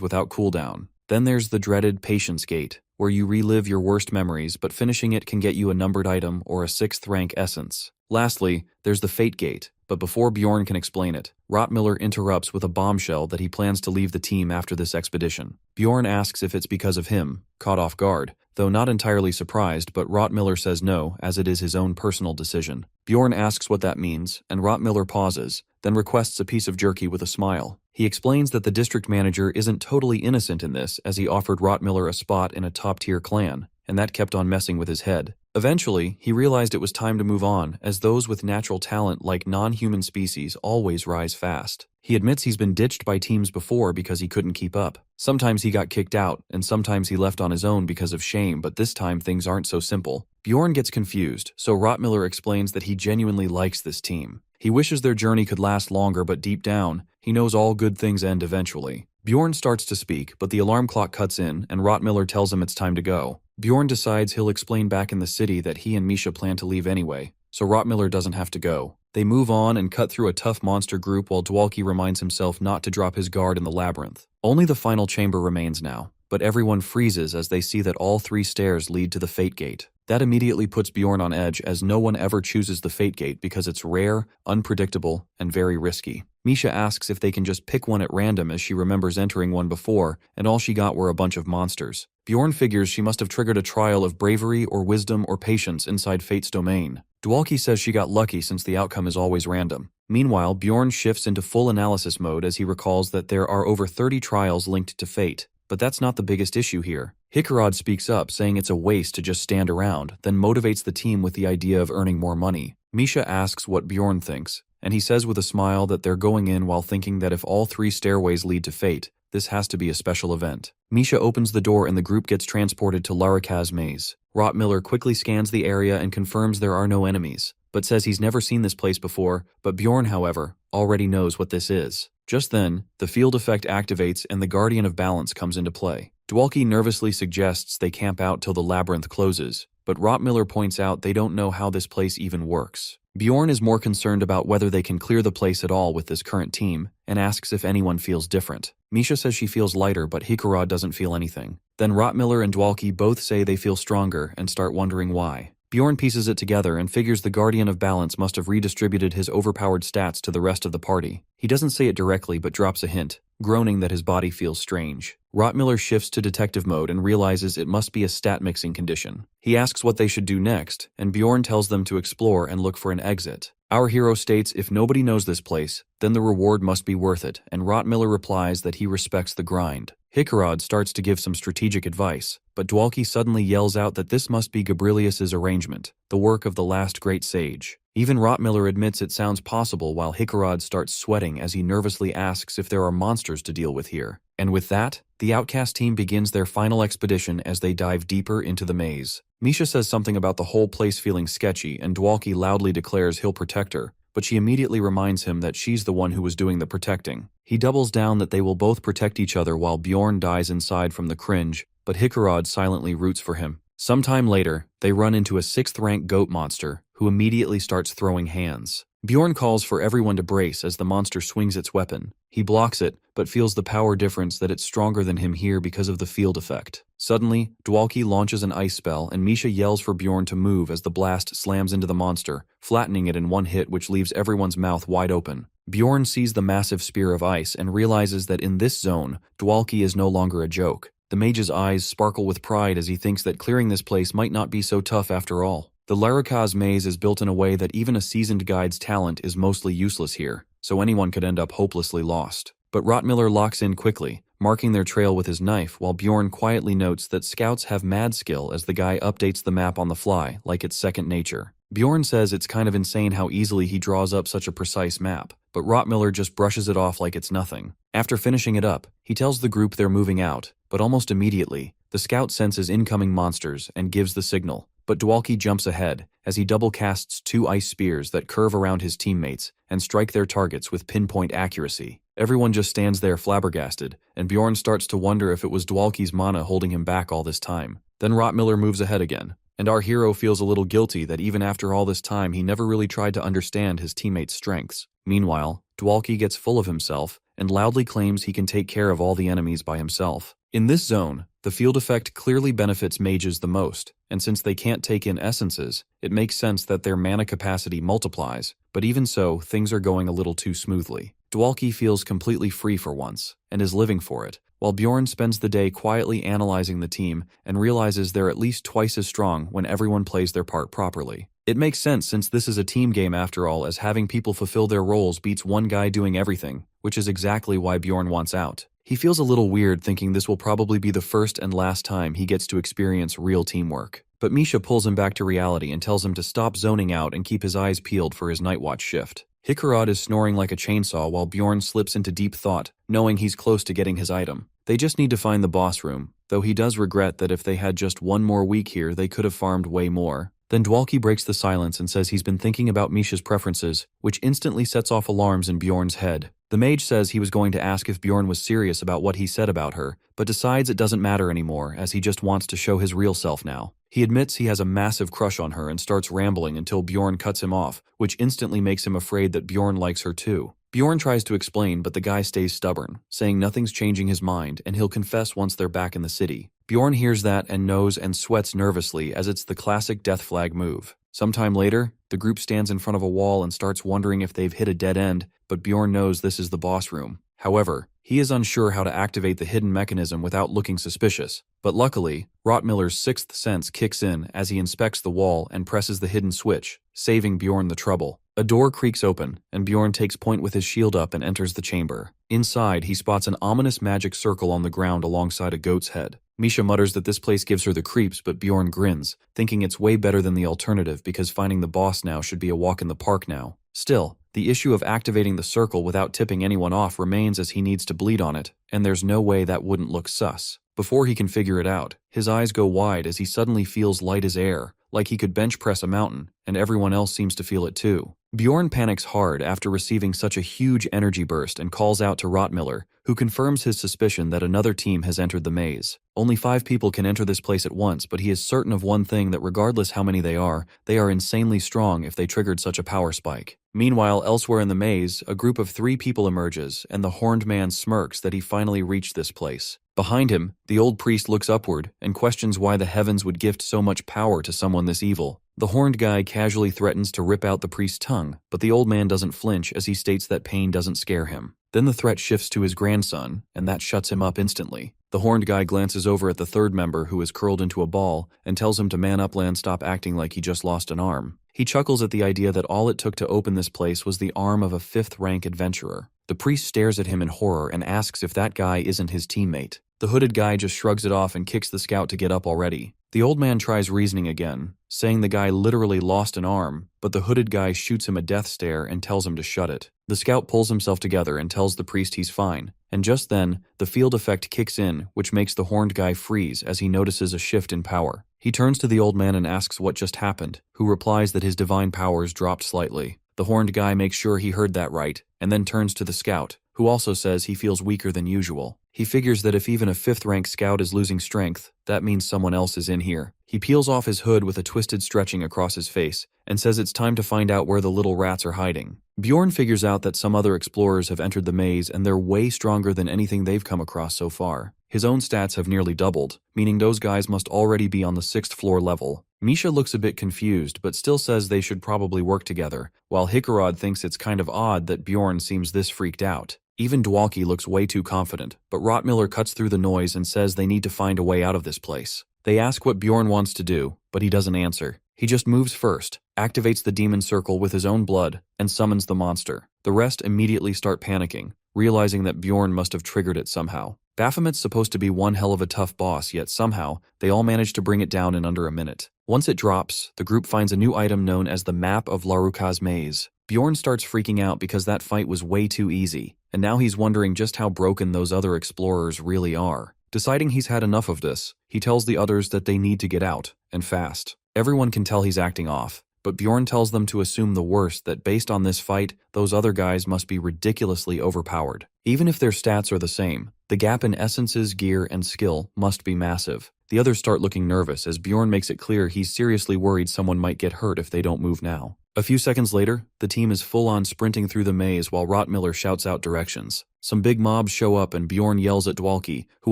without cooldown. Then there's the dreaded Patience Gate, where you relive your worst memories, but finishing it can get you a numbered item or a 6th rank essence. Lastly, there's the Fate Gate, but before Bjorn can explain it, Rottmiller interrupts with a bombshell that he plans to leave the team after this expedition. Bjorn asks if it's because of him, caught off guard, though not entirely surprised, but Rottmiller says no, as it is his own personal decision. Bjorn asks what that means, and Rottmiller pauses, then requests a piece of jerky with a smile. He explains that the district manager isn't totally innocent in this, as he offered Rottmiller a spot in a top-tier clan, and that kept on messing with his head. Eventually, he realized it was time to move on, as those with natural talent like non-human species always rise fast. He admits he's been ditched by teams before because he couldn't keep up. Sometimes he got kicked out, and sometimes he left on his own because of shame, but this time things aren't so simple. Bjorn gets confused, so Rottmiller explains that he genuinely likes this team. He wishes their journey could last longer, but deep down, he knows all good things end eventually. Bjorn starts to speak, but the alarm clock cuts in, and Rottmiller tells him it's time to go. Bjorn decides he'll explain back in the city that he and Misha plan to leave anyway, so Rottmiller doesn't have to go. They move on and cut through a tough monster group while Dwalki reminds himself not to drop his guard in the labyrinth. Only the final chamber remains now, but everyone freezes as they see that all 3 stairs lead to the Fate Gate. That immediately puts Bjorn on edge, as no one ever chooses the Fate Gate because it's rare, unpredictable, and very risky. Misha asks if they can just pick one at random, as she remembers entering one before, and all she got were a bunch of monsters. Bjorn figures she must have triggered a trial of bravery or wisdom or patience inside Fate's domain. Dwalki says she got lucky since the outcome is always random. Meanwhile, Bjorn shifts into full analysis mode as he recalls that there are over 30 trials linked to fate. But that's not the biggest issue here. Hikarad speaks up, saying it's a waste to just stand around, then motivates the team with the idea of earning more money. Misha asks what Bjorn thinks, and he says with a smile that they're going in while thinking that if all 3 stairways lead to fate, this has to be a special event. Misha opens the door and the group gets transported to Laraka's maze. Rottmiller quickly scans the area and confirms there are no enemies, but says he's never seen this place before, but Bjorn, however, already knows what this is. Just then, the field effect activates and the Guardian of Balance comes into play. Dwalki nervously suggests they camp out till the labyrinth closes, but Rottmiller points out they don't know how this place even works. Bjorn is more concerned about whether they can clear the place at all with this current team, and asks if anyone feels different. Misha says she feels lighter, but Hikarad doesn't feel anything. Then Rottmiller and Dwalki both say they feel stronger and start wondering why. Bjorn pieces it together and figures the Guardian of Balance must have redistributed his overpowered stats to the rest of the party. He doesn't say it directly but drops a hint, groaning that his body feels strange. Rottmiller shifts to detective mode and realizes it must be a stat mixing condition. He asks what they should do next, and Bjorn tells them to explore and look for an exit. Our hero states if nobody knows this place, then the reward must be worth it, and Rottmiller replies that he respects the grind. Hikarad starts to give some strategic advice, but Dwalki suddenly yells out that this must be Gabrilius's arrangement, the work of the last great sage. Even Rottmiller admits it sounds possible while Hikarad starts sweating as he nervously asks if there are monsters to deal with here. And with that, the Outcast team begins their final expedition as they dive deeper into the maze. Misha says something about the whole place feeling sketchy, and Dwalki loudly declares he'll protect her, but she immediately reminds him that she's the one who was doing the protecting. He doubles down that they will both protect each other while Bjorn dies inside from the cringe, but Hikarad silently roots for him. Sometime later, they run into a 6th-rank goat monster, who immediately starts throwing hands. Bjorn calls for everyone to brace as the monster swings its weapon. He blocks it, but feels the power difference that it's stronger than him here because of the field effect. Suddenly, Dwalki launches an ice spell and Misha yells for Bjorn to move as the blast slams into the monster, flattening it in one hit which leaves everyone's mouth wide open. Bjorn sees the massive spear of ice and realizes that in this zone, Dwalki is no longer a joke. The mage's eyes sparkle with pride as he thinks that clearing this place might not be so tough after all. The Laraka's maze is built in a way that even a seasoned guide's talent is mostly useless here, so anyone could end up hopelessly lost. But Rottmiller locks in quickly, marking their trail with his knife while Bjorn quietly notes that scouts have mad skill as the guy updates the map on the fly, like it's second nature. Bjorn says it's kind of insane how easily he draws up such a precise map, but Rottmiller just brushes it off like it's nothing. After finishing it up, he tells the group they're moving out, but almost immediately, the scout senses incoming monsters and gives the signal. But Dwalki jumps ahead as he double casts 2 ice spears that curve around his teammates and strike their targets with pinpoint accuracy. Everyone just stands there flabbergasted, and Bjorn starts to wonder if it was Dwalki's mana holding him back all this time. Then Rottmiller moves ahead again, and our hero feels a little guilty that even after all this time he never really tried to understand his teammates' strengths. Meanwhile, Dwalki gets full of himself and loudly claims he can take care of all the enemies by himself. In this zone, the field effect clearly benefits mages the most, and since they can't take in essences, it makes sense that their mana capacity multiplies, but even so, things are going a little too smoothly. Dwalki feels completely free for once, and is living for it, while Bjorn spends the day quietly analyzing the team and realizes they're at least twice as strong when everyone plays their part properly. It makes sense since this is a team game after all, as having people fulfill their roles beats one guy doing everything, which is exactly why Bjorn wants out. He feels a little weird thinking this will probably be the first and last time he gets to experience real teamwork. But Misha pulls him back to reality and tells him to stop zoning out and keep his eyes peeled for his night watch shift. Hikarad is snoring like a chainsaw while Bjorn slips into deep thought, knowing he's close to getting his item. They just need to find the boss room, though he does regret that if they had just one more week here they could have farmed way more. Then Dwalki breaks the silence and says he's been thinking about Misha's preferences, which instantly sets off alarms in Bjorn's head. The mage says he was going to ask if Bjorn was serious about what he said about her, but decides it doesn't matter anymore as he just wants to show his real self now. He admits he has a massive crush on her and starts rambling until Bjorn cuts him off, which instantly makes him afraid that Bjorn likes her too. Bjorn tries to explain, but the guy stays stubborn, saying nothing's changing his mind and he'll confess once they're back in the city. Bjorn hears that and knows and sweats nervously as it's the classic death flag move. Sometime later, the group stands in front of a wall and starts wondering if they've hit a dead end, but Bjorn knows this is the boss room. However, he is unsure how to activate the hidden mechanism without looking suspicious. But luckily, Rottmiller's 6th sense kicks in as he inspects the wall and presses the hidden switch, saving Bjorn the trouble. A door creaks open, and Bjorn takes point with his shield up and enters the chamber. Inside, he spots an ominous magic circle on the ground alongside a goat's head. Misha mutters that this place gives her the creeps, but Bjorn grins, thinking it's way better than the alternative because finding the boss now should be a walk in the park now. Still, the issue of activating the circle without tipping anyone off remains as he needs to bleed on it, and there's no way that wouldn't look sus. Before he can figure it out, his eyes go wide as he suddenly feels light as air, like he could bench press a mountain, and everyone else seems to feel it too. Bjorn panics hard after receiving such a huge energy burst and calls out to Rottmiller, who confirms his suspicion that another team has entered the maze. Only 5 people can enter this place at once, but he is certain of one thing, that regardless how many they are insanely strong if they triggered such a power spike. Meanwhile, elsewhere in the maze, a group of 3 people emerges, and the horned man smirks that he finally reached this place. Behind him, the old priest looks upward and questions why the heavens would gift so much power to someone this evil. The horned guy casually threatens to rip out the priest's tongue, but the old man doesn't flinch as he states that pain doesn't scare him. Then the threat shifts to his grandson, and that shuts him up instantly. The horned guy glances over at the third member who is curled into a ball and tells him to man up and stop acting like he just lost an arm. He chuckles at the idea that all it took to open this place was the arm of a 5th-rank adventurer. The priest stares at him in horror and asks if that guy isn't his teammate. The hooded guy just shrugs it off and kicks the scout to get up already. The old man tries reasoning again, saying the guy literally lost an arm, but the hooded guy shoots him a death stare and tells him to shut it. The scout pulls himself together and tells the priest he's fine, and just then, the field effect kicks in, which makes the horned guy freeze as he notices a shift in power. He turns to the old man and asks what just happened, who replies that his divine powers dropped slightly. The horned guy makes sure he heard that right, and then turns to the scout, who also says he feels weaker than usual. He figures that if even a 5th-rank scout is losing strength, that means someone else is in here. He peels off his hood with a twisted stretching across his face, and says it's time to find out where the little rats are hiding. Bjorn figures out that some other explorers have entered the maze and they're way stronger than anything they've come across so far. His own stats have nearly doubled, meaning those guys must already be on the 6th floor level. Misha looks a bit confused, but still says they should probably work together, while Hickarod thinks it's kind of odd that Bjorn seems this freaked out. Even Dwalki looks way too confident, but Rottmiller cuts through the noise and says they need to find a way out of this place. They ask what Bjorn wants to do, but he doesn't answer. He just moves first, activates the demon circle with his own blood, and summons the monster. The rest immediately start panicking, realizing that Bjorn must have triggered it somehow. Baphomet's supposed to be one hell of a tough boss, yet somehow, they all manage to bring it down in under a minute. Once it drops, the group finds a new item known as the Map of Laruka's Maze. Bjorn starts freaking out because that fight was way too easy, and now he's wondering just how broken those other explorers really are. Deciding he's had enough of this, he tells the others that they need to get out, and fast. Everyone can tell he's acting off, but Bjorn tells them to assume the worst, that based on this fight, those other guys must be ridiculously overpowered. Even if their stats are the same, the gap in essences, gear, and skill must be massive. The others start looking nervous as Bjorn makes it clear he's seriously worried someone might get hurt if they don't move now. A few seconds later, the team is full-on sprinting through the maze while Rottmiller shouts out directions. Some big mobs show up and Bjorn yells at Dwalki, who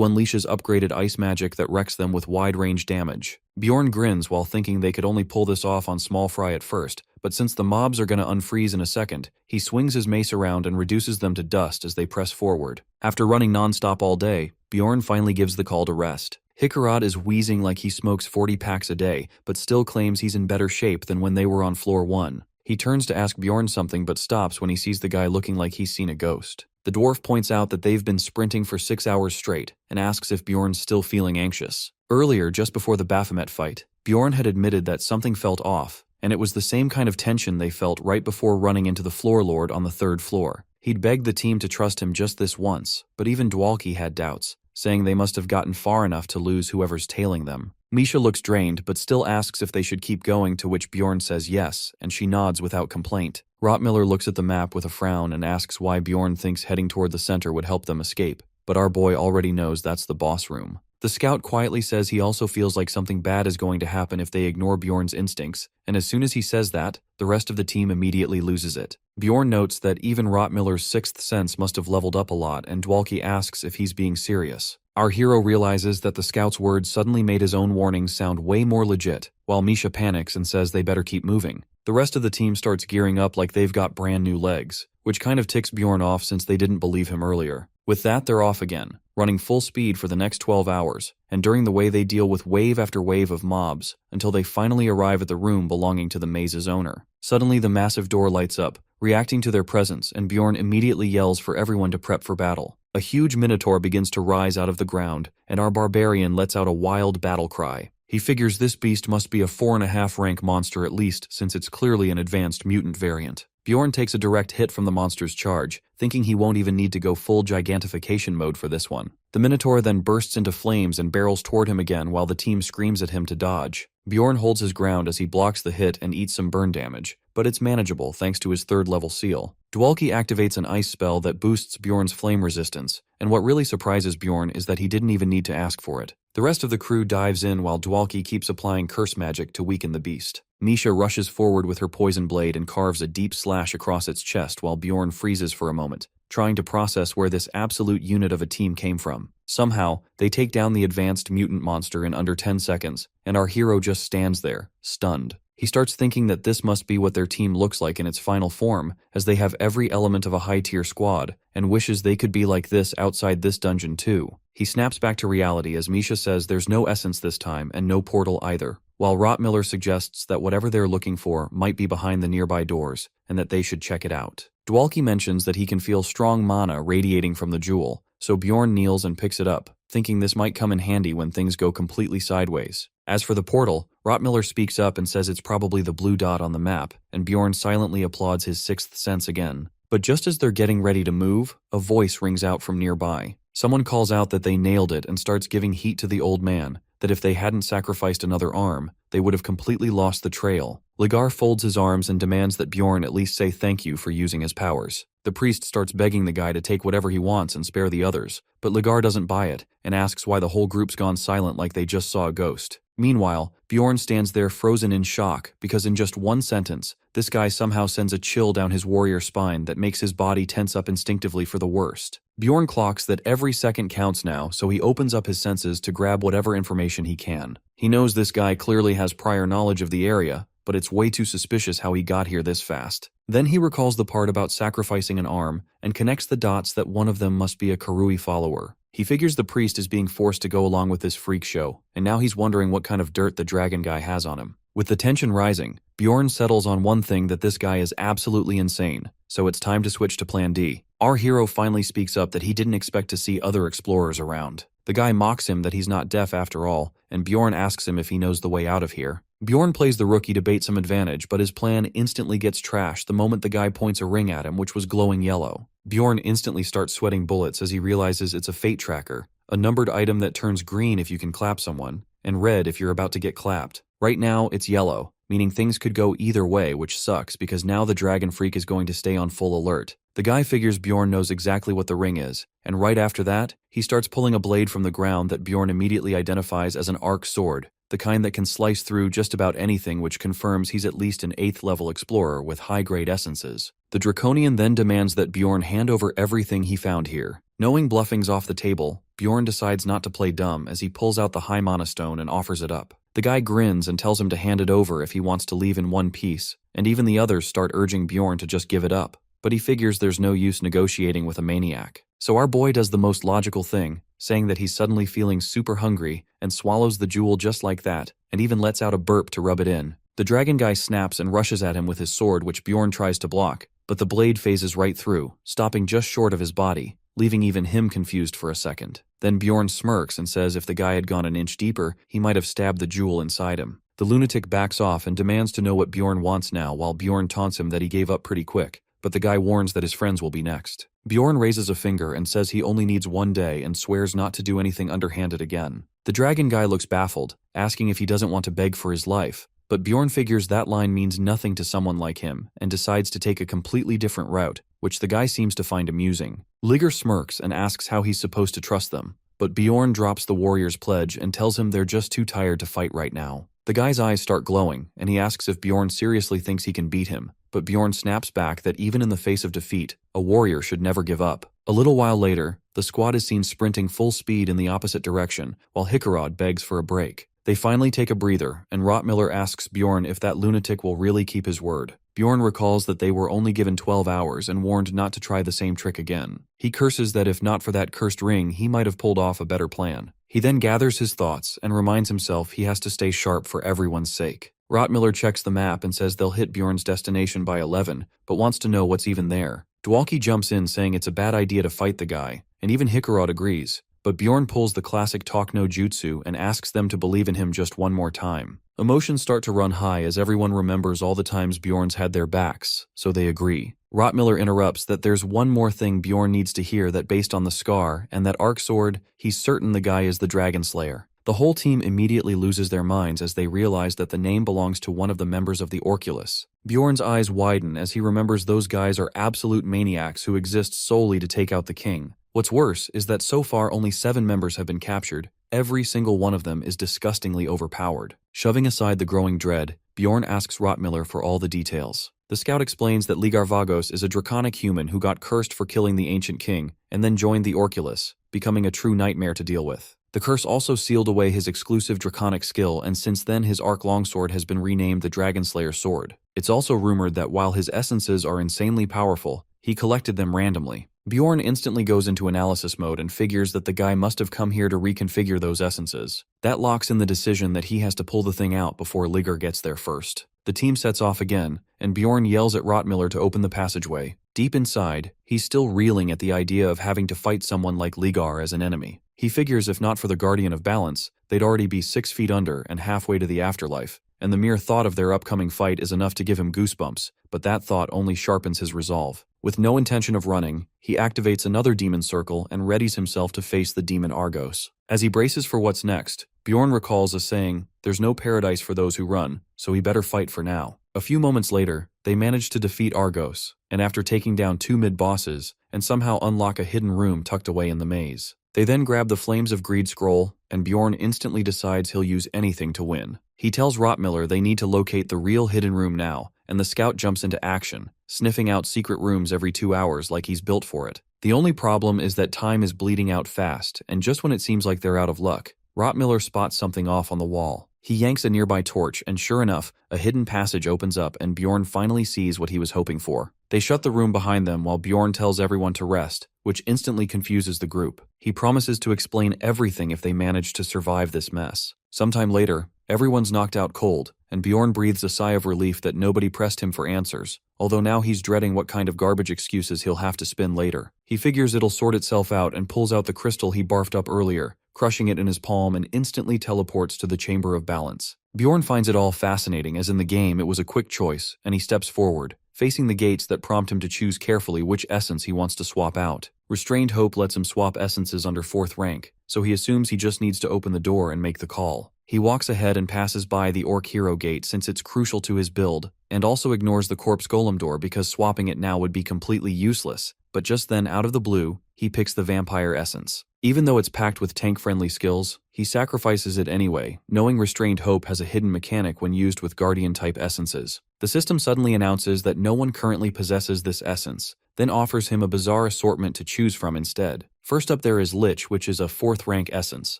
unleashes upgraded ice magic that wrecks them with wide-range damage. Bjorn grins while thinking they could only pull this off on small fry at first, but since the mobs are gonna unfreeze in a second, he swings his mace around and reduces them to dust as they press forward. After running non-stop all day, Bjorn finally gives the call to rest. Hickarod is wheezing like he smokes 40 packs a day, but still claims he's in better shape than when they were on floor 1. He turns to ask Bjorn something but stops when he sees the guy looking like he's seen a ghost. The dwarf points out that they've been sprinting for 6 hours straight and asks if Bjorn's still feeling anxious. Earlier, just before the Baphomet fight, Bjorn had admitted that something felt off, and it was the same kind of tension they felt right before running into the Floor Lord on the 3rd floor. He'd begged the team to trust him just this once, but even Dwalki had doubts, saying they must have gotten far enough to lose whoever's tailing them. Misha looks drained, but still asks if they should keep going, to which Bjorn says yes, and she nods without complaint. Rottmiller looks at the map with a frown and asks why Bjorn thinks heading toward the center would help them escape, but our boy already knows that's the boss room. The scout quietly says he also feels like something bad is going to happen if they ignore Bjorn's instincts, and as soon as he says that, the rest of the team immediately loses it. Bjorn notes that even Rottmiller's 6th sense must have leveled up a lot, and Dwalki asks if he's being serious. Our hero realizes that the scout's words suddenly made his own warnings sound way more legit, while Misha panics and says they better keep moving. The rest of the team starts gearing up like they've got brand new legs, which kind of ticks Bjorn off since they didn't believe him earlier. With that, they're off again, running full speed for the next 12 hours, and during the way they deal with wave after wave of mobs, until they finally arrive at the room belonging to the maze's owner. Suddenly, the massive door lights up, reacting to their presence, and Bjorn immediately yells for everyone to prep for battle. A huge minotaur begins to rise out of the ground, and our barbarian lets out a wild battle cry. He figures this beast must be a 4.5 rank monster at least, since it's clearly an advanced mutant variant. Bjorn takes a direct hit from the monster's charge, thinking he won't even need to go full gigantification mode for this one. The Minotaur then bursts into flames and barrels toward him again while the team screams at him to dodge. Bjorn holds his ground as he blocks the hit and eats some burn damage, but it's manageable thanks to his 3rd level seal. Dwalki activates an ice spell that boosts Bjorn's flame resistance, and what really surprises Bjorn is that he didn't even need to ask for it. The rest of the crew dives in while Dwalki keeps applying curse magic to weaken the beast. Misha rushes forward with her poison blade and carves a deep slash across its chest while Bjorn freezes for a moment, trying to process where this absolute unit of a team came from. Somehow, they take down the advanced mutant monster in under 10 seconds, and our hero just stands there, stunned. He starts thinking that this must be what their team looks like in its final form, as they have every element of a high-tier squad, and wishes they could be like this outside this dungeon too. He snaps back to reality as Misha says there's no essence this time and no portal either, while Rottmiller suggests that whatever they're looking for might be behind the nearby doors, and that they should check it out. Dwalki mentions that he can feel strong mana radiating from the jewel, so Bjorn kneels and picks it up, thinking this might come in handy when things go completely sideways. As for the portal, Rottmiller speaks up and says it's probably the blue dot on the map, and Bjorn silently applauds his sixth sense again. But just as they're getting ready to move, a voice rings out from nearby. Someone calls out that they nailed it and starts giving heat to the old man, that if they hadn't sacrificed another arm, they would have completely lost the trail. Ligar folds his arms and demands that Bjorn at least say thank you for using his powers. The priest starts begging the guy to take whatever he wants and spare the others, but Ligar doesn't buy it and asks why the whole group's gone silent like they just saw a ghost. Meanwhile, Bjorn stands there frozen in shock because in just one sentence, this guy somehow sends a chill down his warrior spine that makes his body tense up instinctively for the worst. Bjorn clocks that every second counts now, so he opens up his senses to grab whatever information he can. He knows this guy clearly has prior knowledge of the area, but it's way too suspicious how he got here this fast. Then he recalls the part about sacrificing an arm and connects the dots that one of them must be a Karui follower. He figures the priest is being forced to go along with this freak show, and now he's wondering what kind of dirt the dragon guy has on him. With the tension rising, Bjorn settles on one thing, that this guy is absolutely insane, so it's time to switch to Plan D. Our hero finally speaks up that he didn't expect to see other explorers around. The guy mocks him that he's not deaf after all, and Bjorn asks him if he knows the way out of here. Bjorn plays the rookie to bait some advantage, but his plan instantly gets trashed the moment the guy points a ring at him which was glowing yellow. Bjorn instantly starts sweating bullets as he realizes it's a fate tracker, a numbered item that turns green if you can clap someone, and red if you're about to get clapped. Right now, it's yellow, meaning things could go either way, which sucks because now the dragon freak is going to stay on full alert. The guy figures Bjorn knows exactly what the ring is, and right after that, he starts pulling a blade from the ground that Bjorn immediately identifies as an arc sword, the kind that can slice through just about anything, which confirms he's at least an 8th level explorer with high-grade essences. The Draconian then demands that Bjorn hand over everything he found here. Knowing bluffing's off the table, Bjorn decides not to play dumb as he pulls out the high mana stone and offers it up. The guy grins and tells him to hand it over if he wants to leave in one piece, and even the others start urging Bjorn to just give it up. But he figures there's no use negotiating with a maniac. So our boy does the most logical thing, saying that he's suddenly feeling super hungry and swallows the jewel just like that, and even lets out a burp to rub it in. The dragon guy snaps and rushes at him with his sword, which Bjorn tries to block, but the blade phases right through, stopping just short of his body, leaving even him confused for a second. Then Bjorn smirks and says if the guy had gone an inch deeper, he might have stabbed the jewel inside him. The lunatic backs off and demands to know what Bjorn wants now, while Bjorn taunts him that he gave up pretty quick, but the guy warns that his friends will be next. Bjorn raises a finger and says he only needs 1 day and swears not to do anything underhanded again. The dragon guy looks baffled, asking if he doesn't want to beg for his life, but Bjorn figures that line means nothing to someone like him and decides to take a completely different route, which the guy seems to find amusing. Ligar smirks and asks how he's supposed to trust them, but Bjorn drops the warrior's pledge and tells him they're just too tired to fight right now. The guy's eyes start glowing, and he asks if Bjorn seriously thinks he can beat him, but Bjorn snaps back that even in the face of defeat, a warrior should never give up. A little while later, the squad is seen sprinting full speed in the opposite direction, while Hickarod begs for a break. They finally take a breather, and Rottmiller asks Bjorn if that lunatic will really keep his word. Bjorn recalls that they were only given 12 hours and warned not to try the same trick again. He curses that if not for that cursed ring, he might have pulled off a better plan. He then gathers his thoughts and reminds himself he has to stay sharp for everyone's sake. Rottmiller checks the map and says they'll hit Bjorn's destination by 11, but wants to know what's even there. Dwalki jumps in saying it's a bad idea to fight the guy, and even Hickarod agrees. But Bjorn pulls the classic talk no jutsu and asks them to believe in him just one more time. Emotions start to run high as everyone remembers all the times Bjorn's had their backs, so they agree. Rottmiller interrupts that there's one more thing Bjorn needs to hear, that based on the scar and that arc sword, he's certain the guy is the Dragon Slayer. The whole team immediately loses their minds as they realize that the name belongs to one of the members of the Orculus. Bjorn's eyes widen as he remembers those guys are absolute maniacs who exist solely to take out the king. What's worse is that so far only 7 members have been captured. Every single one of them is disgustingly overpowered. Shoving aside the growing dread, Bjorn asks Rottmiller for all the details. The scout explains that Ligar Vagos is a draconic human who got cursed for killing the ancient king and then joined the Orculus, becoming a true nightmare to deal with. The curse also sealed away his exclusive draconic skill, and since then his arc longsword has been renamed the Dragonslayer Sword. It's also rumored that while his essences are insanely powerful, he collected them randomly. Bjorn instantly goes into analysis mode and figures that the guy must have come here to reconfigure those essences. That locks in the decision that he has to pull the thing out before Ligar gets there first. The team sets off again, and Bjorn yells at Rottmiller to open the passageway. Deep inside, he's still reeling at the idea of having to fight someone like Ligar as an enemy. He figures if not for the Guardian of Balance, they'd already be 6 feet under and halfway to the afterlife, and the mere thought of their upcoming fight is enough to give him goosebumps, but that thought only sharpens his resolve. With no intention of running, he activates another demon circle and readies himself to face the demon Argos. As he braces for what's next, Bjorn recalls a saying, "There's no paradise for those who run, so he better fight for now." A few moments later, they manage to defeat Argos, and after taking down 2 mid-bosses, and somehow unlock a hidden room tucked away in the maze. They then grab the Flames of Greed scroll, and Bjorn instantly decides he'll use anything to win. He tells Rottmiller they need to locate the real hidden room now, and the scout jumps into action, sniffing out secret rooms every 2 hours like he's built for it. The only problem is that time is bleeding out fast, and just when it seems like they're out of luck, Rottmiller spots something off on the wall. He yanks a nearby torch, and sure enough, a hidden passage opens up and Bjorn finally sees what he was hoping for. They shut the room behind them while Bjorn tells everyone to rest, which instantly confuses the group. He promises to explain everything if they manage to survive this mess. Sometime later, everyone's knocked out cold, and Bjorn breathes a sigh of relief that nobody pressed him for answers, although now he's dreading what kind of garbage excuses he'll have to spin later. He figures it'll sort itself out and pulls out the crystal he barfed up earlier, crushing it in his palm, and instantly teleports to the Chamber of Balance. Bjorn finds it all fascinating, as in the game it was a quick choice, and he steps forward, facing the gates that prompt him to choose carefully which essence he wants to swap out. Restrained Hope lets him swap essences under 4th rank, so he assumes he just needs to open the door and make the call. He walks ahead and passes by the Orc Hero Gate since it's crucial to his build, and also ignores the Corpse Golem door because swapping it now would be completely useless, but just then out of the blue, he picks the Vampire Essence. Even though it's packed with tank-friendly skills, he sacrifices it anyway, knowing Restrained Hope has a hidden mechanic when used with Guardian-type essences. The system suddenly announces that no one currently possesses this essence, then offers him a bizarre assortment to choose from instead. First up there is Lich, which is a 4th rank essence.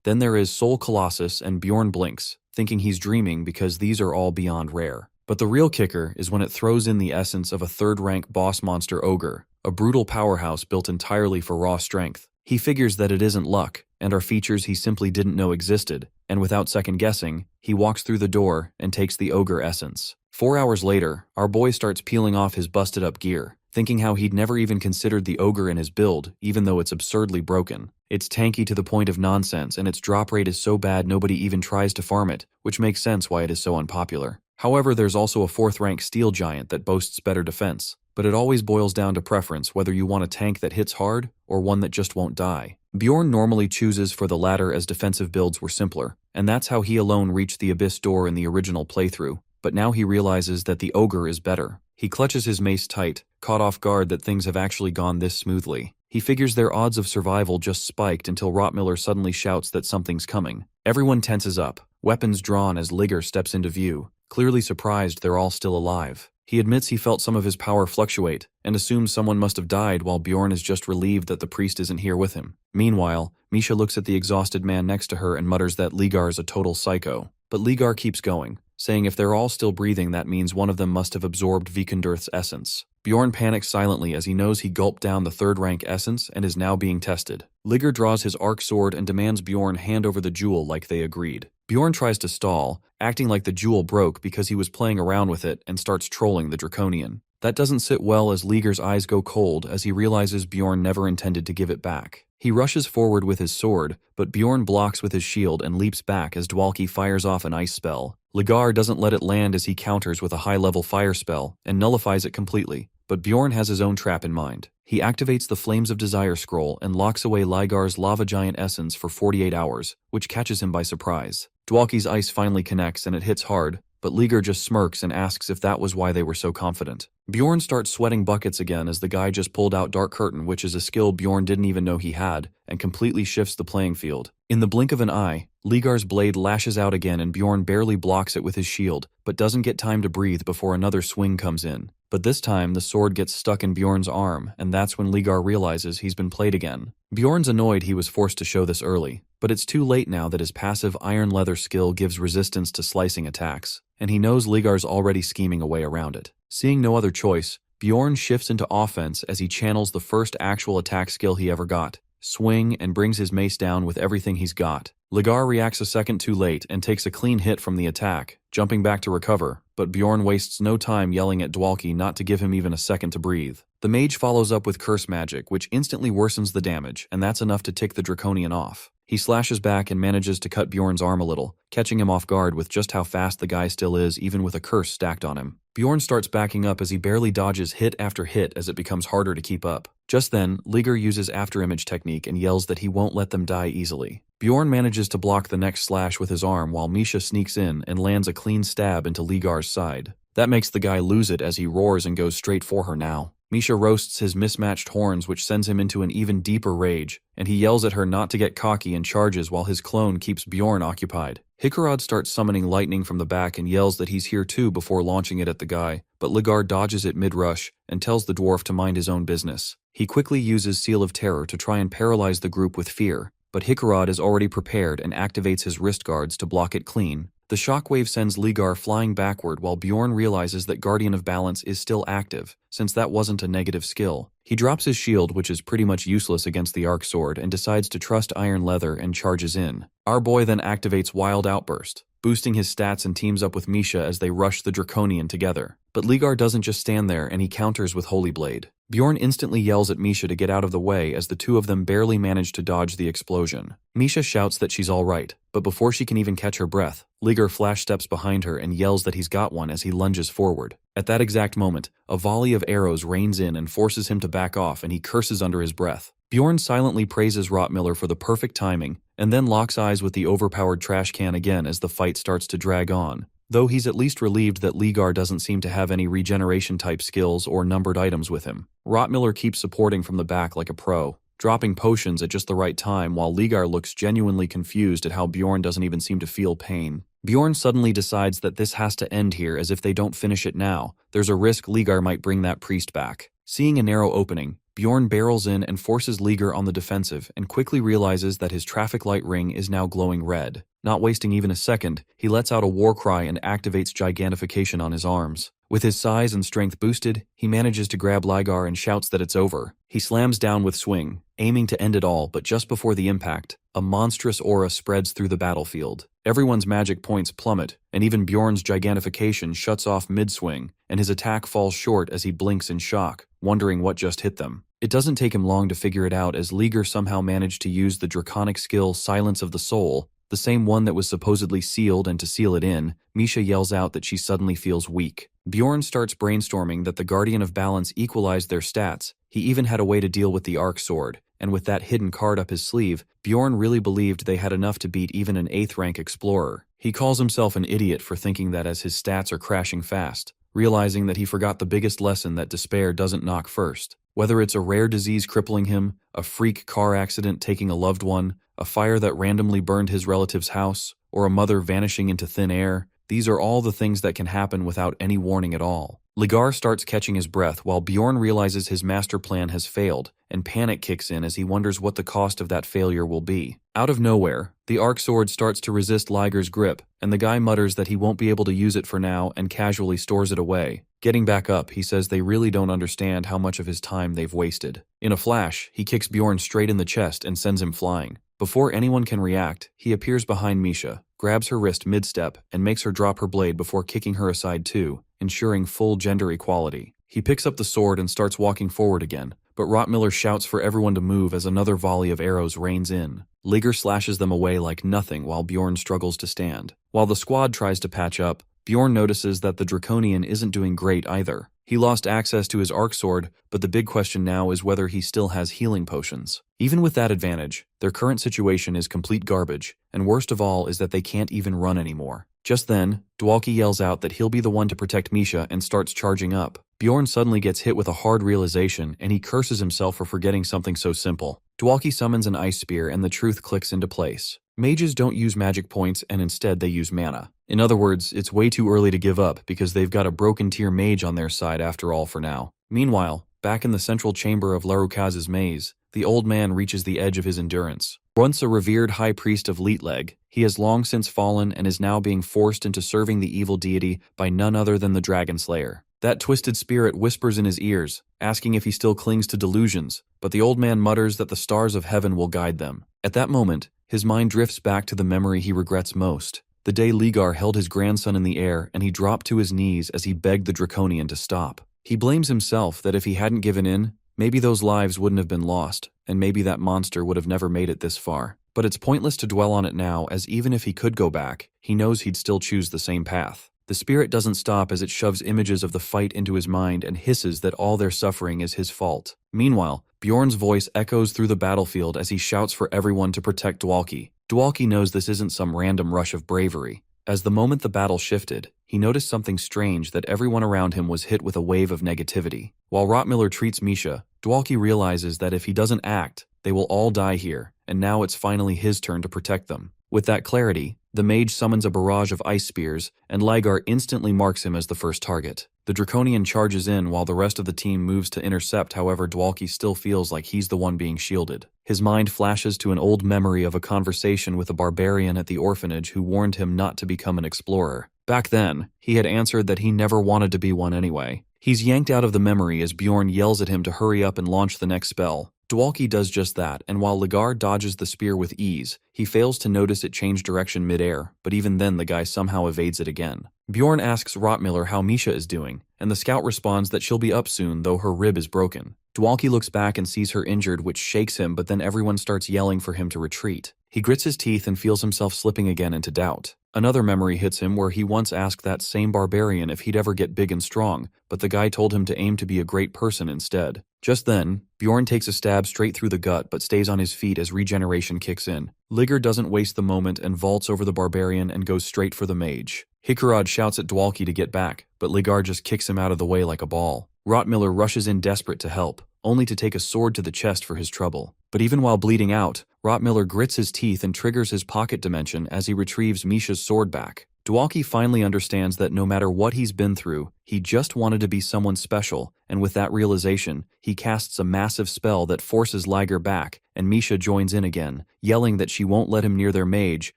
Then there is Soul Colossus, and Bjorn blinks, thinking he's dreaming because these are all beyond rare. But the real kicker is when it throws in the essence of a 3rd rank boss monster Ogre, a brutal powerhouse built entirely for raw strength. He figures that it isn't luck, and are features he simply didn't know existed, and without second guessing, he walks through the door and takes the Ogre essence. 4 hours later, our boy starts peeling off his busted up gear, thinking how he'd never even considered the Ogre in his build, even though it's absurdly broken. It's tanky to the point of nonsense, and its drop rate is so bad nobody even tries to farm it, which makes sense why it is so unpopular. However, there's also a 4th rank Steel Giant that boasts better defense, but it always boils down to preference whether you want a tank that hits hard or one that just won't die. Bjorn normally chooses for the latter as defensive builds were simpler, and that's how he alone reached the Abyss door in the original playthrough, but now he realizes that the Ogre is better. He clutches his mace tight, caught off guard that things have actually gone this smoothly. He figures their odds of survival just spiked until Rottmiller suddenly shouts that something's coming. Everyone tenses up, weapons drawn as Ligar steps into view, clearly surprised they're all still alive. He admits he felt some of his power fluctuate, and assumes someone must have died while Bjorn is just relieved that the priest isn't here with him. Meanwhile, Misha looks at the exhausted man next to her and mutters that Ligar is a total psycho. But Ligar keeps going, saying if they're all still breathing that means one of them must have absorbed Vikundurth's essence. Bjorn panics silently as he knows he gulped down the 3rd rank essence and is now being tested. Ligar draws his arc sword and demands Bjorn hand over the jewel like they agreed. Bjorn tries to stall, acting like the jewel broke because he was playing around with it, and starts trolling the Draconian. That doesn't sit well as Ligar's eyes go cold as he realizes Bjorn never intended to give it back. He rushes forward with his sword, but Bjorn blocks with his shield and leaps back as Dwalki fires off an ice spell. Ligar doesn't let it land as he counters with a high-level fire spell and nullifies it completely, but Bjorn has his own trap in mind. He activates the Flames of Desire scroll and locks away Ligar's Lava Giant essence for 48 hours, which catches him by surprise. Dwalki's ice finally connects and it hits hard, but Ligar just smirks and asks if that was why they were so confident. Bjorn starts sweating buckets again as the guy just pulled out Dark Curtain, which is a skill Bjorn didn't even know he had, and completely shifts the playing field. In the blink of an eye, Ligar's blade lashes out again and Bjorn barely blocks it with his shield, but doesn't get time to breathe before another swing comes in. But this time, the sword gets stuck in Bjorn's arm, and that's when Ligar realizes he's been played again. Bjorn's annoyed he was forced to show this early, But it's too late now that his passive iron leather skill gives resistance to slicing attacks, and he knows Ligar's already scheming a way around it. Seeing no other choice, Bjorn shifts into offense as he channels the first actual attack skill he ever got, swing, and brings his mace down with everything he's got. Ligar reacts a second too late and takes a clean hit from the attack, jumping back to recover, but Bjorn wastes no time yelling at Dwalki not to give him even a second to breathe. The mage follows up with curse magic, which instantly worsens the damage, and that's enough to tick the Draconian off. He slashes back and manages to cut Bjorn's arm a little, catching him off guard with just how fast the guy still is even with a curse stacked on him. Bjorn starts backing up as he barely dodges hit after hit as it becomes harder to keep up. Just then, Ligar uses afterimage technique and yells that he won't let them die easily. Bjorn manages to block the next slash with his arm while Misha sneaks in and lands a clean stab into Ligar's side. That makes the guy lose it as he roars and goes straight for her now. Misha roasts his mismatched horns, which sends him into an even deeper rage, and he yells at her not to get cocky and charges while his clone keeps Bjorn occupied. Hikarad starts summoning lightning from the back and yells that he's here too before launching it at the guy, but Ligar dodges it mid-rush and tells the dwarf to mind his own business. He quickly uses Seal of Terror to try and paralyze the group with fear, but Hikarad is already prepared and activates his wrist guards to block it clean. The shockwave sends Ligar flying backward while Bjorn realizes that Guardian of Balance is still active, since that wasn't a negative skill. He drops his shield, which is pretty much useless against the Arc Sword, and decides to trust Iron Leather and charges in. Our boy then activates Wild Outburst, boosting his stats and teams up with Misha as they rush the Draconian together. But Ligar doesn't just stand there and he counters with Holy Blade. Bjorn instantly yells at Misha to get out of the way as the two of them barely manage to dodge the explosion. Misha shouts that she's alright, but before she can even catch her breath, Ligar flash steps behind her and yells that he's got one as he lunges forward. At that exact moment, a volley of arrows rains in and forces him to back off, and he curses under his breath. Bjorn silently praises Rottmiller for the perfect timing, and then locks eyes with the overpowered trash can again as the fight starts to drag on. Though he's at least relieved that Ligar doesn't seem to have any regeneration-type skills or numbered items with him. Rottmiller keeps supporting from the back like a pro, dropping potions at just the right time while Ligar looks genuinely confused at how Bjorn doesn't even seem to feel pain. Bjorn suddenly decides that this has to end here, as if they don't finish it now, there's a risk Ligar might bring that priest back. Seeing a narrow opening, Bjorn barrels in and forces Ligar on the defensive and quickly realizes that his traffic light ring is now glowing red. Not wasting even a second, he lets out a war cry and activates gigantification on his arms. With his size and strength boosted, he manages to grab Ligar and shouts that it's over. He slams down with swing, aiming to end it all, but just before the impact, a monstrous aura spreads through the battlefield. Everyone's magic points plummet, and even Bjorn's gigantification shuts off mid-swing, and his attack falls short as he blinks in shock, wondering what just hit them. It doesn't take him long to figure it out as Ligar somehow managed to use the draconic skill Silence of the Soul, the same one that was supposedly sealed, and to seal it in, Misha yells out that she suddenly feels weak. Bjorn starts brainstorming that the Guardian of Balance equalized their stats. He even had a way to deal with the Arc Sword, and with that hidden card up his sleeve, Bjorn really believed they had enough to beat even an 8th rank explorer. He calls himself an idiot for thinking that as his stats are crashing fast, realizing that he forgot the biggest lesson that despair doesn't knock first. Whether it's a rare disease crippling him, a freak car accident taking a loved one, a fire that randomly burned his relative's house, or a mother vanishing into thin air, these are all the things that can happen without any warning at all. Ligar starts catching his breath while Bjorn realizes his master plan has failed, and panic kicks in as he wonders what the cost of that failure will be. Out of nowhere, the Arc Sword starts to resist Ligar's grip, and the guy mutters that he won't be able to use it for now and casually stores it away. Getting back up, he says they really don't understand how much of his time they've wasted. In a flash, he kicks Bjorn straight in the chest and sends him flying. Before anyone can react, he appears behind Misha, grabs her wrist mid-step, and makes her drop her blade before kicking her aside too, ensuring full gender equality. He picks up the sword and starts walking forward again, but Rottmiller shouts for everyone to move as another volley of arrows rains in. Ligar slashes them away like nothing while Bjorn struggles to stand. While the squad tries to patch up, Bjorn notices that the Draconian isn't doing great either. He lost access to his Arc Sword, but the big question now is whether he still has healing potions. Even with that advantage, their current situation is complete garbage, and worst of all is that they can't even run anymore. Just then, Dwalki yells out that he'll be the one to protect Misha and starts charging up. Bjorn suddenly gets hit with a hard realization, and he curses himself for forgetting something so simple. Dwalki summons an ice spear and the truth clicks into place. Mages don't use magic points and instead they use mana. In other words, it's way too early to give up because they've got a broken tier mage on their side after all for now. Meanwhile, back in the central chamber of Larukaz's maze, the old man reaches the edge of his endurance. Once a revered high priest of Leetleg, he has long since fallen and is now being forced into serving the evil deity by none other than the Dragon Slayer. That twisted spirit whispers in his ears, asking if he still clings to delusions, but the old man mutters that the stars of heaven will guide them. At that moment, his mind drifts back to the memory he regrets most. The day Ligar held his grandson in the air and he dropped to his knees as he begged the Draconian to stop. He blames himself that if he hadn't given in, maybe those lives wouldn't have been lost, and maybe that monster would have never made it this far. But it's pointless to dwell on it now, as even if he could go back, he knows he'd still choose the same path. The spirit doesn't stop as it shoves images of the fight into his mind and hisses that all their suffering is his fault. Meanwhile, Bjorn's voice echoes through the battlefield as he shouts for everyone to protect Dwalki. Dwalki knows this isn't some random rush of bravery. As the moment the battle shifted, he noticed something strange, that everyone around him was hit with a wave of negativity. While Rottmiller treats Misha, Dwalki realizes that if he doesn't act, they will all die here, and now it's finally his turn to protect them. With that clarity, the mage summons a barrage of ice spears, and Ligar instantly marks him as the first target. The Draconian charges in while the rest of the team moves to intercept. However, Dwalki still feels like he's the one being shielded. His mind flashes to an old memory of a conversation with a barbarian at the orphanage who warned him not to become an explorer. Back then, he had answered that he never wanted to be one anyway. He's yanked out of the memory as Bjorn yells at him to hurry up and launch the next spell. Dwalki does just that, and while Ligar dodges the spear with ease, he fails to notice it change direction mid-air, but even then the guy somehow evades it again. Bjorn asks Rottmiller how Misha is doing, and the scout responds that she'll be up soon, though her rib is broken. Dwalki looks back and sees her injured, which shakes him, but then everyone starts yelling for him to retreat. He grits his teeth and feels himself slipping again into doubt. Another memory hits him where he once asked that same barbarian if he'd ever get big and strong, but the guy told him to aim to be a great person instead. Just then, Bjorn takes a stab straight through the gut but stays on his feet as regeneration kicks in. Ligar doesn't waste the moment and vaults over the barbarian and goes straight for the mage. Hikarad shouts at Dwalki to get back, but Ligar just kicks him out of the way like a ball. Rottmiller rushes in desperate to help, only to take a sword to the chest for his trouble. But even while bleeding out, Rottmiller grits his teeth and triggers his pocket dimension as he retrieves Misha's sword back. Dwalki finally understands that no matter what he's been through, he just wanted to be someone special, and with that realization, he casts a massive spell that forces Ligar back, and Misha joins in again, yelling that she won't let him near their mage,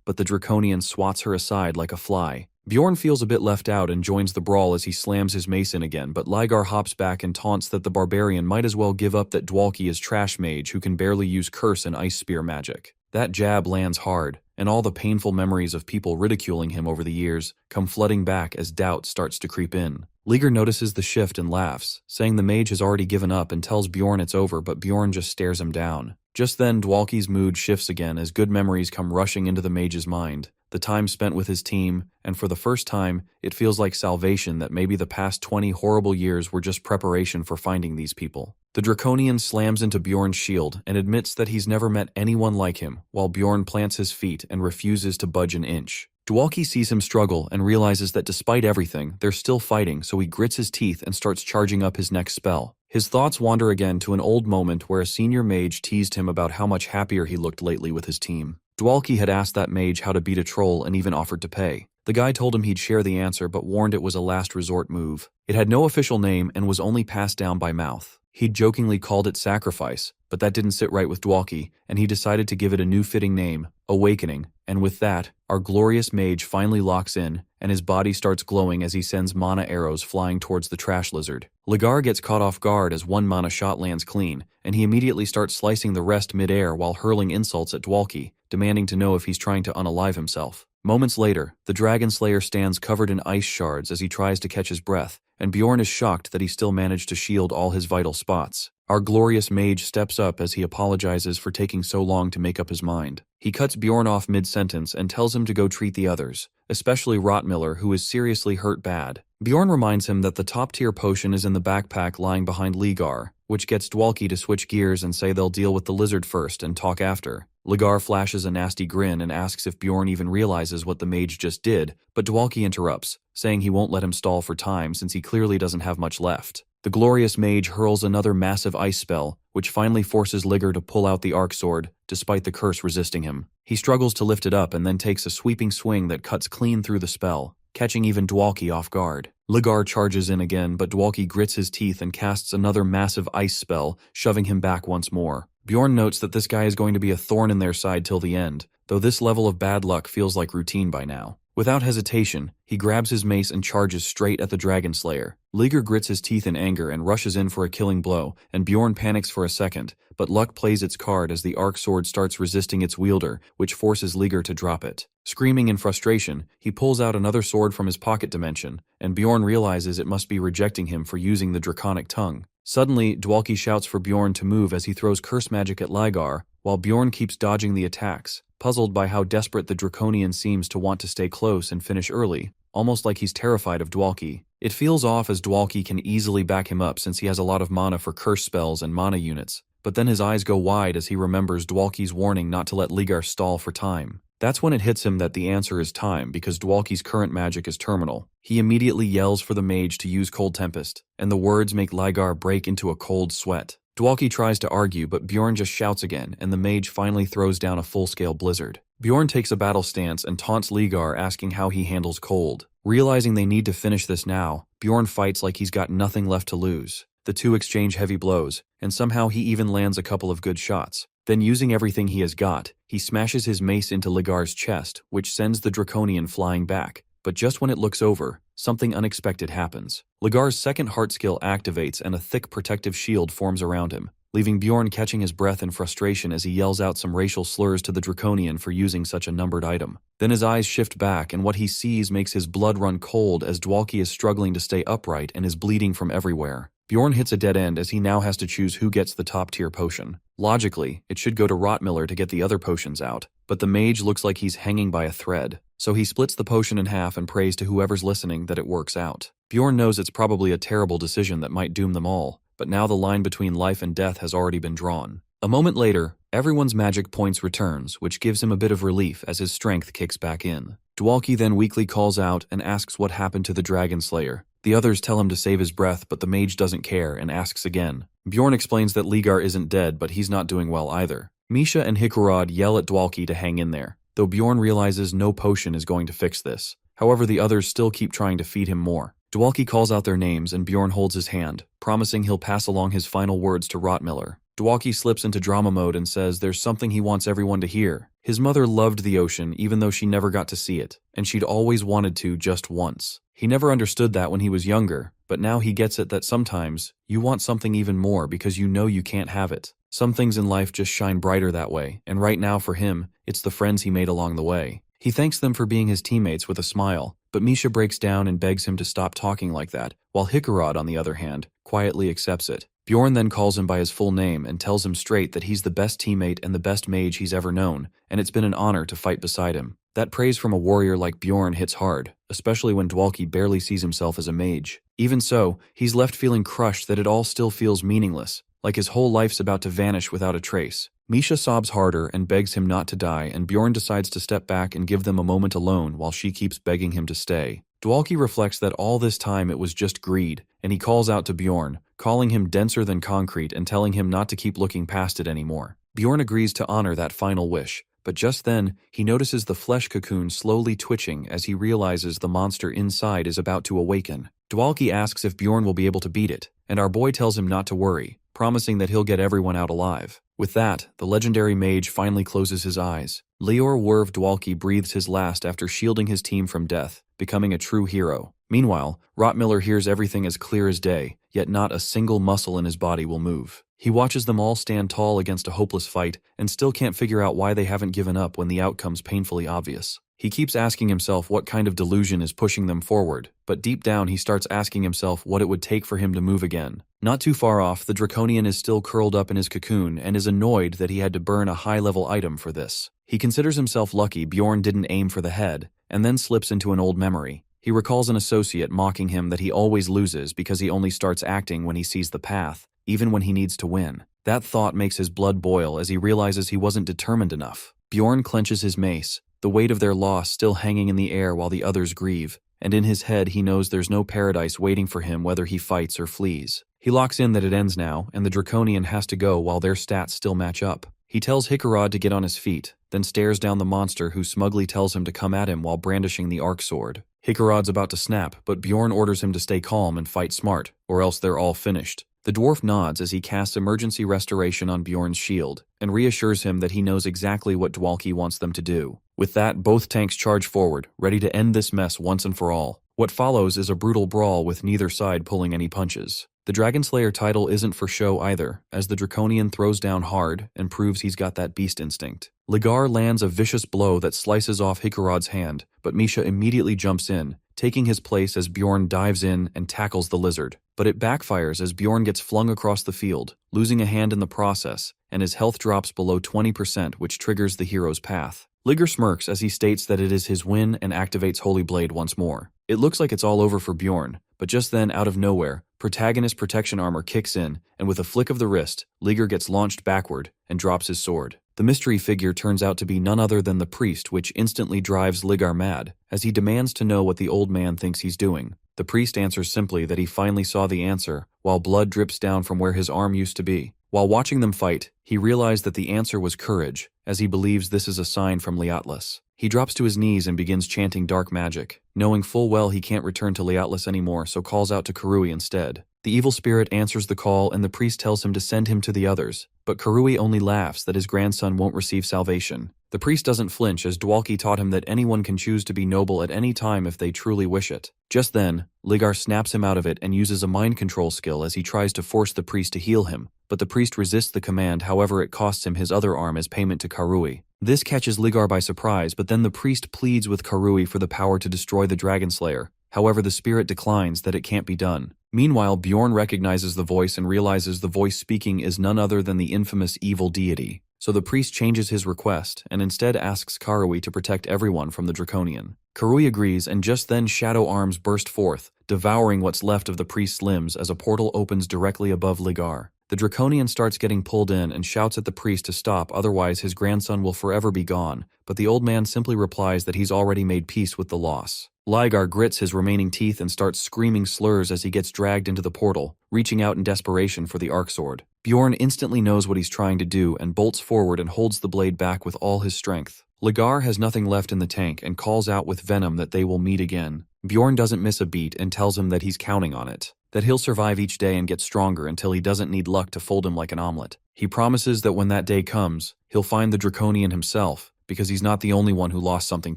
but the Draconian swats her aside like a fly. Bjorn feels a bit left out and joins the brawl as he slams his mace in again, but Ligar hops back and taunts that the barbarian might as well give up, that Dwalki is trash mage who can barely use curse and ice spear magic. That jab lands hard, and all the painful memories of people ridiculing him over the years come flooding back as doubt starts to creep in. Ligar notices the shift and laughs, saying the mage has already given up, and tells Bjorn it's over, but Bjorn just stares him down. Just then, Dwalki's mood shifts again as good memories come rushing into the mage's mind. The time spent with his team, and for the first time, it feels like salvation that maybe the past 20 horrible years were just preparation for finding these people. The Draconian slams into Bjorn's shield and admits that he's never met anyone like him, while Bjorn plants his feet and refuses to budge an inch. Dwalki sees him struggle and realizes that despite everything, they're still fighting, so he grits his teeth and starts charging up his next spell. His thoughts wander again to an old moment where a senior mage teased him about how much happier he looked lately with his team. Dwalki had asked that mage how to beat a troll and even offered to pay. The guy told him he'd share the answer but warned it was a last resort move. It had no official name and was only passed down by mouth. He'd jokingly called it Sacrifice, but that didn't sit right with Dwalki, and he decided to give it a new fitting name, Awakening. And with that, our glorious mage finally locks in, and his body starts glowing as he sends mana arrows flying towards the trash lizard. Ligar gets caught off guard as one mana shot lands clean, and he immediately starts slicing the rest mid-air while hurling insults at Dwalki, demanding to know if he's trying to unalive himself. Moments later, the Dragon Slayer stands covered in ice shards as he tries to catch his breath, and Bjorn is shocked that he still managed to shield all his vital spots. Our glorious mage steps up as he apologizes for taking so long to make up his mind. He cuts Bjorn off mid-sentence and tells him to go treat the others, especially Rottmiller, who is seriously hurt bad. Bjorn reminds him that the top-tier potion is in the backpack lying behind Ligar, which gets Dwalki to switch gears and say they'll deal with the lizard first and talk after. Ligar flashes a nasty grin and asks if Bjorn even realizes what the mage just did, but Dwalki interrupts, saying he won't let him stall for time since he clearly doesn't have much left. The glorious mage hurls another massive ice spell, which finally forces Ligar to pull out the arc sword, despite the curse resisting him. He struggles to lift it up and then takes a sweeping swing that cuts clean through the spell, catching even Dwalki off guard. Ligar charges in again, but Dwalki grits his teeth and casts another massive ice spell, shoving him back once more. Bjorn notes that this guy is going to be a thorn in their side till the end, though this level of bad luck feels like routine by now. Without hesitation, he grabs his mace and charges straight at the Dragon Slayer. Liger grits his teeth in anger and rushes in for a killing blow, and Bjorn panics for a second, but luck plays its card as the arc sword starts resisting its wielder, which forces Liger to drop it. Screaming in frustration, he pulls out another sword from his pocket dimension, and Bjorn realizes it must be rejecting him for using the draconic tongue. Suddenly, Dwalki shouts for Bjorn to move as he throws curse magic at Ligar, while Bjorn keeps dodging the attacks, puzzled by how desperate the Draconian seems to want to stay close and finish early, almost like he's terrified of Dwalki. It feels off as Dwalki can easily back him up since he has a lot of mana for curse spells and mana units, but then his eyes go wide as he remembers Dwalki's warning not to let Ligar stall for time. That's when it hits him that the answer is time because Dwalki's current magic is terminal. He immediately yells for the mage to use Cold Tempest, and the words make Ligar break into a cold sweat. Dwalki tries to argue, but Bjorn just shouts again, and the mage finally throws down a full-scale blizzard. Bjorn takes a battle stance and taunts Ligar, asking how he handles cold. Realizing they need to finish this now, Bjorn fights like he's got nothing left to lose. The two exchange heavy blows, and somehow he even lands a couple of good shots. Then using everything he has got, he smashes his mace into Ligar's chest, which sends the Draconian flying back. But just when it looks over, something unexpected happens. Ligar's second heart skill activates and a thick protective shield forms around him, leaving Bjorn catching his breath in frustration as he yells out some racial slurs to the Draconian for using such a numbered item. Then his eyes shift back and what he sees makes his blood run cold as Dwalki is struggling to stay upright and is bleeding from everywhere. Bjorn hits a dead end as he now has to choose who gets the top-tier potion. Logically, it should go to Rotmiller to get the other potions out, but the mage looks like he's hanging by a thread, so he splits the potion in half and prays to whoever's listening that it works out. Bjorn knows it's probably a terrible decision that might doom them all, but now the line between life and death has already been drawn. A moment later, everyone's magic points returns, which gives him a bit of relief as his strength kicks back in. Dwalki then weakly calls out and asks what happened to the Dragon Slayer. The others tell him to save his breath, but the mage doesn't care and asks again. Bjorn explains that Ligar isn't dead, but he's not doing well either. Misha and Hikurad yell at Dwalki to hang in there, though Bjorn realizes no potion is going to fix this. However, the others still keep trying to feed him more. Dwalki calls out their names and Bjorn holds his hand, promising he'll pass along his final words to Rotmiller. Dwalki slips into drama mode and says there's something he wants everyone to hear. His mother loved the ocean even though she never got to see it, and she'd always wanted to just once. He never understood that when he was younger, but now he gets it that sometimes you want something even more because you know you can't have it. Some things in life just shine brighter that way, and right now for him, it's the friends he made along the way. He thanks them for being his teammates with a smile, but Misha breaks down and begs him to stop talking like that, while Hikurad, on the other hand, quietly accepts it. Bjorn then calls him by his full name and tells him straight that he's the best teammate and the best mage he's ever known, and it's been an honor to fight beside him. That praise from a warrior like Bjorn hits hard, especially when Dwalki barely sees himself as a mage. Even so, he's left feeling crushed that it all still feels meaningless, like his whole life's about to vanish without a trace. Misha sobs harder and begs him not to die, and Bjorn decides to step back and give them a moment alone while she keeps begging him to stay. Dwalki reflects that all this time it was just greed, and he calls out to Bjorn, calling him denser than concrete and telling him not to keep looking past it anymore. Bjorn agrees to honor that final wish, but just then, he notices the flesh cocoon slowly twitching as he realizes the monster inside is about to awaken. Dwalki asks if Bjorn will be able to beat it, and our boy tells him not to worry, promising that he'll get everyone out alive. With that, the legendary mage finally closes his eyes. Leor Werv Dwalki breathes his last after shielding his team from death, becoming a true hero. Meanwhile, Rotmiller hears everything as clear as day, yet not a single muscle in his body will move. He watches them all stand tall against a hopeless fight and still can't figure out why they haven't given up when the outcome's painfully obvious. He keeps asking himself what kind of delusion is pushing them forward, but deep down he starts asking himself what it would take for him to move again. Not too far off, the Draconian is still curled up in his cocoon and is annoyed that he had to burn a high-level item for this. He considers himself lucky Bjorn didn't aim for the head, and then slips into an old memory. He recalls an associate mocking him that he always loses because he only starts acting when he sees the path, even when he needs to win. That thought makes his blood boil as he realizes he wasn't determined enough. Bjorn clenches his mace, the weight of their loss still hanging in the air while the others grieve, and in his head he knows there's no paradise waiting for him whether he fights or flees. He locks in that it ends now, and the Draconian has to go while their stats still match up. He tells Hikurad to get on his feet, then stares down the monster who smugly tells him to come at him while brandishing the arc sword. Hikurad's about to snap, but Bjorn orders him to stay calm and fight smart, or else they're all finished. The dwarf nods as he casts emergency restoration on Bjorn's shield, and reassures him that he knows exactly what Dwalki wants them to do. With that, both tanks charge forward, ready to end this mess once and for all. What follows is a brutal brawl with neither side pulling any punches. The Dragonslayer title isn't for show either, as the Draconian throws down hard and proves he's got that beast instinct. Ligar lands a vicious blow that slices off Hikarod's hand, but Misha immediately jumps in, taking his place as Bjorn dives in and tackles the lizard. But it backfires as Bjorn gets flung across the field, losing a hand in the process, and his health drops below 20%, which triggers the hero's path. Ligar smirks as he states that it is his win and activates Holy Blade once more. It looks like it's all over for Bjorn, but just then, out of nowhere, Protagonist Protection Armor kicks in, and with a flick of the wrist, Ligar gets launched backward and drops his sword. The mystery figure turns out to be none other than the priest, which instantly drives Ligar mad, as he demands to know what the old man thinks he's doing. The priest answers simply that he finally saw the answer, while blood drips down from where his arm used to be. While watching them fight, he realized that the answer was courage, as he believes this is a sign from Liatlas. He drops to his knees and begins chanting dark magic, knowing full well he can't return to Liatlas anymore, so calls out to Karui instead. The evil spirit answers the call and the priest tells him to send him to the others, but Karui only laughs that his grandson won't receive salvation. The priest doesn't flinch as Dwalki taught him that anyone can choose to be noble at any time if they truly wish it. Just then, Ligar snaps him out of it and uses a mind control skill as he tries to force the priest to heal him, but the priest resists the command, however it costs him his other arm as payment to Karui. This catches Ligar by surprise, but then the priest pleads with Karui for the power to destroy the Dragonslayer. However, the spirit declines that it can't be done. Meanwhile, Bjorn recognizes the voice and realizes the voice speaking is none other than the infamous evil deity. So the priest changes his request and instead asks Karui to protect everyone from the Draconian. Karui agrees, and just then shadow arms burst forth, devouring what's left of the priest's limbs as a portal opens directly above Ligar. The Draconian starts getting pulled in and shouts at the priest to stop, otherwise his grandson will forever be gone, but the old man simply replies that he's already made peace with the loss. Ligar grits his remaining teeth and starts screaming slurs as he gets dragged into the portal, reaching out in desperation for the arc sword. Bjorn instantly knows what he's trying to do and bolts forward and holds the blade back with all his strength. Ligar has nothing left in the tank and calls out with venom that they will meet again. Bjorn doesn't miss a beat and tells him that he's counting on it, that he'll survive each day and get stronger until he doesn't need luck to fold him like an omelet. He promises that when that day comes, he'll find the Draconian himself, because he's not the only one who lost something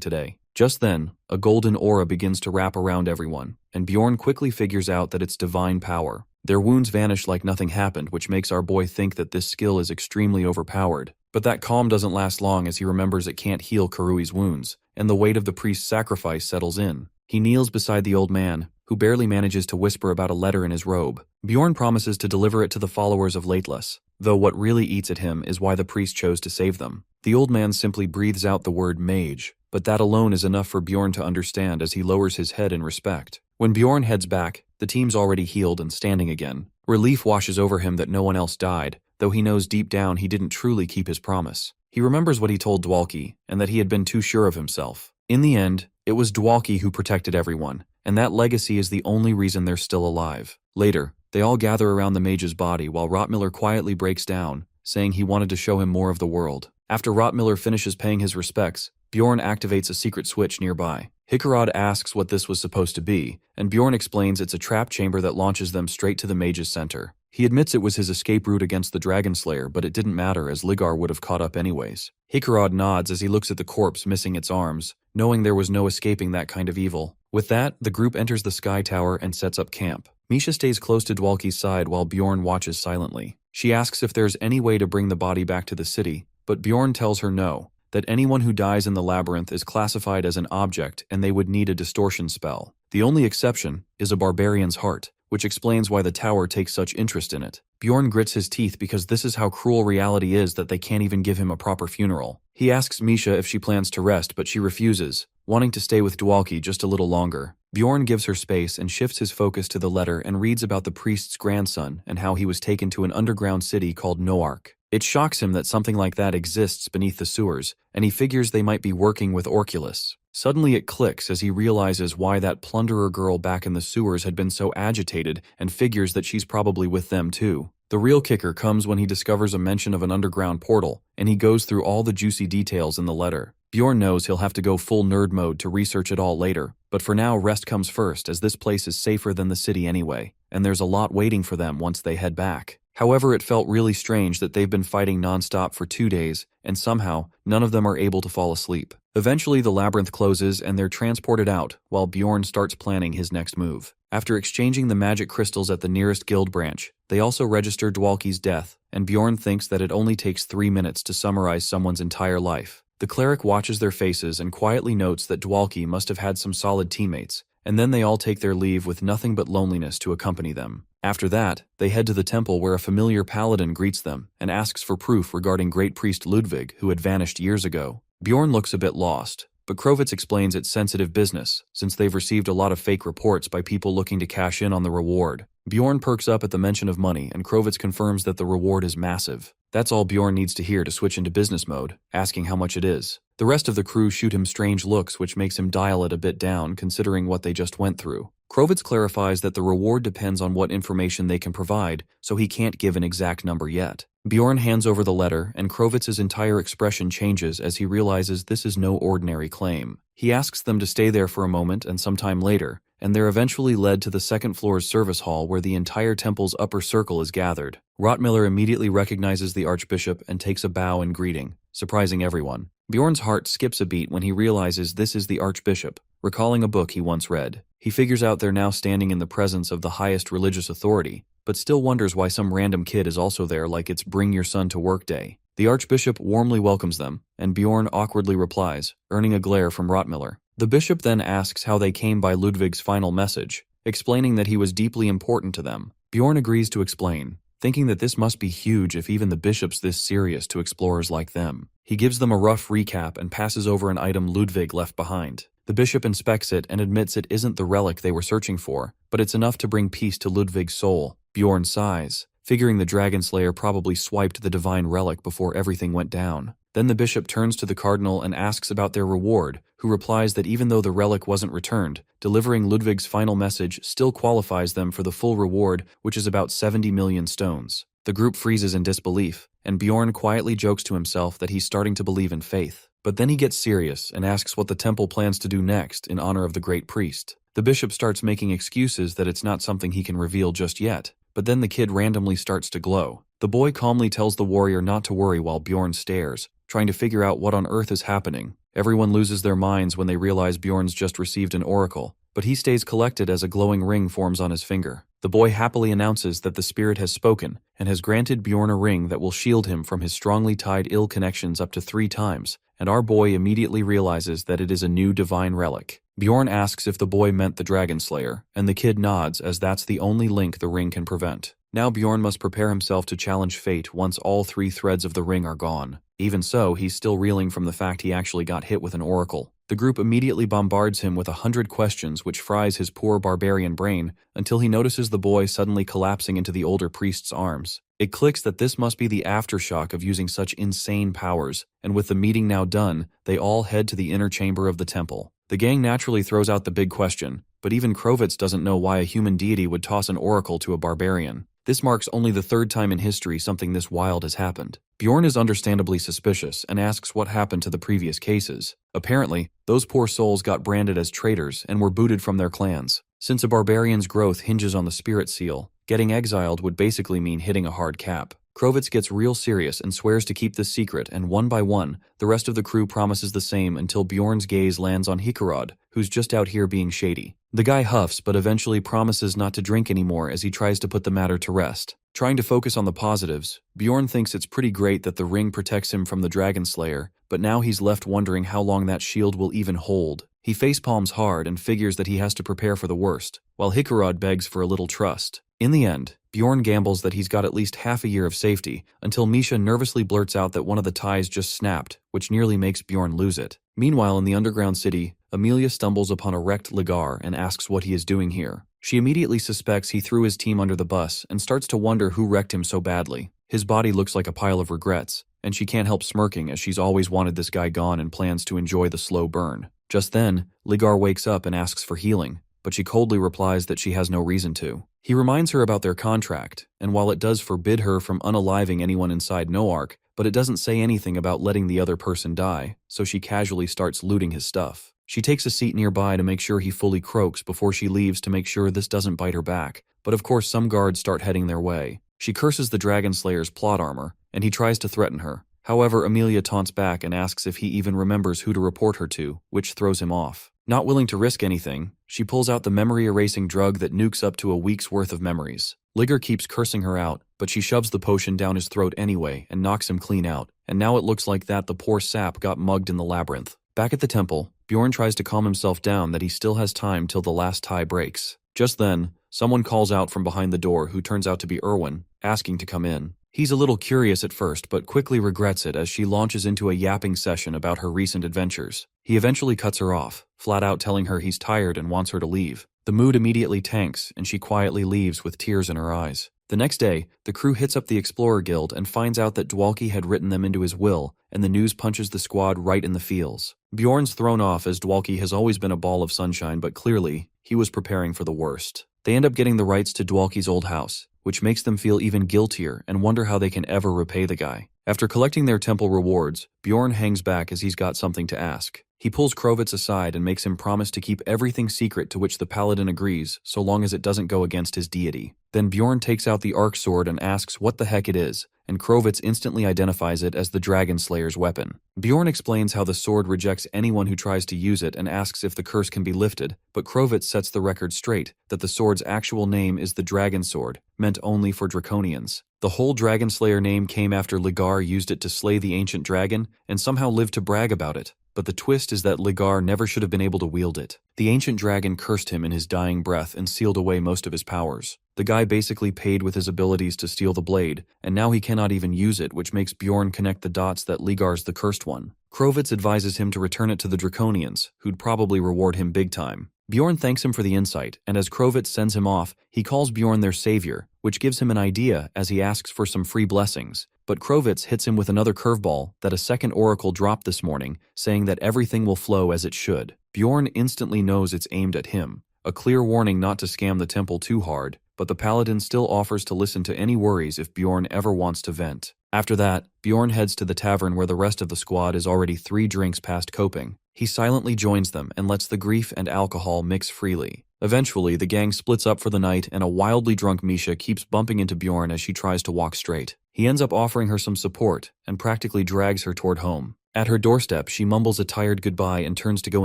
today. Just then, a golden aura begins to wrap around everyone, and Bjorn quickly figures out that it's divine power. Their wounds vanish like nothing happened, which makes our boy think that this skill is extremely overpowered. But that calm doesn't last long as he remembers it can't heal Karui's wounds, and the weight of the priest's sacrifice settles in. He kneels beside the old man, who barely manages to whisper about a letter in his robe. Bjorn promises to deliver it to the followers of Lateless, though what really eats at him is why the priest chose to save them. The old man simply breathes out the word mage, but that alone is enough for Bjorn to understand as he lowers his head in respect. When Bjorn heads back, the team's already healed and standing again. Relief washes over him that no one else died, though he knows deep down he didn't truly keep his promise. He remembers what he told Dwalki, and that he had been too sure of himself. In the end, it was Dwalki who protected everyone, and that legacy is the only reason they're still alive. Later, they all gather around the mage's body while Rottmiller quietly breaks down, saying he wanted to show him more of the world. After Rottmiller finishes paying his respects, Bjorn activates a secret switch nearby. Hikarod asks what this was supposed to be, and Bjorn explains it's a trap chamber that launches them straight to the mage's center. He admits it was his escape route against the Dragonslayer, but it didn't matter as Ligar would have caught up anyways. Hikarod nods as he looks at the corpse missing its arms, knowing there was no escaping that kind of evil. With that, the group enters the Sky Tower and sets up camp. Misha stays close to Dwalki's side while Bjorn watches silently. She asks if there's any way to bring the body back to the city, but Bjorn tells her no, that anyone who dies in the labyrinth is classified as an object and they would need a distortion spell. The only exception is a barbarian's heart, which explains why the tower takes such interest in it. Bjorn grits his teeth because this is how cruel reality is that they can't even give him a proper funeral. He asks Misha if she plans to rest, but she refuses, wanting to stay with Dwalki just a little longer. Bjorn gives her space and shifts his focus to the letter and reads about the priest's grandson and how he was taken to an underground city called Noark. It shocks him that something like that exists beneath the sewers, and he figures they might be working with Orculus. Suddenly it clicks as he realizes why that plunderer girl back in the sewers had been so agitated and figures that she's probably with them too. The real kicker comes when he discovers a mention of an underground portal, and he goes through all the juicy details in the letter. Bjorn knows he'll have to go full nerd mode to research it all later, but for now rest comes first as this place is safer than the city anyway. and there's a lot waiting for them once they head back. However, it felt really strange that they've been fighting non-stop for 2 days, and somehow, none of them are able to fall asleep. Eventually, the labyrinth closes and they're transported out, while Bjorn starts planning his next move. After exchanging the magic crystals at the nearest guild branch, they also register Dwalki's death, and Bjorn thinks that it only takes 3 minutes to summarize someone's entire life. The cleric watches their faces and quietly notes that Dwalki must have had some solid teammates, and then they all take their leave with nothing but loneliness to accompany them. After that, they head to the temple where a familiar paladin greets them and asks for proof regarding Great Priest Ludwig, who had vanished years ago. Bjorn looks a bit lost, but Krovitz explains it's sensitive business, since they've received a lot of fake reports by people looking to cash in on the reward. Bjorn perks up at the mention of money, and Krovitz confirms that the reward is massive. That's all Bjorn needs to hear to switch into business mode, asking how much it is. The rest of the crew shoot him strange looks, which makes him dial it a bit down considering what they just went through. Krovitz clarifies that the reward depends on what information they can provide, so he can't give an exact number yet. Bjorn hands over the letter, and Krovitz's entire expression changes as he realizes this is no ordinary claim. He asks them to stay there for a moment and some time later, and they're eventually led to the second floor's service hall where the entire temple's upper circle is gathered. Rottmiller immediately recognizes the archbishop and takes a bow in greeting, surprising everyone. Bjorn's heart skips a beat when he realizes this is the archbishop, recalling a book he once read. He figures out they're now standing in the presence of the highest religious authority, but still wonders why some random kid is also there like it's Bring Your Son to Work Day. The archbishop warmly welcomes them, and Bjorn awkwardly replies, earning a glare from Rottmiller. The bishop then asks how they came by Ludwig's final message, explaining that he was deeply important to them. Bjorn agrees to explain, thinking that this must be huge if even the bishop's this serious to explorers like them. He gives them a rough recap and passes over an item Ludwig left behind. The bishop inspects it and admits it isn't the relic they were searching for, but it's enough to bring peace to Ludwig's soul. Bjorn sighs, figuring the Dragon Slayer probably swiped the divine relic before everything went down. Then the bishop turns to the cardinal and asks about their reward, who replies that even though the relic wasn't returned, delivering Ludwig's final message still qualifies them for the full reward, which is about 70 million stones. The group freezes in disbelief, and Bjorn quietly jokes to himself that he's starting to believe in faith. But then he gets serious and asks what the temple plans to do next in honor of the great priest. The bishop starts making excuses that it's not something he can reveal just yet, but then the kid randomly starts to glow. The boy calmly tells the warrior not to worry while Bjorn stares, trying to figure out what on earth is happening. Everyone loses their minds when they realize Bjorn's just received an oracle, but he stays collected as a glowing ring forms on his finger. The boy happily announces that the spirit has spoken and has granted Bjorn a ring that will shield him from his strongly tied ill connections up to 3 times, and our boy immediately realizes that it is a new divine relic. Bjorn asks if the boy meant the Dragon Slayer, and the kid nods as that's the only link the ring can prevent. Now Bjorn must prepare himself to challenge fate once all 3 threads of the ring are gone. Even so, he's still reeling from the fact he actually got hit with an oracle. The group immediately bombards him with 100 questions which fries his poor barbarian brain until he notices the boy suddenly collapsing into the older priest's arms. It clicks that this must be the aftershock of using such insane powers, and with the meeting now done, they all head to the inner chamber of the temple. The gang naturally throws out the big question, but even Krovitz doesn't know why a human deity would toss an oracle to a barbarian. This marks only the 3rd time in history something this wild has happened. Bjorn is understandably suspicious and asks what happened to the previous cases. Apparently, those poor souls got branded as traitors and were booted from their clans. Since a barbarian's growth hinges on the spirit seal, getting exiled would basically mean hitting a hard cap. Krovitz gets real serious and swears to keep this secret, and one by one, the rest of the crew promises the same until Bjorn's gaze lands on Hikarod, who's just out here being shady. The guy huffs but eventually promises not to drink anymore as he tries to put the matter to rest. Trying to focus on the positives, Bjorn thinks it's pretty great that the ring protects him from the Dragon Slayer, but now he's left wondering how long that shield will even hold. He facepalms hard and figures that he has to prepare for the worst, while Hikarod begs for a little trust. In the end, Bjorn gambles that he's got at least half a year of safety, until Misha nervously blurts out that one of the ties just snapped, which nearly makes Bjorn lose it. Meanwhile, in the underground city, Amelia stumbles upon a wrecked Ligar and asks what he is doing here. She immediately suspects he threw his team under the bus and starts to wonder who wrecked him so badly. His body looks like a pile of regrets, and she can't help smirking as she's always wanted this guy gone and plans to enjoy the slow burn. Just then, Ligar wakes up and asks for healing, but she coldly replies that she has no reason to. He reminds her about their contract, and while it does forbid her from unaliving anyone inside Noark, but it doesn't say anything about letting the other person die, so she casually starts looting his stuff. She takes a seat nearby to make sure he fully croaks before she leaves to make sure this doesn't bite her back, but of course some guards start heading their way. She curses the Dragon Slayer's plot armor, and he tries to threaten her. However, Amelia taunts back and asks if he even remembers who to report her to, which throws him off. Not willing to risk anything, she pulls out the memory-erasing drug that nukes up to a week's worth of memories. Liger keeps cursing her out, but she shoves the potion down his throat anyway and knocks him clean out, and now it looks like that the poor sap got mugged in the labyrinth. Back at the temple, Bjorn tries to calm himself down that he still has time till the last tie breaks. Just then, someone calls out from behind the door who turns out to be Erwin, asking to come in. He's a little curious at first, but quickly regrets it as she launches into a yapping session about her recent adventures. He eventually cuts her off, flat out telling her he's tired and wants her to leave. The mood immediately tanks, and she quietly leaves with tears in her eyes. The next day, the crew hits up the Explorer Guild and finds out that Dwalki had written them into his will, and the news punches the squad right in the feels. Bjorn's thrown off as Dwalki has always been a ball of sunshine, but clearly, he was preparing for the worst. They end up getting the rights to Dwalki's old house, which makes them feel even guiltier and wonder how they can ever repay the guy. After collecting their temple rewards, Bjorn hangs back as he's got something to ask. He pulls Krovitz aside and makes him promise to keep everything secret, to which the paladin agrees, so long as it doesn't go against his deity. Then Bjorn takes out the arc sword and asks what the heck it is, and Krovitz instantly identifies it as the Dragon Slayer's weapon. Bjorn explains how the sword rejects anyone who tries to use it and asks if the curse can be lifted, but Krovitz sets the record straight that the sword's actual name is the Dragon Sword, meant only for Draconians. The whole Dragon Slayer name came after Ligar used it to slay the ancient dragon and somehow lived to brag about it. But the twist is that Ligar never should have been able to wield it. The ancient dragon cursed him in his dying breath and sealed away most of his powers. The guy basically paid with his abilities to steal the blade, and now he cannot even use it, which makes Bjorn connect the dots that Ligar's the cursed one. Krovitz advises him to return it to the Draconians, who'd probably reward him big time. Bjorn thanks him for the insight, and as Krovitz sends him off, he calls Bjorn their savior, which gives him an idea as he asks for some free blessings. But Krovitz hits him with another curveball that a second oracle dropped this morning, saying that everything will flow as it should. Bjorn instantly knows it's aimed at him. A clear warning not to scam the temple too hard, but the paladin still offers to listen to any worries if Bjorn ever wants to vent. After that, Bjorn heads to the tavern where the rest of the squad is already 3 drinks past coping. He silently joins them and lets the grief and alcohol mix freely. Eventually, the gang splits up for the night and a wildly drunk Misha keeps bumping into Bjorn as she tries to walk straight. He ends up offering her some support and practically drags her toward home. At her doorstep, she mumbles a tired goodbye and turns to go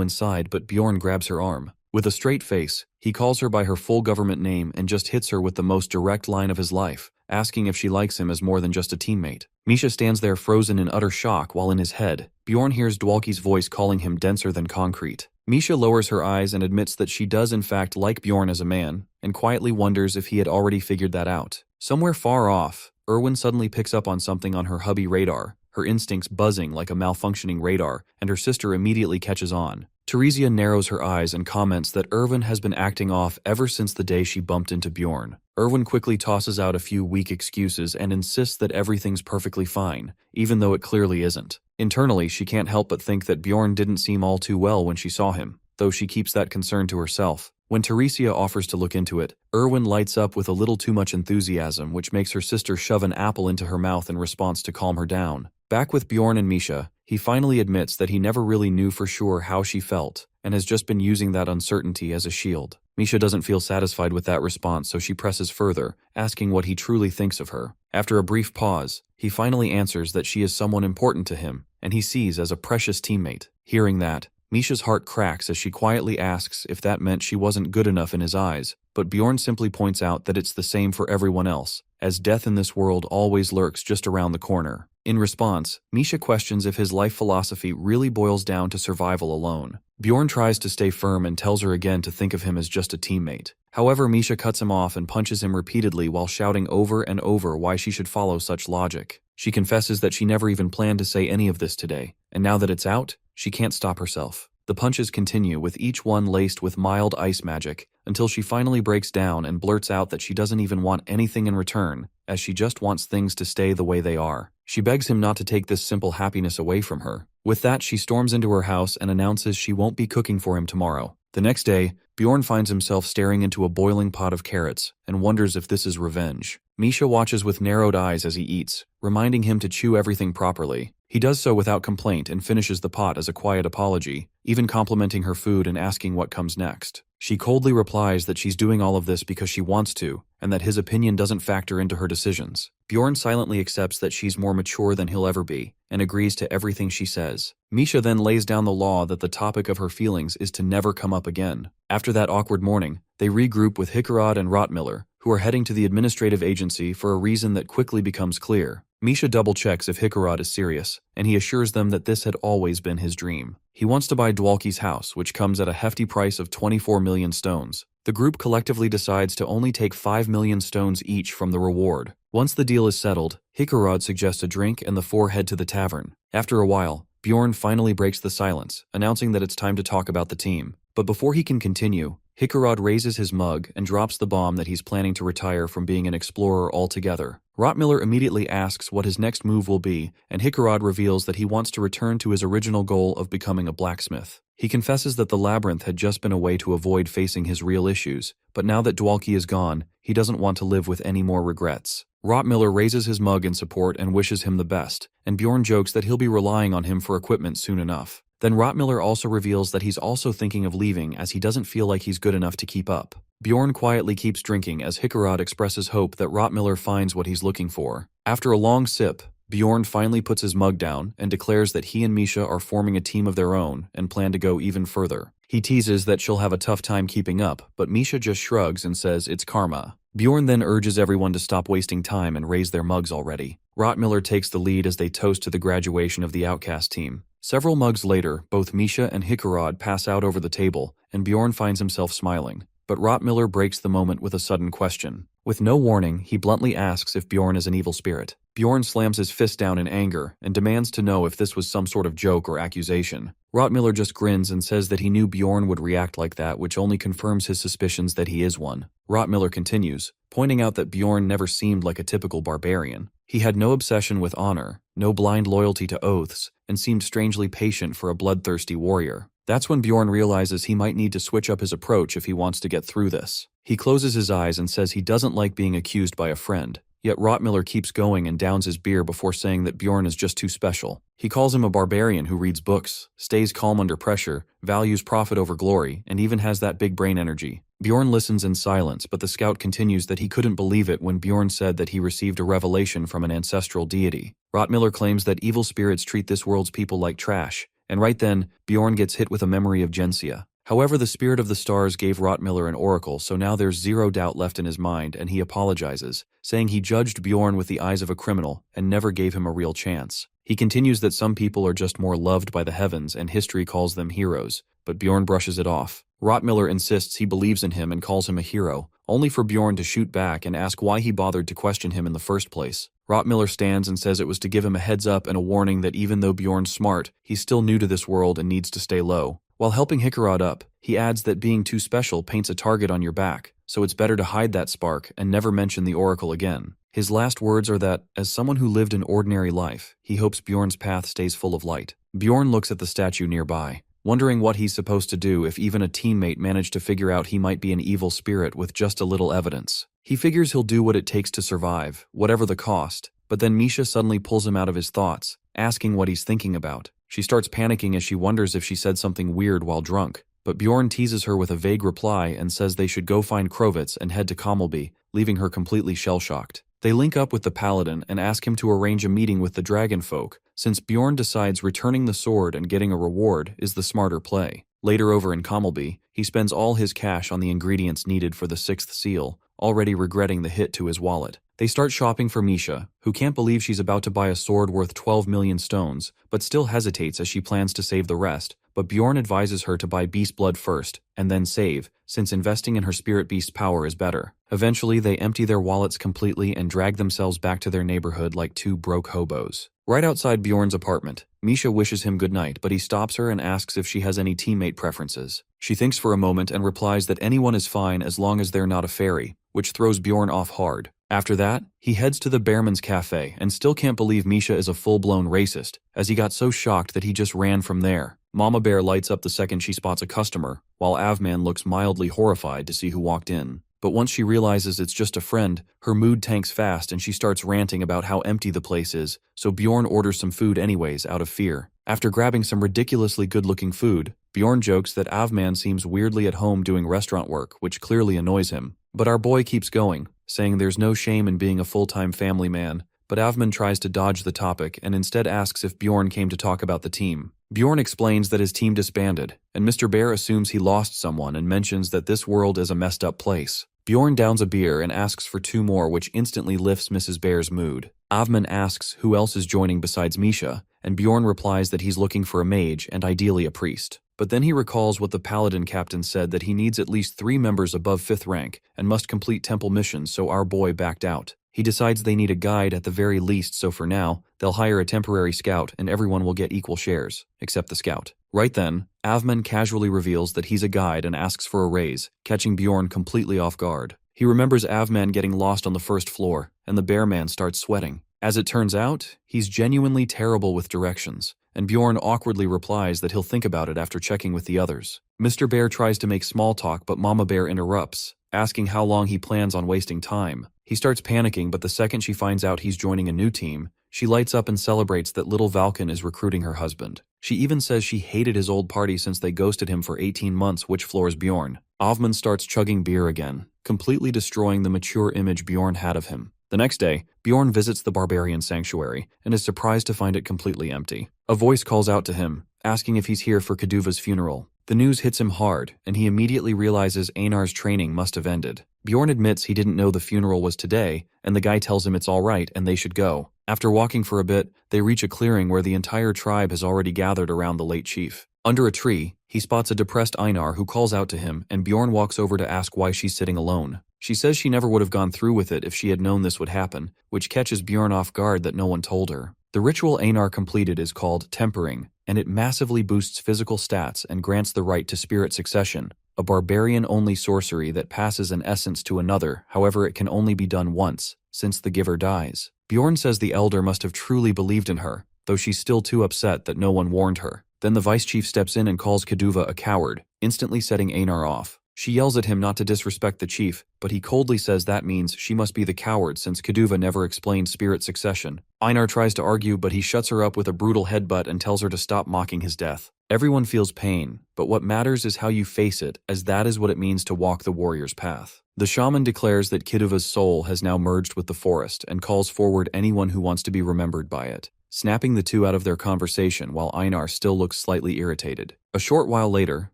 inside, but Bjorn grabs her arm. With a straight face, he calls her by her full government name and just hits her with the most direct line of his life, asking if she likes him as more than just a teammate. Misha stands there frozen in utter shock while in his head, Bjorn hears Dwalki's voice calling him denser than concrete. Misha lowers her eyes and admits that she does in fact like Bjorn as a man, and quietly wonders if he had already figured that out. Somewhere far off, Erwin suddenly picks up on something on her hubby radar, her instincts buzzing like a malfunctioning radar, and her sister immediately catches on. Teresia narrows her eyes and comments that Erwin has been acting off ever since the day she bumped into Bjorn. Erwin quickly tosses out a few weak excuses and insists that everything's perfectly fine, even though it clearly isn't. Internally, she can't help but think that Bjorn didn't seem all too well when she saw him, though she keeps that concern to herself. When Teresia offers to look into it, Erwin lights up with a little too much enthusiasm, which makes her sister shove an apple into her mouth in response to calm her down. Back with Bjorn and Misha, he finally admits that he never really knew for sure how she felt, and has just been using that uncertainty as a shield. Misha doesn't feel satisfied with that response, so she presses further, asking what he truly thinks of her. After a brief pause, he finally answers that she is someone important to him, and he sees as a precious teammate. Hearing that, Misha's heart cracks as she quietly asks if that meant she wasn't good enough in his eyes, but Bjorn simply points out that it's the same for everyone else, as death in this world always lurks just around the corner. In response, Misha questions if his life philosophy really boils down to survival alone. Bjorn tries to stay firm and tells her again to think of him as just a teammate. However, Misha cuts him off and punches him repeatedly while shouting over and over why she should follow such logic. She confesses that she never even planned to say any of this today, and now that it's out, she can't stop herself. The punches continue, with each one laced with mild ice magic, until she finally breaks down and blurts out that she doesn't even want anything in return, as she just wants things to stay the way they are. She begs him not to take this simple happiness away from her. With that, she storms into her house and announces she won't be cooking for him tomorrow. The next day, Bjorn finds himself staring into a boiling pot of carrots and wonders if this is revenge. Misha watches with narrowed eyes as he eats, reminding him to chew everything properly. He does so without complaint and finishes the pot as a quiet apology, even complimenting her food and asking what comes next. She coldly replies that she's doing all of this because she wants to, and that his opinion doesn't factor into her decisions. Bjorn silently accepts that she's more mature than he'll ever be, and agrees to everything she says. Misha then lays down the law that the topic of her feelings is to never come up again. After that awkward morning, they regroup with Hickarod and Rottmiller, who are heading to the administrative agency for a reason that quickly becomes clear. Misha double-checks if Hickarod is serious, and he assures them that this had always been his dream. He wants to buy Dwalki's house, which comes at a hefty price of 24 million stones. The group collectively decides to only take 5 million stones each from the reward. Once the deal is settled, Hickarod suggests a drink and the four head to the tavern. After a while, Bjorn finally breaks the silence, announcing that it's time to talk about the team. But before he can continue, Hickarod raises his mug and drops the bomb that he's planning to retire from being an explorer altogether. Rottmiller immediately asks what his next move will be, and Hickarod reveals that he wants to return to his original goal of becoming a blacksmith. He confesses that the labyrinth had just been a way to avoid facing his real issues, but now that Dwalki is gone, he doesn't want to live with any more regrets. Rottmiller raises his mug in support and wishes him the best, and Bjorn jokes that he'll be relying on him for equipment soon enough. Then Rottmiller also reveals that he's also thinking of leaving as he doesn't feel like he's good enough to keep up. Bjorn quietly keeps drinking as Hickarod expresses hope that Rottmiller finds what he's looking for. After a long sip, Bjorn finally puts his mug down and declares that he and Misha are forming a team of their own and plan to go even further. He teases that she'll have a tough time keeping up, but Misha just shrugs and says it's karma. Bjorn then urges everyone to stop wasting time and raise their mugs already. Rottmiller takes the lead as they toast to the graduation of the outcast team. Several mugs later, both Misha and Hickarod pass out over the table, and Bjorn finds himself smiling. But Rottmiller breaks the moment with a sudden question. With no warning, he bluntly asks if Bjorn is an evil spirit. Bjorn slams his fist down in anger and demands to know if this was some sort of joke or accusation. Rottmiller just grins and says that he knew Bjorn would react like that, which only confirms his suspicions that he is one. Rottmiller continues, pointing out that Bjorn never seemed like a typical barbarian. He had no obsession with honor, no blind loyalty to oaths, and seemed strangely patient for a bloodthirsty warrior. That's when Bjorn realizes he might need to switch up his approach if he wants to get through this. He closes his eyes and says he doesn't like being accused by a friend. Yet Rottmiller keeps going and downs his beer before saying that Bjorn is just too special. He calls him a barbarian who reads books, stays calm under pressure, values profit over glory, and even has that big brain energy. Bjorn listens in silence, but the scout continues that he couldn't believe it when Bjorn said that he received a revelation from an ancestral deity. Rottmiller claims that evil spirits treat this world's people like trash, and right then, Bjorn gets hit with a memory of Gensia. However, the spirit of the stars gave Rottmiller an oracle, so now there's zero doubt left in his mind, and he apologizes, saying he judged Bjorn with the eyes of a criminal and never gave him a real chance. He continues that some people are just more loved by the heavens and history calls them heroes, but Bjorn brushes it off. Rottmiller insists he believes in him and calls him a hero, only for Bjorn to shoot back and ask why he bothered to question him in the first place. Rottmiller stands and says it was to give him a heads up and a warning that even though Bjorn's smart, he's still new to this world and needs to stay low. While helping Hickarod up, he adds that being too special paints a target on your back, so it's better to hide that spark and never mention the oracle again. His last words are that, as someone who lived an ordinary life, he hopes Bjorn's path stays full of light. Bjorn looks at the statue nearby, wondering what he's supposed to do if even a teammate managed to figure out he might be an evil spirit with just a little evidence. He figures he'll do what it takes to survive, whatever the cost, but then Misha suddenly pulls him out of his thoughts, asking what he's thinking about. She starts panicking as she wonders if she said something weird while drunk, but Bjorn teases her with a vague reply and says they should go find Krovitz and head to Kommelby, leaving her completely shell-shocked. They link up with the paladin and ask him to arrange a meeting with the dragon folk, since Bjorn decides returning the sword and getting a reward is the smarter play. Later over in Kommelby, he spends all his cash on the ingredients needed for the sixth seal, already regretting the hit to his wallet. They start shopping for Misha, who can't believe she's about to buy a sword worth 12 million stones, but still hesitates as she plans to save the rest. But Bjorn advises her to buy beast blood first, and then save, since investing in her spirit beast power is better. Eventually, they empty their wallets completely and drag themselves back to their neighborhood like two broke hobos. Right outside Bjorn's apartment, Misha wishes him goodnight, but he stops her and asks if she has any teammate preferences. She thinks for a moment and replies that anyone is fine as long as they're not a fairy, which throws Bjorn off hard. After that, he heads to the Bearman's Cafe and still can't believe Misha is a full-blown racist, as he got so shocked that he just ran from there. Mama Bear lights up the second she spots a customer, while Avman looks mildly horrified to see who walked in. But once she realizes it's just a friend, her mood tanks fast and she starts ranting about how empty the place is, so Bjorn orders some food anyways out of fear. After grabbing some ridiculously good-looking food, Bjorn jokes that Avman seems weirdly at home doing restaurant work, which clearly annoys him. But our boy keeps going, saying there's no shame in being a full-time family man, but Avman tries to dodge the topic and instead asks if Bjorn came to talk about the team. Bjorn explains that his team disbanded, and Mr. Bear assumes he lost someone and mentions that this world is a messed up place. Bjorn downs a beer and asks for 2 more, which instantly lifts Mrs. Bear's mood. Avman asks who else is joining besides Misha, and Bjorn replies that he's looking for a mage and ideally a priest. But then he recalls what the paladin captain said, that he needs at least 3 members above 5th rank and must complete temple missions, so our boy backed out. He decides they need a guide at the very least, so for now, they'll hire a temporary scout and everyone will get equal shares, except the scout. Right then, Avman casually reveals that he's a guide and asks for a raise, catching Bjorn completely off guard. He remembers Avman getting lost on the 1st floor, and the bear man starts sweating. As it turns out, he's genuinely terrible with directions, and Bjorn awkwardly replies that he'll think about it after checking with the others. Mr. Bear tries to make small talk, but Mama Bear interrupts, asking how long he plans on wasting time. He starts panicking, but the second she finds out he's joining a new team, she lights up and celebrates that little Valken is recruiting her husband. She even says she hated his old party since they ghosted him for 18 months, which floors Bjorn. Avman starts chugging beer again, completely destroying the mature image Bjorn had of him. The next day, Bjorn visits the Barbarian sanctuary and is surprised to find it completely empty. A voice calls out to him, asking if he's here for Kaduva's funeral. The news hits him hard, and he immediately realizes Anar's training must have ended. Bjorn admits he didn't know the funeral was today, and the guy tells him it's all right and they should go. After walking for a bit, they reach a clearing where the entire tribe has already gathered around the late chief. Under a tree, he spots a depressed Anar who calls out to him, and Bjorn walks over to ask why she's sitting alone. She says she never would have gone through with it if she had known this would happen, which catches Bjorn off guard that no one told her. The ritual Anar completed is called tempering, and it massively boosts physical stats and grants the right to spirit succession, a barbarian-only sorcery that passes an essence to another. However, it can only be done once, since the giver dies. Bjorn says the elder must have truly believed in her, though she's still too upset that no one warned her. Then the vice chief steps in and calls Kaduva a coward, instantly setting Anar off. She yells at him not to disrespect the chief, but he coldly says that means she must be the coward since Kaduva never explained spirit succession. Anar tries to argue, but he shuts her up with a brutal headbutt and tells her to stop mocking his death. Everyone feels pain, but what matters is how you face it, as that is what it means to walk the warrior's path. The shaman declares that Kaduva's soul has now merged with the forest and calls forward anyone who wants to be remembered by it, snapping the two out of their conversation while Einar still looks slightly irritated. A short while later,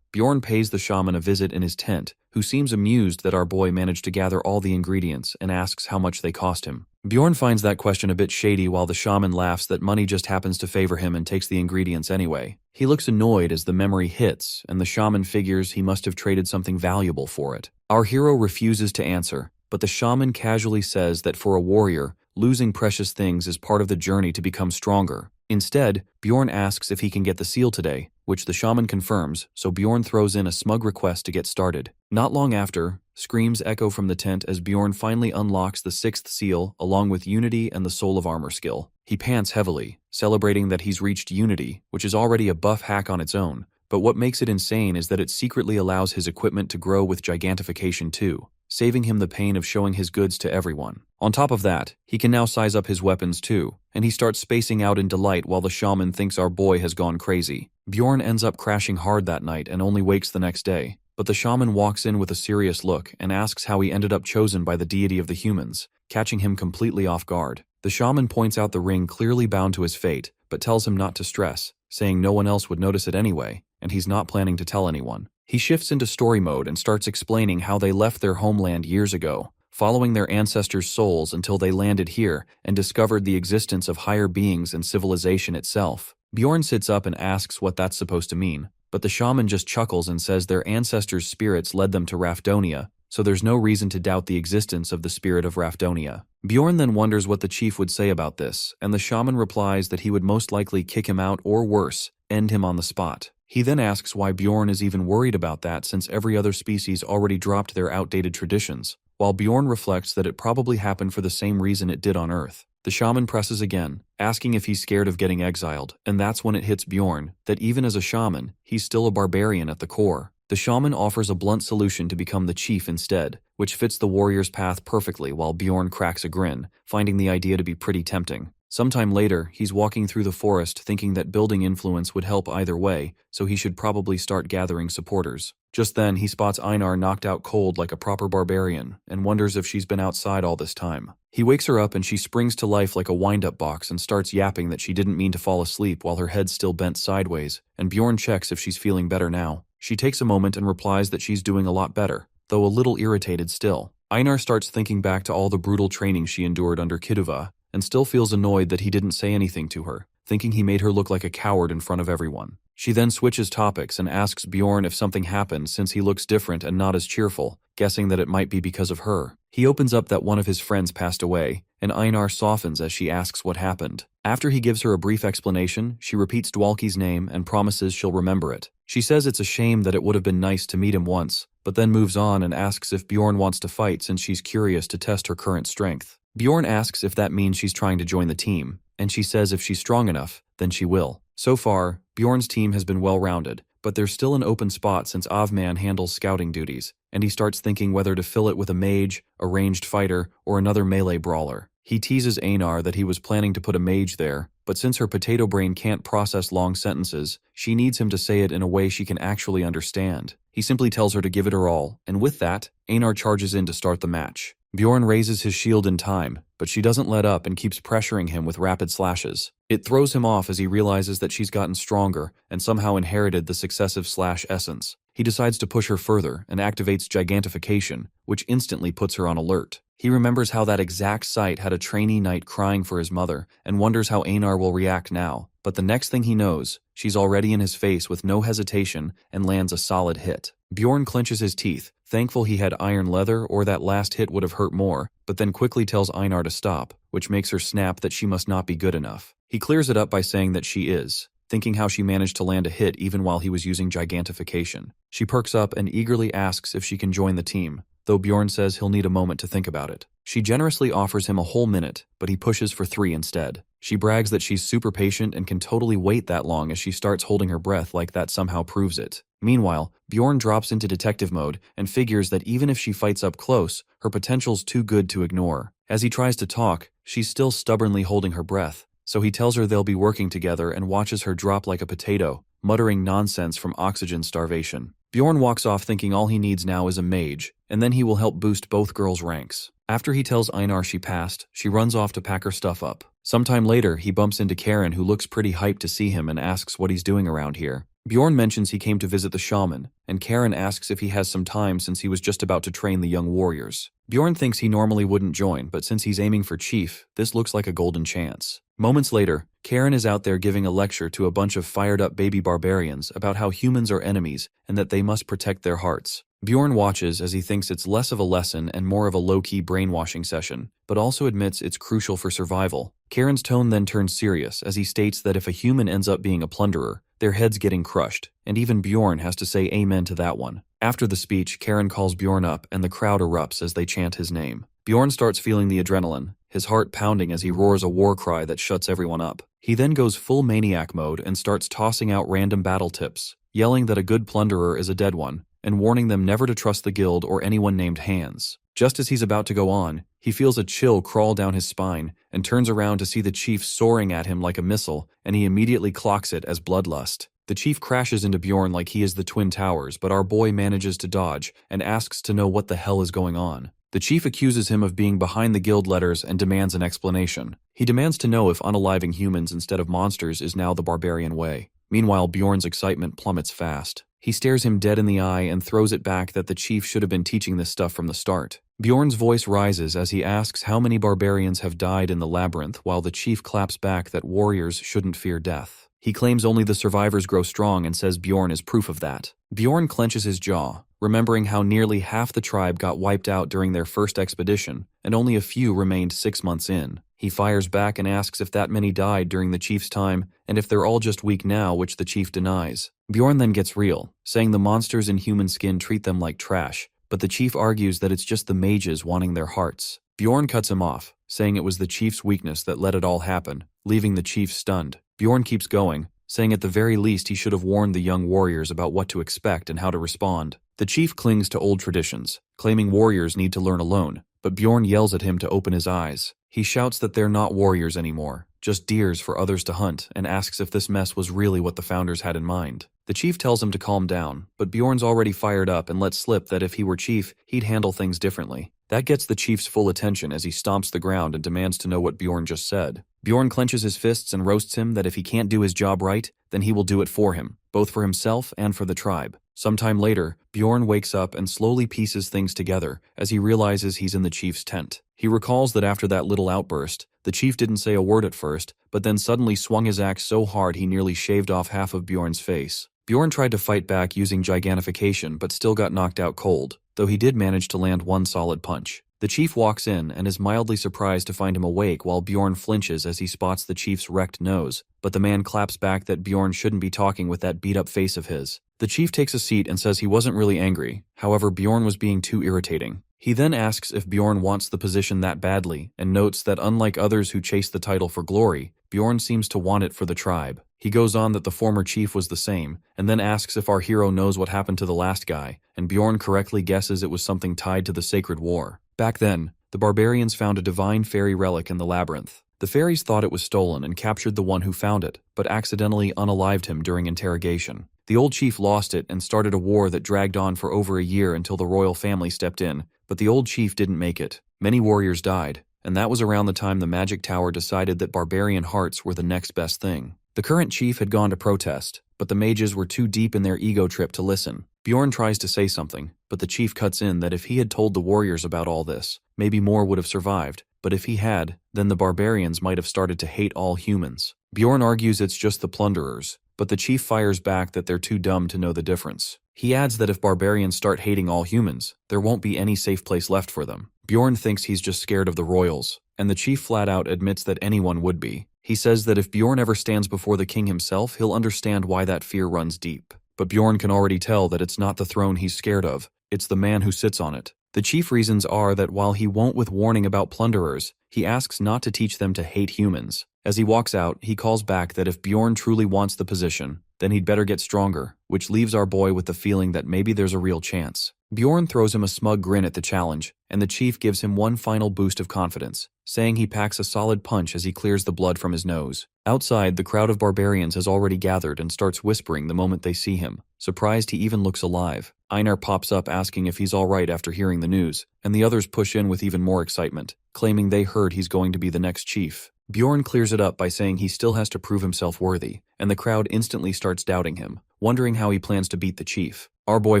Bjorn pays the shaman a visit in his tent, who seems amused that our boy managed to gather all the ingredients and asks how much they cost him. Bjorn finds that question a bit shady while the shaman laughs that money just happens to favor him and takes the ingredients anyway. He looks annoyed as the memory hits, and the shaman figures he must have traded something valuable for it. Our hero refuses to answer, but the shaman casually says that for a warrior, losing precious things is part of the journey to become stronger. Instead, Bjorn asks if he can get the seal today, which the shaman confirms, so Bjorn throws in a smug request to get started. Not long after, screams echo from the tent as Bjorn finally unlocks the 6th seal along with Unity and the Soul of Armor skill. He pants heavily, celebrating that he's reached Unity, which is already a buff hack on its own, but what makes it insane is that it secretly allows his equipment to grow with gigantification too, saving him the pain of showing his goods to everyone. On top of that, he can now size up his weapons too, and he starts spacing out in delight while the shaman thinks our boy has gone crazy. Bjorn ends up crashing hard that night and only wakes the next day, but the shaman walks in with a serious look and asks how he ended up chosen by the deity of the humans, catching him completely off guard. The shaman points out the ring clearly bound to his fate, but tells him not to stress, saying no one else would notice it anyway, and he's not planning to tell anyone. He shifts into story mode and starts explaining how they left their homeland years ago, following their ancestors' souls until they landed here and discovered the existence of higher beings and civilization itself. Bjorn sits up and asks what that's supposed to mean, but the shaman just chuckles and says their ancestors' spirits led them to Raffonia, so there's no reason to doubt the existence of the spirit of Raffonia. Bjorn then wonders what the chief would say about this, and the shaman replies that he would most likely kick him out or worse, end him on the spot. He then asks why Bjorn is even worried about that since every other species already dropped their outdated traditions, while Bjorn reflects that it probably happened for the same reason it did on Earth. The shaman presses again, asking if he's scared of getting exiled, and that's when it hits Bjorn that even as a shaman, he's still a barbarian at the core. The shaman offers a blunt solution to become the chief instead, which fits the warrior's path perfectly while Bjorn cracks a grin, finding the idea to be pretty tempting. Sometime later, he's walking through the forest thinking that building influence would help either way, so he should probably start gathering supporters. Just then, he spots Einar knocked out cold like a proper barbarian, and wonders if she's been outside all this time. He wakes her up and she springs to life like a wind-up box and starts yapping that she didn't mean to fall asleep while her head's still bent sideways, and Bjorn checks if she's feeling better now. She takes a moment and replies that she's doing a lot better, though a little irritated still. Einar starts thinking back to all the brutal training she endured under Kiduva, and still feels annoyed that he didn't say anything to her, thinking he made her look like a coward in front of everyone. She then switches topics and asks Bjorn if something happened since he looks different and not as cheerful, guessing that it might be because of her. He opens up that one of his friends passed away, and Einar softens as she asks what happened. After he gives her a brief explanation, she repeats Dwalki's name and promises she'll remember it. She says it's a shame that it would have been nice to meet him once, but then moves on and asks if Bjorn wants to fight since she's curious to test her current strength. Bjorn asks if that means she's trying to join the team, and she says if she's strong enough, then she will. So far, Bjorn's team has been well-rounded, but there's still an open spot since Avman handles scouting duties, and he starts thinking whether to fill it with a mage, a ranged fighter, or another melee brawler. He teases Einar that he was planning to put a mage there, but since her potato brain can't process long sentences, she needs him to say it in a way she can actually understand. He simply tells her to give it her all, and with that, Einar charges in to start the match. Bjorn raises his shield in time, but she doesn't let up and keeps pressuring him with rapid slashes. It throws him off as he realizes that she's gotten stronger and somehow inherited the successive slash essence. He decides to push her further and activates gigantification, which instantly puts her on alert. He remembers how that exact site had a trainee knight crying for his mother and wonders how Einar will react now. But the next thing he knows, she's already in his face with no hesitation and lands a solid hit. Bjorn clenches his teeth, thankful he had iron leather or that last hit would have hurt more, but then quickly tells Einar to stop, which makes her snap that she must not be good enough. He clears it up by saying that she is, thinking how she managed to land a hit even while he was using gigantification. She perks up and eagerly asks if she can join the team, though Bjorn says he'll need a moment to think about it. She generously offers him a whole minute, but he pushes for 3 instead. She brags that she's super patient and can totally wait that long as she starts holding her breath like that somehow proves it. Meanwhile, Bjorn drops into detective mode and figures that even if she fights up close, her potential's too good to ignore. As he tries to talk, she's still stubbornly holding her breath, so he tells her they'll be working together and watches her drop like a potato, muttering nonsense from oxygen starvation. Bjorn walks off thinking all he needs now is a mage, and then he will help boost both girls' ranks. After he tells Einar she passed, she runs off to pack her stuff up. Sometime later, he bumps into Karen, who looks pretty hyped to see him and asks what he's doing around here. Bjorn mentions he came to visit the shaman, and Karen asks if he has some time since he was just about to train the young warriors. Bjorn thinks he normally wouldn't join, but since he's aiming for chief, this looks like a golden chance. Moments later, Karen is out there giving a lecture to a bunch of fired-up baby barbarians about how humans are enemies and that they must protect their hearts. Bjorn watches as he thinks it's less of a lesson and more of a low-key brainwashing session, but also admits it's crucial for survival. Karen's tone then turns serious as he states that if a human ends up being a plunderer, their head's getting crushed, and even Bjorn has to say amen to that one. After the speech, Karen calls Bjorn up and the crowd erupts as they chant his name. Bjorn starts feeling the adrenaline, his heart pounding as he roars a war cry that shuts everyone up. He then goes full maniac mode and starts tossing out random battle tips, yelling that a good plunderer is a dead one, and warning them never to trust the guild or anyone named Hands. Just as he's about to go on, he feels a chill crawl down his spine and turns around to see the chief soaring at him like a missile, and he immediately clocks it as bloodlust. The chief crashes into Bjorn like he is the Twin Towers, but our boy manages to dodge and asks to know what the hell is going on. The chief accuses him of being behind the guild letters and demands an explanation. He demands to know if unaliving humans instead of monsters is now the barbarian way. Meanwhile, Bjorn's excitement plummets fast. He stares him dead in the eye and throws it back that the chief should have been teaching this stuff from the start. Bjorn's voice rises as he asks how many barbarians have died in the labyrinth, while the chief claps back that warriors shouldn't fear death. He claims only the survivors grow strong and says Bjorn is proof of that. Bjorn clenches his jaw, remembering how nearly half the tribe got wiped out during their first expedition, and only a few remained 6 months in. He fires back and asks if that many died during the chief's time, and if they're all just weak now, which the chief denies. Bjorn then gets real, saying the monsters in human skin treat them like trash, but the chief argues that it's just the mages wanting their hearts. Bjorn cuts him off, saying it was the chief's weakness that let it all happen, leaving the chief stunned. Bjorn keeps going, saying at the very least he should have warned the young warriors about what to expect and how to respond. The chief clings to old traditions, claiming warriors need to learn alone, but Bjorn yells at him to open his eyes. He shouts that they're not warriors anymore, just deers for others to hunt, and asks if this mess was really what the founders had in mind. The chief tells him to calm down, but Bjorn's already fired up and lets slip that if he were chief, he'd handle things differently. That gets the chief's full attention as he stomps the ground and demands to know what Bjorn just said. Bjorn clenches his fists and roasts him that if he can't do his job right, then he will do it for him, both for himself and for the tribe. Sometime later, Bjorn wakes up and slowly pieces things together as he realizes he's in the chief's tent. He recalls that after that little outburst, the chief didn't say a word at first, but then suddenly swung his axe so hard he nearly shaved off half of Bjorn's face. Bjorn tried to fight back using gigantification but still got knocked out cold, though he did manage to land one solid punch. The chief walks in and is mildly surprised to find him awake while Bjorn flinches as he spots the chief's wrecked nose, but the man claps back that Bjorn shouldn't be talking with that beat-up face of his. The chief takes a seat and says he wasn't really angry, however Bjorn was being too irritating. He then asks if Bjorn wants the position that badly, and notes that unlike others who chase the title for glory, Bjorn seems to want it for the tribe. He goes on that the former chief was the same, and then asks if our hero knows what happened to the last guy, and Bjorn correctly guesses it was something tied to the sacred war. Back then, the barbarians found a divine fairy relic in the labyrinth. The fairies thought it was stolen and captured the one who found it, but accidentally unalived him during interrogation. The old chief lost it and started a war that dragged on for over a year until the royal family stepped in, but the old chief didn't make it. Many warriors died, and that was around the time the magic tower decided that barbarian hearts were the next best thing. The current chief had gone to protest, but the mages were too deep in their ego trip to listen. Bjorn tries to say something, but the chief cuts in that if he had told the warriors about all this, maybe more would have survived, but if he had, then the barbarians might have started to hate all humans. Bjorn argues it's just the plunderers, but the chief fires back that they're too dumb to know the difference. He adds that if barbarians start hating all humans, there won't be any safe place left for them. Bjorn thinks he's just scared of the royals, and the chief flat out admits that anyone would be. He says that if Bjorn ever stands before the king himself, he'll understand why that fear runs deep. But Bjorn can already tell that it's not the throne he's scared of, it's the man who sits on it. The chief reasons are that while he won't with warning about plunderers, he asks not to teach them to hate humans. As he walks out, he calls back that if Bjorn truly wants the position, then he'd better get stronger, which leaves our boy with the feeling that maybe there's a real chance. Bjorn throws him a smug grin at the challenge, and the chief gives him one final boost of confidence, saying he packs a solid punch as he clears the blood from his nose. Outside, the crowd of barbarians has already gathered and starts whispering the moment they see him, surprised he even looks alive. Anar pops up asking if he's alright after hearing the news, and the others push in with even more excitement, claiming they heard he's going to be the next chief. Bjorn clears it up by saying he still has to prove himself worthy, and the crowd instantly starts doubting him, wondering how he plans to beat the chief. Our boy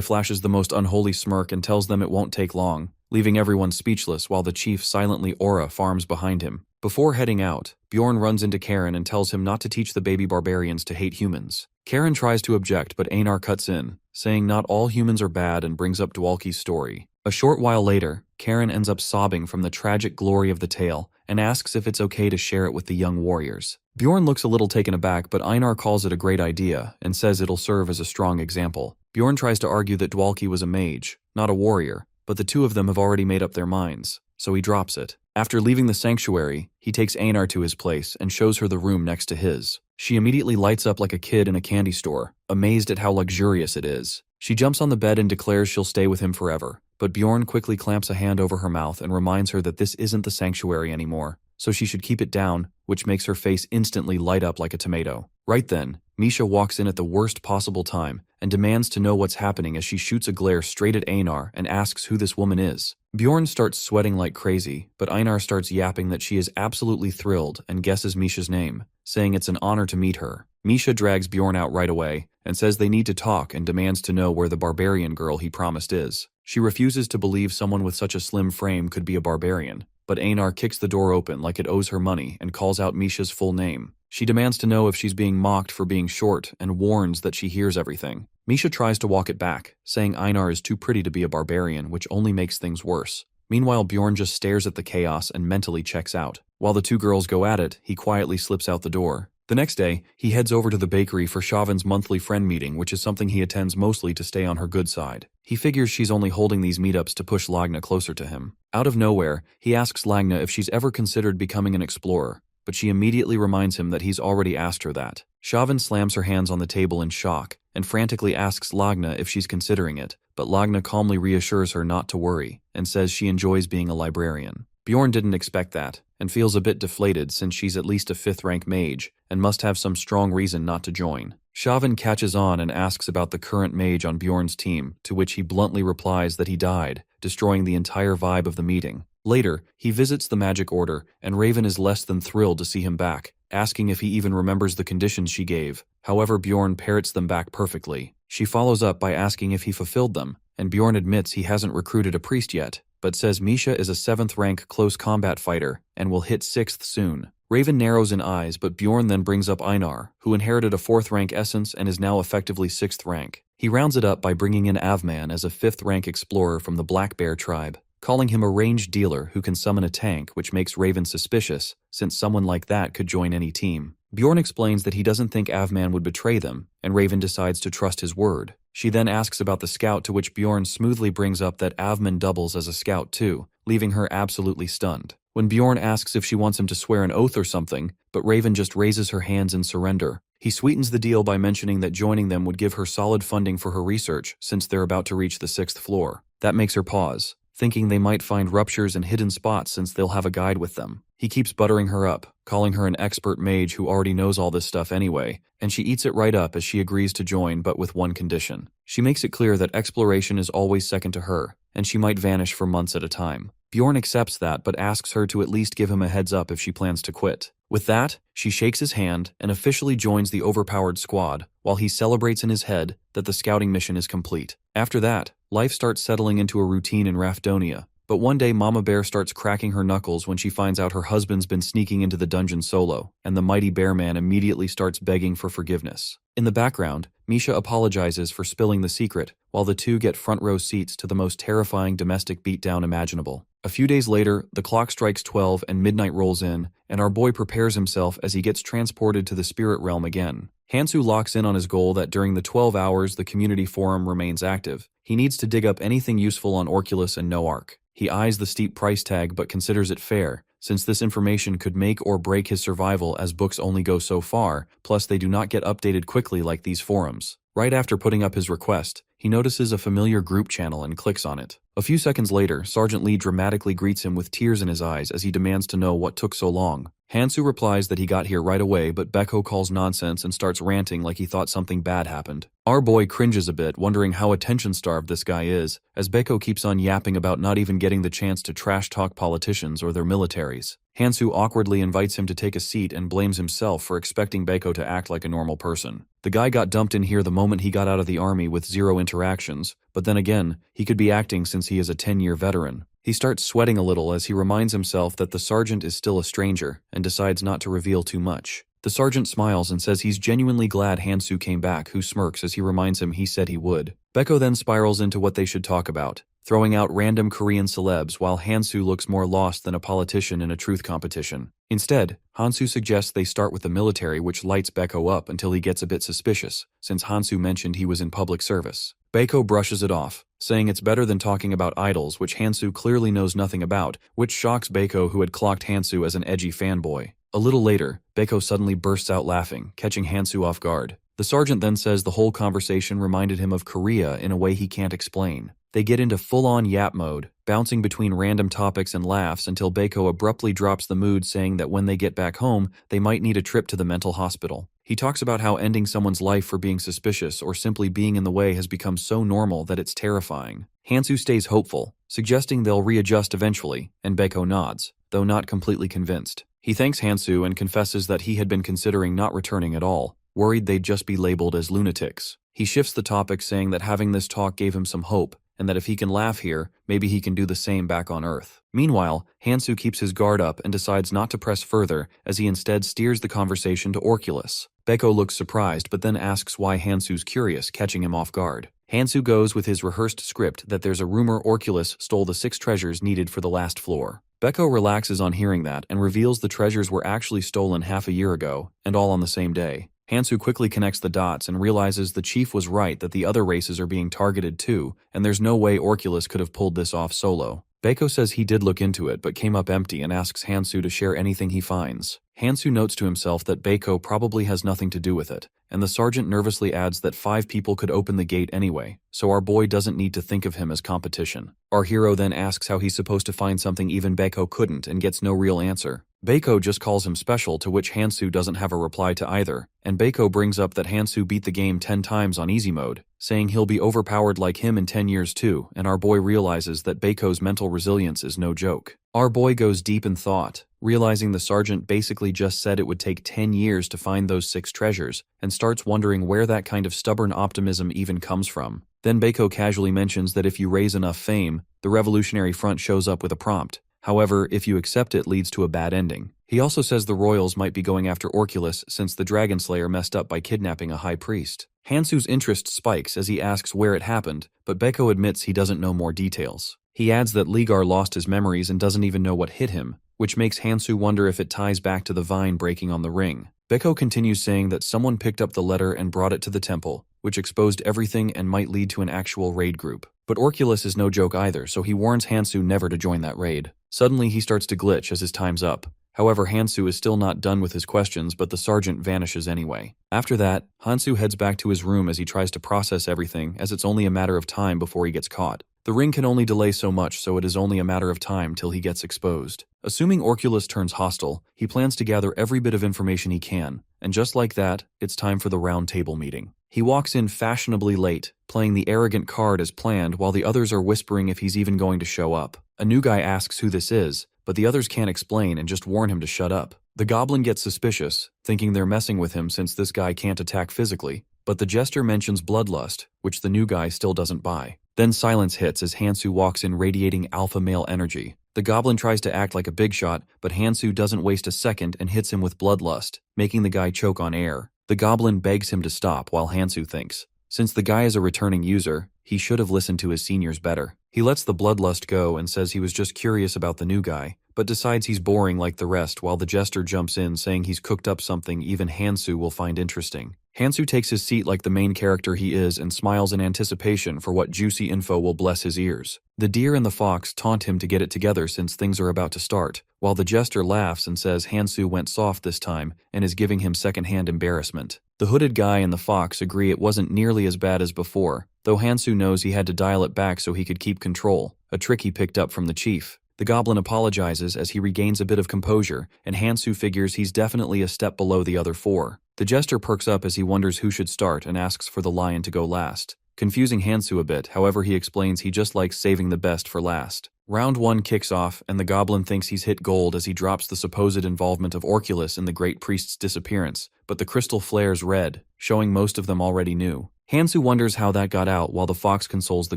flashes the most unholy smirk and tells them it won't take long, leaving everyone speechless while the chief silently aura farms behind him. Before heading out, Bjorn runs into Karen and tells him not to teach the baby barbarians to hate humans. Karen tries to object, but Anar cuts in, saying not all humans are bad and brings up Dwalki's story. A short while later, Karen ends up sobbing from the tragic glory of the tale and asks if it's okay to share it with the young warriors. Bjorn looks a little taken aback, but Anar calls it a great idea and says it'll serve as a strong example. Bjorn tries to argue that Dwalki was a mage, not a warrior, but the two of them have already made up their minds, so he drops it. After leaving the sanctuary, he takes Anar to his place and shows her the room next to his. She immediately lights up like a kid in a candy store, amazed at how luxurious it is. She jumps on the bed and declares she'll stay with him forever, but Bjorn quickly clamps a hand over her mouth and reminds her that this isn't the sanctuary anymore, so she should keep it down, which makes her face instantly light up like a tomato. Right then, Misha walks in at the worst possible time and demands to know what's happening as she shoots a glare straight at Anar and asks who this woman is. Bjorn starts sweating like crazy, but Anar starts yapping that she is absolutely thrilled and guesses Misha's name, saying it's an honor to meet her. Misha drags Bjorn out right away and says they need to talk and demands to know where the barbarian girl he promised is. She refuses to believe someone with such a slim frame could be a barbarian, but Anar kicks the door open like it owes her money and calls out Misha's full name. She demands to know if she's being mocked for being short and warns that she hears everything. Misha tries to walk it back, saying Anar is too pretty to be a barbarian, which only makes things worse. Meanwhile, Bjorn just stares at the chaos and mentally checks out. While the two girls go at it, he quietly slips out the door, The next day, he heads over to the bakery for Chauvin's monthly friend meeting, which is something he attends mostly to stay on her good side. He figures she's only holding these meetups to push Lagna closer to him. Out of nowhere, he asks Lagna if she's ever considered becoming an explorer, but she immediately reminds him that he's already asked her that. Chauvin slams her hands on the table in shock and frantically asks Lagna if she's considering it, but Lagna calmly reassures her not to worry and says she enjoys being a librarian. Bjorn didn't expect that and feels a bit deflated since she's at least a 5th rank mage and must have some strong reason not to join. Chauvin catches on and asks about the current mage on Bjorn's team, to which he bluntly replies that he died, destroying the entire vibe of the meeting. Later, he visits the magic order, and Raven is less than thrilled to see him back, asking if he even remembers the conditions she gave. However, Bjorn parrots them back perfectly. She follows up by asking if he fulfilled them, and Bjorn admits he hasn't recruited a priest yet, but says Misha is a 7th rank close combat fighter and will hit 6th soon. Raven narrows in eyes, but Bjorn then brings up Einar, who inherited a 4th rank essence and is now effectively 6th rank. He rounds it up by bringing in Avman as a 5th rank explorer from the Black Bear tribe, calling him a ranged dealer who can summon a tank, which makes Raven suspicious, since someone like that could join any team. Bjorn explains that he doesn't think Avman would betray them, and Raven decides to trust his word. She then asks about the scout, to which Bjorn smoothly brings up that Avman doubles as a scout too, leaving her absolutely stunned. When Bjorn asks if she wants him to swear an oath or something, but Raven just raises her hands in surrender. He sweetens the deal by mentioning that joining them would give her solid funding for her research since they're about to reach the 6th floor. That makes her pause, thinking they might find ruptures and hidden spots since they'll have a guide with them. He keeps buttering her up, calling her an expert mage who already knows all this stuff anyway, and she eats it right up as she agrees to join, but with one condition. She makes it clear that exploration is always second to her, and she might vanish for months at a time. Bjorn accepts that, but asks her to at least give him a heads up if she plans to quit. With that, she shakes his hand and officially joins the overpowered squad, while he celebrates in his head that the scouting mission is complete. After that, life starts settling into a routine in Raffonia. But one day Mama Bear starts cracking her knuckles when she finds out her husband's been sneaking into the dungeon solo, and the mighty bear man immediately starts begging for forgiveness. In the background, Misha apologizes for spilling the secret, while the two get front row seats to the most terrifying domestic beatdown imaginable. A few days later, the clock strikes 12 and midnight rolls in, and our boy prepares himself as he gets transported to the spirit realm again. Hansu locks in on his goal that during the 12 hours the community forum remains active, he needs to dig up anything useful on Orculus and Noark. He eyes the steep price tag but considers it fair, since this information could make or break his survival as books only go so far, plus they do not get updated quickly like these forums. Right after putting up his request, he notices a familiar group channel and clicks on it. A few seconds later, Sergeant Lee dramatically greets him with tears in his eyes as he demands to know what took so long. Hansu replies that he got here right away, but Beko calls nonsense and starts ranting like he thought something bad happened. Our boy cringes a bit, wondering how attention-starved this guy is, as Beko keeps on yapping about not even getting the chance to trash-talk politicians or their militaries. Hansu awkwardly invites him to take a seat and blames himself for expecting Beko to act like a normal person. The guy got dumped in here the moment he got out of the army with 0 interactions, but then again, he could be acting since he is a 10-year veteran. He starts sweating a little as he reminds himself that the sergeant is still a stranger and decides not to reveal too much. The sergeant smiles and says he's genuinely glad Hansu came back, who smirks as he reminds him he said he would. Beko then spirals into what they should talk about, throwing out random Korean celebs while Hansu looks more lost than a politician in a truth competition. Instead, Hansu suggests they start with the military, which lights Beko up until he gets a bit suspicious, since Hansu mentioned he was in public service. Beko brushes it off, saying it's better than talking about idols, which Hansu clearly knows nothing about, which shocks Beko, who had clocked Hansu as an edgy fanboy. A little later, Beko suddenly bursts out laughing, catching Hansu off guard. The sergeant then says the whole conversation reminded him of Korea in a way he can't explain. They get into full-on yap mode, bouncing between random topics and laughs until Beko abruptly drops the mood, saying that when they get back home, they might need a trip to the mental hospital. He talks about how ending someone's life for being suspicious or simply being in the way has become so normal that it's terrifying. Hansu stays hopeful, suggesting they'll readjust eventually, and Beko nods, though not completely convinced. He thanks Hansu and confesses that he had been considering not returning at all, worried they'd just be labeled as lunatics. He shifts the topic, saying that having this talk gave him some hope, and that if he can laugh here, maybe he can do the same back on Earth. Meanwhile, Hansu keeps his guard up and decides not to press further, as he instead steers the conversation to Orculus. Beko looks surprised but then asks why Hansu's curious, catching him off guard. Hansu goes with his rehearsed script that there's a rumor Orculus stole the 6 treasures needed for the last floor. Beko relaxes on hearing that and reveals the treasures were actually stolen half a year ago, and all on the same day. Hansu quickly connects the dots and realizes the chief was right that the other races are being targeted too, and there's no way Orculus could have pulled this off solo. Beko says he did look into it but came up empty and asks Hansu to share anything he finds. Hansu notes to himself that Beko probably has nothing to do with it, and the sergeant nervously adds that 5 people could open the gate anyway, so our boy doesn't need to think of him as competition. Our hero then asks how he's supposed to find something even Beko couldn't and gets no real answer. Beko just calls him special, to which Hansu doesn't have a reply to either, and Beko brings up that Hansu beat the game 10 times on easy mode, saying he'll be overpowered like him in 10 years too, and our boy realizes that Beko's mental resilience is no joke. Our boy goes deep in thought, realizing the sergeant basically just said it would take 10 years to find those 6 treasures, and starts wondering where that kind of stubborn optimism even comes from. Then Beko casually mentions that if you raise enough fame, the Revolutionary Front shows up with a prompt. However, if you accept it leads to a bad ending. He also says the royals might be going after Orculus since the Dragon Slayer messed up by kidnapping a high priest. Hansu's interest spikes as he asks where it happened, but Beko admits he doesn't know more details. He adds that Ligar lost his memories and doesn't even know what hit him, which makes Hansu wonder if it ties back to the vine breaking on the ring. Beko continues saying that someone picked up the letter and brought it to the temple, which exposed everything and might lead to an actual raid group. But Orculus is no joke either, so he warns Hansu never to join that raid. Suddenly he starts to glitch as his time's up. However, Hansu is still not done with his questions, but the sergeant vanishes anyway. After that, Hansu heads back to his room as he tries to process everything, as it's only a matter of time before he gets caught. The ring can only delay so much, so it is only a matter of time till he gets exposed. Assuming Orculus turns hostile, he plans to gather every bit of information he can, and just like that, it's time for the round table meeting. He walks in fashionably late, playing the arrogant card as planned while the others are whispering if he's even going to show up. A new guy asks who this is, but the others can't explain and just warn him to shut up. The goblin gets suspicious, thinking they're messing with him since this guy can't attack physically, but the jester mentions bloodlust, which the new guy still doesn't buy. Then silence hits as Hansu walks in radiating alpha male energy. The goblin tries to act like a big shot, but Hansu doesn't waste a second and hits him with bloodlust, making the guy choke on air. The goblin begs him to stop while Hansu thinks, since the guy is a returning user, he should have listened to his seniors better. He lets the bloodlust go and says he was just curious about the new guy, but decides he's boring like the rest while the jester jumps in saying he's cooked up something even Hansu will find interesting. Hansu takes his seat like the main character he is and smiles in anticipation for what juicy info will bless his ears. The deer and the fox taunt him to get it together since things are about to start, while the jester laughs and says Hansu went soft this time and is giving him secondhand embarrassment. The hooded guy and the fox agree it wasn't nearly as bad as before, though Hansu knows he had to dial it back so he could keep control, a trick he picked up from the chief. The goblin apologizes as he regains a bit of composure, and Hansu figures he's definitely a step below the other 4. The jester perks up as he wonders who should start and asks for the lion to go last. Confusing Hansu a bit, however he explains he just likes saving the best for last. Round 1 kicks off, and the goblin thinks he's hit gold as he drops the supposed involvement of Orculus in the great priest's disappearance, but the crystal flares red, showing most of them already knew. Hansu wonders how that got out while the fox consoles the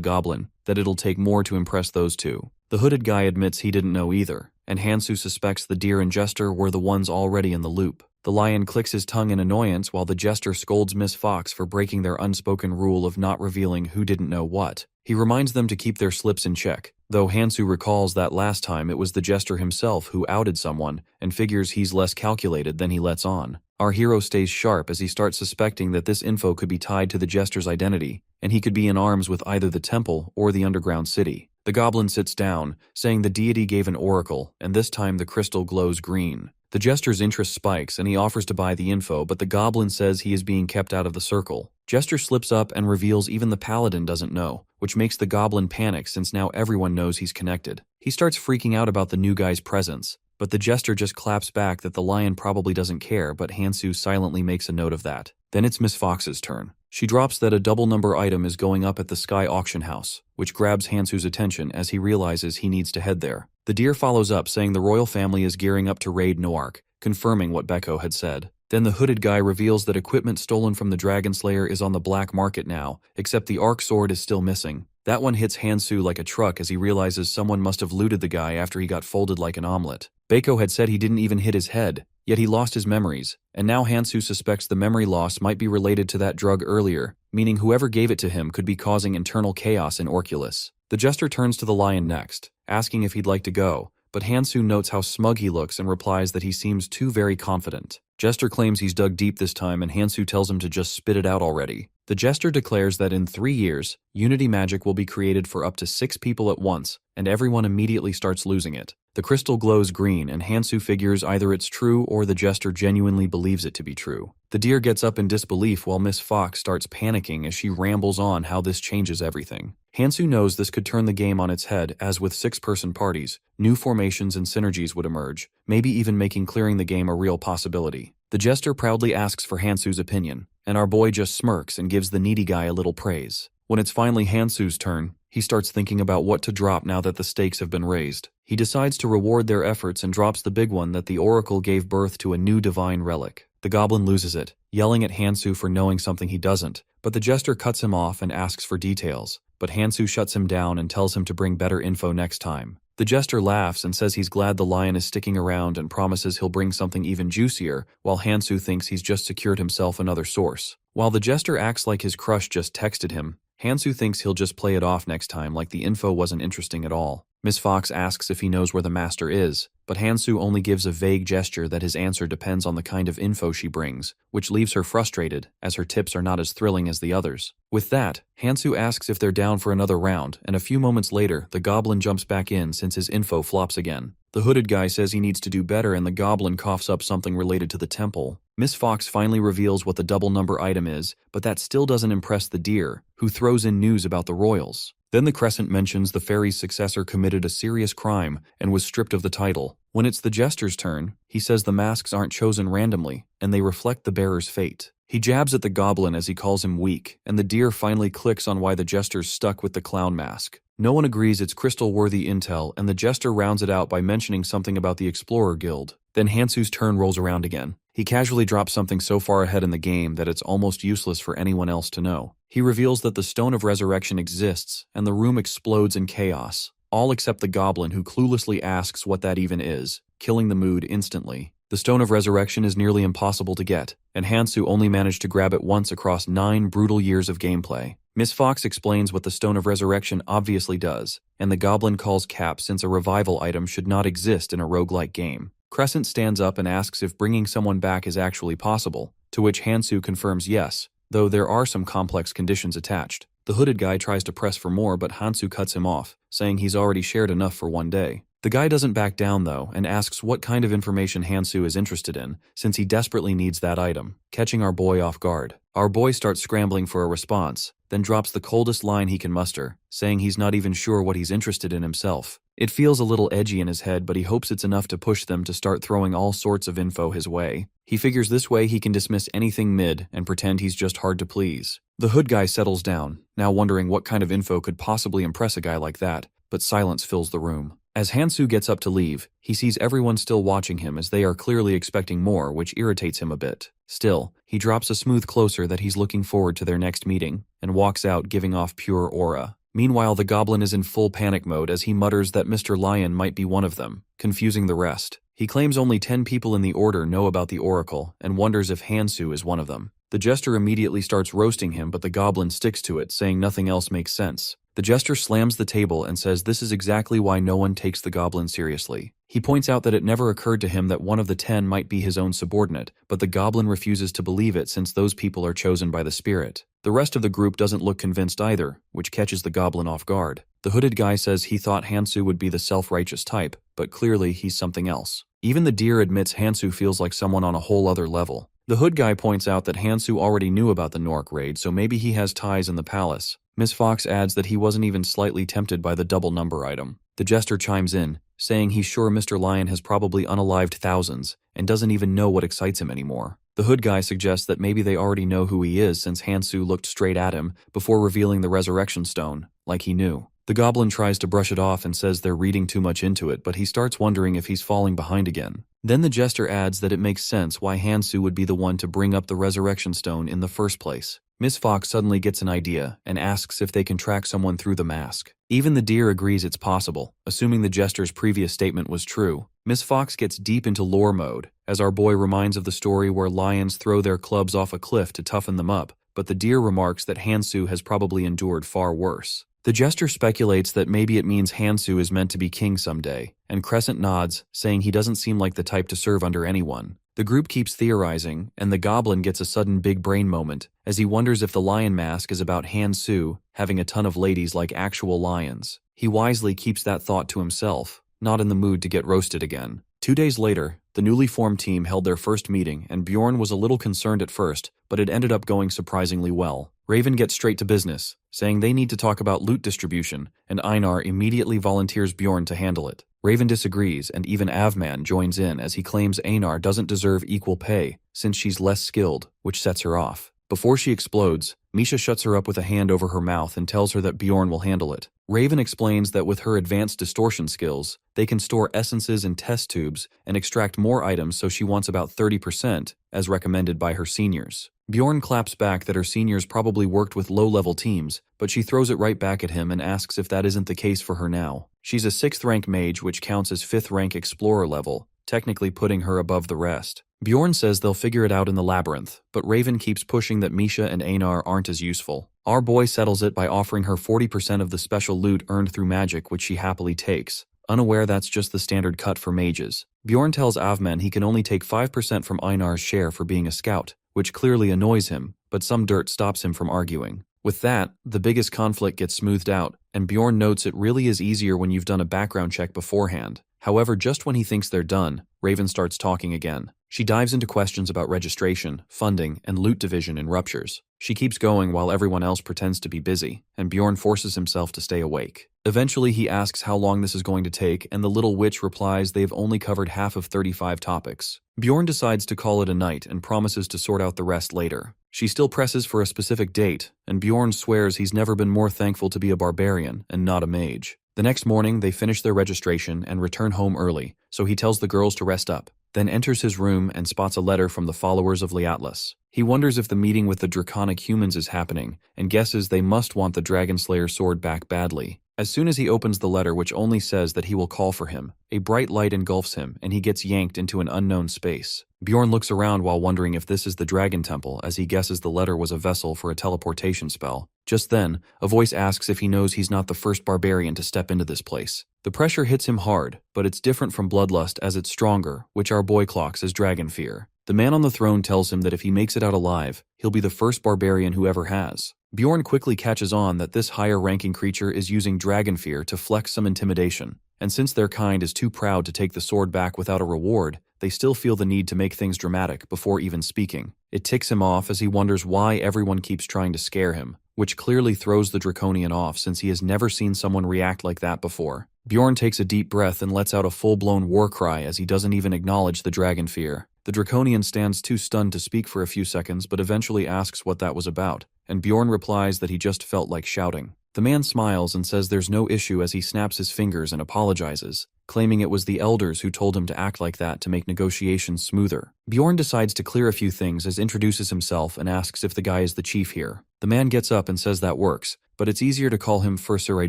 goblin, that it'll take more to impress those two. The hooded guy admits he didn't know either, and Hansu suspects the deer and jester were the ones already in the loop. The lion clicks his tongue in annoyance while the jester scolds Miss Fox for breaking their unspoken rule of not revealing who didn't know what. He reminds them to keep their slips in check, though Hansu recalls that last time it was the jester himself who outed someone and figures he's less calculated than he lets on. Our hero stays sharp as he starts suspecting that this info could be tied to the jester's identity, and he could be in arms with either the temple or the underground city. The goblin sits down, saying the deity gave an oracle, and this time the crystal glows green. The jester's interest spikes and he offers to buy the info, but the goblin says he is being kept out of the circle. Jester slips up and reveals even the paladin doesn't know, which makes the goblin panic since now everyone knows he's connected. He starts freaking out about the new guy's presence, but the jester just claps back that the lion probably doesn't care, but Hansu silently makes a note of that. Then it's Miss Fox's turn. She drops that a double number item is going up at the Sky Auction House, which grabs Hansu's attention as he realizes he needs to head there. The deer follows up saying the royal family is gearing up to raid Noark, confirming what Beko had said. Then the hooded guy reveals that equipment stolen from the Dragon Slayer is on the black market now, except the Arc Sword is still missing. That one hits Hansu like a truck as he realizes someone must have looted the guy after he got folded like an omelet. Beko had said he didn't even hit his head, yet he lost his memories, and now Hansu suspects the memory loss might be related to that drug earlier, meaning whoever gave it to him could be causing internal chaos in Orculus. The jester turns to the lion next, asking if he'd like to go, but Hansu notes how smug he looks and replies that he seems too very confident. Jester claims he's dug deep this time and Hansu tells him to just spit it out already. The Jester declares that in 3 years, Unity magic will be created for up to 6 people at once, and everyone immediately starts losing it. The crystal glows green and Hansu figures either it's true or the Jester genuinely believes it to be true. The deer gets up in disbelief while Miss Fox starts panicking as she rambles on how this changes everything. Hansu knows this could turn the game on its head, as with 6-person parties, new formations and synergies would emerge, maybe even making clearing the game a real possibility. The Jester proudly asks for Hansu's opinion, and our boy just smirks and gives the needy guy a little praise. When it's finally Hansu's turn, he starts thinking about what to drop now that the stakes have been raised. He decides to reward their efforts and drops the big one that the Oracle gave birth to a new divine relic. The goblin loses it, yelling at Hansu for knowing something he doesn't, but the Jester cuts him off and asks for details. But Hansu shuts him down and tells him to bring better info next time. The Jester laughs and says he's glad the lion is sticking around and promises he'll bring something even juicier, while Hansu thinks he's just secured himself another source. While the Jester acts like his crush just texted him, Hansu thinks he'll just play it off next time like the info wasn't interesting at all. Miss Fox asks if he knows where the master is, but Hansu only gives a vague gesture that his answer depends on the kind of info she brings, which leaves her frustrated, as her tips are not as thrilling as the others. With that, Hansu asks if they're down for another round, and a few moments later, the goblin jumps back in since his info flops again. The hooded guy says he needs to do better and the goblin coughs up something related to the temple. Miss Fox finally reveals what the double number item is, but that still doesn't impress the deer, who throws in news about the royals. Then the Crescent mentions the fairy's successor committed a serious crime and was stripped of the title. When it's the Jester's turn, he says the masks aren't chosen randomly, and they reflect the bearer's fate. He jabs at the goblin as he calls him weak, and the deer finally clicks on why the Jester's stuck with the clown mask. No one agrees it's crystal-worthy intel, and the Jester rounds it out by mentioning something about the Explorer Guild. Then Hansu's turn rolls around again. He casually drops something so far ahead in the game that it's almost useless for anyone else to know. He reveals that the Stone of Resurrection exists, and the room explodes in chaos, all except the goblin who cluelessly asks what that even is, killing the mood instantly. The Stone of Resurrection is nearly impossible to get, and Hansu only managed to grab it once across 9 brutal years of gameplay. Miss Fox explains what the Stone of Resurrection obviously does, and the goblin calls cap since a revival item should not exist in a roguelike game. Crescent stands up and asks if bringing someone back is actually possible, to which Hansu confirms yes, though there are some complex conditions attached. The hooded guy tries to press for more, but Hansu cuts him off, saying he's already shared enough for one day. The guy doesn't back down though, and asks what kind of information Hansu is interested in, since he desperately needs that item, catching our boy off guard. Our boy starts scrambling for a response, then drops the coldest line he can muster, saying he's not even sure what he's interested in himself. It feels a little edgy in his head, but he hopes it's enough to push them to start throwing all sorts of info his way. He figures this way he can dismiss anything mid and pretend he's just hard to please. The hood guy settles down, now wondering what kind of info could possibly impress a guy like that, but silence fills the room. As Hansu gets up to leave, he sees everyone still watching him as they are clearly expecting more, which irritates him a bit. Still, he drops a smooth closer that he's looking forward to their next meeting, and walks out giving off pure aura. Meanwhile, the goblin is in full panic mode as he mutters that Mr. Lion might be one of them, confusing the rest. He claims only 10 people in the Order know about the Oracle, and wonders if Hansu is one of them. The Jester immediately starts roasting him, but the goblin sticks to it, saying nothing else makes sense. The Jester slams the table and says this is exactly why no one takes the goblin seriously. He points out that it never occurred to him that one of the 10 might be his own subordinate, but the goblin refuses to believe it since those people are chosen by the spirit. The rest of the group doesn't look convinced either, which catches the goblin off guard. The hooded guy says he thought Hansu would be the self-righteous type, but clearly he's something else. Even the deer admits Hansu feels like someone on a whole other level. The hood guy points out that Hansu already knew about the Nork raid, so maybe he has ties in the palace. Miss Fox adds that he wasn't even slightly tempted by the double number item. The Jester chimes in, saying he's sure Mr. Lion has probably unalived thousands, and doesn't even know what excites him anymore. The hood guy suggests that maybe they already know who he is since Hansu looked straight at him before revealing the resurrection stone, like he knew. The goblin tries to brush it off and says they're reading too much into it, but he starts wondering if he's falling behind again. Then the Jester adds that it makes sense why Hansu would be the one to bring up the resurrection stone in the first place. Miss Fox suddenly gets an idea and asks if they can track someone through the mask. Even the deer agrees it's possible, assuming the Jester's previous statement was true. Miss Fox gets deep into lore mode, as our boy reminds of the story where lions throw their clubs off a cliff to toughen them up, but the deer remarks that Hansu has probably endured far worse. The jester speculates that maybe it means Hansu is meant to be king someday, and Crescent nods, saying he doesn't seem like the type to serve under anyone. The group keeps theorizing, and the goblin gets a sudden big brain moment, as he wonders if the lion mask is about Hansu having a ton of ladies like actual lions. He wisely keeps that thought to himself, not in the mood to get roasted again. 2 days later, the newly formed team held their first meeting, and Bjorn was a little concerned at first, but it ended up going surprisingly well. Raven gets straight to business, saying they need to talk about loot distribution, and Einar immediately volunteers Bjorn to handle it. Raven disagrees, and even Avman joins in as he claims Einar doesn't deserve equal pay, since she's less skilled, which sets her off. Before she explodes, Misha shuts her up with a hand over her mouth and tells her that Bjorn will handle it. Raven explains that with her advanced distortion skills, they can store essences in test tubes and extract more items, so she wants about 30%, as recommended by her seniors. Bjorn claps back that her seniors probably worked with low-level teams, but she throws it right back at him and asks if that isn't the case for her now. She's a 6th rank mage, which counts as 5th rank explorer level, technically putting her above the rest. Bjorn says they'll figure it out in the labyrinth, but Raven keeps pushing that Misha and Einar aren't as useful. Our boy settles it by offering her 40% of the special loot earned through magic, which she happily takes, unaware that's just the standard cut for mages. Bjorn tells Avman he can only take 5% from Einar's share for being a scout, which clearly annoys him, but some dirt stops him from arguing. With that, the biggest conflict gets smoothed out, and Bjorn notes it really is easier when you've done a background check beforehand. However, just when he thinks they're done, Raven starts talking again. She dives into questions about registration, funding, and loot division in ruptures. She keeps going while everyone else pretends to be busy, and Bjorn forces himself to stay awake. Eventually, he asks how long this is going to take, and the little witch replies they've only covered half of 35 topics. Bjorn decides to call it a night and promises to sort out the rest later. She still presses for a specific date, and Bjorn swears he's never been more thankful to be a barbarian and not a mage. The next morning, they finish their registration and return home early, so he tells the girls to rest up, then enters his room and spots a letter from the followers of Liatlas. He wonders if the meeting with the draconic humans is happening, and guesses they must want the Dragon Slayer sword back badly. As soon as he opens the letter, which only says that he will call for him, a bright light engulfs him and he gets yanked into an unknown space. Bjorn looks around while wondering if this is the Dragon Temple, as he guesses the letter was a vessel for a teleportation spell. Just then, a voice asks if he knows he's not the first barbarian to step into this place. The pressure hits him hard, but it's different from Bloodlust as it's stronger, which our boy clocks as Dragon Fear. The man on the throne tells him that if he makes it out alive, he'll be the first barbarian who ever has. Bjorn quickly catches on that this higher-ranking creature is using Dragon Fear to flex some intimidation, and since their kind is too proud to take the sword back without a reward, they still feel the need to make things dramatic before even speaking. It ticks him off as he wonders why everyone keeps trying to scare him, which clearly throws the Draconian off since he has never seen someone react like that before. Bjorn takes a deep breath and lets out a full-blown war cry as he doesn't even acknowledge the Dragon Fear. The Draconian stands too stunned to speak for a few seconds, but eventually asks what that was about, and Bjorn replies that he just felt like shouting. The man smiles and says there's no issue as he snaps his fingers and apologizes, claiming it was the elders who told him to act like that to make negotiations smoother. Bjorn decides to clear a few things as introduces himself and asks if the guy is the chief here. The man gets up and says that works, but it's easier to call him Fursere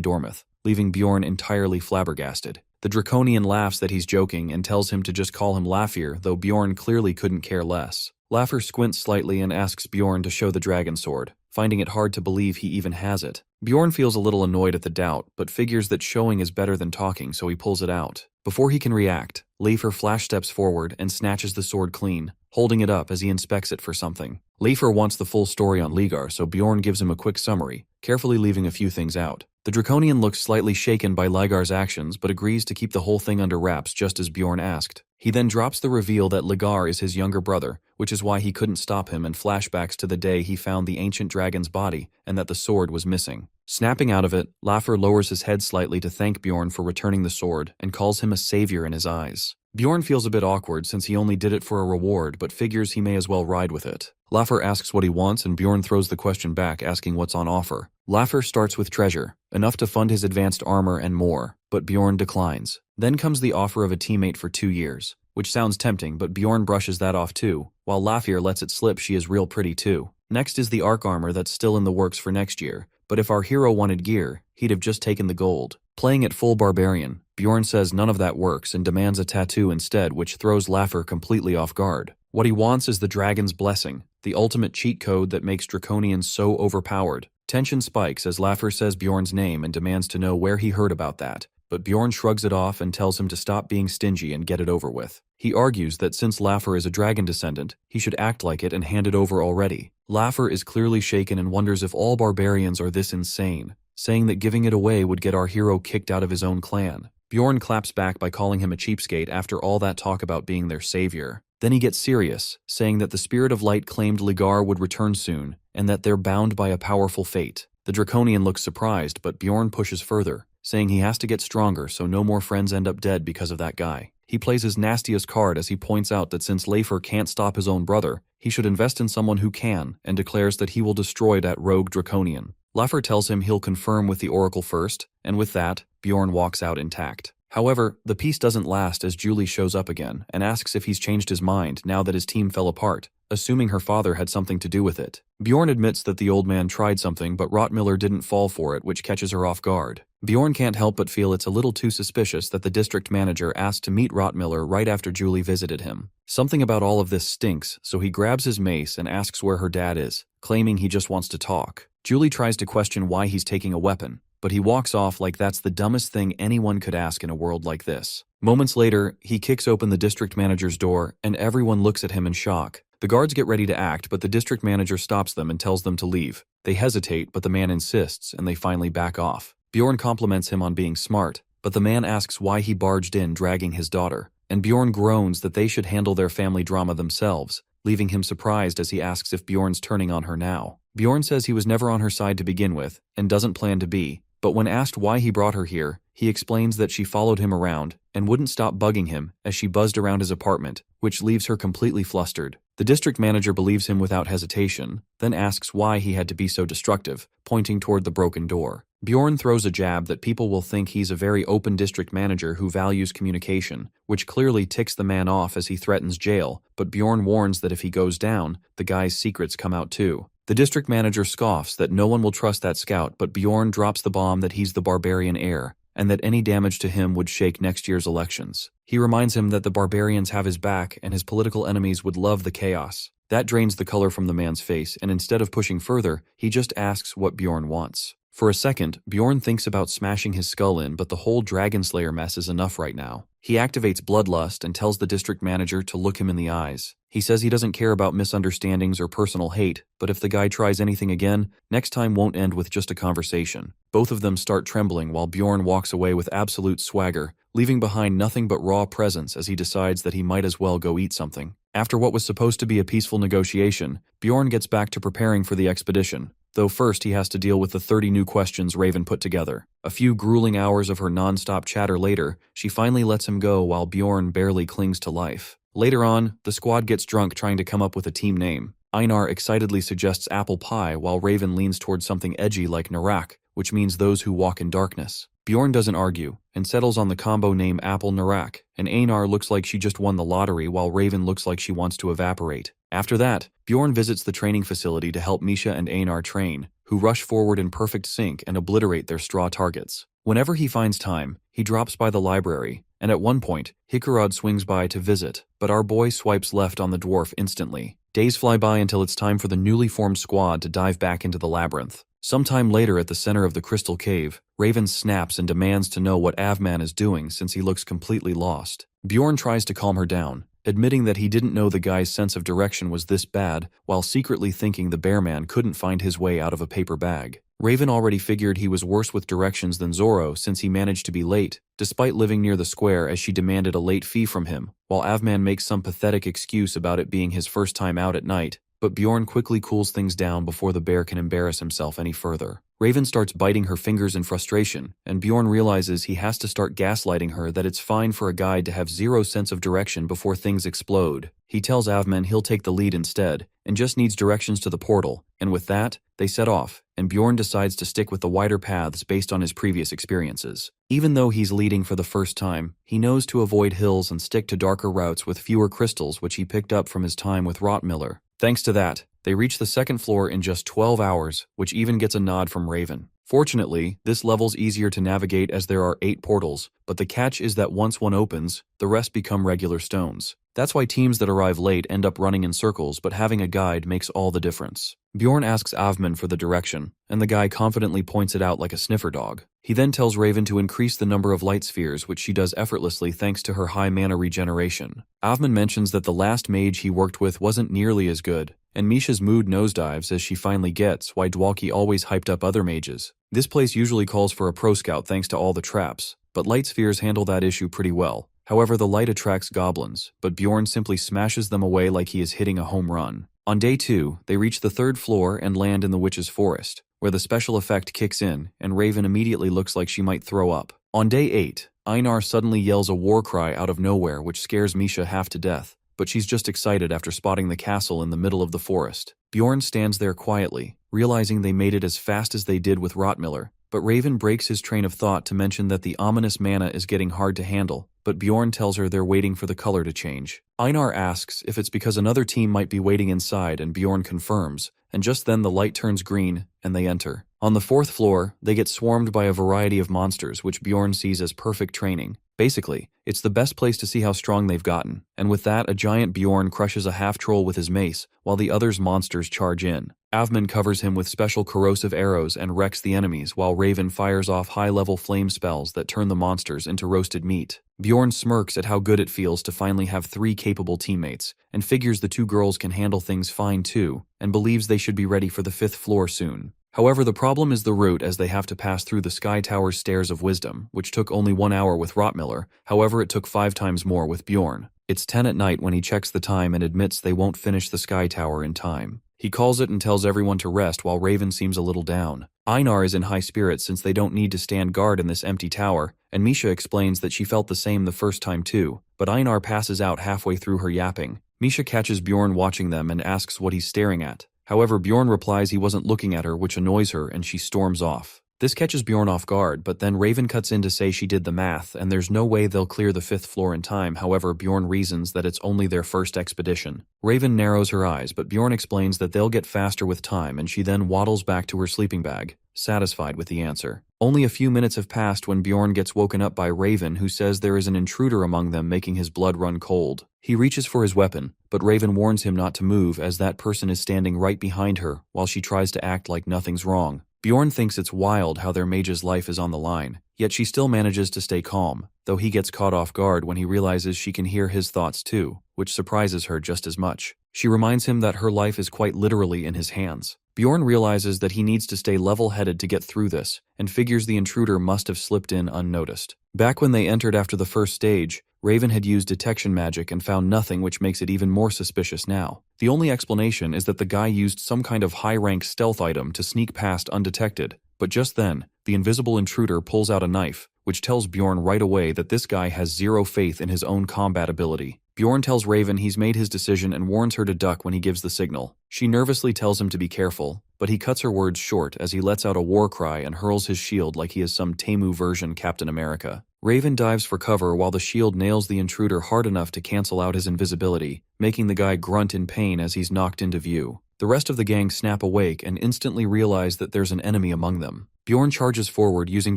Dormith, leaving Bjorn entirely flabbergasted. The Draconian laughs that he's joking and tells him to just call him Lafir, though Bjorn clearly couldn't care less. Lafir squints slightly and asks Bjorn to show the dragon sword, finding it hard to believe he even has it. Bjorn feels a little annoyed at the doubt, but figures that showing is better than talking, so he pulls it out. Before he can react, Lafir flash steps forward and snatches the sword clean, holding it up as he inspects it for something. Lafir wants the full story on Ligar, so Bjorn gives him a quick summary, carefully leaving a few things out. The Draconian looks slightly shaken by Ligar's actions, but agrees to keep the whole thing under wraps just as Bjorn asked. He then drops the reveal that Ligar is his younger brother, which is why he couldn't stop him, and flashbacks to the day he found the ancient dragon's body and that the sword was missing. Snapping out of it, Lafir lowers his head slightly to thank Bjorn for returning the sword and calls him a savior in his eyes. Bjorn feels a bit awkward since he only did it for a reward, but figures he may as well ride with it. Lafir asks what he wants and Bjorn throws the question back, asking what's on offer. Lafir starts with treasure, enough to fund his advanced armor and more, but Bjorn declines. Then comes the offer of a teammate for 2 years, which sounds tempting, but Bjorn brushes that off too, while Lafir lets it slip she is real pretty too. Next is the arc armor that's still in the works for next year, but if our hero wanted gear, he'd have just taken the gold. Playing it full barbarian, Bjorn says none of that works and demands a tattoo instead, which throws Lafir completely off guard. What he wants is the Dragon's Blessing, the ultimate cheat code that makes Draconians so overpowered. Tension spikes as Laffer says Bjorn's name and demands to know where he heard about that, but Bjorn shrugs it off and tells him to stop being stingy and get it over with. He argues that since Laffer is a dragon descendant, he should act like it and hand it over already. Laffer is clearly shaken and wonders if all barbarians are this insane, saying that giving it away would get our hero kicked out of his own clan. Bjorn claps back by calling him a cheapskate after all that talk about being their savior. Then he gets serious, saying that the Spirit of Light claimed Ligar would return soon, and that they're bound by a powerful fate. The Draconian looks surprised, but Bjorn pushes further, saying he has to get stronger so no more friends end up dead because of that guy. He plays his nastiest card as he points out that since Laffer can't stop his own brother, he should invest in someone who can, and declares that he will destroy that rogue Draconian. Laffer tells him he'll confirm with the Oracle first, and with that, Bjorn walks out intact. However, the peace doesn't last as Julie shows up again and asks if he's changed his mind now that his team fell apart, assuming her father had something to do with it. Bjorn admits that the old man tried something, but Rottmiller didn't fall for it, which catches her off guard. Bjorn can't help but feel it's a little too suspicious that the district manager asked to meet Rottmiller right after Julie visited him. Something about all of this stinks, so he grabs his mace and asks where her dad is, claiming he just wants to talk. Julie tries to question why he's taking a weapon, but he walks off like that's the dumbest thing anyone could ask in a world like this. Moments later, he kicks open the district manager's door, and everyone looks at him in shock. The guards get ready to act, but the district manager stops them and tells them to leave. They hesitate, but the man insists, and they finally back off. Bjorn compliments him on being smart, but the man asks why he barged in dragging his daughter, and Bjorn groans that they should handle their family drama themselves, leaving him surprised as he asks if Bjorn's turning on her now. Bjorn says he was never on her side to begin with, and doesn't plan to be, but when asked why he brought her here, he explains that she followed him around and wouldn't stop bugging him as she buzzed around his apartment, which leaves her completely flustered. The district manager believes him without hesitation, then asks why he had to be so destructive, pointing toward the broken door. Bjorn throws a jab that people will think he's a very open district manager who values communication, which clearly ticks the man off as he threatens jail, but Bjorn warns that if he goes down, the guy's secrets come out too. The district manager scoffs that no one will trust that scout, but Bjorn drops the bomb that he's the barbarian heir, and that any damage to him would shake next year's elections. He reminds him that the barbarians have his back and his political enemies would love the chaos. That drains the color from the man's face, and instead of pushing further, he just asks what Bjorn wants. For a second, Bjorn thinks about smashing his skull in, but the whole Dragon Slayer mess is enough right now. He activates Bloodlust and tells the district manager to look him in the eyes. He says he doesn't care about misunderstandings or personal hate, but if the guy tries anything again, next time won't end with just a conversation. Both of them start trembling while Bjorn walks away with absolute swagger, leaving behind nothing but raw presence as he decides that he might as well go eat something. After what was supposed to be a peaceful negotiation, Bjorn gets back to preparing for the expedition, though first he has to deal with the 30 new questions Raven put together. A few grueling hours of her non-stop chatter later, she finally lets him go while Bjorn barely clings to life. Later on, the squad gets drunk trying to come up with a team name. Einar excitedly suggests apple pie while Raven leans towards something edgy like Narak, which means those who walk in darkness. Bjorn doesn't argue, and settles on the combo name Apple Narak, and Einar looks like she just won the lottery while Raven looks like she wants to evaporate. After that, Bjorn visits the training facility to help Misha and Einar train, who rush forward in perfect sync and obliterate their straw targets. Whenever he finds time, he drops by the library, and at one point, Hikarad swings by to visit, but our boy swipes left on the dwarf instantly. Days fly by until it's time for the newly formed squad to dive back into the labyrinth. Sometime later at the center of the crystal cave, Raven snaps and demands to know what Avman is doing since he looks completely lost. Bjorn tries to calm her down, admitting that he didn't know the guy's sense of direction was this bad, while secretly thinking the bearman couldn't find his way out of a paper bag. Raven already figured he was worse with directions than Zoro since he managed to be late, despite living near the square as she demanded a late fee from him, while Avman makes some pathetic excuse about it being his first time out at night. But Bjorn quickly cools things down before the bear can embarrass himself any further. Raven starts biting her fingers in frustration, and Bjorn realizes he has to start gaslighting her that it's fine for a guide to have zero sense of direction before things explode. He tells Avman he'll take the lead instead, and just needs directions to the portal, and with that, they set off, and Bjorn decides to stick with the wider paths based on his previous experiences. Even though he's leading for the first time, he knows to avoid hills and stick to darker routes with fewer crystals which he picked up from his time with Rottmiller. Thanks to that, they reach the second floor in just 12 hours, which even gets a nod from Raven. Fortunately, this level's easier to navigate as there are 8 portals, but the catch is that once one opens, the rest become regular stones. That's why teams that arrive late end up running in circles, but having a guide makes all the difference. Bjorn asks Avman for the direction, and the guy confidently points it out like a sniffer dog. He then tells Raven to increase the number of light spheres, which she does effortlessly thanks to her high mana regeneration. Avman mentions that the last mage he worked with wasn't nearly as good, and Misha's mood nosedives as she finally gets why Dwalki always hyped up other mages. This place usually calls for a pro scout thanks to all the traps, but light spheres handle that issue pretty well. However, the light attracts goblins, but Bjorn simply smashes them away like he is hitting a home run. On day 2, they reach the 3rd floor and land in the witch's forest, where the special effect kicks in, and Raven immediately looks like she might throw up. On day 8, Anar suddenly yells a war cry out of nowhere which scares Misha half to death, but she's just excited after spotting the castle in the middle of the forest. Bjorn stands there quietly, realizing they made it as fast as they did with Rotmiller, but Raven breaks his train of thought to mention that the ominous mana is getting hard to handle, but Bjorn tells her they're waiting for the color to change. Einar asks if it's because another team might be waiting inside, and Bjorn confirms, and just then the light turns green, and they enter. On the 4th floor, they get swarmed by a variety of monsters which Bjorn sees as perfect training. Basically, it's the best place to see how strong they've gotten, and with that a giant Bjorn crushes a half-troll with his mace, while the other's monsters charge in. Avman covers him with special corrosive arrows and wrecks the enemies, while Raven fires off high-level flame spells that turn the monsters into roasted meat. Bjorn smirks at how good it feels to finally have 3 capable teammates, and figures the 2 girls can handle things fine too, and believes they should be ready for the 5th floor soon. However, the problem is the route, as they have to pass through the Sky Tower's Stairs of Wisdom, which took only 1 hour with Rotmiller. However, it took 5 times more with Bjorn. It's 10 at night when he checks the time and admits they won't finish the Sky Tower in time. He calls it and tells everyone to rest while Raven seems a little down. Einar is in high spirits since they don't need to stand guard in this empty tower, and Misha explains that she felt the same the first time too, but Einar passes out halfway through her yapping. Misha catches Bjorn watching them and asks what he's staring at. However, Bjorn replies he wasn't looking at her, which annoys her, and she storms off. This catches Bjorn off guard, but then Raven cuts in to say she did the math, and there's no way they'll clear the 5th floor in time. However, Bjorn reasons that it's only their first expedition. Raven narrows her eyes, but Bjorn explains that they'll get faster with time, and she then waddles back to her sleeping bag, satisfied with the answer. Only a few minutes have passed when Bjorn gets woken up by Raven, who says there is an intruder among them making his blood run cold. He reaches for his weapon, but Raven warns him not to move as that person is standing right behind her while she tries to act like nothing's wrong. Bjorn thinks it's wild how their mage's life is on the line, yet she still manages to stay calm, though he gets caught off guard when he realizes she can hear his thoughts too, which surprises her just as much. She reminds him that her life is quite literally in his hands. Bjorn realizes that he needs to stay level-headed to get through this, and figures the intruder must have slipped in unnoticed. Back when they entered after the first stage, Raven had used detection magic and found nothing, which makes it even more suspicious now. The only explanation is that the guy used some kind of high-rank stealth item to sneak past undetected, but just then, the invisible intruder pulls out a knife, which tells Bjorn right away that this guy has zero faith in his own combat ability. Bjorn tells Raven he's made his decision and warns her to duck when he gives the signal. She nervously tells him to be careful, but he cuts her words short as he lets out a war cry and hurls his shield like he is some Temu version Captain America. Raven dives for cover while the shield nails the intruder hard enough to cancel out his invisibility, making the guy grunt in pain as he's knocked into view. The rest of the gang snap awake and instantly realize that there's an enemy among them. Bjorn charges forward using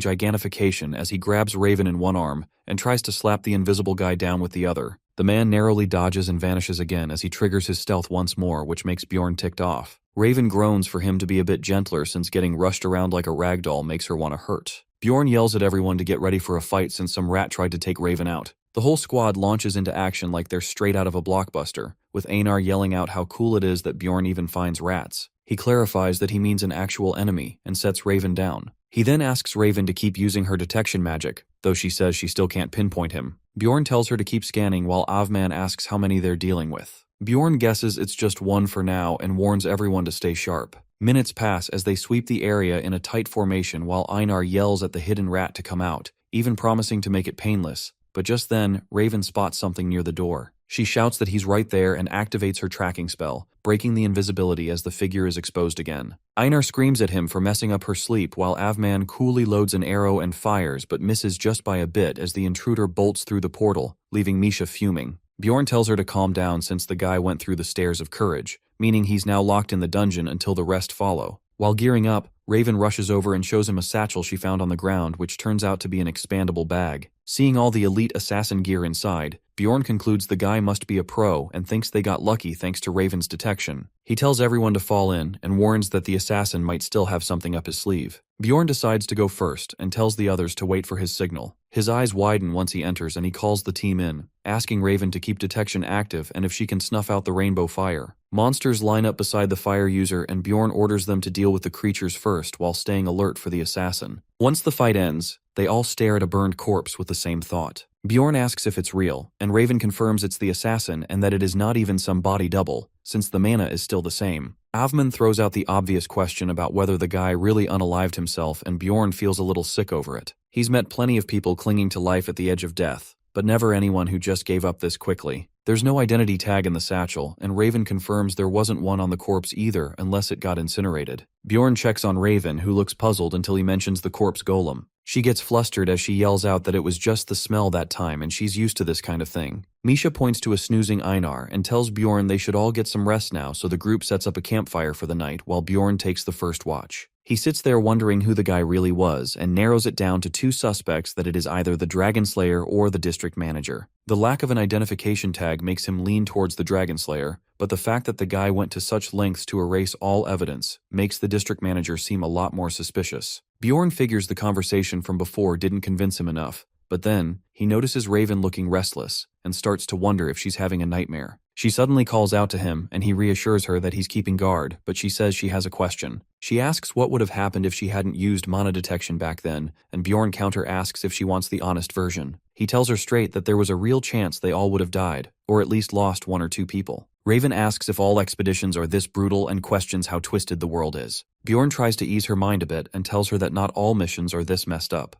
gigantification as he grabs Raven in one arm and tries to slap the invisible guy down with the other. The man narrowly dodges and vanishes again as he triggers his stealth once more, which makes Bjorn ticked off. Raven groans for him to be a bit gentler since getting rushed around like a ragdoll makes her want to hurt. Bjorn yells at everyone to get ready for a fight since some rat tried to take Raven out. The whole squad launches into action like they're straight out of a blockbuster, with Einar yelling out how cool it is that Bjorn even finds rats. He clarifies that he means an actual enemy and sets Raven down. He then asks Raven to keep using her detection magic, though she says she still can't pinpoint him. Bjorn tells her to keep scanning while Avman asks how many they're dealing with. Bjorn guesses it's just one for now and warns everyone to stay sharp. Minutes pass as they sweep the area in a tight formation while Einar yells at the hidden rat to come out, even promising to make it painless. But just then, Raven spots something near the door. She shouts that he's right there and activates her tracking spell, breaking the invisibility as the figure is exposed again. Einar screams at him for messing up her sleep while Avman coolly loads an arrow and fires but misses just by a bit as the intruder bolts through the portal, leaving Misha fuming. Bjorn tells her to calm down since the guy went through the stairs of courage, meaning he's now locked in the dungeon until the rest follow. While gearing up, Raven rushes over and shows him a satchel she found on the ground, which turns out to be an expandable bag. Seeing all the elite assassin gear inside, Bjorn concludes the guy must be a pro and thinks they got lucky thanks to Raven's detection. He tells everyone to fall in and warns that the assassin might still have something up his sleeve. Bjorn decides to go first and tells the others to wait for his signal. His eyes widen once he enters and he calls the team in, asking Raven to keep detection active and if she can snuff out the rainbow fire. Monsters line up beside the fire user and Bjorn orders them to deal with the creatures first while staying alert for the assassin. Once the fight ends, they all stare at a burned corpse with the same thought. Bjorn asks if it's real, and Raven confirms it's the assassin and that it is not even some body double, since the mana is still the same. Avman throws out the obvious question about whether the guy really unalived himself, and Bjorn feels a little sick over it. He's met plenty of people clinging to life at the edge of death, but never anyone who just gave up this quickly. There's no identity tag in the satchel, and Raven confirms there wasn't one on the corpse either unless it got incinerated. Bjorn checks on Raven, who looks puzzled until he mentions the corpse golem. She gets flustered as she yells out that it was just the smell that time and she's used to this kind of thing. Misha points to a snoozing Einar and tells Bjorn they should all get some rest now, so the group sets up a campfire for the night while Bjorn takes the first watch. He sits there wondering who the guy really was and narrows it down to two suspects that it is either the Dragon Slayer or the district manager. The lack of an identification tag makes him lean towards the Dragon Slayer, but the fact that the guy went to such lengths to erase all evidence makes the district manager seem a lot more suspicious. Bjorn figures the conversation from before didn't convince him enough, but then he notices Raven looking restless and starts to wonder if she's having a nightmare. She suddenly calls out to him and he reassures her that he's keeping guard, but she says she has a question. She asks what would have happened if she hadn't used mana detection back then, and Bjorn counter asks if she wants the honest version. He tells her straight that there was a real chance they all would have died, or at least lost one or two people. Raven asks if all expeditions are this brutal and questions how twisted the world is. Bjorn tries to ease her mind a bit and tells her that not all missions are this messed up.